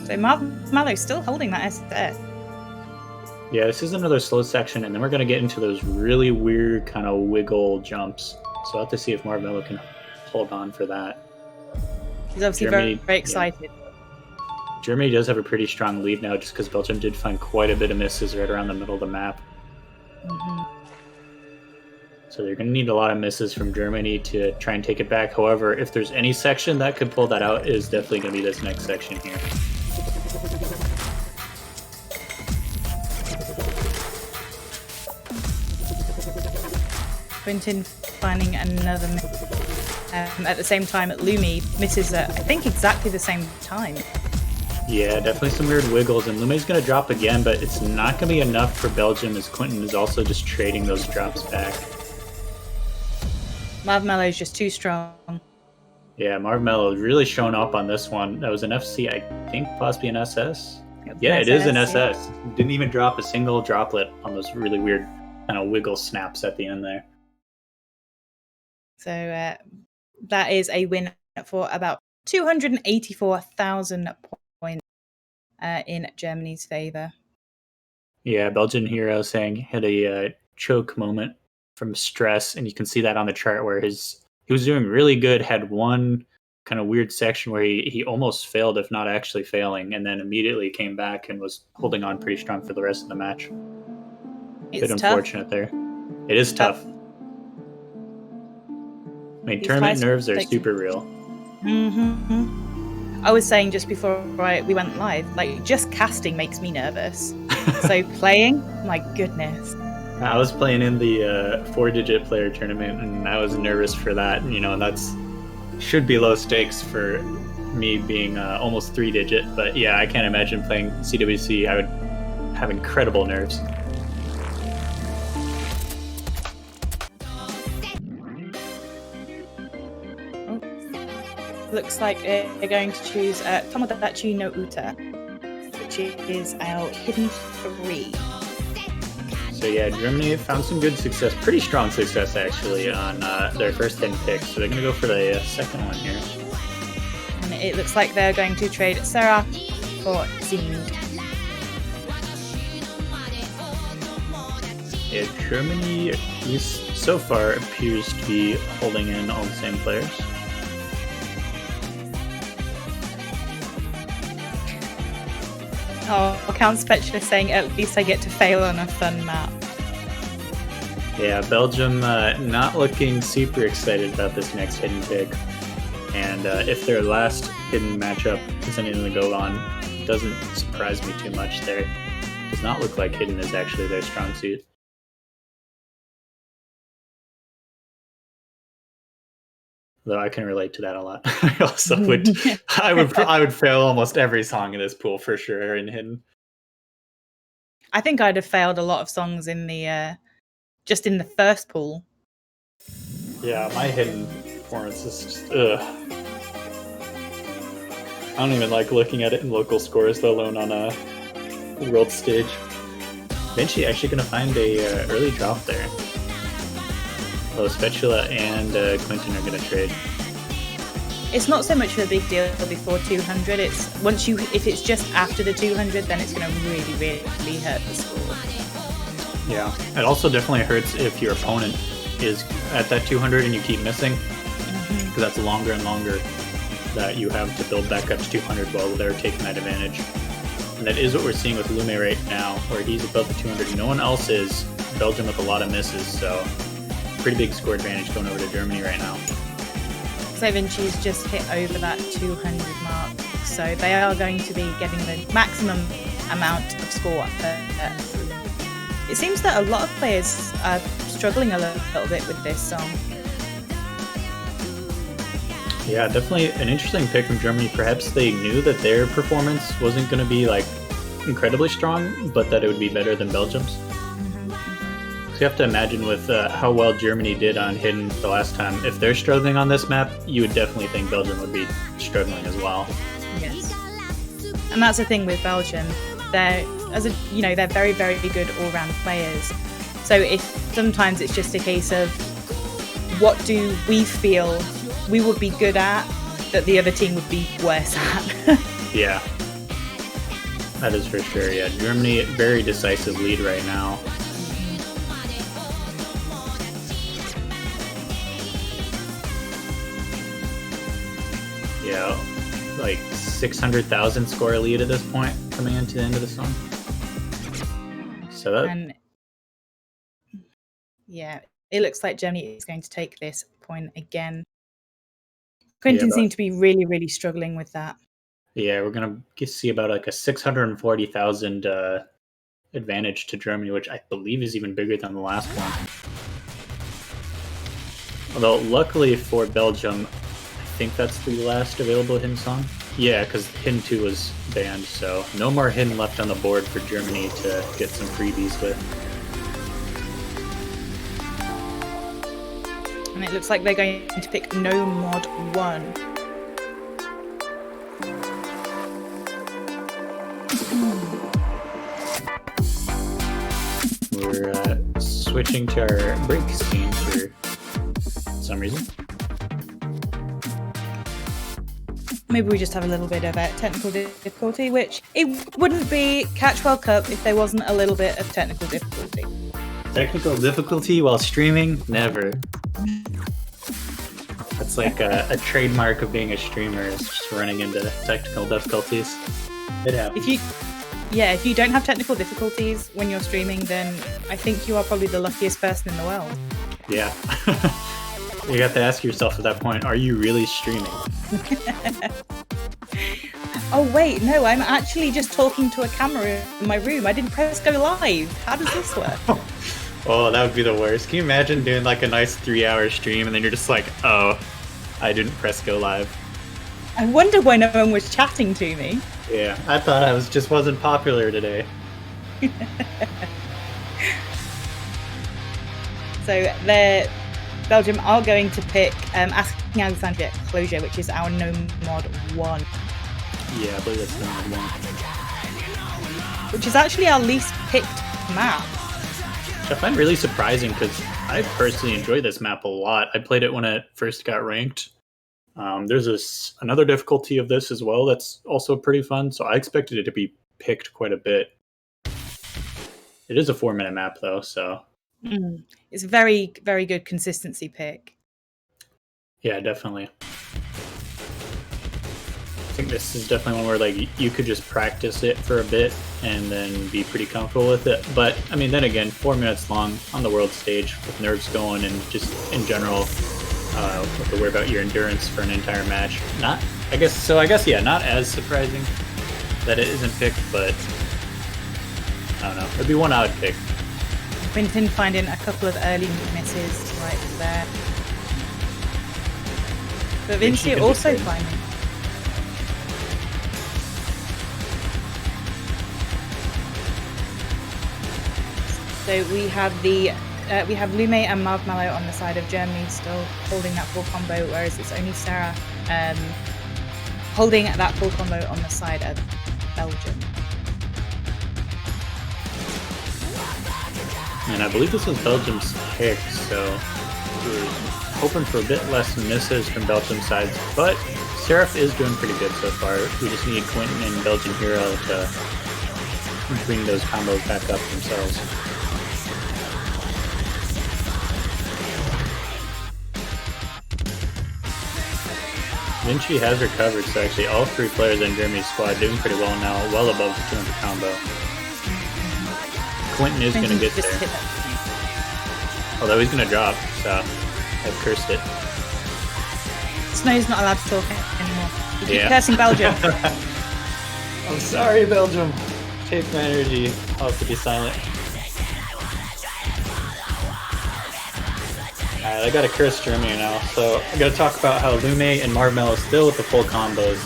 So Mallow's still holding that SS. Yeah, this is another slow section, and then we're going to get into those really weird kind of wiggle jumps. So I'll have to see if Marvello can hold on for that. He's obviously very excited. Yeah. Germany does have a pretty strong lead now, just because Belgium did find quite a bit of misses right around the middle of the map. So they're going to need a lot of misses from Germany to try and take it back. However, if there's any section that could pull that out, it is definitely going to be this next section here. Quentin finding another miss. At the same time, Lumi misses at, I think, exactly the same time. Yeah, definitely some weird wiggles, and Lume's going to drop again, but it's not going to be enough for Belgium, as Quentin is also just trading those drops back. Marvello's just too strong. Yeah, Marvello really shown up on this one. That was an FC, I think, possibly an SS. Yeah, it is an SS. Yeah. Didn't even drop a single droplet on those really weird kind of wiggle snaps at the end there. So that is a win for about 284,000 points in Germany's favour. Yeah, Belgian hero saying had a choke moment from stress, and you can see that on the chart where he was doing really good, had one kind of weird section where he almost failed, if not actually failing, and then immediately came back and was holding on pretty strong for the rest of the match. It's Bit unfortunate there. It is tough. I mean, tournament nerves are super real. I was saying just before we went live, like, just casting makes me nervous. So playing, my goodness. I was playing in the 4-digit player tournament, and I was nervous for that. You know, that's should be low stakes for me being almost 3-digit. But yeah, I can't imagine playing CWC. I would have incredible nerves. Looks like they're going to choose Tomodachi no Uta, which is our hidden 3. So yeah, Germany found some good success, pretty strong success actually, on their first hidden pick. So they're going to go for the second one here. And it looks like they're going to trade Sarah for Zing. Yeah, Germany, at least so far, appears to be holding in all the same players. Oh, Count Spatula saying, at least I get to fail on a fun map. Yeah, Belgium not looking super excited about this next hidden pick. And if their last hidden matchup isn't even going to go on, it doesn't surprise me too much there. It does not look like hidden is actually their strong suit. Though I can relate to that a lot. I also would, I would fail almost every song in this pool for sure in hidden. I think I'd have failed a lot of songs in the just in the first pool. Yeah, my hidden performance is just ugh. I don't even like looking at it in local scores, let alone on a world stage. Vinci actually gonna find a early drop there. Spatula and Quentin are going to trade. It's not so much of a big deal before 200. It's if it's just after the 200, then it's going to really, really hurt the score. Yeah, it also definitely hurts if your opponent is at that 200 and you keep missing, because that's longer and longer that you have to build back up to 200 while they're taking that advantage. And that is what we're seeing with Lume right now, where he's above the 200. No one else is. Belgium with a lot of misses, so pretty big score advantage going over to Germany right now. So Vinci's just hit over that 200 mark, so they are going to be getting the maximum amount of score. It seems that a lot of players are struggling a little bit with this song. Yeah, definitely an interesting pick from Germany. Perhaps they knew that their performance wasn't going to be like incredibly strong, but that it would be better than Belgium's. You have to imagine with how well Germany did on hidden the last time, if they're struggling on this map, you would definitely think Belgium would be struggling as well. Yes. And that's the thing with Belgium. They're as a they're very, very good all-round players. So if sometimes it's just a case of what do we feel we would be good at that the other team would be worse at. Yeah. That is for sure, yeah. Germany, very decisive lead right now. Yeah, like 600,000 score lead at this point, coming into the end of the song. So that... And yeah, it looks like Germany is going to take this point again. Quentin seemed to be really, really struggling with that. Yeah, we're going to see about like a 640,000 advantage to Germany, which I believe is even bigger than the last one. Although, luckily for Belgium, I think that's the last available Hin song. Yeah, because Hin 2 was banned, so no more Hin left on the board for Germany to get some freebies with. And it looks like they're going to pick No Mod 1. We're switching to our break scene for some reason. Maybe we just have a little bit of a technical difficulty, which it wouldn't be Catch World Cup if there wasn't a little bit of technical difficulty. Technical difficulty while streaming? Never. That's like a trademark of being a streamer, is just running into technical difficulties. It happens. If you don't have technical difficulties when you're streaming, then I think you are probably the luckiest person in the world. Yeah. You have to ask yourself at that point, are you really streaming? Oh wait, no, I'm actually just talking to a camera in my room. I didn't press go live. How does this work? Oh, that would be the worst. Can you imagine doing like a nice 3-hour stream and then you're just like, oh, I didn't press go live. I wonder why no one was chatting to me. Yeah, I thought I just wasn't popular today. So Belgium are going to pick Asking Alexandria at Closure, which is our No Mod 1. Yeah, I believe that's No Mod 1. Which is actually our least picked map. Which I find really surprising because I personally enjoy this map a lot. I played it when it first got ranked. There's another difficulty of this as well that's also pretty fun, so I expected it to be picked quite a bit. It is a 4-minute map though, so... It's a very, very good consistency pick. Yeah, definitely. I think this is definitely one where like you could just practice it for a bit and then be pretty comfortable with it. But I mean, then again, 4 minutes long on the world stage with nerves going and just in general, have to worry about your endurance for an entire match. I guess, yeah, not as surprising that it isn't picked, but I don't know. It'd be one I would pick. Quentin finding a couple of early misses right there. But Vinci also finding. So we have Lume and Marvmallow on the side of Germany still holding that full combo, whereas it's only Sarah holding that full combo on the side of Belgium. And I believe this was Belgium's pick, so we're hoping for a bit less misses from Belgium's sides, but Seraph is doing pretty good so far. We just need Quentin and Belgian Hero to bring those combos back up themselves. Vinci has recovered, so actually all 3 players in Germany's squad doing pretty well now, well above the 200 combo. Quentin is going to get there. Although he's going to drop, so I've cursed it. Snow's not allowed to talk anymore. You keep cursing Belgium. I'm sorry, Belgium. Take my energy. I'll have to be silent. Alright, I got to curse Germany now, so I got to talk about how Lume and Marvel is still with the full combos.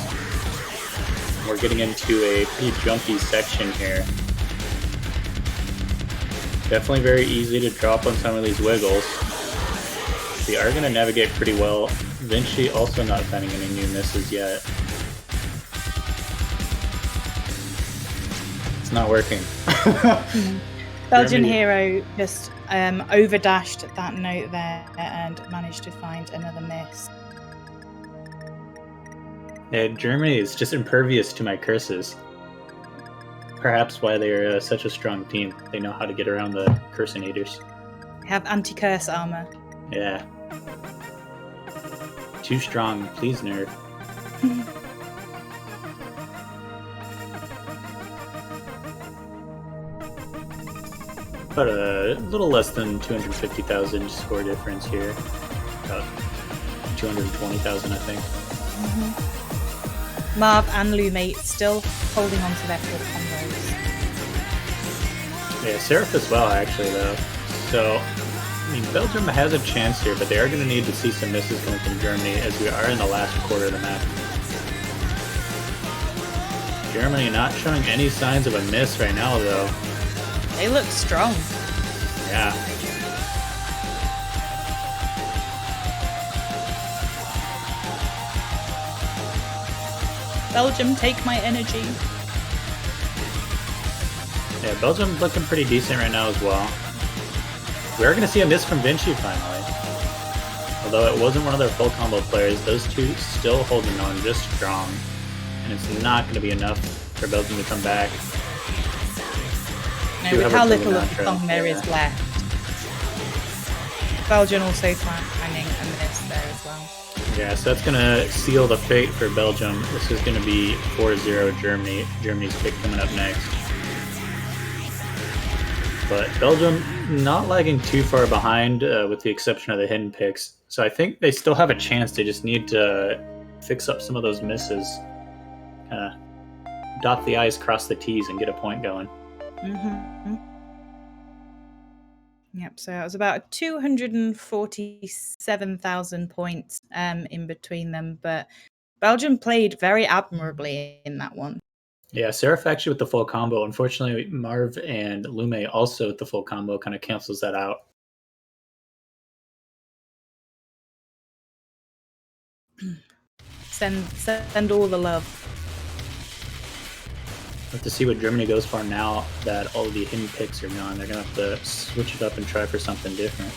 We're getting into a pretty jumpy section here. Definitely very easy to drop on some of these wiggles. We are going to navigate pretty well. Vinci also not finding any new misses yet. not working. Belgian Germany- hero just overdashed that note there and managed to find another miss. Yeah, Germany is just impervious to my curses. Perhaps why they are such a strong team. They know how to get around the cursinators. They have anti-curse armor. Yeah. Too strong, please nerf. About a little less than 250,000 score difference here. About 220,000, I think. Marv and Lumate still holding on to their full combos. Yeah, Seraph as well, actually, though. So, I mean, Belgium has a chance here, but they are going to need to see some misses coming from Germany as we are in the last quarter of the match. Germany not showing any signs of a miss right now, though. They look strong. Yeah. Belgium, take my energy. Yeah, Belgium looking pretty decent right now as well. We are going to see a miss from Vinci finally. Although it wasn't one of their full combo players, those two still holding on just strong. And it's not going to be enough for Belgium to come back. No, with how little of the song there is left. Belgium also finding a miss there as well. Yeah, so that's going to seal the fate for Belgium. This is going to be 4-0 Germany. Germany's pick coming up next. But Belgium not lagging too far behind with the exception of the hidden picks. So I think they still have a chance. They just need to fix up some of those misses. Dot the I's, cross the T's, and get a point going. Mm-hmm. Yep, so it was about 247,000 points in between them, but Belgium played very admirably in that one. Yeah, Seraph actually with the full combo. Unfortunately, Marv and Lume also with the full combo kind of cancels that out. Send all the love. Have to see what Germany goes for now that all the hidden picks are gone. They're going to have to switch it up and try for something different.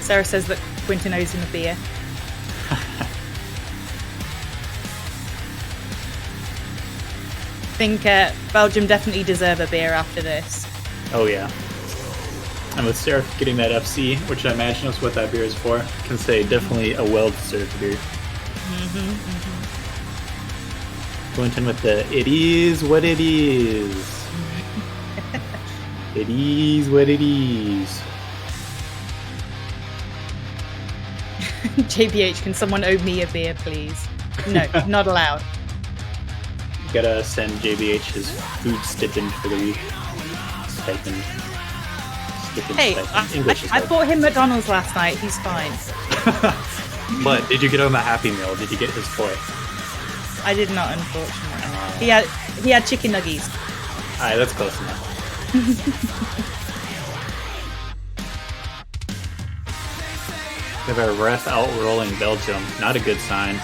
Sarah says that Quinton owes him a beer. I think Belgium definitely deserve a beer after this. Oh yeah. And with Seraph getting that FC, which I imagine is what that beer is for, I can say definitely a well-deserved beer. Quentin with the "it is what it is." It is what it is. JBH, can someone owe me a beer, please? No, not allowed. You gotta send JBH his food stipend for the week. Stipend. Hey, I bought him McDonald's last night. He's fine. But did you get him a Happy Meal? Did you get his toy? I did not, unfortunately. He had chicken nuggies. Alright, that's close enough. We have our ref outrolling Belgium. Not a good sign.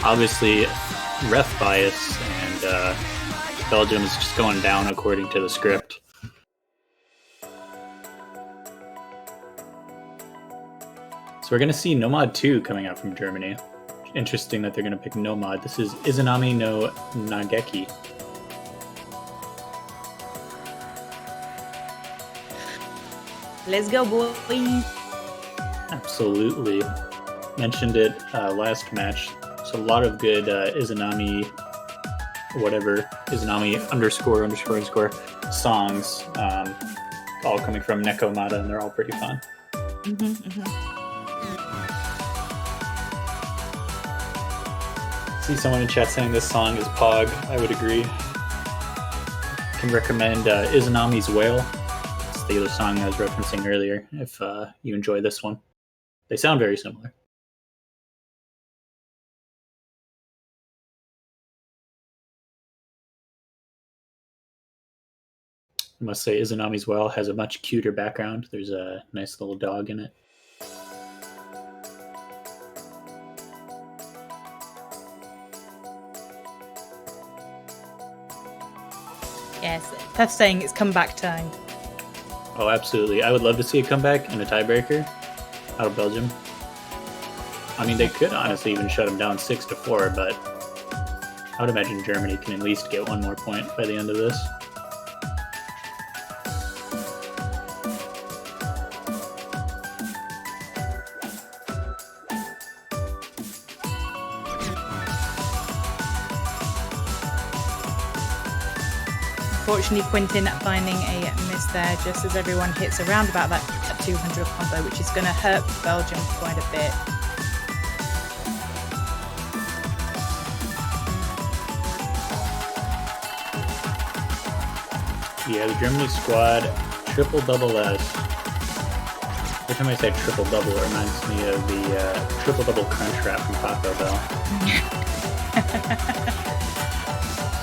Obviously, ref bias, and Belgium is just going down according to the script. So we're going to see Nomad 2 coming out from Germany. Interesting that they're going to pick Nomad. This is Izanami no Nageki. Let's go, boys. Absolutely. Mentioned it last match. So a lot of good Izanami, whatever, Izanami ___ songs, all coming from Neko Mata, and they're all pretty fun. See someone in chat saying this song is Pog. I would agree. Can recommend Izanami's Whale. It's the other song I was referencing earlier, if you enjoy this one. They sound very similar. I must say Izanami's Well has a much cuter background. There's a nice little dog in it. Yes, Teth's saying it's comeback time. Oh, absolutely. I would love to see a comeback and a tiebreaker out of Belgium. I mean, they could honestly even shut them down 6-4, but I would imagine Germany can at least get one more point by the end of this. Unfortunately, Quintin finding a miss there just as everyone hits around about that 200 combo, which is going to hurt Belgium quite a bit. Yeah, the Germany squad, triple-double S. Every time I say triple-double, it reminds me of the triple-double crunch wrap from Taco Bell.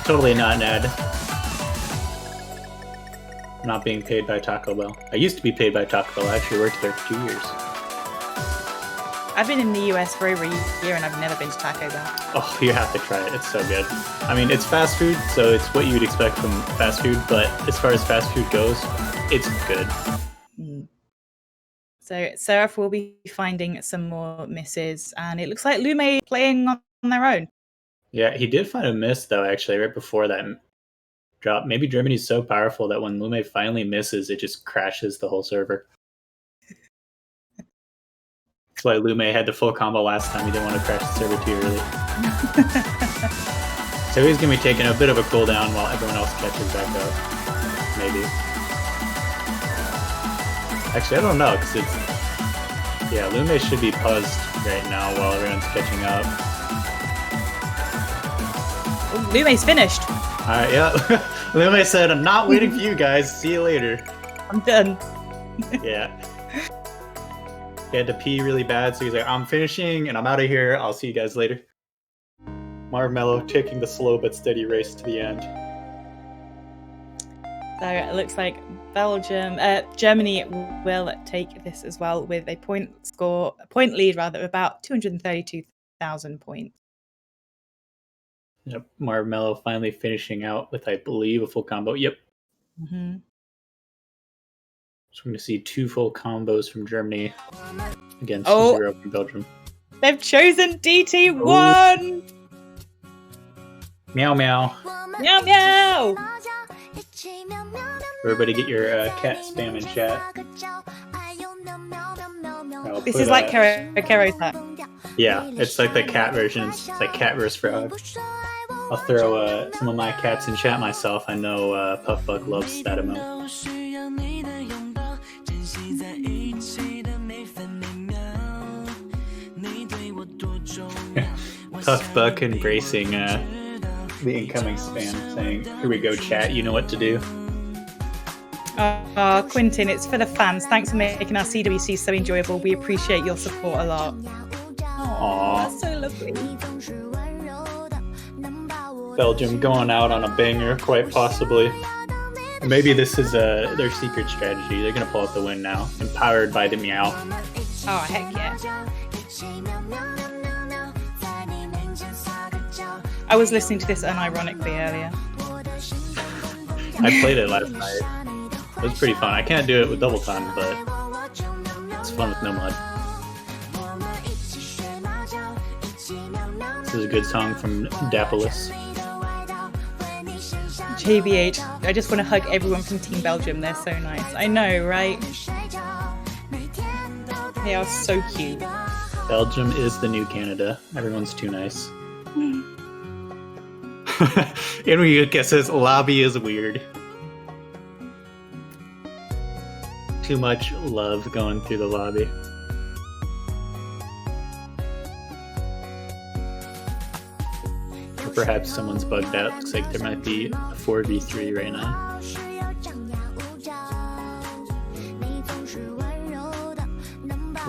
Totally not Ned. Not being paid by Taco Bell. I used to be paid by Taco Bell. I actually worked there for 2 years. I've been in the US for over a year and I've never been to Taco Bell. Oh, you have to try it. It's so good. I mean, it's fast food, so it's what you would expect from fast food, but as far as fast food goes, it's good. So Seraph will be finding some more misses, and it looks like Lume playing on their own. Yeah, he did find a miss, though, actually, right before that drop. Maybe Germany's so powerful that when Lume finally misses, it just crashes the whole server. That's why Lume had the full combo last time. He didn't want to crash the server too early. So he's going to be taking a bit of a cooldown while everyone else catches back up. Maybe. Actually, I don't know, because it's... Yeah, Lume should be paused right now while everyone's catching up. Oh, Lume's finished. Alright, yeah. Lume said, I'm not waiting for you guys. See you later. I'm done. Yeah. He had to pee really bad, so he's like, I'm finishing and I'm out of here. I'll see you guys later. Marmello taking the slow but steady race to the end. So it looks like Germany will take this as well with a point lead rather, of about 232,000 points. Yep, Marmello finally finishing out with, I believe, a full combo. Yep. Mm-hmm. So we're going to see 2 full combos from Germany against 0 from Belgium. They've chosen DT1! Oh. Meow meow. Meow meow! Everybody get your cat spam in chat. This is like Kero's hat. Yeah, it's like the cat version. It's like cat versus frog. I'll throw some of my cats in chat myself. I know Puffbuck loves that emote. Puffbuck embracing the incoming spam, saying, "Here we go, chat. You know what to do." Quintin, it's for the fans. Thanks for making our CWC so enjoyable. We appreciate your support a lot. Aww. That's so lovely. Belgium going out on a banger, quite possibly. Maybe this is their secret strategy. They're going to pull out the win now, empowered by the meow. Oh, heck yeah. I was listening to this unironically earlier. I played it last night. It was pretty fun. I can't do it with double time, but it's fun with no mod. This is a good song from Dapolis. JBH, I just want to hug everyone from Team Belgium. They're so nice. I know, right? They are so cute. Belgium is the new Canada. Everyone's too nice. Enrique says lobby is weird. Too much love going through the lobby. Or perhaps someone's bugged out. Looks like there might be a 4v3 right now.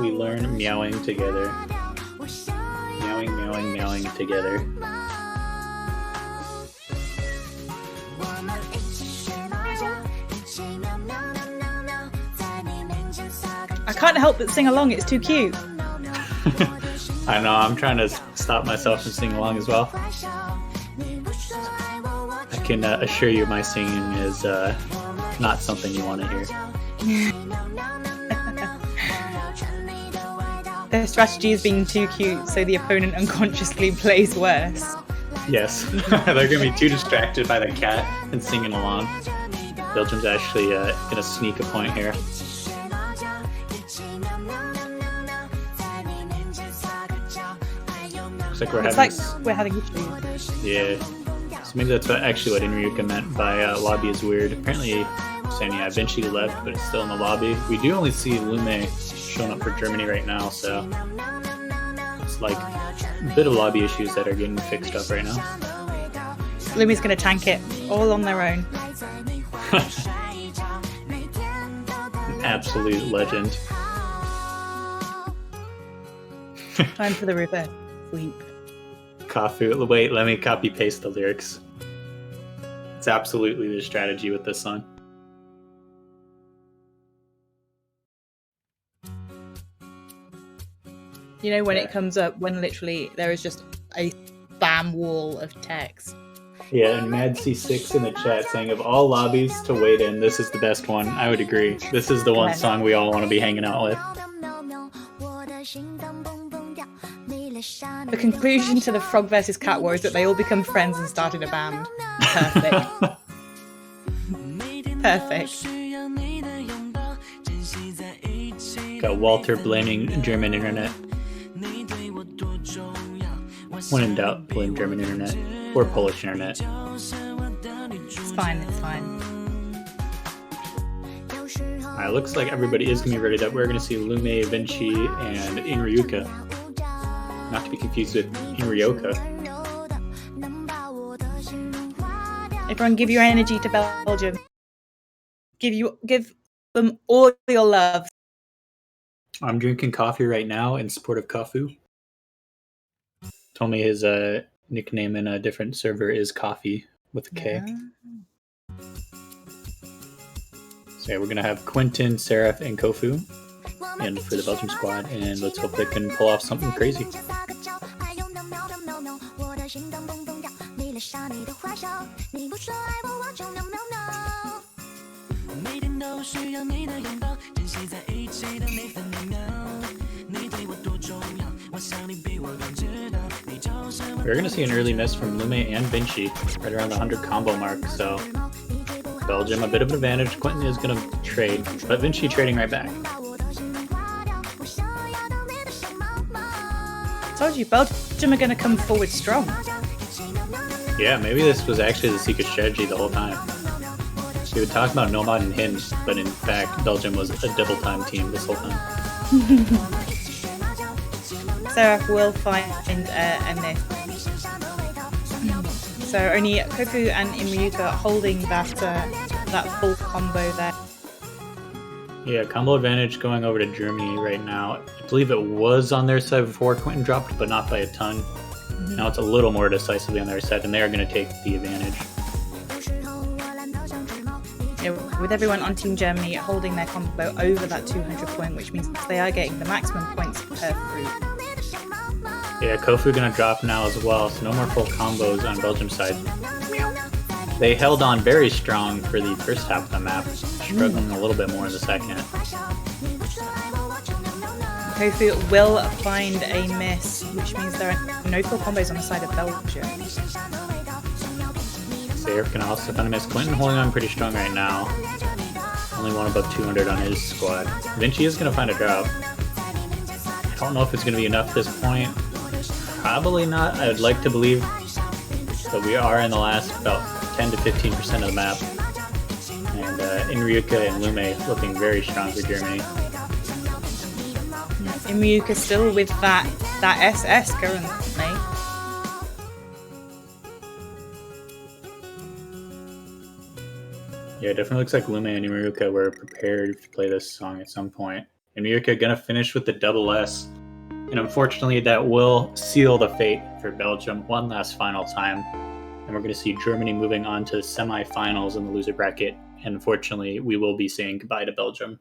We learn meowing together. Meowing, meowing, meowing together. I can't help but sing along. It's too cute. I know, I'm trying to stop myself from singing along as well. I can assure you my singing is not something you want to hear. Their strategy is being too cute, so the opponent unconsciously plays worse. Yes, they're going to be too distracted by the cat and singing along. Belgium's actually going to sneak a point here. Looks like we're having issues. Yeah. So maybe that's actually what Enryuka meant by lobby is weird. Apparently, saying yeah, Vinci left, but it's still in the lobby. We do only see Lume showing up for Germany right now, so it's like a bit of lobby issues that are getting fixed up right now. Lume's going to tank it all on their own. An absolute legend. Time for the reverse sweep. Kafu. Wait, let me copy paste the lyrics. It's absolutely the strategy with this song. You know when it comes up, when literally there is just a spam wall of text. Yeah, and Mad C6 in the chat saying of all lobbies to wait in, this is the best one. I would agree. This is the one song we all want to be hanging out with. The conclusion to the Frog versus Cat War is that they all become friends and started a band. Perfect. Perfect. Got Walter blaming German internet. When in doubt, blame German internet or Polish internet. It's fine, it's fine. Alright, looks like everybody is going to be ready. That we're going to see Lume, Vinci, and Enryuka. Not to be confused with Enryoka. Everyone give your energy to Belgium. Give them all your love. I'm drinking coffee right now in support of Kafu. Told me his nickname in a different server is Coffee with a K. Yeah. So yeah, we're gonna have Quentin, Seraph, and Kofu in for the Belgium squad, and let's hope they can pull off something crazy. We're going to see an early miss from Lume and Vinci, right around the 100 combo mark, so Belgium a bit of an advantage. Quentin is going to trade, but Vinci trading right back. Told you, Belgium are going to come forward strong. Yeah, maybe this was actually the secret strategy the whole time. We would talk about Nomad and Hinge, but in fact, Belgium was a double time team this whole time. Seraph will find a miss. So only Kofu and Enryuka holding that full combo there. Yeah, combo advantage going over to Germany right now. I believe it was on their side before Quentin dropped, but not by a ton. Mm-hmm. Now it's a little more decisively on their side, and they are going to take the advantage. Yeah, with everyone on Team Germany holding their combo over that 200 point, which means they are getting the maximum points per group. Yeah, Kofu going to drop now as well, so no more full combos on Belgium's side. They held on very strong for the first half of the map, struggling a little bit more in the second. Kofu will find a miss, which means there are no full combos on the side of Belgium. Seraph can also find a miss. Quentin holding on pretty strong right now. Only one above 200 on his squad. Vinci is going to find a drop. I don't know if it's going to be enough at this point. Probably not. I would like to believe, but we are in the last about 10 to 15% of the map. And Enryuka and Lume looking very strong for Germany. Enryuka still with that SS currently. Yeah, it definitely looks like Lume and Enryuka were prepared to play this song at some point. Enryuka gonna finish with the double S. And unfortunately, that will seal the fate for Belgium one last final time. And we're going to see Germany moving on to the semifinals in the loser bracket. And unfortunately, we will be saying goodbye to Belgium.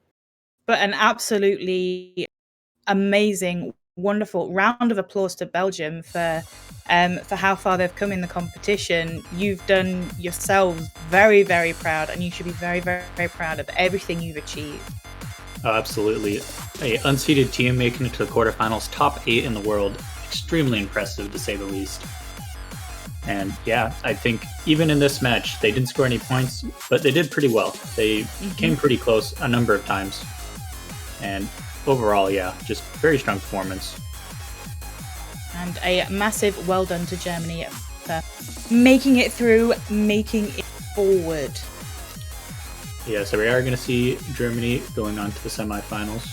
But an absolutely amazing wonderful. Round of applause to Belgium for how far they've come in the competition. You've done yourselves very, very proud, and you should be very, very, very proud of everything you've achieved. Oh, absolutely. A unseeded team making it to the quarterfinals, top 8 in the world. Extremely impressive, to say the least. And yeah, I think even in this match, they didn't score any points, but they did pretty well. They came pretty close a number of times. And overall, yeah, just very strong performance. And a massive well done to Germany for making it through, making it forward. Yeah, so we are going to see Germany going on to the semifinals.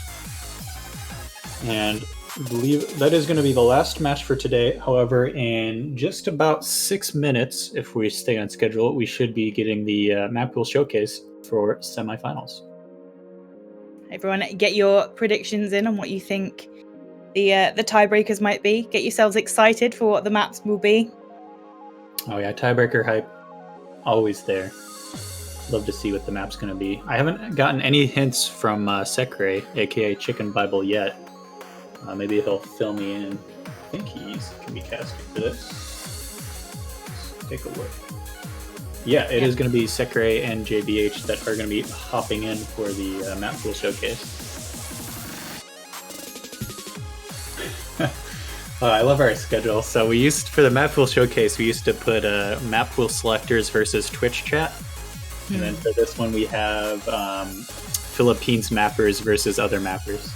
And I believe that is going to be the last match for today. However, in just about 6 minutes, if we stay on schedule, we should be getting the Map Pool Showcase for semifinals. Everyone, get your predictions in on what you think the tiebreakers might be. Get yourselves excited for what the maps will be. Oh yeah, tiebreaker hype, always there. Love to see what the map's going to be. I haven't gotten any hints from Sekre, aka Chicken Bible, yet. Maybe he'll fill me in. I think he can be casted for this. Let's take a look. Yeah, it is going to be Sekre and JBH that are going to be hopping in for the Map Pool Showcase. I love our schedule. So we used, for the Map Pool Showcase, we used to put Map Pool selectors versus Twitch chat. And then for this one, we have Philippines mappers versus other mappers.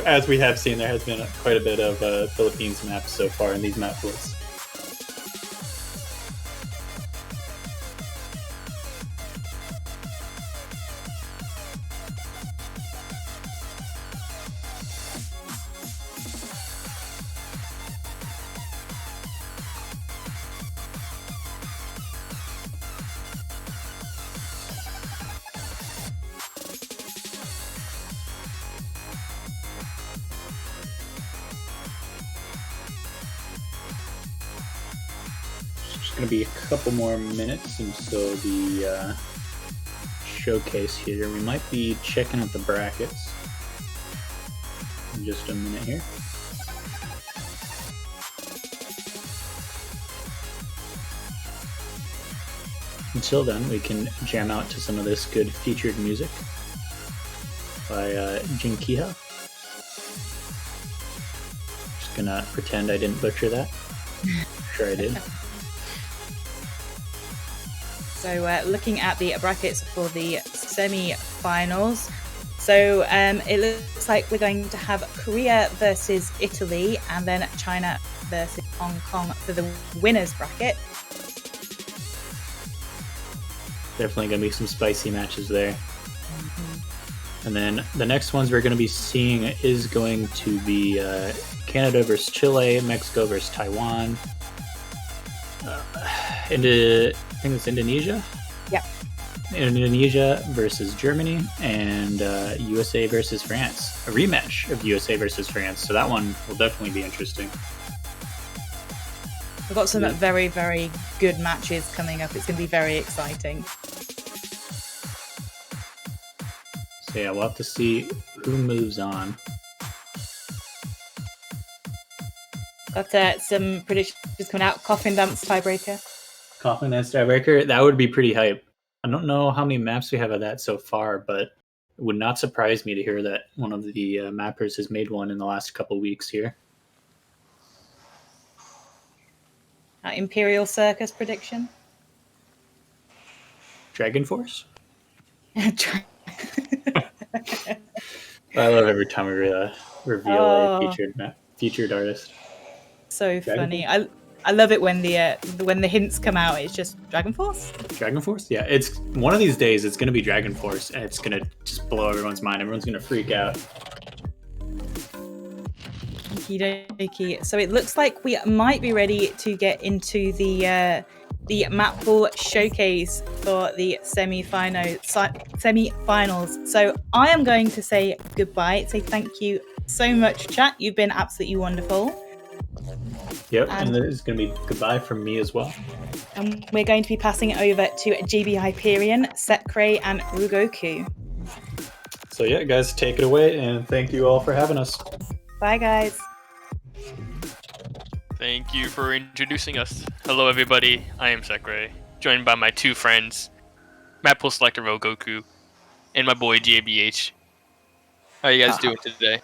As we have seen, there has been quite a bit of Philippines maps so far in these map pools. Going to be a couple more minutes until the showcase here. We might be checking out the brackets in just a minute here. Until then, we can jam out to some of this good featured music by Jinkiha. Just gonna pretend I didn't butcher that. Sure I did. So looking at the brackets for the semi-finals. So it looks like we're going to have Korea versus Italy and then China versus Hong Kong for the winners bracket. Definitely going to be some spicy matches there. And then the next ones we're going to be seeing is going to be Canada versus Chile, Mexico versus Taiwan, I think it's Indonesia. Yeah. Indonesia versus Germany, and USA versus France. A rematch of USA versus France. So that one will definitely be interesting. We've got some very, very good matches coming up. It's going to be very exciting. So yeah, we'll have to see who moves on. Got some predictions coming out. Coffin Dance tiebreaker. Coffin Dance tiebreaker? That would be pretty hype. I don't know how many maps we have of that so far, but it would not surprise me to hear that one of the mappers has made one in the last couple weeks here. Imperial Circus prediction? Dragon Force? I love every time we reveal a featured artist. So funny. I love it when the hints come out. It's just Dragon Force. Dragon Force? Yeah, it's one of these days. It's gonna be Dragon Force, and it's gonna just blow everyone's mind. Everyone's gonna freak out. Okie. So it looks like we might be ready to get into the Map Pool Showcase for the semi-finals. So I am going to say goodbye. Say thank you so much, chat. You've been absolutely wonderful. Yep, and this is going to be goodbye from me as well. And we're going to be passing it over to GB Hyperion, Sekre, and Rugoku. So yeah, guys, take it away, and thank you all for having us. Bye, guys. Thank you for introducing us. Hello, everybody. I am Sakurai, joined by my two friends, Map Pool Selector Rogoku, and my boy JBH. How are you guys doing today?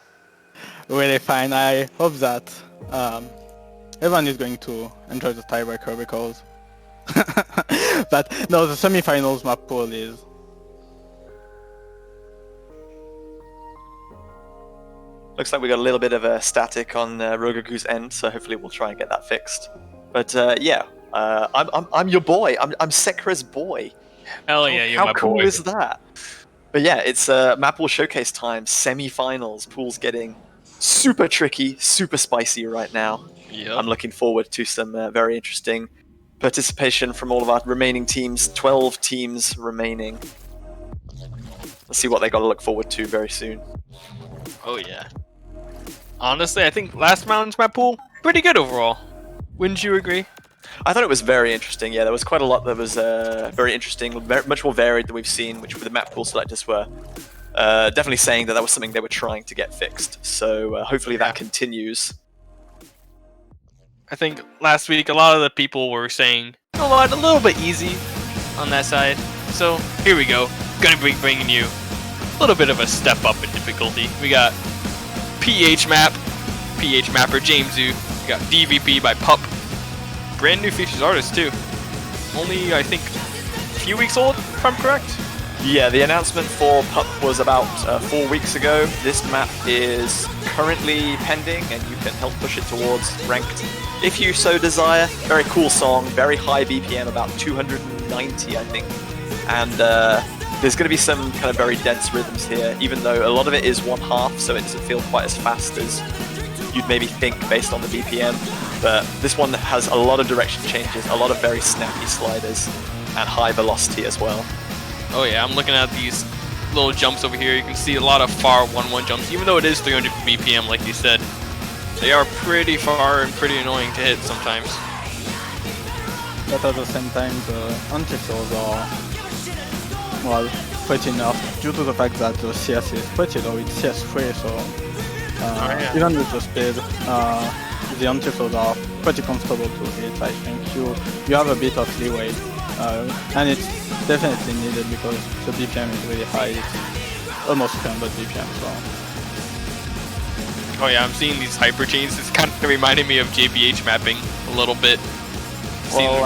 Really fine. I hope that everyone is going to enjoy the tiebreaker because. But no, the semifinals map pool is. Looks like we got a little bit of a static on Rogoku's end, so hopefully we'll try and get that fixed. But yeah, I'm your boy. I'm Sekrai's boy. Hell yeah, you're how my cool boy. is that? But yeah, it's Map Pool Showcase time. Semi-finals. Pool's getting super tricky, super spicy right now. Yep. I'm looking forward to some very interesting participation from all of our remaining teams. 12 teams remaining. Let's see what they got to look forward to very soon. Oh yeah. Honestly, I think last round's map pool pretty good overall. Wouldn't you agree? I thought it was very interesting. Yeah, there was quite a lot that was very interesting, much more varied than we've seen, which the map pool selectors were definitely saying that was something they were trying to get fixed. So hopefully that continues. I think last week a lot of the people were saying a little bit easy on that side. So here we go. Gonna be bringing you a little bit of a step up in difficulty. We got PH Mapper Jamesu. We got DVP by Pup. Brand new features artist too. Only I think a few weeks old, if I'm correct. Yeah, the announcement for Pup was about 4 weeks ago. This map is currently pending, and you can help push it towards ranked if you so desire. Very cool song, very high BPM, about 290, I think. And there's going to be some kind of very dense rhythms here, even though a lot of it is 1/2, so it doesn't feel quite as fast as you'd maybe think based on the BPM. But this one has a lot of direction changes, a lot of very snappy sliders, and high velocity as well. Oh yeah, I'm looking at these little jumps over here. You can see a lot of far 1-1 jumps, even though it is 300 BPM like you said. They are pretty far and pretty annoying to hit sometimes. But at the same time, the anti-souls are, well, pretty enough due to the fact that the CS is pretty low. It's CS3, so even with the speed, the anti-souls are pretty comfortable to hit. I think you have a bit of leeway, and it's definitely needed because the BPM is really high. It's almost 300 BPM. So. Oh yeah, I'm seeing these hyper chains. It's kind of reminding me of JBH mapping a little bit. Well,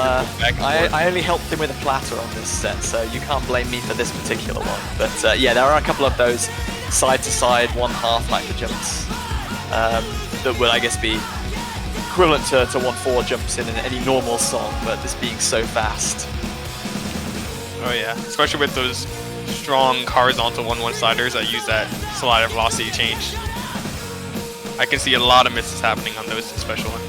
I only helped him with a platter on this set, so you can't blame me for this particular one. But yeah, there are a couple of those side-to-side 1/2 hyper jumps that will, I guess, be equivalent to 1/4 jumps in any normal song, but this being so fast. Oh yeah, especially with those strong horizontal 1/1 sliders that use that slider velocity change. I can see a lot of misses happening on those especially.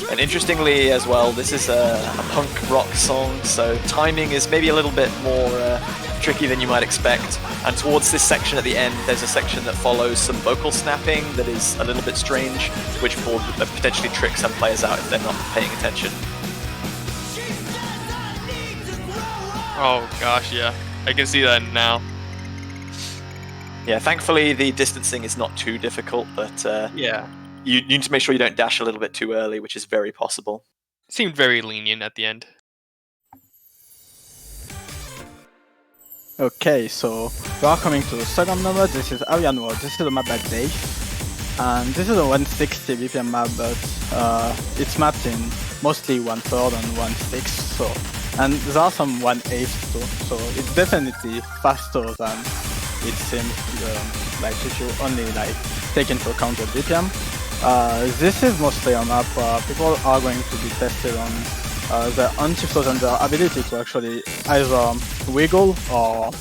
And interestingly as well, this is a punk rock song, so timing is maybe a little bit more tricky than you might expect. And towards this section at the end, there's a section that follows some vocal snapping that is a little bit strange, which will potentially trick some players out if they're not paying attention. Oh gosh, yeah. I can see that now. Yeah, thankfully the distancing is not too difficult, but yeah, you need to make sure you don't dash a little bit too early, which is very possible. It seemed very lenient at the end. Okay, so we are coming to the second number. This is Arian World. This is a map by Dave. And this is a 160 BPM map, but it's mapped in mostly 1/3 and 1/6. So, and there are some 1/8 too. So it's definitely faster than it seems. Like if you only like take into account the BPM. This is mostly a map where people are going to be tested on their anti-flows and their ability to actually either wiggle or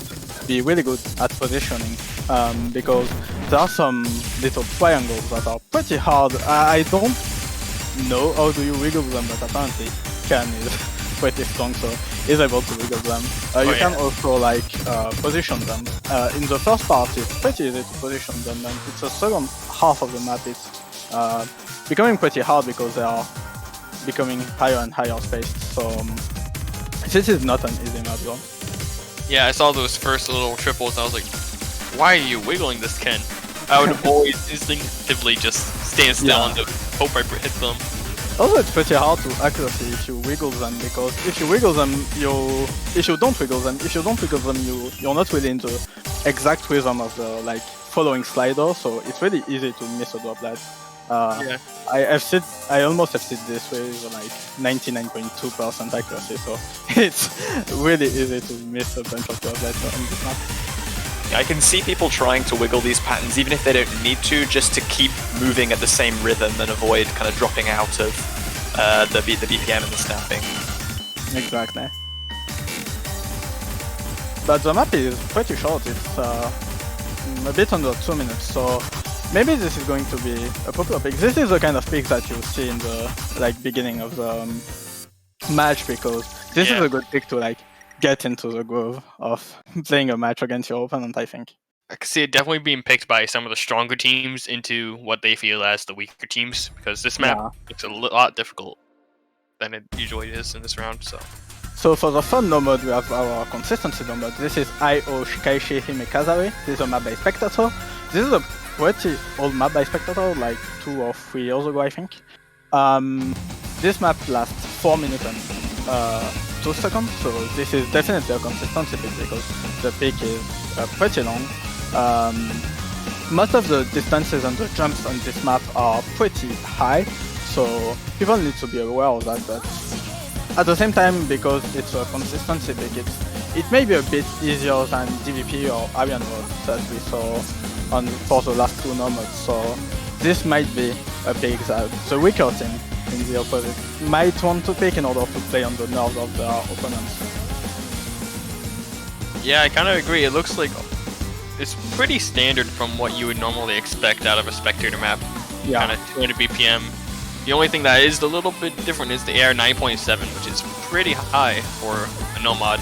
be really good at positioning, because there are some little triangles that are pretty hard. I don't know how do you wiggle them, but apparently Ken is pretty strong, so he's able to wiggle them. You can also like position them. In the first part it's pretty easy to position them, and it's the second half of the map is becoming pretty hard because they are becoming higher and higher spaced. So this is not an easy map though. Yeah, I saw those first little triples and I was like, why are you wiggling this, Ken? I would always instinctively just stand still and hope I hit them. Also, it's pretty hard to accuracy if you wiggle them, because if you wiggle them, if you don't wiggle them, you're not really in the exact rhythm of the like following slider, so it's really easy to miss a drop that. I almost have hit this with like 99.2% accuracy, so it's really easy to miss a bunch of droplets on this map. I can see people trying to wiggle these patterns even if they don't need to, just to keep moving at the same rhythm and avoid kind of dropping out of the BPM and the snapping. Exactly. But the map is pretty short, it's a bit under 2 minutes, so maybe this is going to be a popular pick. This is the kind of pick that you see in the like beginning of the match, because this is a good pick to like get into the groove of playing a match against your opponent, I think. I can see it definitely being picked by some of the stronger teams into what they feel as the weaker teams, because this map looks a lot difficult than it usually is in this round. So for the fun no mode, we have our consistency no mode. This is I.O. Shikaishi Hime Kazari. This is a map by Spectator. This is a pretty old map by Spectator, like 2 or 3 years ago, I think. This map lasts 4 minutes and 2 seconds, so this is definitely a consistency pick because the pick is pretty long. Most of the distances and the jumps on this map are pretty high, so people need to be aware of that, but at the same time, because it's a consistency pick, it may be a bit easier than DVP or Avian Road that we saw for the last 2 nomads, so this might be a pick that the weaker team in the opposite might want to pick in order to play on the nerves of their opponents. Yeah, I kind of agree. It looks like it's pretty standard from what you would normally expect out of a spectator map. Yeah. Kind of 200 BPM. The only thing that is a little bit different is the AR 9.7, which is pretty high for a Nomad.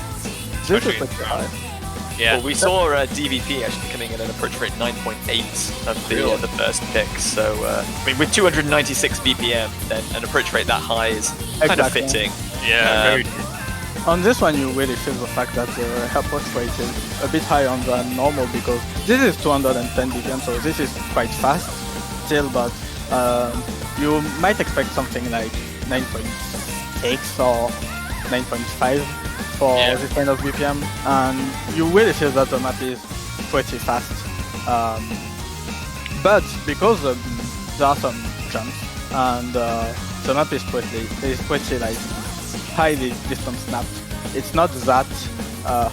This is pretty high. Yeah. Well, we saw DVP actually coming in at an approach rate 9.8 of the first pick. So, I mean, with 296 BPM, then an approach rate that high is kind of fitting. Yeah, on this one, you really feel the fact that the approach rate is a bit higher than normal, because this is 210 BPM, so this is quite fast still, but you might expect something like 9.6 or 9.5 for this kind of BPM, and you really feel that the map is pretty fast. But because there are some jumps and the map is pretty like highly distance snapped, it's not that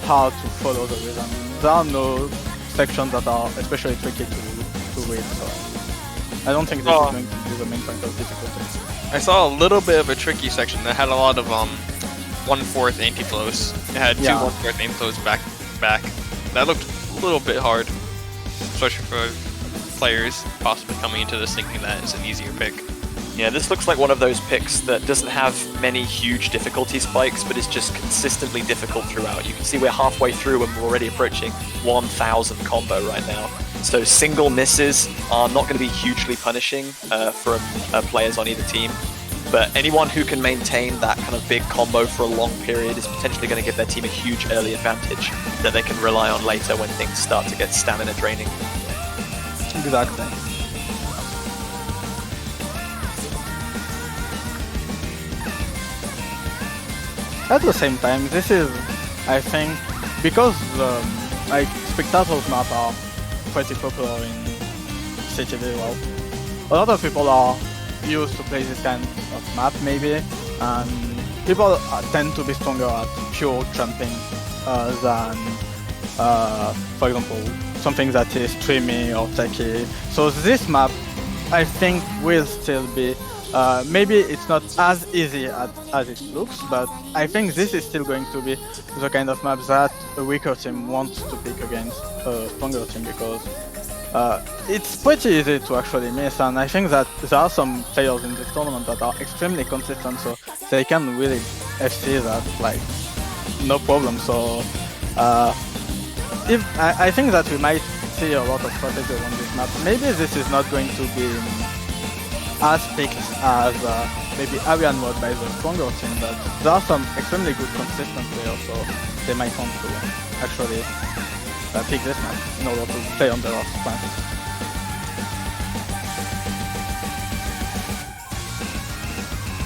hard to follow the rhythm. There are no sections that are especially tricky to read, so I don't think this is going to be the main point of difficulty. I saw a little bit of a tricky section that had a lot of 1/4 anti-flows. It had 2 1/4 anti-flows back to back. That looked a little bit hard, especially for players possibly coming into this thinking that it's an easier pick. Yeah, this looks like one of those picks that doesn't have many huge difficulty spikes, but is just consistently difficult throughout. You can see we're halfway through and we're already approaching 1,000 combo right now. So single misses are not going to be hugely punishing for players on either team. But anyone who can maintain that kind of big combo for a long period is potentially going to give their team a huge early advantage that they can rely on later when things start to get stamina draining. Exactly. At the same time, this is, I think, because like Spectator's map are pretty popular in CTV, well, a lot of people are used to play this kind of map maybe, and people tend to be stronger at pure jumping than, for example, something that is streamy or techy. So this map, I think, will still be maybe it's not as easy as it looks, but I think this is still going to be the kind of map that a weaker team wants to pick against a stronger team, because it's pretty easy to actually miss, and I think that there are some players in this tournament that are extremely consistent, so they can really FC that like no problem. So if I think that we might see a lot of strategy on this map. Maybe this is not going to be as picked as maybe Arian mode by the stronger team, but there are some extremely good consistent players, so they might want to actually pick this map in order to stay on the last planet.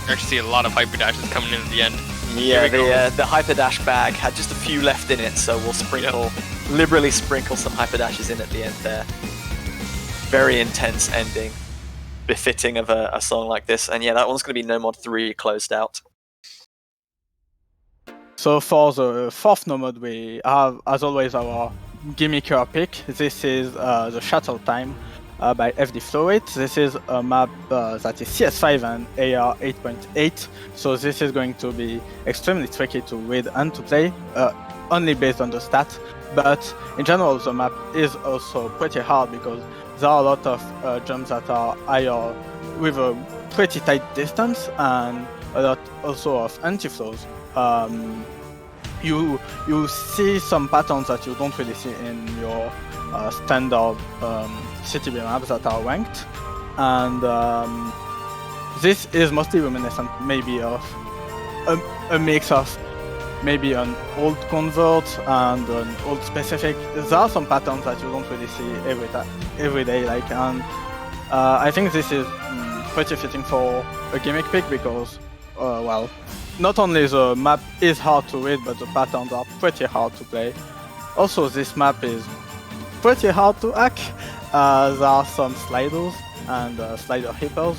I actually see a lot of hyper dashes coming in at the end. Yeah, the hyper dash bag had just a few left in it, so we'll sprinkle, liberally sprinkle some hyper dashes in at the end there. Very intense ending, befitting of a song like this. And yeah, that one's going to be No Mod 3 closed out. So for the fourth nomad, we have, as always, our gimmicker pick. This is the Shuttle Time by FD Flowrate. This is a map that is CS5 and AR 8.8, so this is going to be extremely tricky to read and to play, only based on the stats. But in general, the map is also pretty hard because there are a lot of jumps that are higher with a pretty tight distance and a lot also of anti-flows. You see some patterns that you don't really see in your standard CTB maps that are ranked, and this is mostly reminiscent maybe of a mix of maybe an old convert and an old specific. There are some patterns that you don't really see every day, like, and I think this is pretty fitting for a gimmick pick because, well, not only the map is hard to read, but the patterns are pretty hard to play. Also, this map is pretty hard to hack. There are some sliders and slider hippers,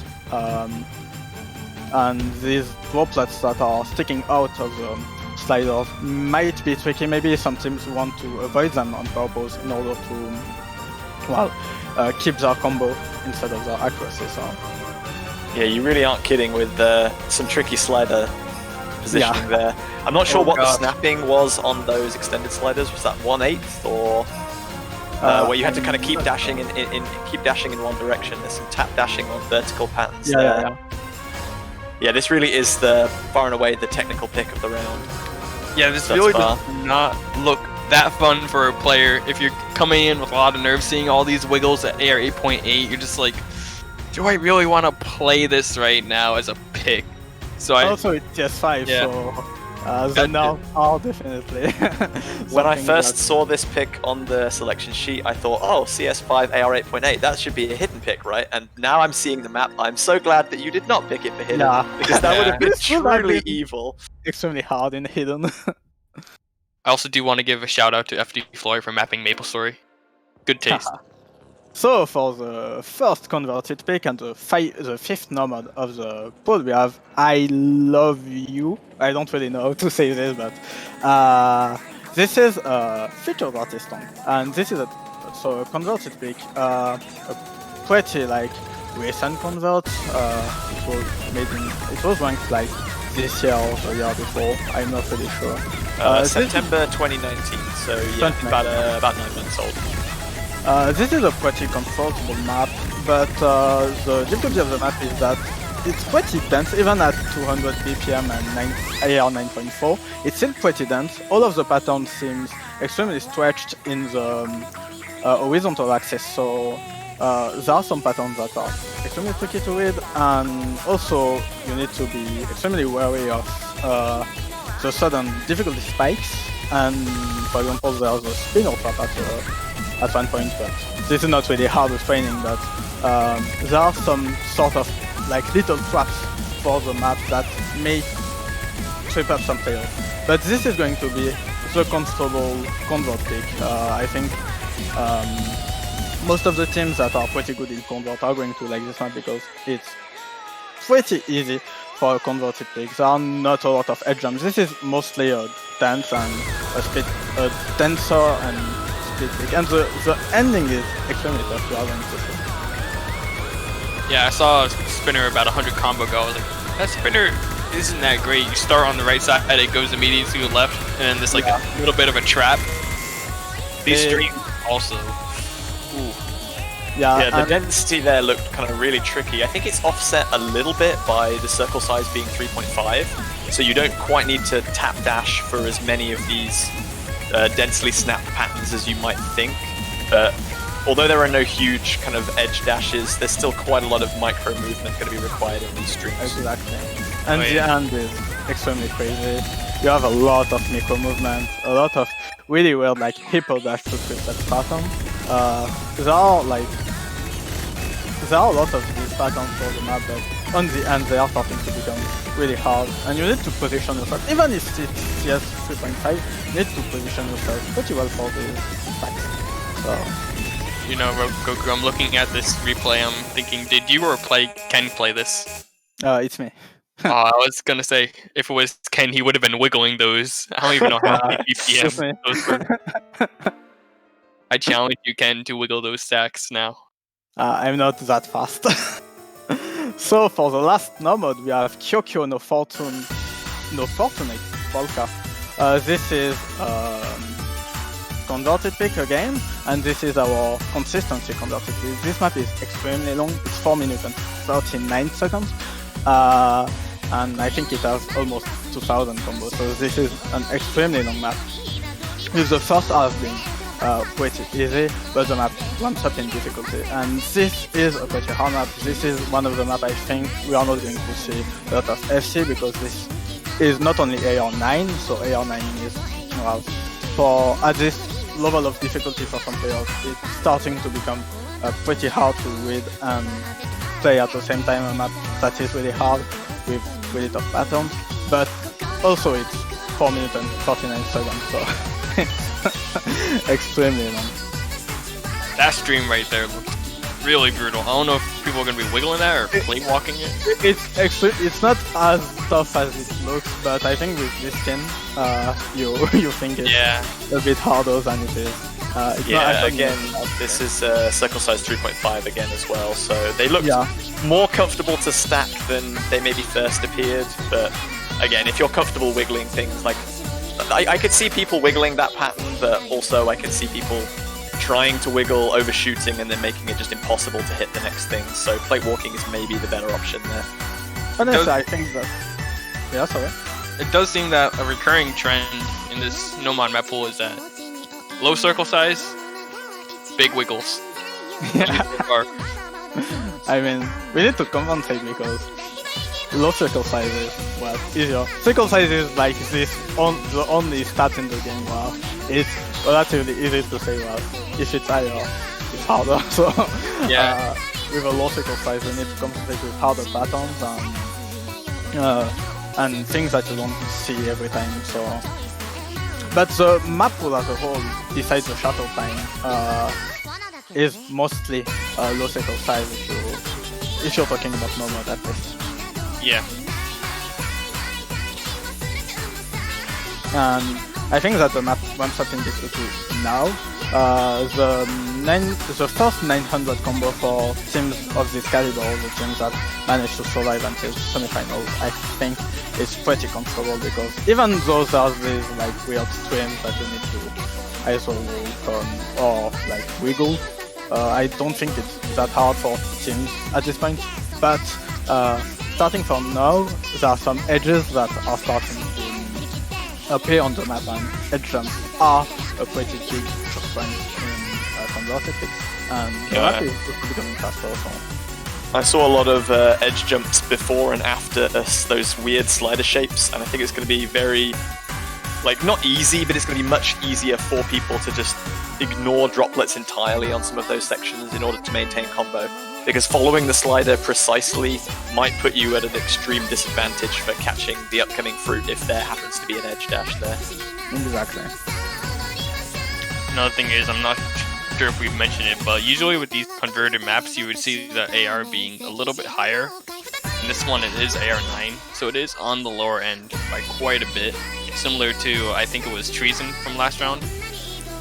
and these droplets that are sticking out of the sliders might be tricky. Maybe some teams want to avoid them on purpose in order to, well, keep their combo instead of their accuracy. So yeah, you really aren't kidding with some tricky slider positioning there. I'm not sure what the snapping was on those extended sliders. Was that 1/8 or where you had to kind of keep dashing in one direction? There's some tap dashing on vertical patterns there. Yeah, this really is the far and away the technical pick of the round. Yeah, this really does not look that fun for a player. If you're coming in with a lot of nerves, seeing all these wiggles at AR 8.8, you're just like, do I really want to play this right now as a pick? So also it's CS5, so now definitely. When I first saw this pick on the selection sheet, I thought, oh, CS5 AR 8.8, that should be a hidden pick, right? And now I'm seeing the map. I'm so glad that you did not pick it for hidden, because that would have been truly evil. Extremely hard in hidden. I also do want to give a shout out to FD Floyd for mapping Maple Story. Good taste. So for the first converted pick and the fifth nomad of the pool, we have I Love You. I don't really know how to say this, but this is a featured artist song, and this is a converted pick, a pretty like recent convert. It was ranked like this year or the year before. I'm not really sure. September 2019, so yeah, about 9 months old. This is a pretty comfortable map, but the difficulty of the map is that it's pretty dense, even at 200 BPM and AR 9.4. It's still pretty dense. All of the patterns seems extremely stretched in the horizontal axis, so there are some patterns that are extremely tricky to read, and also you need to be extremely wary of the sudden difficulty spikes. And for example, there's a spinner trap at one point, but this is not really hard with training, but there are some sort of like little traps for the map that may trip up some players. But this is going to be the comfortable convert pick. I think most of the teams that are pretty good in convert are going to like this map because it's pretty easy for a converted pick. There are not a lot of edge jumps. This is mostly a dance and a denser and speed pick, and the ending is extremely tough. You are going to see. Yeah, I saw a spinner about 100 combo go. I was like, that spinner isn't that great. You start on the right side, it goes immediately to the left, and there's like a little bit of a trap. These streams also. Ooh. Yeah, the density there looked kind of really tricky. I think it's offset a little bit by the circle size being 3.5, so you don't quite need to tap dash for as many of these densely snapped patterns as you might think. But although there are no huge kind of edge dashes, there's still quite a lot of micro movement going to be required in these streams. Exactly. And the end is extremely crazy. you have a lot of micro movement, a lot of really weird like hippo dash to that pattern. There are a lot of these patterns for the map, but on the end they are starting to become really hard, and you need to position yourself. Even if it's CS 3.5, you need to position yourself pretty well for the stacks. So. You know, Goku, I'm looking at this replay, I'm thinking, did you or Ken play this? It's me. I was gonna say, if it was Ken, he would have been wiggling those. I don't even know how many BPM those were. I challenge you, Ken, to wiggle those stacks now. I'm not that fast. So for the last no mode, we have Kyokyo no Fortunate Polka. This is converted pick again, and this is our consistency converted pick. This map is extremely long. It's 4 minutes and 39 seconds. And I think it has almost 2000 combos, so this is an extremely long map. With the first half being pretty easy, but the map ramps up in difficulty. And this is a pretty hard map. This is one of the maps I think we are not going to see a lot of FC, because this is not only AR9, so AR9 is, well, at this level of difficulty for some players, it's starting to become pretty hard to read and play at the same time. A map that is really hard with really tough patterns, but also it's 4 minutes and 49 seconds, so extremely long. That stream right there looked really brutal. I don't know if people are going to be wiggling that or plate walking it. It's not as tough as it looks, but I think with this skin, you think it's a bit harder than it is. Again, this is circle size 3.5 again as well, so they look more comfortable to stack than they maybe first appeared, but again, if you're comfortable wiggling things, like, I could see people wiggling that pattern, but also I can see people trying to wiggle, overshooting, and then making it just impossible to hit the next thing, so plate walking is maybe the better option there. Honestly, I think that... Yeah, sorry. It does seem that a recurring trend in this Nomad map pool is that low circle size, big wiggles. I mean, we need to compensate because low circle size is, well, easier. Circle size is like this, the only stat in the game where it's relatively easy to say, well, if it's higher, it's harder. So with a low circle size, we need to compensate with harder patterns and things that you don't see every time. So. But the map pool as a whole, besides the shuttle time, is mostly low circle size if you're talking about normal at least. Yeah. And I think that the map ramps up in difficulty now. The first 900 combo for teams of this caliber, the teams that managed to survive until semifinals, I think is pretty comfortable, because even though there's these like weird streams that you need to either walk on or like wiggle, I don't think it's that hard for teams at this point. But starting from now, there are some edges that are starting to appear on the map, and edge jumps are a pretty big choke point in converted picks, and the map is becoming faster also. I saw a lot of edge jumps before and after those weird slider shapes, and I think it's going to be very, like, not easy, but it's going to be much easier for people to just ignore droplets entirely on some of those sections in order to maintain combo. Because following the slider precisely might put you at an extreme disadvantage for catching the upcoming fruit if there happens to be an edge dash there. Exactly. Another thing is, I'm not sure if we've mentioned it, but usually with these converted maps, you would see the AR being a little bit higher. In this one, it is AR9, so it is on the lower end by quite a bit. Similar to, I think it was Treason from last round.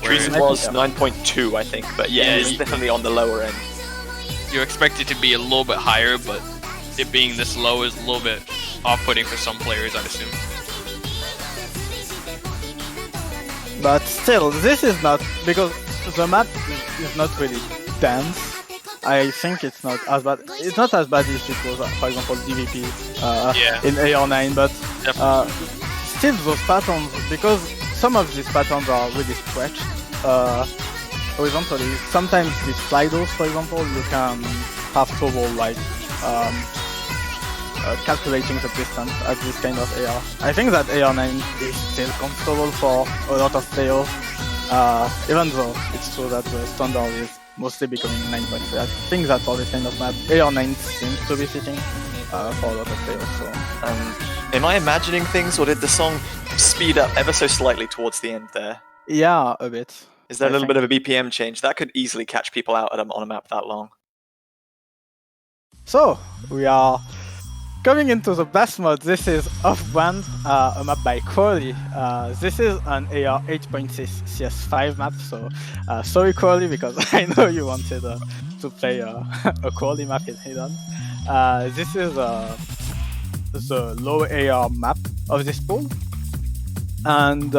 Treason was 9.2, I think, but it's definitely on the lower end. You expect it to be a little bit higher, but it being this low is a little bit off-putting for some players, I'd assume. But still, this is not, because the map is not really dense. I think it's not as bad. It's not as bad as it was, for example, DVP in AR9, but still those patterns, because some of these patterns are really stretched. Horizontally, sometimes with sliders, for example, you can have trouble like calculating the distance at this kind of AR. I think that AR9 is still comfortable for a lot of players, even though it's true that the standard is mostly becoming 9.3. I think that for this kind of map, AR9 seems to be fitting for a lot of players. So. Am I imagining things, or did the song speed up ever so slightly towards the end there? Yeah, a bit. Is there a little bit of a BPM change? That could easily catch people out on a map that long. So, we are coming into the best mode. This is Off-Brand, a map by Crowley. This is an AR 8.6 CS5 map, so sorry Crowley, because I know you wanted to play a Crowley map in Hidden. This is the low AR map of this pool, and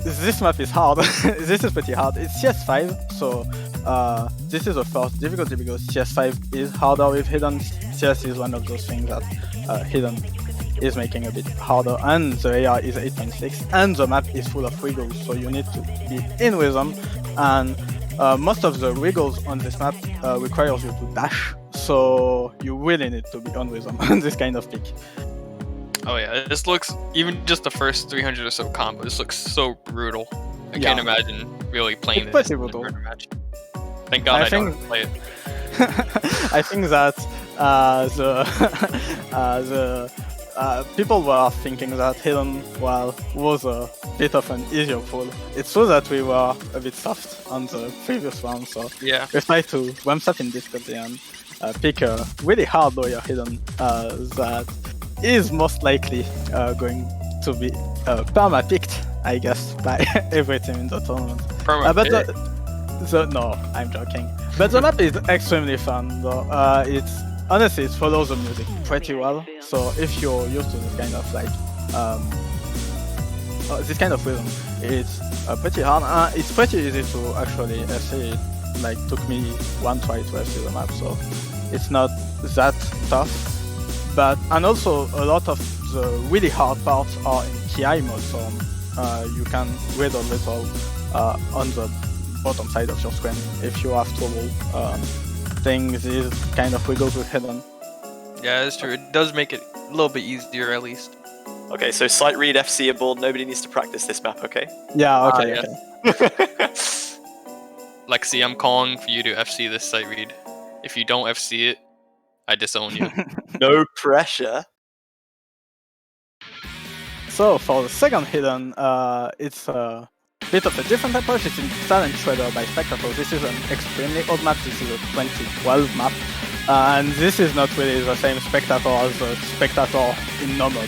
this map is hard. This is pretty hard. It's CS5, so this is the first difficulty because CS5 is harder with Hidden. CS is one of those things that Hidden is making a bit harder, and the AR is 8.6, and the map is full of wiggles, so you need to be in rhythm, and most of the wiggles on this map requires you to dash, so you really need to be on rhythm on this kind of pick. Oh yeah, this looks, even just the first 300 or so combos, this looks so brutal. I can't imagine really playing this in a murder match. Thank God I don't play it. I think that people were thinking that Hidden was a bit of an easier pool. It's true that we were a bit soft on the previous round, so we tried to ramp up in difficulty and pick a really hard lawyer Hidden that is most likely going to be perma-picked, I guess, by every team in the tournament. No, I'm joking. But the map is extremely fun, though. Honestly, it follows the music pretty well. So if you're used to this kind of rhythm, it's pretty hard. It's pretty easy to actually FC. It took me one try to FC the map, so it's not that tough. And also a lot of the really hard parts are in TI mode, so you can wait a little on the bottom side of your screen if you have trouble playing these kind of wiggles with Hidden. Yeah, that's true. It does make it a little bit easier at least. Okay, so sight read FCable, nobody needs to practice this map, okay? Yeah, okay. Lexi, I'm calling for you to FC this sight read. If you don't FC it, I disown you. No pressure. So for the second Hidden, it's a bit of a different approach. It's in Talent Shredder by Spectator. This is an extremely old map. This is a 2012 map. And this is not really the same Spectator as the Spectator in normal.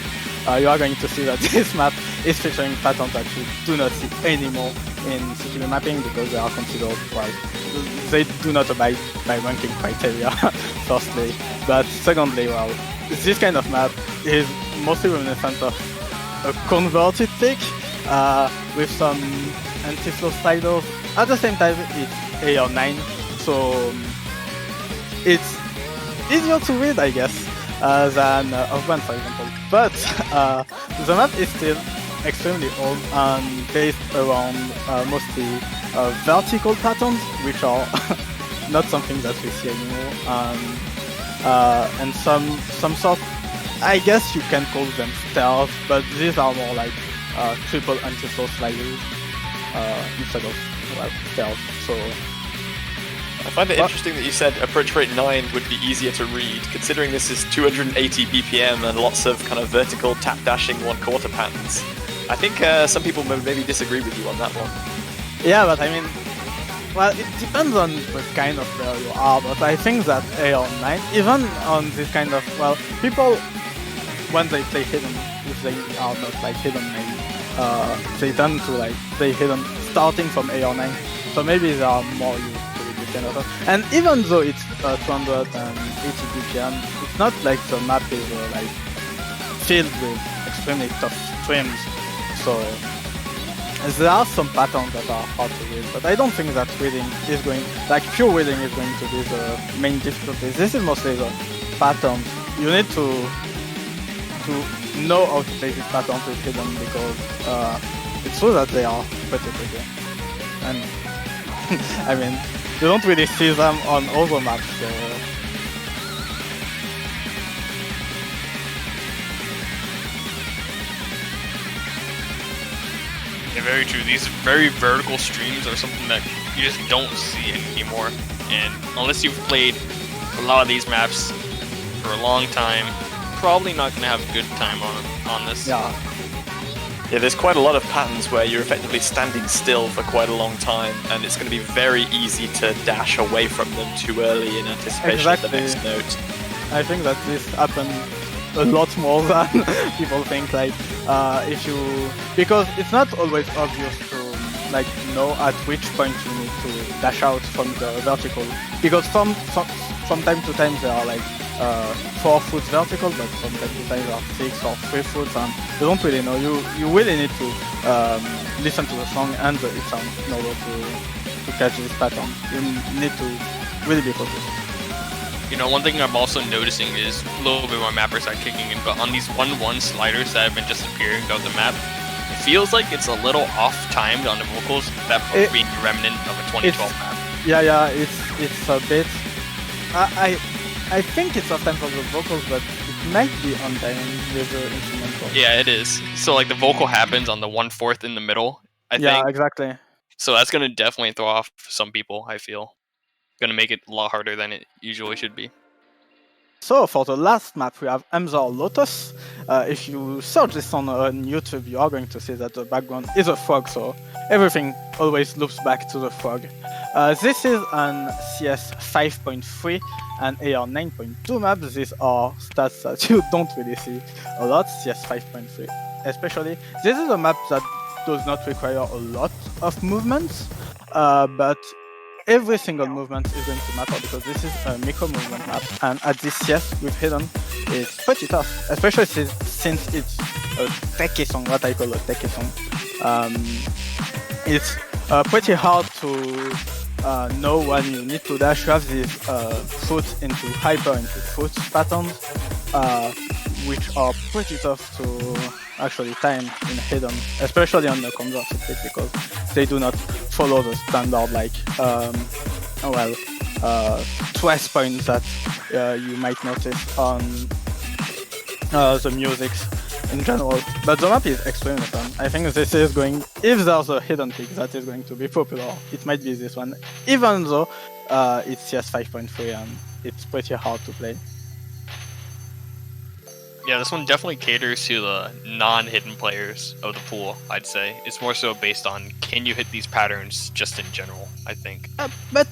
You are going to see that this map is featuring patterns that you do not see anymore in CTB mapping because they are considered, they do not abide by ranking criteria, firstly. But secondly, this kind of map is mostly reminiscent of a converted pick with some anti-flow sliders. At the same time, it's AR9, so it's easier to read, I guess, than Off-Brand, for example. But the map is still extremely old and based around mostly vertical patterns, which are not something that we see anymore, and some sort, I guess you can call them stealth, but these are more like triple anti-flow sliders instead of stealth. So I find it interesting that you said approach rate 9 would be easier to read, considering this is 280 BPM and lots of kind of vertical tap dashing 1/4 patterns. I think some people maybe disagree with you on that one. Yeah, but I mean, it depends on what kind of player you are, but I think that AR9, even on this kind of, people, when they play Hidden, if they are not Hidden main, they tend to play Hidden starting from AR9, so maybe they are more used to this kind of stuff. And even though it's 280 BPM, it's not like the map is filled with extremely tough streams, so there are some patterns that are hard to read, but I don't think that reading is pure reading is going to be the main difficulty. This is mostly the patterns. You need to know how to play these patterns with Hidden because it's true that they are pretty tricky. And I mean, you don't really see them on other maps, so Yeah, very true. These very vertical streams are something that you just don't see anymore. And unless you've played a lot of these maps for a long time, probably not gonna have a good time on this. Yeah. Yeah, there's quite a lot of patterns where you're effectively standing still for quite a long time, and it's going to be very easy to dash away from them too early in anticipation of the next note. I think that this happens a lot more than people think. Like, if you, because it's not always obvious to like know at which point you need to dash out from the vertical, because from time to time there are like 4 foot vertical, but from time to time there are 6 or 3 foot, and you don't really know. You really need to listen to the song and the hit sound in order to catch this pattern. You need to really be focused. You know, one thing I'm also noticing is a little bit more mappers are kicking in, but on these 1-1 sliders that have been just appearing throughout the map, it feels like it's a little off-timed on the vocals, that might be a remnant of a 2012 map. Yeah, it's a bit. I think it's off-time for the vocals, but it might be on time with the instrumental. Yeah, it is. So like the vocal happens on the 1/4 in the middle, I think. Yeah, exactly. So that's gonna definitely throw off some people, I feel. Gonna make it a lot harder than it usually should be. So for the last map we have Emzor Lotus. If you search this on YouTube, you are going to see that the background is a frog, so everything always loops back to the frog. This is an CS 5.3 and AR 9.2 map. These are stats that you don't really see a lot, CS 5.3 especially. This is a map that does not require a lot of movements, but every single movement is going to matter because this is a micro movement map, and at this CS with Hidden it's pretty tough, especially since it's a techie song, what I call a techie song. It's pretty hard to know when you need to dash. You have these foot into hyper into foot patterns, which are pretty tough to actually time in Hidden, especially on the converted pick, because they do not follow the standard like twice points that you might notice on the music in general. But the map is extremely fun. I think this is going, if there's a hidden pick that is going to be popular, it might be this one, even though it's CS 5.3 and it's pretty hard to play. Yeah, this one definitely caters to the non-hidden players of the pool, I'd say. It's more so based on, can you hit these patterns just in general, I think. But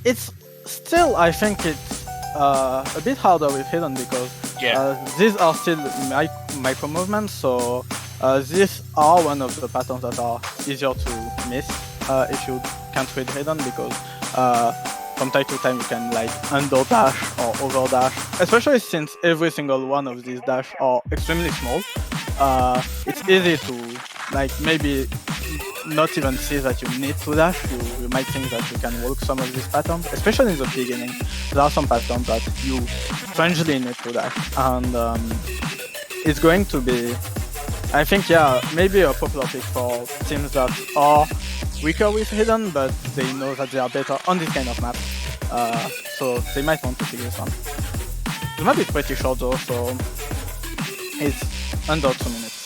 it's still, I think it's a bit harder with hidden because these are still micro movements, so these are one of the patterns that are easier to miss if you can't read hidden, because from time to time you can like under dash or over dash, especially since every single one of these dash are extremely small. It's easy to like maybe not even see that you need to dash. You might think that you can work some of these patterns, especially in the beginning. There are some patterns that you strangely need to dash, and it's going to be, I think, maybe a popular pick for teams that are weaker with hidden, but they know that they are better on this kind of map, so they might want to pick this one. The map is pretty short though, so it's under 2 minutes.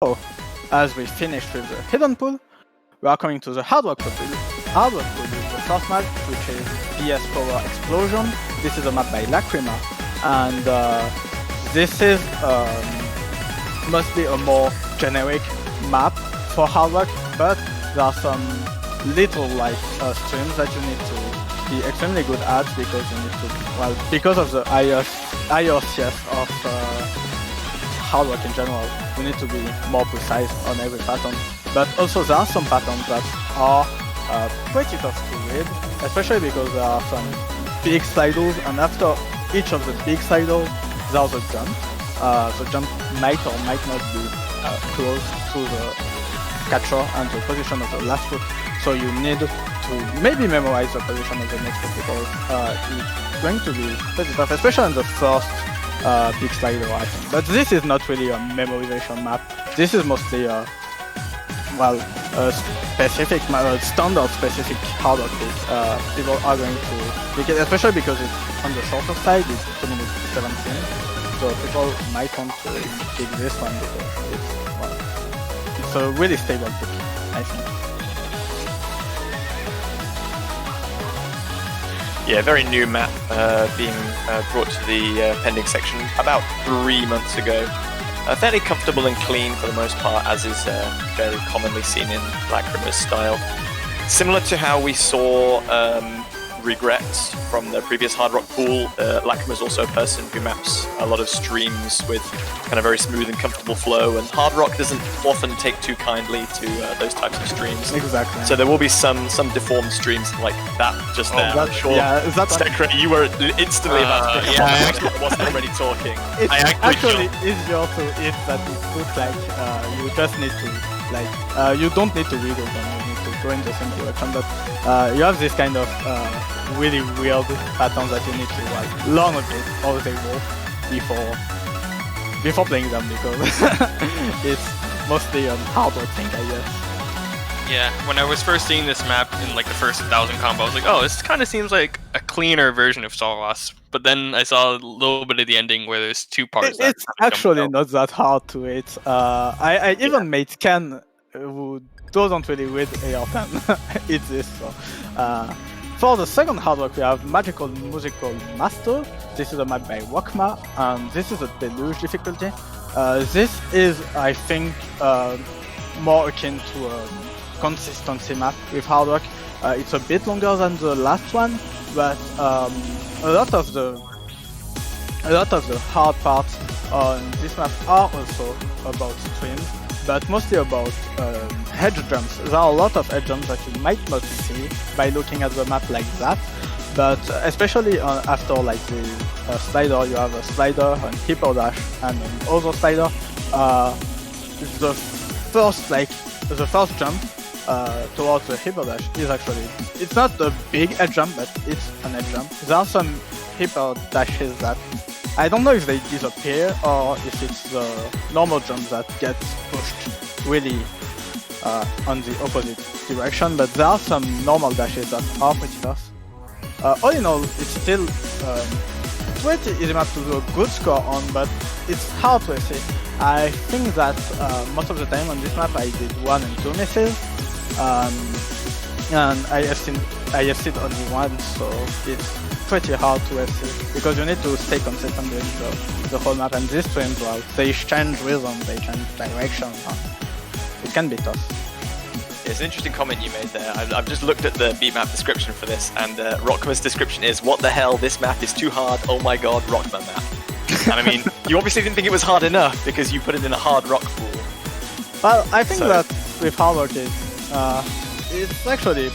So, as we finished with the hidden pool, we are coming to the hard rock pool. Hard rock pool is the first map, which is BS Power Explosion. This is a map by Lacrima, and this is mostly a more generic map for hard rock, but there are some little like streams that you need to be extremely good at, because you need to, because of the higher CS of hard rock in general, you need to be more precise on every pattern. But also there are some patterns that are pretty tough to read, especially because there are some big sliders, and after each of the big sliders there's a jump. The jump might or might not be close to the catcher and the position of the last foot, so you need to maybe memorize the position of the next foot, because it's going to be pretty tough, especially in the first big slider item. But this is not really a memorization map. This is mostly a specific, standard specific hard rock pick. People are going to pick it, especially because it's on the shorter side. It's 2 minutes 17, so people might want to pick this one because it's a really stable pick, I think. Yeah, very new map being brought to the pending section about 3 months ago. Fairly comfortable and clean for the most part, as is very commonly seen in Lacrima's style. Similar to how we saw Regrets from the previous Hard Rock pool, Lacrima is also a person who maps a lot of streams with kind of very smooth and comfortable flow, and Hard Rock doesn't often take too kindly to those types of streams. Exactly. So there will be some deformed streams like that just there. I'm sure. Yeah, Stekra, you were instantly about to pick up on it. I wasn't already talking. It's actually easier to hit that it looks like you just need to you don't need to wiggle them, you need to go in the same direction, but you have this kind of really weird pattern that you need to learn a bit how they work before playing them, because it's mostly a harder thing, I guess. Yeah, when I was first seeing this map in like the first 1,000 combo, I was like, oh, this kind of seems like a cleaner version of Solos. But then I saw a little bit of the ending where there's 2 parts. It's actually not that hard to hit. I even made Ken, who doesn't really read AR10, hit this. So. For the second hard rock, we have Magical Musical Master. This is a map by Wakma, and this is a deluge difficulty. This is, I think, more akin to a consistency map with hard rock. It's a bit longer than the last one, but a lot of the hard parts on this map are also about streams, but mostly about hedge jumps. There are a lot of hedge jumps that you might not see by looking at the map like that, but especially after like the slider, you have a slider, an hyper dash, and another slider. The first jump towards the hyper dash is actually, it's not a big edge jump, but it's an edge jump. There are some hyper dashes that I don't know if they disappear or if it's the normal jump that gets pushed really on the opposite direction, but there are some normal dashes that are pretty tough. All in all, it's still pretty easy map to do a good score on, but it's hard to see. I think that most of the time on this map I did 1 and 2 misses, and I SC'd only once, so it's pretty hard to SC, because you need to stay consistent during the whole map, and these streams, well, they change rhythm, they change direction, it can be tough. It's an interesting comment you made there. I've just looked at the beatmap description for this, and Rockman's description is, what the hell, this map is too hard, oh my god, Rockman map. And I mean, you obviously didn't think it was hard enough because you put it in a hard rock pool. Well, I think that with hard rock it's actually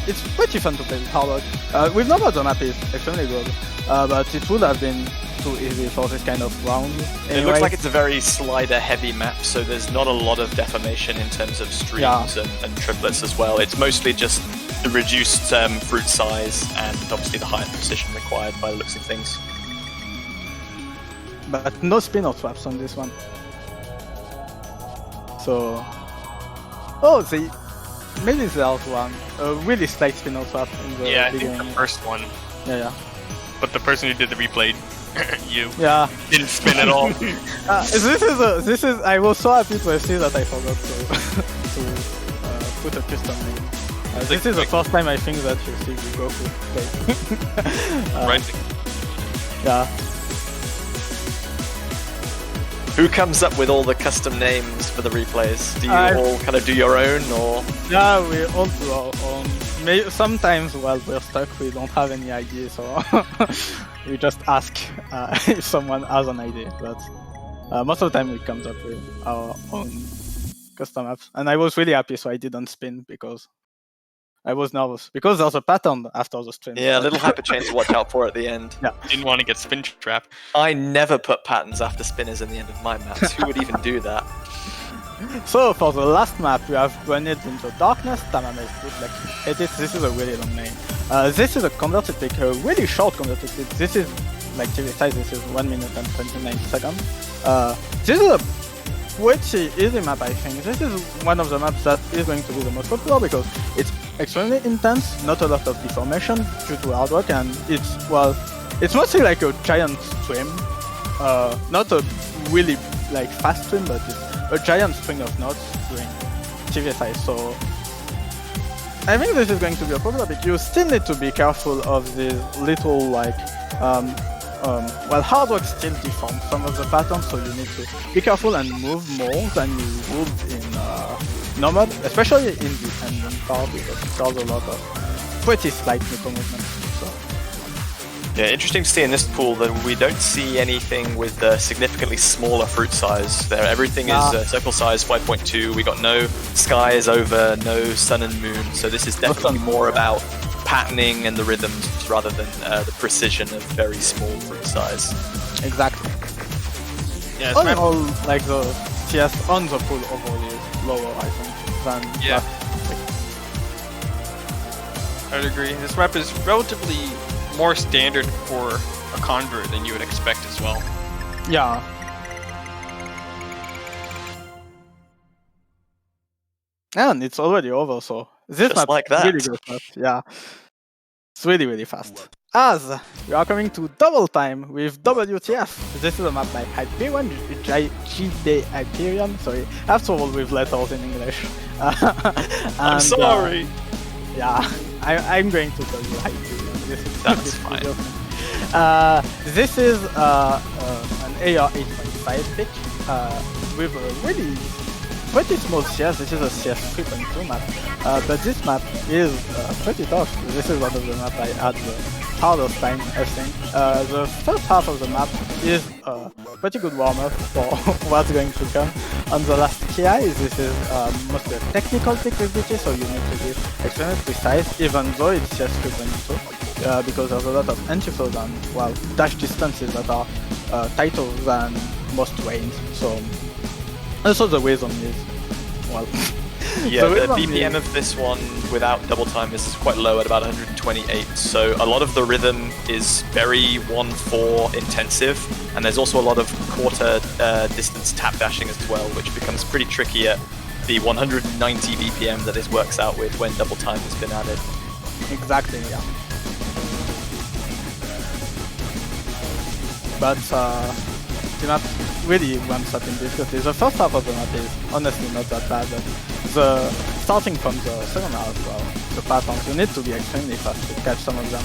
it's pretty fun to play with hard rock. With normal the map is extremely good, but it would have been too easy for this kind of round. Anyway. It looks like it's a very slider heavy map, so there's not a lot of deformation in terms of streams and triplets as well. It's mostly just the reduced fruit size and obviously the higher precision required by the looks of things. But no spin or traps on this one. So, maybe there's one, a really slight spin or trap in the I think the first one. Yeah. But the person who did the replay, you, didn't spin at all. This is. I was so happy to see that I forgot to put a custom name. This is the first time I think that you see Goku play. Right. Yeah. Who comes up with all the custom names for the replays? Do you all kind of do your own, or? Yeah, we all do our own. Sometimes while we're stuck, we don't have any ideas, so we just ask if someone has an idea. But most of the time, we come up with our own custom apps. And I was really happy, so I didn't spin because I was nervous, because there's a pattern after the stream. Yeah, a little hyperchain to watch out for at the end. Yeah. Didn't want to get spin trapped. I never put patterns after spinners at the end of my maps. Who would even do that? So for the last map, we have Grenade into Darkness, Tamame's Bootleg Edit. This is a really long name. This is a converted pick, a really short converted pick. This is like TV size, this is 1 minute and 29 seconds. This is a pretty easy map, I think. This is one of the maps that is going to be the most popular because it's extremely intense, not a lot of deformation due to hard work, and it's mostly like a giant stream. Not a really like fast stream, but it's a giant string of nodes doing TVSI. So I think this is going to be a popular pick. You still need to be careful of these little like hard work still deforms some of the patterns, so you need to be careful and move more than you would in normal, especially in the ending part because there's a lot of pretty slight micro movements. So. Yeah, interesting to see in this pool that we don't see anything with significantly smaller fruit size. There, everything is circle size 5.2. We got no skies over, no sun and moon. So this is definitely more about patterning and the rhythms rather than the precision of very small fruit size. Exactly. Yeah, all in all, like the CS on the pool overall is lower, I think, than last. I'd agree. This map is relatively more standard for a convert than you would expect as well. Yeah. And it's already over, so this Just map like that. really goes fast. Yeah. It's really, really fast. As we are coming to double time with WTF. This is a map by Hyperion, GB Hyperion. Sorry, I have trouble with letters in English. I'm sorry. Yeah, I'm going to tell you Hyperion. That's fine. This is an AR 8.5 pick with a really pretty small CS. This is a CS 3.2 map, but this map is pretty tough. This is one of the maps I had the hardest time, I think. The first half of the map is a pretty good warm-up for what's going to come. On the last TI, this is mostly a technical pick with DT, so you need to be extremely precise, even though it's CS 3.2. Because there's a lot of anti-flows and, dash distances that are tighter than most range. So, also the reason is, yeah, the BPM of this one without double time is quite low at about 128. So a lot of the rhythm is very 1-4 intensive, and there's also a lot of quarter distance tap dashing as well, which becomes pretty tricky at the 190 BPM that this works out with when double time has been added. Exactly, yeah. But the map really ramps up in difficulty. The first half of the map is honestly not that bad, but starting from the second half, the patterns, you need to be extremely fast to catch some of them.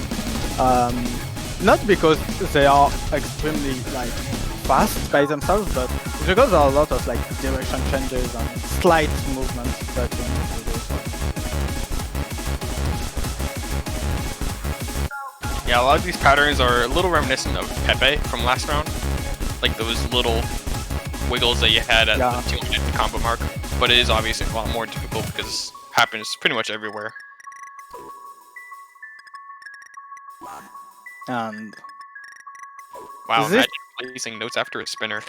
Not because they are extremely fast by themselves, but because there are a lot of direction changes and slight movements that you need to do. Yeah, a lot of these patterns are a little reminiscent of Pepe from last round. Like those little wiggles that you had at the 200 combo mark. But it is obviously a lot more difficult because it happens pretty much everywhere. And wow, imagine placing notes after a spinner.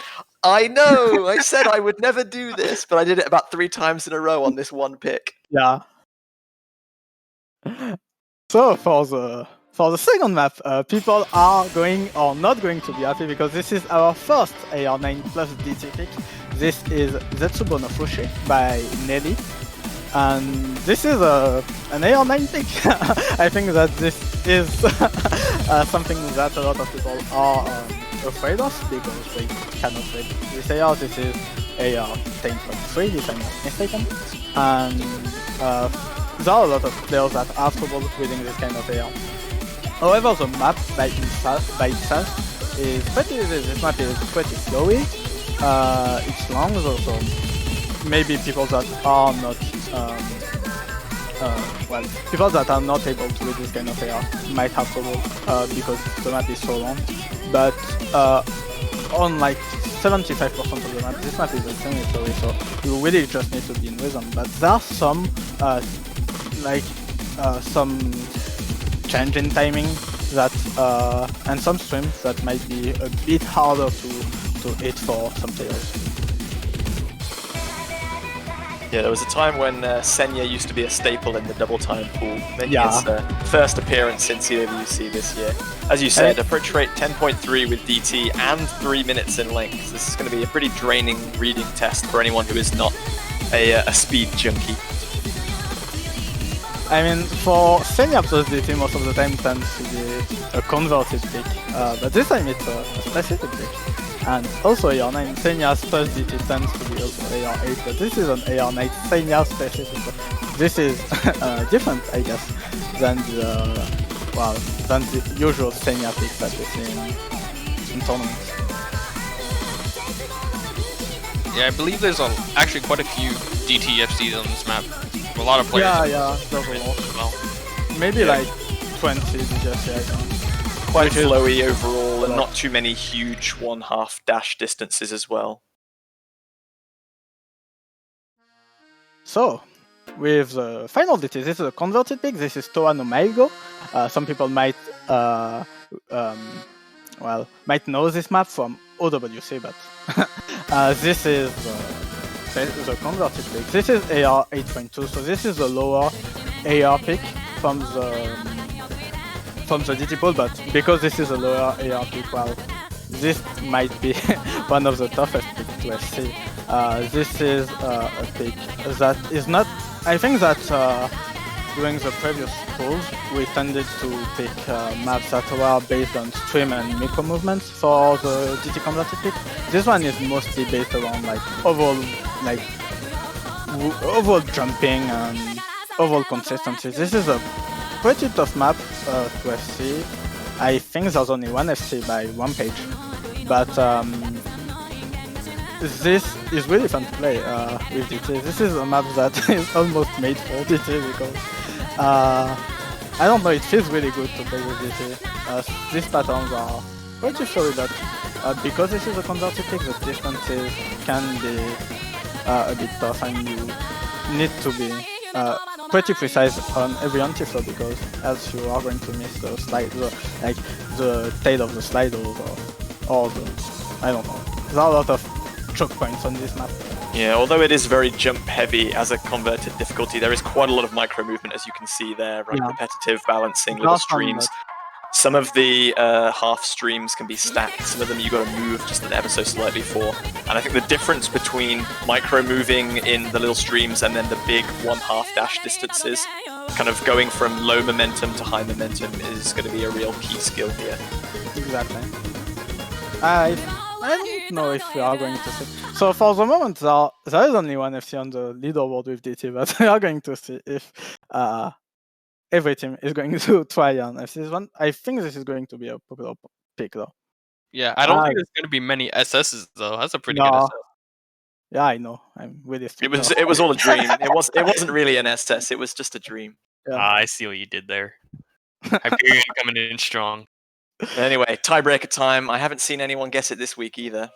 I know! I said I would never do this, but I did it about 3 times in a row on this one pick. Yeah. So for the second map, people are going or not going to be happy because this is our first AR9 plus DT pick. This is Zetsubo no Fushi by Nelly. And this is an AR9 pick. I think that this is something that a lot of people are afraid of because they cannot read this AR. This is AR 10.3 if I'm not mistaken. And there are a lot of players that are trouble reading this kind of AR. However, the map by itself is pretty easy. This map is pretty flowy. It's long, so maybe people that are not people that are not able to read this kind of AR might have trouble because the map is so long. But on 75% of the map, this map is extremely flowy, so you really just need to be in rhythm. But there are some some change in timing that and some streams that might be a bit harder to hit for some players. Yeah, there was a time when Senya used to be a staple in the double time pool, making Yeah. his first appearance in CWC this year. As you said, approach rate 10.3 with DT and 3 minutes in length. This is going to be a pretty draining reading test for anyone who is not a speed junkie. I mean, for Senya plus DT, most of the time tends to be a converted pick, but this time it's a specific pick. And also AR9, Senya's plus DT tends to be also AR8, but this is an AR9 Senya specific. This is different, I guess, than the usual Senya picks that we see in tournaments. Yeah, I believe there's actually quite a few DTFCs on this map. A lot of players. Yeah, there's a lot. Well. Maybe like 20 DTFC, I think. Quite flowy overall, and not too many huge 1/2 dash distances as well. So, with the final DT, this is a converted pick. This is Toa no Maigo. Some people might know this map from OWC, but this is the converted pick. This is AR 8.2, so this is the lower AR pick from the DT pool, but because this is a lower AR pick, well, this might be one of the toughest picks to FC. This is a pick that is not... I think that during the previous pools, we tended to pick maps that were based on stream and micro movements for the DT converted pick. This one is mostly based around overall jumping and overall consistency. This is a pretty tough map to FC. I think there's only one FC by one page, but this is really fun to play with DT. This is a map that is almost made for DT because I don't know, it feels really good to play with DT. These patterns are pretty solid, but because this is a converted pick, the distances can be a bit tough, and you need to be pretty precise on every anti-flow, because else you are going to miss the slide, the tail of the slide or the, I don't know. There are a lot of choke points on this map. Yeah, although it is very jump heavy as a converted difficulty, there is quite a lot of micro movement, as you can see there, right? Repetitive balancing, little streams. Some of the half streams can be stacked, some of them you got to move just ever so slightly for. And I think the difference between micro moving in the little streams and then the big 1/2 dash distances, kind of going from low momentum to high momentum, is going to be a real key skill here. Exactly. I don't know if we are going to see. So for the moment, there is only one FC on the leaderboard with DT, but we are going to see if every team is going to try on FC one. I think this is going to be a popular pick, though. Yeah, I don't think there's going to be many SSs though. That's a pretty good SS. Yeah, I know. I'm really. It was all a dream. It wasn't really an SS. It was just a dream. Yeah. I see what you did there. Hyperion coming in strong. Anyway, tiebreaker time. I haven't seen anyone guess it this week either.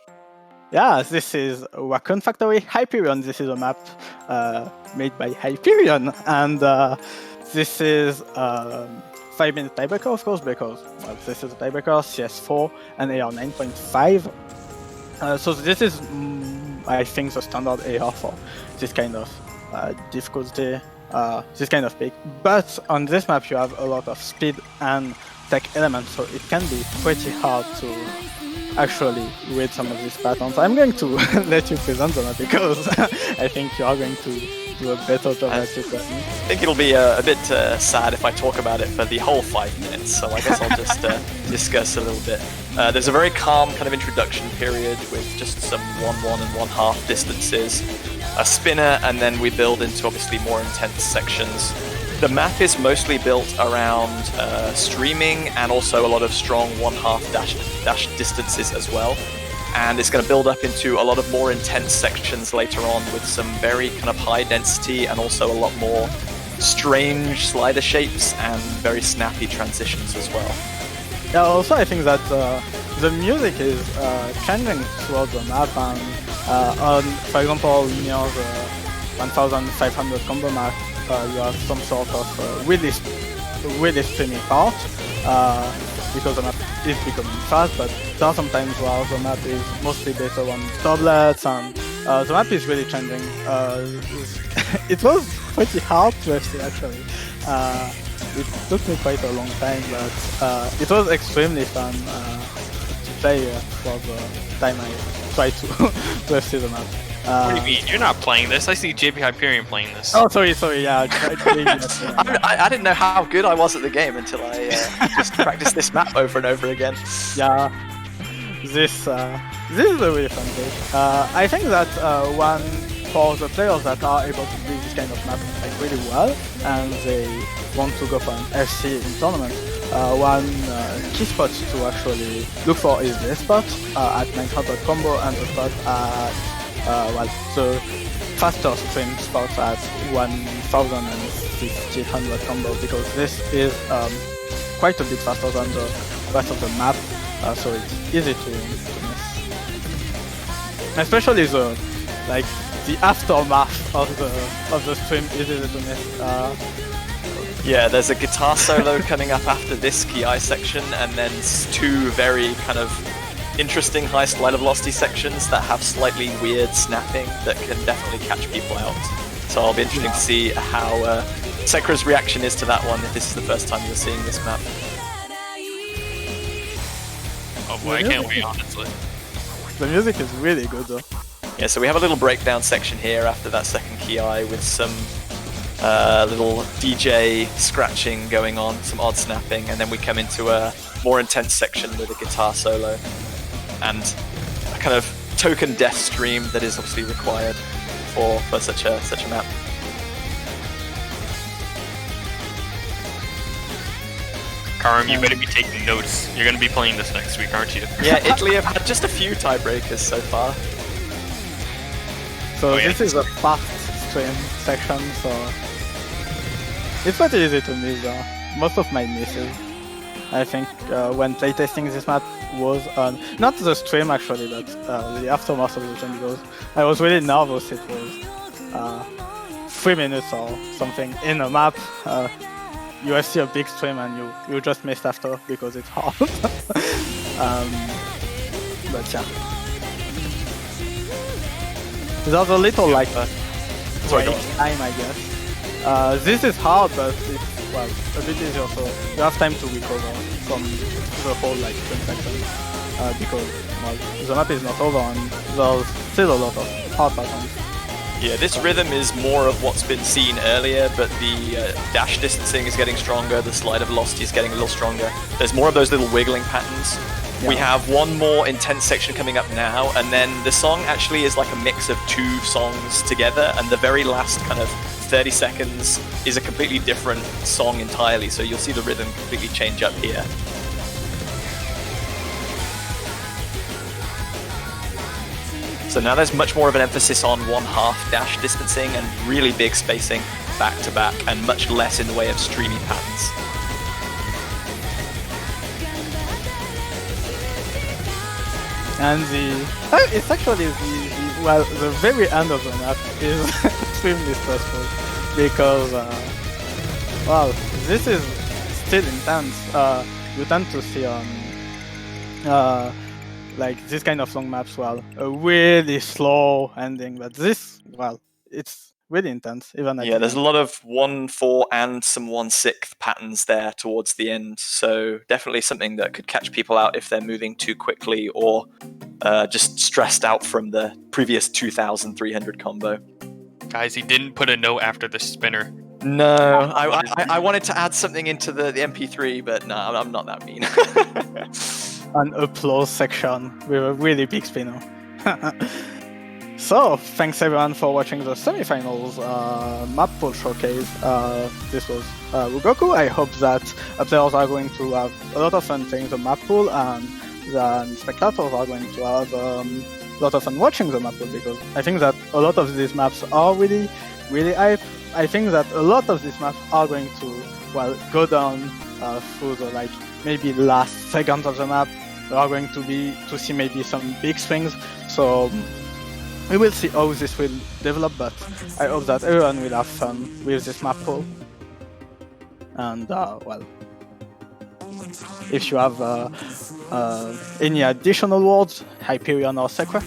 Yeah, this is Raccoon Factory Hyperion. This is a map made by Hyperion, and this is 5-minute tiebreaker, of course, because this is a tiebreaker, CS4 and AR 9.5. So this is, I think, the standard AR for this kind of difficulty, this kind of pick. But on this map, you have a lot of speed and tech elements, so it can be pretty hard to actually read some of these patterns. I'm going to let you present them because I think you are going to do a better job at it than me. I think it'll be a bit sad if I talk about it for the whole 5 minutes, so I guess I'll just discuss a little bit. There's a very calm kind of introduction period with just some 1-1 and 1/2 distances, a spinner, and then we build into obviously more intense sections. The map is mostly built around streaming and also a lot of strong 1/2 dash distances as well. And it's going to build up into a lot of more intense sections later on with some very kind of high density and also a lot more strange slider shapes and very snappy transitions as well. Yeah, also I think that the music is changing throughout the map, and on, for example, near the 1500 combo map, you have some sort of really streamy part, because the map is becoming fast, but there are some times where the map is mostly based around doublets and The map is really changing. It was pretty hard to FC actually. It took me quite a long time, but it was extremely fun to play for the time I tried to to FC the map. What do you mean? You're not playing this. I see JP Hyperion playing this. Oh, sorry, yeah. I didn't know how good I was at the game until I just practiced this map over and over again. Yeah, this is a really fun game. I think that one for the players that are able to play this kind of map like really well, and they want to go for an FC in tournament, one key spot to actually look for is this spot at 900 combo and the spot at the faster stream spot at 1600 combo, because this is quite a bit faster than the rest of the map, so it's easy to miss. Especially the aftermath of the stream is easy to miss. Yeah, there's a guitar solo coming up after this Ki section, and then two very kind of interesting high slider velocity sections that have slightly weird snapping that can definitely catch people out. So I'll be interested to see how Sekra's reaction is to that one if this is the first time you're seeing this map. Oh boy, I can't wait, honestly. The music is really good though. Yeah, so we have a little breakdown section here after that second Ki with some little DJ scratching going on, some odd snapping, and then we come into a more intense section with a guitar solo and a kind of token death stream that is obviously required for such a map. Karim, you better be taking notes. You're going to be playing this next week, aren't you? Yeah, Italy have had just a few tiebreakers so far. So this is a fast stream section, so it's not easy to miss most of my misses. I think when playtesting this map was on, not the stream actually, but the aftermath of the stream, because I was really nervous. It was 3 minutes or something in a map. You see a big stream and you just missed after because it's hard. But yeah. There's a little like break time, I guess. This is hard, but it's a bit easier, so you have time to recover from the whole stream section. Because the map is not over and there's still a lot of hard patterns. Yeah, this rhythm is more of what's been seen earlier, but the dash distancing is getting stronger, the slider velocity is getting a little stronger. There's more of those little wiggling patterns. Yeah. We have one more intense section coming up now, and then the song actually is like a mix of two songs together, and the very last kind of 30 seconds is a completely different song entirely, so you'll see the rhythm completely change up here. So now there's much more of an emphasis on 1/2 dash distancing and really big spacing back to back, and much less in the way of streamy patterns. And it's actually the very end of the map is extremely stressful because this is still intense. You tend to see on this kind of long maps, a really slow ending, but this, it's really intense. Yeah, there's a lot of 1/4 and some 1/6 patterns there towards the end, so definitely something that could catch people out if they're moving too quickly or just stressed out from the previous 2,300 combo. Guys, he didn't put a note after the spinner. No, I wanted to add something into the MP3, but no, I'm not that mean. An applause section with a really big spinner. So, thanks everyone for watching the semifinals map pool showcase. This was Rugoku. I hope that players are going to have a lot of fun playing the map pool, and the spectators are going to have a lot of fun watching the map pool, because I think that a lot of these maps are really, really hype. I think that a lot of these maps are going to, go down through the maybe last seconds of the map. There are going to see maybe some big swings. So we will see how this will develop, but I hope that everyone will have fun with this map pool. And if you have any additional words, Hyperion or Sekra?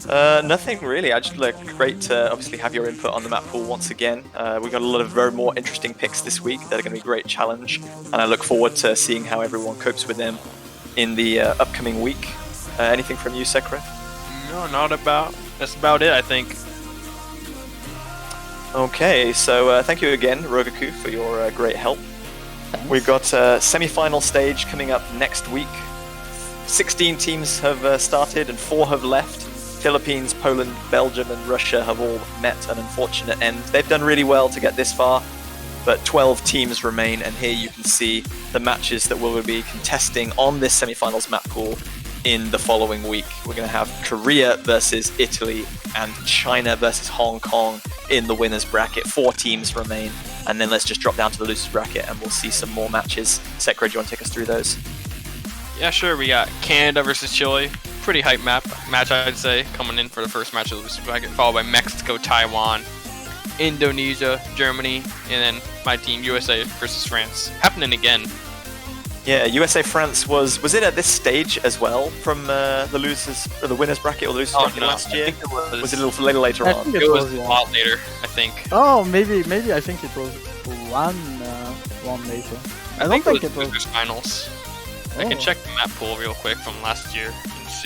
Nothing really. I just great to obviously have your input on the map pool once again. We've got a lot of very more interesting picks this week that are going to be a great challenge, and I look forward to seeing how everyone copes with them in the upcoming week. Anything from you, Sekra? No, that's about it, I think. Okay, so thank you again, Rogaku, for your great help. Thanks. We've got a semi-final stage coming up next week. 16 teams have started and 4 have left. Philippines, Poland, Belgium and Russia have all met an unfortunate end. They've done really well to get this far, but 12 teams remain, and here you can see the matches that we'll be contesting on this semi-finals map pool in the following week. We're going to have Korea versus Italy and China versus Hong Kong in the winners bracket. 4 teams remain, and then let's just drop down to the losers bracket and we'll see some more matches. Sekra, do you want to take us through those? Yeah, sure. We got Canada versus Chile. Pretty hype match, I'd say, coming in for the first match of the losers bracket, followed by Mexico, Taiwan, Indonesia, Germany, and then my team USA versus France. Happening again. Yeah, USA France was it at this stage as well from the losers or the winners bracket or the losers bracket last year? I think it was it a little later on? It was a lot later, I think. Oh, maybe I think it was one later. I don't think it was losers finals. I can check the map pool real quick from last year.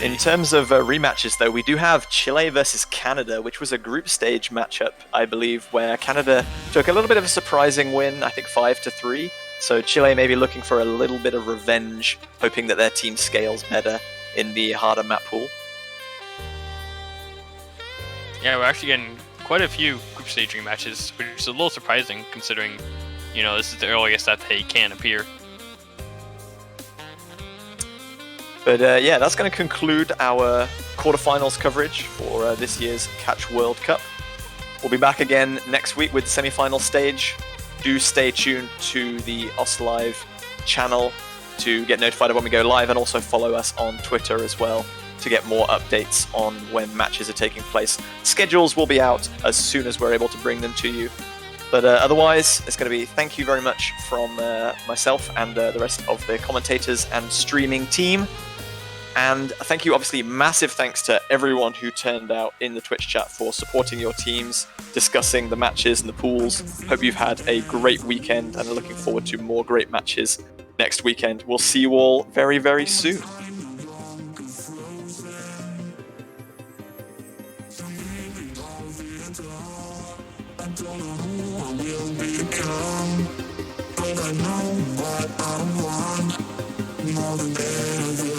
In terms of rematches, though, we do have Chile versus Canada, which was a group stage matchup, I believe, where Canada took a little bit of a surprising win, I think 5-3. So Chile may be looking for a little bit of revenge, hoping that their team scales better in the harder map pool. Yeah, we're actually getting quite a few group stage rematches, which is a little surprising considering, this is the earliest that they can appear. But yeah, that's going to conclude our quarterfinals coverage for this year's Catch World Cup. We'll be back again next week with the semi-final stage. Do stay tuned to the OsLive channel to get notified of when we go live, and also follow us on Twitter as well to get more updates on when matches are taking place. Schedules will be out as soon as we're able to bring them to you. But otherwise, it's going to be thank you very much from myself and the rest of the commentators and streaming team. And thank you, obviously, massive thanks to everyone who turned out in the Twitch chat for supporting your teams, discussing the matches and the pools. Hope you've had a great weekend and are looking forward to more great matches next weekend. We'll see you all very, very soon. But I know what I want more than ever.